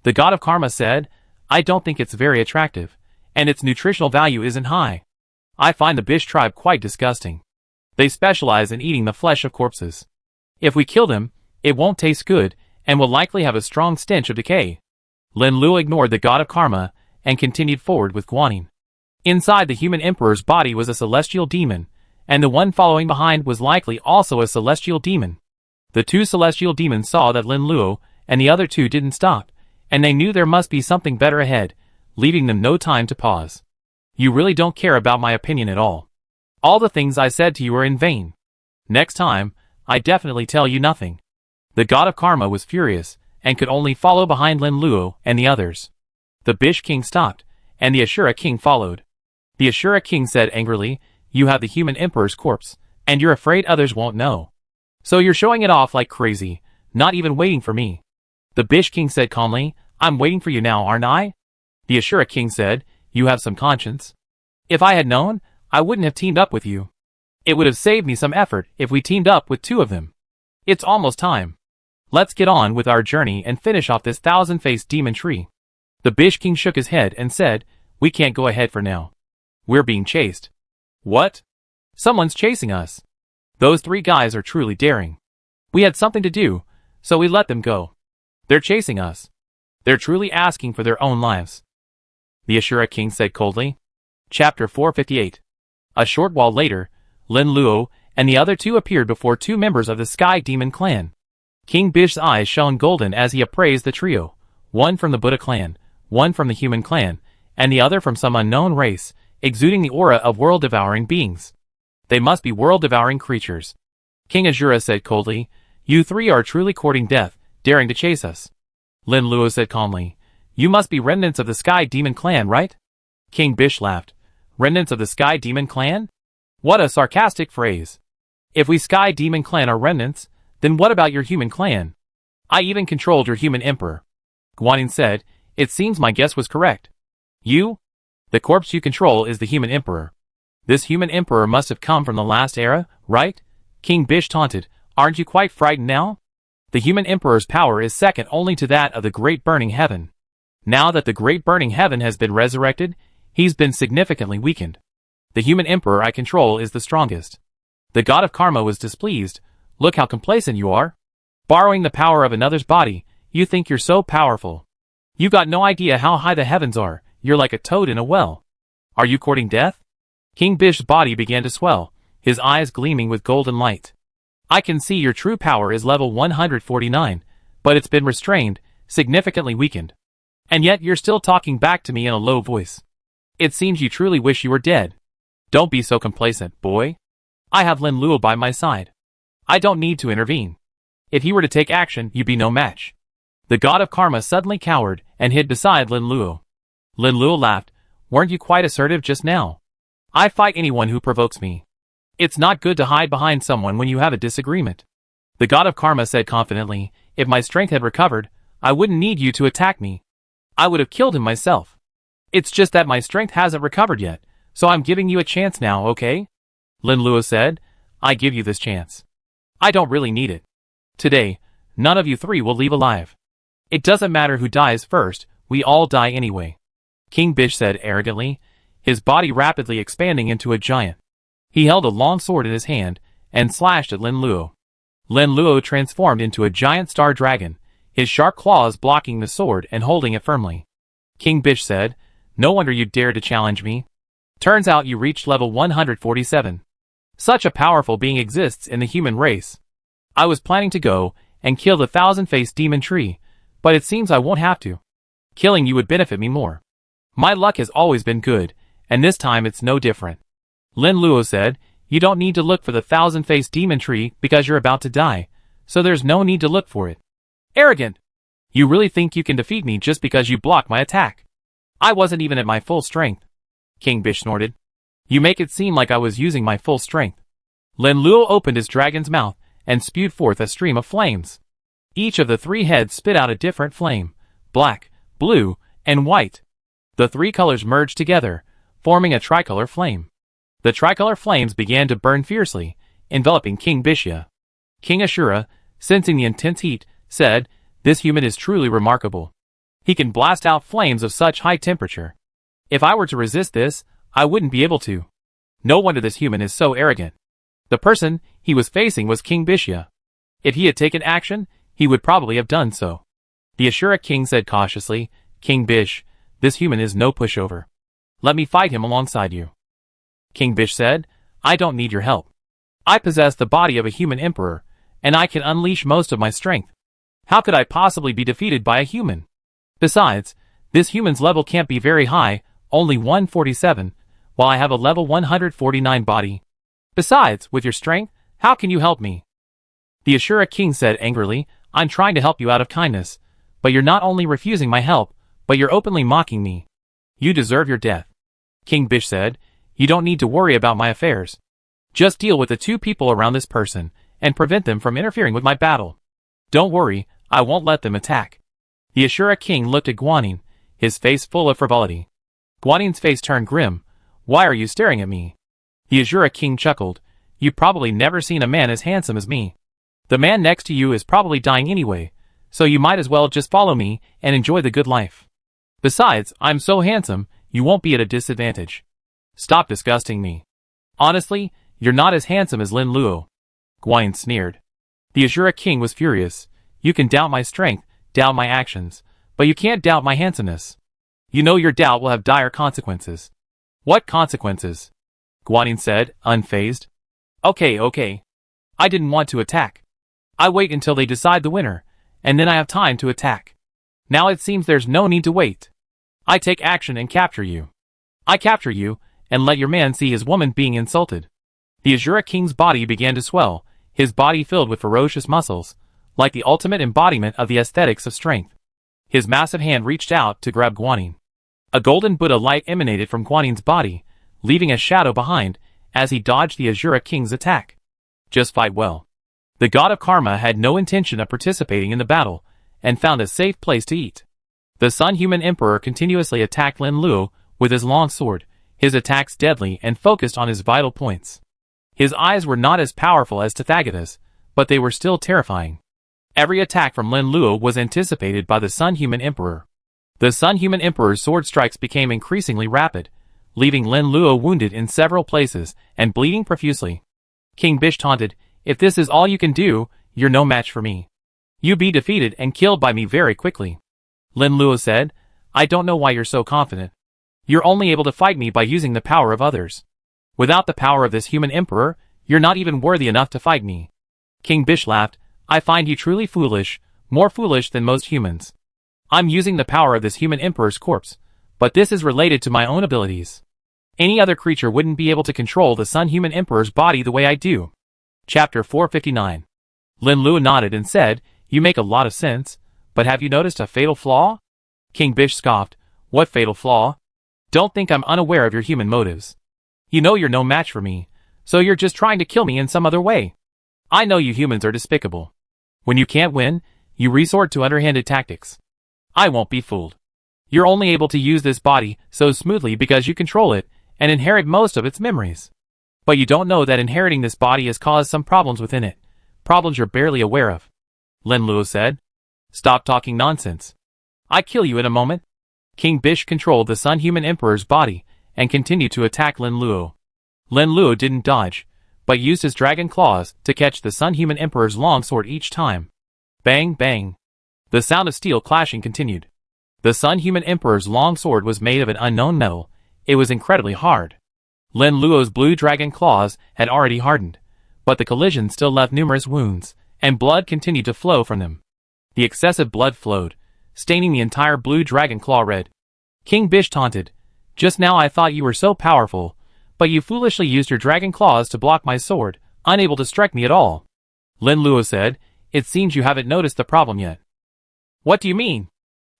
The god of karma said, I don't think it's very attractive, and its nutritional value isn't high. I find the Bish tribe quite disgusting. They specialize in eating the flesh of corpses. If we kill them, it won't taste good, and will likely have a strong stench of decay. Lin Luo ignored the god of karma, and continued forward with Guan Yin. Inside the human emperor's body was a celestial demon, and the one following behind was likely also a celestial demon. The two celestial demons saw that Lin Luo and the other two didn't stop, and they knew there must be something better ahead, leaving them no time to pause. You really don't care about my opinion at all. All the things I said to you are in vain. Next time, I definitely tell you nothing. The god of karma was furious, and could only follow behind Lin Luo and the others. The Bish king stopped, and the Ashura king followed. The Ashura king said angrily, you have the human emperor's corpse, and you're afraid others won't know. So you're showing it off like crazy, not even waiting for me. The Bish king said calmly, I'm waiting for you now, aren't I? The Ashura king said, you have some conscience. If I had known, I wouldn't have teamed up with you. It would have saved me some effort if we teamed up with two of them. It's almost time. Let's get on with our journey and finish off this thousand-faced demon tree. The Bish king shook his head and said, we can't go ahead for now. We're being chased. What? Someone's chasing us. Those three guys are truly daring. We had something to do, so we let them go. They're chasing us. They're truly asking for their own lives. The Ashura king said coldly. Chapter 458. A short while later, Lin Luo and the other two appeared before two members of the Sky Demon clan. King Bish's eyes shone golden as he appraised the trio, one from the Buddha clan, one from the human clan, and the other from some unknown race, exuding the aura of world-devouring beings. They must be world-devouring creatures. King Ashura said coldly, you three are truly courting death, daring to chase us. Lin Luo said calmly, you must be remnants of the Sky Demon clan, right? King Bish laughed. Remnants of the Sky Demon clan? What a sarcastic phrase. If we Sky Demon clan are remnants, then what about your human clan? I even controlled your human emperor. Guan Yin said, it seems my guess was correct. You? The corpse you control is the human emperor. This human emperor must have come from the last era, right? King Bish taunted, aren't you quite frightened now? The human emperor's power is second only to that of the great burning heaven. Now that the great burning heaven has been resurrected, he's been significantly weakened. The human emperor I control is the strongest. The god of karma was displeased. Look how complacent you are. Borrowing the power of another's body, you think you're so powerful. You got no idea how high the heavens are, you're like a toad in a well. Are you courting death? King Bish's body began to swell, his eyes gleaming with golden light. I can see your true power is level 149, but it's been restrained, significantly weakened. And yet you're still talking back to me in a low voice. It seems you truly wish you were dead. Don't be so complacent, boy. I have Lin Luo by my side. I don't need to intervene. If he were to take action, you'd be no match. The god of karma suddenly cowered and hid beside Lin Luo. Lin Luo laughed. Weren't you quite assertive just now? I fight anyone who provokes me. It's not good to hide behind someone when you have a disagreement. The god of karma said confidently, if my strength had recovered, I wouldn't need you to attack me. I would have killed him myself. It's just that my strength hasn't recovered yet, so I'm giving you a chance now, okay? Lin Luo said, I give you this chance. I don't really need it. Today, none of you three will leave alive. It doesn't matter who dies first, We all die anyway. King Bish said arrogantly, his body rapidly expanding into a giant. He held a long sword in his hand and slashed at Lin Luo. Lin Luo transformed into a giant star dragon, his sharp claws blocking the sword and holding it firmly. King Bish said, "No wonder you dared to challenge me. Turns out you reached level 147. Such a powerful being exists in the human race. I was planning to go and kill the thousand-faced demon tree, but it seems I won't have to. Killing you would benefit me more. My luck has always been good, and this time it's no different." Lin Luo said, "You don't need to look for the thousand-faced demon tree because you're about to die, so there's no need to look for it." "Arrogant! You really think you can defeat me just because you blocked my attack? I wasn't even at my full strength." King Bish snorted. "You make it seem like I was using my full strength." Lin Luo opened his dragon's mouth and spewed forth a stream of flames. Each of the three heads spit out a different flame: black, blue, and white. The three colors merged together, forming a tricolor flame. The tricolor flames began to burn fiercely, enveloping King Bishya. King Ashura, sensing the intense heat, said, "This human is truly remarkable. He can blast out flames of such high temperature. If I were to resist this, I wouldn't be able to. No wonder this human is so arrogant." The person he was facing was King Bishya. If he had taken action, he would probably have done so. The Ashura king said cautiously, "King Bish, this human is no pushover. Let me fight him alongside you." King Bish said, "I don't need your help. I possess the body of a human emperor, and I can unleash most of my strength. How could I possibly be defeated by a human? Besides, this human's level can't be very high, only 147, while I have a level 149 body. Besides, with your strength, how can you help me?" The Ashura king said angrily, "I'm trying to help you out of kindness, but you're not only refusing my help, but you're openly mocking me. You deserve your death." King Bish said, "You don't need to worry about my affairs. Just deal with the two people around this person and prevent them from interfering with my battle. Don't worry, I won't let them attack." The Ashura king looked at Guanyin, his face full of frivolity. Guanyin's face turned grim. "Why are you staring at me?" The Ashura king chuckled. "You've probably never seen a man as handsome as me. The man next to you is probably dying anyway, so you might as well just follow me and enjoy the good life. Besides, I'm so handsome, you won't be at a disadvantage. Stop disgusting me. Honestly, you're not as handsome as Lin Luo." Guanyin sneered. The Ashura king was furious. "You can doubt my strength, doubt my actions, but you can't doubt my handsomeness. You know your doubt will have dire consequences." "What consequences?" Guanyin said, unfazed. Okay. I didn't want to attack. I wait until they decide the winner, and then I have time to attack. Now it seems there's no need to wait. I take action and capture you. I capture you, and let your man see his woman being insulted." The Ashura king's body began to swell, his body filled with ferocious muscles, like the ultimate embodiment of the aesthetics of strength. His massive hand reached out to grab Guanyin. A golden Buddha light emanated from Guanyin's body, leaving a shadow behind as he dodged the Ashura king's attack. Just fight well. The god of karma had no intention of participating in the battle, and found a safe place to eat. The Sun-Human Emperor continuously attacked Lin Luo with his long sword, his attacks deadly and focused on his vital points. His eyes were not as powerful as Tathagata's, but they were still terrifying. Every attack from Lin Luo was anticipated by the Sun-Human Emperor. The Sun-Human Emperor's sword strikes became increasingly rapid, leaving Lin Luo wounded in several places and bleeding profusely. King Bish taunted, "If this is all you can do, you're no match for me. You be defeated and killed by me very quickly." Lin Luo said, "I don't know why you're so confident. You're only able to fight me by using the power of others. Without the power of this human emperor, you're not even worthy enough to fight me." King Bish laughed, "I find you truly foolish, more foolish than most humans. I'm using the power of this human emperor's corpse, but this is related to my own abilities. Any other creature wouldn't be able to control the Sun-Human Emperor's body the way I do." Chapter 459. Lin Luo nodded and said, "You make a lot of sense, but have you noticed a fatal flaw?" King Bish scoffed, "What fatal flaw? Don't think I'm unaware of your human motives. You know you're no match for me, so you're just trying to kill me in some other way. I know you humans are despicable. When you can't win, you resort to underhanded tactics. I won't be fooled. You're only able to use this body so smoothly because you control it and inherit most of its memories. But you don't know that inheriting this body has caused some problems within it, problems you're barely aware of." Lin Luo said, "Stop talking nonsense. I kill you in a moment. King Bish controlled the Sun Human Emperor's body and continued to attack Lin Luo. Lin Luo didn't dodge, but used his dragon claws to catch the Sun Human Emperor's longsword each time. Bang, bang. The sound of steel clashing continued. The Sun Human Emperor's longsword was made of an unknown metal. It was incredibly hard. Lin Luo's blue dragon claws had already hardened, but the collision still left numerous wounds, and blood continued to flow from them. The excessive blood flowed, staining the entire blue dragon claw red. King Bish taunted, "Just now I thought you were so powerful, but you foolishly used your dragon claws to block my sword, unable to strike me at all." Lin Luo said, "It seems you haven't noticed the problem yet." "What do you mean?"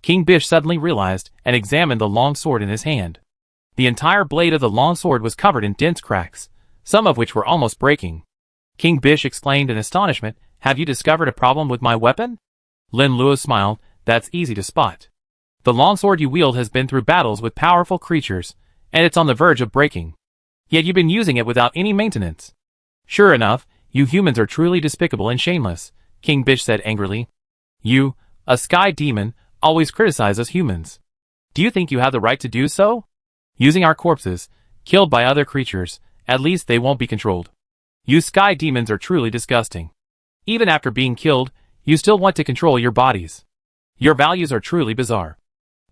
King Bish suddenly realized and examined the long sword in his hand. The entire blade of the long sword was covered in dense cracks, some of which were almost breaking. King Bish exclaimed in astonishment, "Have you discovered a problem with my weapon?" Lin Luo smiled, "That's easy to spot. The longsword you wield has been through battles with powerful creatures, and it's on the verge of breaking. Yet you've been using it without any maintenance." "Sure enough, you humans are truly despicable and shameless," King Bish said angrily. "You, a sky demon, always criticize us humans. Do you think you have the right to do so? Using our corpses, killed by other creatures, at least they won't be controlled. You sky demons are truly disgusting. Even after being killed, you still want to control your bodies. Your values are truly bizarre.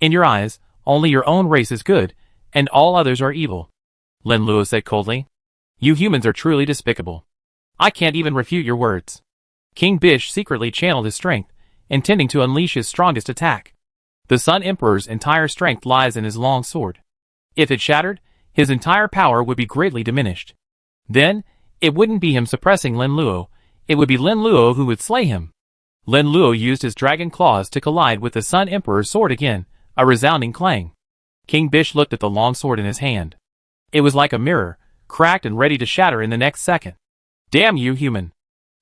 In your eyes, only your own race is good, and all others are evil," Lin Luo said coldly. "You humans are truly despicable. I can't even refute your words." King Bish secretly channeled his strength, intending to unleash his strongest attack. The Sun Emperor's entire strength lies in his long sword. If it shattered, his entire power would be greatly diminished. Then, it wouldn't be him suppressing Lin Luo, it would be Lin Luo who would slay him. Lin Luo used his dragon claws to collide with the Sun Emperor's sword again, a resounding clang. King Bish looked at the long sword in his hand. It was like a mirror, cracked and ready to shatter in the next second. "Damn you, human.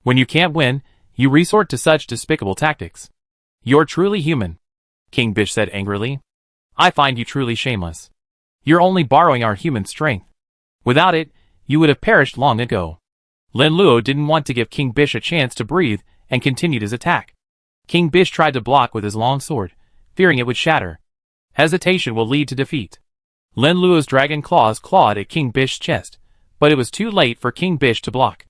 When you can't win, you resort to such despicable tactics. You're truly human," King Bish said angrily. "I find you truly shameless. You're only borrowing our human strength. Without it, you would have perished long ago." Lin Luo didn't want to give King Bish a chance to breathe and continued his attack. King Bish tried to block with his long sword, fearing it would shatter. Hesitation will lead to defeat. Lin Luo's dragon claws clawed at King Bish's chest, but it was too late for King Bish to block.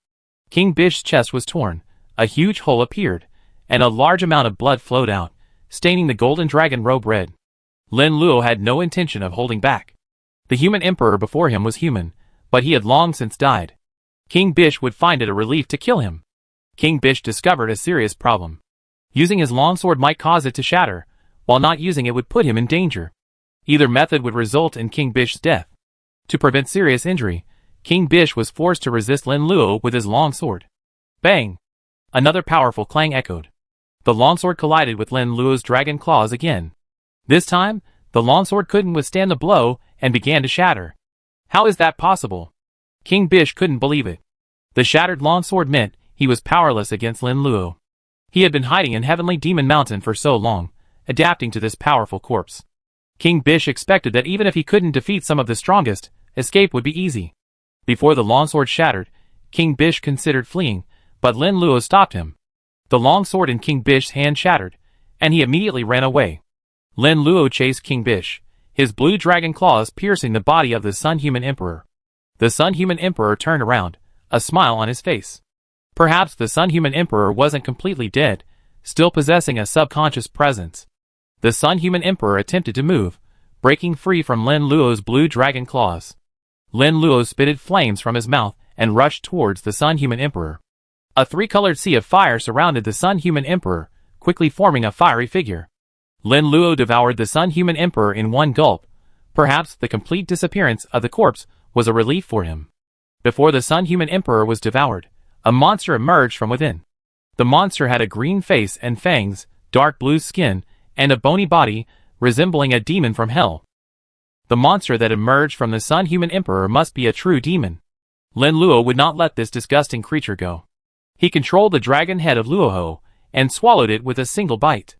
King Bish's chest was torn, a huge hole appeared, and a large amount of blood flowed out, staining the golden dragon robe red. Lin Luo had no intention of holding back. The human emperor before him was human, but he had long since died. King Bish would find it a relief to kill him. King Bish discovered a serious problem. Using his longsword might cause it to shatter, while not using it would put him in danger. Either method would result in King Bish's death. To prevent serious injury, King Bish was forced to resist Lin Luo with his longsword. Bang! Another powerful clang echoed. The longsword collided with Lin Luo's dragon claws again. This time, the longsword couldn't withstand the blow and began to shatter. How is that possible? King Bish couldn't believe it. The shattered longsword meant he was powerless against Lin Luo. He had been hiding in Heavenly Demon Mountain for so long, adapting to this powerful corpse. King Bish expected that even if he couldn't defeat some of the strongest, escape would be easy. Before the longsword shattered, King Bish considered fleeing, but Lin Luo stopped him. The longsword in King Bish's hand shattered, and he immediately ran away. Lin Luo chased King Bish, his blue dragon claws piercing the body of the Sun Human Emperor. The Sun Human Emperor turned around, a smile on his face. Perhaps the Sun Human Emperor wasn't completely dead, still possessing a subconscious presence. The Sun Human Emperor attempted to move, breaking free from Lin Luo's blue dragon claws. Lin Luo spitted flames from his mouth and rushed towards the Sun Human Emperor. A three-colored sea of fire surrounded the Sun Human Emperor, quickly forming a fiery figure. Lin Luo devoured the Sun Human Emperor in one gulp. Perhaps the complete disappearance of the corpse was a relief for him. Before the Sun Human Emperor was devoured, a monster emerged from within. The monster had a green face and fangs, dark blue skin, and a bony body, resembling a demon from hell. The monster that emerged from the Sun Human Emperor must be a true demon. Lin Luo would not let this disgusting creature go. He controlled the dragon head of Luoho, and swallowed it with a single bite.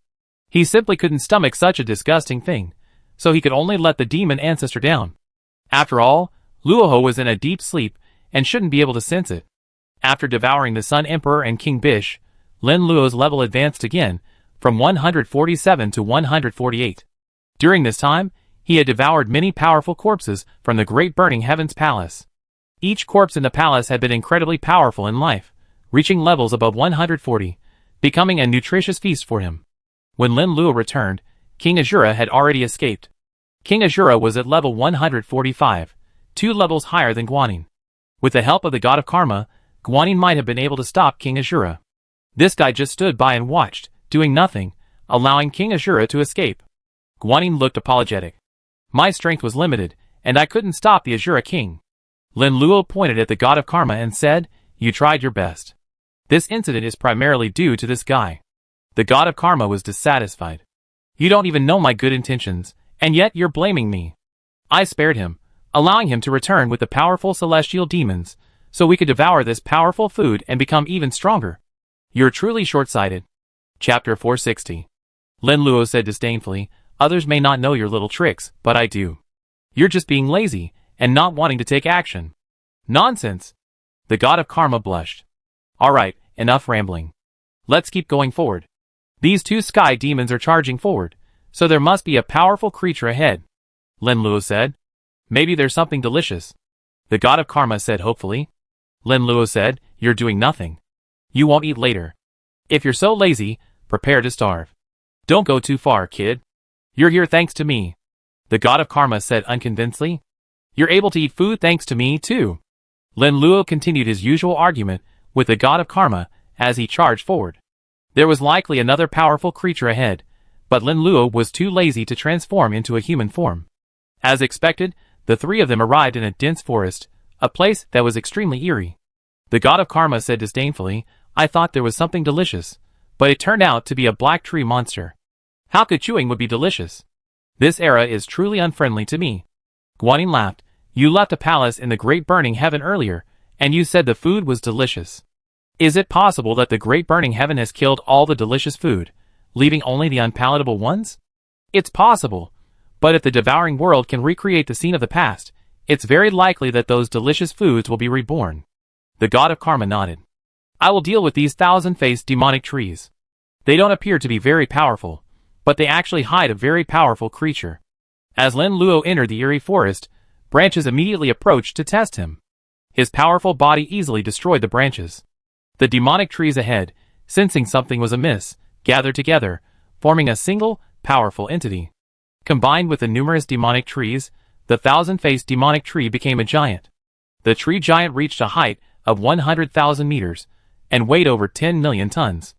He simply couldn't stomach such a disgusting thing, so he could only let the demon ancestor down. After all, Luoho was in a deep sleep, and shouldn't be able to sense it. After devouring the Sun Emperor and King Bish, Lin Luo's level advanced again, from 147 to 148. During this time, he had devoured many powerful corpses from the great burning heavens palace. Each corpse in the palace had been incredibly powerful in life, reaching levels above 140, becoming a nutritious feast for him. When Lin Luo returned, King Azura had already escaped. King Azura was at level 145, 2 levels higher than Guanyin. With the help of the god of karma, Guanyin might have been able to stop King Azura. This guy just stood by and watched, doing nothing, allowing King Azura to escape. Guanyin looked apologetic. My strength was limited, and I couldn't stop the Azura king. Lin Luo pointed at the god of karma and said, "You tried your best. This incident is primarily due to this guy." The god of karma was dissatisfied. "You don't even know my good intentions, and yet you're blaming me." I spared him, allowing him to return with the powerful celestial demons, so we could devour this powerful food and become even stronger. You're truly short-sighted. Chapter 460. Lin Luo said disdainfully, "Others may not know your little tricks, but I do. You're just being lazy, and not wanting to take action." "Nonsense." The god of karma blushed. "Alright, enough rambling. Let's keep going forward. These 2 sky demons are charging forward, so there must be a powerful creature ahead." Lin Luo said. "Maybe there's something delicious." The god of karma said hopefully. Lin Luo said, "You're doing nothing. You won't eat later. If you're so lazy, prepare to starve. Don't go too far, kid. You're here thanks to me." The god of karma said unconvincingly. "You're able to eat food thanks to me, too." Lin Luo continued his usual argument with the god of karma as he charged forward. There was likely another powerful creature ahead, but Lin Luo was too lazy to transform into a human form. As expected, the 3 of them arrived in a dense forest, a place that was extremely eerie. The god of karma said disdainfully, "I thought there was something delicious, but it turned out to be a black tree monster. How could chewing would be delicious? This era is truly unfriendly to me." Guanyin laughed. "You left a palace in the great burning heaven earlier, and you said the food was delicious. Is it possible that the great burning heaven has killed all the delicious food, leaving only the unpalatable ones? It's possible, but if the devouring world can recreate the scene of the past, it's very likely that those delicious foods will be reborn." The god of karma nodded. "I will deal with these 1,000-faced demonic trees. They don't appear to be very powerful, but they actually hide a very powerful creature." As Lin Luo entered the eerie forest, branches immediately approached to test him. His powerful body easily destroyed the branches. The demonic trees ahead, sensing something was amiss, gathered together, forming a single, powerful entity. Combined with the numerous demonic trees, the 1,000-faced demonic tree became a giant. The tree giant reached a height of 100,000 meters, and weighed over 10 million tons.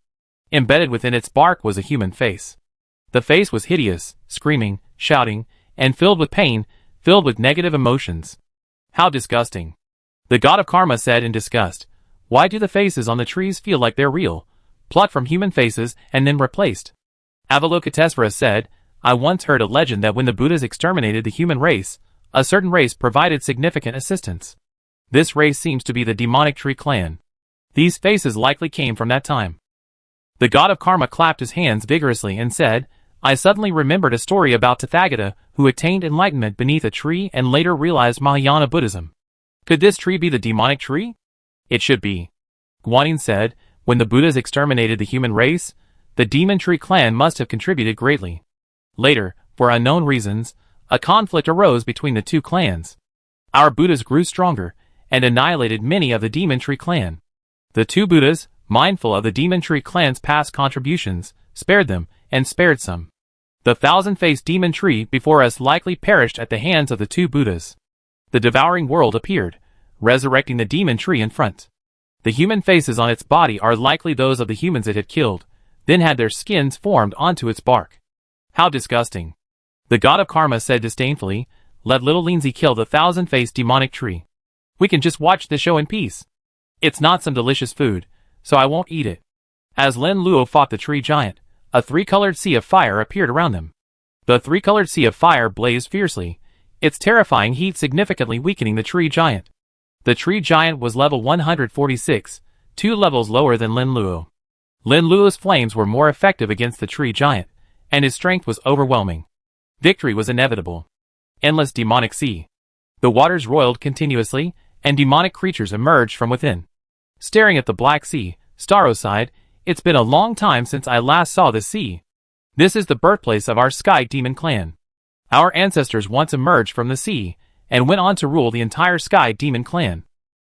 Embedded within its bark was a human face. The face was hideous, screaming, shouting, and filled with pain, filled with negative emotions. "How disgusting." The god of karma said in disgust, "Why do the faces on the trees feel like they're real, plucked from human faces and then replaced?" Avalokitesvara said, "I once heard a legend that when the Buddhas exterminated the human race, a certain race provided significant assistance. This race seems to be the demonic tree clan. These faces likely came from that time." The god of karma clapped his hands vigorously and said, "I suddenly remembered a story about Tathagata who attained enlightenment beneath a tree and later realized Mahayana Buddhism. Could this tree be the demonic tree?" "It should be." Guanyin said, "When the Buddhas exterminated the human race, the demon tree clan must have contributed greatly. Later, for unknown reasons, a conflict arose between the 2 clans. Our Buddhas grew stronger and annihilated many of the demon tree clan. The 2 Buddhas, mindful of the demon tree clan's past contributions, spared them and spared some. The 1,000-faced demon tree before us likely perished at the hands of the 2 Buddhas. The devouring world appeared, resurrecting the demon tree in front. The human faces on its body are likely those of the humans it had killed, then had their skins formed onto its bark. How disgusting." The god of karma said disdainfully, "Let little Lindsay kill the 1,000-faced demonic tree. We can just watch the show in peace. It's not some delicious food, so I won't eat it." As Lin Luo fought the tree giant, a 3-colored sea of fire appeared around them. The 3-colored sea of fire blazed fiercely, its terrifying heat significantly weakening the tree giant. The tree giant was level 146, 2 levels lower than Lin Luo. Lin Luo's flames were more effective against the tree giant, and his strength was overwhelming. Victory was inevitable. Endless demonic sea. The waters roiled continuously, and demonic creatures emerged from within. Staring at the Black Sea, Starro sighed, "It's been a long time since I last saw the sea. This is the birthplace of our Sky Demon clan. Our ancestors once emerged from the sea, and went on to rule the entire Sky Demon clan.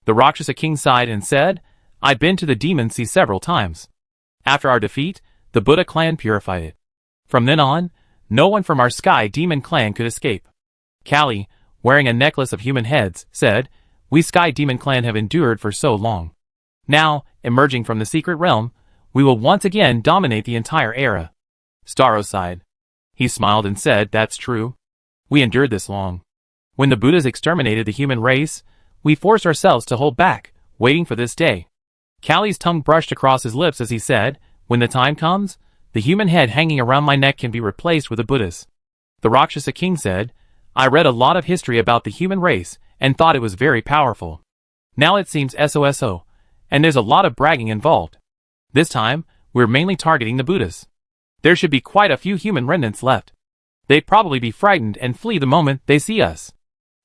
The Rakshasa king sighed and said, I've been to the Demon Sea several times. After our defeat, the Buddha clan purified it. From then on, no one from our Sky Demon clan could escape. Kali, wearing a necklace of human heads, said, We Sky Demon clan have endured for so long. Now, emerging from the secret realm, we will once again dominate the entire era. Starro sighed. He smiled and said, That's true. We endured this long. When the Buddhas exterminated the human race, we forced ourselves to hold back, waiting for this day. Kali's tongue brushed across his lips as he said, When the time comes, the human head hanging around my neck can be replaced with a Buddha's. The Rakshasa king said, I read a lot of history about the human race and thought it was very powerful. Now it seems SOSO, and there's a lot of bragging involved. This time, we're mainly targeting the Buddhas. There should be quite a few human remnants left. They'd probably be frightened and flee the moment they see us.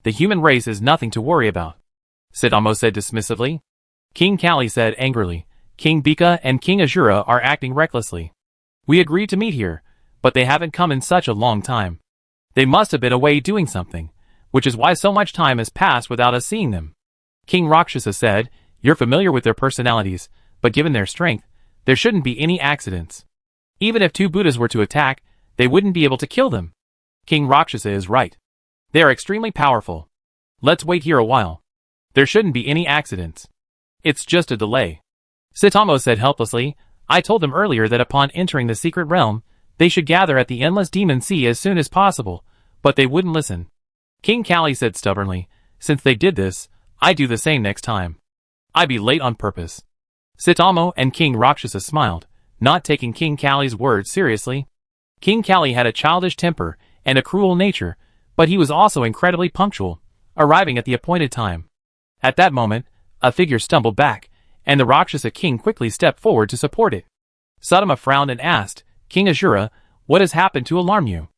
The human race is nothing to worry about. Sidamo said dismissively. King Kali said angrily, King Bika and King Azura are acting recklessly. We agreed to meet here, but they haven't come in such a long time. They must have been away doing something, which is why so much time has passed without us seeing them. King Rakshasa said, You're familiar with their personalities, but given their strength, there shouldn't be any accidents. Even if two Buddhas were to attack, they wouldn't be able to kill them. King Rakshasa is right. They are extremely powerful. Let's wait here a while. There shouldn't be any accidents. It's just a delay. Sitamo said helplessly, I told them earlier that upon entering the secret realm, they should gather at the endless demon sea as soon as possible, but they wouldn't listen. King Kali said stubbornly, Since they did this, I'd do the same next time. I'd be late on purpose. Sitamo and King Rakshasa smiled, not taking King Kali's words seriously. King Kali had a childish temper and a cruel nature, but he was also incredibly punctual, arriving at the appointed time. At that moment, a figure stumbled back, and the Rakshasa king quickly stepped forward to support it. Sudama frowned and asked, King Azura, what has happened to alarm you?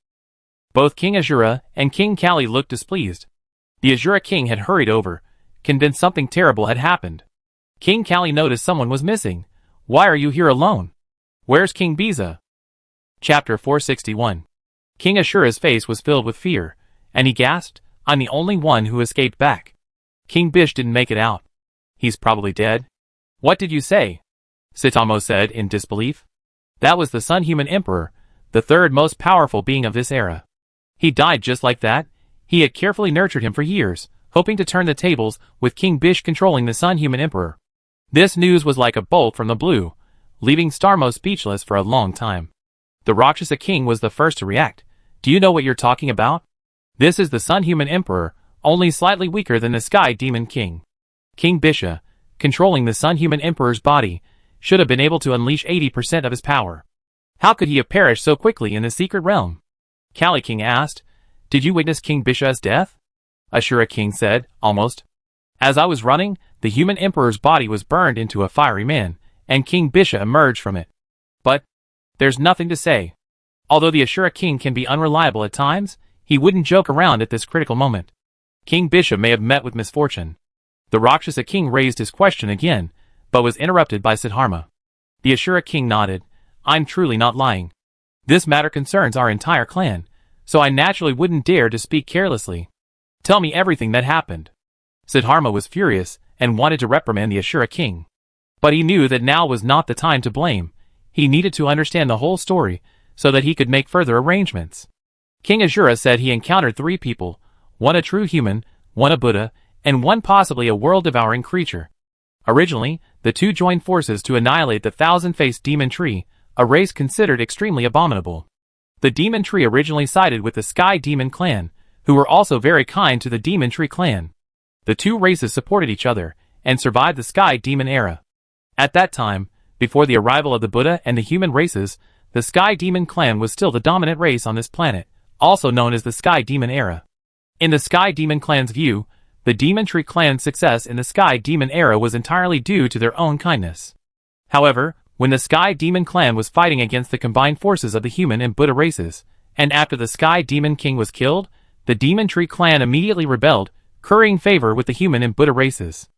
Both King Azura and King Kali looked displeased. The Azura king had hurried over, convinced something terrible had happened. King Kali noticed someone was missing. Why are you here alone? Where's King Biza? Chapter 461. King Ashura's face was filled with fear, and he gasped, I'm the only one who escaped back. King Bish didn't make it out. He's probably dead. What did you say? Sitamo said in disbelief. That was the Sun-Human Emperor, the third most powerful being of this era. He died just like that. He had carefully nurtured him for years, hoping to turn the tables with King Bish controlling the Sun-Human Emperor. This news was like a bolt from the blue, leaving Starmo speechless for a long time. The Rakshasa king was the first to react. Do you know what you're talking about? This is the Sun-Human Emperor, only slightly weaker than the Sky Demon King. King Bisha, controlling the Sun-Human Emperor's body, should have been able to unleash 80% of his power. How could he have perished so quickly in the secret realm? Kali King asked, Did you witness King Bisha's death? Ashura King said, Almost. As I was running, the human emperor's body was burned into a fiery man, and King Bisha emerged from it. But there's nothing to say. Although the Ashura King can be unreliable at times, he wouldn't joke around at this critical moment. King Bisha may have met with misfortune. The Rakshasa King raised his question again, but was interrupted by Siddharma. The Ashura King nodded. I'm truly not lying. This matter concerns our entire clan, so I naturally wouldn't dare to speak carelessly. Tell me everything that happened. Siddharma was furious and wanted to reprimand the Ashura King. But he knew that now was not the time to blame. He needed to understand the whole story so that he could make further arrangements. King Ashura said he encountered 3 people, one a true human, one a Buddha, and one possibly a world-devouring creature. Originally, the 2 joined forces to annihilate the thousand-faced demon tree, a race considered extremely abominable. The demon tree originally sided with the Sky Demon clan, who were also very kind to the Demon Tree clan. The 2 races supported each other, and survived the Sky Demon era. At that time, before the arrival of the Buddha and the human races, the Sky Demon clan was still the dominant race on this planet, also known as the Sky Demon era. In the Sky Demon clan's view, the Demon Tree clan's success in the Sky Demon era was entirely due to their own kindness. However, when the Sky Demon clan was fighting against the combined forces of the human and Buddha races, and after the Sky Demon King was killed, the Demon Tree clan immediately rebelled, currying favor with the human and Buddha races.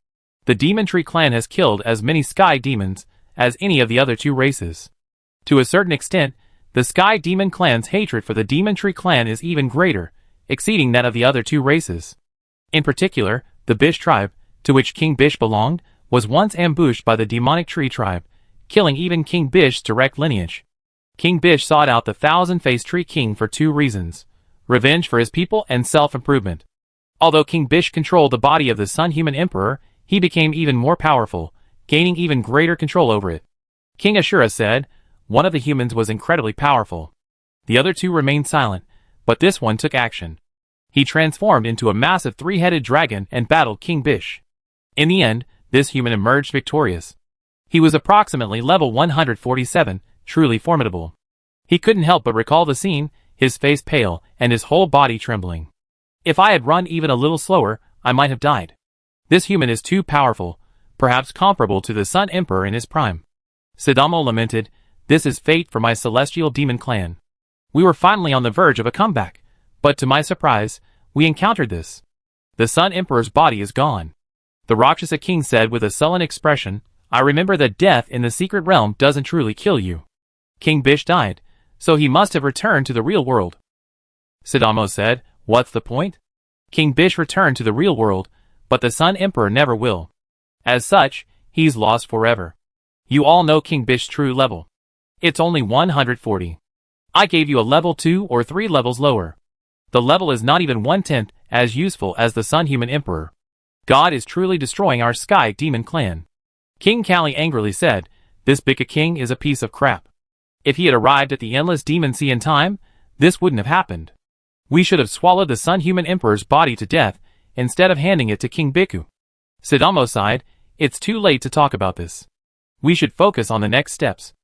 The Demon Tree clan has killed as many Sky Demons as any of the other 2 races. To a certain extent, The Sky Demon clan's hatred for the Demon Tree clan is even greater, exceeding that of the other two races. In particular, the Bish tribe, to which King Bish belonged, was once ambushed by the demonic Tree tribe, killing even King Bish's direct lineage. King Bish sought out the thousand-faced Tree King for two reasons: revenge for his people and self-improvement. Although King Bish controlled the body of the Sun-Human Emperor, he became even more powerful, gaining even greater control over it. King Ashura said, one of the humans was incredibly powerful. The other two remained silent, but this one took action. He transformed into a massive three-headed dragon and battled King Bish. In the end, this human emerged victorious. He was approximately level 147, truly formidable. He couldn't help but recall the scene, his face pale and his whole body trembling. If I had run even a little slower, I might have died. This human is too powerful, perhaps comparable to the Sun Emperor in his prime. Sadamo lamented, this is fate for my celestial demon clan. We were finally on the verge of a comeback, but to my surprise, we encountered this. The Sun Emperor's body is gone. The Rakshasa king said with a sullen expression, I remember that death in the secret realm doesn't truly kill you. King Bish died, so he must have returned to the real world. Sadamo said, what's the point? King Bish returned to the real world, but the Sun Emperor never will. As such, he's lost forever. You all know King Bish's true level. It's only 140. I gave you a level 2 or 3 levels lower. The level is not even 1/10 as useful as the Sun-Human Emperor. God is truly destroying our Sky Demon clan. King Kali angrily said, this Bika King is a piece of crap. If he had arrived at the endless demon sea in time, this wouldn't have happened. We should have swallowed the Sun-Human Emperor's body to death instead of handing it to King Biku. Sadamo sighed, it's too late to talk about this. We should focus on the next steps.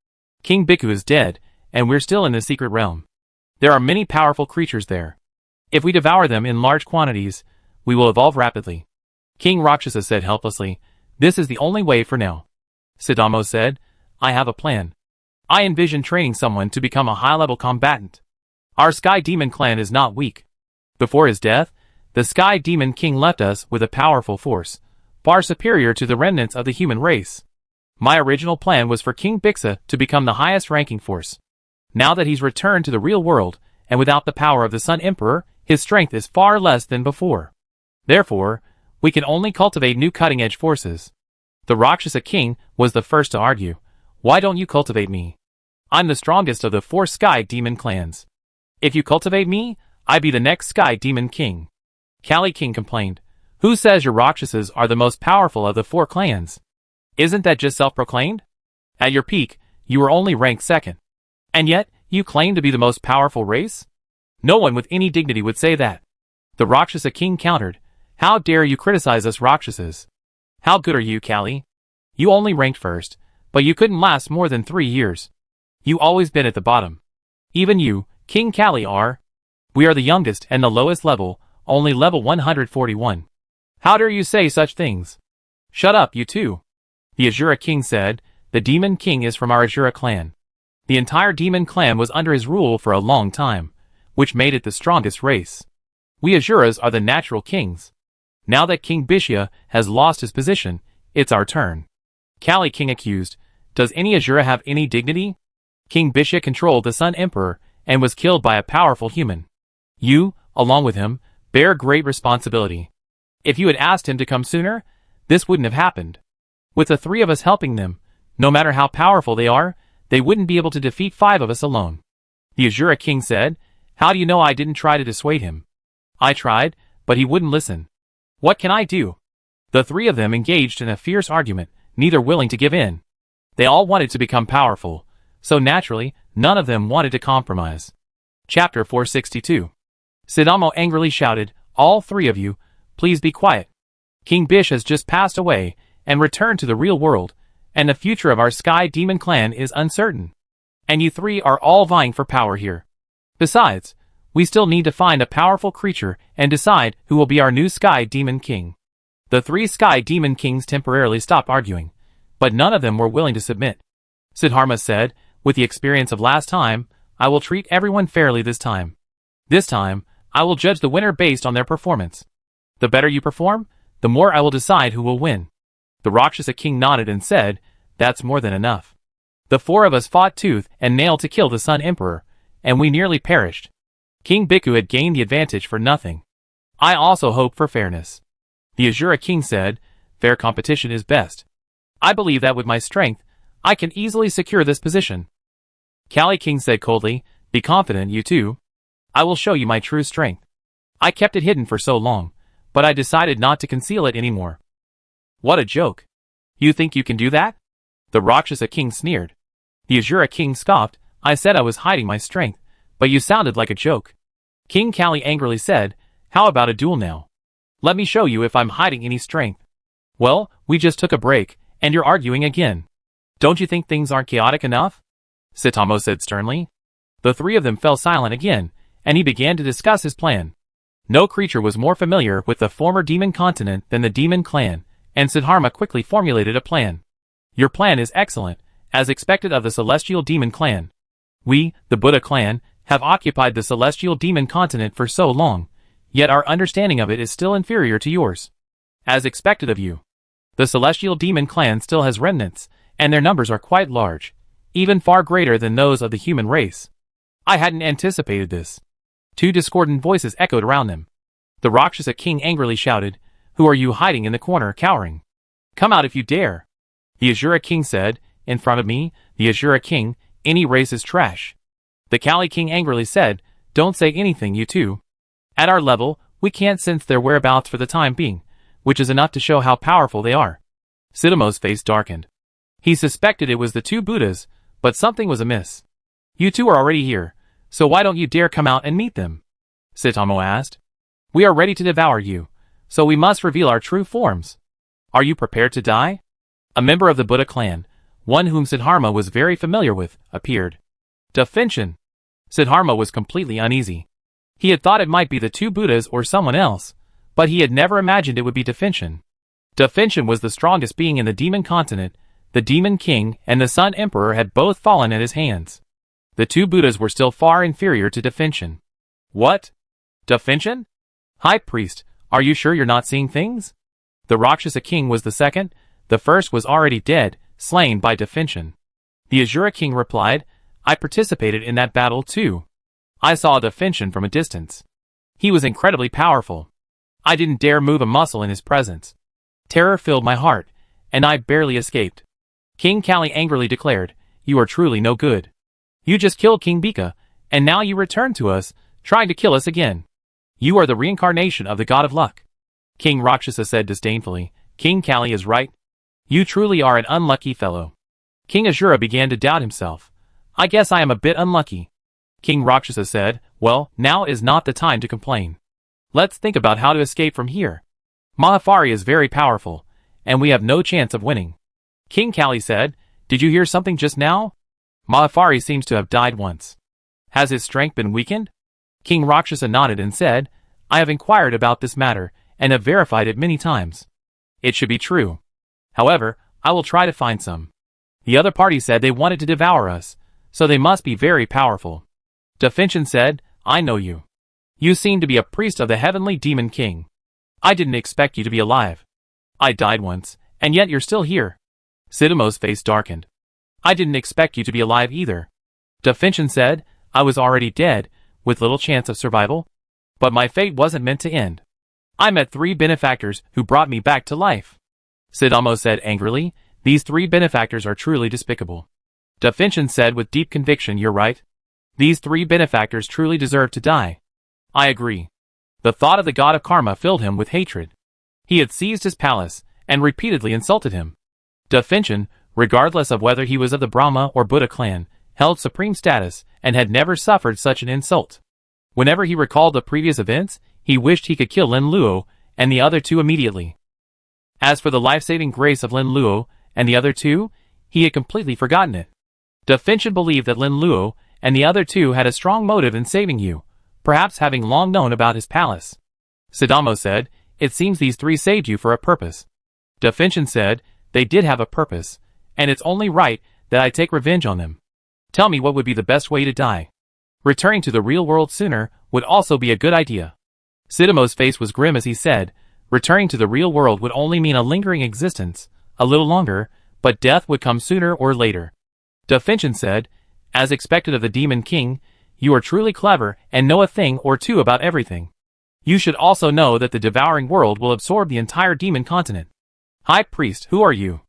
King Biku is dead, and we're still in the secret realm. There are many powerful creatures there. If we devour them in large quantities, we will evolve rapidly. King Rakshasa said helplessly, this is the only way for now. Sadamo said, I have a plan. I envision training someone to become a high-level combatant. Our Sky Demon clan is not weak. Before his death, the Sky Demon King left us with a powerful force, far superior to the remnants of the human race. My original plan was for King Bixa to become the highest-ranking force. Now that he's returned to the real world, and without the power of the Sun Emperor, his strength is far less than before. Therefore, we can only cultivate new cutting-edge forces. The Rakshasa King was the first to argue, why don't you cultivate me? I'm the strongest of the 4 Sky Demon clans. If you cultivate me, I'd be the next Sky Demon King. Kali King complained, who says your Rakshasas are the most powerful of the 4 clans? Isn't that just self-proclaimed? At your peak, you were only ranked 2nd. And yet, you claim to be the most powerful race? No one with any dignity would say that. The Rakshasa King countered, how dare you criticize us Rakshasas? How good are you, Kali? You only ranked 1st, but you couldn't last more than 3 years. You always been at the bottom. Even you, King Kali are. We are the youngest and the lowest level, only level 141. How dare you say such things? Shut up, you two. The Ashura King said, the Demon King is from our Ashura clan. The entire Demon clan was under his rule for a long time, which made it the strongest race. We Ashuras are the natural kings. Now that King Bishya has lost his position, it's our turn. Kali King accused, does any Ashura have any dignity? King Bishya controlled the Sun Emperor and was killed by a powerful human. You, along with him, bear great responsibility. If you had asked him to come sooner, this wouldn't have happened. With the 3 of us helping them, no matter how powerful they are, they wouldn't be able to defeat 5 of us alone. The Ashura King said, how do you know I didn't try to dissuade him? I tried, but he wouldn't listen. What can I do? The 3 of them engaged in a fierce argument, neither willing to give in. They all wanted to become powerful, so naturally, none of them wanted to compromise. Chapter 462. Sadamo angrily shouted, all 3 of you, please be quiet. King Bish has just passed away and returned to the real world, and the future of our Sky Demon clan is uncertain. And you 3 are all vying for power here. Besides, we still need to find a powerful creature and decide who will be our new Sky Demon King. The 3 Sky Demon Kings temporarily stopped arguing, but none of them were willing to submit. Siddharma said, with the experience of last time, I will treat everyone fairly this time. This time, I will judge the winner based on their performance. The better you perform, the more I will decide who will win. The Rakshasa King nodded and said, that's more than enough. The four of us fought tooth and nail to kill the Sun Emperor, and we nearly perished. King Biku had gained the advantage for nothing. I also hope for fairness. The Azura King said, fair competition is best. I believe that with my strength, I can easily secure this position. Kali King said coldly, be confident, you two. I will show you my true strength. I kept it hidden for so long, but I decided not to conceal it anymore. What a joke. You think you can do that? The Rakshasa King sneered. The Azura King scoffed, I said I was hiding my strength, but you sounded like a joke. King Kali angrily said, how about a duel now? Let me show you if I'm hiding any strength. Well, we just took a break, and you're arguing again. Don't you think things aren't chaotic enough? Saitama said sternly. The three of them fell silent again, and he began to discuss his plan. No creature was more familiar with the former demon continent than the demon clan, and Siddharma quickly formulated a plan. Your plan is excellent, as expected of the celestial demon clan. We, the Buddha clan, have occupied the celestial demon continent for so long, yet our understanding of it is still inferior to yours. As expected of you. The celestial demon clan still has remnants, and their numbers are quite large, even far greater than those of the human race. I hadn't anticipated this. Two discordant voices echoed around them. The Rakshasa King angrily shouted, who are you hiding in the corner cowering? Come out if you dare. The Azura King said, in front of me, the Azura King, any race is trash. The Kali King angrily said, don't say anything, you two. At our level, we can't sense their whereabouts for the time being, which is enough to show how powerful they are. Sidamo's face darkened. He suspected it was the two Buddhas, but something was amiss. You two are already here, so why don't you dare come out and meet them? Saitama asked. We are ready to devour you, so we must reveal our true forms. Are you prepared to die? A member of the Buddha clan, one whom Siddharma was very familiar with, appeared. Defintion. Siddharma was completely uneasy. He had thought it might be the two Buddhas or someone else, but he had never imagined it would be Defintion. Defintion was the strongest being in the demon continent. The demon king and the Sun Emperor had both fallen at his hands. The two Buddhas were still far inferior to Defintion. What? Defintion? High Priest, are you sure you're not seeing things? The Rakshasa King was the second. The first was already dead, slain by Defintion. The Azura King replied, I participated in that battle too. I saw Defintion from a distance. He was incredibly powerful. I didn't dare move a muscle in his presence. Terror filled my heart, and I barely escaped. King Kali angrily declared, you are truly no good. You just killed King Bika, and now you return to us, trying to kill us again. You are the reincarnation of the god of luck. King Rakshasa said disdainfully, King Kali is right. You truly are an unlucky fellow. King Azura began to doubt himself. I guess I am a bit unlucky. King Rakshasa said, well, now is not the time to complain. Let's think about how to escape from here. Mahafari is very powerful, and we have no chance of winning. King Kali said, did you hear something just now? Mahafari seems to have died once. Has his strength been weakened? King Rakshasa nodded and said, I have inquired about this matter, and have verified it many times. It should be true. However, I will try to find some. The other party said they wanted to devour us, so they must be very powerful. Defintion said, I know you. You seem to be a priest of the heavenly demon king. I didn't expect you to be alive. I died once, and yet you're still here. Sidamo's face darkened. I didn't expect you to be alive either. Defintion said, I was already dead, with little chance of survival. But my fate wasn't meant to end. I met 3 benefactors who brought me back to life. Sidamo said angrily, these 3 benefactors are truly despicable. Defintion said with deep conviction, you're right. These 3 benefactors truly deserve to die. I agree. The thought of the god of karma filled him with hatred. He had seized his palace, and repeatedly insulted him. Defintion, regardless of whether he was of the Brahma or Buddha clan, held supreme status, and had never suffered such an insult. Whenever he recalled the previous events, he wished he could kill Lin Luo, and the other 2 immediately. As for the life-saving grace of Lin Luo, and the other 2, he had completely forgotten it. Defintion believed that Lin Luo, and the other 2 had a strong motive in saving you, perhaps having long known about his palace. Sidamo said, it seems these 3 saved you for a purpose. Defintion said, they did have a purpose, and it's only right that I take revenge on them. Tell me what would be the best way to die. Returning to the real world sooner would also be a good idea. Sidamo's face was grim as he said, returning to the real world would only mean a lingering existence, a little longer, but death would come sooner or later. Defintion said, as expected of the Demon King, you are truly clever and know a thing or two about everything. You should also know that the devouring world will absorb the entire demon continent. High Priest, who are you?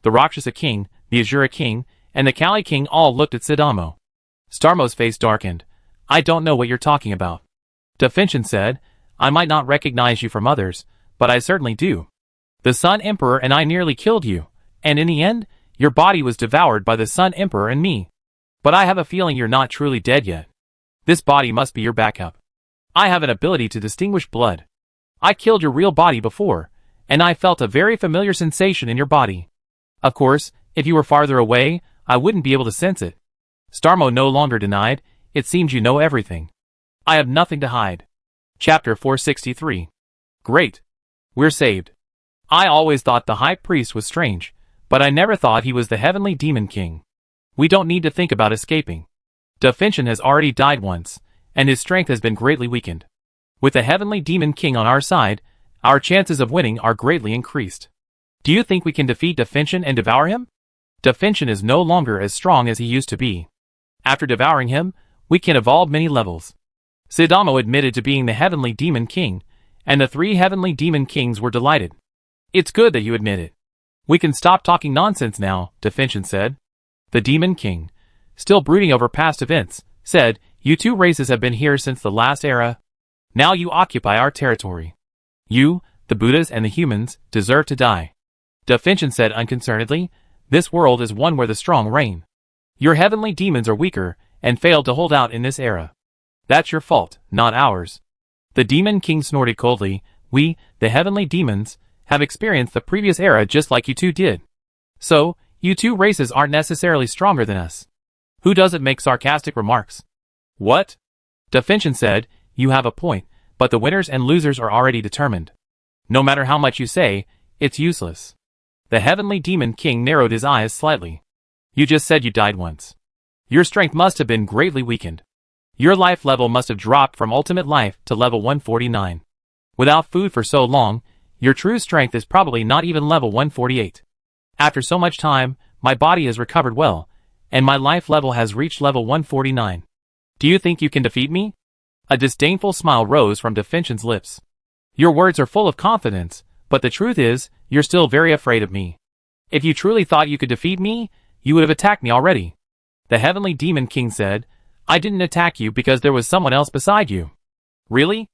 The Rakshasa King, the Azura King, and the Kali King all looked at Sidamo. Starmo's face darkened. I don't know what you're talking about. Defintion said, I might not recognize you from others, but I certainly do. The Sun Emperor and I nearly killed you, and in the end, your body was devoured by the Sun Emperor and me. But I have a feeling you're not truly dead yet. This body must be your backup. I have an ability to distinguish blood. I killed your real body before, and I felt a very familiar sensation in your body. Of course, if you were farther away, I wouldn't be able to sense it. Starmo no longer denied, it seems you know everything. I have nothing to hide. Chapter 463. Great. We're saved. I always thought the High Priest was strange, but I never thought he was the Heavenly Demon King. We don't need to think about escaping. Defintion has already died once, and his strength has been greatly weakened. With the Heavenly Demon King on our side, our chances of winning are greatly increased. Do you think we can defeat Defintion and devour him? Defintion is no longer as strong as he used to be. After devouring him, we can evolve many levels. Sidamo admitted to being the Heavenly Demon King, and the 3 Heavenly Demon Kings were delighted. It's good that you admit it. We can stop talking nonsense now, Defintion said. The Demon King, still brooding over past events, said, you 2 races have been here since the last era. Now you occupy our territory. You, the Buddhas and the humans, deserve to die. Defintion said unconcernedly, this world is one where the strong reign. Your heavenly demons are weaker, and failed to hold out in this era. That's your fault, not ours. The Demon King snorted coldly, we, the heavenly demons, have experienced the previous era just like you 2 did. So, you 2 races aren't necessarily stronger than us. Who doesn't make sarcastic remarks? What? Defintion said, you have a point, but the winners and losers are already determined. No matter how much you say, it's useless. The Heavenly Demon King narrowed his eyes slightly. You just said you died once. Your strength must have been greatly weakened. Your life level must have dropped from ultimate life to level 149. Without food for so long, your true strength is probably not even level 148. After so much time, my body has recovered well, and my life level has reached level 149. Do you think you can defeat me? A disdainful smile rose from Defintion's lips. Your words are full of confidence, but the truth is, you're still very afraid of me. If you truly thought you could defeat me, you would have attacked me already. The Heavenly Demon King said, I didn't attack you because there was someone else beside you. Really?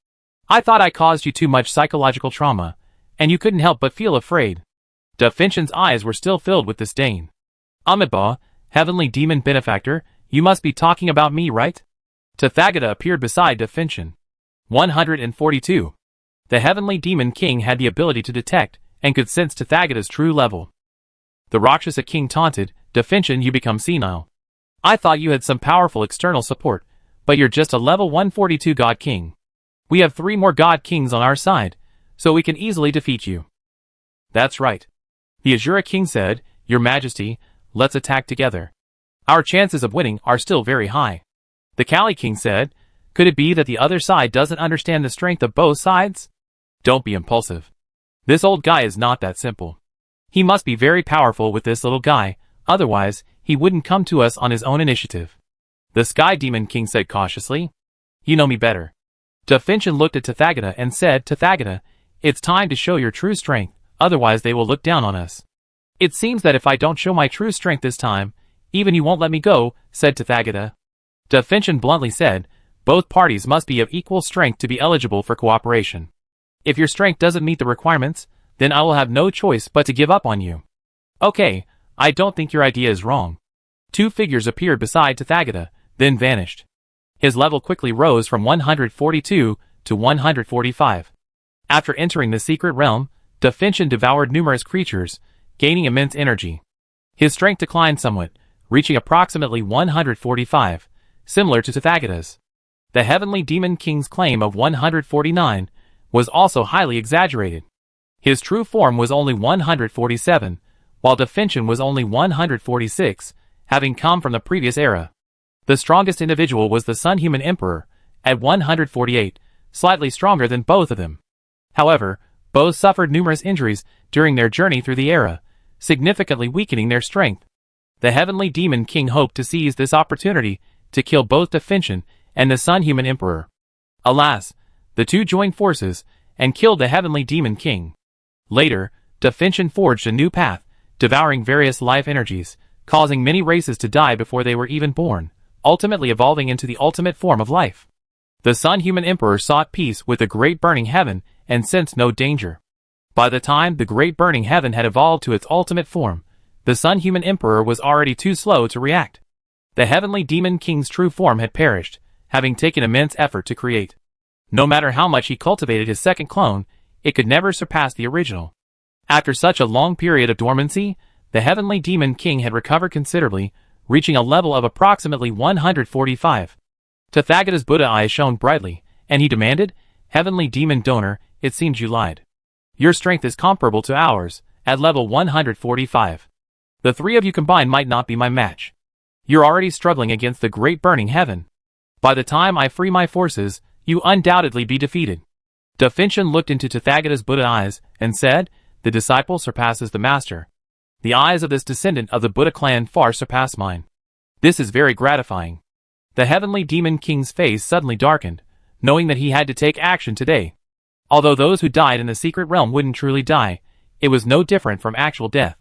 I thought I caused you too much psychological trauma, and you couldn't help but feel afraid. Defintion's eyes were still filled with disdain. Amitabha, Heavenly Demon Benefactor, you must be talking about me, right? Tathagata appeared beside Defintion. 142. The Heavenly Demon King had the ability to detect, and could sense Tathagata's true level. The Rakshasa King taunted, Defintion, you become senile. I thought you had some powerful external support, but you're just a level 142 God King. We have 3 more God Kings on our side, so we can easily defeat you. That's right. The Azura King said, Your Majesty, let's attack together. Our chances of winning are still very high. The Kali King said, Could it be that the other side doesn't understand the strength of both sides? Don't be impulsive. This old guy is not that simple. He must be very powerful with this little guy, otherwise, he wouldn't come to us on his own initiative. The Sky Demon King said cautiously, You know me better. Defintion looked at Tathagata and said, Tathagata, it's time to show your true strength, otherwise they will look down on us. It seems that if I don't show my true strength this time, even you won't let me go, said Tathagata. Defintion bluntly said, Both parties must be of equal strength to be eligible for cooperation. If your strength doesn't meet the requirements, then I will have no choice but to give up on you. Okay, I don't think your idea is wrong. 2 figures appeared beside Tathagata, then vanished. His level quickly rose from 142 to 145. After entering the secret realm, Defintion devoured numerous creatures, gaining immense energy. His strength declined somewhat, reaching approximately 145, similar to Tathagata's. The Heavenly Demon King's claim of 149 was also highly exaggerated. His true form was only 147, while Defintion was only 146, having come from the previous era. The strongest individual was the Sun Human Emperor, at 148, slightly stronger than both of them. However, both suffered numerous injuries during their journey through the era, significantly weakening their strength. The Heavenly Demon King hoped to seize this opportunity to kill both Defintion and the Sun Human Emperor. Alas, the two joined forces and killed the Heavenly Demon King. Later, Defintion forged a new path, devouring various life energies, causing many races to die before they were even born, ultimately evolving into the ultimate form of life. The Sun Human Emperor sought peace with the Great Burning Heaven and sensed no danger. By the time the Great Burning Heaven had evolved to its ultimate form, the Sun Human Emperor was already too slow to react. The Heavenly Demon King's true form had perished, having taken immense effort to create. No matter how much he cultivated his second clone, it could never surpass the original. After such a long period of dormancy, the Heavenly Demon King had recovered considerably, reaching a level of approximately 145. Tathagata's Buddha eyes shone brightly, and he demanded, "Heavenly Demon Donor, it seems you lied. Your strength is comparable to ours, at level 145. The three of you combined might not be my match. You're already struggling against the Great Burning Heaven. By the time I free my forces, you undoubtedly be defeated." Defintion looked into Tathagata's Buddha eyes and said, "The disciple surpasses the master. The eyes of this descendant of the Buddha clan far surpass mine. This is very gratifying." The Heavenly Demon King's face suddenly darkened, knowing that he had to take action today. Although those who died in the secret realm wouldn't truly die, it was no different from actual death.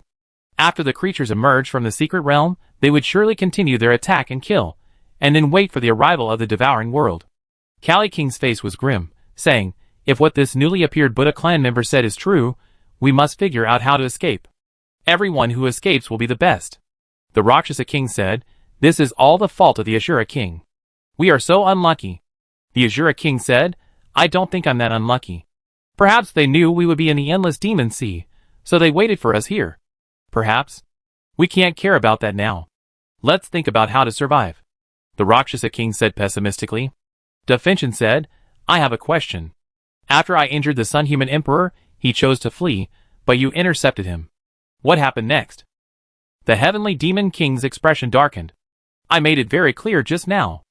After the creatures emerged from the secret realm, they would surely continue their attack and kill, and then wait for the arrival of the devouring world. Kali King's face was grim, saying, "If what this newly appeared Buddha clan member said is true, we must figure out how to escape. Everyone who escapes will be the best." The Rakshasa King said, "This is all the fault of the Ashura King. We are so unlucky." The Ashura King said, "I don't think I'm that unlucky. Perhaps they knew we would be in the endless demon sea, so they waited for us here. Perhaps. We can't care about that now. Let's think about how to survive." The Rakshasa King said pessimistically. Defintion said, "I have a question. After I injured the Sun Human Emperor, he chose to flee, but you intercepted him. What happened next?" The Heavenly Demon King's expression darkened. "I made it very clear just now.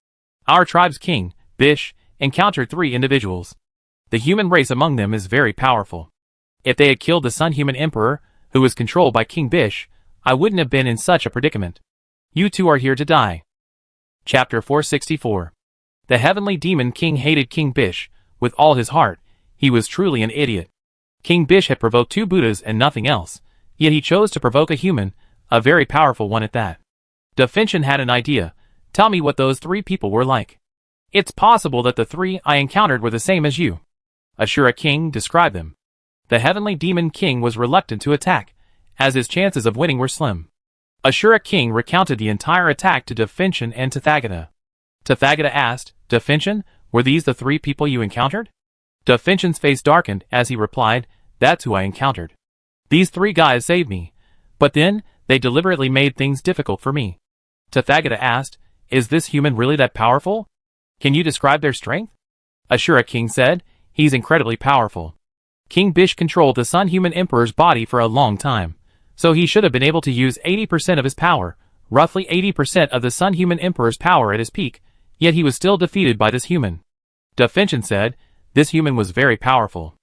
Our tribe's king, Bish, encountered 3 individuals. The human race among them is very powerful. If they had killed the Sun Human Emperor, who was controlled by King Bish, I wouldn't have been in such a predicament. You two are here to die." Chapter 464. The Heavenly Demon King hated King Bish with all his heart. He was truly an idiot. King Bish had provoked 2 Buddhas and nothing else, yet he chose to provoke a human, a very powerful one at that. Defintion had an idea. "Tell me what those 3 people were like." "It's possible that the 3 I encountered were the same as you." Ashura King described them. The Heavenly Demon King was reluctant to attack, as his chances of winning were slim. Ashura King recounted the entire attack to Defintion and Tathagata. Tathagata asked, "Defintion, were these the 3 people you encountered?" Defintion's face darkened as he replied, "That's who I encountered. These 3 guys saved me, but then, they deliberately made things difficult for me." Tathagata asked, "Is this human really that powerful? Can you describe their strength?" Ashura King said, "He's incredibly powerful. King Bish controlled the Sun Human Emperor's body for a long time, so he should have been able to use 80% of his power, roughly 80% of the Sun Human Emperor's power at his peak, yet he was still defeated by this human." Defintion said, "This human was very powerful.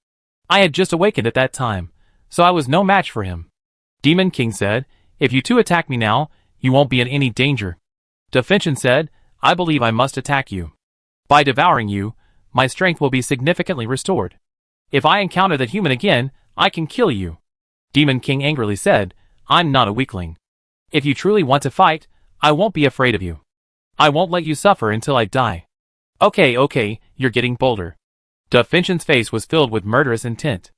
I had just awakened at that time, so I was no match for him." Demon King said, "If you two attack me now, you won't be in any danger." Defintion said, "I believe I must attack you. By devouring you, my strength will be significantly restored. If I encounter that human again, I can kill you." Demon King angrily said, "I'm not a weakling. If you truly want to fight, I won't be afraid of you. I won't let you suffer until I die." Okay, you're getting bolder." Defintion's face was filled with murderous intent.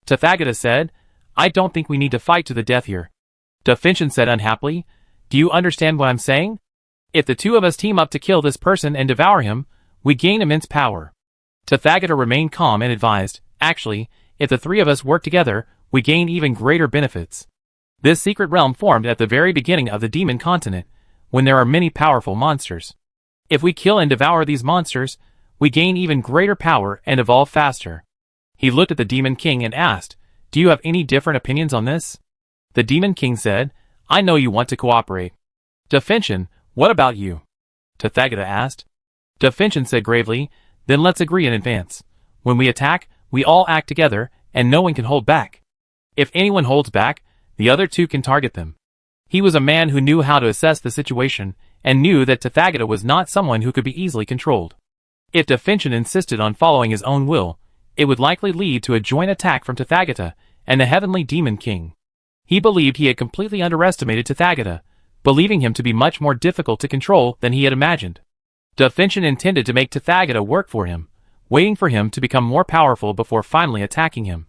Tathagata said, "I don't think we need to fight to the death here." Defintion said unhappily, "Do you understand what I'm saying? If the 2 of us team up to kill this person and devour him, we gain immense power." Tathagata remained calm and advised, "Actually, if the 3 of us work together, we gain even greater benefits. This secret realm formed at the very beginning of the demon continent, when there are many powerful monsters. If we kill and devour these monsters, we gain even greater power and evolve faster." He looked at the Demon King and asked, "Do you have any different opinions on this?" The Demon King said, "I know you want to cooperate." "Defintion, what about you?" Tathagata asked. Defintion said gravely, "Then let's agree in advance. When we attack, we all act together, and no one can hold back. If anyone holds back, the other 2 can target them. He was a man who knew how to assess the situation, and knew that Tathagata was not someone who could be easily controlled. If Definchen insisted on following his own will, it would likely lead to a joint attack from Tathagata and the Heavenly Demon King. He believed he had completely underestimated Tathagata, believing him to be much more difficult to control than he had imagined. Definchen intended to make Tathagata work for him, waiting for him to become more powerful before finally attacking him.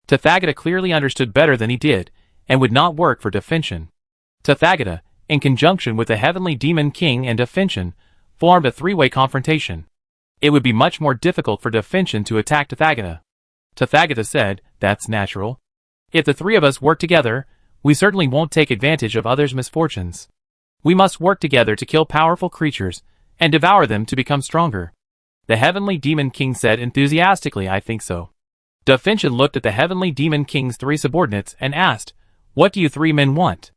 Tathagata clearly understood better than he did, and would not work for Definchen. Tathagata, in conjunction with the Heavenly Demon King and Definchen, formed a three-way confrontation. It would be much more difficult for Definchen to attack Tathagata. Tathagata said, "That's natural. If the three of us work together, we certainly won't take advantage of others' misfortunes. We must work together to kill powerful creatures, and devour them to become stronger." The Heavenly Demon King said enthusiastically, "I think so." Definchen looked at the Heavenly Demon King's three subordinates and asked, "What do you three men want?"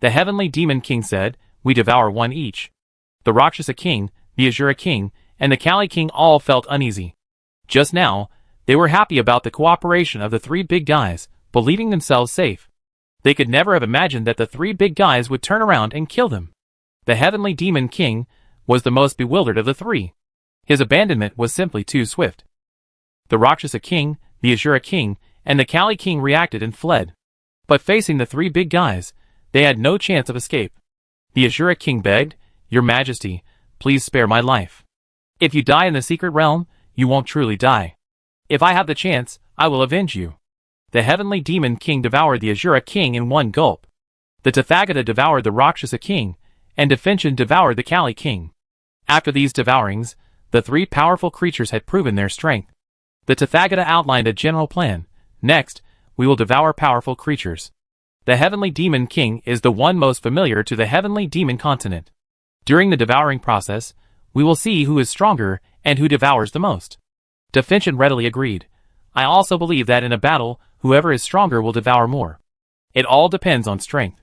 The Heavenly Demon King said, "We devour one each." The Rakshasa King, the Asura King, and the Kali King all felt uneasy. Just now, they were happy about the cooperation of the three big guys, believing themselves safe. They could never have imagined that the three big guys would turn around and kill them. The Heavenly Demon King was the most bewildered of the three. His abandonment was simply too swift. The Rakshasa King, the Asura King, and the Kali King reacted and fled. But facing the three big guys, they had no chance of escape. The Asura King begged, "Your Majesty, please spare my life. If you die in the secret realm, you won't truly die. If I have the chance, I will avenge you." The Heavenly Demon King devoured the Asura King in one gulp. The Tathagata devoured the Rakshasa King, and Definchen devoured the Kali King. After these devourings, the three powerful creatures had proven their strength. The Tathagata outlined a general plan. "Next, we will devour powerful creatures." The Heavenly Demon King is the one most familiar to the Heavenly Demon Continent. During the devouring process, we will see who is stronger and who devours the most. Definchen readily agreed. "I also believe that in a battle, whoever is stronger will devour more. It all depends on strength."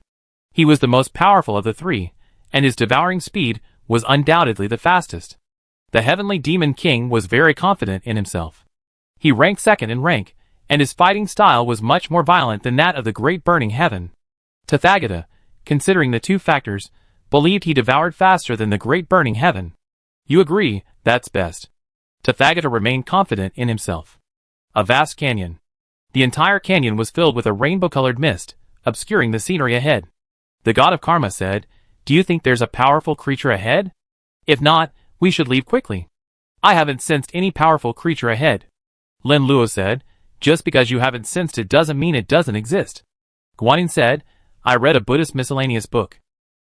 He was the most powerful of the three, and his devouring speed was undoubtedly the fastest. The Heavenly Demon King was very confident in himself. He ranked second in rank, and his fighting style was much more violent than that of the Great Burning Heaven. Tathagata, considering the two factors, believed he devoured faster than the Great Burning Heaven. "You agree, that's best." Tathagata remained confident in himself. A vast canyon. The entire canyon was filled with a rainbow-colored mist, obscuring the scenery ahead. The god of karma said, "Do you think there's a powerful creature ahead? If not, we should leave quickly." "I haven't sensed any powerful creature ahead." Lin Luo said, "Just because you haven't sensed it doesn't mean it doesn't exist." Guanyin said, "I read a Buddhist miscellaneous book.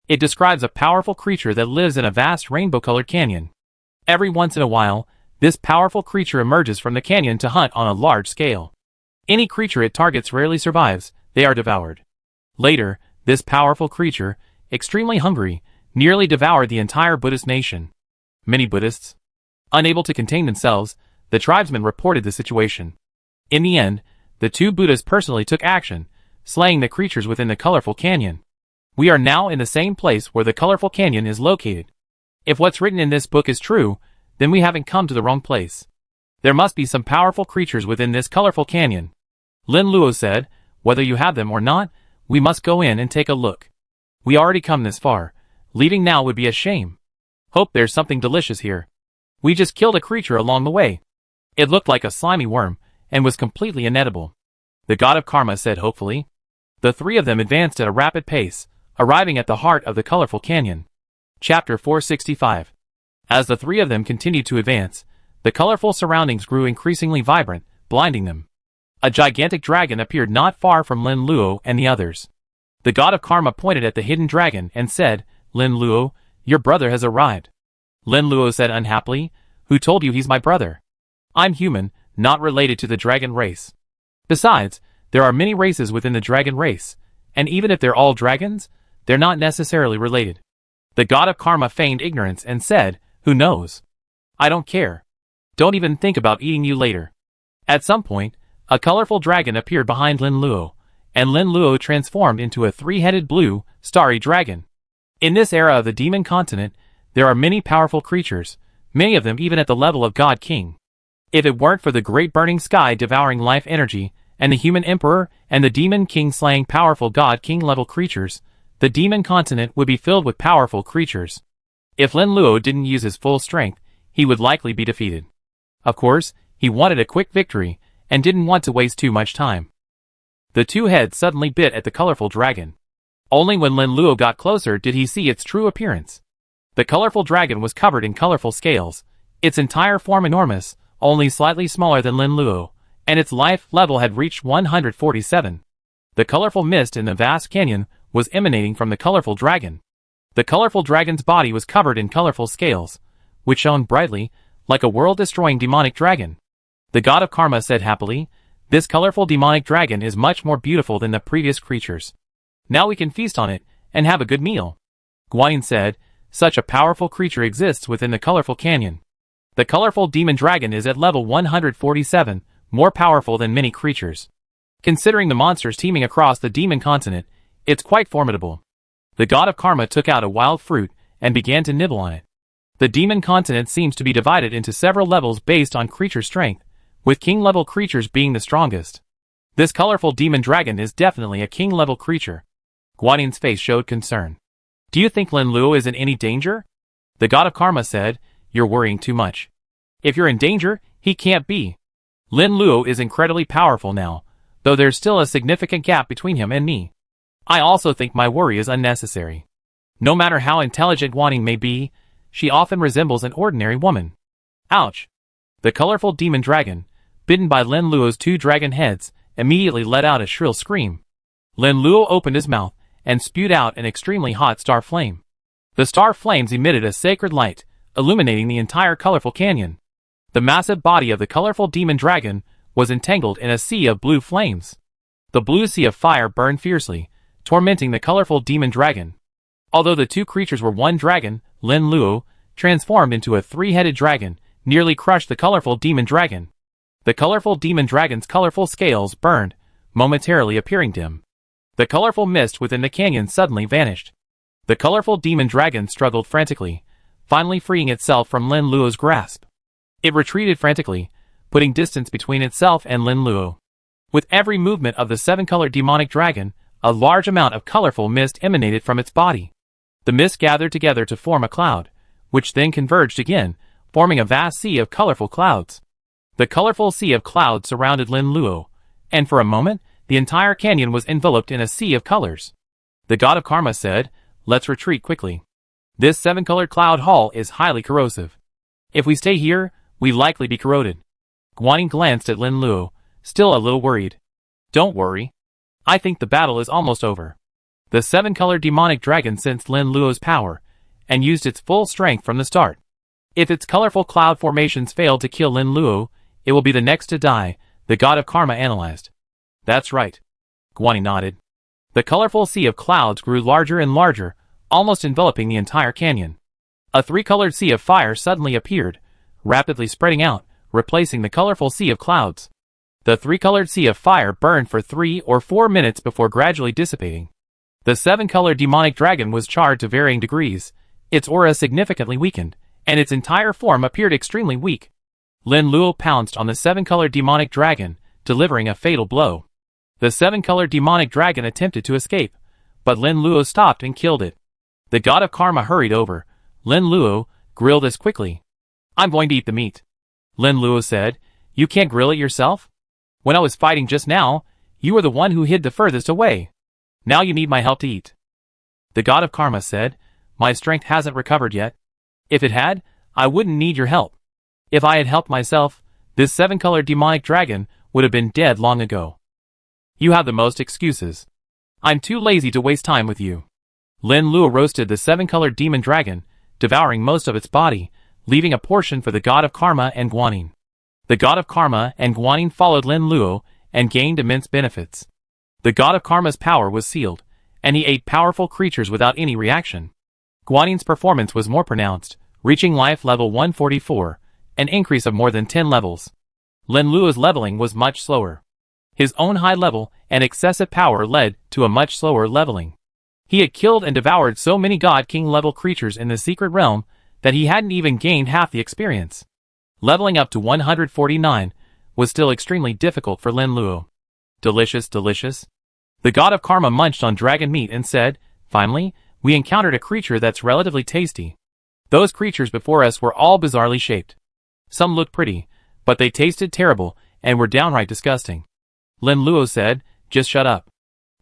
It describes a powerful creature that lives in a vast rainbow-colored canyon. Every once in a while, this powerful creature emerges from the canyon to hunt on a large scale. Any creature it targets rarely survives, they are devoured. Later, this powerful creature, extremely hungry, nearly devoured the entire Buddhist nation." Many Buddhists. Unable to contain themselves, the tribesmen reported the situation. In the end, the two Buddhas personally took action, slaying the creatures within the colorful canyon. We are now in the same place where the colorful canyon is located. If what's written in this book is true, then we haven't come to the wrong place. There must be some powerful creatures within this colorful canyon. Lin Luo said, "Whether you have them or not, we must go in and take a look. We already come this far. Leaving now would be a shame. Hope there's something delicious here. We just killed a creature along the way. It looked like a slimy worm, and was completely inedible." The god of karma said hopefully. The three of them advanced at a rapid pace, arriving at the heart of the colorful canyon. Chapter 465. As the three of them continued to advance, the colorful surroundings grew increasingly vibrant, blinding them. A gigantic dragon appeared not far from Lin Luo and the others. The god of karma pointed at the hidden dragon and said, "Lin Luo, your brother has arrived." Lin Luo said unhappily, "Who told you he's my brother? I'm human, not related to the dragon race. Besides, there are many races within the dragon race, and even if they're all dragons, they're not necessarily related." The god of karma feigned ignorance and said, "Who knows? I don't care. Don't even think about eating you later." At some point, a colorful dragon appeared behind Lin Luo, and Lin Luo transformed into a three-headed blue, starry dragon. In this era of the demon continent, there are many powerful creatures, many of them even at the level of God King. If it weren't for the great burning sky devouring life energy, and the human emperor and the demon king slaying powerful God King level creatures, The demon continent would be filled with powerful creatures. If Lin Luo didn't use his full strength, he would likely be defeated. Of course, he wanted a quick victory, and didn't want to waste too much time. The two heads suddenly bit at the colorful dragon. Only when Lin Luo got closer did he see its true appearance. The colorful dragon was covered in colorful scales, its entire form enormous, only slightly smaller than Lin Luo, and its life level had reached 147. The colorful mist in the vast canyon was emanating from the colorful dragon. The colorful dragon's body was covered in colorful scales, which shone brightly, like a world-destroying demonic dragon. The god of karma said happily, "This colorful demonic dragon is much more beautiful than the previous creatures. Now we can feast on it, and have a good meal." Guanyin said, "Such a powerful creature exists within the colorful canyon. The colorful demon dragon is at level 147, more powerful than many creatures. Considering the monsters teeming across the demon continent, it's quite formidable." The god of karma took out a wild fruit, and began to nibble on it. The demon continent seems to be divided into several levels based on creature strength, with king-level creatures being the strongest. This colorful demon dragon is definitely a king-level creature. Guanyin's face showed concern. "Do you think Lin Luo is in any danger?" The god of karma said, "You're worrying too much. If you're in danger, he can't be. Lin Luo is incredibly powerful now, though there's still a significant gap between him and me. I also think my worry is unnecessary. No matter how intelligent Guanyin may be, she often resembles an ordinary woman." Ouch! The colorful demon dragon, bitten by Lin Luo's two dragon heads, immediately let out a shrill scream. Lin Luo opened his mouth, and spewed out an extremely hot star flame. The star flames emitted a sacred light, illuminating the entire colorful canyon. The massive body of the colorful demon dragon was entangled in a sea of blue flames. The blue sea of fire burned fiercely, tormenting the colorful demon dragon. Although the two creatures were one dragon, Lin Luo, transformed into a three-headed dragon, nearly crushed the colorful demon dragon. The colorful demon dragon's colorful scales burned, momentarily appearing dim. The colorful mist within the canyon suddenly vanished. The colorful demon dragon struggled frantically, finally freeing itself from Lin Luo's grasp. It retreated frantically, putting distance between itself and Lin Luo. With every movement of the seven-colored demonic dragon, a large amount of colorful mist emanated from its body. The mist gathered together to form a cloud, which then converged again, forming a vast sea of colorful clouds. The colorful sea of clouds surrounded Lin Luo, and for a moment, the entire canyon was enveloped in a sea of colors. The god of karma said, "Let's retreat quickly. This seven-colored cloud hall is highly corrosive. If we stay here, we'll likely be corroded." Guanyin glanced at Lin Luo, still a little worried. "Don't worry. I think the battle is almost over." The seven-colored demonic dragon sensed Lin Luo's power, and used its full strength from the start. If its colorful cloud formations failed to kill Lin Luo, it will be the next to die, the god of karma analyzed. "That's right." Guanyin nodded. The colorful sea of clouds grew larger and larger, almost enveloping the entire canyon. A three-colored sea of fire suddenly appeared, rapidly spreading out, replacing the colorful sea of clouds. The three-colored sea of fire burned for 3 or 4 minutes before gradually dissipating. The seven-colored demonic dragon was charred to varying degrees, its aura significantly weakened, and its entire form appeared extremely weak. Lin Luo pounced on the seven-colored demonic dragon, delivering a fatal blow. The seven-colored demonic dragon attempted to escape, but Lin Luo stopped and killed it. The god of karma hurried over. "Lin Luo, grill this quickly. I'm going to eat the meat." Lin Luo said, "You can't grill it yourself? When I was fighting just now, you were the one who hid the furthest away. Now you need my help to eat." The god of karma said, "My strength hasn't recovered yet. If it had, I wouldn't need your help. If I had helped myself, this seven-colored demonic dragon would have been dead long ago. You have the most excuses. I'm too lazy to waste time with you." Lin Luo roasted the seven-colored demon dragon, devouring most of its body, leaving a portion for the god of karma and Guanyin. The god of karma and Guanyin followed Lin Luo and gained immense benefits. The god of karma's power was sealed, and he ate powerful creatures without any reaction. Guanyin's performance was more pronounced, reaching life level 144, an increase of more than 10 levels. Lin Luo's leveling was much slower. His own high level and excessive power led to a much slower leveling. He had killed and devoured so many God King level creatures in the secret realm that he hadn't even gained half the experience. Leveling up to 149 was still extremely difficult for Lin Luo. "Delicious, delicious." The god of karma munched on dragon meat and said, Finally, we encountered a creature that's relatively tasty. Those creatures before us were all bizarrely shaped. Some looked pretty, but they tasted terrible and were downright disgusting. Lin Luo said, "Just shut up.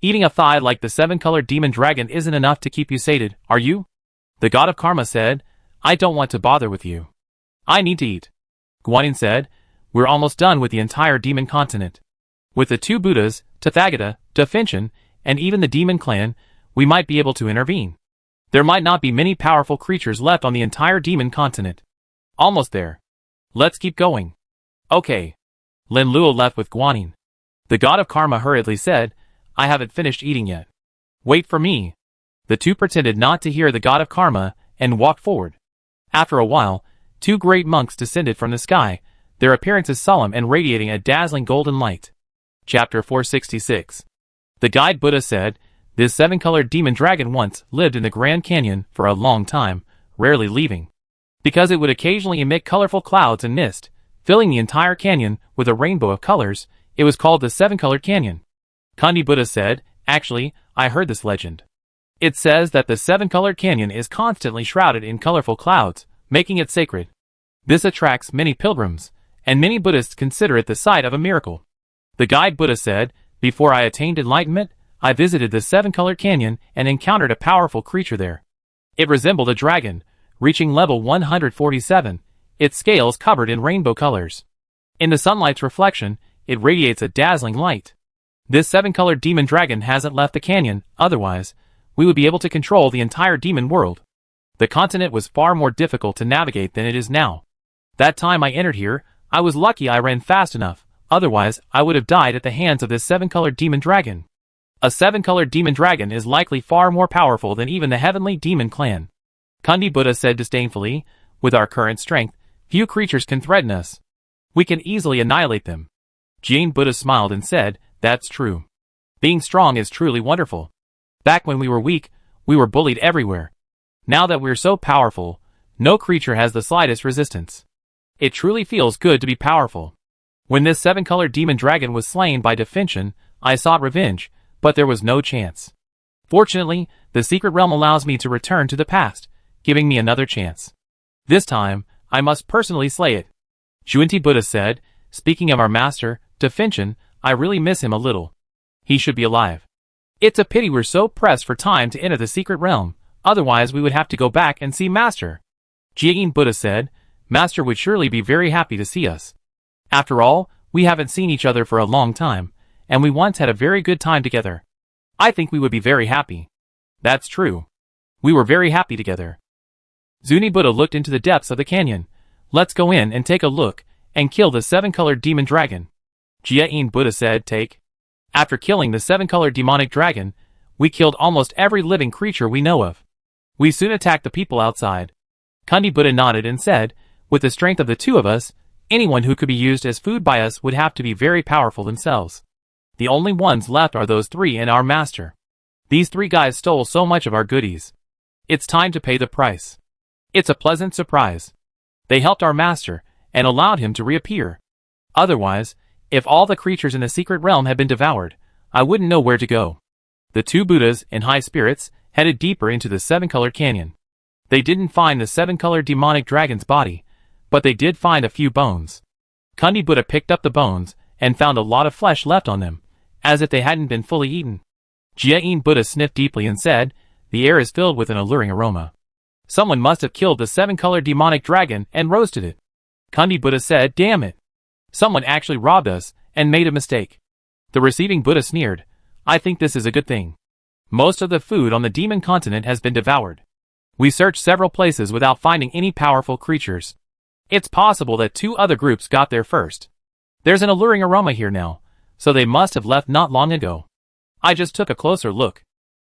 Eating a thigh like the seven-colored demon dragon isn't enough to keep you sated, are you?" The god of karma said, "I don't want to bother with you. I need to eat." Guanyin said, "We're almost done with the entire demon continent. With the two Buddhas, Tathagata, Definchen, and even the demon clan, we might be able to intervene. There might not be many powerful creatures left on the entire demon continent. Almost there. Let's keep going." "Okay." Lin Luo left with Guanyin. The god of karma hurriedly said, "I haven't finished eating yet. Wait for me." The two pretended not to hear the god of karma and walked forward. After a while, two great monks descended from the sky, their appearances solemn and radiating a dazzling golden light. Chapter 466. The guide Buddha said, "This seven-colored demon dragon once lived in the Grand Canyon for a long time, rarely leaving. Because it would occasionally emit colorful clouds and mist, filling the entire canyon with a rainbow of colors, it was called the Seven-Colored Canyon." Kandi Buddha said, "Actually, I heard this legend. It says that the seven-colored canyon is constantly shrouded in colorful clouds, making it sacred. This attracts many pilgrims, and many Buddhists consider it the site of a miracle." The guide Buddha said, "Before I attained enlightenment, I visited the seven-colored canyon and encountered a powerful creature there. It resembled a dragon, reaching level 147, its scales covered in rainbow colors. In the sunlight's reflection, it radiates a dazzling light. This seven-colored demon dragon hasn't left the canyon, otherwise, we would be able to control the entire demon world. The continent was far more difficult to navigate than it is now. That time I entered here, I was lucky I ran fast enough, otherwise I would have died at the hands of this seven-colored demon dragon. A seven-colored demon dragon is likely far more powerful than even the heavenly demon clan." Kandi Buddha said disdainfully, "With our current strength, few creatures can threaten us. We can easily annihilate them." Jain Buddha smiled and said, "That's true. Being strong is truly wonderful. Back when we were weak, we were bullied everywhere. Now that we're so powerful, no creature has the slightest resistance. It truly feels good to be powerful. When this seven-colored demon dragon was slain by Definchen, I sought revenge, but there was no chance. Fortunately, the secret realm allows me to return to the past, giving me another chance. This time, I must personally slay it." Juinti Buddha said, "Speaking of our master, Definchen, I really miss him a little. He should be alive. It's a pity we're so pressed for time to enter the secret realm, otherwise we would have to go back and see Master." Jiayin Buddha said, "Master would surely be very happy to see us. After all, we haven't seen each other for a long time, and we once had a very good time together. I think we would be very happy." "That's true. We were very happy together." Zuni Buddha looked into the depths of the canyon. "Let's go in and take a look, and kill the seven-colored demon dragon." Jiayin Buddha said, "Take." After killing the seven-colored demonic dragon, we killed almost every living creature we know of. We soon attacked the people outside. Kandi Buddha nodded and said, "With the strength of the two of us, anyone who could be used as food by us would have to be very powerful themselves. The only ones left are those three and our master. These three guys stole so much of our goodies. It's time to pay the price." It's a pleasant surprise. They helped our master, and allowed him to reappear. Otherwise, if all the creatures in the secret realm had been devoured, I wouldn't know where to go. The two Buddhas, in high spirits, headed deeper into the seven-colored canyon. They didn't find the seven-colored demonic dragon's body, but they did find a few bones. Kandi Buddha picked up the bones, and found a lot of flesh left on them, as if they hadn't been fully eaten. Jiayin Buddha sniffed deeply and said, "The air is filled with an alluring aroma. Someone must have killed the seven-colored demonic dragon and roasted it." Kandi Buddha said, "Damn it. Someone actually robbed us and made a mistake." The receiving Buddha sneered, "I think this is a good thing. Most of the food on the demon continent has been devoured. We searched several places without finding any powerful creatures. It's possible that two other groups got there first. There's an alluring aroma here now, so they must have left not long ago. I just took a closer look.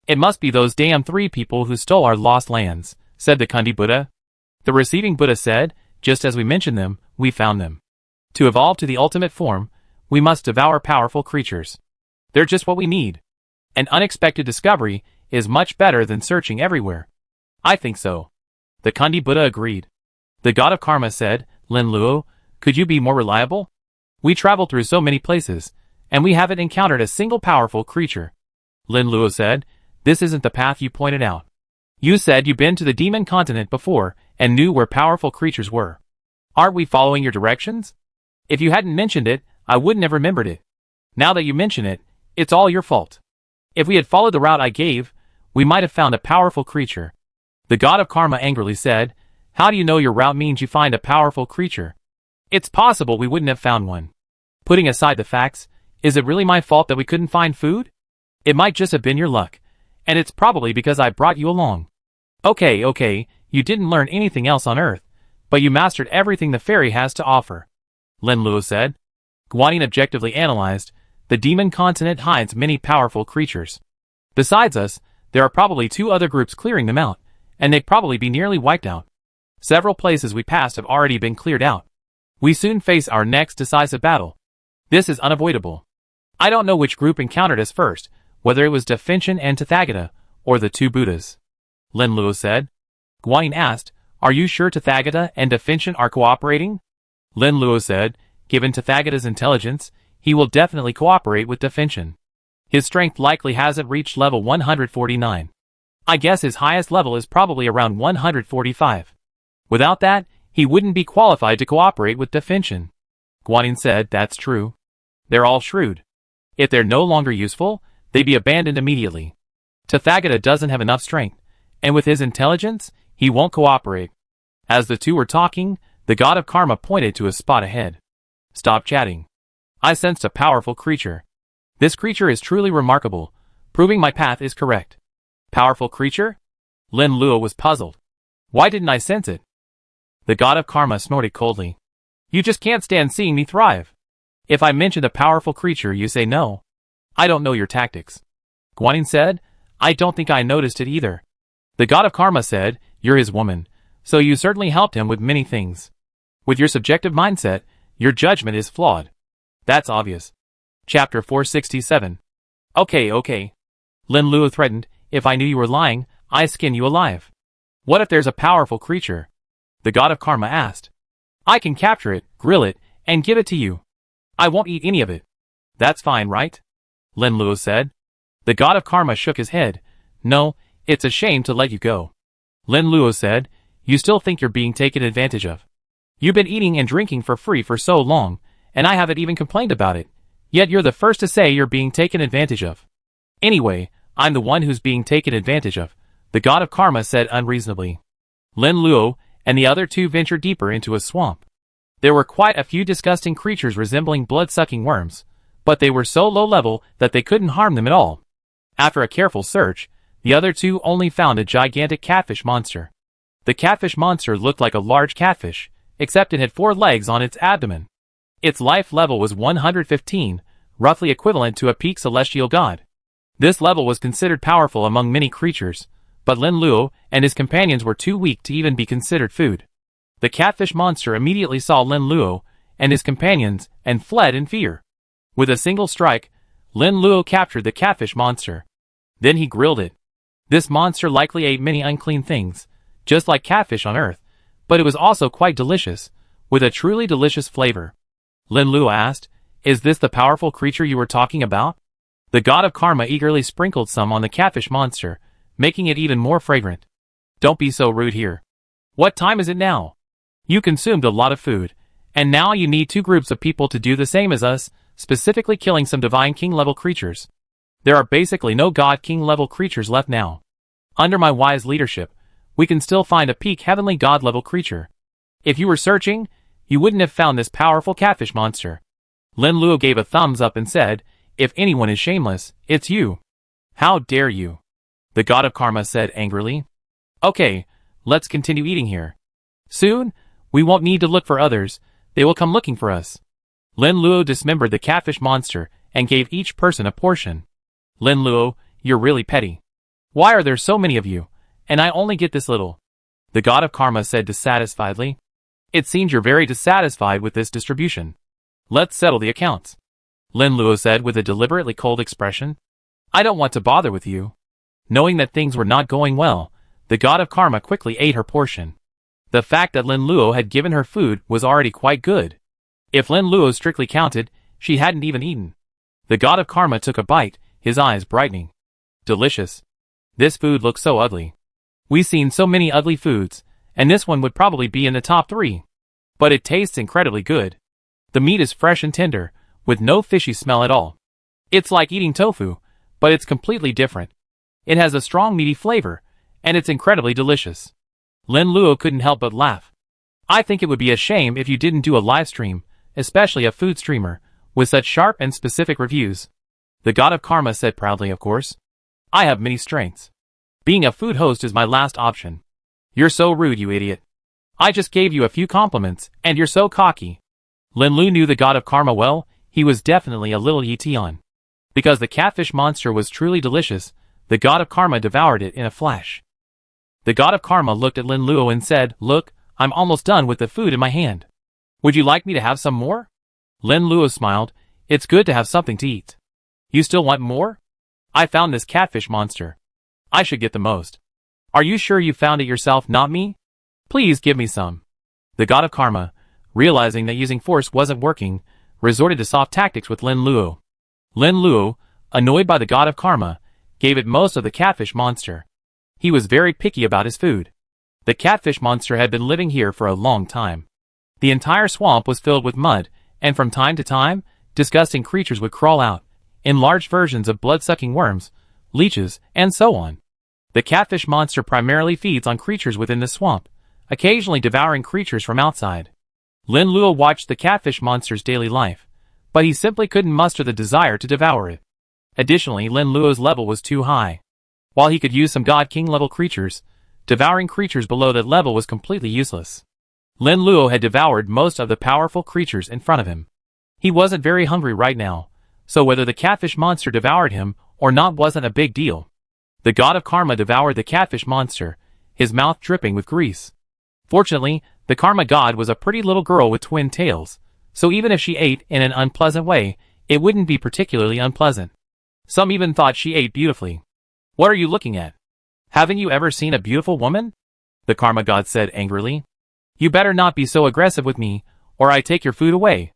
It must be those damn three people who stole our lost lands," said the Kandi Buddha. The receiving Buddha said, "Just as we mentioned them, we found them. To evolve to the ultimate form, we must devour powerful creatures. They're just what we need. An unexpected discovery is much better than searching everywhere." "I think so." The Kandi Buddha agreed. The god of karma said, "Lin Luo, could you be more reliable? We traveled through so many places, and we haven't encountered a single powerful creature." Lin Luo said, this isn't the path you pointed out. You said you'd been to the demon continent before and knew where powerful creatures were. Aren't we following your directions? If you hadn't mentioned it, I wouldn't have remembered it. Now that you mention it, it's all your fault. If we had followed the route I gave, we might have found a powerful creature. The god of karma angrily said, how do you know your route means you find a powerful creature? It's possible we wouldn't have found one. Putting aside the facts, is it really my fault that we couldn't find food? It might just have been your luck, and it's probably because I brought you along. Okay, you didn't learn anything else on Earth, but you mastered everything the fairy has to offer, Lin Luo said. Guanyin objectively analyzed, the demon continent hides many powerful creatures. Besides us, there are probably 2 other groups clearing them out, and they'd probably be nearly wiped out. Several places we passed have already been cleared out. We soon face our next decisive battle. This is unavoidable. I don't know which group encountered us first, whether it was Defintion and Tathagata, or the 2 Buddhas. Lin Luo said. Guanyin asked, are you sure Tathagata and Defintion are cooperating? Lin Luo said, given Tathagata's intelligence, he will definitely cooperate with Defintion. His strength likely hasn't reached level 149. I guess his highest level is probably around 145. Without that, he wouldn't be qualified to cooperate with Defintion. Guanyin said, that's true. They're all shrewd. If they're no longer useful, they'd be abandoned immediately. Tathagata doesn't have enough strength, and with his intelligence, he won't cooperate. As the 2 were talking, the god of karma pointed to a spot ahead. Stop chatting. I sensed a powerful creature. This creature is truly remarkable, proving my path is correct. Powerful creature? Lin Luo was puzzled. Why didn't I sense it? The god of karma snorted coldly. You just can't stand seeing me thrive. If I mentioned a powerful creature, you say no. I don't know your tactics. Guanyin said, I don't think I noticed it either. The god of karma said, you're his woman, so you certainly helped him with many things. With your subjective mindset, your judgment is flawed. That's obvious. Chapter 467. Okay. Lin Luo threatened, if I knew you were lying, I'd skin you alive. What if there's a powerful creature? The god of karma asked. I can capture it, grill it, and give it to you. I won't eat any of it. That's fine, right? Lin Luo said. The god of karma shook his head. No, it's a shame to let you go. Lin Luo said, you still think you're being taken advantage of. You've been eating and drinking for free for so long, and I haven't even complained about it. Yet you're the first to say you're being taken advantage of. Anyway, I'm the one who's being taken advantage of, the god of karma said unreasonably. Lin Luo and the other 2 ventured deeper into a swamp. There were quite a few disgusting creatures resembling blood-sucking worms, but they were so low level that they couldn't harm them at all. After a careful search, the other 2 only found a gigantic catfish monster. The catfish monster looked like a large catfish, except it had 4 legs on its abdomen. Its life level was 115, roughly equivalent to a peak celestial god. This level was considered powerful among many creatures, but Lin Luo and his companions were too weak to even be considered food. The catfish monster immediately saw Lin Luo and his companions and fled in fear. With a single strike, Lin Luo captured the catfish monster. Then he grilled it. This monster likely ate many unclean things, just like catfish on Earth, but it was also quite delicious, with a truly delicious flavor. Lin Luo asked, is this the powerful creature you were talking about? The god of karma eagerly sprinkled some on the catfish monster, making it even more fragrant. Don't be so rude here. What time is it now? You consumed a lot of food, and now you need 2 groups of people to do the same as us, specifically killing some divine king-level creatures. There are basically no god king-level creatures left now. Under my wise leadership, we can still find a peak heavenly god-level creature. If you were searching, you wouldn't have found this powerful catfish monster. Lin Luo gave a thumbs up and said, if anyone is shameless, it's you. How dare you? The god of karma said angrily. Okay, let's continue eating here. Soon, we won't need to look for others, they will come looking for us. Lin Luo dismembered the catfish monster and gave each person a portion. Lin Luo, you're really petty. Why are there so many of you, and I only get this little? The god of karma said dissatisfiedly. It seems you're very dissatisfied with this distribution. Let's settle the accounts. Lin Luo said with a deliberately cold expression. I don't want to bother with you. Knowing that things were not going well, the god of karma quickly ate her portion. The fact that Lin Luo had given her food was already quite good. If Lin Luo strictly counted, she hadn't even eaten. The god of karma took a bite, his eyes brightening. Delicious. This food looks so ugly. We've seen so many ugly foods, and this one would probably be in the top 3. But it tastes incredibly good. The meat is fresh and tender, with no fishy smell at all. It's like eating tofu, but it's completely different. It has a strong meaty flavor, and it's incredibly delicious. Lin Luo couldn't help but laugh. I think it would be a shame if you didn't do a live stream, especially a food streamer, with such sharp and specific reviews. The god of karma said proudly, of course. I have many strengths. Being a food host is my last option. You're so rude, you idiot. I just gave you a few compliments, and you're so cocky. Lin Lu knew the god of karma well. He was definitely a little yet on. Because the catfish monster was truly delicious, the god of karma devoured it in a flash. The god of karma looked at Lin Luo and said, "Look, I'm almost done with the food in my hand. Would you like me to have some more?" Lin Luo smiled. "It's good to have something to eat. You still want more? I found this catfish monster. I should get the most. Are you sure you found it yourself, not me? Please give me some." The god of karma, realizing that using force wasn't working, resorted to soft tactics with Lin Luo. Lin Luo, annoyed by the god of karma, gave it most of the catfish monster. He was very picky about his food. The catfish monster had been living here for a long time. The entire swamp was filled with mud, and from time to time, disgusting creatures would crawl out, enlarged versions of blood-sucking worms, leeches, and so on. The catfish monster primarily feeds on creatures within the swamp, occasionally devouring creatures from outside. Lin Luo watched the catfish monster's daily life, but he simply couldn't muster the desire to devour it. Additionally, Lin Luo's level was too high. While he could use some God King level creatures, devouring creatures below that level was completely useless. Lin Luo had devoured most of the powerful creatures in front of him. He wasn't very hungry right now, so whether the catfish monster devoured him or not wasn't a big deal. The god of karma devoured the catfish monster, his mouth dripping with grease. Fortunately, the karma god was a pretty little girl with twin tails, so even if she ate in an unpleasant way, it wouldn't be particularly unpleasant. Some even thought she ate beautifully. "What are you looking at? Haven't you ever seen a beautiful woman?" the karma god said angrily. "You better not be so aggressive with me, or I take your food away,"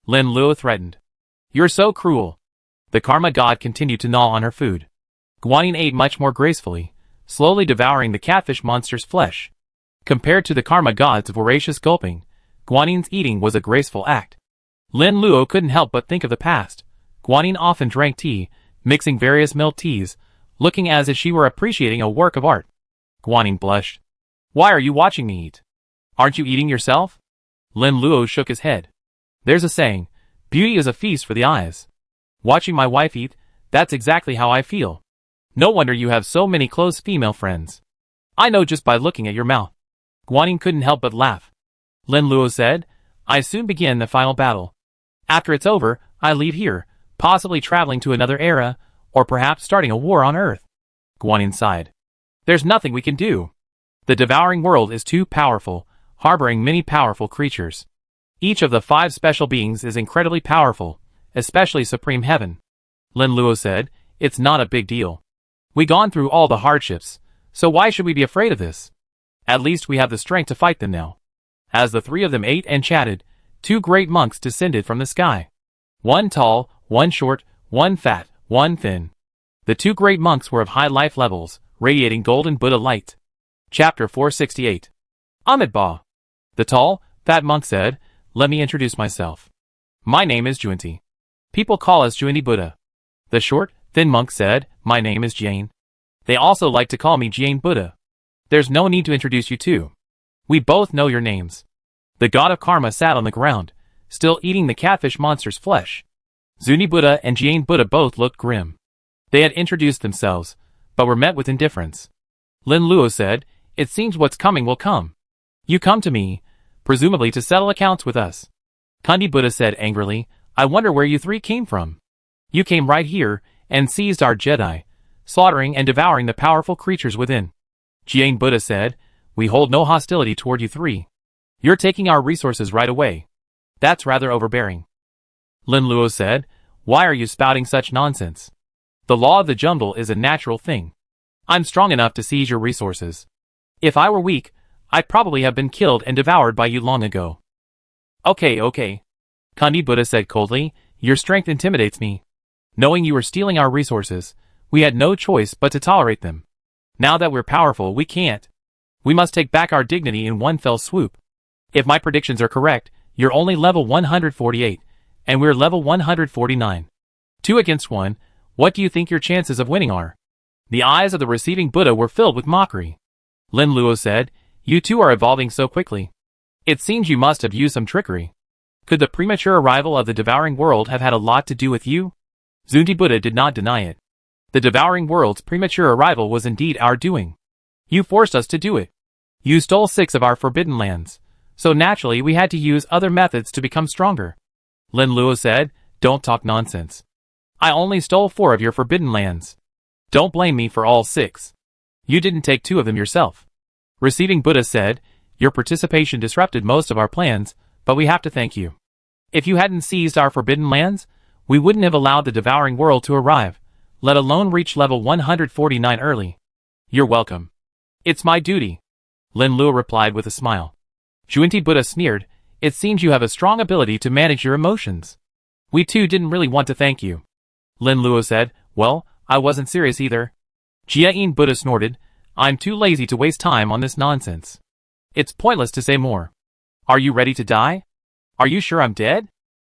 Lin Luo threatened. "You're so cruel." The karma god continued to gnaw on her food. Guanyin ate much more gracefully, slowly devouring the catfish monster's flesh. Compared to the karma god's voracious gulping, Guanyin's eating was a graceful act. Lin Luo couldn't help but think of the past. Guanyin often drank tea, mixing various milk teas, looking as if she were appreciating a work of art. Guanyin blushed. "Why are you watching me eat? Aren't you eating yourself?" Lin Luo shook his head. "There's a saying, beauty is a feast for the eyes. Watching my wife eat, that's exactly how I feel. No wonder you have so many close female friends. I know just by looking at your mouth." Guanyin couldn't help but laugh. Lin Luo said, "I soon begin the final battle. After it's over, I leave here, possibly traveling to another era, or perhaps starting a war on Earth." Guanyin sighed. "There's nothing we can do. The devouring world is too powerful, harboring many powerful creatures. Each of the 5 special beings is incredibly powerful, especially Supreme Heaven." Lin Luo said, "It's not a big deal. We've gone through all the hardships, so why should we be afraid of this? At least we have the strength to fight them now." As the 3 of them ate and chatted, 2 great monks descended from the sky. One tall, one short, one fat, one thin. The 2 great monks were of high life levels, radiating golden Buddha light. Chapter 468. Amitabha. The tall, fat monk said, "Let me introduce myself. My name is Junti. People call us Junti Buddha." The short, thin monk said, "My name is Jane. They also like to call me Jane Buddha. There's no need to introduce you two. We both know your names." The god of karma sat on the ground, still eating the catfish monster's flesh. Zuni Buddha and Jane Buddha both looked grim. They had introduced themselves, but were met with indifference. Lin Luo said, "It seems what's coming will come. You come to me, presumably to settle accounts with us." Kundi Buddha said angrily, "I wonder where you 3 came from. You came right here and seized our Jedi, slaughtering and devouring the powerful creatures within." Jane Buddha said, "We hold no hostility toward you 3. You're taking our resources right away. That's rather overbearing." Lin Luo said, "Why are you spouting such nonsense? The law of the jungle is a natural thing. I'm strong enough to seize your resources. If I were weak, I'd probably have been killed and devoured by you long ago." Okay. Kundi Buddha said coldly, "Your strength intimidates me. Knowing you were stealing our resources, we had no choice but to tolerate them. Now that we're powerful, we can't. We must take back our dignity in one fell swoop. If my predictions are correct, you're only level 148, and we're level 149. 2 against 1, what do you think your chances of winning are? The eyes of the receiving Buddha were filled with mockery. Lin Luo said, you two are evolving so quickly. It seems you must have used some trickery. Could the premature arrival of the devouring world have had a lot to do with you? Zunti Buddha did not deny it. The devouring world's premature arrival was indeed our doing. You forced us to do it. You stole 6 of our forbidden lands, so naturally we had to use other methods to become stronger. Lin Luo said, don't talk nonsense. I only stole 4 of your forbidden lands. Don't blame me for all 6. You didn't take 2 of them yourself. Receiving Buddha said, your participation disrupted most of our plans, but we have to thank you. If you hadn't seized our forbidden lands, we wouldn't have allowed the devouring world to arrive, let alone reach level 149 early. You're welcome. It's my duty. Lin Luo replied with a smile. Zunti Buddha sneered, it seems you have a strong ability to manage your emotions. We too didn't really want to thank you. Lin Luo said, well, I wasn't serious either. Jia Buddha snorted, I'm too lazy to waste time on this nonsense. It's pointless to say more. Are you ready to die? Are you sure I'm dead?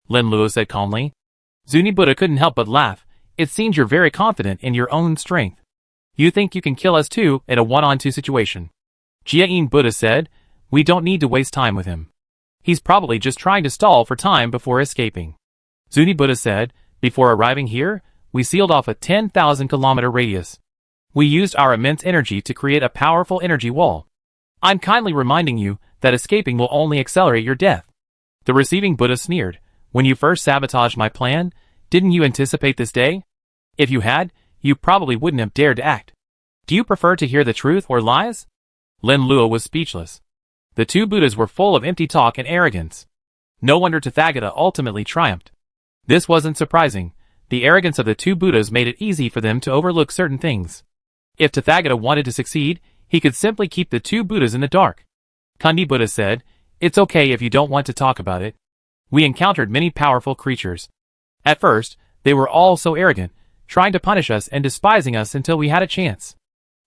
Lin Luo said calmly. Zunti Buddha couldn't help but laugh, it seems you're very confident in your own strength. You think you can kill us too in a one-on-2 situation. Jia Buddha said, we don't need to waste time with him. He's probably just trying to stall for time before escaping. Zunti Buddha said, before arriving here, we sealed off a 10,000-kilometer radius. We used our immense energy to create a powerful energy wall. I'm kindly reminding you that escaping will only accelerate your death. The receiving Buddha sneered, when you first sabotaged my plan, didn't you anticipate this day? If you had, you probably wouldn't have dared to act. Do you prefer to hear the truth or lies? Lin Luo was speechless. The 2 Buddhas were full of empty talk and arrogance. No wonder Tathagata ultimately triumphed. This wasn't surprising. The arrogance of the 2 Buddhas made it easy for them to overlook certain things. If Tathagata wanted to succeed, he could simply keep the 2 Buddhas in the dark. Kundi Buddha said, it's okay if you don't want to talk about it. We encountered many powerful creatures. At first, they were all so arrogant, trying to punish us and despising us until we had a chance.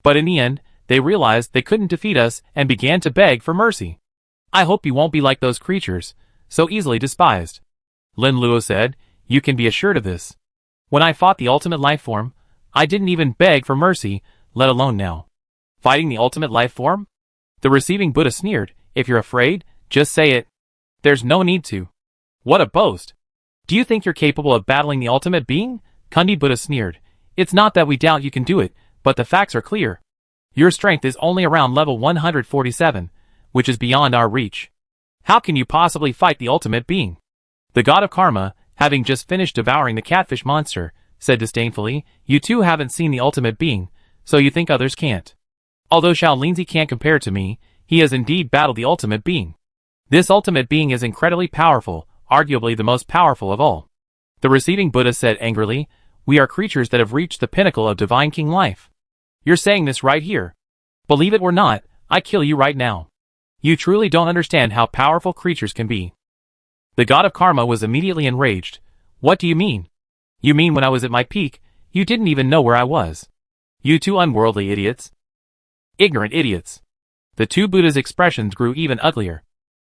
But in the end, they realized they couldn't defeat us and began to beg for mercy. I hope you won't be like those creatures, so easily despised. Lin Luo said, you can be assured of this. When I fought the ultimate life form, I didn't even beg for mercy, let alone now. Fighting the ultimate life form? The receiving Buddha sneered, if you're afraid, just say it. There's no need to. What a boast. Do you think you're capable of battling the ultimate being? Kundi Buddha sneered, it's not that we doubt you can do it, but the facts are clear. Your strength is only around level 147, which is beyond our reach. How can you possibly fight the ultimate being? The god of karma, having just finished devouring the catfish monster, said disdainfully, you two haven't seen the ultimate being, so you think others can't. Although Shaolinzi can't compare to me, he has indeed battled the ultimate being. This ultimate being is incredibly powerful, arguably the most powerful of all. The receiving Buddha said angrily, we are creatures that have reached the pinnacle of divine king life. You're saying this right here. Believe it or not, I kill you right now. You truly don't understand how powerful creatures can be. The god of karma was immediately enraged. What do you mean? You mean when I was at my peak, you didn't even know where I was? You two unworldly idiots. Ignorant idiots. The 2 Buddhas' expressions grew even uglier.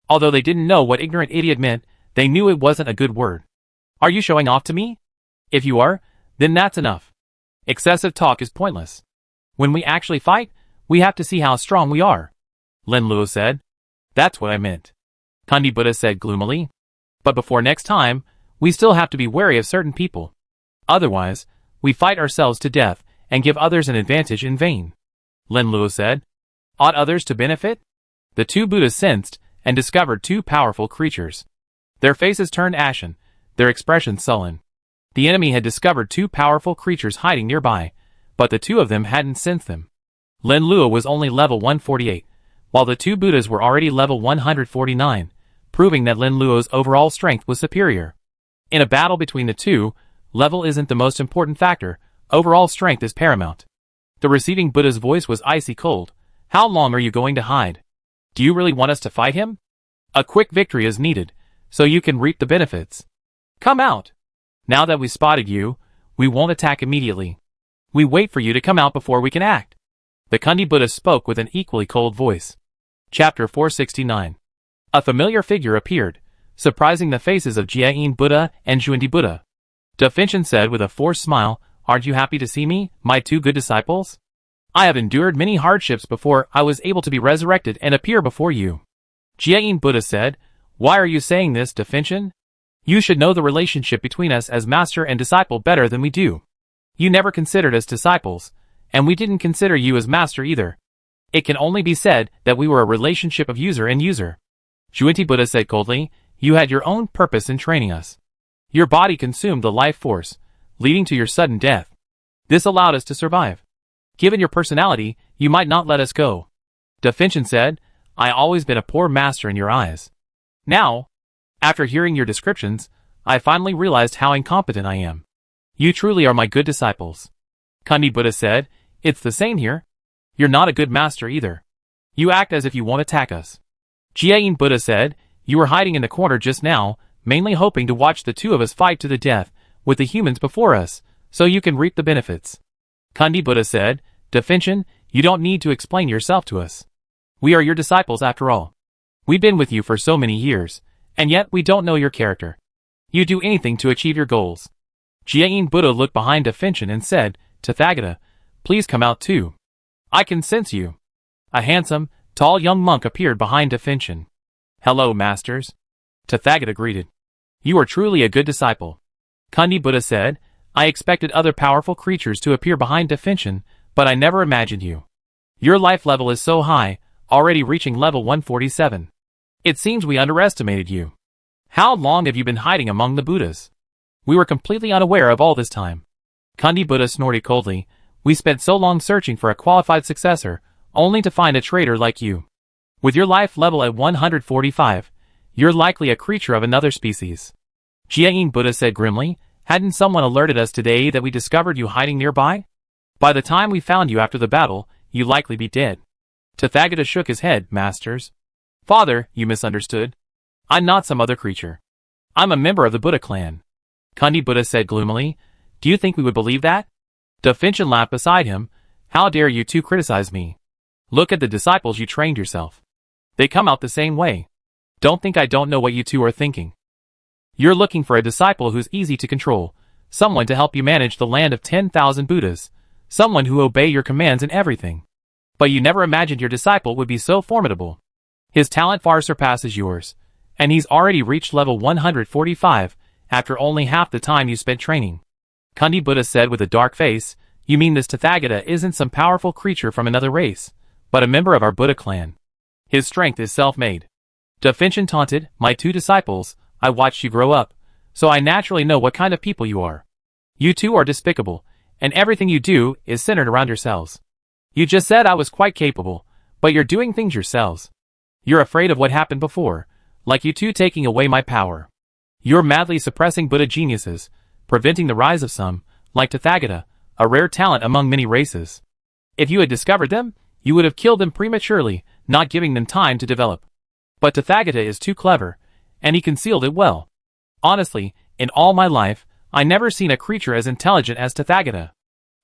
Although they didn't know what ignorant idiot meant, they knew it wasn't a good word. Are you showing off to me? If you are, then that's enough. Excessive talk is pointless. When we actually fight, we have to see how strong we are. Lin Luo said. That's what I meant. Kundi Buddha said gloomily. But before next time, we still have to be wary of certain people. Otherwise, we fight ourselves to death and give others an advantage in vain. Lin Luo said. Ought others to benefit? The 2 Buddhas sensed and discovered 2 powerful creatures. Their faces turned ashen, their expressions sullen. The enemy had discovered 2 powerful creatures hiding nearby, but the 2 of them hadn't sensed them. Lin Luo was only level 148, while the 2 Buddhas were already level 149, proving that Lin Luo's overall strength was superior. In a battle between the 2, level isn't the most important factor, overall strength is paramount. The receiving Buddha's voice was icy cold. How long are you going to hide? Do you really want us to fight him? A quick victory is needed, so you can reap the benefits. Come out. Now that we spotted you, we won't attack immediately. We wait for you to come out before we can act. The Kundi Buddha spoke with an equally cold voice. Chapter 469. A familiar figure appeared, surprising the faces of Jiayin Buddha and Zhuandi Buddha. Definchen said with a forced smile, "Aren't you happy to see me, my two good disciples? I have endured many hardships before I was able to be resurrected and appear before you." Jiayin Buddha said, "Why are you saying this, Definchen? You should know the relationship between us as master and disciple better than we do. You never considered us disciples, and we didn't consider you as master either. It can only be said that we were a relationship of user and user." Zhuandi Buddha said coldly, "You had your own purpose in training us. Your body consumed the life force, leading to your sudden death. This allowed us to survive. Given your personality, you might not let us go." Definchen said, "I always been a poor master in your eyes. Now, after hearing your descriptions, I finally realized how incompetent I am. You truly are my good disciples." Kundi Buddha said, "It's the same here. You're not a good master either. You act as if you won't attack us." Jiayin Buddha said, "You were hiding in the corner just now, mainly hoping to watch the two of us fight to the death, with the humans before us, so you can reap the benefits." Kundi Buddha said, "Definchen, you don't need to explain yourself to us. We are your disciples after all. We've been with you for so many years, and yet we don't know your character. You do anything to achieve your goals." Jiayin Buddha looked behind Definchen and said, "Tathagata, please come out too. I can sense you." A handsome, tall young monk appeared behind Definchen. "Hello, masters." Tathagata greeted. "You are truly a good disciple." Kundi Buddha said, "I expected other powerful creatures to appear behind Definchen, but I never imagined you. Your life level is so high, already reaching level 147. It seems we underestimated you. How long have you been hiding among the Buddhas? We were completely unaware of all this time." Kundi Buddha snorted coldly, "We spent so long searching for a qualified successor, only to find a traitor like you. With your life level at 145, you're likely a creature of another species." Jiayin Buddha said grimly, "Hadn't someone alerted us today that we discovered you hiding nearby? By the time we found you after the battle, you'd likely be dead." Tathagata shook his head, "Masters. Father, you misunderstood. I'm not some other creature. I'm a member of the Buddha clan." Kundi Buddha said gloomily, "Do you think we would believe that?" Definchen laughed beside him, "How dare you two criticize me? Look at the disciples you trained yourself. They come out the same way. Don't think I don't know what you two are thinking. You're looking for a disciple who's easy to control, someone to help you manage the land of 10,000 Buddhas, someone who obey your commands in everything. But you never imagined your disciple would be so formidable. His talent far surpasses yours, and he's already reached level 145 after only half the time you spent training." Kundi Buddha said with a dark face, "You mean this Tathagata isn't some powerful creature from another race, but a member of our Buddha clan? His strength is self-made." Definchen taunted, "My two disciples, I watched you grow up, so I naturally know what kind of people you are. You two are despicable, and everything you do is centered around yourselves. You just said I was quite capable, but you're doing things yourselves. You're afraid of what happened before, like you two taking away my power. You're madly suppressing Buddha geniuses, preventing the rise of some, like Tathagata, a rare talent among many races. If you had discovered them, you would have killed them prematurely, not giving them time to develop. But Tathagata is too clever, and he concealed it well. Honestly, in all my life, I never seen a creature as intelligent as Tathagata."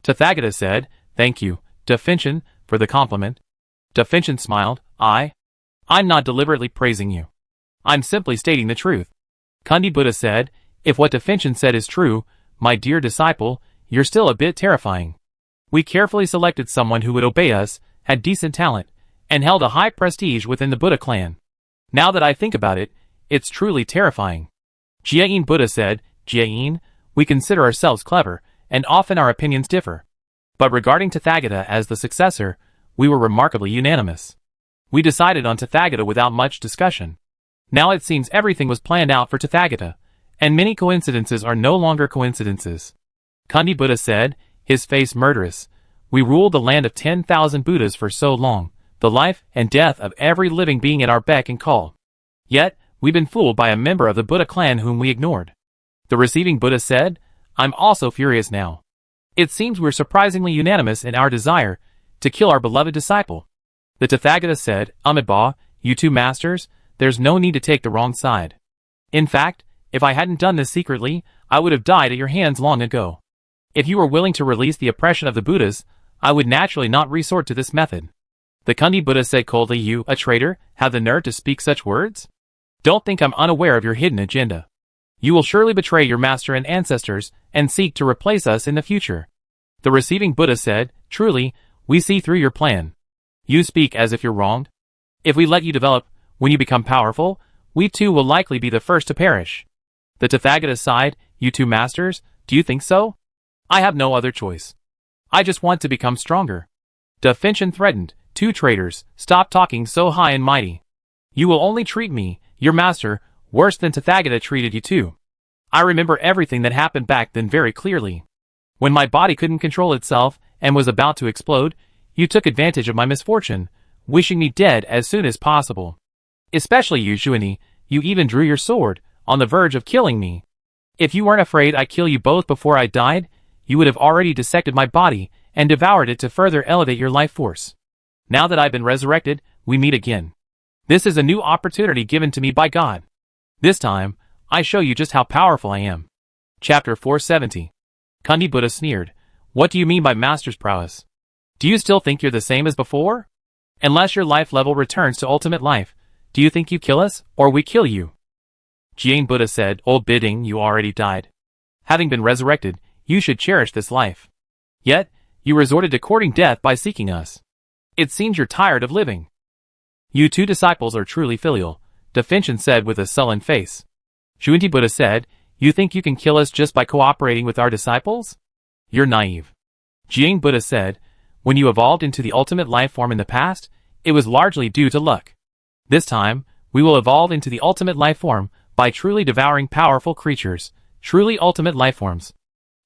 Tathagata said, "Thank you, Definchen, for the compliment." Definchen smiled, I'm not deliberately praising you. I'm simply stating the truth." Kundi Buddha said, "If what Definchen said is true, my dear disciple, you're still a bit terrifying. We carefully selected someone who would obey us, had decent talent, and held a high prestige within the Buddha clan. Now that I think about it, it's truly terrifying." Jiayin Buddha said, "Jiayin, we consider ourselves clever, and often our opinions differ. But regarding Tathagata as the successor, we were remarkably unanimous. We decided on Tathagata without much discussion. Now it seems everything was planned out for Tathagata, and many coincidences are no longer coincidences." Kundi Buddha said, his face murderous, "We ruled the land of 10,000 Buddhas for so long, the life and death of every living being at our beck and call. Yet, we've been fooled by a member of the Buddha clan whom we ignored." The receiving Buddha said, "I'm also furious now. It seems we're surprisingly unanimous in our desire to kill our beloved disciple." The Tathagata said, "Amitabha, you two masters, there's no need to take the wrong side. In fact, if I hadn't done this secretly, I would have died at your hands long ago. If you were willing to release the oppression of the Buddhas, I would naturally not resort to this method. The Kundi Buddha said coldly, you, a traitor, have the nerve to speak such words? Don't think I'm unaware of your hidden agenda. You will surely betray your master and ancestors, and seek to replace us in the future. The receiving Buddha said, truly, we see through your plan. You speak as if you're wronged. If we let you develop, when you become powerful, we too will likely be the first to perish. The Tathagata sighed, you two masters, do you think so? I have no other choice. I just want to become stronger. Da Finchen threatened, two traitors, stop talking so high and mighty. You will only treat me, your master, worse than Tathagata treated you too. I remember everything that happened back then very clearly. When my body couldn't control itself and was about to explode, you took advantage of my misfortune, wishing me dead as soon as possible. Especially you, Xuanyi, you even drew your sword, on the verge of killing me. If you weren't afraid I'd kill you both before I died, you would have already dissected my body and devoured it to further elevate your life force. Now that I've been resurrected, we meet again. This is a new opportunity given to me by God. This time, I show you just how powerful I am. Chapter 470. Kundi Buddha sneered, what do you mean by master's prowess? Do you still think you're the same as before? Unless your life level returns to ultimate life, do you think you kill us, or we kill you? Jian Buddha said, old Biding, you already died. Having been resurrected, you should cherish this life. Yet, you resorted to courting death by seeking us. It seems you're tired of living. You two disciples are truly filial, Da Finchen said with a sullen face. Xuanyi Buddha said, you think you can kill us just by cooperating with our disciples? You're naive. Jian Buddha said, when you evolved into the ultimate life form in the past, it was largely due to luck. This time, we will evolve into the ultimate life form by truly devouring powerful creatures, truly ultimate life forms.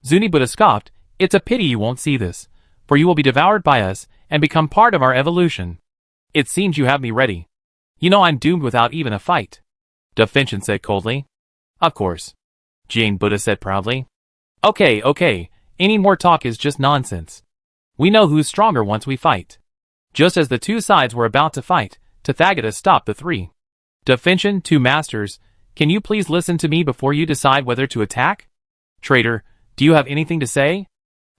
Zuni Buddha scoffed, it's a pity you won't see this, for you will be devoured by us and become part of our evolution. It seems you have me ready. You know I'm doomed without even a fight. Da Finchen said coldly. Of course. Jian Buddha said proudly. Okay, any more talk is just nonsense. We know who's stronger once we fight. Just as the two sides were about to fight, Tathagata stopped the three. Da Finchen, two masters, can you please listen to me before you decide whether to attack? Traitor, do you have anything to say?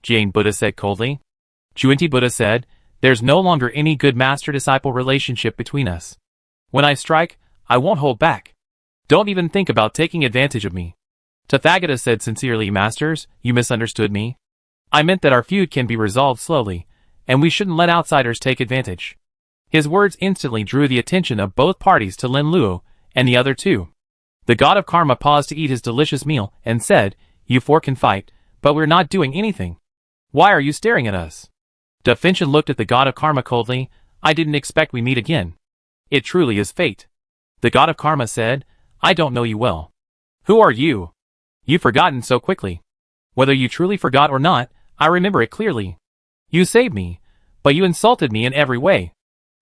Jian Buddha said coldly. Xuanyi Buddha said, there's no longer any good master-disciple relationship between us. When I strike, I won't hold back. Don't even think about taking advantage of me. Tathagata said sincerely, masters, you misunderstood me. I meant that our feud can be resolved slowly, and we shouldn't let outsiders take advantage. His words instantly drew the attention of both parties to Lin Luo and the other two. The god of karma paused to eat his delicious meal and said, you four can fight, but we're not doing anything. Why are you staring at us? Da Finchen looked at the god of karma coldly, I didn't expect we meet again. It truly is fate. The god of karma said, I don't know you well. Who are you? You've forgotten so quickly. Whether you truly forgot or not, I remember it clearly. You saved me, but you insulted me in every way.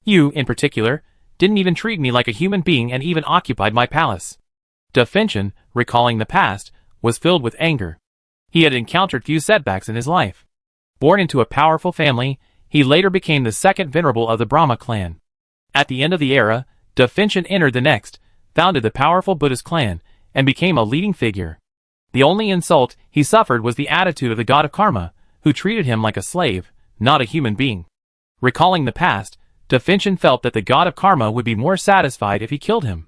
You, in particular, didn't even treat me like a human being and even occupied my palace. Da Finchen, recalling the past, was filled with anger. He had encountered few setbacks in his life. Born into a powerful family, he later became the second venerable of the Brahma clan. At the end of the era, Da Finchen entered the next, founded the powerful Buddhist clan, and became a leading figure. The only insult he suffered was the attitude of the god of karma, who treated him like a slave, not a human being. Recalling the past, Da Finchen felt that the god of karma would be more satisfied if he killed him.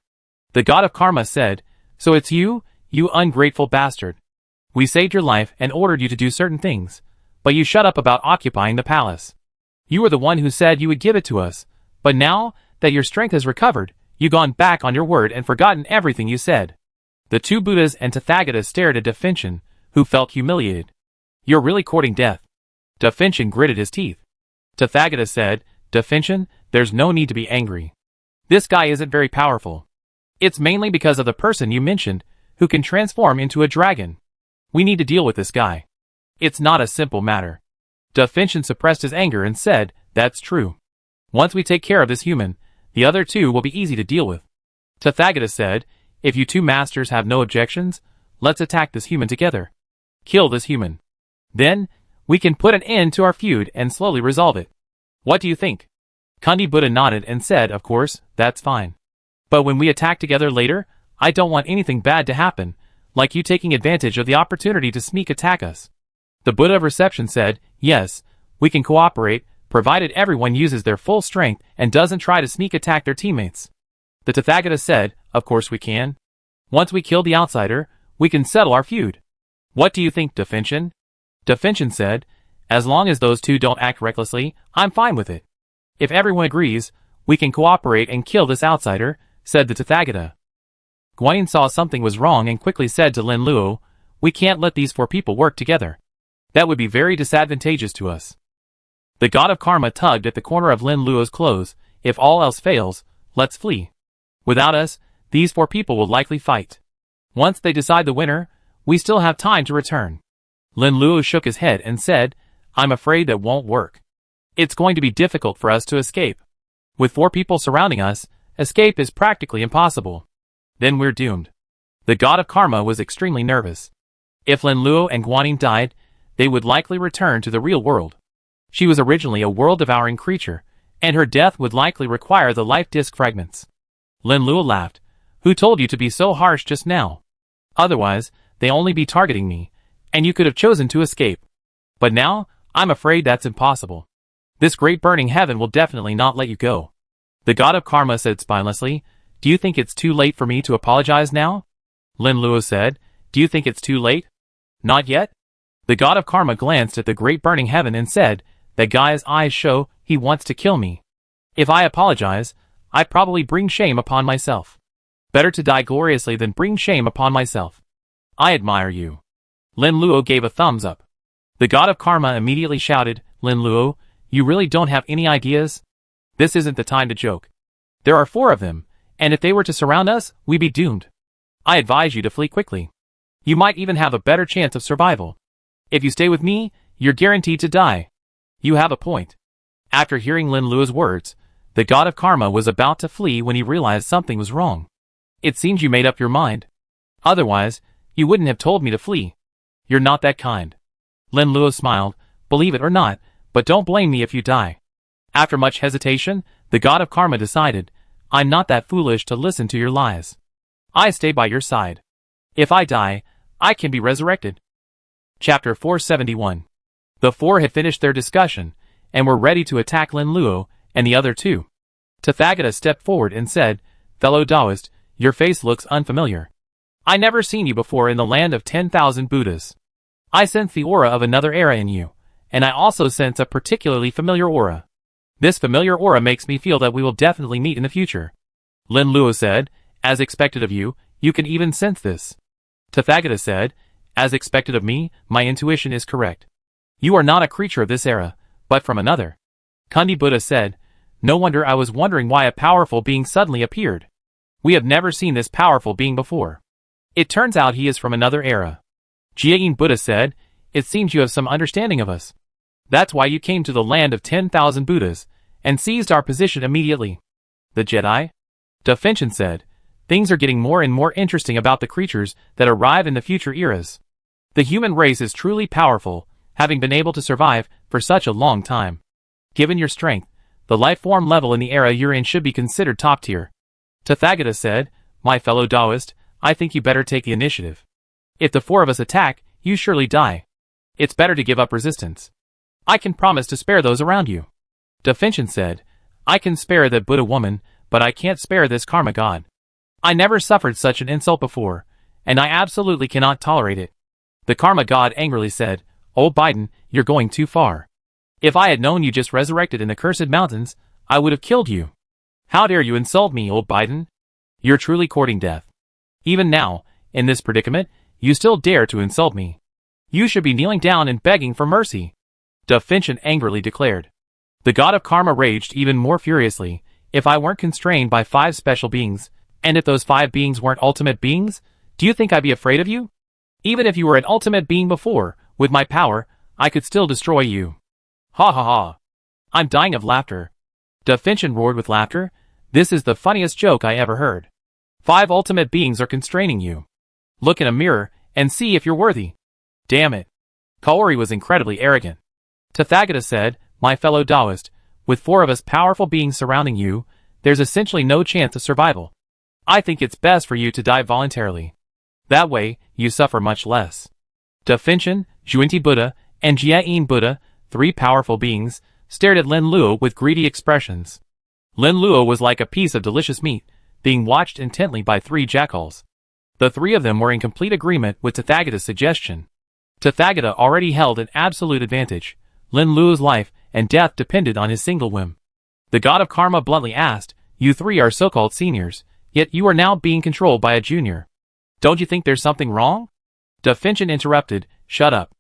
The god of karma said, so it's you, you ungrateful bastard. We saved your life and ordered you to do certain things, but you shut up about occupying the palace. You were the one who said you would give it to us, but now that your strength has recovered, you've gone back on your word and forgotten everything you said. The two Buddhas and Tathagata stared at Da Finchen, who felt humiliated. You're really courting death. Da Finchen gritted his teeth. Tathagata said, Da Finchen, there's no need to be angry. This guy isn't very powerful. It's mainly because of the person you mentioned, who can transform into a dragon. We need to deal with this guy. It's not a simple matter. Da Finchen suppressed his anger and said, that's true. Once we take care of this human, the other two will be easy to deal with. Tathagata said, if you two masters have no objections, let's attack this human together. Kill this human. Then, we can put an end to our feud and slowly resolve it. What do you think? Kundi Buddha nodded and said, of course, that's fine. But when we attack together later, I don't want anything bad to happen, like you taking advantage of the opportunity to sneak attack us. The Buddha of Reception said, yes, We can cooperate, provided everyone uses their full strength and doesn't try to sneak attack their teammates. The Tathagata said, of course we can. Once we kill the outsider, we can settle our feud. What do you think, Defincian? Defincian said, as long as those two don't act recklessly, I'm fine with it. If everyone agrees, we can cooperate and kill this outsider, said the Tathagata. Guanyin saw something was wrong and quickly said to Lin Luo, we can't let these 4 people work together. That would be very disadvantageous to us. The god of karma tugged at the corner of Lin Luo's clothes. If all else fails, let's flee. Without us, these 4 people will likely fight. Once they decide the winner, we still have time to return. Lin Luo shook his head and said, I'm afraid that won't work. It's going to be difficult for us to escape. With 4 people surrounding us, escape is practically impossible. Then we're doomed. The god of karma was extremely nervous. If Lin Luo and Guanyin died, they would likely return to the real world. She was originally a world-devouring creature, and her death would likely require the life disc fragments. Lin Luo laughed. Who told you to be so harsh just now? Otherwise, they only be targeting me, and you could have chosen to escape. But now, I'm afraid that's impossible. This great burning heaven will definitely not let you go. The god of karma said spinelessly, do you think it's too late for me to apologize now? Lin Luo said, do you think it's too late? Not yet? The god of karma glanced at the great burning heaven and said, that guy's eyes show he wants to kill me. If I apologize, I'd probably bring shame upon myself. Better to die gloriously than bring shame upon myself. I admire you. Lin Luo gave a thumbs up. The god of karma immediately shouted, Lin Luo, you really don't have any ideas? This isn't the time to joke. There are 4 of them, and if they were to surround us, we'd be doomed. I advise you to flee quickly. You might even have a better chance of survival. If you stay with me, you're guaranteed to die. You have a point. After hearing Lin Luo's words, the god of karma was about to flee when he realized something was wrong. It seems you made up your mind. Otherwise, you wouldn't have told me to flee. You're not that kind. Lin Luo smiled, believe it or not, but don't blame me if you die. After much hesitation, the god of karma decided, I'm not that foolish to listen to your lies. I stay by your side. If I die, I can be resurrected. Chapter 471. The 4 had finished their discussion, and were ready to attack Lin Luo and the other 2. Tathagata stepped forward and said, fellow Taoist, your face looks unfamiliar. I never seen you before in the land of 10,000 Buddhas. I sense the aura of another era in you, and I also sense a particularly familiar aura. This familiar aura makes me feel that we will definitely meet in the future. Lin Luo said, as expected of you, you can even sense this. Tathagata said, as expected of me, my intuition is correct. You are not a creature of this era, but from another. Kundi Buddha said, no wonder I was wondering why a powerful being suddenly appeared. We have never seen this powerful being before. It turns out he is from another era. Jieyin Buddha said, it seems you have some understanding of us. That's why you came to the land of 10,000 Buddhas, and seized our position immediately. The Jedi? Defincian said, things are getting more and more interesting about the creatures that arrive in the future eras. The human race is truly powerful, having been able to survive for such a long time. Given your strength, the life form level in the era you're in should be considered top tier. Tathagata said, my fellow Taoist, I think you better take the initiative. If the 4 of us attack, you surely die. It's better to give up resistance. I can promise to spare those around you. Defincian said, I can spare that Buddha woman, but I can't spare this karma god. I never suffered such an insult before, and I absolutely cannot tolerate it. The karma god angrily said, oh Biden, you're going too far. If I had known you just resurrected in the cursed mountains, I would have killed you. How dare you insult me, old Biden? You're truly courting death. Even now, in this predicament, you still dare to insult me. You should be kneeling down and begging for mercy. Defincian angrily declared. The god of karma raged even more furiously. If I weren't constrained by 5 special beings, and if those 5 beings weren't ultimate beings, do you think I'd be afraid of you? Even if you were an ultimate being before, with my power, I could still destroy you. Ha ha ha. I'm dying of laughter. Defincian roared with laughter. This is the funniest joke I ever heard. 5 ultimate beings are constraining you. Look in a mirror, and see if you're worthy. Damn it. Kaori was incredibly arrogant. Tathagata said, my fellow Taoist, with 4 of us powerful beings surrounding you, there's essentially no chance of survival. I think it's best for you to die voluntarily. That way, you suffer much less. Defincian, Juinti Buddha, and Jieyin Buddha, three powerful beings, stared at Lin Luo with greedy expressions. Lin Luo was like a piece of delicious meat, being watched intently by three jackals. The three of them were in complete agreement with Tathagata's suggestion. Tathagata already held an absolute advantage. Lin Luo's life and death depended on his single whim. The god of karma bluntly asked, "You three are so-called seniors, yet you are now being controlled by a junior. Don't you think there's something wrong?" Da Finchin interrupted, "Shut up.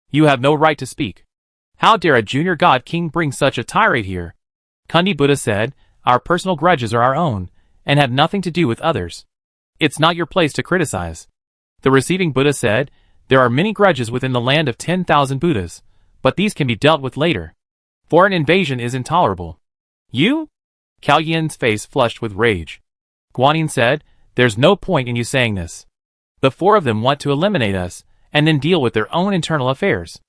You have no right to speak. How dare a junior god king bring such a tirade here?" Kundi Buddha said, "Our personal grudges are our own, and have nothing to do with others. It's not your place to criticize." The receiving Buddha said, "There are many grudges within the land of 10,000 Buddhas, but these can be dealt with later. Foreign invasion is intolerable." "You?" Cao Yin's face flushed with rage. Guanyin said, "There's no point in you saying this. The four of them want to eliminate us, and then deal with their own internal affairs.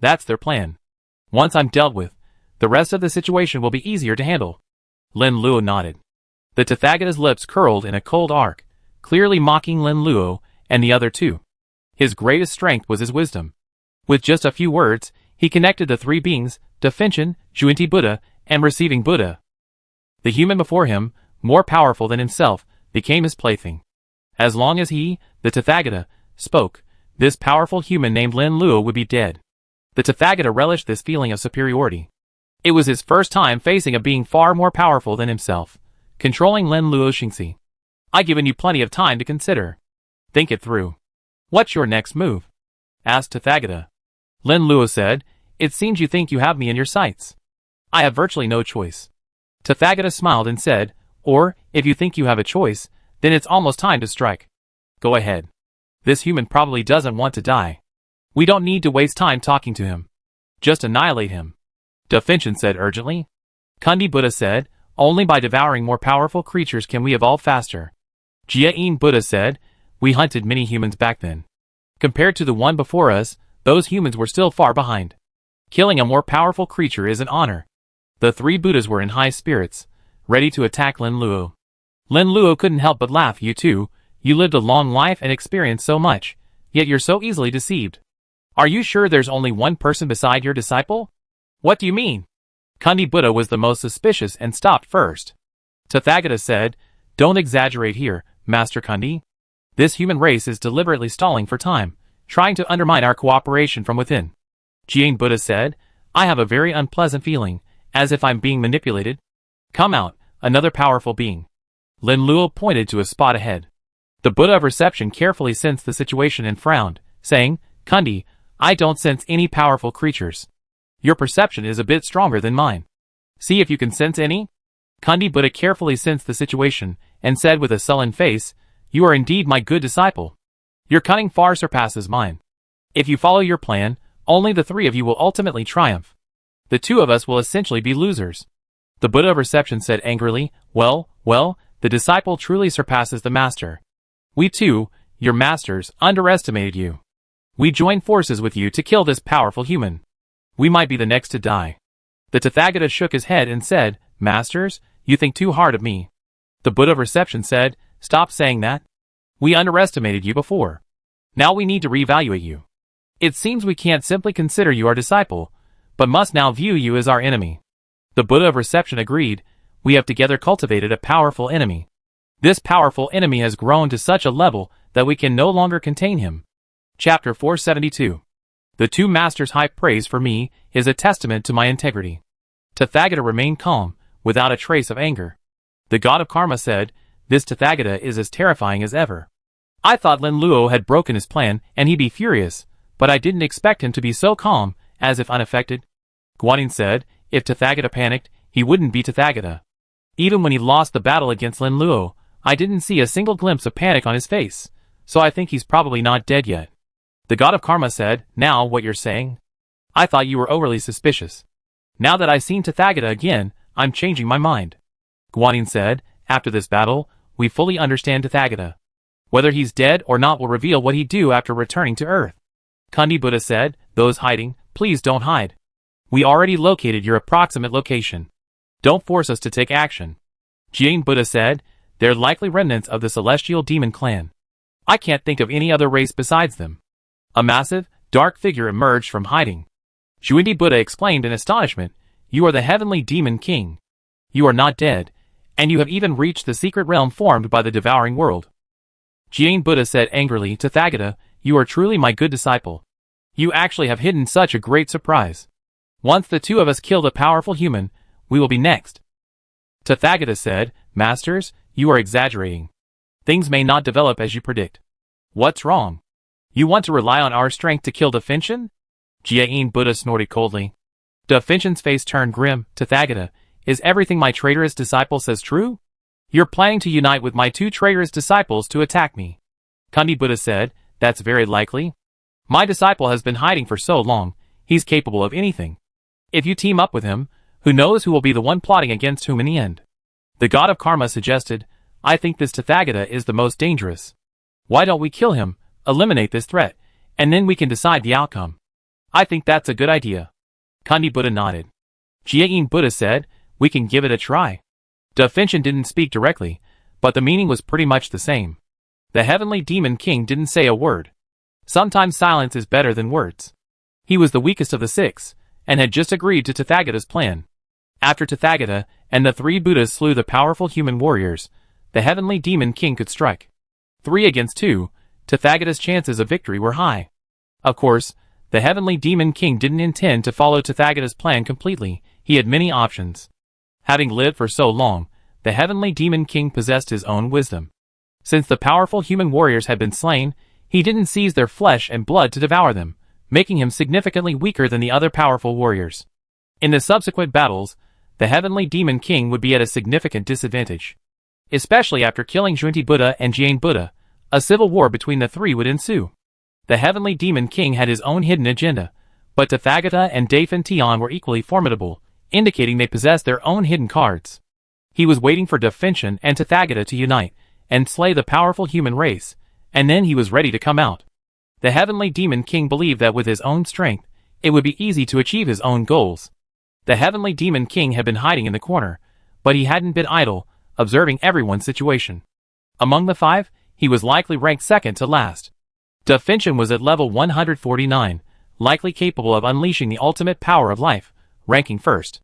That's their plan. Once I'm dealt with, the rest of the situation will be easier to handle." Lin Luo nodded. The Tathagata's lips curled in a cold arc, clearly mocking Lin Luo and the other two. His greatest strength was his wisdom. With just a few words, he connected the three beings, Da Finchin, Zhuinti Buddha, and Receiving Buddha. The human before him, more powerful than himself, became his plaything. As long as he, the Tathagata, spoke, this powerful human named Lin Luo would be dead. The Tathagata relished this feeling of superiority. It was his first time facing a being far more powerful than himself, controlling Lin Luo's Xingxi. "I've given you plenty of time to consider. Think it through. What's your next move?" asked Tathagata. Lin Luo said, "It seems you think you have me in your sights. I have virtually no choice." Tathagata smiled and said, "Or, if you think you have a choice, then it's almost time to strike. Go ahead. This human probably doesn't want to die. We don't need to waste time talking to him. Just annihilate him." Da Finchin said urgently. Kundi Buddha said, "Only by devouring more powerful creatures can we evolve faster." Jia Buddha said, "We hunted many humans back then. Compared to the one before us, those humans were still far behind. Killing a more powerful creature is an honor." The three Buddhas were in high spirits, ready to attack Lin Luo. Lin Luo couldn't help but laugh. "You too, you lived a long life and experienced so much, yet you're so easily deceived. Are you sure there's only one person beside your disciple?" "What do you mean?" Kundi Buddha was the most suspicious and stopped first. Tathagata said, "Don't exaggerate here, Master Kundi. This human race is deliberately stalling for time, trying to undermine our cooperation from within." Jian Buddha said, "I have a very unpleasant feeling, as if I'm being manipulated. Come out, another powerful being." Lin Luo pointed to a spot ahead. The Buddha of Reception carefully sensed the situation and frowned, saying, "Kundi, I don't sense any powerful creatures. Your perception is a bit stronger than mine. See if you can sense any?" Kundi Buddha carefully sensed the situation, and said with a sullen face, "You are indeed my good disciple. Your cunning far surpasses mine. If you follow your plan, only the three of you will ultimately triumph. The two of us will essentially be losers." The Buddha of Reception said angrily, Well, the disciple truly surpasses the master. We too, your masters, underestimated you. We joined forces with you to kill this powerful human. We might be the next to die." The Tathagata shook his head and said, "Masters, you think too hard of me." The Buddha of Reception said, "Stop saying that. We underestimated you before. Now we need to reevaluate you. It seems we can't simply consider you our disciple, but must now view you as our enemy." The Buddha of Reception agreed, "We have together cultivated a powerful enemy. This powerful enemy has grown to such a level that we can no longer contain him." Chapter 472. The two masters' high praise for me is a testament to my integrity. Tathagata remained calm, without a trace of anger. The god of karma said, "This Tathagata is as terrifying as ever. I thought Lin Luo had broken his plan and he'd be furious, but I didn't expect him to be so calm, as if unaffected." Guanyin said, "If Tathagata panicked, he wouldn't be Tathagata. Even when he lost the battle against Lin Luo, I didn't see a single glimpse of panic on his face, so I think he's probably not dead yet." The god of karma said, "Now what you're saying? I thought you were overly suspicious. Now that I've seen Tathagata again, I'm changing my mind." Guanyin said, "After this battle, we fully understand Tathagata. Whether he's dead or not will reveal what he'd do after returning to Earth." Kundi Buddha said, "Those hiding, please don't hide. We already located your approximate location. Don't force us to take action." Jian Buddha said, "They're likely remnants of the celestial demon clan. I can't think of any other race besides them." A massive, dark figure emerged from hiding. Xuanti Buddha exclaimed in astonishment, "You are the heavenly demon king. You are the heavenly demon king. You are not dead, and you have even reached the secret realm formed by the devouring world." Jian Buddha said angrily, "Tathagata, you are truly my good disciple. You actually have hidden such a great surprise. Once the two of us kill the powerful human, we will be next." Tathagata said, "Masters, you are exaggerating. Things may not develop as you predict. What's wrong? You want to rely on our strength to kill Definchen?" Jian Buddha snorted coldly. Definchen's face turned grim. "Tathagata, is everything my traitorous disciple says true? You're planning to unite with my two traitorous disciples to attack me." Kundi Buddha said, "That's very likely. My disciple has been hiding for so long, he's capable of anything. If you team up with him, who knows who will be the one plotting against whom in the end?" The god of karma suggested, "I think this Tathagata is the most dangerous. Why don't we kill him, eliminate this threat, and then we can decide the outcome?" "I think that's a good idea." Kundi Buddha nodded. Jian Buddha said, "We can give it a try." Definchen didn't speak directly, but the meaning was pretty much the same. The heavenly demon king didn't say a word. Sometimes silence is better than words. He was the weakest of the six, and had just agreed to Tathagata's plan. After Tathagata and the three Buddhas slew the powerful human warriors, the heavenly demon king could strike. 3 against 2, Tathagata's chances of victory were high. Of course, the heavenly demon king didn't intend to follow Tathagata's plan completely. He had many options. Having lived for so long, the heavenly demon king possessed his own wisdom. Since the powerful human warriors had been slain, he didn't seize their flesh and blood to devour them, making him significantly weaker than the other powerful warriors. In the subsequent battles, the heavenly demon king would be at a significant disadvantage. Especially after killing Xuanti Buddha and Jian Buddha, a civil war between the three would ensue. The heavenly demon king had his own hidden agenda, but Tathagata and Definchen were equally formidable, indicating they possessed their own hidden cards. He was waiting for Definchen and Tathagata to unite and slay the powerful human race, and then he was ready to come out. The heavenly demon king believed that with his own strength, it would be easy to achieve his own goals. The heavenly demon king had been hiding in the corner, but he hadn't been idle, observing everyone's situation. Among the 5, he was likely ranked second to last. Definchen was at level 149, likely capable of unleashing the ultimate power of life, ranking first.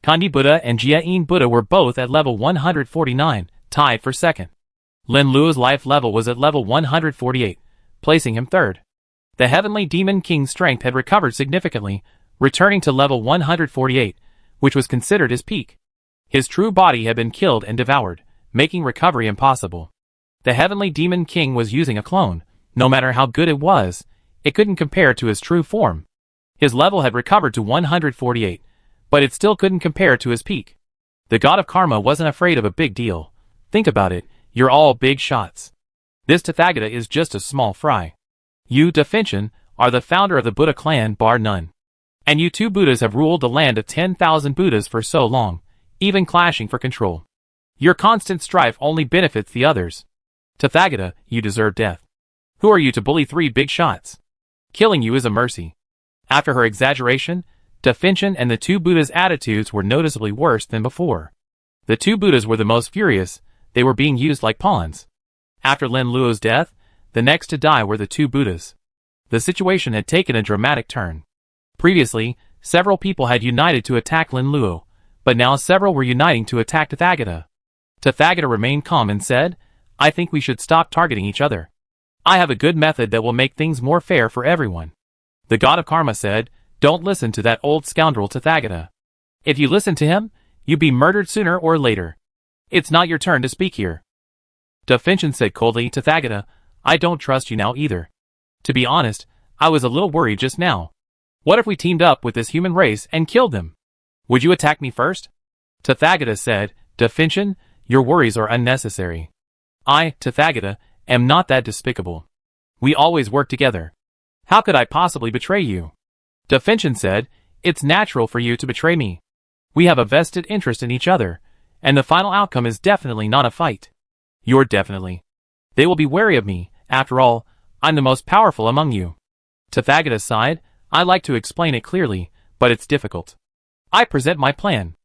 Kundi Buddha and Jian Buddha were both at level 149, tied for second. Lin Luo's life level was at level 148, placing him third. The heavenly demon king's strength had recovered significantly, returning to level 148, which was considered his peak. His true body had been killed and devoured, making recovery impossible. The heavenly demon king was using a clone. No matter how good it was, it couldn't compare to his true form. His level had recovered to 148, but it still couldn't compare to his peak. The god of karma wasn't afraid of a big deal. Think about it, you're all big shots. This Tathagata is just a small fry. You, Definchen, are the founder of the Buddha clan bar none. And you two Buddhas have ruled the land of 10,000 Buddhas for so long, even clashing for control. Your constant strife only benefits the others. Tathagata, you deserve death. Who are you to bully 3 big shots? Killing you is a mercy. After her exaggeration, Definchen and the 2 Buddhas' attitudes were noticeably worse than before. The 2 Buddhas were the most furious. They were being used like pawns. After Lin Luo's death, the next to die were the 2 Buddhas. The situation had taken a dramatic turn. Previously, several people had united to attack Lin Luo, but now several were uniting to attack Tathagata. Tathagata remained calm and said, "I think we should stop targeting each other. I have a good method that will make things more fair for everyone." The god of karma said, "Don't listen to that old scoundrel Tathagata. If you listen to him, you'll be murdered sooner or later. It's not your turn to speak here." Definchen said coldly, "Tathagata, I don't trust you now either. To be honest, I was a little worried just now. What if we teamed up with this human race and killed them? Would you attack me first?" Tathagata said, "Definchen, your worries are unnecessary. I, Tathagata, am not that despicable. We always work together. How could I possibly betray you?" Definchen said, "It's natural for you to betray me. We have a vested interest in each other, and the final outcome is definitely not a fight. You're definitely. They will be wary of me. After all, I'm the most powerful among you." Tathagata sighed, "I like to explain it clearly, but it's difficult. I present my plan.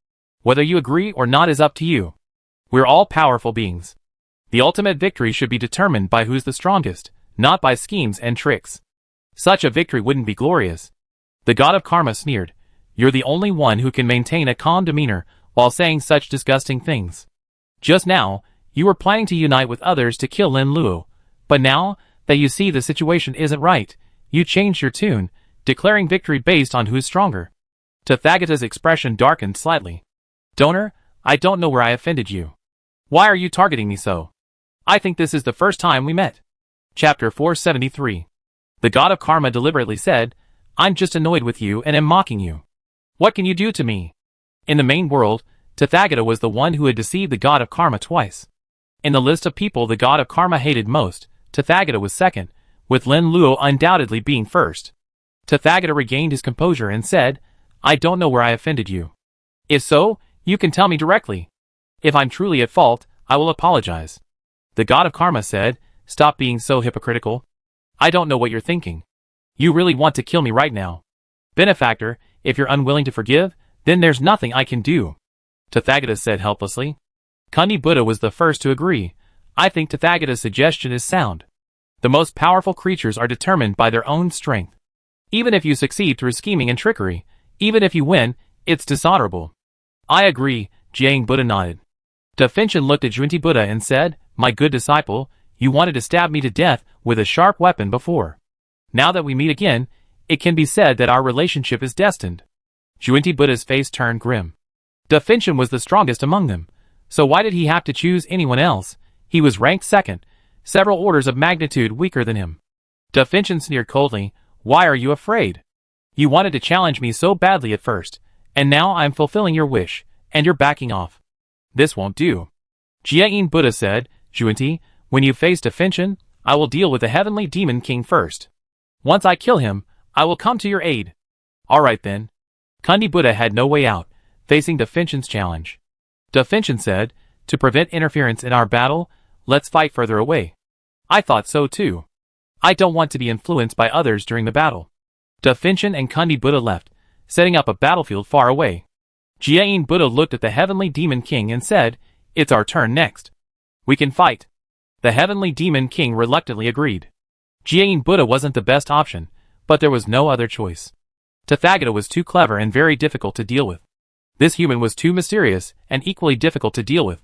Whether you agree or not is up to you. We're all powerful beings. The ultimate victory should be determined by who's the strongest, not by schemes and tricks. Such a victory wouldn't be glorious. The god of karma sneered. You're the only one who can maintain a calm demeanor while saying such disgusting things. Just now, you were planning to unite with others to kill Lin Luo, but now that you see the situation isn't right, you changed your tune, declaring victory based on who's stronger. Tathagata's expression darkened slightly. Donor, I don't know where I offended you. Why are you targeting me so? I think this is the first time we met. Chapter 473. The god of karma deliberately said, I'm just annoyed with you and am mocking you. What can you do to me? In the main world, Tathagata was the one who had deceived the god of karma twice. In the list of people the god of karma hated most, Tathagata was second, with Lin Luo undoubtedly being first. Tathagata regained his composure and said, I don't know where I offended you. If so, you can tell me directly. If I'm truly at fault, I will apologize. The god of karma said, Stop being so hypocritical. I don't know what you're thinking. You really want to kill me right now. Benefactor, if you're unwilling to forgive, then there's nothing I can do. Tathagata said helplessly. Kundi Buddha was the first to agree. I think Tathagata's suggestion is sound. The most powerful creatures are determined by their own strength. Even if you succeed through scheming and trickery, even if you win, it's dishonorable. I agree, Jiang Buddha nodded. Da Finchen looked at Junti Buddha and said, My good disciple, you wanted to stab me to death with a sharp weapon before. Now that we meet again, it can be said that our relationship is destined. Junti Buddha's face turned grim. Da Finchen was the strongest among them, so why did he have to choose anyone else? He was ranked second, several orders of magnitude weaker than him. Da Finchen sneered coldly, Why are you afraid? You wanted to challenge me so badly at first, and now I'm fulfilling your wish, and you're backing off. This won't do. Jiayin Buddha said, Junti, when you face Da Finchen, I will deal with the heavenly demon king first. Once I kill him, I will come to your aid. Alright then. Kundi Buddha had no way out, facing Da Finchen's challenge. Da Finchen said, To prevent interference in our battle, let's fight further away. I thought so too. I don't want to be influenced by others during the battle. Da Finchen and Kundi Buddha left, setting up a battlefield far away. Jiayin Buddha looked at the heavenly demon king and said, It's our turn next. We can fight. The heavenly demon king reluctantly agreed. Jiayin Buddha wasn't the best option, but there was no other choice. Tathagata was too clever and very difficult to deal with. This human was too mysterious and equally difficult to deal with.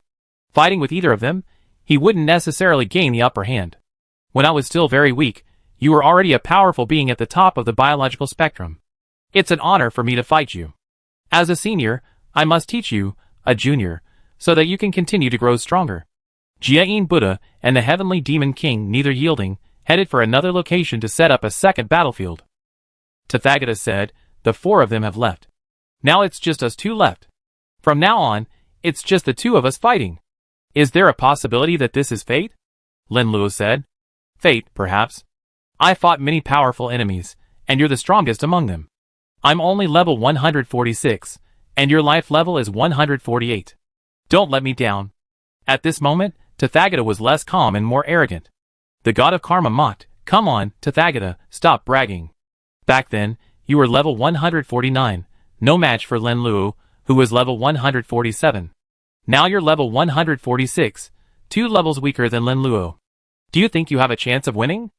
Fighting with either of them, he wouldn't necessarily gain the upper hand. When I was still very weak, you were already a powerful being at the top of the biological spectrum. It's an honor for me to fight you. As a senior, I must teach you, a junior, so that you can continue to grow stronger. Jiayin Buddha and the heavenly demon king, neither yielding, headed for another location to set up a second battlefield. Tathagata said, The four of them have left. Now it's just us two left. From now on, it's just the two of us fighting. Is there a possibility that this is fate? Lin Luo said. Fate, perhaps. I fought many powerful enemies, and you're the strongest among them. I'm only level 146, and your life level is 148. Don't let me down. At this moment, Tathagata was less calm and more arrogant. The god of karma mocked, Come on, Tathagata, stop bragging. Back then, you were level 149, no match for Lin Luo, who was level 147. Now you're level 146, 2 levels weaker than Lin Luo. Do you think you have a chance of winning?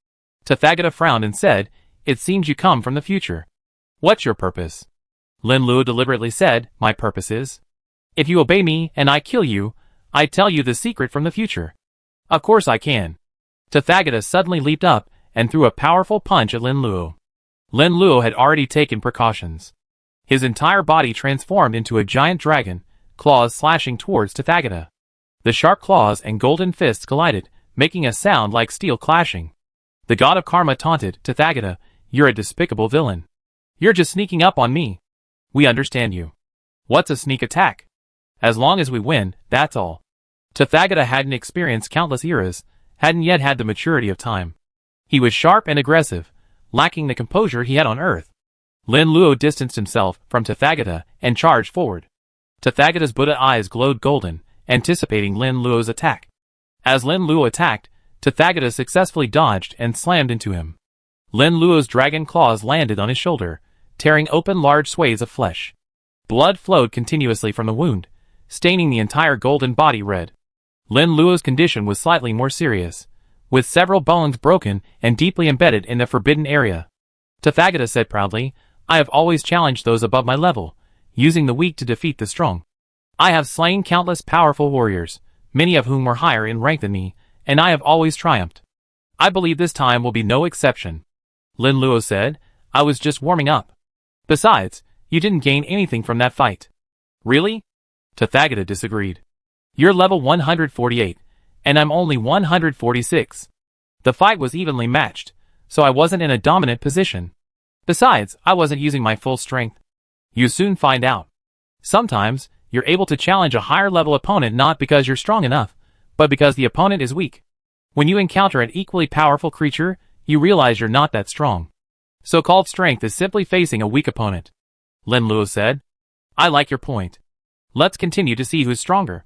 Tathagata frowned and said, It seems you come from the future. What's your purpose? Lin Luo deliberately said, My purpose is, if you obey me and I kill you, I tell you the secret from the future. Of course I can. Tathagata suddenly leaped up and threw a powerful punch at Lin Luo. Lin Luo had already taken precautions. His entire body transformed into a giant dragon, claws slashing towards Tathagata. The sharp claws and golden fists collided, making a sound like steel clashing. The god of karma taunted Tathagata, You're a despicable villain. You're just sneaking up on me. We understand you. What's a sneak attack? As long as we win, that's all. Tathagata hadn't experienced countless eras, hadn't yet had the maturity of time. He was sharp and aggressive, lacking the composure he had on Earth. Lin Luo distanced himself from Tathagata and charged forward. Tathagata's Buddha eyes glowed golden, anticipating Lin Luo's attack. As Lin Luo attacked, Tathagata successfully dodged and slammed into him. Lin Luo's dragon claws landed on his shoulder, tearing open large swathes of flesh. Blood flowed continuously from the wound, staining the entire golden body red. Lin Luo's condition was slightly more serious, with several bones broken and deeply embedded in the forbidden area. Tathagata said proudly, I have always challenged those above my level, using the weak to defeat the strong. I have slain countless powerful warriors, many of whom were higher in rank than me, and I have always triumphed. I believe this time will be no exception. Lin Luo said, I was just warming up. Besides, you didn't gain anything from that fight. Really? Tathagata disagreed. You're level 148, and I'm only 146. The fight was evenly matched, so I wasn't in a dominant position. Besides, I wasn't using my full strength. You soon find out. Sometimes, you're able to challenge a higher level opponent not because you're strong enough, but because the opponent is weak. When you encounter an equally powerful creature, you realize you're not that strong. So-called strength is simply facing a weak opponent. Lin Luo said. I like your point. Let's continue to see who's stronger.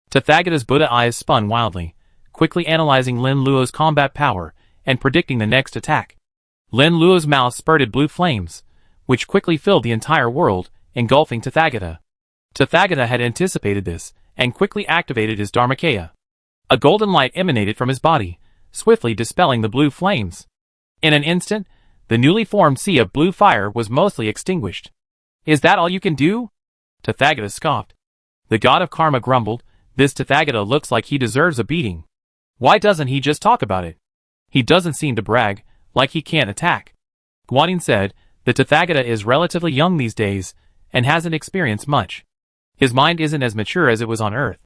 Tathagata's Buddha eyes spun wildly, quickly analyzing Lin Luo's combat power and predicting the next attack. Lin Luo's mouth spurted blue flames, which quickly filled the entire world, engulfing Tathagata. Tathagata had anticipated this, and quickly activated his Dharmakaya. A golden light emanated from his body, swiftly dispelling the blue flames. In an instant, the newly formed sea of blue fire was mostly extinguished. Is that all you can do? Tathagata scoffed. The god of karma grumbled, this Tathagata looks like he deserves a beating. Why doesn't he just talk about it? He doesn't seem to brag, like he can't attack. Guanyin said, the Tathagata is relatively young these days, and hasn't experienced much. His mind isn't as mature as it was on Earth.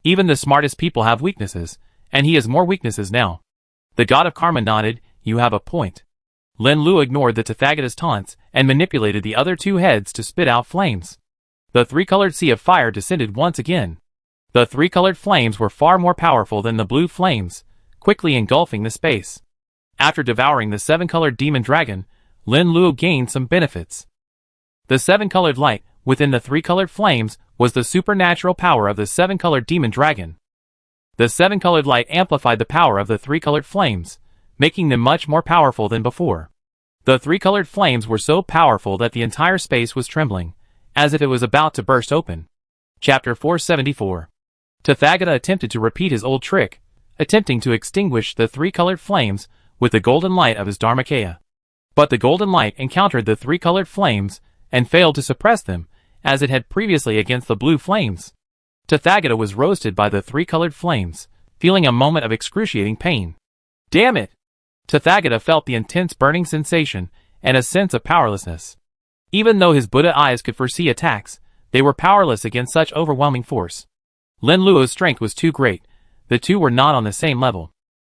Even the smartest people have weaknesses, and he has more weaknesses now. The god of karma nodded, you have a point. Lin Luo ignored the Tathagata's taunts and manipulated the other two heads to spit out flames. The three-colored sea of fire descended once again. The three-colored flames were far more powerful than the blue flames, quickly engulfing the space. After devouring the seven-colored demon dragon, Lin Luo gained some benefits. The seven-colored light within the three-colored flames was the supernatural power of the seven-colored demon dragon. The seven-colored light amplified the power of the three-colored flames, making them much more powerful than before. The three-colored flames were so powerful that the entire space was trembling, as if it was about to burst open. Chapter 474. Tathagata attempted to repeat his old trick, attempting to extinguish the three-colored flames with the golden light of his Dharmakaya. But the golden light encountered the three-colored flames and failed to suppress them, as it had previously against the blue flames. Tathagata was roasted by the three-colored flames, feeling a moment of excruciating pain. Damn it! Tathagata felt the intense burning sensation and a sense of powerlessness. Even though his Buddha eyes could foresee attacks, they were powerless against such overwhelming force. Lin Luo's strength was too great. The two were not on the same level.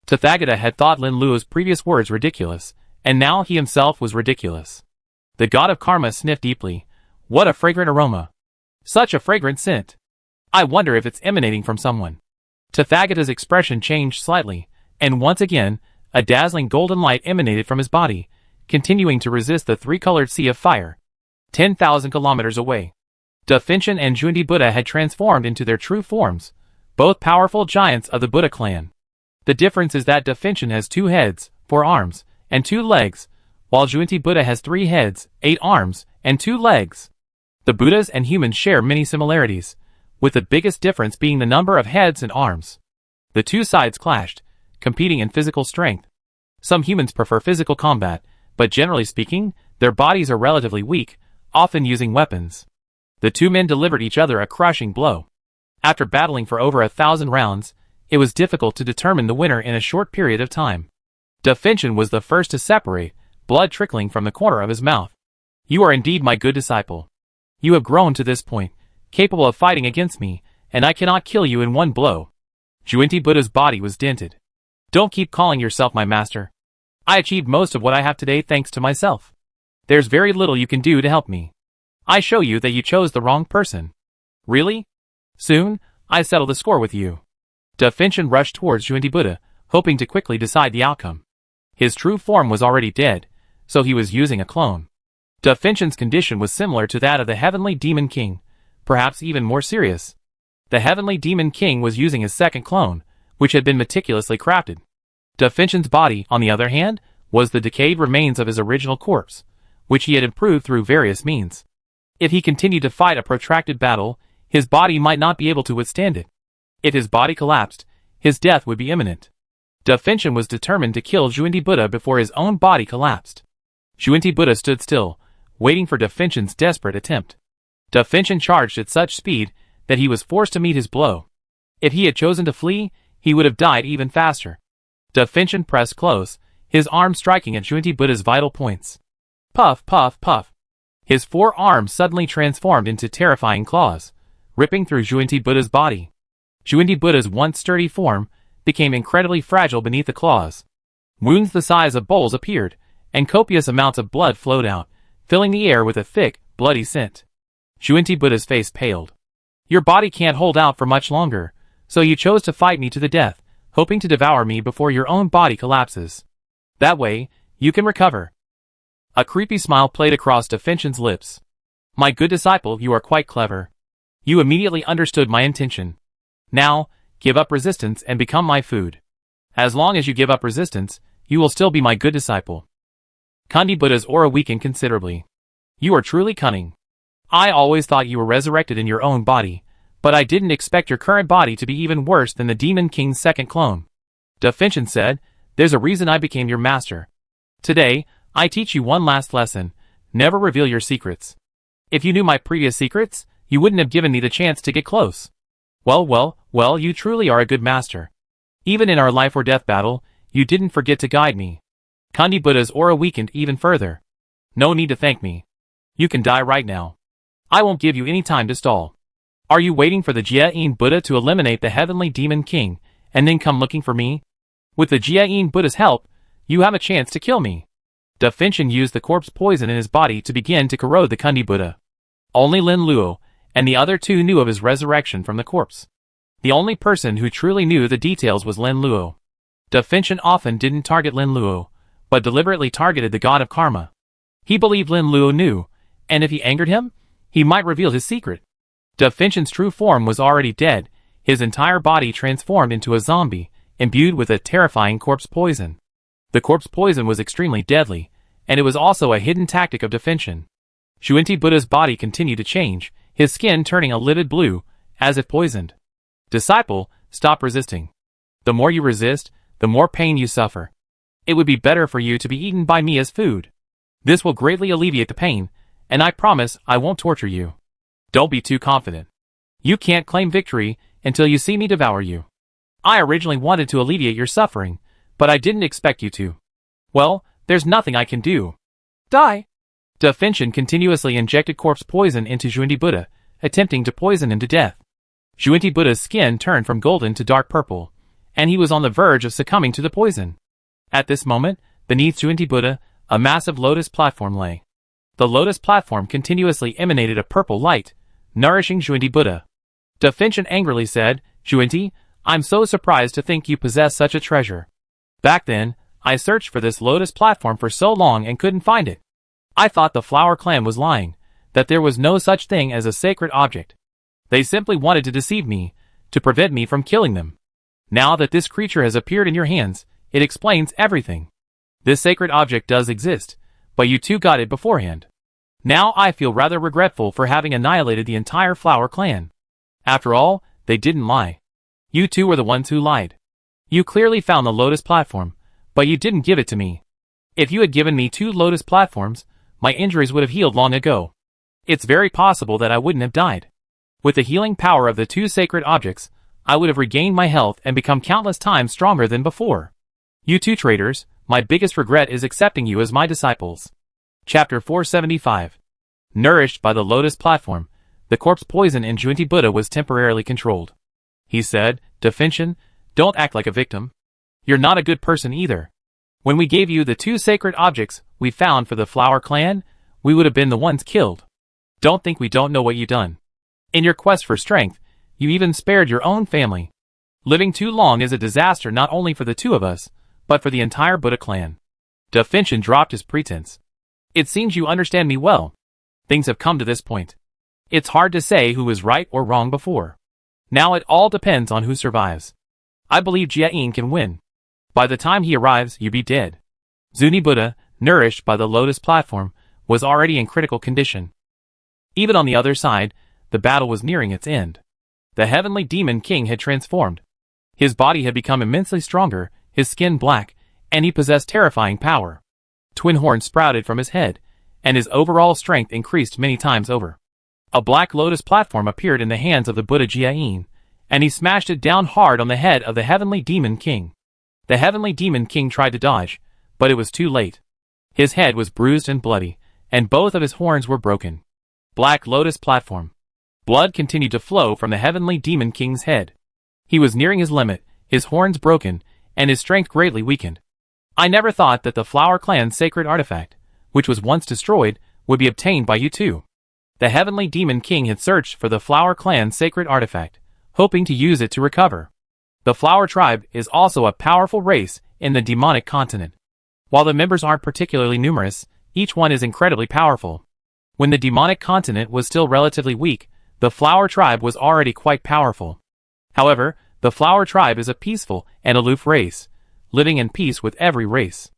Tathagata had thought Lin Luo's previous words ridiculous, and now he himself was ridiculous. The god of karma sniffed deeply. What a fragrant aroma! Such a fragrant scent! I wonder if it's emanating from someone. Tathagata's expression changed slightly, and once again, a dazzling golden light emanated from his body, continuing to resist the three-colored sea of fire. 10,000 kilometers away. Devour and Junti Buddha had transformed into their true forms, both powerful giants of the Buddha clan. The difference is that Devour has 2 heads, 4 arms, and 2 legs, while Junti Buddha has 3 heads, 8 arms, and 2 legs. The Buddhas and humans share many similarities, with the biggest difference being the number of heads and arms. The two sides clashed, competing in physical strength. Some humans prefer physical combat, but generally speaking, their bodies are relatively weak, often using weapons. The two men delivered each other a crushing blow. After battling for over 1,000 rounds, it was difficult to determine the winner in a short period of time. Devour was the first to separate, blood trickling from the corner of his mouth. You are indeed my good disciple. You have grown to this point, capable of fighting against me, and I cannot kill you in one blow. Junti Buddha's body was dented. Don't keep calling yourself my master. I achieved most of what I have today thanks to myself. There's very little you can do to help me. I show you that you chose the wrong person. Really? Soon, I settle the score with you. Devour rushed towards Junti Buddha, hoping to quickly decide the outcome. His true form was already dead, so he was using a clone. Devour's condition was similar to that of the Heavenly Demon King, perhaps even more serious. The Heavenly Demon King was using his second clone, which had been meticulously crafted. Devour's body, on the other hand, was the decayed remains of his original corpse, which he had improved through various means. If he continued to fight a protracted battle, his body might not be able to withstand it. If his body collapsed, his death would be imminent. Devour was determined to kill Junti Buddha before his own body collapsed. Junti Buddha stood still, waiting for Da Finchen's desperate attempt. Da Finchen charged at such speed that he was forced to meet his blow. If he had chosen to flee, he would have died even faster. Da Finchen pressed close, his arm striking at Junti Buddha's vital points. Puff, puff, puff. His 4 arms suddenly transformed into terrifying claws, ripping through Junti Buddha's body. Junti Buddha's once sturdy form became incredibly fragile beneath the claws. Wounds the size of bowls appeared, and copious amounts of blood flowed out, filling the air with a thick, bloody scent. Junti Buddha's face paled. Your body can't hold out for much longer, so you chose to fight me to the death, hoping to devour me before your own body collapses. That way, you can recover. A creepy smile played across Da Finchen's lips. My good disciple, you are quite clever. You immediately understood my intention. Now, give up resistance and become my food. As long as you give up resistance, you will still be my good disciple. Kandi Buddha's aura weakened considerably. You are truly cunning. I always thought you were resurrected in your own body, but I didn't expect your current body to be even worse than the Demon King's second clone. Da Finchen said, there's a reason I became your master. Today, I teach you one last lesson. Never reveal your secrets. If you knew my previous secrets, you wouldn't have given me the chance to get close. Well, you truly are a good master. Even in our life or death battle, you didn't forget to guide me. Kandi Buddha's aura weakened even further. No need to thank me. You can die right now. I won't give you any time to stall. Are you waiting for the Jia-in Buddha to eliminate the Heavenly Demon King, and then come looking for me? With the Jia-in Buddha's help, you have a chance to kill me. Da Finchen used the corpse poison in his body to begin to corrode the Kandi Buddha. Only Lin Luo and the other 2 knew of his resurrection from the corpse. The only person who truly knew the details was Lin Luo. Da Finchen often didn't target Lin Luo, but deliberately targeted the god of karma. He believed Lin Luo knew, and if he angered him, he might reveal his secret. Da Finchen's true form was already dead, his entire body transformed into a zombie, imbued with a terrifying corpse poison. The corpse poison was extremely deadly, and it was also a hidden tactic of Da Finchen. Junti Buddha's body continued to change, his skin turning a livid blue, as if poisoned. Disciple, stop resisting. The more you resist, the more pain you suffer. It would be better for you to be eaten by me as food. This will greatly alleviate the pain, and I promise I won't torture you. Don't be too confident. You can't claim victory until you see me devour you. I originally wanted to alleviate your suffering, but I didn't expect you to. Well, there's nothing I can do. Die! Da Finchen continuously injected corpse poison into Junti Buddha, attempting to poison him to death. Junti Buddha's skin turned from golden to dark purple, and he was on the verge of succumbing to the poison. At this moment, beneath Junti Buddha, a massive lotus platform lay. The lotus platform continuously emanated a purple light, nourishing Junti Buddha. Da Finchen angrily said, Junti, I'm so surprised to think you possess such a treasure. Back then, I searched for this lotus platform for so long and couldn't find it. I thought the Flower Clan was lying, that there was no such thing as a sacred object. They simply wanted to deceive me, to prevent me from killing them. Now that this creature has appeared in your hands, it explains everything. This sacred object does exist, but you 2 got it beforehand. Now I feel rather regretful for having annihilated the entire Flower Clan. After all, they didn't lie. You 2 were the ones who lied. You clearly found the lotus platform, but you didn't give it to me. If you had given me 2 lotus platforms, my injuries would have healed long ago. It's very possible that I wouldn't have died. With the healing power of the 2 sacred objects, I would have regained my health and become countless times stronger than before. You 2 traitors, my biggest regret is accepting you as my disciples. Chapter 475. Nourished by the lotus platform, the corpse poison in Junti Buddha was temporarily controlled. He said, Da Finchen, don't act like a victim. You're not a good person either. When we gave you the 2 sacred objects we found for the Flower Clan, we would have been the ones killed. Don't think we don't know what you've done. In your quest for strength, you even spared your own family. Living too long is a disaster not only for the 2 of us, but for the entire Buddha clan. Da Finchen dropped his pretense. It seems you understand me well. Things have come to this point. It's hard to say who was right or wrong before. Now it all depends on who survives. I believe Jia-in can win. By the time he arrives, you'll be dead. Junti Buddha, nourished by the lotus platform, was already in critical condition. Even on the other side, the battle was nearing its end. The Heavenly Demon King had transformed. His body had become immensely stronger, his skin black, and he possessed terrifying power. Twin horns sprouted from his head, and his overall strength increased many times over. A black lotus platform appeared in the hands of the Buddha Jiayin, and he smashed it down hard on the head of the Heavenly Demon King. The Heavenly Demon King tried to dodge, but it was too late. His head was bruised and bloody, and both of his horns were broken. Black Lotus Platform. Blood continued to flow from the Heavenly Demon King's head. He was nearing his limit, his horns broken, and his strength greatly weakened. I never thought that the Flower Clan's sacred artifact, which was once destroyed, would be obtained by you too. The Heavenly Demon King had searched for the Flower Clan's sacred artifact, hoping to use it to recover. The Flower Tribe is also a powerful race in the demonic continent. While the members aren't particularly numerous, each one is incredibly powerful. When the demonic continent was still relatively weak, the Flower Tribe was already quite powerful. However, the Flower Tribe is a peaceful and aloof race, living in peace with every race.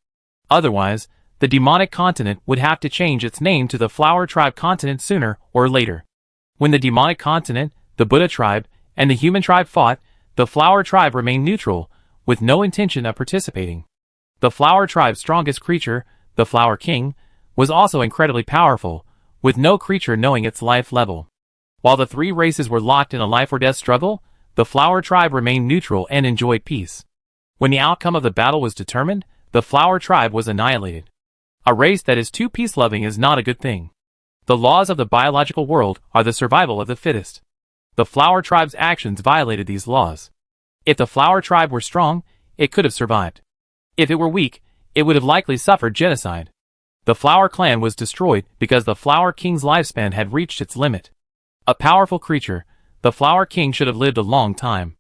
Otherwise, the demonic continent would have to change its name to the Flower Tribe continent sooner or later. When the demonic continent, the Buddha tribe, and the human tribe fought, the Flower Tribe remained neutral, with no intention of participating. The Flower Tribe's strongest creature, the Flower King, was also incredibly powerful, with no creature knowing its life level. While the three races were locked in a life-or-death struggle, the Flower Tribe remained neutral and enjoyed peace. When the outcome of the battle was determined, the Flower Tribe was annihilated. A race that is too peace-loving is not a good thing. The laws of the biological world are the survival of the fittest. The Flower Tribe's actions violated these laws. If the Flower Tribe were strong, it could have survived. If it were weak, it would have likely suffered genocide. The Flower Clan was destroyed because the Flower King's lifespan had reached its limit. A powerful creature, the Flower King should have lived a long time.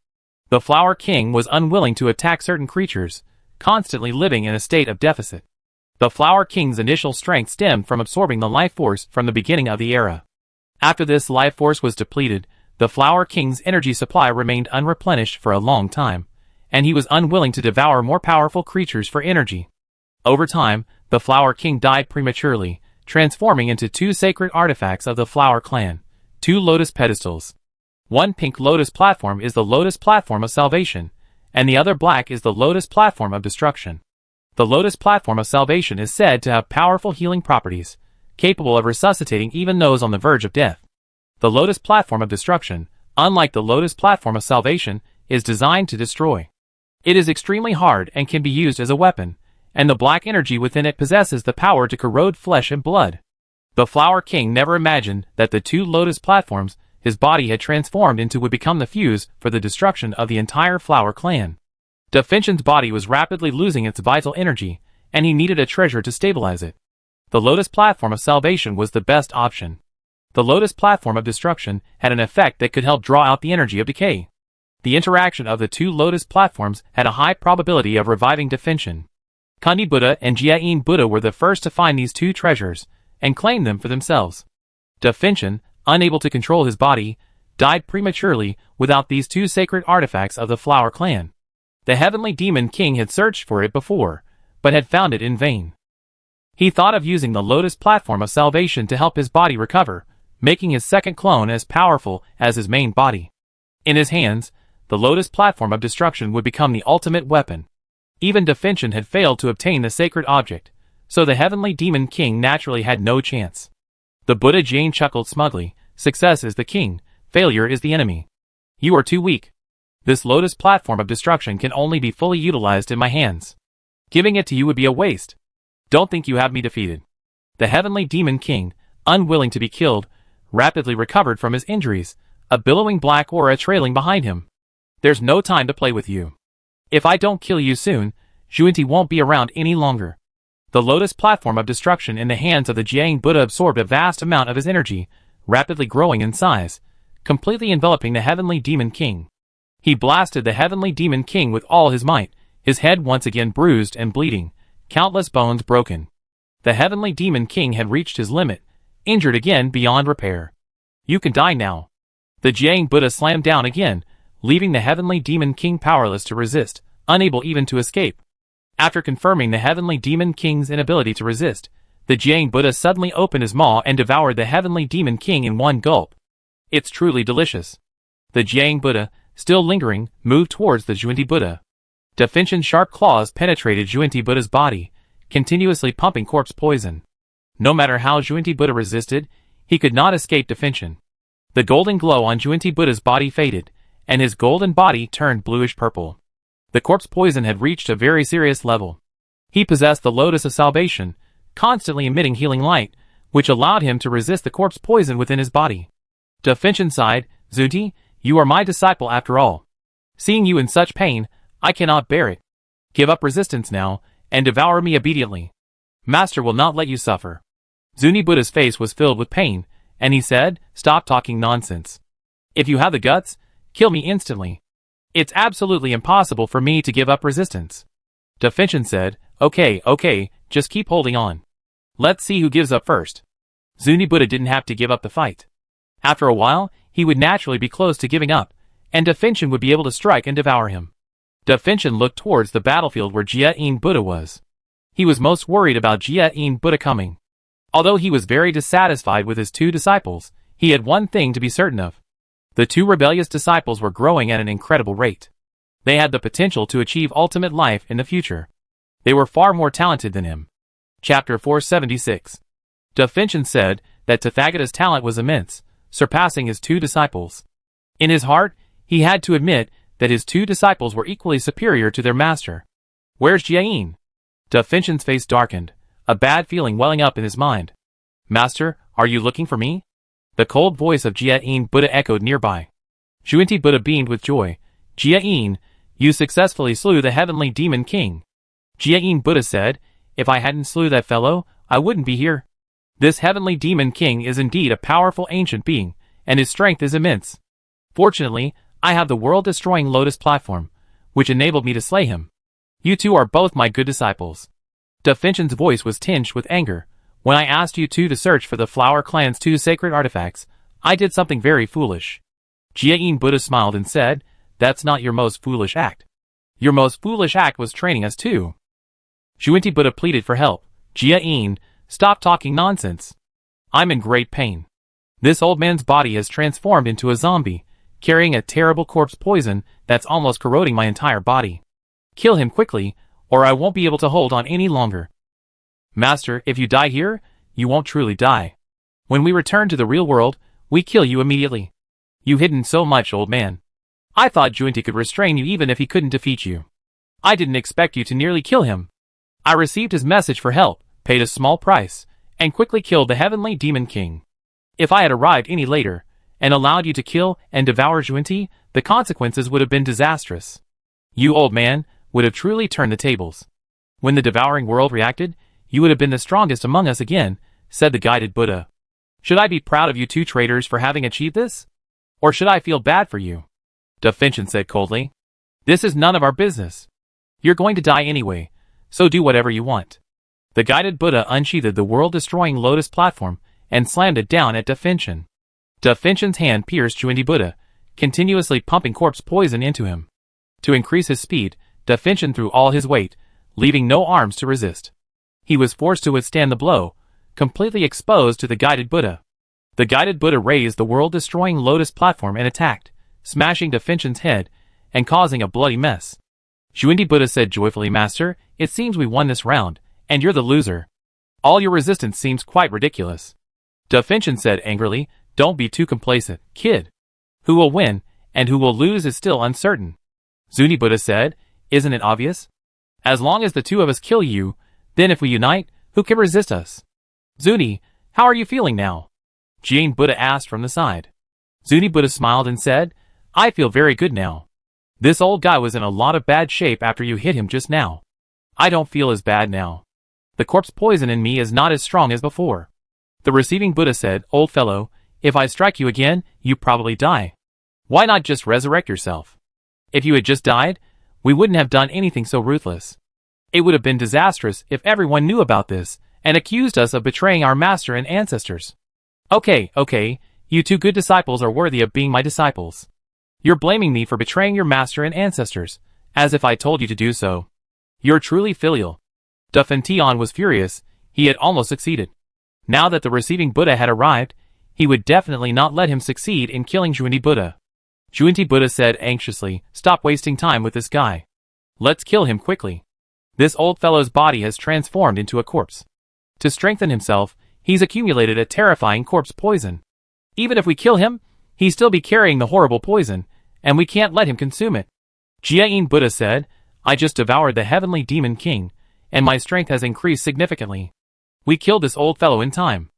The Flower King was unwilling to attack certain creatures, constantly living in a state of deficit. The Flower King's initial strength stemmed from absorbing the life force from the beginning of the era. After this life force was depleted, the Flower King's energy supply remained unreplenished for a long time, and he was unwilling to devour more powerful creatures for energy. Over time, the Flower King died prematurely, transforming into two sacred artifacts of the Flower Clan, two lotus pedestals. One pink lotus platform is the Lotus Platform of Salvation, and the other black is the Lotus Platform of Destruction. The Lotus Platform of Salvation is said to have powerful healing properties, capable of resuscitating even those on the verge of death. The Lotus Platform of Destruction, unlike the Lotus Platform of Salvation, is designed to destroy. It is extremely hard and can be used as a weapon, and the black energy within it possesses the power to corrode flesh and blood. The Flower King never imagined that the two Lotus Platforms his body had transformed into would become the fuse for the destruction of the entire Flower Clan. Defincian's body was rapidly losing its vital energy, and he needed a treasure to stabilize it. The Lotus Platform of Salvation was the best option. The Lotus Platform of Destruction had an effect that could help draw out the energy of decay. The interaction of the two Lotus Platforms had a high probability of reviving Defincian. Kundi Buddha and Jiayin Buddha were the first to find these two treasures, and claim them for themselves. Defincian, unable to control his body, died prematurely without these two sacred artifacts of the Flower Clan. The Heavenly Demon King had searched for it before, but had found it in vain. He thought of using the Lotus Platform of Salvation to help his body recover, making his second clone as powerful as his main body. In his hands, the Lotus Platform of Destruction would become the ultimate weapon. Even Defincian had failed to obtain the sacred object, so the Heavenly Demon King naturally had no chance. The Buddha Jain chuckled smugly, "Success is the king, failure is the enemy. You are too weak. This Lotus Platform of Destruction can only be fully utilized in my hands. Giving it to you would be a waste. Don't think you have me defeated." The Heavenly Demon King, unwilling to be killed, rapidly recovered from his injuries, a billowing black aura trailing behind him. "There's no time to play with you. If I don't kill you soon, Zhuinti won't be around any longer." The Lotus Platform of Destruction in the hands of the Jiayin Buddha absorbed a vast amount of his energy, rapidly growing in size, completely enveloping the Heavenly Demon King. He blasted the Heavenly Demon King with all his might, his head once again bruised and bleeding, countless bones broken. The Heavenly Demon King had reached his limit, injured again beyond repair. "You can die now." The Jiayin Buddha slammed down again, leaving the Heavenly Demon King powerless to resist, unable even to escape. After confirming the Heavenly Demon King's inability to resist, the Jiayin Buddha suddenly opened his maw and devoured the Heavenly Demon King in one gulp. "It's truly delicious." The Jiayin Buddha, still lingering, moved towards the Zhuinti Buddha. Defincian's sharp claws penetrated Zhuinti Buddha's body, continuously pumping corpse poison. No matter how Juenti Buddha resisted, he could not escape defension. The golden glow on Juenti Buddha's body faded, and his golden body turned bluish-purple. The corpse poison had reached a very serious level. He possessed the lotus of salvation, constantly emitting healing light, which allowed him to resist the corpse poison within his body. Defension sighed, Zunti, you are my disciple after all. Seeing you in such pain, I cannot bear it. Give up resistance now, and devour me obediently. Master will not let you suffer. Zuni Buddha's face was filled with pain, and he said, stop talking nonsense. If you have the guts, kill me instantly. It's absolutely impossible for me to give up resistance. Defension said, okay, just keep holding on. Let's see who gives up first. Zuni Buddha didn't have to give up the fight. After a while, he would naturally be close to giving up, and Defension would be able to strike and devour him. Defension looked towards the battlefield where Jia-in Buddha was. He was most worried about Jia-in Buddha coming. Although he was very dissatisfied with his two disciples, he had one thing to be certain of. The two rebellious disciples were growing at an incredible rate. They had the potential to achieve ultimate life in the future. They were far more talented than him. Chapter 476. Defension said that Tathagata's talent was immense, surpassing his two disciples. In his heart, he had to admit that his two disciples were equally superior to their master. Where's Jia-in? Defension's face darkened, a bad feeling welling up in his mind. Master, are you looking for me? The cold voice of Jia-in Buddha echoed nearby. Juenti Buddha beamed with joy. Jia-in, you successfully slew the heavenly demon king. Jia-in Buddha said, if I hadn't slew that fellow, I wouldn't be here. This heavenly demon king is indeed a powerful ancient being, and his strength is immense. Fortunately, I have the world-destroying lotus platform, which enabled me to slay him. You two are both my good disciples. Defension's voice was tinged with anger. When I asked you two to search for the Flower Clan's two sacred artifacts, I did something very foolish. Jia-in Buddha smiled and said, that's not your most foolish act. Your most foolish act was training us too. Juenti Buddha pleaded for help. Jia-in, stop talking nonsense. I'm in great pain. This old man's body has transformed into a zombie, carrying a terrible corpse poison that's almost corroding my entire body. Kill him quickly, or I won't be able to hold on any longer. Master, if you die here, you won't truly die. When we return to the real world, we kill you immediately. You've hidden so much, old man. I thought Juenti could restrain you even if he couldn't defeat you. I didn't expect you to nearly kill him. I received his message for help, paid a small price, and quickly killed the heavenly demon king. If I had arrived any later, and allowed you to kill and devour Juenti, the consequences would have been disastrous. You, old man, would have truly turned the tables. When the devouring world reacted, you would have been the strongest among us again, said the guided Buddha. Should I be proud of you two traitors for having achieved this? Or should I feel bad for you? Defension said coldly. This is none of our business. You're going to die anyway, so do whatever you want. The guided Buddha unsheathed the world-destroying lotus platform and slammed it down at Defension. Defension's hand pierced Juenti Buddha, continuously pumping corpse poison into him. To increase his speed, Defension threw all his weight, leaving no arms to resist. He was forced to withstand the blow, completely exposed to the guided Buddha. The guided Buddha raised the world-destroying lotus platform and attacked, smashing Defension's head and causing a bloody mess. Juenti Buddha said joyfully, Master, it seems we won this round, and you're the loser. All your resistance seems quite ridiculous. Defension said angrily, don't be too complacent, kid. Who will win, and who will lose is still uncertain. Zuni Buddha said, isn't it obvious? As long as the two of us kill you, then if we unite, who can resist us? Zuni, how are you feeling now? Jane Buddha asked from the side. Zuni Buddha smiled and said, I feel very good now. This old guy was in a lot of bad shape after you hit him just now. I don't feel as bad now. The corpse poison in me is not as strong as before. The receiving Buddha said, old fellow, if I strike you again, you probably die. Why not just resurrect yourself? If you had just died, we wouldn't have done anything so ruthless. It would have been disastrous if everyone knew about this and accused us of betraying our master and ancestors. Okay, you two good disciples are worthy of being my disciples. You're blaming me for betraying your master and ancestors, as if I told you to do so. You're truly filial. Defention was furious. He had almost succeeded. Now that the receiving Buddha had arrived, he would definitely not let him succeed in killing Juenti Buddha. Juenti Buddha said anxiously, stop wasting time with this guy. Let's kill him quickly. This old fellow's body has transformed into a corpse. To strengthen himself, He's accumulated a terrifying corpse poison. Even if we kill him, he'd still be carrying the horrible poison, and we can't let him consume it. Jiayin Buddha said, I just devoured the heavenly demon king, and my strength has increased significantly. We killed this old fellow in time.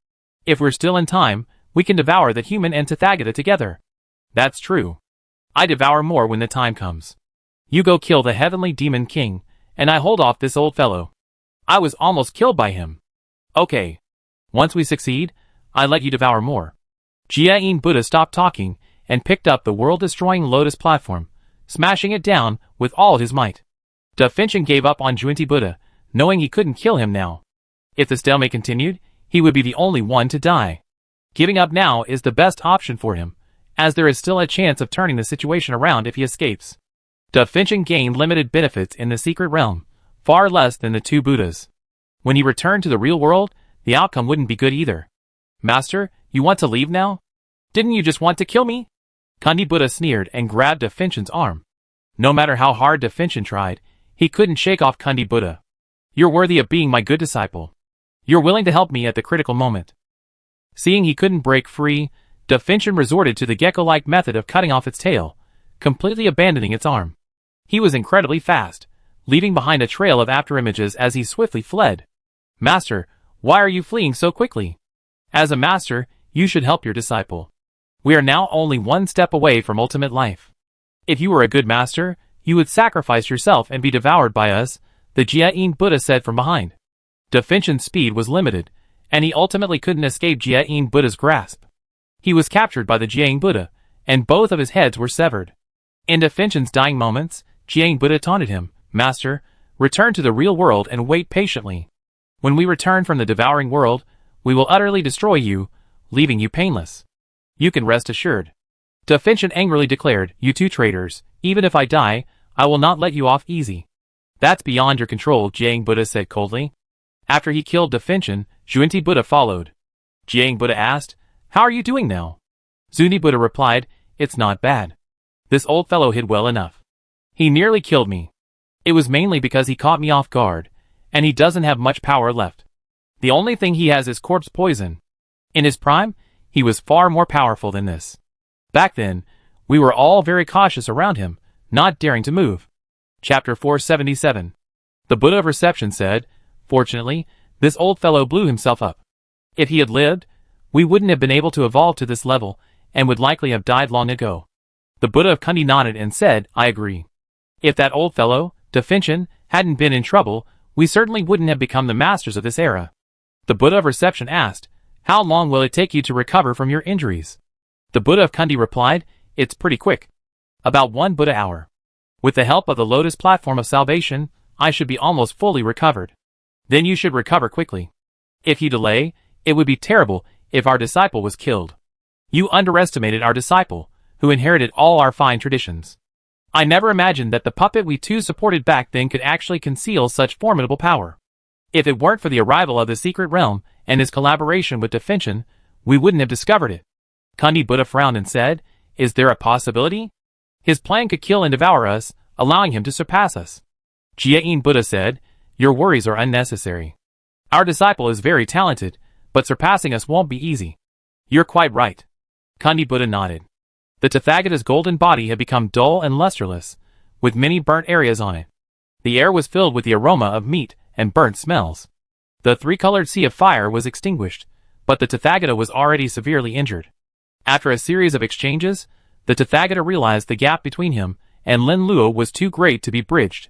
If we're still in time, we can devour the human and Tathagata together. That's true. I devour more when the time comes. You go kill the heavenly demon king, and I hold off this old fellow. I was almost killed by him. Okay. Once we succeed, I let you devour more. Jiayin Buddha stopped talking and picked up the world-destroying lotus platform, smashing it down with all his might. Da Finchen gave up on Junti Buddha, knowing he couldn't kill him now. If the stalemate continued, he would be the only one to die. Giving up now is the best option for him, as there is still a chance of turning the situation around if he escapes. Da Finchen gained limited benefits in the secret realm, far less than the two Buddhas. When he returned to the real world, the outcome wouldn't be good either. Master, you want to leave now? Didn't you just want to kill me? Kundi Buddha sneered and grabbed Da Finchen's arm. No matter how hard Da Finchen tried, he couldn't shake off Kundi Buddha. You're worthy of being my good disciple. You're willing to help me at the critical moment. Seeing he couldn't break free, Da Finchen resorted to the gecko-like method of cutting off its tail, completely abandoning its arm. He was incredibly fast, leaving behind a trail of afterimages as he swiftly fled. Master, why are you fleeing so quickly? As a master, you should help your disciple. We are now only one step away from ultimate life. If you were a good master, you would sacrifice yourself and be devoured by us, the Jiayin Buddha said from behind. Da Finchen's speed was limited, and he ultimately couldn't escape Jiayin Buddha's grasp. He was captured by the Jiayin Buddha, and both of his heads were severed. In Da Finchen's dying moments, Jiayin Buddha taunted him, Master, return to the real world and wait patiently. When we return from the devouring world, we will utterly destroy you, leaving you painless. You can rest assured. Da Finchen angrily declared, You two traitors, even if I die, I will not let you off easy. That's beyond your control, Jiayin Buddha said coldly. After he killed Da Finchen, Junti Buddha followed. Jiayin Buddha asked, How are you doing now? Junti Buddha replied, It's not bad. This old fellow hid well enough. He nearly killed me. It was mainly because he caught me off guard, and he doesn't have much power left. The only thing he has is corpse poison. In his prime, he was far more powerful than this. Back then, we were all very cautious around him, not daring to move. Chapter 477. The Buddha of Reception said, Fortunately, this old fellow blew himself up. If he had lived, we wouldn't have been able to evolve to this level, and would likely have died long ago. The Buddha of Kundi nodded and said, I agree. If that old fellow, Da Finchen, hadn't been in trouble, we certainly wouldn't have become the masters of this era. The Buddha of Reception asked, How long will it take you to recover from your injuries? The Buddha of Kundi replied, It's pretty quick. About 1 Buddha hour. With the help of the Lotus Platform of Salvation, I should be almost fully recovered. Then you should recover quickly. If you delay, it would be terrible if our disciple was killed. You underestimated our disciple, who inherited all our fine traditions. I never imagined that the puppet we two supported back then could actually conceal such formidable power. If it weren't for the arrival of the secret realm and his collaboration with Da Finchen, we wouldn't have discovered it. Kundi Buddha frowned and said, Is there a possibility? His plan could kill and devour us, allowing him to surpass us. Jiayin Buddha said, Your worries are unnecessary. Our disciple is very talented, but surpassing us won't be easy. You're quite right. Kundi Buddha nodded. The Tathagata's golden body had become dull and lusterless, with many burnt areas on it. The air was filled with the aroma of meat and burnt smells. The three-colored sea of fire was extinguished, but the Tathagata was already severely injured. After a series of exchanges, the Tathagata realized the gap between him and Lin Luo was too great to be bridged.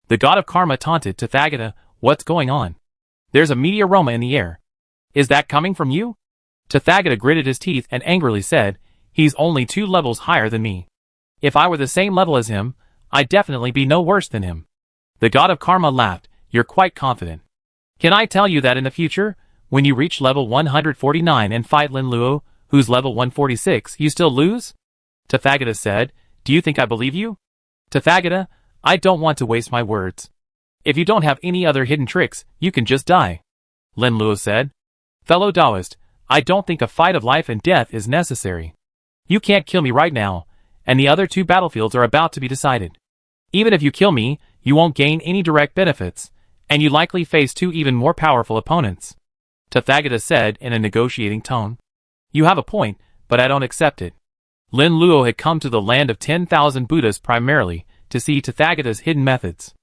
The god of karma taunted Tathagata, What's going on? There's a meaty aroma in the air. Is that coming from you? Tathagata gritted his teeth and angrily said, He's only 2 levels higher than me. If I were the same level as him, I'd definitely be no worse than him. The god of karma laughed, You're quite confident. Can I tell you that in the future, when you reach level 149 and fight Lin Luo, who's level 146, you still lose? Tathagata said, Do you think I believe you? Tathagata, I don't want to waste my words. If you don't have any other hidden tricks, you can just die. Lin Luo said, Fellow Taoist, I don't think a fight of life and death is necessary. You can't kill me right now, and the other 2 battlefields are about to be decided. Even if you kill me, you won't gain any direct benefits, and you likely face 2 even more powerful opponents. Tathagata said in a negotiating tone. You have a point, but I don't accept it. Lin Luo had come to the land of 10,000 Buddhas primarily to see Tathagata's hidden methods.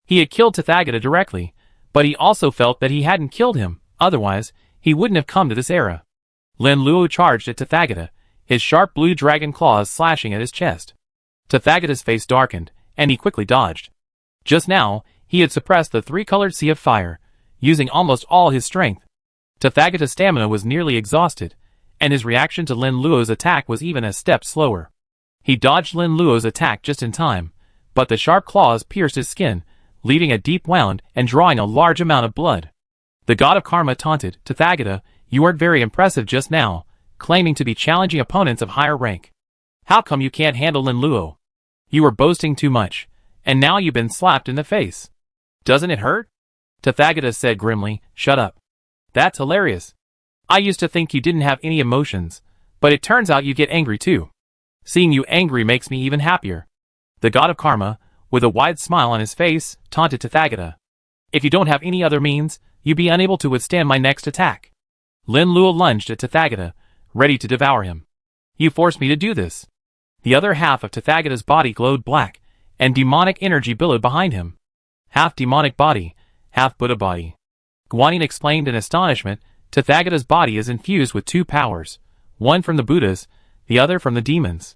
He had killed Tathagata directly, but he also felt that he hadn't killed him, otherwise, he wouldn't have come to this era. Lin Luo charged at Tathagata, his sharp blue dragon claws slashing at his chest. Tathagata's face darkened, and he quickly dodged. Just now, he had suppressed the three-colored sea of fire, using almost all his strength. Tathagata's stamina was nearly exhausted, and his reaction to Lin Luo's attack was even a step slower. He dodged Lin Luo's attack just in time, but the sharp claws pierced his skin, leaving a deep wound and drawing a large amount of blood. The god of karma taunted, Tathagata, you weren't very impressive just now, claiming to be challenging opponents of higher rank. How come you can't handle Lin Luo? You were boasting too much, and now you've been slapped in the face. Doesn't it hurt? Tathagata said grimly, shut up. That's hilarious. I used to think you didn't have any emotions, but it turns out you get angry too. Seeing you angry makes me even happier. The god of karma, with a wide smile on his face, taunted Tathagata. If you don't have any other means, you'd be unable to withstand my next attack. Lin Luo lunged at Tathagata, ready to devour him. You forced me to do this. The other half of Tathagata's body glowed black, and demonic energy billowed behind him. Half demonic body, half Buddha body. Guanyin explained in astonishment, Tathagata's body is infused with two powers, one from the Buddhas, the other from the demons.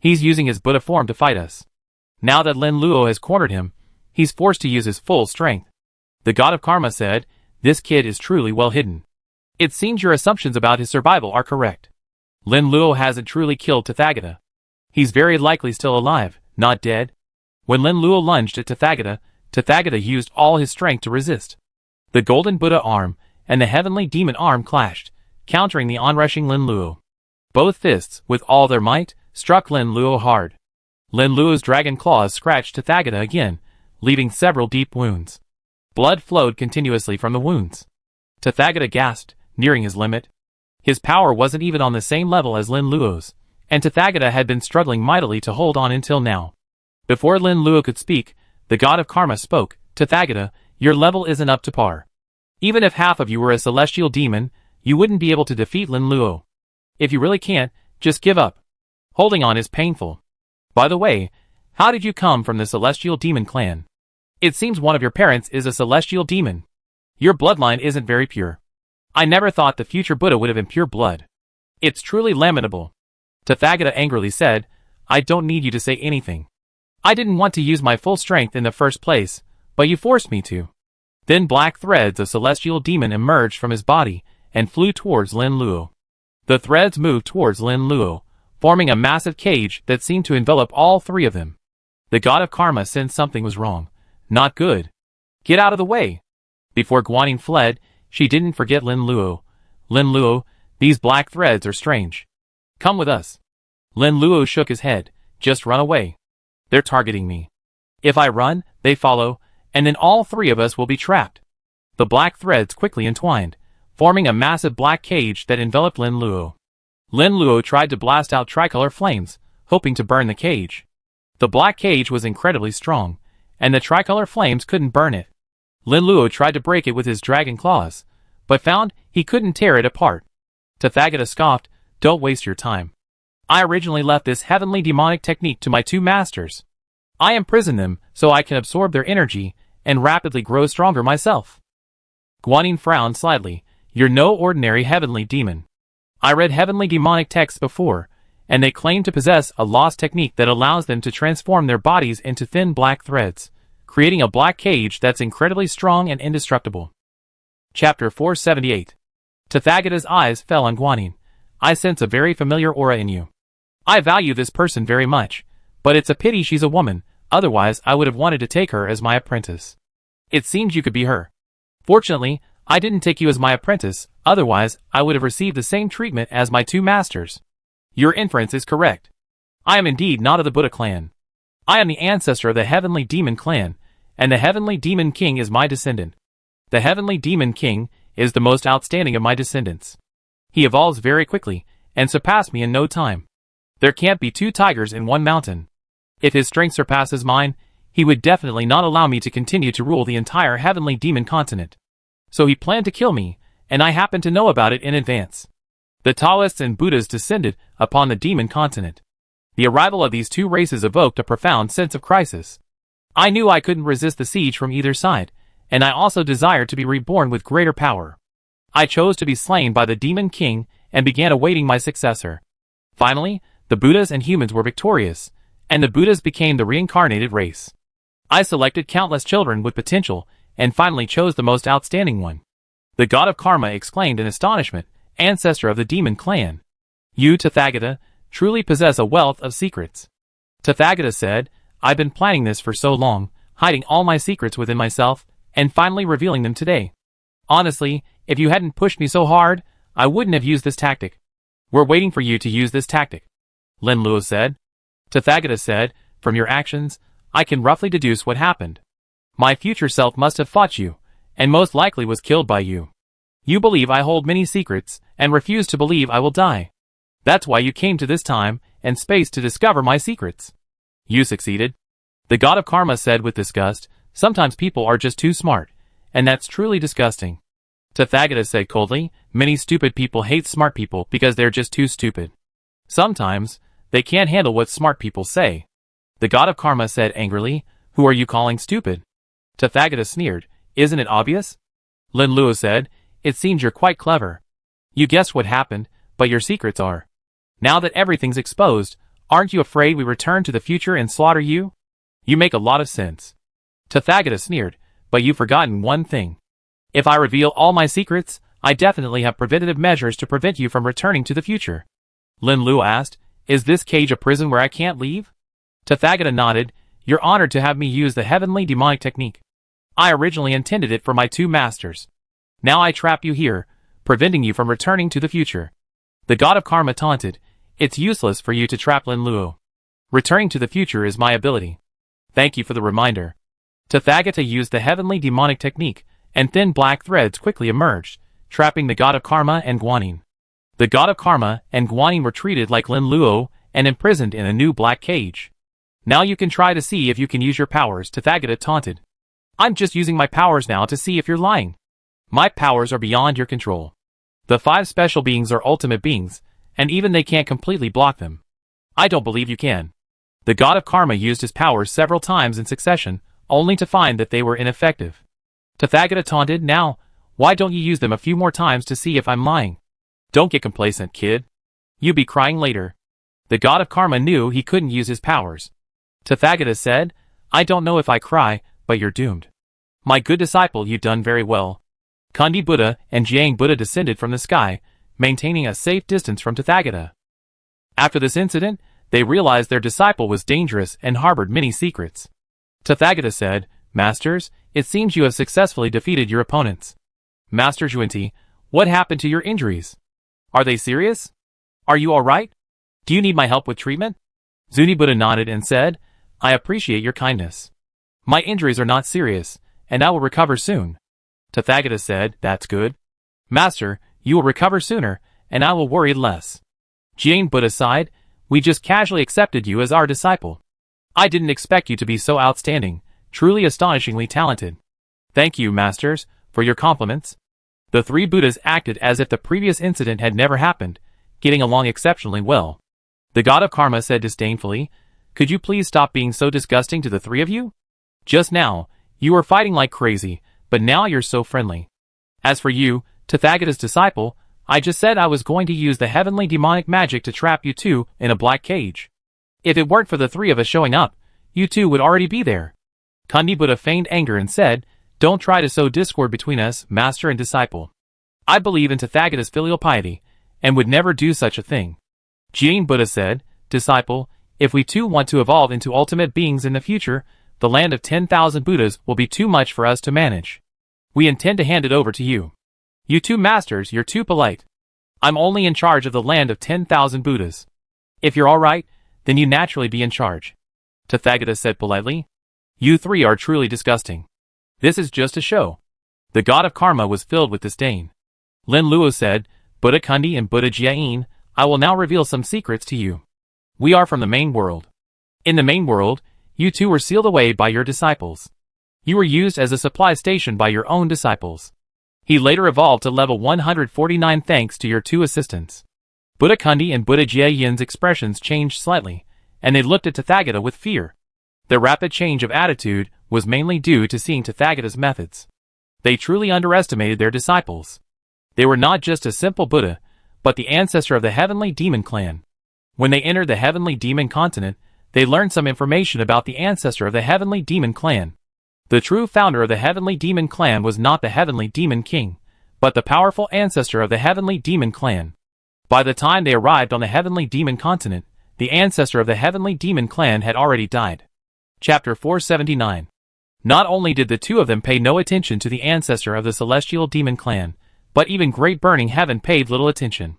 He's using his Buddha form to fight us. Now that Lin Luo has cornered him, he's forced to use his full strength. The god of karma said, this kid is truly well hidden. It seems your assumptions about his survival are correct. Lin Luo hasn't truly killed Tathagata. He's very likely still alive, not dead. When Lin Luo lunged at Tathagata, Tathagata used all his strength to resist. The golden Buddha arm and the heavenly demon arm clashed, countering the onrushing Lin Luo. Both fists, with all their might, struck Lin Luo hard. Lin Luo's dragon claws scratched Tathagata again, leaving several deep wounds. Blood flowed continuously from the wounds. Tathagata gasped, nearing his limit. His power wasn't even on the same level as Lin Luo's, and Tathagata had been struggling mightily to hold on until now. Before Lin Luo could speak, the god of karma spoke, Tathagata, your level isn't up to par. Even if half of you were a celestial demon, you wouldn't be able to defeat Lin Luo. If you really can't, just give up. Holding on is painful. By the way, how did you come from the celestial demon clan? It seems one of your parents is a celestial demon. Your bloodline isn't very pure. I never thought the future Buddha would have impure blood. It's truly lamentable. Tathagata angrily said, I don't need you to say anything. I didn't want to use my full strength in the first place, but you forced me to. Then black threads of celestial demon emerged from his body and flew towards Lin Luo. The threads moved towards Lin Luo, forming a massive cage that seemed to envelop all three of them. The god of karma sensed something was wrong. Not good. Get out of the way. Before Guanyin fled, she didn't forget Lin Luo. Lin Luo, these black threads are strange. Come with us. Lin Luo shook his head. Just run away. They're targeting me. If I run, they follow, and then all three of us will be trapped. The black threads quickly entwined, forming a massive black cage that enveloped Lin Luo. Lin Luo tried to blast out tricolor flames, hoping to burn the cage. The black cage was incredibly strong, and the tricolor flames couldn't burn it. Lin Luo tried to break it with his dragon claws, but found he couldn't tear it apart. Tathagata scoffed, don't waste your time. I originally left this heavenly demonic technique to my two masters. I imprisoned them so I can absorb their energy and rapidly grow stronger myself. Guanyin frowned slightly. You're no ordinary heavenly demon. I read heavenly demonic texts before, and they claim to possess a lost technique that allows them to transform their bodies into thin black threads, creating a black cage that's incredibly strong and indestructible. Chapter 478. Tathagata's eyes fell on Guanyin. I sense a very familiar aura in you. I value this person very much, but it's a pity she's a woman, otherwise I would have wanted to take her as my apprentice. It seems you could be her. Fortunately, I didn't take you as my apprentice, otherwise I would have received the same treatment as my two masters. Your inference is correct. I am indeed not of the Buddha clan. I am the ancestor of the Heavenly Demon clan, and the Heavenly Demon King is my descendant. The Heavenly Demon King is the most outstanding of my descendants. He evolves very quickly, and surpassed me in no time. There can't be two tigers in one mountain. If his strength surpasses mine, he would definitely not allow me to continue to rule the entire Heavenly Demon continent. So he planned to kill me, and I happened to know about it in advance. The Taoists and Buddhists descended upon the demon continent. The arrival of these two races evoked a profound sense of crisis. I knew I couldn't resist the siege from either side, and I also desired to be reborn with greater power. I chose to be slain by the demon king and began awaiting my successor. Finally, the Buddhas and humans were victorious, and the Buddhas became the reincarnated race. I selected countless children with potential and finally chose the most outstanding one. The god of karma exclaimed in astonishment, ancestor of the demon clan. You, Tathagata, truly possess a wealth of secrets. Tathagata said, I've been planning this for so long, hiding all my secrets within myself, and finally revealing them today. Honestly, if you hadn't pushed me so hard, I wouldn't have used this tactic. We're waiting for you to use this tactic, Lin Luo said. Tathagata said, from your actions, I can roughly deduce what happened. My future self must have fought you, and most likely was killed by you. You believe I hold many secrets, and refuse to believe I will die. That's why you came to this time and space to discover my secrets. You succeeded. The god of karma said with disgust, sometimes people are just too smart, and that's truly disgusting. Tathagata said coldly, many stupid people hate smart people because they're just too stupid. Sometimes, they can't handle what smart people say. The god of karma said angrily, who are you calling stupid? Tathagata sneered, isn't it obvious? Lin Luo said, it seems you're quite clever. You guessed what happened, but your secrets are. Now that everything's exposed, aren't you afraid we return to the future and slaughter you? You make a lot of sense. Tathagata sneered, but you've forgotten one thing. If I reveal all my secrets, I definitely have preventative measures to prevent you from returning to the future. Lin Luo asked, is this cage a prison where I can't leave? Tathagata nodded, you're honored to have me use the heavenly demonic technique. I originally intended it for my two masters. Now I trap you here, preventing you from returning to the future. The god of karma taunted, it's useless for you to trap Lin Luo. Returning to the future is my ability. Thank you for the reminder. Tathagata used the heavenly demonic technique, and thin black threads quickly emerged, trapping the god of karma and Guanyin. The god of karma and Guanyin were treated like Lin Luo and imprisoned in a new black cage. Now you can try to see if you can use your powers, Tathagata taunted. I'm just using my powers now to see if you're lying. My powers are beyond your control. The 5 special beings are ultimate beings, and even they can't completely block them. I don't believe you can. The god of karma used his powers several times in succession, only to find that they were ineffective. Tathagata taunted, now, why don't you use them a few more times to see if I'm lying? Don't get complacent, kid. You'll be crying later. The god of karma knew he couldn't use his powers. Tathagata said, I don't know if I cry, but you're doomed. My good disciple, you've done very well. Kandi Buddha and Jiang Buddha descended from the sky, maintaining a safe distance from Tathagata. After this incident, they realized their disciple was dangerous and harbored many secrets. Tathagata said, Masters, it seems you have successfully defeated your opponents. Master Zhuanti, what happened to your injuries? Are they serious? Are you alright? Do you need my help with treatment? Zuni Buddha nodded and said, I appreciate your kindness. My injuries are not serious, and I will recover soon. Tathagata said, that's good. Master, you will recover sooner, and I will worry less. Jiang Buddha sighed, we just casually accepted you as our disciple. I didn't expect you to be so outstanding, truly astonishingly talented. Thank you, masters, for your compliments. The 3 Buddhas acted as if the previous incident had never happened, getting along exceptionally well. The god of karma said disdainfully, could you please stop being so disgusting to the 3 of you? Just now, you were fighting like crazy, but now you're so friendly. As for you, Tathagata's disciple, I just said I was going to use the heavenly demonic magic to trap you two in a black cage. If it weren't for the 3 of us showing up, you two would already be there. Kandi Buddha feigned anger and said, don't try to sow discord between us, master and disciple. I believe in Tathagata's filial piety, and would never do such a thing. Jiang Buddha said, disciple, if we too want to evolve into ultimate beings in the future, the land of 10,000 Buddhas will be too much for us to manage. We intend to hand it over to you. You two masters, you're too polite. I'm only in charge of the land of 10,000 Buddhas. If you're alright, then you naturally be in charge. Tathagata said politely. You 3 are truly disgusting. This is just a show. The god of karma was filled with disdain. Lin Luo said, Buddha Kandi and Buddha Jiayin, I will now reveal some secrets to you. We are from the main world. In the main world, you two were sealed away by your disciples. You were used as a supply station by your own disciples. He later evolved to level 149 thanks to your two assistants. Buddha Kundi and Buddha Jieyin's expressions changed slightly, and they looked at Tathagata with fear. Their rapid change of attitude was mainly due to seeing Tathagata's methods. They truly underestimated their disciples. They were not just a simple Buddha, but the ancestor of the Heavenly Demon clan. When they entered the Heavenly Demon continent, they learned some information about the ancestor of the Heavenly Demon clan. The true founder of the Heavenly Demon clan was not the Heavenly Demon King, but the powerful ancestor of the Heavenly Demon clan. By the time they arrived on the Heavenly Demon continent, the ancestor of the Heavenly Demon clan had already died. Chapter 479. Not only did the two of them pay no attention to the ancestor of the Celestial Demon clan, but even Great Burning Heaven paid little attention.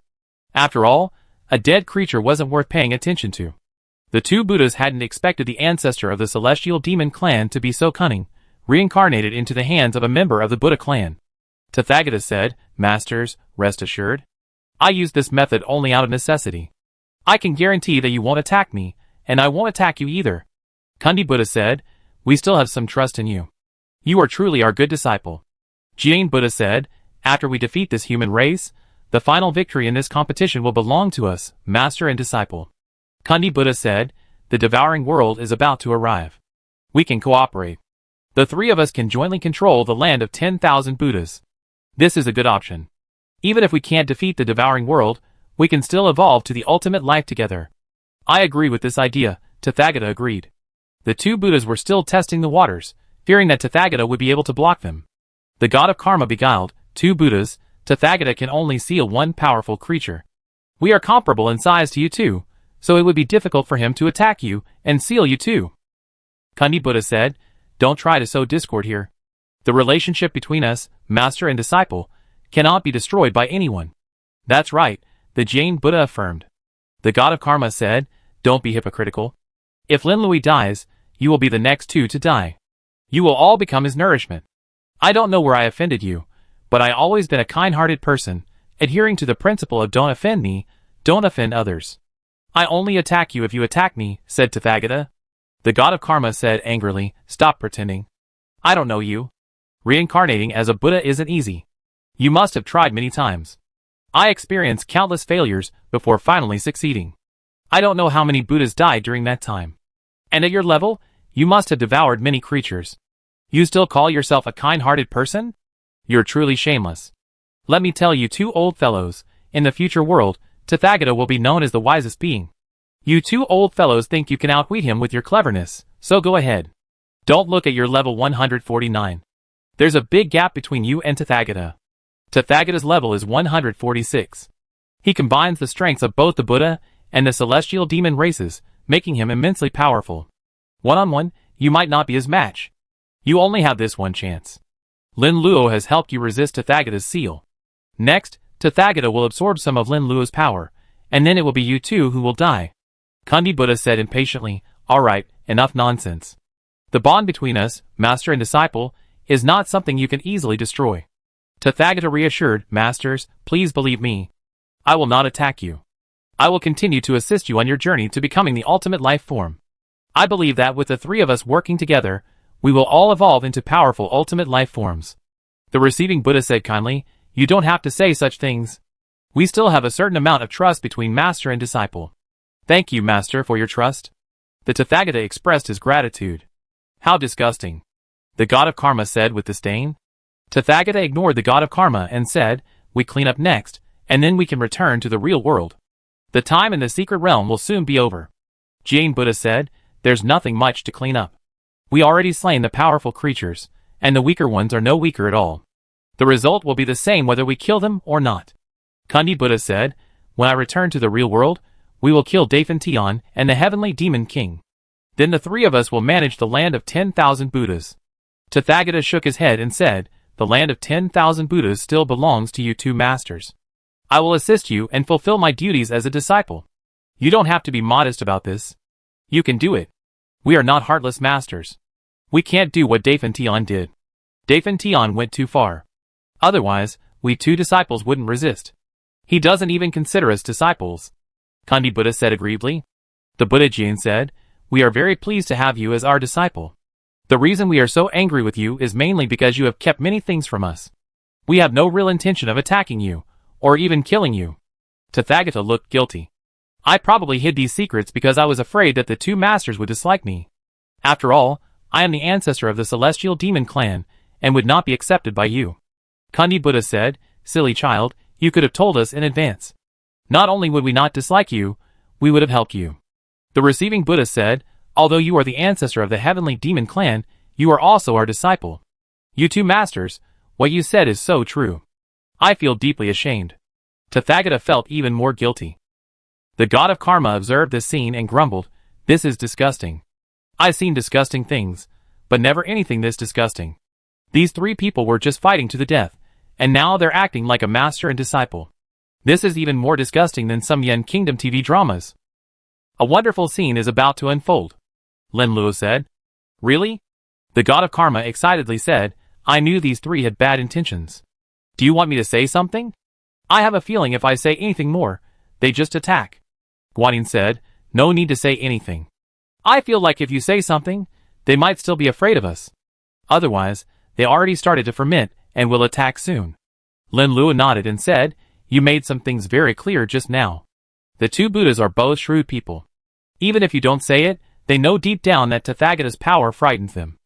After all, a dead creature wasn't worth paying attention to. The two Buddhas hadn't expected the ancestor of the Celestial Demon clan to be so cunning, reincarnated into the hands of a member of the Buddha clan. Tathagata said, "Masters, rest assured. I use this method only out of necessity. I can guarantee that you won't attack me, and I won't attack you either." Kundi Buddha said, "We still have some trust in you. You are truly our good disciple." Jian Buddha said, "After we defeat this human race, the final victory in this competition will belong to us, master and disciple." Kundi Buddha said, "The devouring world is about to arrive. We can cooperate. The three of us can jointly control the land of 10,000 Buddhas. This is a good option. Even if we can't defeat the devouring world, we can still evolve to the ultimate life together." "I agree with this idea," Tathagata agreed. The two Buddhas were still testing the waters, fearing that Tathagata would be able to block them. The god of karma beguiled, two Buddhas, Tathagata can only seal one powerful creature. We are comparable in size to you two, so it would be difficult for him to attack you and seal you too. Kundi Buddha said, "Don't try to sow discord here. The relationship between us, master and disciple, cannot be destroyed by anyone." "That's right," the Jain Buddha affirmed. The god of karma said, "Don't be hypocritical. If Lin Lui dies, you will be the next two to die. You will all become his nourishment. I don't know where I offended you, but I always been a kind-hearted person, adhering to the principle of don't offend me, don't offend others. I only attack you if you attack me," said Tathagata. The god of karma said angrily, "Stop pretending. I don't know you. Reincarnating as a Buddha isn't easy. You must have tried many times. I experienced countless failures before finally succeeding. I don't know how many Buddhas died during that time. And at your level, you must have devoured many creatures. You still call yourself a kind-hearted person? You're truly shameless. Let me tell you two old fellows, in the future world, Tathagata will be known as the wisest being. You two old fellows think you can outwit him with your cleverness, so go ahead. Don't look at your level 149. There's a big gap between you and Tathagata. Tathagata's level is 146. He combines the strengths of both the Buddha and the celestial demon races, making him immensely powerful. One-on-one, you might not be his match. You only have this one chance. Lin Luo has helped you resist Tathagata's seal. Next, Tathagata will absorb some of Lin Luo's power, and then it will be you two who will die." Kundi Buddha said impatiently, "All right, enough nonsense. The bond between us, master and disciple, is not something you can easily destroy." Tathagata reassured, "Masters, please believe me. I will not attack you. I will continue to assist you on your journey to becoming the ultimate life form. I believe that with the three of us working together, we will all evolve into powerful ultimate life forms." The receiving Buddha said kindly, "You don't have to say such things. We still have a certain amount of trust between master and disciple." "Thank you, master, for your trust." The Tathagata expressed his gratitude. "How disgusting," the god of karma said with disdain. Tathagata ignored the god of karma and said, "We clean up next, and then we can return to the real world. The time in the secret realm will soon be over." Jain Buddha said, "There's nothing much to clean up. We already slain the powerful creatures, and the weaker ones are no weaker at all. The result will be the same whether we kill them or not." Kundi Buddha said, "When I return to the real world, we will kill Devour and the Heavenly Demon King. Then the three of us will manage the land of 10,000 Buddhas." Tathagata shook his head and said, "The land of 10,000 Buddhas still belongs to you two masters. I will assist you and fulfill my duties as a disciple. You don't have to be modest about this. You can do it. We are not heartless masters. We can't do what Devour did. Devour went too far. Otherwise, we two disciples wouldn't resist. He doesn't even consider us disciples." Kundi Buddha said agreeably. The Buddha Jain said, "We are very pleased to have you as our disciple. The reason we are so angry with you is mainly because you have kept many things from us. We have no real intention of attacking you, or even killing you. Tathagata looked guilty. I probably hid these secrets because I was afraid that the two masters would dislike me. After all, I am the ancestor of the celestial demon clan, and would not be accepted by you. Kundi Buddha said, silly child, you could have told us in advance. Not only would we not dislike you, we would have helped you. The receiving Buddha said, although you are the ancestor of the heavenly demon clan, you are also our disciple. You two masters, what you said is so true. I feel deeply ashamed. Tathagata felt even more guilty. The god of karma observed this scene and grumbled, this is disgusting. I've seen disgusting things, but never anything this disgusting. These three people were just fighting to the death, and now they're acting like a master and disciple. This is even more disgusting than some Yen Kingdom TV dramas. A wonderful scene is about to unfold. Lin Luo said. Really? The god of karma excitedly said, I knew these three had bad intentions. Do you want me to say something? I have a feeling if I say anything more, they just attack. Guanyin said, no need to say anything. I feel like if you say something, they might still be afraid of us. Otherwise, they already started to ferment and will attack soon. Lin Luo nodded and said, you made some things very clear just now. The two Buddhas are both shrewd people. Even if you don't say it, they know deep down that Tathagata's power frightens them.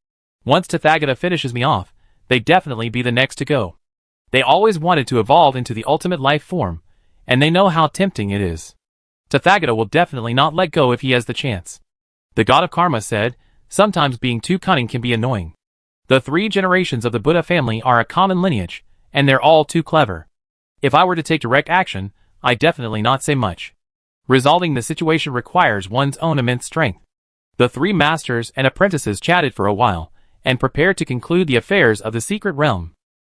Once Tathagata finishes me off, they'd definitely be the next to go. They always wanted to evolve into the ultimate life form, and they know how tempting it is. Tathagata will definitely not let go if he has the chance. The god of karma said, sometimes being too cunning can be annoying. The three generations of the Buddha family are a common lineage, and they're all too clever. If I were to take direct action, I'd definitely not say much. Resolving the situation requires one's own immense strength. The three masters and apprentices chatted for a while, and prepared to conclude the affairs of the secret realm.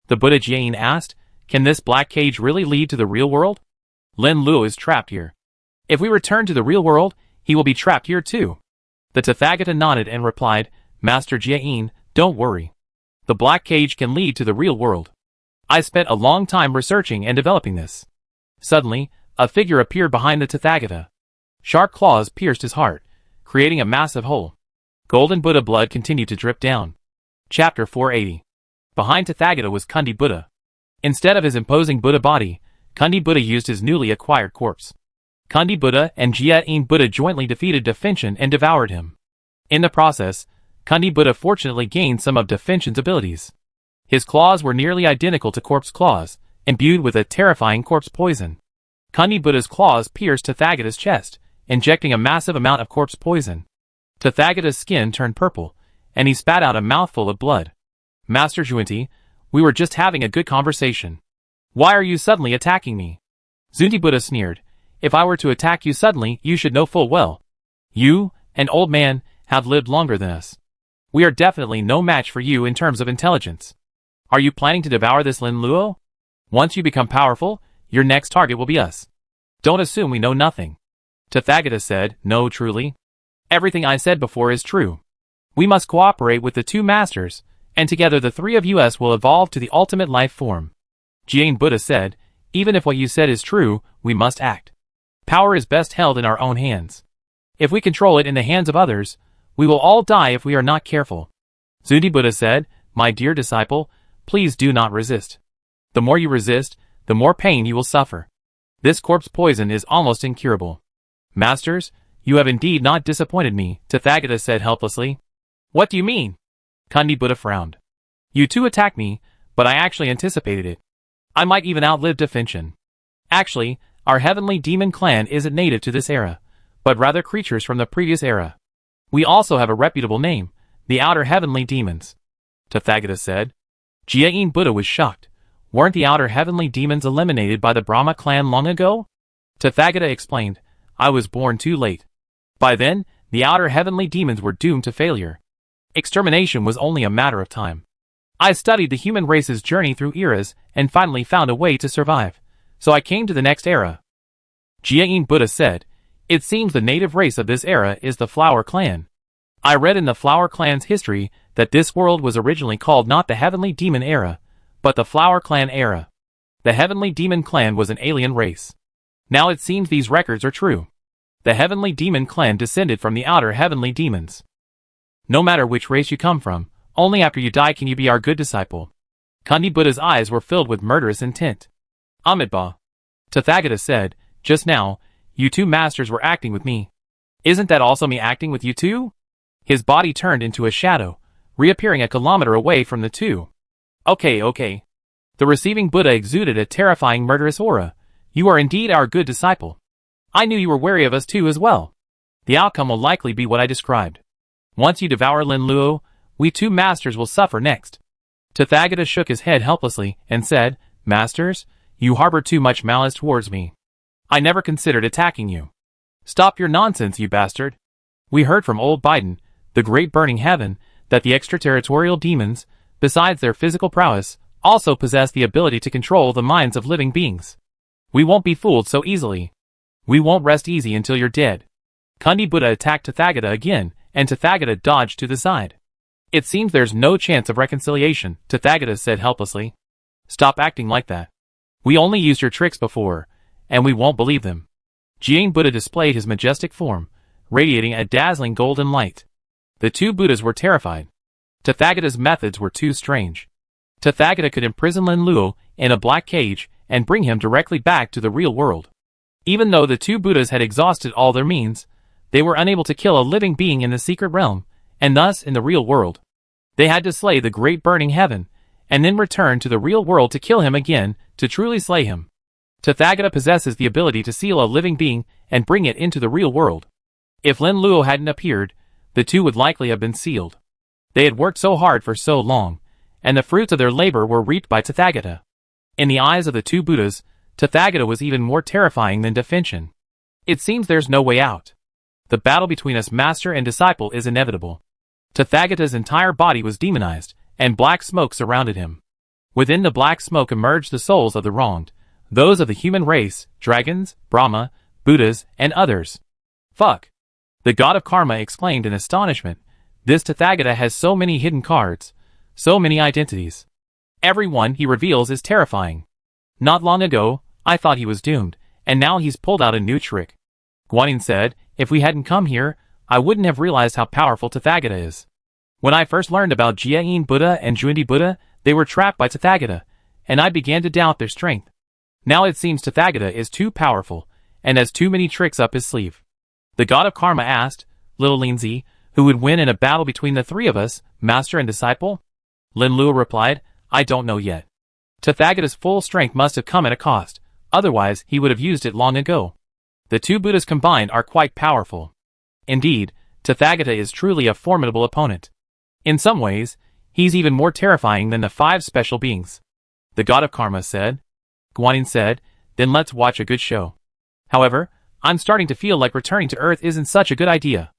The Buddha Jiayin asked, can this black cage really lead to the real world? Lin Luo is trapped here. If we return to the real world, he will be trapped here too. The Tathagata nodded and replied, Master Jiayin, don't worry. The black cage can lead to the real world. I spent a long time researching and developing this. Suddenly, a figure appeared behind the Tathagata. Sharp claws pierced his heart, creating a massive hole. Golden Buddha blood continued to drip down. Chapter 480. Behind Tathagata was Kundi Buddha. Instead of his imposing Buddha body, Kundi Buddha used his newly acquired corpse. Kundi Buddha and Jiayin Buddha jointly defeated Defincian and devoured him. In the process, Kundi Buddha fortunately gained some of Defincian's abilities. His claws were nearly identical to corpse claws, imbued with a terrifying corpse poison. Kundi Buddha's claws pierced Tathagata's chest, injecting a massive amount of corpse poison. Tathagata's skin turned purple, and he spat out a mouthful of blood. Master Zhuinti, we were just having a good conversation. Why are you suddenly attacking me? Zhuinti Buddha sneered, if I were to attack you suddenly, you should know full well. You, an old man, have lived longer than us. We are definitely no match for you in terms of intelligence. Are you planning to devour this Lin Luo? Once you become powerful, your next target will be us. Don't assume we know nothing. Tathagata said, no, truly. Everything I said before is true. We must cooperate with the two masters, and together the three of us will evolve to the ultimate life form. Jiayin Buddha said, even if what you said is true, we must act. Power is best held in our own hands. If we control it in the hands of others, we will all die if we are not careful. Zhuinti Buddha said, my dear disciple, please do not resist. The more you resist, the more pain you will suffer. This corpse poison is almost incurable. Masters, you have indeed not disappointed me, Tathagata said helplessly. What do you mean? Kundi Buddha frowned. You two attacked me, but I actually anticipated it. I might even outlive Defincian. Actually, our heavenly demon clan isn't native to this era, but rather creatures from the previous era. We also have a reputable name, the Outer Heavenly Demons. Tathagata said. Jiayin Buddha was shocked. Weren't the Outer Heavenly Demons eliminated by the Brahma clan long ago? Tathagata explained, I was born too late. By then, the Outer Heavenly Demons were doomed to failure. Extermination was only a matter of time. I studied the human race's journey through eras and finally found a way to survive, so I came to the next era. Jiayin Buddha said, it seems the native race of this era is the Flower Clan. I read in the Flower Clan's history that this world was originally called not the Heavenly Demon Era, but the Flower Clan Era. The Heavenly Demon Clan was an alien race. Now it seems these records are true. The Heavenly Demon Clan descended from the Outer Heavenly Demons. No matter which race you come from, only after you die can you be our good disciple. Kundi Buddha's eyes were filled with murderous intent. Amitabha. Tathagata said, just now, you two masters were acting with me. Isn't that also me acting with you two? His body turned into a shadow, reappearing a kilometer away from the two. Okay. The receiving Buddha exuded a terrifying murderous aura. You are indeed our good disciple. I knew you were wary of us too as well. The outcome will likely be what I described. Once you devour Lin Luo, we two masters will suffer next. Tathagata shook his head helplessly and said, Masters, you harbor too much malice towards me. I never considered attacking you. Stop your nonsense, you bastard. We heard from old Biden, the great burning heaven, that the extraterritorial demons, besides their physical prowess, also possess the ability to control the minds of living beings. We won't be fooled so easily. We won't rest easy until you're dead. Kundi Buddha attacked Tathagata again, and Tathagata dodged to the side. It seems there's no chance of reconciliation, Tathagata said helplessly. Stop acting like that. We only used your tricks before, and we won't believe them. Jiang Buddha displayed his majestic form, radiating a dazzling golden light. The two Buddhas were terrified. Tathagata's methods were too strange. Tathagata could imprison Lin Luo in a black cage and bring him directly back to the real world. Even though the two Buddhas had exhausted all their means, they were unable to kill a living being in the secret realm, and thus in the real world. They had to slay the great burning heaven, and then return to the real world to kill him again, to truly slay him. Tathagata possesses the ability to seal a living being and bring it into the real world. If Lin Luo hadn't appeared, the two would likely have been sealed. They had worked so hard for so long, and the fruits of their labor were reaped by Tathagata. In the eyes of the two Buddhas, Tathagata was even more terrifying than Defincian. It seems there's no way out. The battle between us master and disciple is inevitable. Tathagata's entire body was demonized, and black smoke surrounded him. Within the black smoke emerged the souls of the wronged, those of the human race, dragons, Brahma, Buddhas, and others. Fuck! The god of karma exclaimed in astonishment. This Tathagata has so many hidden cards, so many identities. Every one he reveals is terrifying. Not long ago, I thought he was doomed, and now he's pulled out a new trick. Guanyin said, if we hadn't come here, I wouldn't have realized how powerful Tathagata is. When I first learned about Jiayin Buddha and Jundi Buddha, they were trapped by Tathagata, and I began to doubt their strength. Now it seems Tathagata is too powerful, and has too many tricks up his sleeve. The god of karma asked, Little Linzi, who would win in a battle between the three of us, master and disciple? Lin Luo replied, I don't know yet. Tathagata's full strength must have come at a cost, otherwise he would have used it long ago. The two Buddhas combined are quite powerful. Indeed, Tathagata is truly a formidable opponent. In some ways, he's even more terrifying than the 5 special beings. The god of karma said. Guanyin said, then let's watch a good show. However, I'm starting to feel like returning to Earth isn't such a good idea.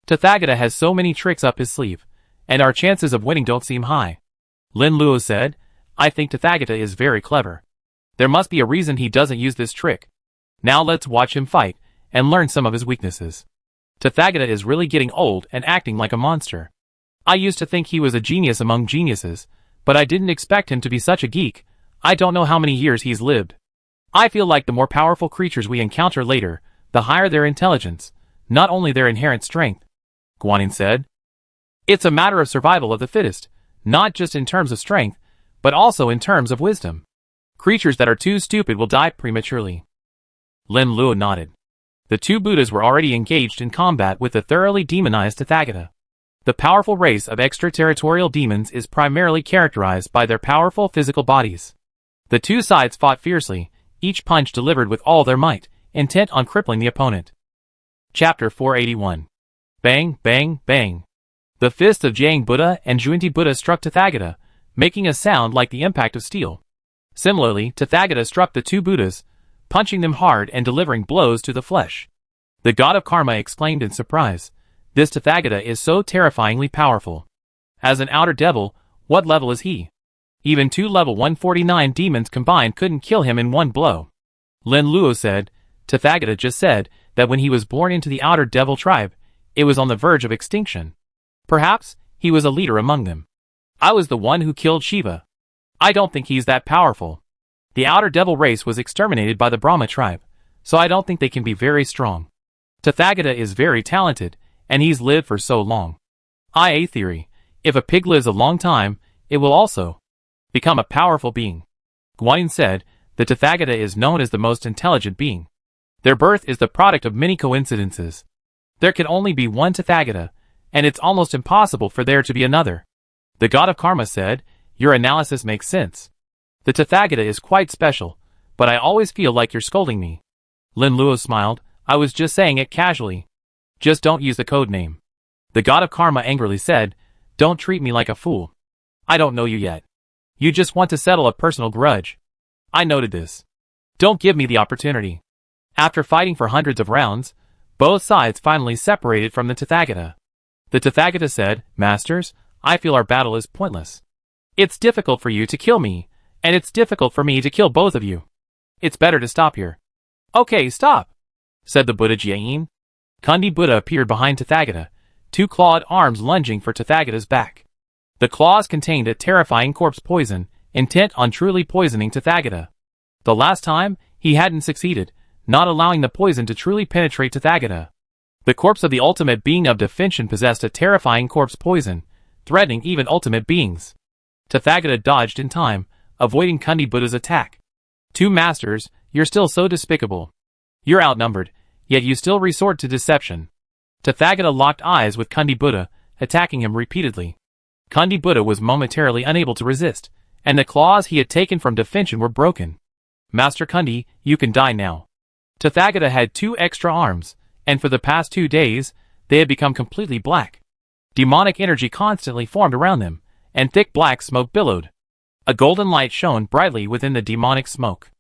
Tathagata has so many tricks up his sleeve, and our chances of winning don't seem high. Lin Luo said, I think Tathagata is very clever. There must be a reason he doesn't use this trick. Now let's watch him fight, and learn some of his weaknesses. Tathagata is really getting old and acting like a monster. I used to think he was a genius among geniuses, but I didn't expect him to be such a geek. I don't know how many years he's lived. I feel like the more powerful creatures we encounter later, the higher their intelligence, not only their inherent strength. Guanyin said. It's a matter of survival of the fittest, not just in terms of strength, but also in terms of wisdom. Creatures that are too stupid will die prematurely. Lin Luo nodded. The two Buddhas were already engaged in combat with the thoroughly demonized Tathagata. The powerful race of extraterritorial demons is primarily characterized by their powerful physical bodies. The two sides fought fiercely, each punch delivered with all their might, intent on crippling the opponent. Chapter 481. Bang, bang, bang. The fists of Jiang Buddha and Jundi Buddha struck Tathagata, making a sound like the impact of steel. Similarly, Tathagata struck the two Buddhas, punching them hard and delivering blows to the flesh. The god of karma exclaimed in surprise, this Tathagata is so terrifyingly powerful. As an outer devil, what level is he? Even 2 level 149 demons combined couldn't kill him in one blow. Lin Luo said, Tathagata just said that when he was born into the outer devil tribe, it was on the verge of extinction. Perhaps, he was a leader among them. I was the one who killed Shiva. I don't think he's that powerful. The outer devil race was exterminated by the Brahma tribe, so I don't think they can be very strong. Tathagata is very talented, and he's lived for so long. IA theory, if a pig lives a long time, it will also Become a powerful being. Guanyin said, the Tathagata is known as the most intelligent being. Their birth is the product of many coincidences. There can only be one Tathagata, and it's almost impossible for there to be another. The god of karma said, your analysis makes sense. The Tathagata is quite special, but I always feel like you're scolding me. Lin Luo smiled, I was just saying it casually. Just don't use the code name. The god of karma angrily said, don't treat me like a fool. I don't know you yet. You just want to settle a personal grudge. I noted this. Don't give me the opportunity. After fighting for hundreds of rounds, both sides finally separated from the Tathagata. The Tathagata said, Masters, I feel our battle is pointless. It's difficult for you to kill me, and it's difficult for me to kill both of you. It's better to stop here. Okay, stop, said the Buddha Jiayin. Kundi Buddha appeared behind Tathagata, two clawed arms lunging for Tathagata's back. The claws contained a terrifying corpse poison, intent on truly poisoning Tathagata. The last time, he hadn't succeeded, not allowing the poison to truly penetrate Tathagata. The corpse of the ultimate being of definition possessed a terrifying corpse poison, threatening even ultimate beings. Tathagata dodged in time, avoiding Kundi Buddha's attack. Two masters, you're still so despicable. You're outnumbered, yet you still resort to deception. Tathagata locked eyes with Kundi Buddha, attacking him repeatedly. Kundi Buddha was momentarily unable to resist, and the claws he had taken from definition were broken. Master Kundi, you can die now. Tathagata had 2 extra arms, and for the past 2 days, they had become completely black. Demonic energy constantly formed around them, and thick black smoke billowed. A golden light shone brightly within the demonic smoke.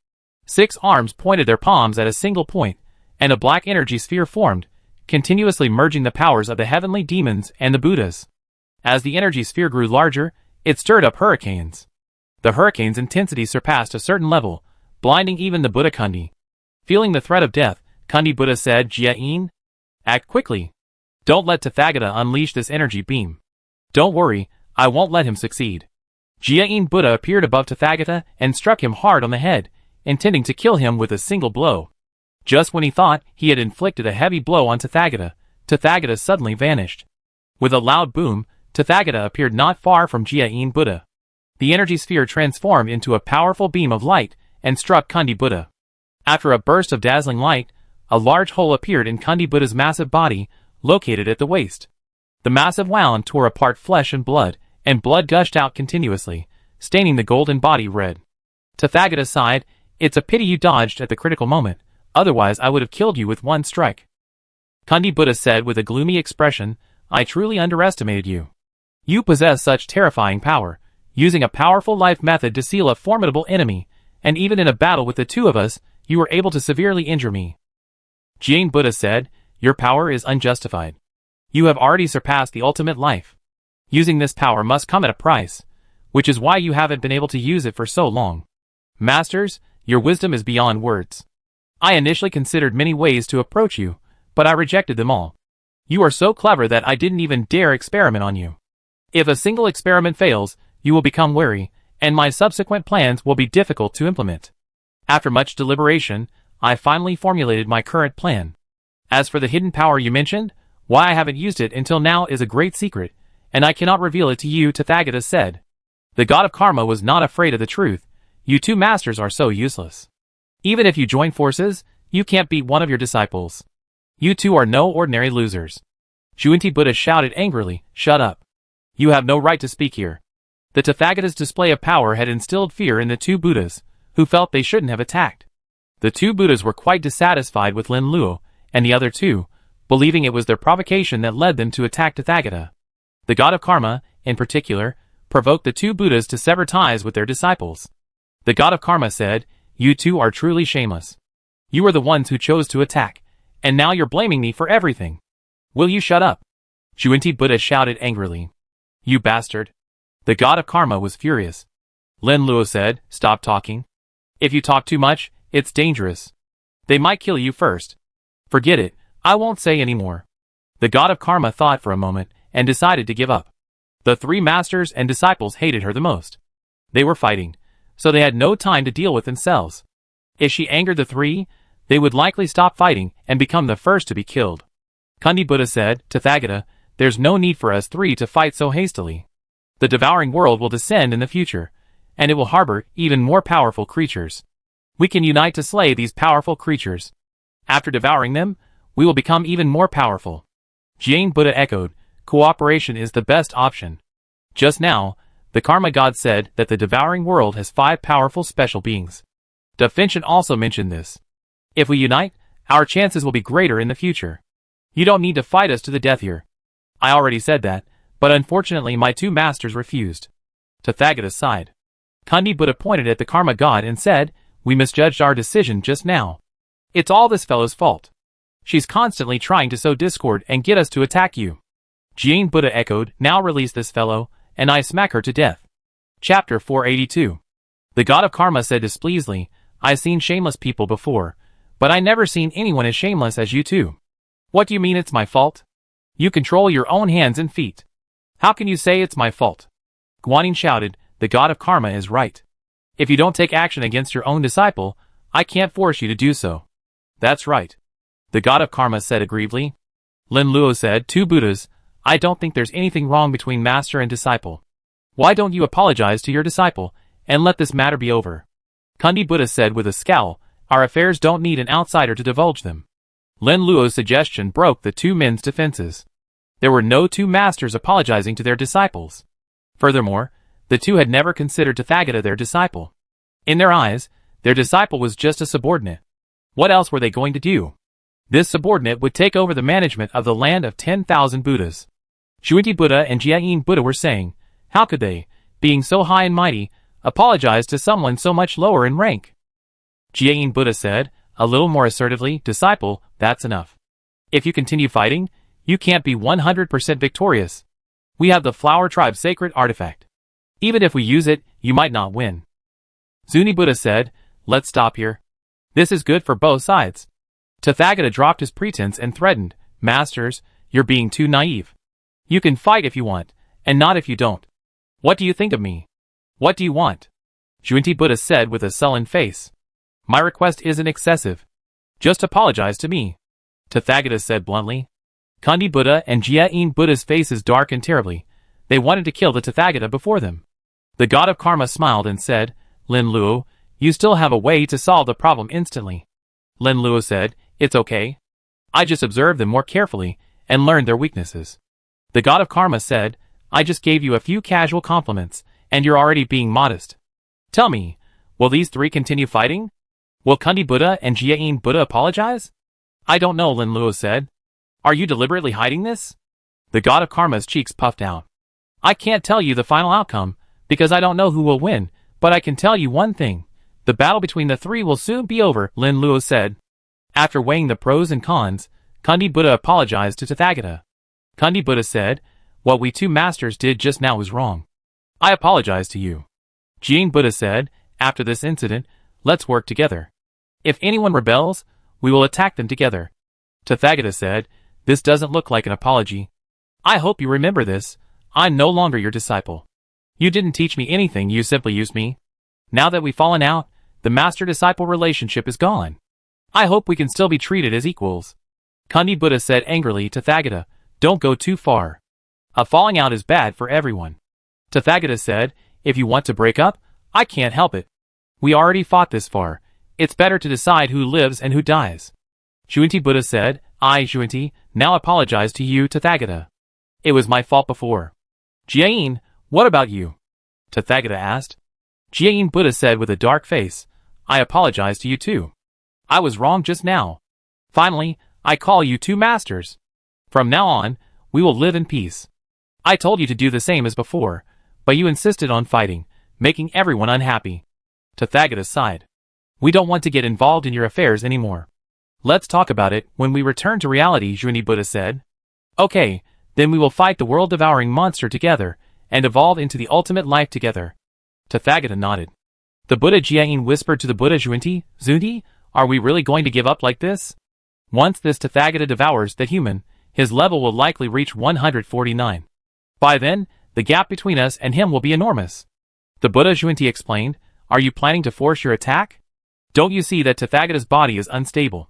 6 arms pointed their palms at a single point, and a black energy sphere formed, continuously merging the powers of the heavenly demons and the Buddhas. As the energy sphere grew larger, it stirred up hurricanes. The hurricane's intensity surpassed a certain level, blinding even the Buddha Kundi. Feeling the threat of death, Kundi Buddha said, Jiayin, act quickly. Don't let Tathagata unleash this energy beam. Don't worry, I won't let him succeed. Jiayin Buddha appeared above Tathagata and struck him hard on the head, intending to kill him with a single blow. Just when he thought he had inflicted a heavy blow on Tathagata, Tathagata suddenly vanished. With a loud boom, Tathagata appeared not far from Jiayin Buddha. The energy sphere transformed into a powerful beam of light and struck Kundi Buddha. After a burst of dazzling light, a large hole appeared in Kundi Buddha's massive body, located at the waist. The massive wound tore apart flesh and blood gushed out continuously, staining the golden body red. Tathagata sighed, it's a pity you dodged at the critical moment, otherwise I would have killed you with one strike. Kundi Buddha said with a gloomy expression, I truly underestimated you. You possess such terrifying power, using a powerful life method to seal a formidable enemy, and even in a battle with the 2 of us, you were able to severely injure me. Jiayin Buddha said, your power is unjustified. You have already surpassed the ultimate life. Using this power must come at a price, which is why you haven't been able to use it for so long. Masters, your wisdom is beyond words. I initially considered many ways to approach you, but I rejected them all. You are so clever that I didn't even dare experiment on you. If a single experiment fails, you will become wary, and my subsequent plans will be difficult to implement. After much deliberation, I finally formulated my current plan. As for the hidden power you mentioned, why I haven't used it until now is a great secret, and I cannot reveal it to you, Tathagata said. The god of karma was not afraid of the truth. You 2 masters are so useless. Even if you join forces, you can't beat one of your disciples. You 2 are no ordinary losers. Juinti Buddha shouted angrily, shut up. You have no right to speak here. The Tathagata's display of power had instilled fear in the 2 Buddhas, who felt they shouldn't have attacked. The 2 Buddhas were quite dissatisfied with Lin Luo and the other 2, believing it was their provocation that led them to attack Tathagata. The god of karma, in particular, provoked the 2 Buddhas to sever ties with their disciples. The god of karma said, you 2 are truly shameless. You are the ones who chose to attack, and now you're blaming me for everything. Will you shut up? Juinti Buddha shouted angrily. You bastard. The god of karma was furious. Lin Luo said, stop talking. If you talk too much, it's dangerous. They might kill you first. Forget it, I won't say any more. The god of karma thought for a moment, and decided to give up. The 3 masters and disciples hated her the most. They were fighting, so they had no time to deal with themselves. If she angered the 3, they would likely stop fighting and become the first to be killed. Kundi Buddha said, Tathagata, there's no need for us 3 to fight so hastily. The devouring world will descend in the future, and it will harbor even more powerful creatures. We can unite to slay these powerful creatures. After devouring them, we will become even more powerful. Jian Buddha echoed, cooperation is the best option. Just now, the Karma God said that the devouring world has 5 powerful special beings. Da Finchin also mentioned this. If we unite, our chances will be greater in the future. You don't need to fight us to the death here. I already said that, but unfortunately my 2 masters refused. Tathagata sighed. Kundi Buddha pointed at the Karma God and said, we misjudged our decision just now. It's all this fellow's fault. She's constantly trying to sow discord and get us to attack you. Jian Buddha echoed, now release this fellow, and I smack her to death. Chapter 482. The God of Karma said displeasedly, I've seen shameless people before, but I never seen anyone as shameless as you two. What do you mean it's my fault? You control your own hands and feet. How can you say it's my fault? Guanyin shouted, the God of Karma is right. If you don't take action against your own disciple, I can't force you to do so. That's right. The God of Karma said aggrievedly. Lin Luo said, 2 Buddhas, I don't think there's anything wrong between master and disciple. Why don't you apologize to your disciple, and let this matter be over? Kundi Buddha said with a scowl, our affairs don't need an outsider to divulge them. Lin Luo's suggestion broke the 2 men's defenses. There were no 2 masters apologizing to their disciples. Furthermore, the 2 had never considered Tathagata their disciple. In their eyes, their disciple was just a subordinate. What else were they going to do? This subordinate would take over the management of the land of 10,000 Buddhas. Zhuinti Buddha and Jiayin Buddha were saying, how could they, being so high and mighty, apologize to someone so much lower in rank? Jiayin Buddha said, a little more assertively, disciple, that's enough. If you continue fighting, you can't be 100% victorious. We have the Flower Tribe's sacred artifact. Even if we use it, you might not win. Zuni Buddha said, let's stop here. This is good for both sides. Tathagata dropped his pretense and threatened, masters, you're being too naive. You can fight if you want, and not if you don't. What do you think of me? What do you want? Zhuinti Buddha said with a sullen face. My request isn't excessive. Just apologize to me. Tathagata said bluntly. Kundi Buddha and Jiayin Buddha's faces darkened terribly. They wanted to kill the Tathagata before them. The God of Karma smiled and said, Lin Luo, you still have a way to solve the problem instantly. Lin Luo said, it's okay. I just observed them more carefully and learned their weaknesses. The God of Karma said, I just gave you a few casual compliments, and you're already being modest. Tell me, will these 3 continue fighting? Will Kundi Buddha and Jiayin Buddha apologize? I don't know, Lin Luo said. Are you deliberately hiding this? The God of Karma's cheeks puffed out. I can't tell you the final outcome, because I don't know who will win, but I can tell you one thing. The battle between the 3 will soon be over, Lin Luo said. After weighing the pros and cons, Kundi Buddha apologized to Tathagata. Kundi Buddha said, what we 2 masters did just now was wrong. I apologize to you. Jian Buddha said, after this incident, let's work together. If anyone rebels, we will attack them together. Tathagata said, this doesn't look like an apology. I hope you remember this. I'm no longer your disciple. You didn't teach me anything, you simply used me. Now that we've fallen out, the master-disciple relationship is gone. I hope we can still be treated as equals. Kundi Buddha said angrily to Tathagata, don't go too far. A falling out is bad for everyone. Tathagata said, if you want to break up, I can't help it. We already fought this far. It's better to decide who lives and who dies. Zhuinti Buddha said, I, Zhuinti, now apologize to you, Tathagata. It was my fault before. Jiayin, what about you? Tathagata asked. Jiayin Buddha said with a dark face, I apologize to you too. I was wrong just now. Finally, I call you 2 masters. From now on, we will live in peace. I told you to do the same as before, but you insisted on fighting, making everyone unhappy. Tathagata sighed. We don't want to get involved in your affairs anymore. Let's talk about it when we return to reality, Zhuinti Buddha said. Okay, then we will fight the world-devouring monster together, and evolve into the ultimate life together. Tathagata nodded. The Buddha Jiayin whispered to the Buddha Zhuinti, Zhuinti, are we really going to give up like this? Once this Tathagata devours the human, his level will likely reach 149. By then, the gap between us and him will be enormous. The Buddha Zhuinti explained, are you planning to force your attack? Don't you see that Tathagata's body is unstable?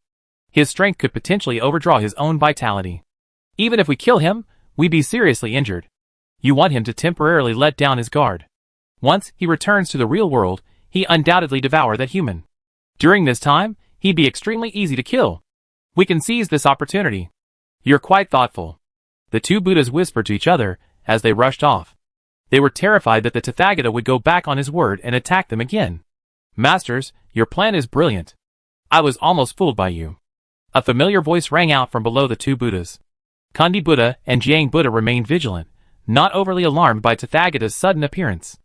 His strength could potentially overdraw his own vitality. Even if we kill him, we'd be seriously injured. You want him to temporarily let down his guard. Once he returns to the real world, he undoubtedly devour that human. During this time, he'd be extremely easy to kill. We can seize this opportunity. You're quite thoughtful. The two Buddhas whispered to each other as they rushed off. They were terrified that the Tathagata would go back on his word and attack them again. Masters, your plan is brilliant. I was almost fooled by you. A familiar voice rang out from below the two Buddhas. Kandi Buddha and Jiang Buddha remained vigilant, not overly alarmed by Tathagata's sudden appearance.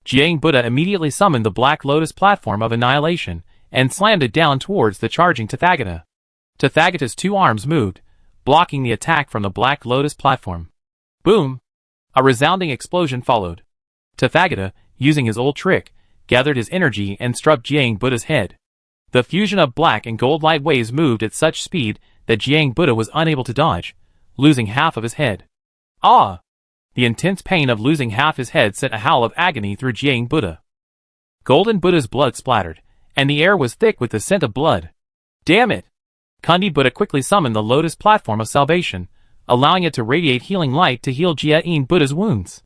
Jiang Buddha immediately summoned the Black Lotus platform of annihilation and slammed it down towards the charging Tathagata. Tathagata's two arms moved, blocking the attack from the Black Lotus platform. Boom! A resounding explosion followed. Tathagata, using his old trick, gathered his energy and struck Jiang Buddha's head. The fusion of black and gold light waves moved at such speed that Jiang Buddha was unable to dodge, losing half of his head. Ah! The intense pain of losing half his head sent a howl of agony through Jiang Buddha. Golden Buddha's blood splattered, and the air was thick with the scent of blood. Damn it! Kandi Buddha quickly summoned the Lotus Platform of Salvation, allowing it to radiate healing light to heal Jiayin Buddha's wounds.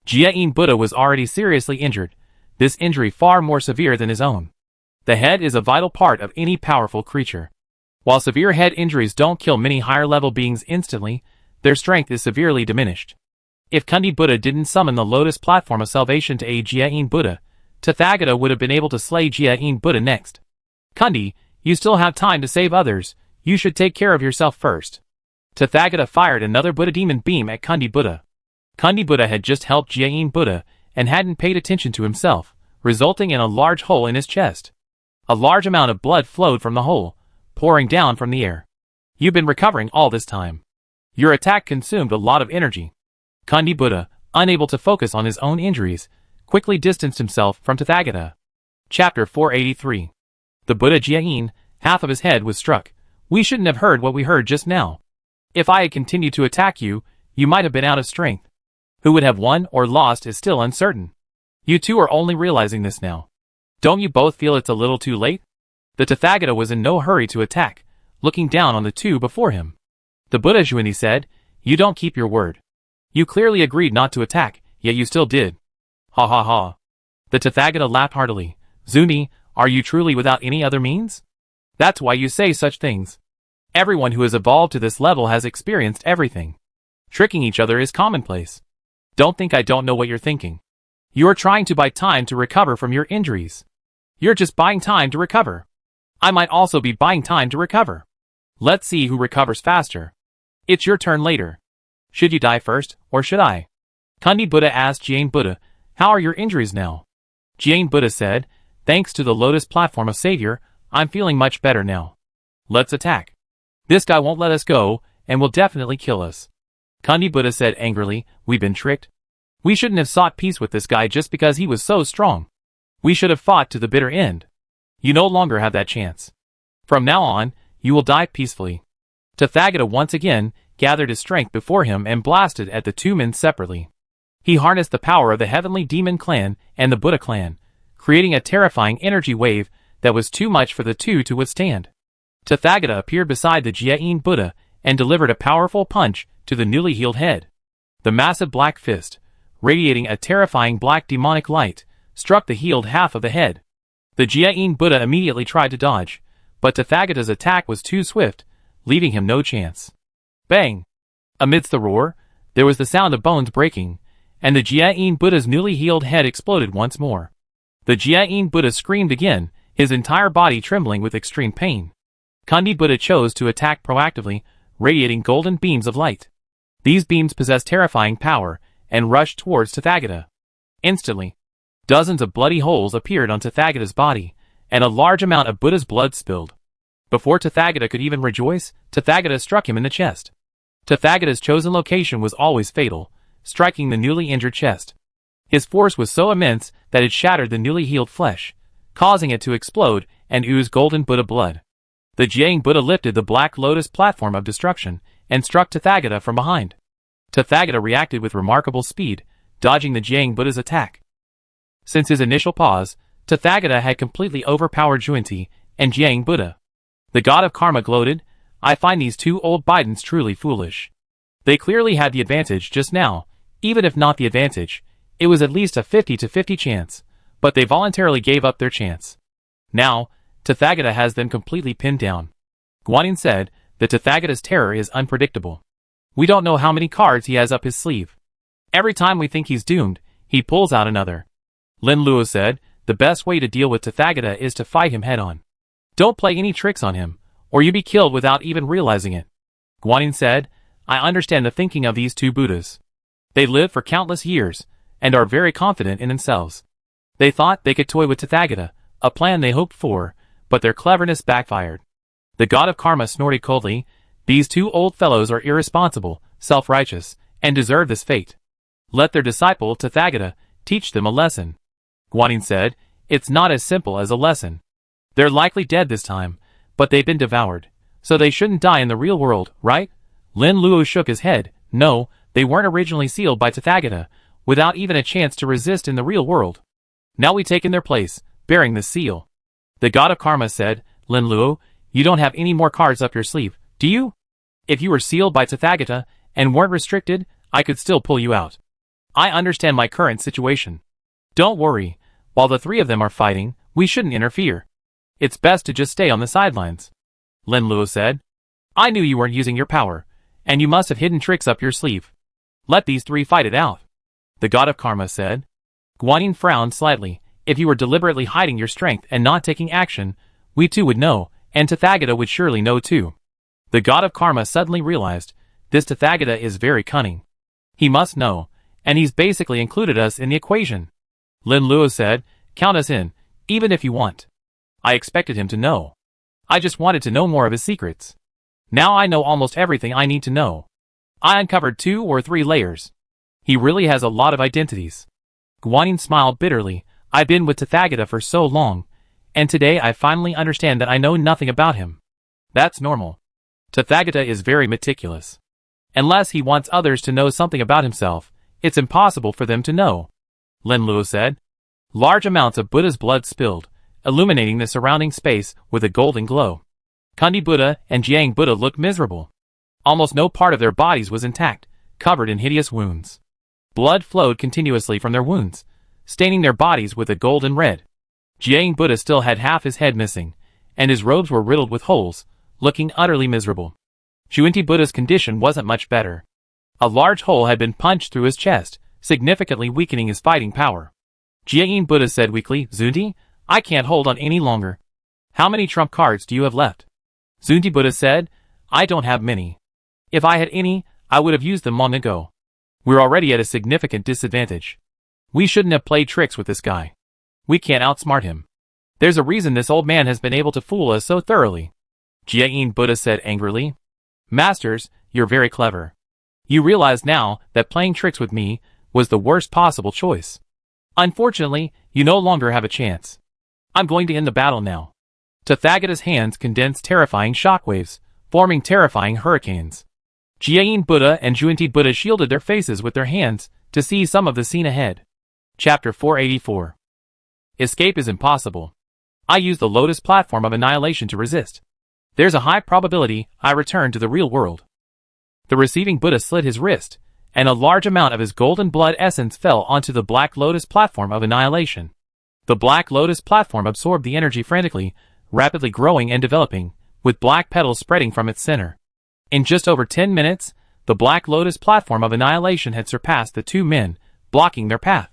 Jiayin Buddha was already seriously injured, this injury far more severe than his own. The head is a vital part of any powerful creature. While severe head injuries don't kill many higher-level beings instantly, their strength is severely diminished. If Kandi Buddha didn't summon the Lotus Platform of Salvation to aid Jiayin Buddha, Tathagata would have been able to slay Jiayin Buddha next. Kandi, you still have time to save others, you should take care of yourself first. Tathagata fired another Buddha demon beam at Kandi Buddha. Kandi Buddha had just helped Jiayin Buddha and hadn't paid attention to himself, resulting in a large hole in his chest. A large amount of blood flowed from the hole, pouring down from the air. You've been recovering all this time. Your attack consumed a lot of energy. Kandi Buddha, unable to focus on his own injuries, quickly distanced himself from Tathagata. Chapter 483. The Buddha Jiayin, half of his head was struck. We shouldn't have heard what we heard just now. If I had continued to attack you, you might have been out of strength. Who would have won or lost is still uncertain. You two are only realizing this now. Don't you both feel it's a little too late? The Tathagata was in no hurry to attack, looking down on the two before him. The Buddha Zhuini said, you don't keep your word. You clearly agreed not to attack, yet you still did. Ha ha ha. The Tathagata laughed heartily. Zhuini, are you truly without any other means? That's why you say such things. Everyone who has evolved to this level has experienced everything. Tricking each other is commonplace. Don't think I don't know what you're thinking. You are trying to buy time to recover from your injuries. You're just buying time to recover. I might also be buying time to recover. Let's see who recovers faster. It's your turn later. Should you die first, or should I? Kandi Buddha asked Jiayin Buddha, how are your injuries now? Jiayin Buddha said, thanks to the Lotus Platform of Savior, I'm feeling much better now. Let's attack. This guy won't let us go, and will definitely kill us. Kandi Buddha said angrily, we've been tricked. We shouldn't have sought peace with this guy just because he was so strong. We should have fought to the bitter end. You no longer have that chance. From now on, you will die peacefully. Tathagata once again gathered his strength before him and blasted at the two men separately. He harnessed the power of the Heavenly Demon Clan and the Buddha Clan, creating a terrifying energy wave that was too much for the two to withstand. Tathagata appeared beside the Jiayin Buddha and delivered a powerful punch to the newly healed head. The massive black fist, radiating a terrifying black demonic light, struck the healed half of the head. The Jiayin Buddha immediately tried to dodge, but Tathagata's attack was too swift, leaving him no chance. Bang! Amidst the roar, there was the sound of bones breaking, and the Jiayin Buddha's newly healed head exploded once more. The Jiayin Buddha screamed again, his entire body trembling with extreme pain. Kandi Buddha chose to attack proactively, radiating golden beams of light. These beams possessed terrifying power, and rushed towards Tathagata. Instantly, dozens of bloody holes appeared on Tathagata's body, and a large amount of Buddha's blood spilled. Before Tathagata could even rejoice, Tathagata struck him in the chest. Tathagata's chosen location was always fatal, striking the newly injured chest. His force was so immense that it shattered the newly healed flesh, causing it to explode and ooze golden Buddha blood. The Jiayin Buddha lifted the Black Lotus Platform of Destruction and struck Tathagata from behind. Tathagata reacted with remarkable speed, dodging the Jiayin Buddha's attack. Since his initial pause, Tathagata had completely overpowered Zhuinti and Jiayin Buddha. The god of karma gloated, I find these two old Bidens truly foolish. They clearly had the advantage just now, even if not the advantage, It was at least a 50-50 chance, but they voluntarily gave up their chance. Now, Tathagata has them completely pinned down. Guanyin said that Tathagata's terror is unpredictable. We don't know how many cards he has up his sleeve. Every time we think he's doomed, he pulls out another. Lin Luo said, the best way to deal with Tathagata is to fight him head-on. Don't play any tricks on him, or you be killed without even realizing it. Guanyin said, I understand the thinking of these two Buddhas. They lived for countless years, and are very confident in themselves. They thought they could toy with Tathagata, a plan they hoped for, but their cleverness backfired. The god of karma snorted coldly, these two old fellows are irresponsible, self-righteous, and deserve this fate. Let their disciple, Tathagata, teach them a lesson. Guanyin said, it's not as simple as a lesson. They're likely dead this time, but they've been devoured, so they shouldn't die in the real world, right? Lin Luo shook his head, no, they weren't originally sealed by Tathagata, without even a chance to resist in the real world. Now we take in their place, bearing the seal. The god of karma said, Lin Luo, you don't have any more cards up your sleeve, do you? If you were sealed by Tathagata, and weren't restricted, I could still pull you out. I understand my current situation. Don't worry, while the three of them are fighting, we shouldn't interfere. It's best to just stay on the sidelines. Lin Luo said, I knew you weren't using your power, and you must have hidden tricks up your sleeve. Let these three fight it out. The god of karma said. Guanyin frowned slightly. If you were deliberately hiding your strength and not taking action, we too would know, and Tathagata would surely know too. The god of karma suddenly realized, this Tathagata is very cunning. He must know, and he's basically included us in the equation. Lin Luo said, count us in, even if you want. I expected him to know. I just wanted to know more of his secrets. Now I know almost everything I need to know. I uncovered 2 or 3 layers. He really has a lot of identities. Guanyin smiled bitterly, I've been with Tathagata for so long, and today I finally understand that I know nothing about him. That's normal. Tathagata is very meticulous. Unless he wants others to know something about himself, it's impossible for them to know. Lin Luo said. Large amounts of Buddha's blood spilled, illuminating the surrounding space with a golden glow. Kundi Buddha and Jiang Buddha looked miserable. Almost no part of their bodies was intact, covered in hideous wounds. Blood flowed continuously from their wounds, staining their bodies with a golden red. Jiang Buddha still had half his head missing, and his robes were riddled with holes, looking utterly miserable. Zhuinti Buddha's condition wasn't much better. A large hole had been punched through his chest, significantly weakening his fighting power. Jiang Buddha said weakly, Zhuinti, I can't hold on any longer. How many trump cards do you have left? Zhuinti Buddha said, I don't have many. If I had any, I would have used them long ago. We're already at a significant disadvantage. We shouldn't have played tricks with this guy. We can't outsmart him. There's a reason this old man has been able to fool us so thoroughly. Jiang Buddha said angrily. Masters, you're very clever. You realize now that playing tricks with me was the worst possible choice. Unfortunately, you no longer have a chance. I'm going to end the battle now. Tathagata's hands condensed terrifying shockwaves, forming terrifying hurricanes. Jiang Buddha and Zhuinti Buddha shielded their faces with their hands to see some of the scene ahead. Chapter 484. Escape is impossible. I use the Lotus platform of annihilation to resist. There's a high probability I return to the real world. The receiving Buddha slit his wrist, and a large amount of his golden blood essence fell onto the Black Lotus platform of annihilation. The Black Lotus platform absorbed the energy frantically, rapidly growing and developing, with black petals spreading from its center. In just over 10 minutes, the Black Lotus platform of annihilation had surpassed the 2 men, blocking their path.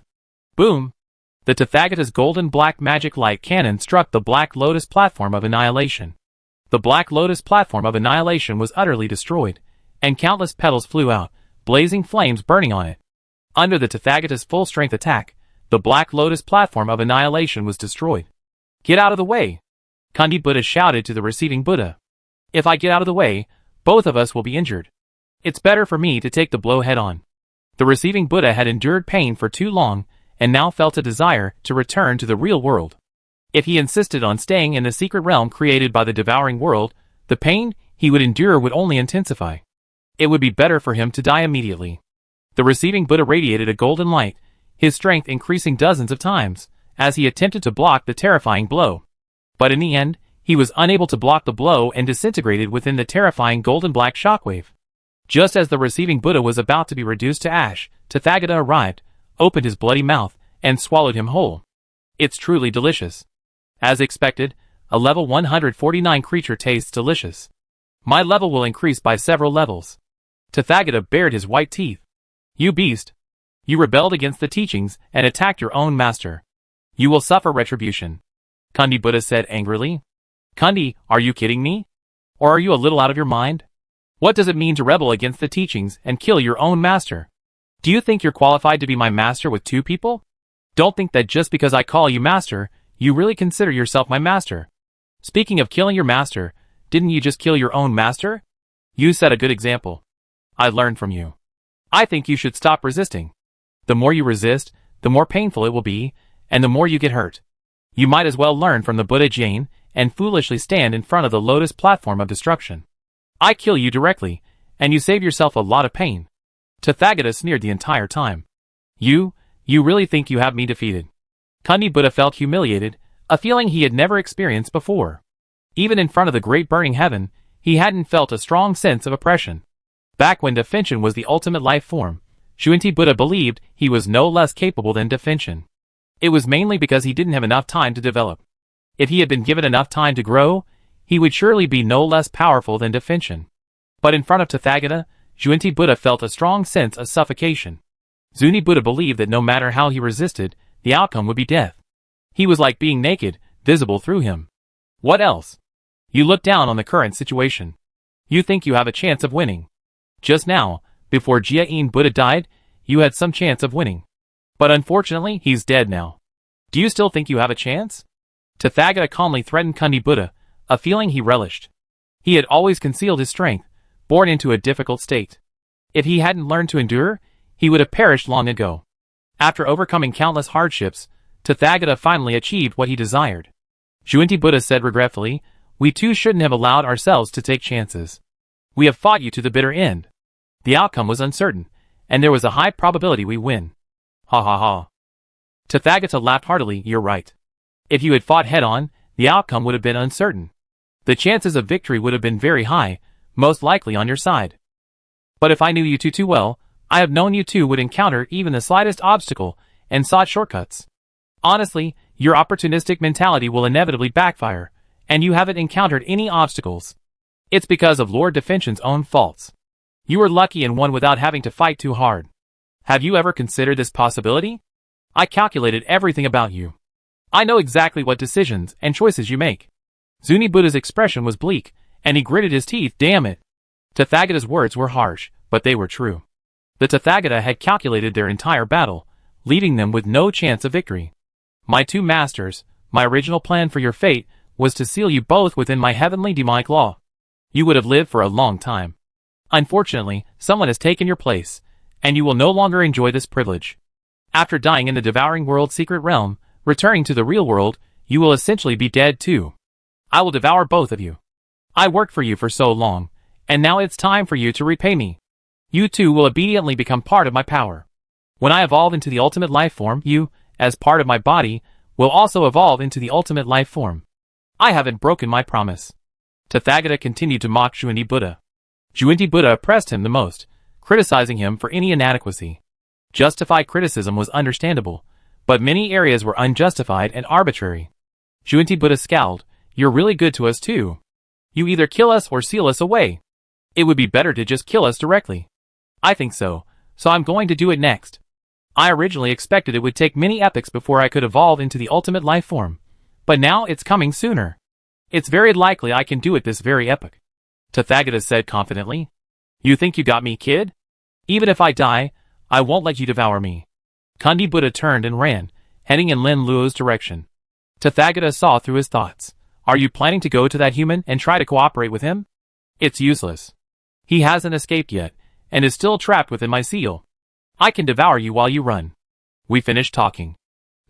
Boom! The Tathagata's golden black magic light cannon struck the Black Lotus platform of annihilation. The Black Lotus platform of annihilation was utterly destroyed, and countless petals flew out, blazing flames burning on it. Under the Tathagata's full-strength attack, the Black Lotus platform of annihilation was destroyed. Get out of the way! Kundi Buddha shouted to the receiving Buddha. If I get out of the way, both of us will be injured. It's better for me to take the blow head-on. The receiving Buddha had endured pain for too long, and now felt a desire to return to the real world. If he insisted on staying in the secret realm created by the devouring world, the pain he would endure would only intensify. It would be better for him to die immediately. The receiving Buddha radiated a golden light, his strength increasing dozens of times, as he attempted to block the terrifying blow. But in the end, he was unable to block the blow and disintegrated within the terrifying golden black shockwave. Just as the receiving Buddha was about to be reduced to ash, Tathagata arrived, opened his bloody mouth, and swallowed him whole. It's truly delicious. As expected, a level 149 creature tastes delicious. My level will increase by several levels. Tathagata bared his white teeth. You beast! You rebelled against the teachings and attacked your own master. You will suffer retribution. Kundi Buddha said angrily. Kundi, are you kidding me? Or are you a little out of your mind? What does it mean to rebel against the teachings and kill your own master? Do you think you're qualified to be my master with 2 people? Don't think that just because I call you master, you really consider yourself my master. Speaking of killing your master, didn't you just kill your own master? You set a good example. I learned from you. I think you should stop resisting. The more you resist, the more painful it will be, and the more you get hurt. You might as well learn from the Buddha Jain and foolishly stand in front of the lotus platform of destruction. I kill you directly, and you save yourself a lot of pain. Tathagata sneered the entire time. You really think you have me defeated? Kundi Buddha felt humiliated, a feeling he had never experienced before. Even in front of the great burning heaven, he hadn't felt a strong sense of oppression. Back when Defension was the ultimate life form, Shuinti Buddha believed he was no less capable than Defension. It was mainly because he didn't have enough time to develop. If he had been given enough time to grow, he would surely be no less powerful than Defension. But in front of Tathagata, Shuinti Buddha felt a strong sense of suffocation. Zuni Buddha believed that no matter how he resisted, the outcome would be death. He was like being naked, visible through him. What else? You look down on the current situation. You think you have a chance of winning. Just now, before Jia-in Buddha died, you had some chance of winning. But unfortunately, he's dead now. Do you still think you have a chance? Tathagata calmly threatened Kundi Buddha, a feeling he relished. He had always concealed his strength, born into a difficult state. If he hadn't learned to endure, he would have perished long ago. After overcoming countless hardships, Tathagata finally achieved what he desired. Shuinti Buddha said regretfully, we too shouldn't have allowed ourselves to take chances. We have fought you to the bitter end. The outcome was uncertain, and there was a high probability we win. Ha ha ha. Tathagata laughed heartily. You're right. If you had fought head-on, the outcome would have been uncertain. The chances of victory would have been very high, most likely on your side. But if I knew you too well, I have known you two would encounter even the slightest obstacle and sought shortcuts. Honestly, your opportunistic mentality will inevitably backfire, and you haven't encountered any obstacles. It's because of Lord Defension's own faults. You were lucky and won without having to fight too hard. Have you ever considered this possibility? I calculated everything about you. I know exactly what decisions and choices you make. Zuni Buddha's expression was bleak, and he gritted his teeth. Damn it. Tathagata's words were harsh, but they were true. The Tathagata had calculated their entire battle, leaving them with no chance of victory. My 2 masters, my original plan for your fate, was to seal you both within my heavenly demonic law. You would have lived for a long time. Unfortunately, someone has taken your place, and you will no longer enjoy this privilege. After dying in the devouring world's secret realm, returning to the real world, you will essentially be dead too. I will devour both of you. I worked for you for so long, and now it's time for you to repay me. You two will obediently become part of my power. When I evolve into the ultimate life form, you, as part of my body, will also evolve into the ultimate life form. I haven't broken my promise. Tathagata continued to mock Shuinti Buddha. Shuinti Buddha oppressed him the most, criticizing him for any inadequacy. Justified criticism was understandable, but many areas were unjustified and arbitrary. Shuinti Buddha scowled. You're really good to us too. You either kill us or seal us away. It would be better to just kill us directly. I think so I'm going to do it next. I originally expected it would take many epochs before I could evolve into the ultimate life form, but now it's coming sooner. It's very likely I can do it this very epoch. Tathagata said confidently. You think you got me, kid? Even if I die, I won't let you devour me. Kundi Buddha turned and ran, heading in Lin Luo's direction. Tathagata saw through his thoughts. Are you planning to go to that human and try to cooperate with him? It's useless. He hasn't escaped yet, and is still trapped within my seal. I can devour you while you run. We finished talking.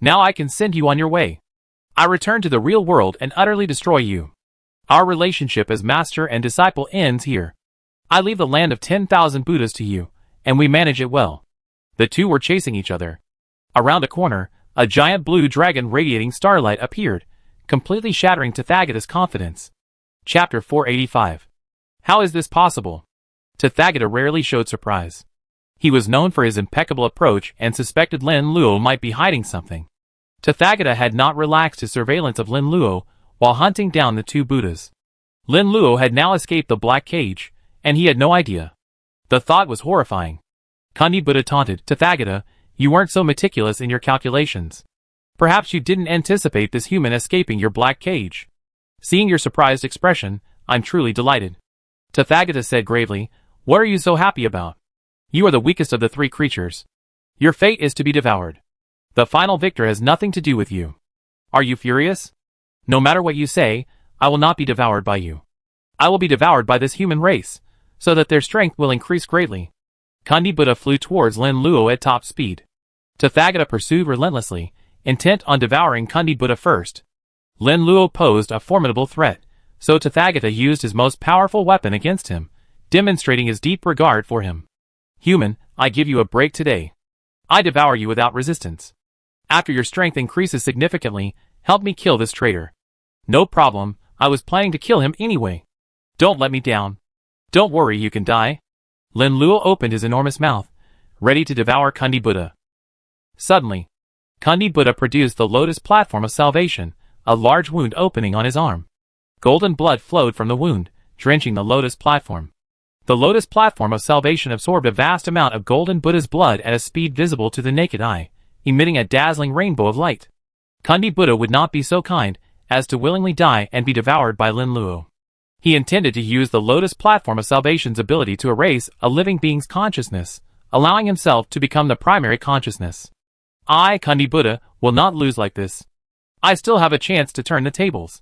Now I can send you on your way. I return to the real world and utterly destroy you. Our relationship as master and disciple ends here. I leave the land of 10,000 Buddhas to you, and we manage it well. The two were chasing each other. Around a corner, a giant blue dragon radiating starlight appeared, completely shattering Tathagata's confidence. Chapter 485. How is this possible? Tathagata rarely showed surprise. He was known for his impeccable approach and suspected Lin Luo might be hiding something. Tathagata had not relaxed his surveillance of Lin Luo while hunting down the two Buddhas. Lin Luo had now escaped the black cage, and he had no idea. The thought was horrifying. Kandi Buddha taunted, "Tathagata, you weren't so meticulous in your calculations. Perhaps you didn't anticipate this human escaping your black cage." Seeing your surprised expression, I'm truly delighted. Tathagata said gravely, "What are you so happy about? You are the weakest of the three creatures. Your fate is to be devoured. The final victor has nothing to do with you. Are you furious? No matter what you say, I will not be devoured by you. I will be devoured by this human race, so that their strength will increase greatly." Kandi Buddha flew towards Lin Luo at top speed. Tathagata pursued relentlessly, intent on devouring Kandi Buddha first. Lin Luo posed a formidable threat, so Tathagata used his most powerful weapon against him, demonstrating his deep regard for him. "Human, I give you a break today. I devour you without resistance. After your strength increases significantly, help me kill this traitor." "No problem, I was planning to kill him anyway. Don't let me down. Don't worry, you can die." Lin Luo opened his enormous mouth, ready to devour Kandi Buddha. Suddenly, Kandi Buddha produced the lotus platform of salvation, a large wound opening on his arm. Golden blood flowed from the wound, drenching the lotus platform. The lotus platform of salvation absorbed a vast amount of golden Buddha's blood at a speed visible to the naked eye, emitting a dazzling rainbow of light. Kandi Buddha would not be so kind as to willingly die and be devoured by Lin Luo. He intended to use the lotus platform of salvation's ability to erase a living being's consciousness, allowing himself to become the primary consciousness. "I, Kandi Buddha, will not lose like this. I still have a chance to turn the tables."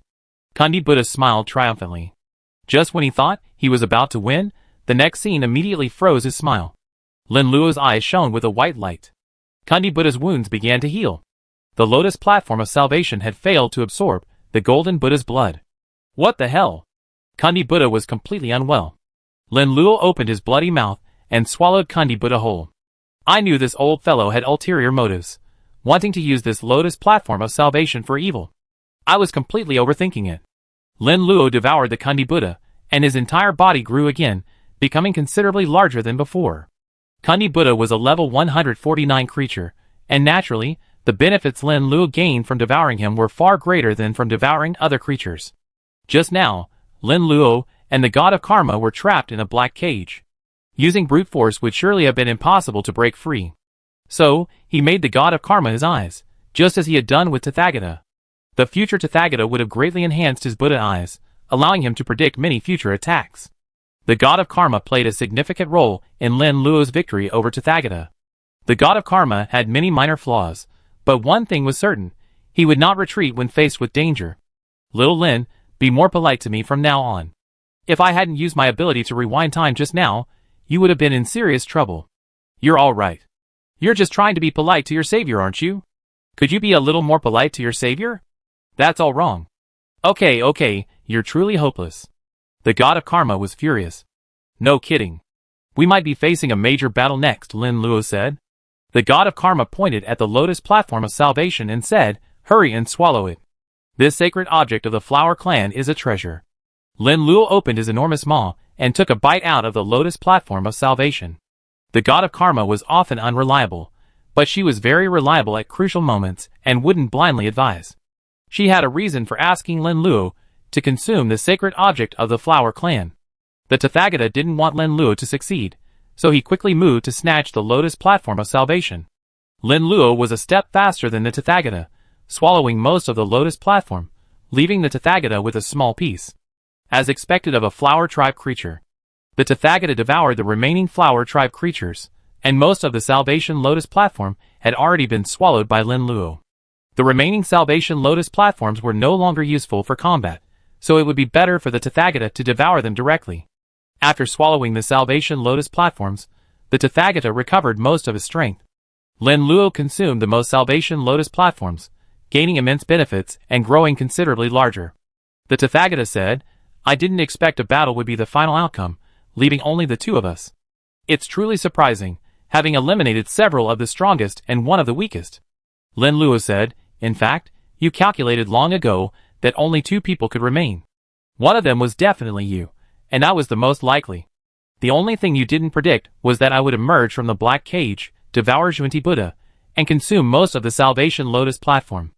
Kandi Buddha smiled triumphantly. Just when he thought he was about to win, the next scene immediately froze his smile. Lin Luo's eyes shone with a white light. Kandi Buddha's wounds began to heal. The lotus platform of salvation had failed to absorb the golden Buddha's blood. What the hell? Kandi Buddha was completely unwell. Lin Luo opened his bloody mouth and swallowed Kandi Buddha whole. I knew this old fellow had ulterior motives, wanting to use this lotus platform of salvation for evil. I was completely overthinking it. Lin Luo devoured the Kandi Buddha, and his entire body grew again, becoming considerably larger than before. Kandi Buddha was a level 149 creature, and naturally, the benefits Lin Luo gained from devouring him were far greater than from devouring other creatures. Just now, Lin Luo and the god of karma were trapped in a black cage. Using brute force would surely have been impossible to break free. So, he made the god of karma his eyes, just as he had done with Tathagata. The future Tathagata would have greatly enhanced his Buddha eyes, allowing him to predict many future attacks. The god of karma played a significant role in Lin Luo's victory over Tathagata. The god of karma had many minor flaws, but one thing was certain: he would not retreat when faced with danger. "Little Lin, be more polite to me from now on. If I hadn't used my ability to rewind time just now, you would have been in serious trouble. You're all right. You're just trying to be polite to your savior, aren't you? Could you be a little more polite to your savior? That's all wrong. Okay, you're truly hopeless." The god of karma was furious. "No kidding. We might be facing a major battle next," Lin Luo said. The god of karma pointed at the lotus platform of salvation and said, "Hurry and swallow it. This sacred object of the flower clan is a treasure." Lin Luo opened his enormous maw and took a bite out of the lotus platform of salvation. The god of karma was often unreliable, but she was very reliable at crucial moments and wouldn't blindly advise. She had a reason for asking Lin Luo to consume the sacred object of the flower clan. The Tathagata didn't want Lin Luo to succeed, so he quickly moved to snatch the lotus platform of salvation. Lin Luo was a step faster than the Tathagata, swallowing most of the lotus platform, leaving the Tathagata with a small piece. As expected of a flower tribe creature, the Tathagata devoured the remaining flower tribe creatures, and most of the salvation lotus platform had already been swallowed by Lin Luo. The remaining salvation lotus platforms were no longer useful for combat, so it would be better for the Tathagata to devour them directly. After swallowing the salvation lotus platforms, the Tathagata recovered most of his strength. Lin Luo consumed the most salvation lotus platforms, gaining immense benefits and growing considerably larger. The Tathagata said, "I didn't expect a battle would be the final outcome, leaving only the two of us. It's truly surprising, having eliminated several of the strongest and one of the weakest." Lin Luo said, "In fact, you calculated long ago that only two people could remain. One of them was definitely you, and I was the most likely." The only thing you didn't predict was that I would emerge from the black cage, devour Junti Buddha, and consume most of the Salvation Lotus platform.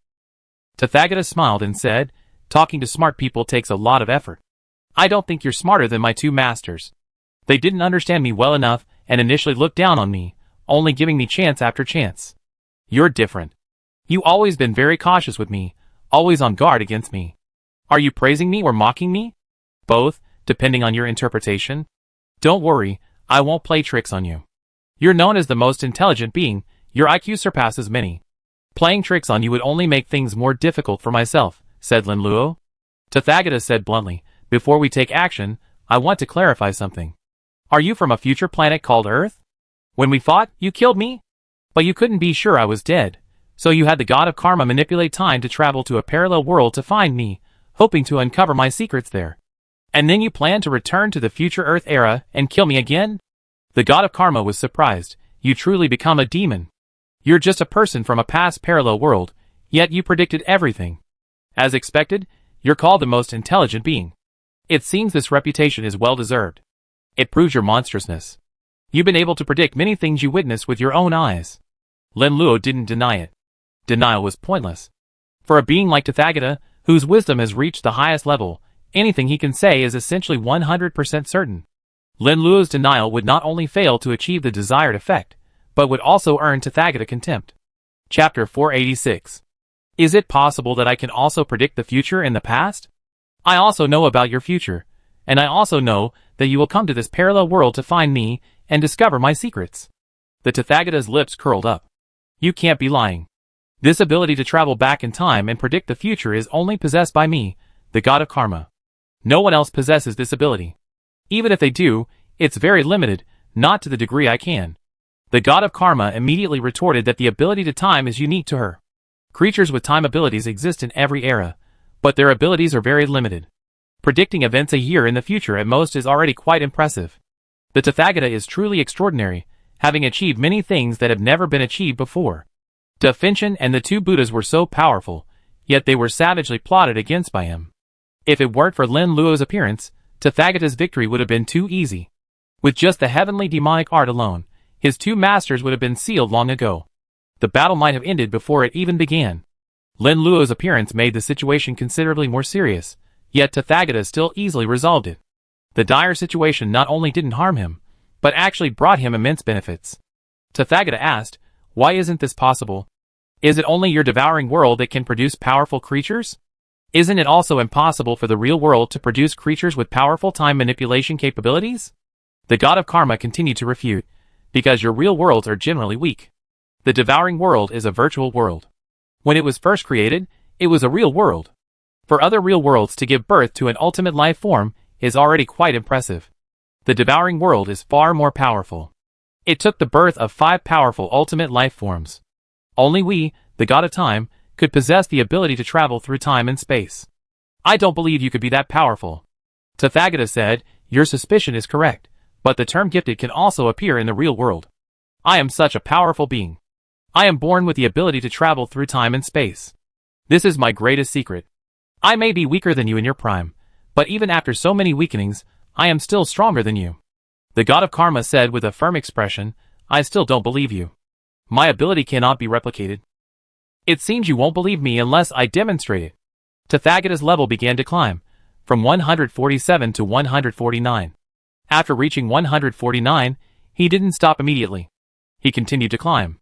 Tathagata smiled and said, talking to smart people takes a lot of effort. I don't think you're smarter than my two masters. They didn't understand me well enough and initially looked down on me, only giving me chance after chance. You're different. You always been very cautious with me, always on guard against me. Are you praising me or mocking me? Both, depending on your interpretation. Don't worry, I won't play tricks on you. You're known as the most intelligent being, your IQ surpasses many. Playing tricks on you would only make things more difficult for myself, said Lin Luo. Tathagata said bluntly, before we take action, I want to clarify something. Are you from a future planet called Earth? When we fought, you killed me? But you couldn't be sure I was dead, so you had the god of karma manipulate time to travel to a parallel world to find me, hoping to uncover my secrets there. And then you planned to return to the future Earth era and kill me again? The god of karma was surprised. You truly become a demon. You're just a person from a past parallel world, yet you predicted everything. As expected, you're called the most intelligent being. It seems this reputation is well-deserved. It proves your monstrousness. You've been able to predict many things you witnessed with your own eyes. Lin Luo didn't deny it. Denial was pointless. For a being like Tathagata, whose wisdom has reached the highest level, anything he can say is essentially 100% certain. Lin Luo's denial would not only fail to achieve the desired effect, but would also earn Tathagata contempt. Chapter 486. Is it possible that I can also predict the future and the past? I also know about your future, and I also know that you will come to this parallel world to find me and discover my secrets. The Tathagata's lips curled up. You can't be lying. This ability to travel back in time and predict the future is only possessed by me, the god of karma. No one else possesses this ability. Even if they do, it's very limited, not to the degree I can. The god of karma immediately retorted that the ability to time is unique to her. Creatures with time abilities exist in every era, but their abilities are very limited. Predicting events a year in the future at most is already quite impressive. The Tathagata is truly extraordinary, having achieved many things that have never been achieved before. Da Finchin and the two Buddhas were so powerful, yet they were savagely plotted against by him. If it weren't for Lin Luo's appearance, Tathagata's victory would have been too easy. With just the heavenly demonic art alone, his two masters would have been sealed long ago. The battle might have ended before it even began. Lin Luo's appearance made the situation considerably more serious, yet Tathagata still easily resolved it. The dire situation not only didn't harm him, but actually brought him immense benefits. Tathagata asked, why isn't this possible? Is it only your devouring world that can produce powerful creatures? Isn't it also impossible for the real world to produce creatures with powerful time manipulation capabilities? The god of karma continued to refute, because your real worlds are generally weak. The devouring world is a virtual world. When it was first created, it was a real world. For other real worlds to give birth to an ultimate life form is already quite impressive. The devouring world is far more powerful. It took the birth of 5 powerful ultimate life forms. Only we, the god of time, could possess the ability to travel through time and space. I don't believe you could be that powerful. Tathagata said, your suspicion is correct, but the term gifted can also appear in the real world. I am such a powerful being. I am born with the ability to travel through time and space. This is my greatest secret. I may be weaker than you in your prime, but even after so many weakenings, I am still stronger than you. The god of karma said with a firm expression, I still don't believe you. My ability cannot be replicated. It seems you won't believe me unless I demonstrate it. Tathagata's level began to climb, from 147 to 149. After reaching 149, he didn't stop immediately. He continued to climb.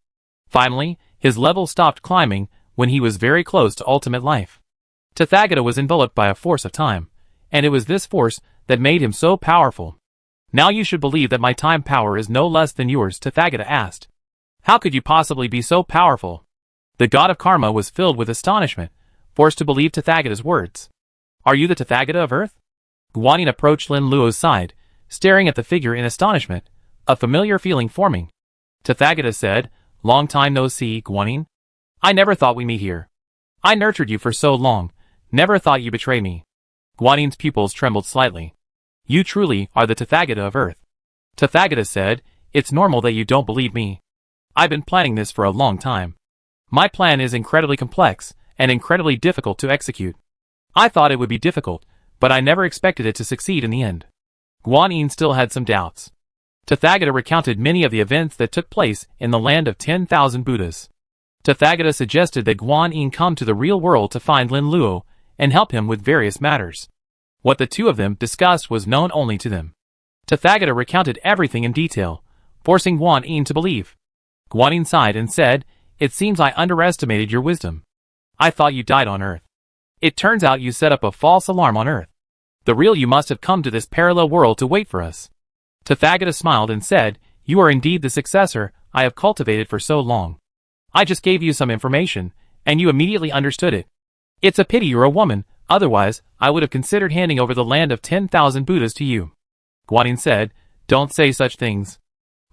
Finally, his level stopped climbing when he was very close to ultimate life. Tathagata was enveloped by a force of time, and it was this force that made him so powerful. Now you should believe that my time power is no less than yours, Tathagata asked. How could you possibly be so powerful? The god of karma was filled with astonishment, forced to believe Tathagata's words. Are you the Tathagata of Earth? Guanyin approached Lin Luo's side, staring at the figure in astonishment, a familiar feeling forming. Tathagata said, long time no see, Guanyin. I never thought we meet here. I nurtured you for so long, never thought you betray me. Guanyin's pupils trembled slightly. You truly are the Tathagata of Earth. Tathagata said, it's normal that you don't believe me. I've been planning this for a long time. My plan is incredibly complex and incredibly difficult to execute. I thought it would be difficult, but I never expected it to succeed in the end. Guanyin still had some doubts. Tathagata recounted many of the events that took place in the land of 10,000 Buddhas. Tathagata suggested that Guanyin come to the real world to find Lin Luo and help him with various matters. What the two of them discussed was known only to them. Tathagata recounted everything in detail, forcing Guanyin to believe. Guanyin sighed and said, "It seems I underestimated your wisdom. I thought you died on Earth. It turns out you set up a false alarm on Earth. The real you must have come to this parallel world to wait for us." Tathagata smiled and said, "You are indeed the successor I have cultivated for so long. I just gave you some information, and you immediately understood it. It's a pity you're a woman, otherwise I would have considered handing over the land of 10,000 Buddhas to you." Guanyin said, "Don't say such things.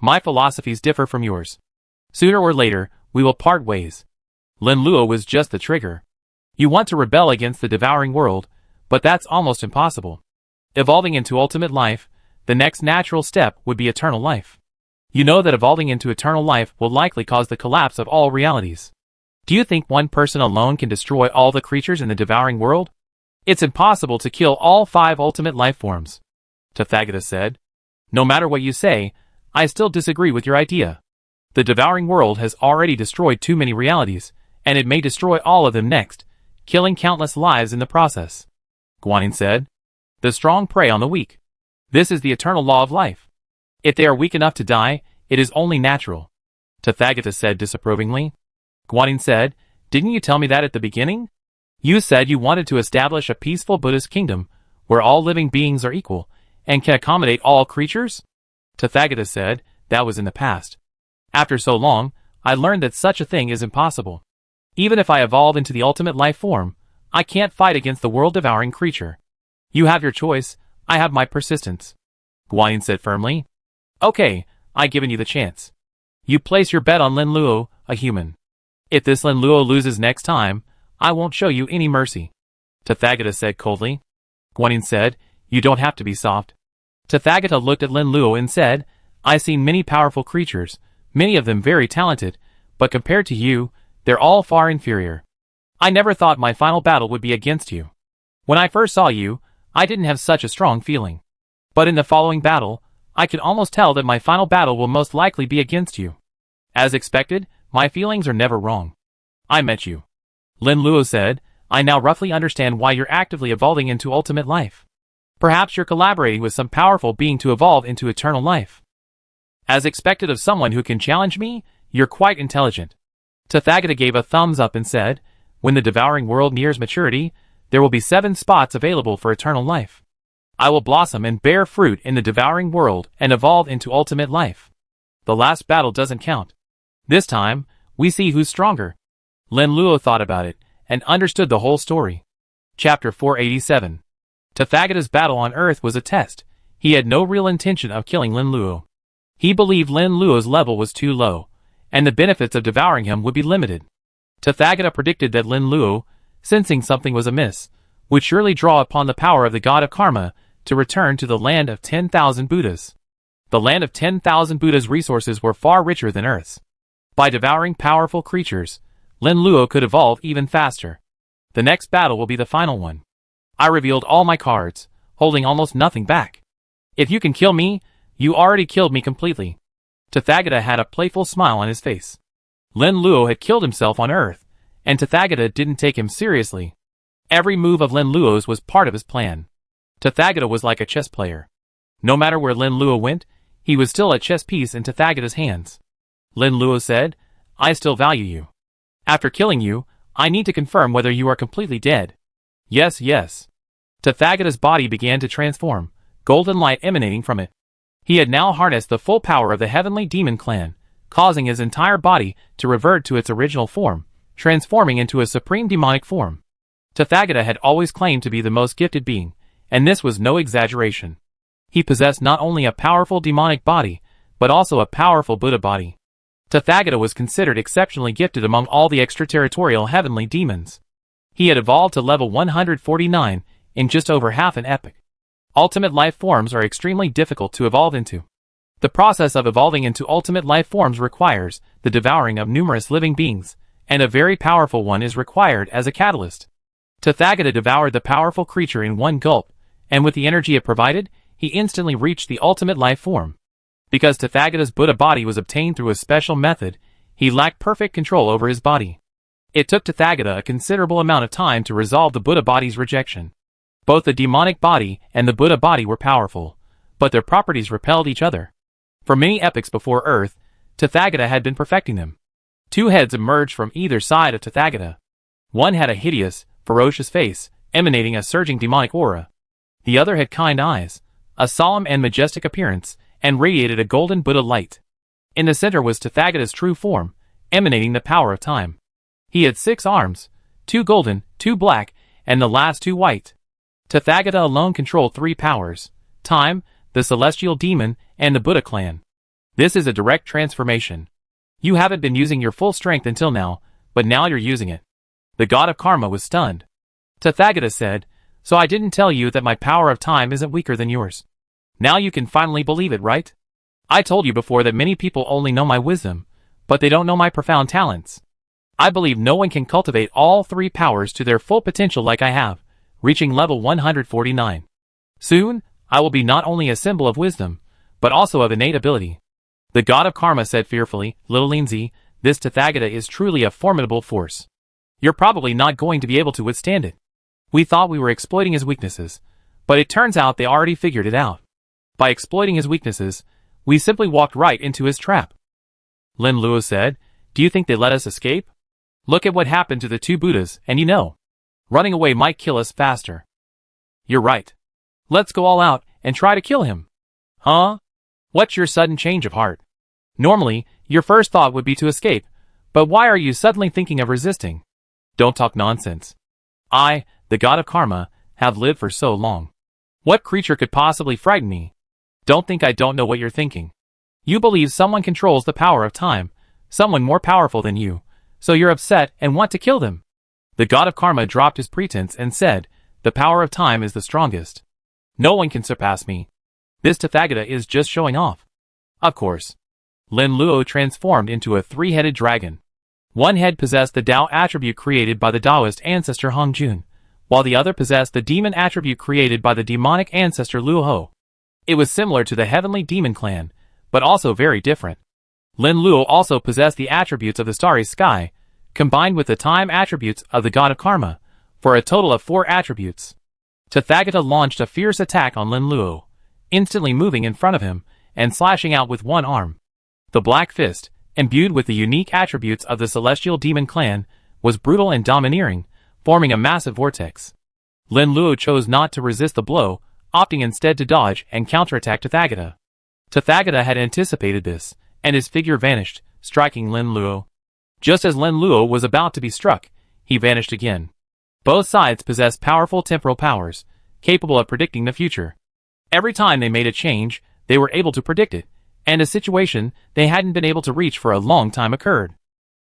My philosophies differ from yours. Sooner or later, we will part ways. Lin Luo was just the trigger. You want to rebel against the devouring world, but that's almost impossible. Evolving into ultimate life, the next natural step would be eternal life. You know that evolving into eternal life will likely cause the collapse of all realities. Do you think one person alone can destroy all the creatures in the devouring world? It's impossible to kill all 5 ultimate life forms." Tathagata said, "No matter what you say, I still disagree with your idea. The devouring world has already destroyed too many realities, and it may destroy all of them next, killing countless lives in the process." Guanyin said, "The strong prey on the weak. This is the eternal law of life. If they are weak enough to die, it is only natural." Tathagata said disapprovingly. Guanyin said, "Didn't you tell me that at the beginning? You said you wanted to establish a peaceful Buddhist kingdom, where all living beings are equal, and can accommodate all creatures?" Tathagata said, "That was in the past. After so long, I learned that such a thing is impossible. Even if I evolve into the ultimate life form, I can't fight against the world-devouring creature. You have your choice, I have my persistence." Guanyin said firmly. "Okay, I've given you the chance. You place your bet on Lin Luo, a human. If this Lin Luo loses next time, I won't show you any mercy." Tathagata said coldly. Guanyin said, "You don't have to be soft." Tathagata looked at Lin Luo and said, "I've seen many powerful creatures, many of them very talented, but compared to you, they're all far inferior. I never thought my final battle would be against you. When I first saw you, I didn't have such a strong feeling. But in the following battle, I can almost tell that my final battle will most likely be against you. As expected, my feelings are never wrong. I met you." Lin Luo said, "I now roughly understand why you're actively evolving into ultimate life. Perhaps you're collaborating with some powerful being to evolve into eternal life. As expected of someone who can challenge me, you're quite intelligent." Tathagata gave a thumbs up and said, "When the devouring world nears maturity, there will be 7 spots available for eternal life. I will blossom and bear fruit in the devouring world and evolve into ultimate life. The last battle doesn't count. This time, we see who's stronger." Lin Luo thought about it and understood the whole story. Chapter 487. Tathagata's battle on Earth was a test. He had no real intention of killing Lin Luo. He believed Lin Luo's level was too low, and the benefits of devouring him would be limited. Tathagata predicted that Lin Luo, sensing something was amiss, would surely draw upon the power of the god of karma to return to the land of 10,000 Buddhas. The land of 10,000 Buddhas' resources were far richer than Earth's. By devouring powerful creatures, Lin Luo could evolve even faster. The next battle will be the final one. I revealed all my cards, holding almost nothing back. If you can kill me, you already killed me completely." Tathagata had a playful smile on his face. Lin Luo had killed himself on Earth, and Tathagata didn't take him seriously. Every move of Lin Luo's was part of his plan. Tathagata was like a chess player. No matter where Lin Luo went, he was still a chess piece in Tathagata's hands. Lin Luo said, "I still value you. After killing you, I need to confirm whether you are completely dead." "Yes, yes." Tathagata's body began to transform, golden light emanating from it. He had now harnessed the full power of the heavenly demon clan, causing his entire body to revert to its original form, transforming into a supreme demonic form. Tathagata had always claimed to be the most gifted being, and this was no exaggeration. He possessed not only a powerful demonic body, but also a powerful Buddha body. Tathagata was considered exceptionally gifted among all the extraterritorial heavenly demons. He had evolved to level 149 in just over half an epoch. Ultimate life forms are extremely difficult to evolve into. The process of evolving into ultimate life forms requires the devouring of numerous living beings, and a very powerful one is required as a catalyst. Tathagata devoured the powerful creature in one gulp, and with the energy it provided, he instantly reached the ultimate life form. Because Tathagata's Buddha body was obtained through a special method, he lacked perfect control over his body. It took Tathagata a considerable amount of time to resolve the Buddha body's rejection. Both the demonic body and the Buddha body were powerful, but their properties repelled each other. For many epochs before Earth, Tathagata had been perfecting them. Two heads emerged from either side of Tathagata. One had a hideous, ferocious face, emanating a surging demonic aura. The other had kind eyes, a solemn and majestic appearance, and radiated a golden Buddha light. In the center was Tathagata's true form, emanating the power of time. He had 6 arms, 2 golden, 2 black, and the last 2 white. Tathagata alone controlled 3 powers: time, the celestial demon, and the Buddha clan. This is a direct transformation. You haven't been using your full strength until now, but now you're using it. The god of karma was stunned. Tathagata said, "So I didn't tell you that my power of time isn't weaker than yours. Now you can finally believe it, right? I told you before that many people only know my wisdom, but they don't know my profound talents. I believe no one can cultivate all 3 powers to their full potential like I have, reaching level 149. Soon, I will be not only a symbol of wisdom, but also of innate ability." The god of karma said fearfully, "Little Lindsay, this Tathagata is truly a formidable force. You're probably not going to be able to withstand it. We thought we were exploiting his weaknesses, but it turns out they already figured it out. By exploiting his weaknesses, we simply walked right into his trap." Lin Luo said, "Do you think they let us escape? Look at what happened to the 2 Buddhas, and you know. Running away might kill us faster." "You're right. Let's go all out and try to kill him." "Huh? What's your sudden change of heart? Normally, your first thought would be to escape, but why are you suddenly thinking of resisting? Don't talk nonsense. I, the god of karma, have lived for so long. What creature could possibly frighten me? Don't think I don't know what you're thinking. You believe someone controls the power of time, someone more powerful than you, so you're upset and want to kill them." The god of karma dropped his pretense and said, "The power of time is the strongest. No one can surpass me. This Tathagata is just showing off." Of course. Lin Luo transformed into a 3-headed dragon. One head possessed the Tao attribute created by the Taoist ancestor Hong Jun, while the other possessed the demon attribute created by the demonic ancestor Luo Ho. It was similar to the heavenly demon clan, but also very different. Lin Luo also possessed the attributes of the starry sky, combined with the time attributes of the god of karma, for a total of 4 attributes. Tathagata launched a fierce attack on Lin Luo, instantly moving in front of him and slashing out with one arm. The Black Fist, imbued with the unique attributes of the celestial demon clan, was brutal and domineering, forming a massive vortex. Lin Luo chose not to resist the blow, opting instead to dodge and counterattack Tathagata. Tathagata had anticipated this, and his figure vanished, striking Lin Luo. Just as Lin Luo was about to be struck, he vanished again. Both sides possessed powerful temporal powers, capable of predicting the future. Every time they made a change, they were able to predict it, and a situation they hadn't been able to reach for a long time occurred.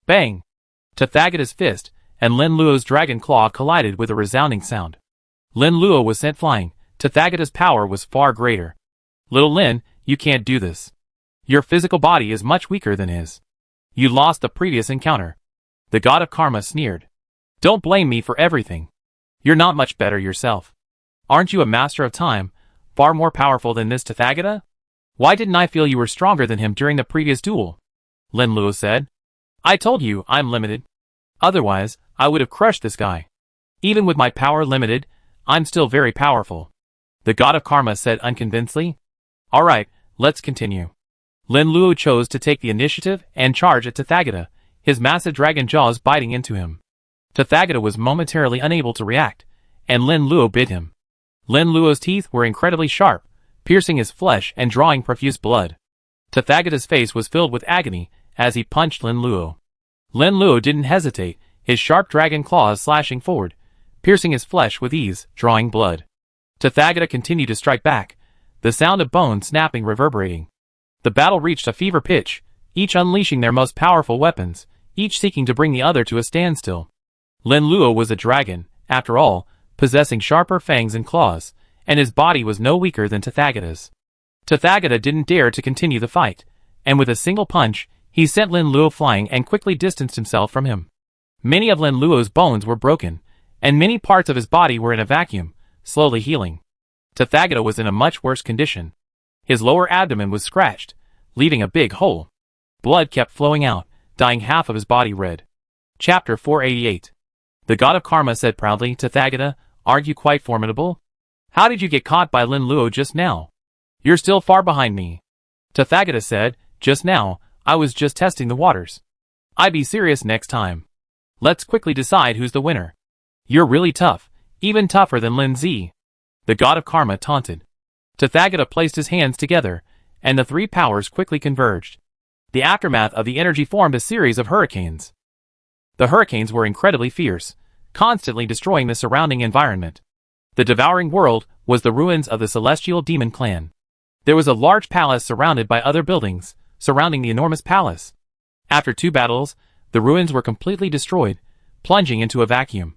Bang! Tathagata's fist and Lin Luo's dragon claw collided with a resounding sound. Lin Luo was sent flying. Tathagata's power was far greater. "Little Lin, you can't do this. Your physical body is much weaker than his. You lost the previous encounter." The god of karma sneered. "Don't blame me for everything. You're not much better yourself. Aren't you a master of time, far more powerful than this Tathagata? Why didn't I feel you were stronger than him during the previous duel?" Lin Luo said. "I told you I'm limited. Otherwise, I would have crushed this guy. Even with my power limited, I'm still very powerful." The god of karma said unconvincingly. "Alright, let's continue." Lin Luo chose to take the initiative and charge at Tathagata, his massive dragon jaws biting into him. Tathagata was momentarily unable to react, and Lin Luo bit him. Lin Luo's teeth were incredibly sharp, piercing his flesh and drawing profuse blood. Tathagata's face was filled with agony as he punched Lin Luo. Lin Luo didn't hesitate, his sharp dragon claws slashing forward, piercing his flesh with ease, drawing blood. Tathagata continued to strike back, the sound of bones snapping reverberating. The battle reached a fever pitch, each unleashing their most powerful weapons, each seeking to bring the other to a standstill. Lin Luo was a dragon, after all, possessing sharper fangs and claws, and his body was no weaker than Tathagata's. Tathagata didn't dare to continue the fight, and with a single punch, he sent Lin Luo flying and quickly distanced himself from him. Many of Lin Luo's bones were broken, and many parts of his body were in a vacuum, slowly healing. Tathagata was in a much worse condition. His lower abdomen was scratched, leaving a big hole. Blood kept flowing out, dyeing half of his body red. Chapter 488. The god of karma said proudly, Tathagata, aren't you quite formidable? How did you get caught by Lin Luo just now? You're still far behind me. Tathagata said, just now, I was just testing the waters. I'd be serious next time. Let's quickly decide who's the winner. You're really tough, even tougher than Lin Zi. The god of karma taunted. Tathagata placed his hands together, and the three powers quickly converged. The aftermath of the energy formed a series of hurricanes. The hurricanes were incredibly fierce, constantly destroying the surrounding environment. The devouring world was the ruins of the celestial demon clan. There was a large palace surrounded by other buildings, surrounding the enormous palace. After 2 battles, the ruins were completely destroyed, plunging into a vacuum.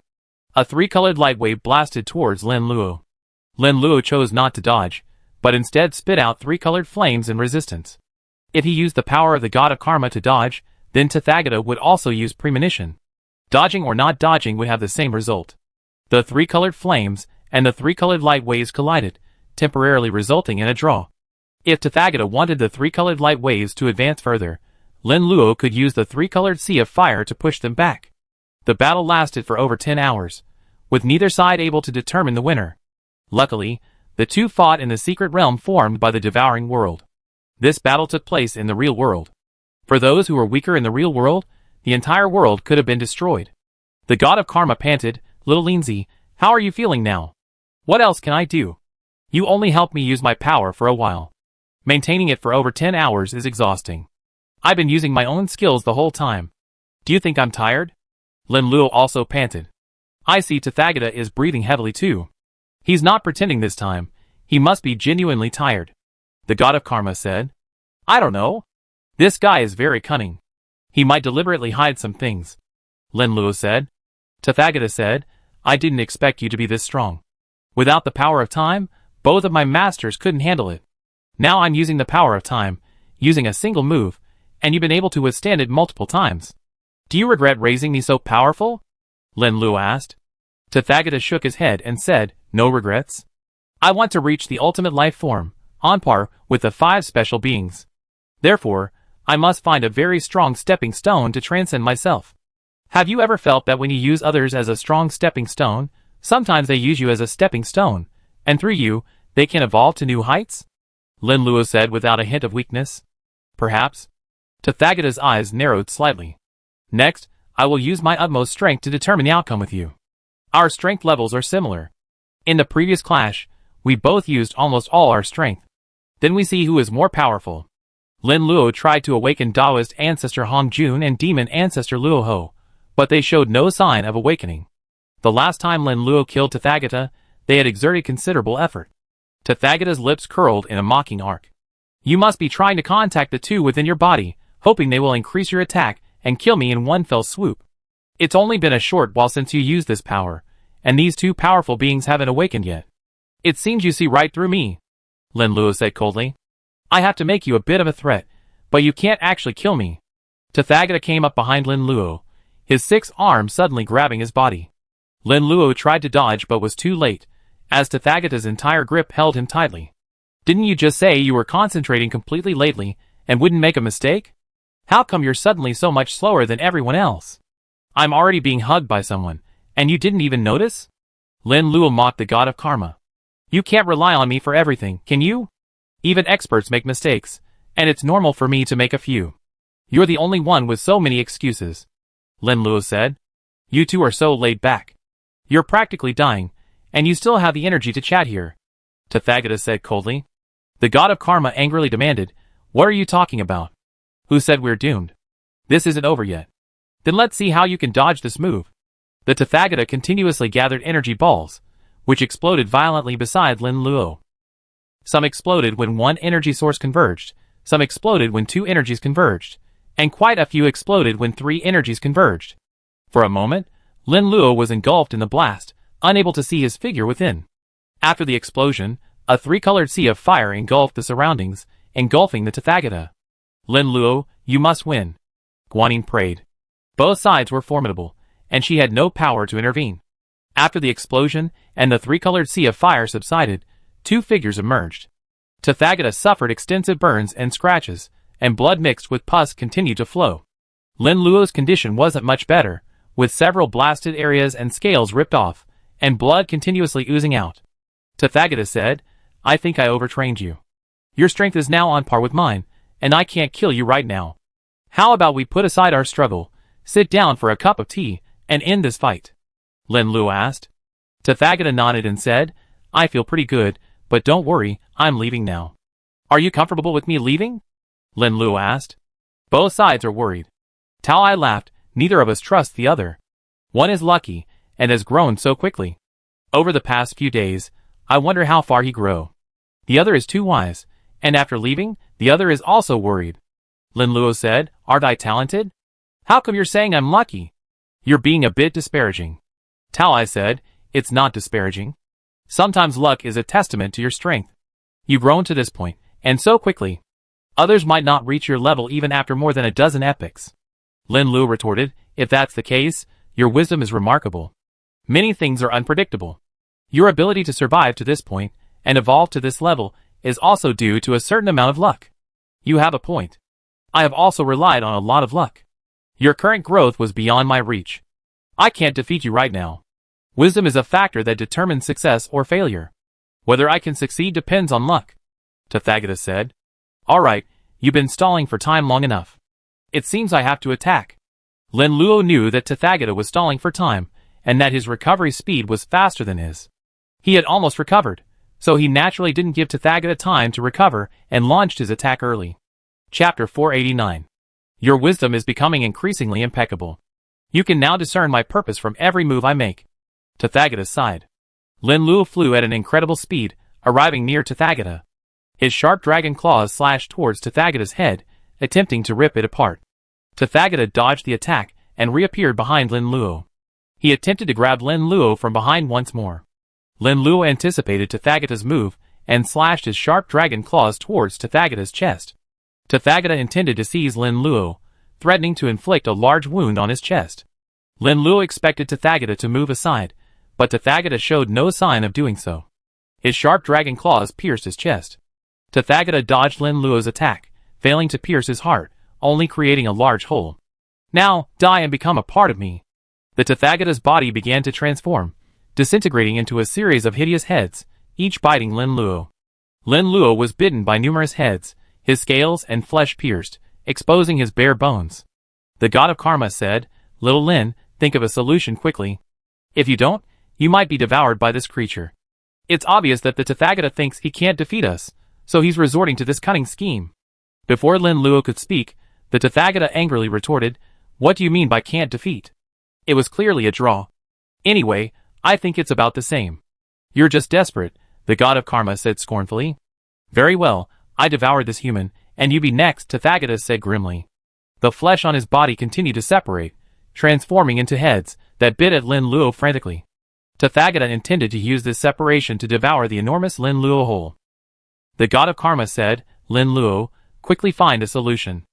A 3-colored light wave blasted towards Lin Luo. Lin Luo chose not to dodge, but instead spit out 3-colored flames in resistance. If he used the power of the god of karma to dodge, then Tathagata would also use premonition. Dodging or not dodging would have the same result. The 3-colored flames and the 3-colored light waves collided, temporarily resulting in a draw. If Tathagata wanted the 3-colored light waves to advance further, Lin Luo could use the 3-colored sea of fire to push them back. The battle lasted for over 10 hours, with neither side able to determine the winner. Luckily, the two fought in the secret realm formed by the devouring world. This battle took place in the real world. For those who were weaker in the real world, the entire world could have been destroyed. The god of karma panted, Little Lindsay, how are you feeling now? What else can I do? You only helped me use my power for a while. Maintaining it for over 10 hours is exhausting. I've been using my own skills the whole time. Do you think I'm tired? Lin Luo also panted. I see Tathagata is breathing heavily too. He's not pretending this time. He must be genuinely tired. The god of karma said. I don't know. This guy is very cunning. He might deliberately hide some things. Lin Luo said. Tathagata said, I didn't expect you to be this strong. Without the power of time, both of my masters couldn't handle it. Now I'm using the power of time, using a single move, and you've been able to withstand it multiple times. Do you regret raising me so powerful? Lin Luo asked. Tathagata shook his head and said, no regrets. I want to reach the ultimate life form, on par with the 5 special beings. Therefore, I must find a very strong stepping stone to transcend myself. Have you ever felt that when you use others as a strong stepping stone, sometimes they use you as a stepping stone, and through you, they can evolve to new heights? Lin Luo said without a hint of weakness. Perhaps. Tathagata's eyes narrowed slightly. Next, I will use my utmost strength to determine the outcome with you. Our strength levels are similar. In the previous clash, we both used almost all our strength. Then we see who is more powerful. Lin Luo tried to awaken Taoist ancestor Hong Jun and demon ancestor Luo Ho, but they showed no sign of awakening. The last time Lin Luo killed Tathagata, they had exerted considerable effort. Tathagata's lips curled in a mocking arc. You must be trying to contact the two within your body, hoping they will increase your attack and kill me in one fell swoop. It's only been a short while since you used this power, and these two powerful beings haven't awakened yet. It seems you see right through me, Lin Luo said coldly. I have to make you a bit of a threat, but you can't actually kill me. Tathagata came up behind Lin Luo, his 6 arms suddenly grabbing his body. Lin Luo tried to dodge but was too late, as Tathagata's entire grip held him tightly. Didn't you just say you were concentrating completely lately and wouldn't make a mistake? How come you're suddenly so much slower than everyone else? I'm already being hugged by someone, and you didn't even notice? Lin Luo mocked the god of karma. You can't rely on me for everything, can you? Even experts make mistakes, and it's normal for me to make a few. You're the only one with so many excuses, Lin Luo said. You two are so laid back. You're practically dying, and you still have the energy to chat here, Tathagata said coldly. The god of karma angrily demanded, what are you talking about? Who said we're doomed? This isn't over yet. Then let's see how you can dodge this move. The Tathagata continuously gathered energy balls, which exploded violently beside Lin Luo. Some exploded when one energy source converged, some exploded when 2 energies converged, and quite a few exploded when 3 energies converged. For a moment, Lin Luo was engulfed in the blast, unable to see his figure within. After the explosion, a 3-colored sea of fire engulfed the surroundings, engulfing the Tathagata. Lin Luo, you must win, Guanyin prayed. Both sides were formidable, and she had no power to intervene. After the explosion and the 3-colored sea of fire subsided, two figures emerged. Tathagata suffered extensive burns and scratches, and blood mixed with pus continued to flow. Lin Luo's condition wasn't much better, with several blasted areas and scales ripped off, and blood continuously oozing out. Tathagata said, "I think I overtrained you. Your strength is now on par with mine, and I can't kill you right now. How about we put aside our struggle, sit down for a cup of tea, and end this fight?" Lin Luo asked. Tathagata nodded and said, "I feel pretty good, but don't worry, I'm leaving now." "Are you comfortable with me leaving?" Lin Luo asked. Both sides are worried. Tao Ai laughed, neither of us trusts the other. One is lucky, and has grown so quickly. Over the past few days, I wonder how far he grow. The other is too wise, and after leaving, the other is also worried. Lin Luo said, "Aren't I talented? How come you're saying I'm lucky?" "You're being a bit disparaging." Tao Ai said, "It's not disparaging. Sometimes luck is a testament to your strength. You've grown to this point, and so quickly. Others might not reach your level even after more than a dozen epochs." Lin Luo retorted, "If that's the case, your wisdom is remarkable. Many things are unpredictable. Your ability to survive to this point, and evolve to this level, is also due to a certain amount of luck. You have a point. I have also relied on a lot of luck. Your current growth was beyond my reach. I can't defeat you right now. Wisdom is a factor that determines success or failure. Whether I can succeed depends on luck," Tathagata said. "Alright, you've been stalling for time long enough. It seems I have to attack." Lin Luo knew that Tathagata was stalling for time, and that his recovery speed was faster than his. He had almost recovered, so he naturally didn't give Tathagata time to recover and launched his attack early. Chapter 489. Your wisdom is becoming increasingly impeccable. You can now discern my purpose from every move I make. Tathagata sighed. Lin Luo flew at an incredible speed, arriving near Tathagata. His sharp dragon claws slashed towards Tathagata's head, attempting to rip it apart. Tathagata dodged the attack and reappeared behind Lin Luo. He attempted to grab Lin Luo from behind once more. Lin Luo anticipated Tathagata's move and slashed his sharp dragon claws towards Tathagata's chest. Tathagata intended to seize Lin Luo, threatening to inflict a large wound on his chest. Lin Luo expected Tathagata to move aside, but Tathagata showed no sign of doing so. His sharp dragon claws pierced his chest. Tathagata dodged Lin Luo's attack, failing to pierce his heart, only creating a large hole. "Now, die and become a part of me." The Tathagata's body began to transform, disintegrating into a series of hideous heads, each biting Lin Luo. Lin Luo was bitten by numerous heads, his scales and flesh pierced, exposing his bare bones. The god of karma said, "Little Lin, think of a solution quickly. If you don't, you might be devoured by this creature." It's obvious that the Tathagata thinks he can't defeat us, so he's resorting to this cunning scheme. Before Lin Luo could speak, the Tathagata angrily retorted, "What do you mean by can't defeat? It was clearly a draw. Anyway, I think it's about the same." "You're just desperate," the god of karma said scornfully. "Very well, I devoured this human, and you be next," Tathagata said grimly. The flesh on his body continued to separate, transforming into heads that bit at Lin Luo frantically. Tathagata intended to use this separation to devour the enormous Lin Luo whole. The god of karma said, "Lin Luo, quickly find a solution.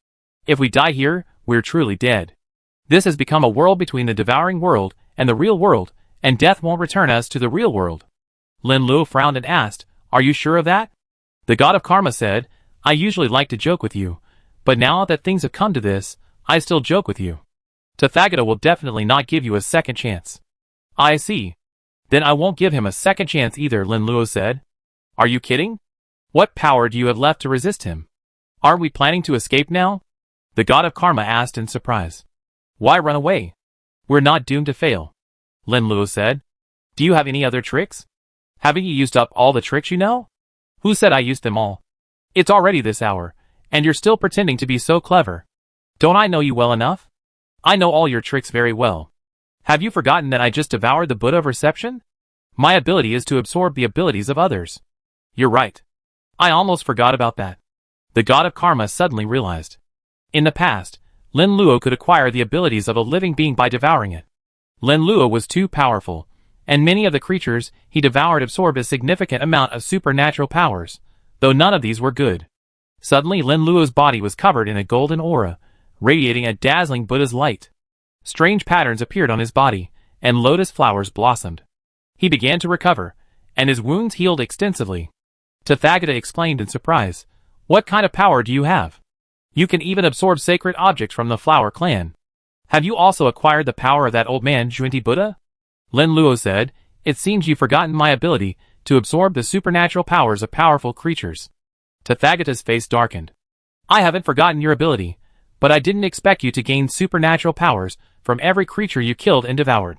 If we die here, we're truly dead. This has become a world between the devouring world and the real world, and death won't return us to the real world." Lin Luo frowned and asked, "Are you sure of that?" The god of karma said, "I usually like to joke with you, but now that things have come to this, I still joke with you. Tathagata will definitely not give you a second chance." "I see. Then I won't give him a second chance either," Lin Luo said. "Are you kidding? What power do you have left to resist him? Aren't we planning to escape now?" The god of karma asked in surprise. "Why run away? We're not doomed to fail," Lin Luo said. "Do you have any other tricks? Haven't you used up all the tricks you know?" "Who said I used them all? It's already this hour, and you're still pretending to be so clever. Don't I know you well enough? I know all your tricks very well. Have you forgotten that I just devoured the Buddha of reception? My ability is to absorb the abilities of others." "You're right. I almost forgot about that." The god of karma suddenly realized. In the past, Lin Luo could acquire the abilities of a living being by devouring it. Lin Luo was too powerful, and many of the creatures he devoured absorbed a significant amount of supernatural powers, though none of these were good. Suddenly Lin Luo's body was covered in a golden aura, radiating a dazzling Buddha's light. Strange patterns appeared on his body, and lotus flowers blossomed. He began to recover, and his wounds healed extensively. Tathagata exclaimed in surprise. What kind of power do you have? You can even absorb sacred objects from the Flower Clan. Have you also acquired the power of that old man Junti Buddha? Lin Luo said, It seems you've forgotten my ability to absorb the supernatural powers of powerful creatures. Tathagata's face darkened. I haven't forgotten your ability, but I didn't expect you to gain supernatural powers from every creature you killed and devoured.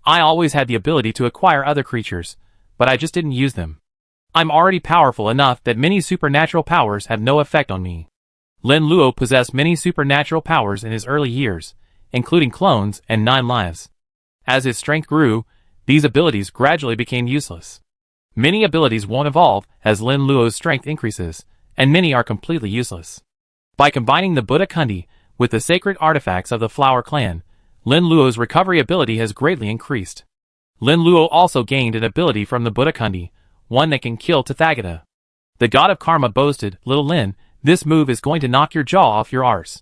I always had the ability to acquire other creatures, but I just didn't use them. I'm already powerful enough that many supernatural powers have no effect on me. Lin Luo possessed many supernatural powers in his early years, including clones and 9 lives. As his strength grew, these abilities gradually became useless. Many abilities won't evolve as Lin Luo's strength increases, and many are completely useless. By combining the Buddha Kundi with the sacred artifacts of the Flower Clan, Lin Luo's recovery ability has greatly increased. Lin Luo also gained an ability from the Buddha Kundi, one that can kill Tathagata. The god of karma boasted, Little Lin, this move is going to knock your jaw off your arse.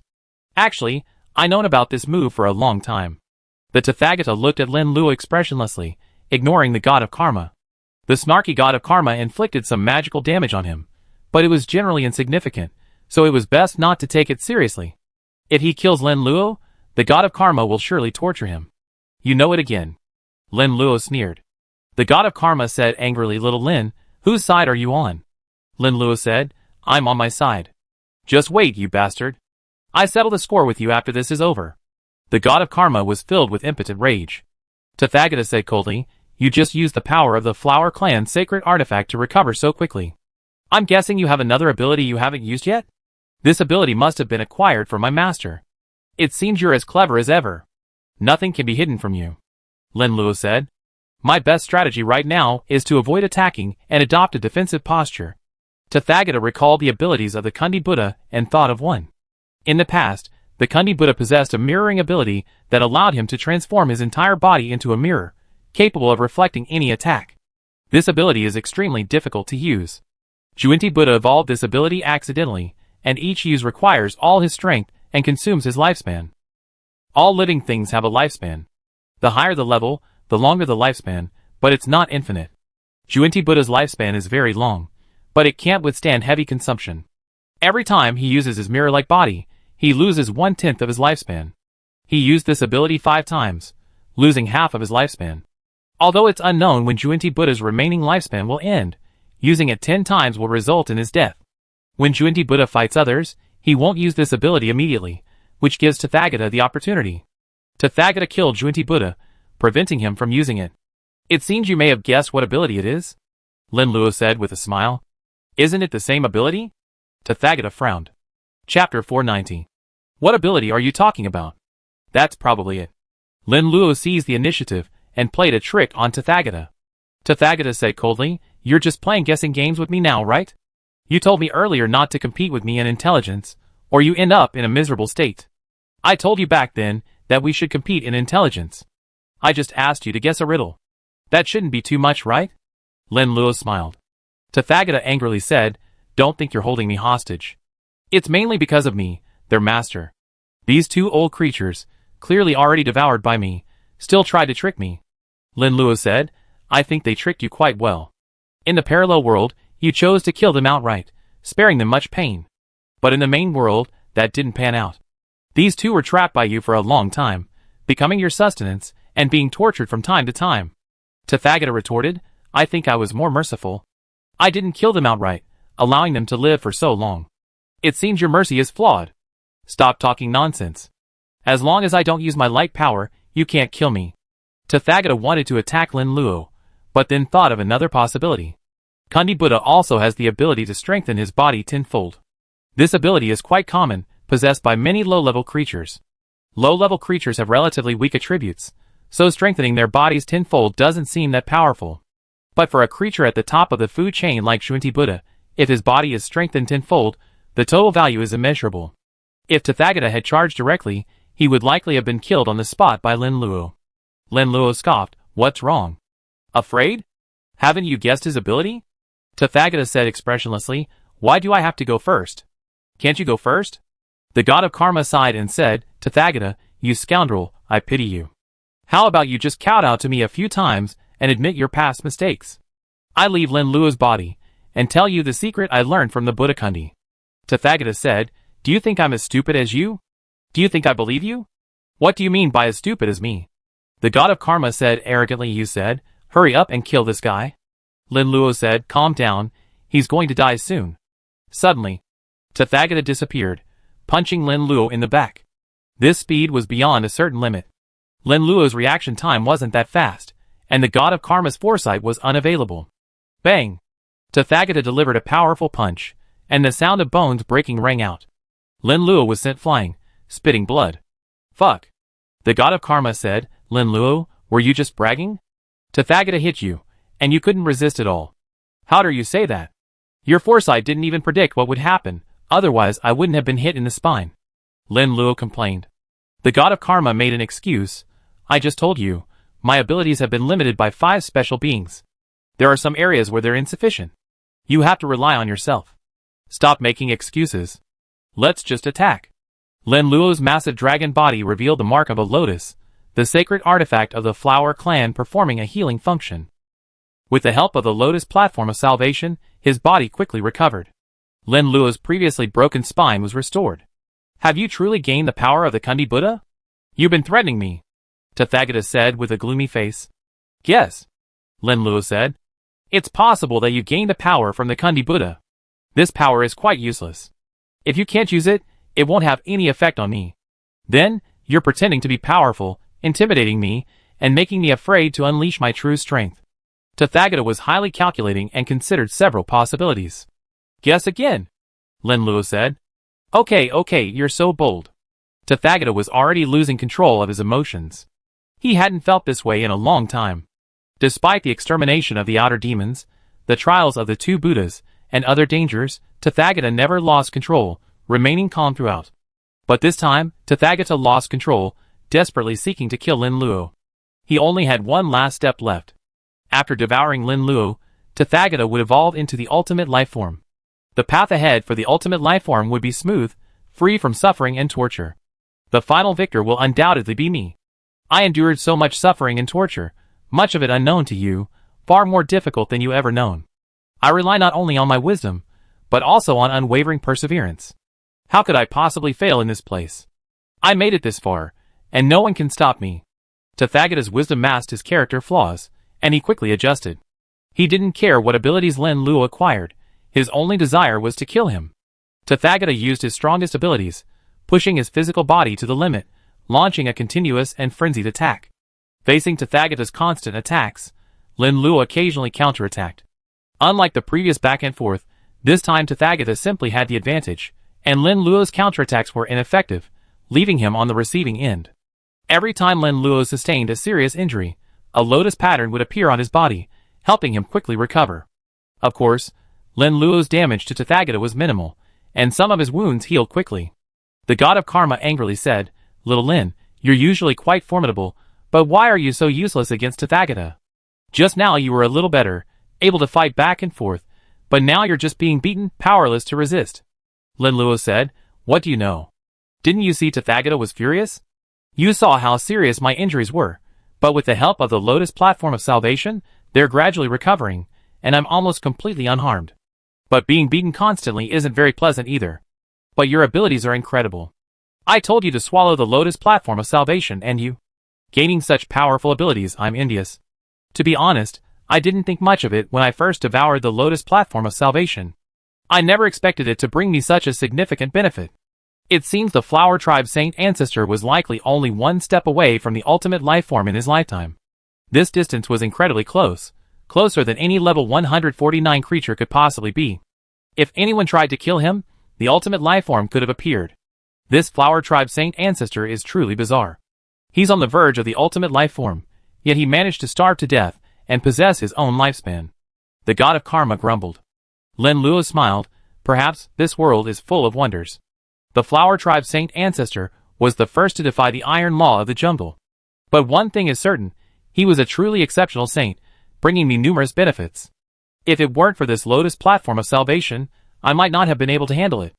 Actually, I known about this move for a long time. The Tathagata looked at Lin Luo expressionlessly, ignoring the god of karma. The snarky god of karma inflicted some magical damage on him, but it was generally insignificant, so it was best not to take it seriously. If he kills Lin Luo, the god of karma will surely torture him. You know it again. Lin Luo sneered. The god of karma said angrily, Little Lin, whose side are you on? Lin Luo said, I'm on my side. Just wait, you bastard. I settle the score with you after this is over. The god of karma was filled with impotent rage. Tathagata said coldly, You just used the power of the Flower Clan's sacred artifact to recover so quickly. I'm guessing you have another ability you haven't used yet? This ability must have been acquired from my master. It seems you're as clever as ever. Nothing can be hidden from you. Lin Luo said. My best strategy right now is to avoid attacking and adopt a defensive posture. Tathagata recalled the abilities of the Kundi Buddha and thought of one. In the past, the Kundi Buddha possessed a mirroring ability that allowed him to transform his entire body into a mirror, capable of reflecting any attack. This ability is extremely difficult to use. Junti Buddha evolved this ability accidentally, and each use requires all his strength and consumes his lifespan. All living things have a lifespan. The higher the level, the longer the lifespan, but it's not infinite. Junti Buddha's lifespan is very long, but it can't withstand heavy consumption. Every time he uses his mirror-like body, he loses 1/10 of his lifespan. He used this ability 5 times, losing half of his lifespan. Although it's unknown when Junti Buddha's remaining lifespan will end, using it 10 times will result in his death. When Junti Buddha fights others, he won't use this ability immediately, which gives Tathagata the opportunity. Tathagata killed Junti Buddha, preventing him from using it. It seems you may have guessed what ability it is, Lin Luo said with a smile. Isn't it the same ability? Tathagata frowned. Chapter 490. What ability are you talking about? That's probably it. Lin Luo seized the initiative and played a trick on Tathagata. Tathagata said coldly, You're just playing guessing games with me now, right? You told me earlier not to compete with me in intelligence, or you end up in a miserable state. I told you back then that we should compete in intelligence. I just asked you to guess a riddle. That shouldn't be too much, right? Lin Luo smiled. Tathagata angrily said, Don't think you're holding me hostage. It's mainly because of me, their master. These 2 old creatures, clearly already devoured by me, still tried to trick me. Lin Luo said, I think they tricked you quite well. In the parallel world, you chose to kill them outright, sparing them much pain. But in the main world, that didn't pan out. These 2 were trapped by you for a long time, becoming your sustenance, and being tortured from time to time. Tathagata retorted, I think I was more merciful. I didn't kill them outright, allowing them to live for so long. It seems your mercy is flawed. Stop talking nonsense. As long as I don't use my light power, you can't kill me. Tathagata wanted to attack Lin Luo, but then thought of another possibility. Kundi Buddha also has the ability to strengthen his body 10-fold. This ability is quite common, possessed by many low-level creatures. Low-level creatures have relatively weak attributes, so strengthening their bodies 10-fold doesn't seem that powerful. But for a creature at the top of the food chain like Junti Buddha, if his body is strengthened 10-fold, the total value is immeasurable. If Tathagata had charged directly, he would likely have been killed on the spot by Lin Luo. Lin Luo scoffed, What's wrong? Afraid? Haven't you guessed his ability? Tathagata said expressionlessly, Why do I have to go first? Can't you go first? The god of karma sighed and said, Tathagata, you scoundrel, I pity you. How about you just kowtow to me a few times and admit your past mistakes? I leave Lin Luo's body, and tell you the secret I learned from the Buddha Kundi. Tathagata said, "Do you think I'm as stupid as you? Do you think I believe you? What do you mean by as stupid as me?" The god of karma said arrogantly, "You said, hurry up and kill this guy." Lin Luo said, "Calm down, he's going to die soon." Suddenly, Tathagata disappeared, punching Lin Luo in the back. This speed was beyond a certain limit. Lin Luo's reaction time wasn't that fast, and the god of karma's foresight was unavailable. Bang! Tathagata delivered a powerful punch, and the sound of bones breaking rang out. Lin Luo was sent flying, spitting blood. "Fuck!" The god of karma said, "Lin Luo, were you just bragging? Tathagata hit you, and you couldn't resist at all. How dare you say that? Your foresight didn't even predict what would happen, otherwise I wouldn't have been hit in the spine." Lin Luo complained. The god of karma made an excuse. "I just told you, my abilities have been limited by 5 special beings. There are some areas where they're insufficient. You have to rely on yourself. Stop making excuses. Let's just attack." Lin Luo's massive dragon body revealed the mark of a lotus, the sacred artifact of the Flower clan performing a healing function. With the help of the lotus platform of salvation, his body quickly recovered. Lin Luo's previously broken spine was restored. "Have you truly gained the power of the Kundi Buddha? You've been threatening me," Tathagata said with a gloomy face. "Yes," Lin Luo said. "It's possible that you gained the power from the Kundi Buddha. This power is quite useless. If you can't use it, it won't have any effect on me. Then, you're pretending to be powerful, intimidating me, and making me afraid to unleash my true strength." Tathagata was highly calculating and considered several possibilities. "Guess again," Lin Luo said. Okay, you're so bold." Tathagata was already losing control of his emotions. He hadn't felt this way in a long time. Despite the extermination of the outer demons, the trials of the 2 Buddhas, and other dangers, Tathagata never lost control, remaining calm throughout. But this time, Tathagata lost control, desperately seeking to kill Lin Luo. He only had one last step left. After devouring Lin Luo, Tathagata would evolve into the ultimate life form. The path ahead for the ultimate life form would be smooth, free from suffering and torture. The final victor will undoubtedly be me. I endured so much suffering and torture, much of it unknown to you, far more difficult than you ever known. I rely not only on my wisdom, but also on unwavering perseverance. How could I possibly fail in this place? I made it this far, and no one can stop me." Tathagata's wisdom masked his character flaws, and he quickly adjusted. He didn't care what abilities Lin Luo acquired, his only desire was to kill him. Tathagata used his strongest abilities, pushing his physical body to the limit, launching a continuous and frenzied attack. Facing Tathagata's constant attacks, Lin Luo occasionally counterattacked. Unlike the previous back and forth, this time Tathagata simply had the advantage, and Lin Luo's counterattacks were ineffective, leaving him on the receiving end. Every time Lin Luo sustained a serious injury, a lotus pattern would appear on his body, helping him quickly recover. Of course, Lin Luo's damage to Tathagata was minimal, and some of his wounds healed quickly. The god of karma angrily said, "Little Lin, you're usually quite formidable, but why are you so useless against Tathagata? Just now you were a little better, able to fight back and forth, but now you're just being beaten, powerless to resist." Lin Luo said, "What do you know? Didn't you see Tathagata was furious? You saw how serious my injuries were, but with the help of the lotus platform of salvation, they're gradually recovering, and I'm almost completely unharmed. But being beaten constantly isn't very pleasant either. But your abilities are incredible. I told you to swallow the lotus platform of salvation and you. Gaining such powerful abilities, I'm envious. To be honest, I didn't think much of it when I first devoured the lotus platform of salvation. I never expected it to bring me such a significant benefit. It seems the Flower Tribe Saint Ancestor was likely only one step away from the ultimate life form in his lifetime. This distance was incredibly close, closer than any level 149 creature could possibly be. If anyone tried to kill him, the ultimate life form could have appeared. This Flower Tribe Saint Ancestor is truly bizarre. He's on the verge of the ultimate life form, yet he managed to starve to death and possess his own lifespan. The god of karma grumbled. Lin Luo smiled. Perhaps this world is full of wonders. The Flower Tribe Saint Ancestor was the first to defy the iron law of the jungle. But one thing is certain, he was a truly exceptional saint, bringing me numerous benefits. If it weren't for this lotus platform of salvation, I might not have been able to handle it.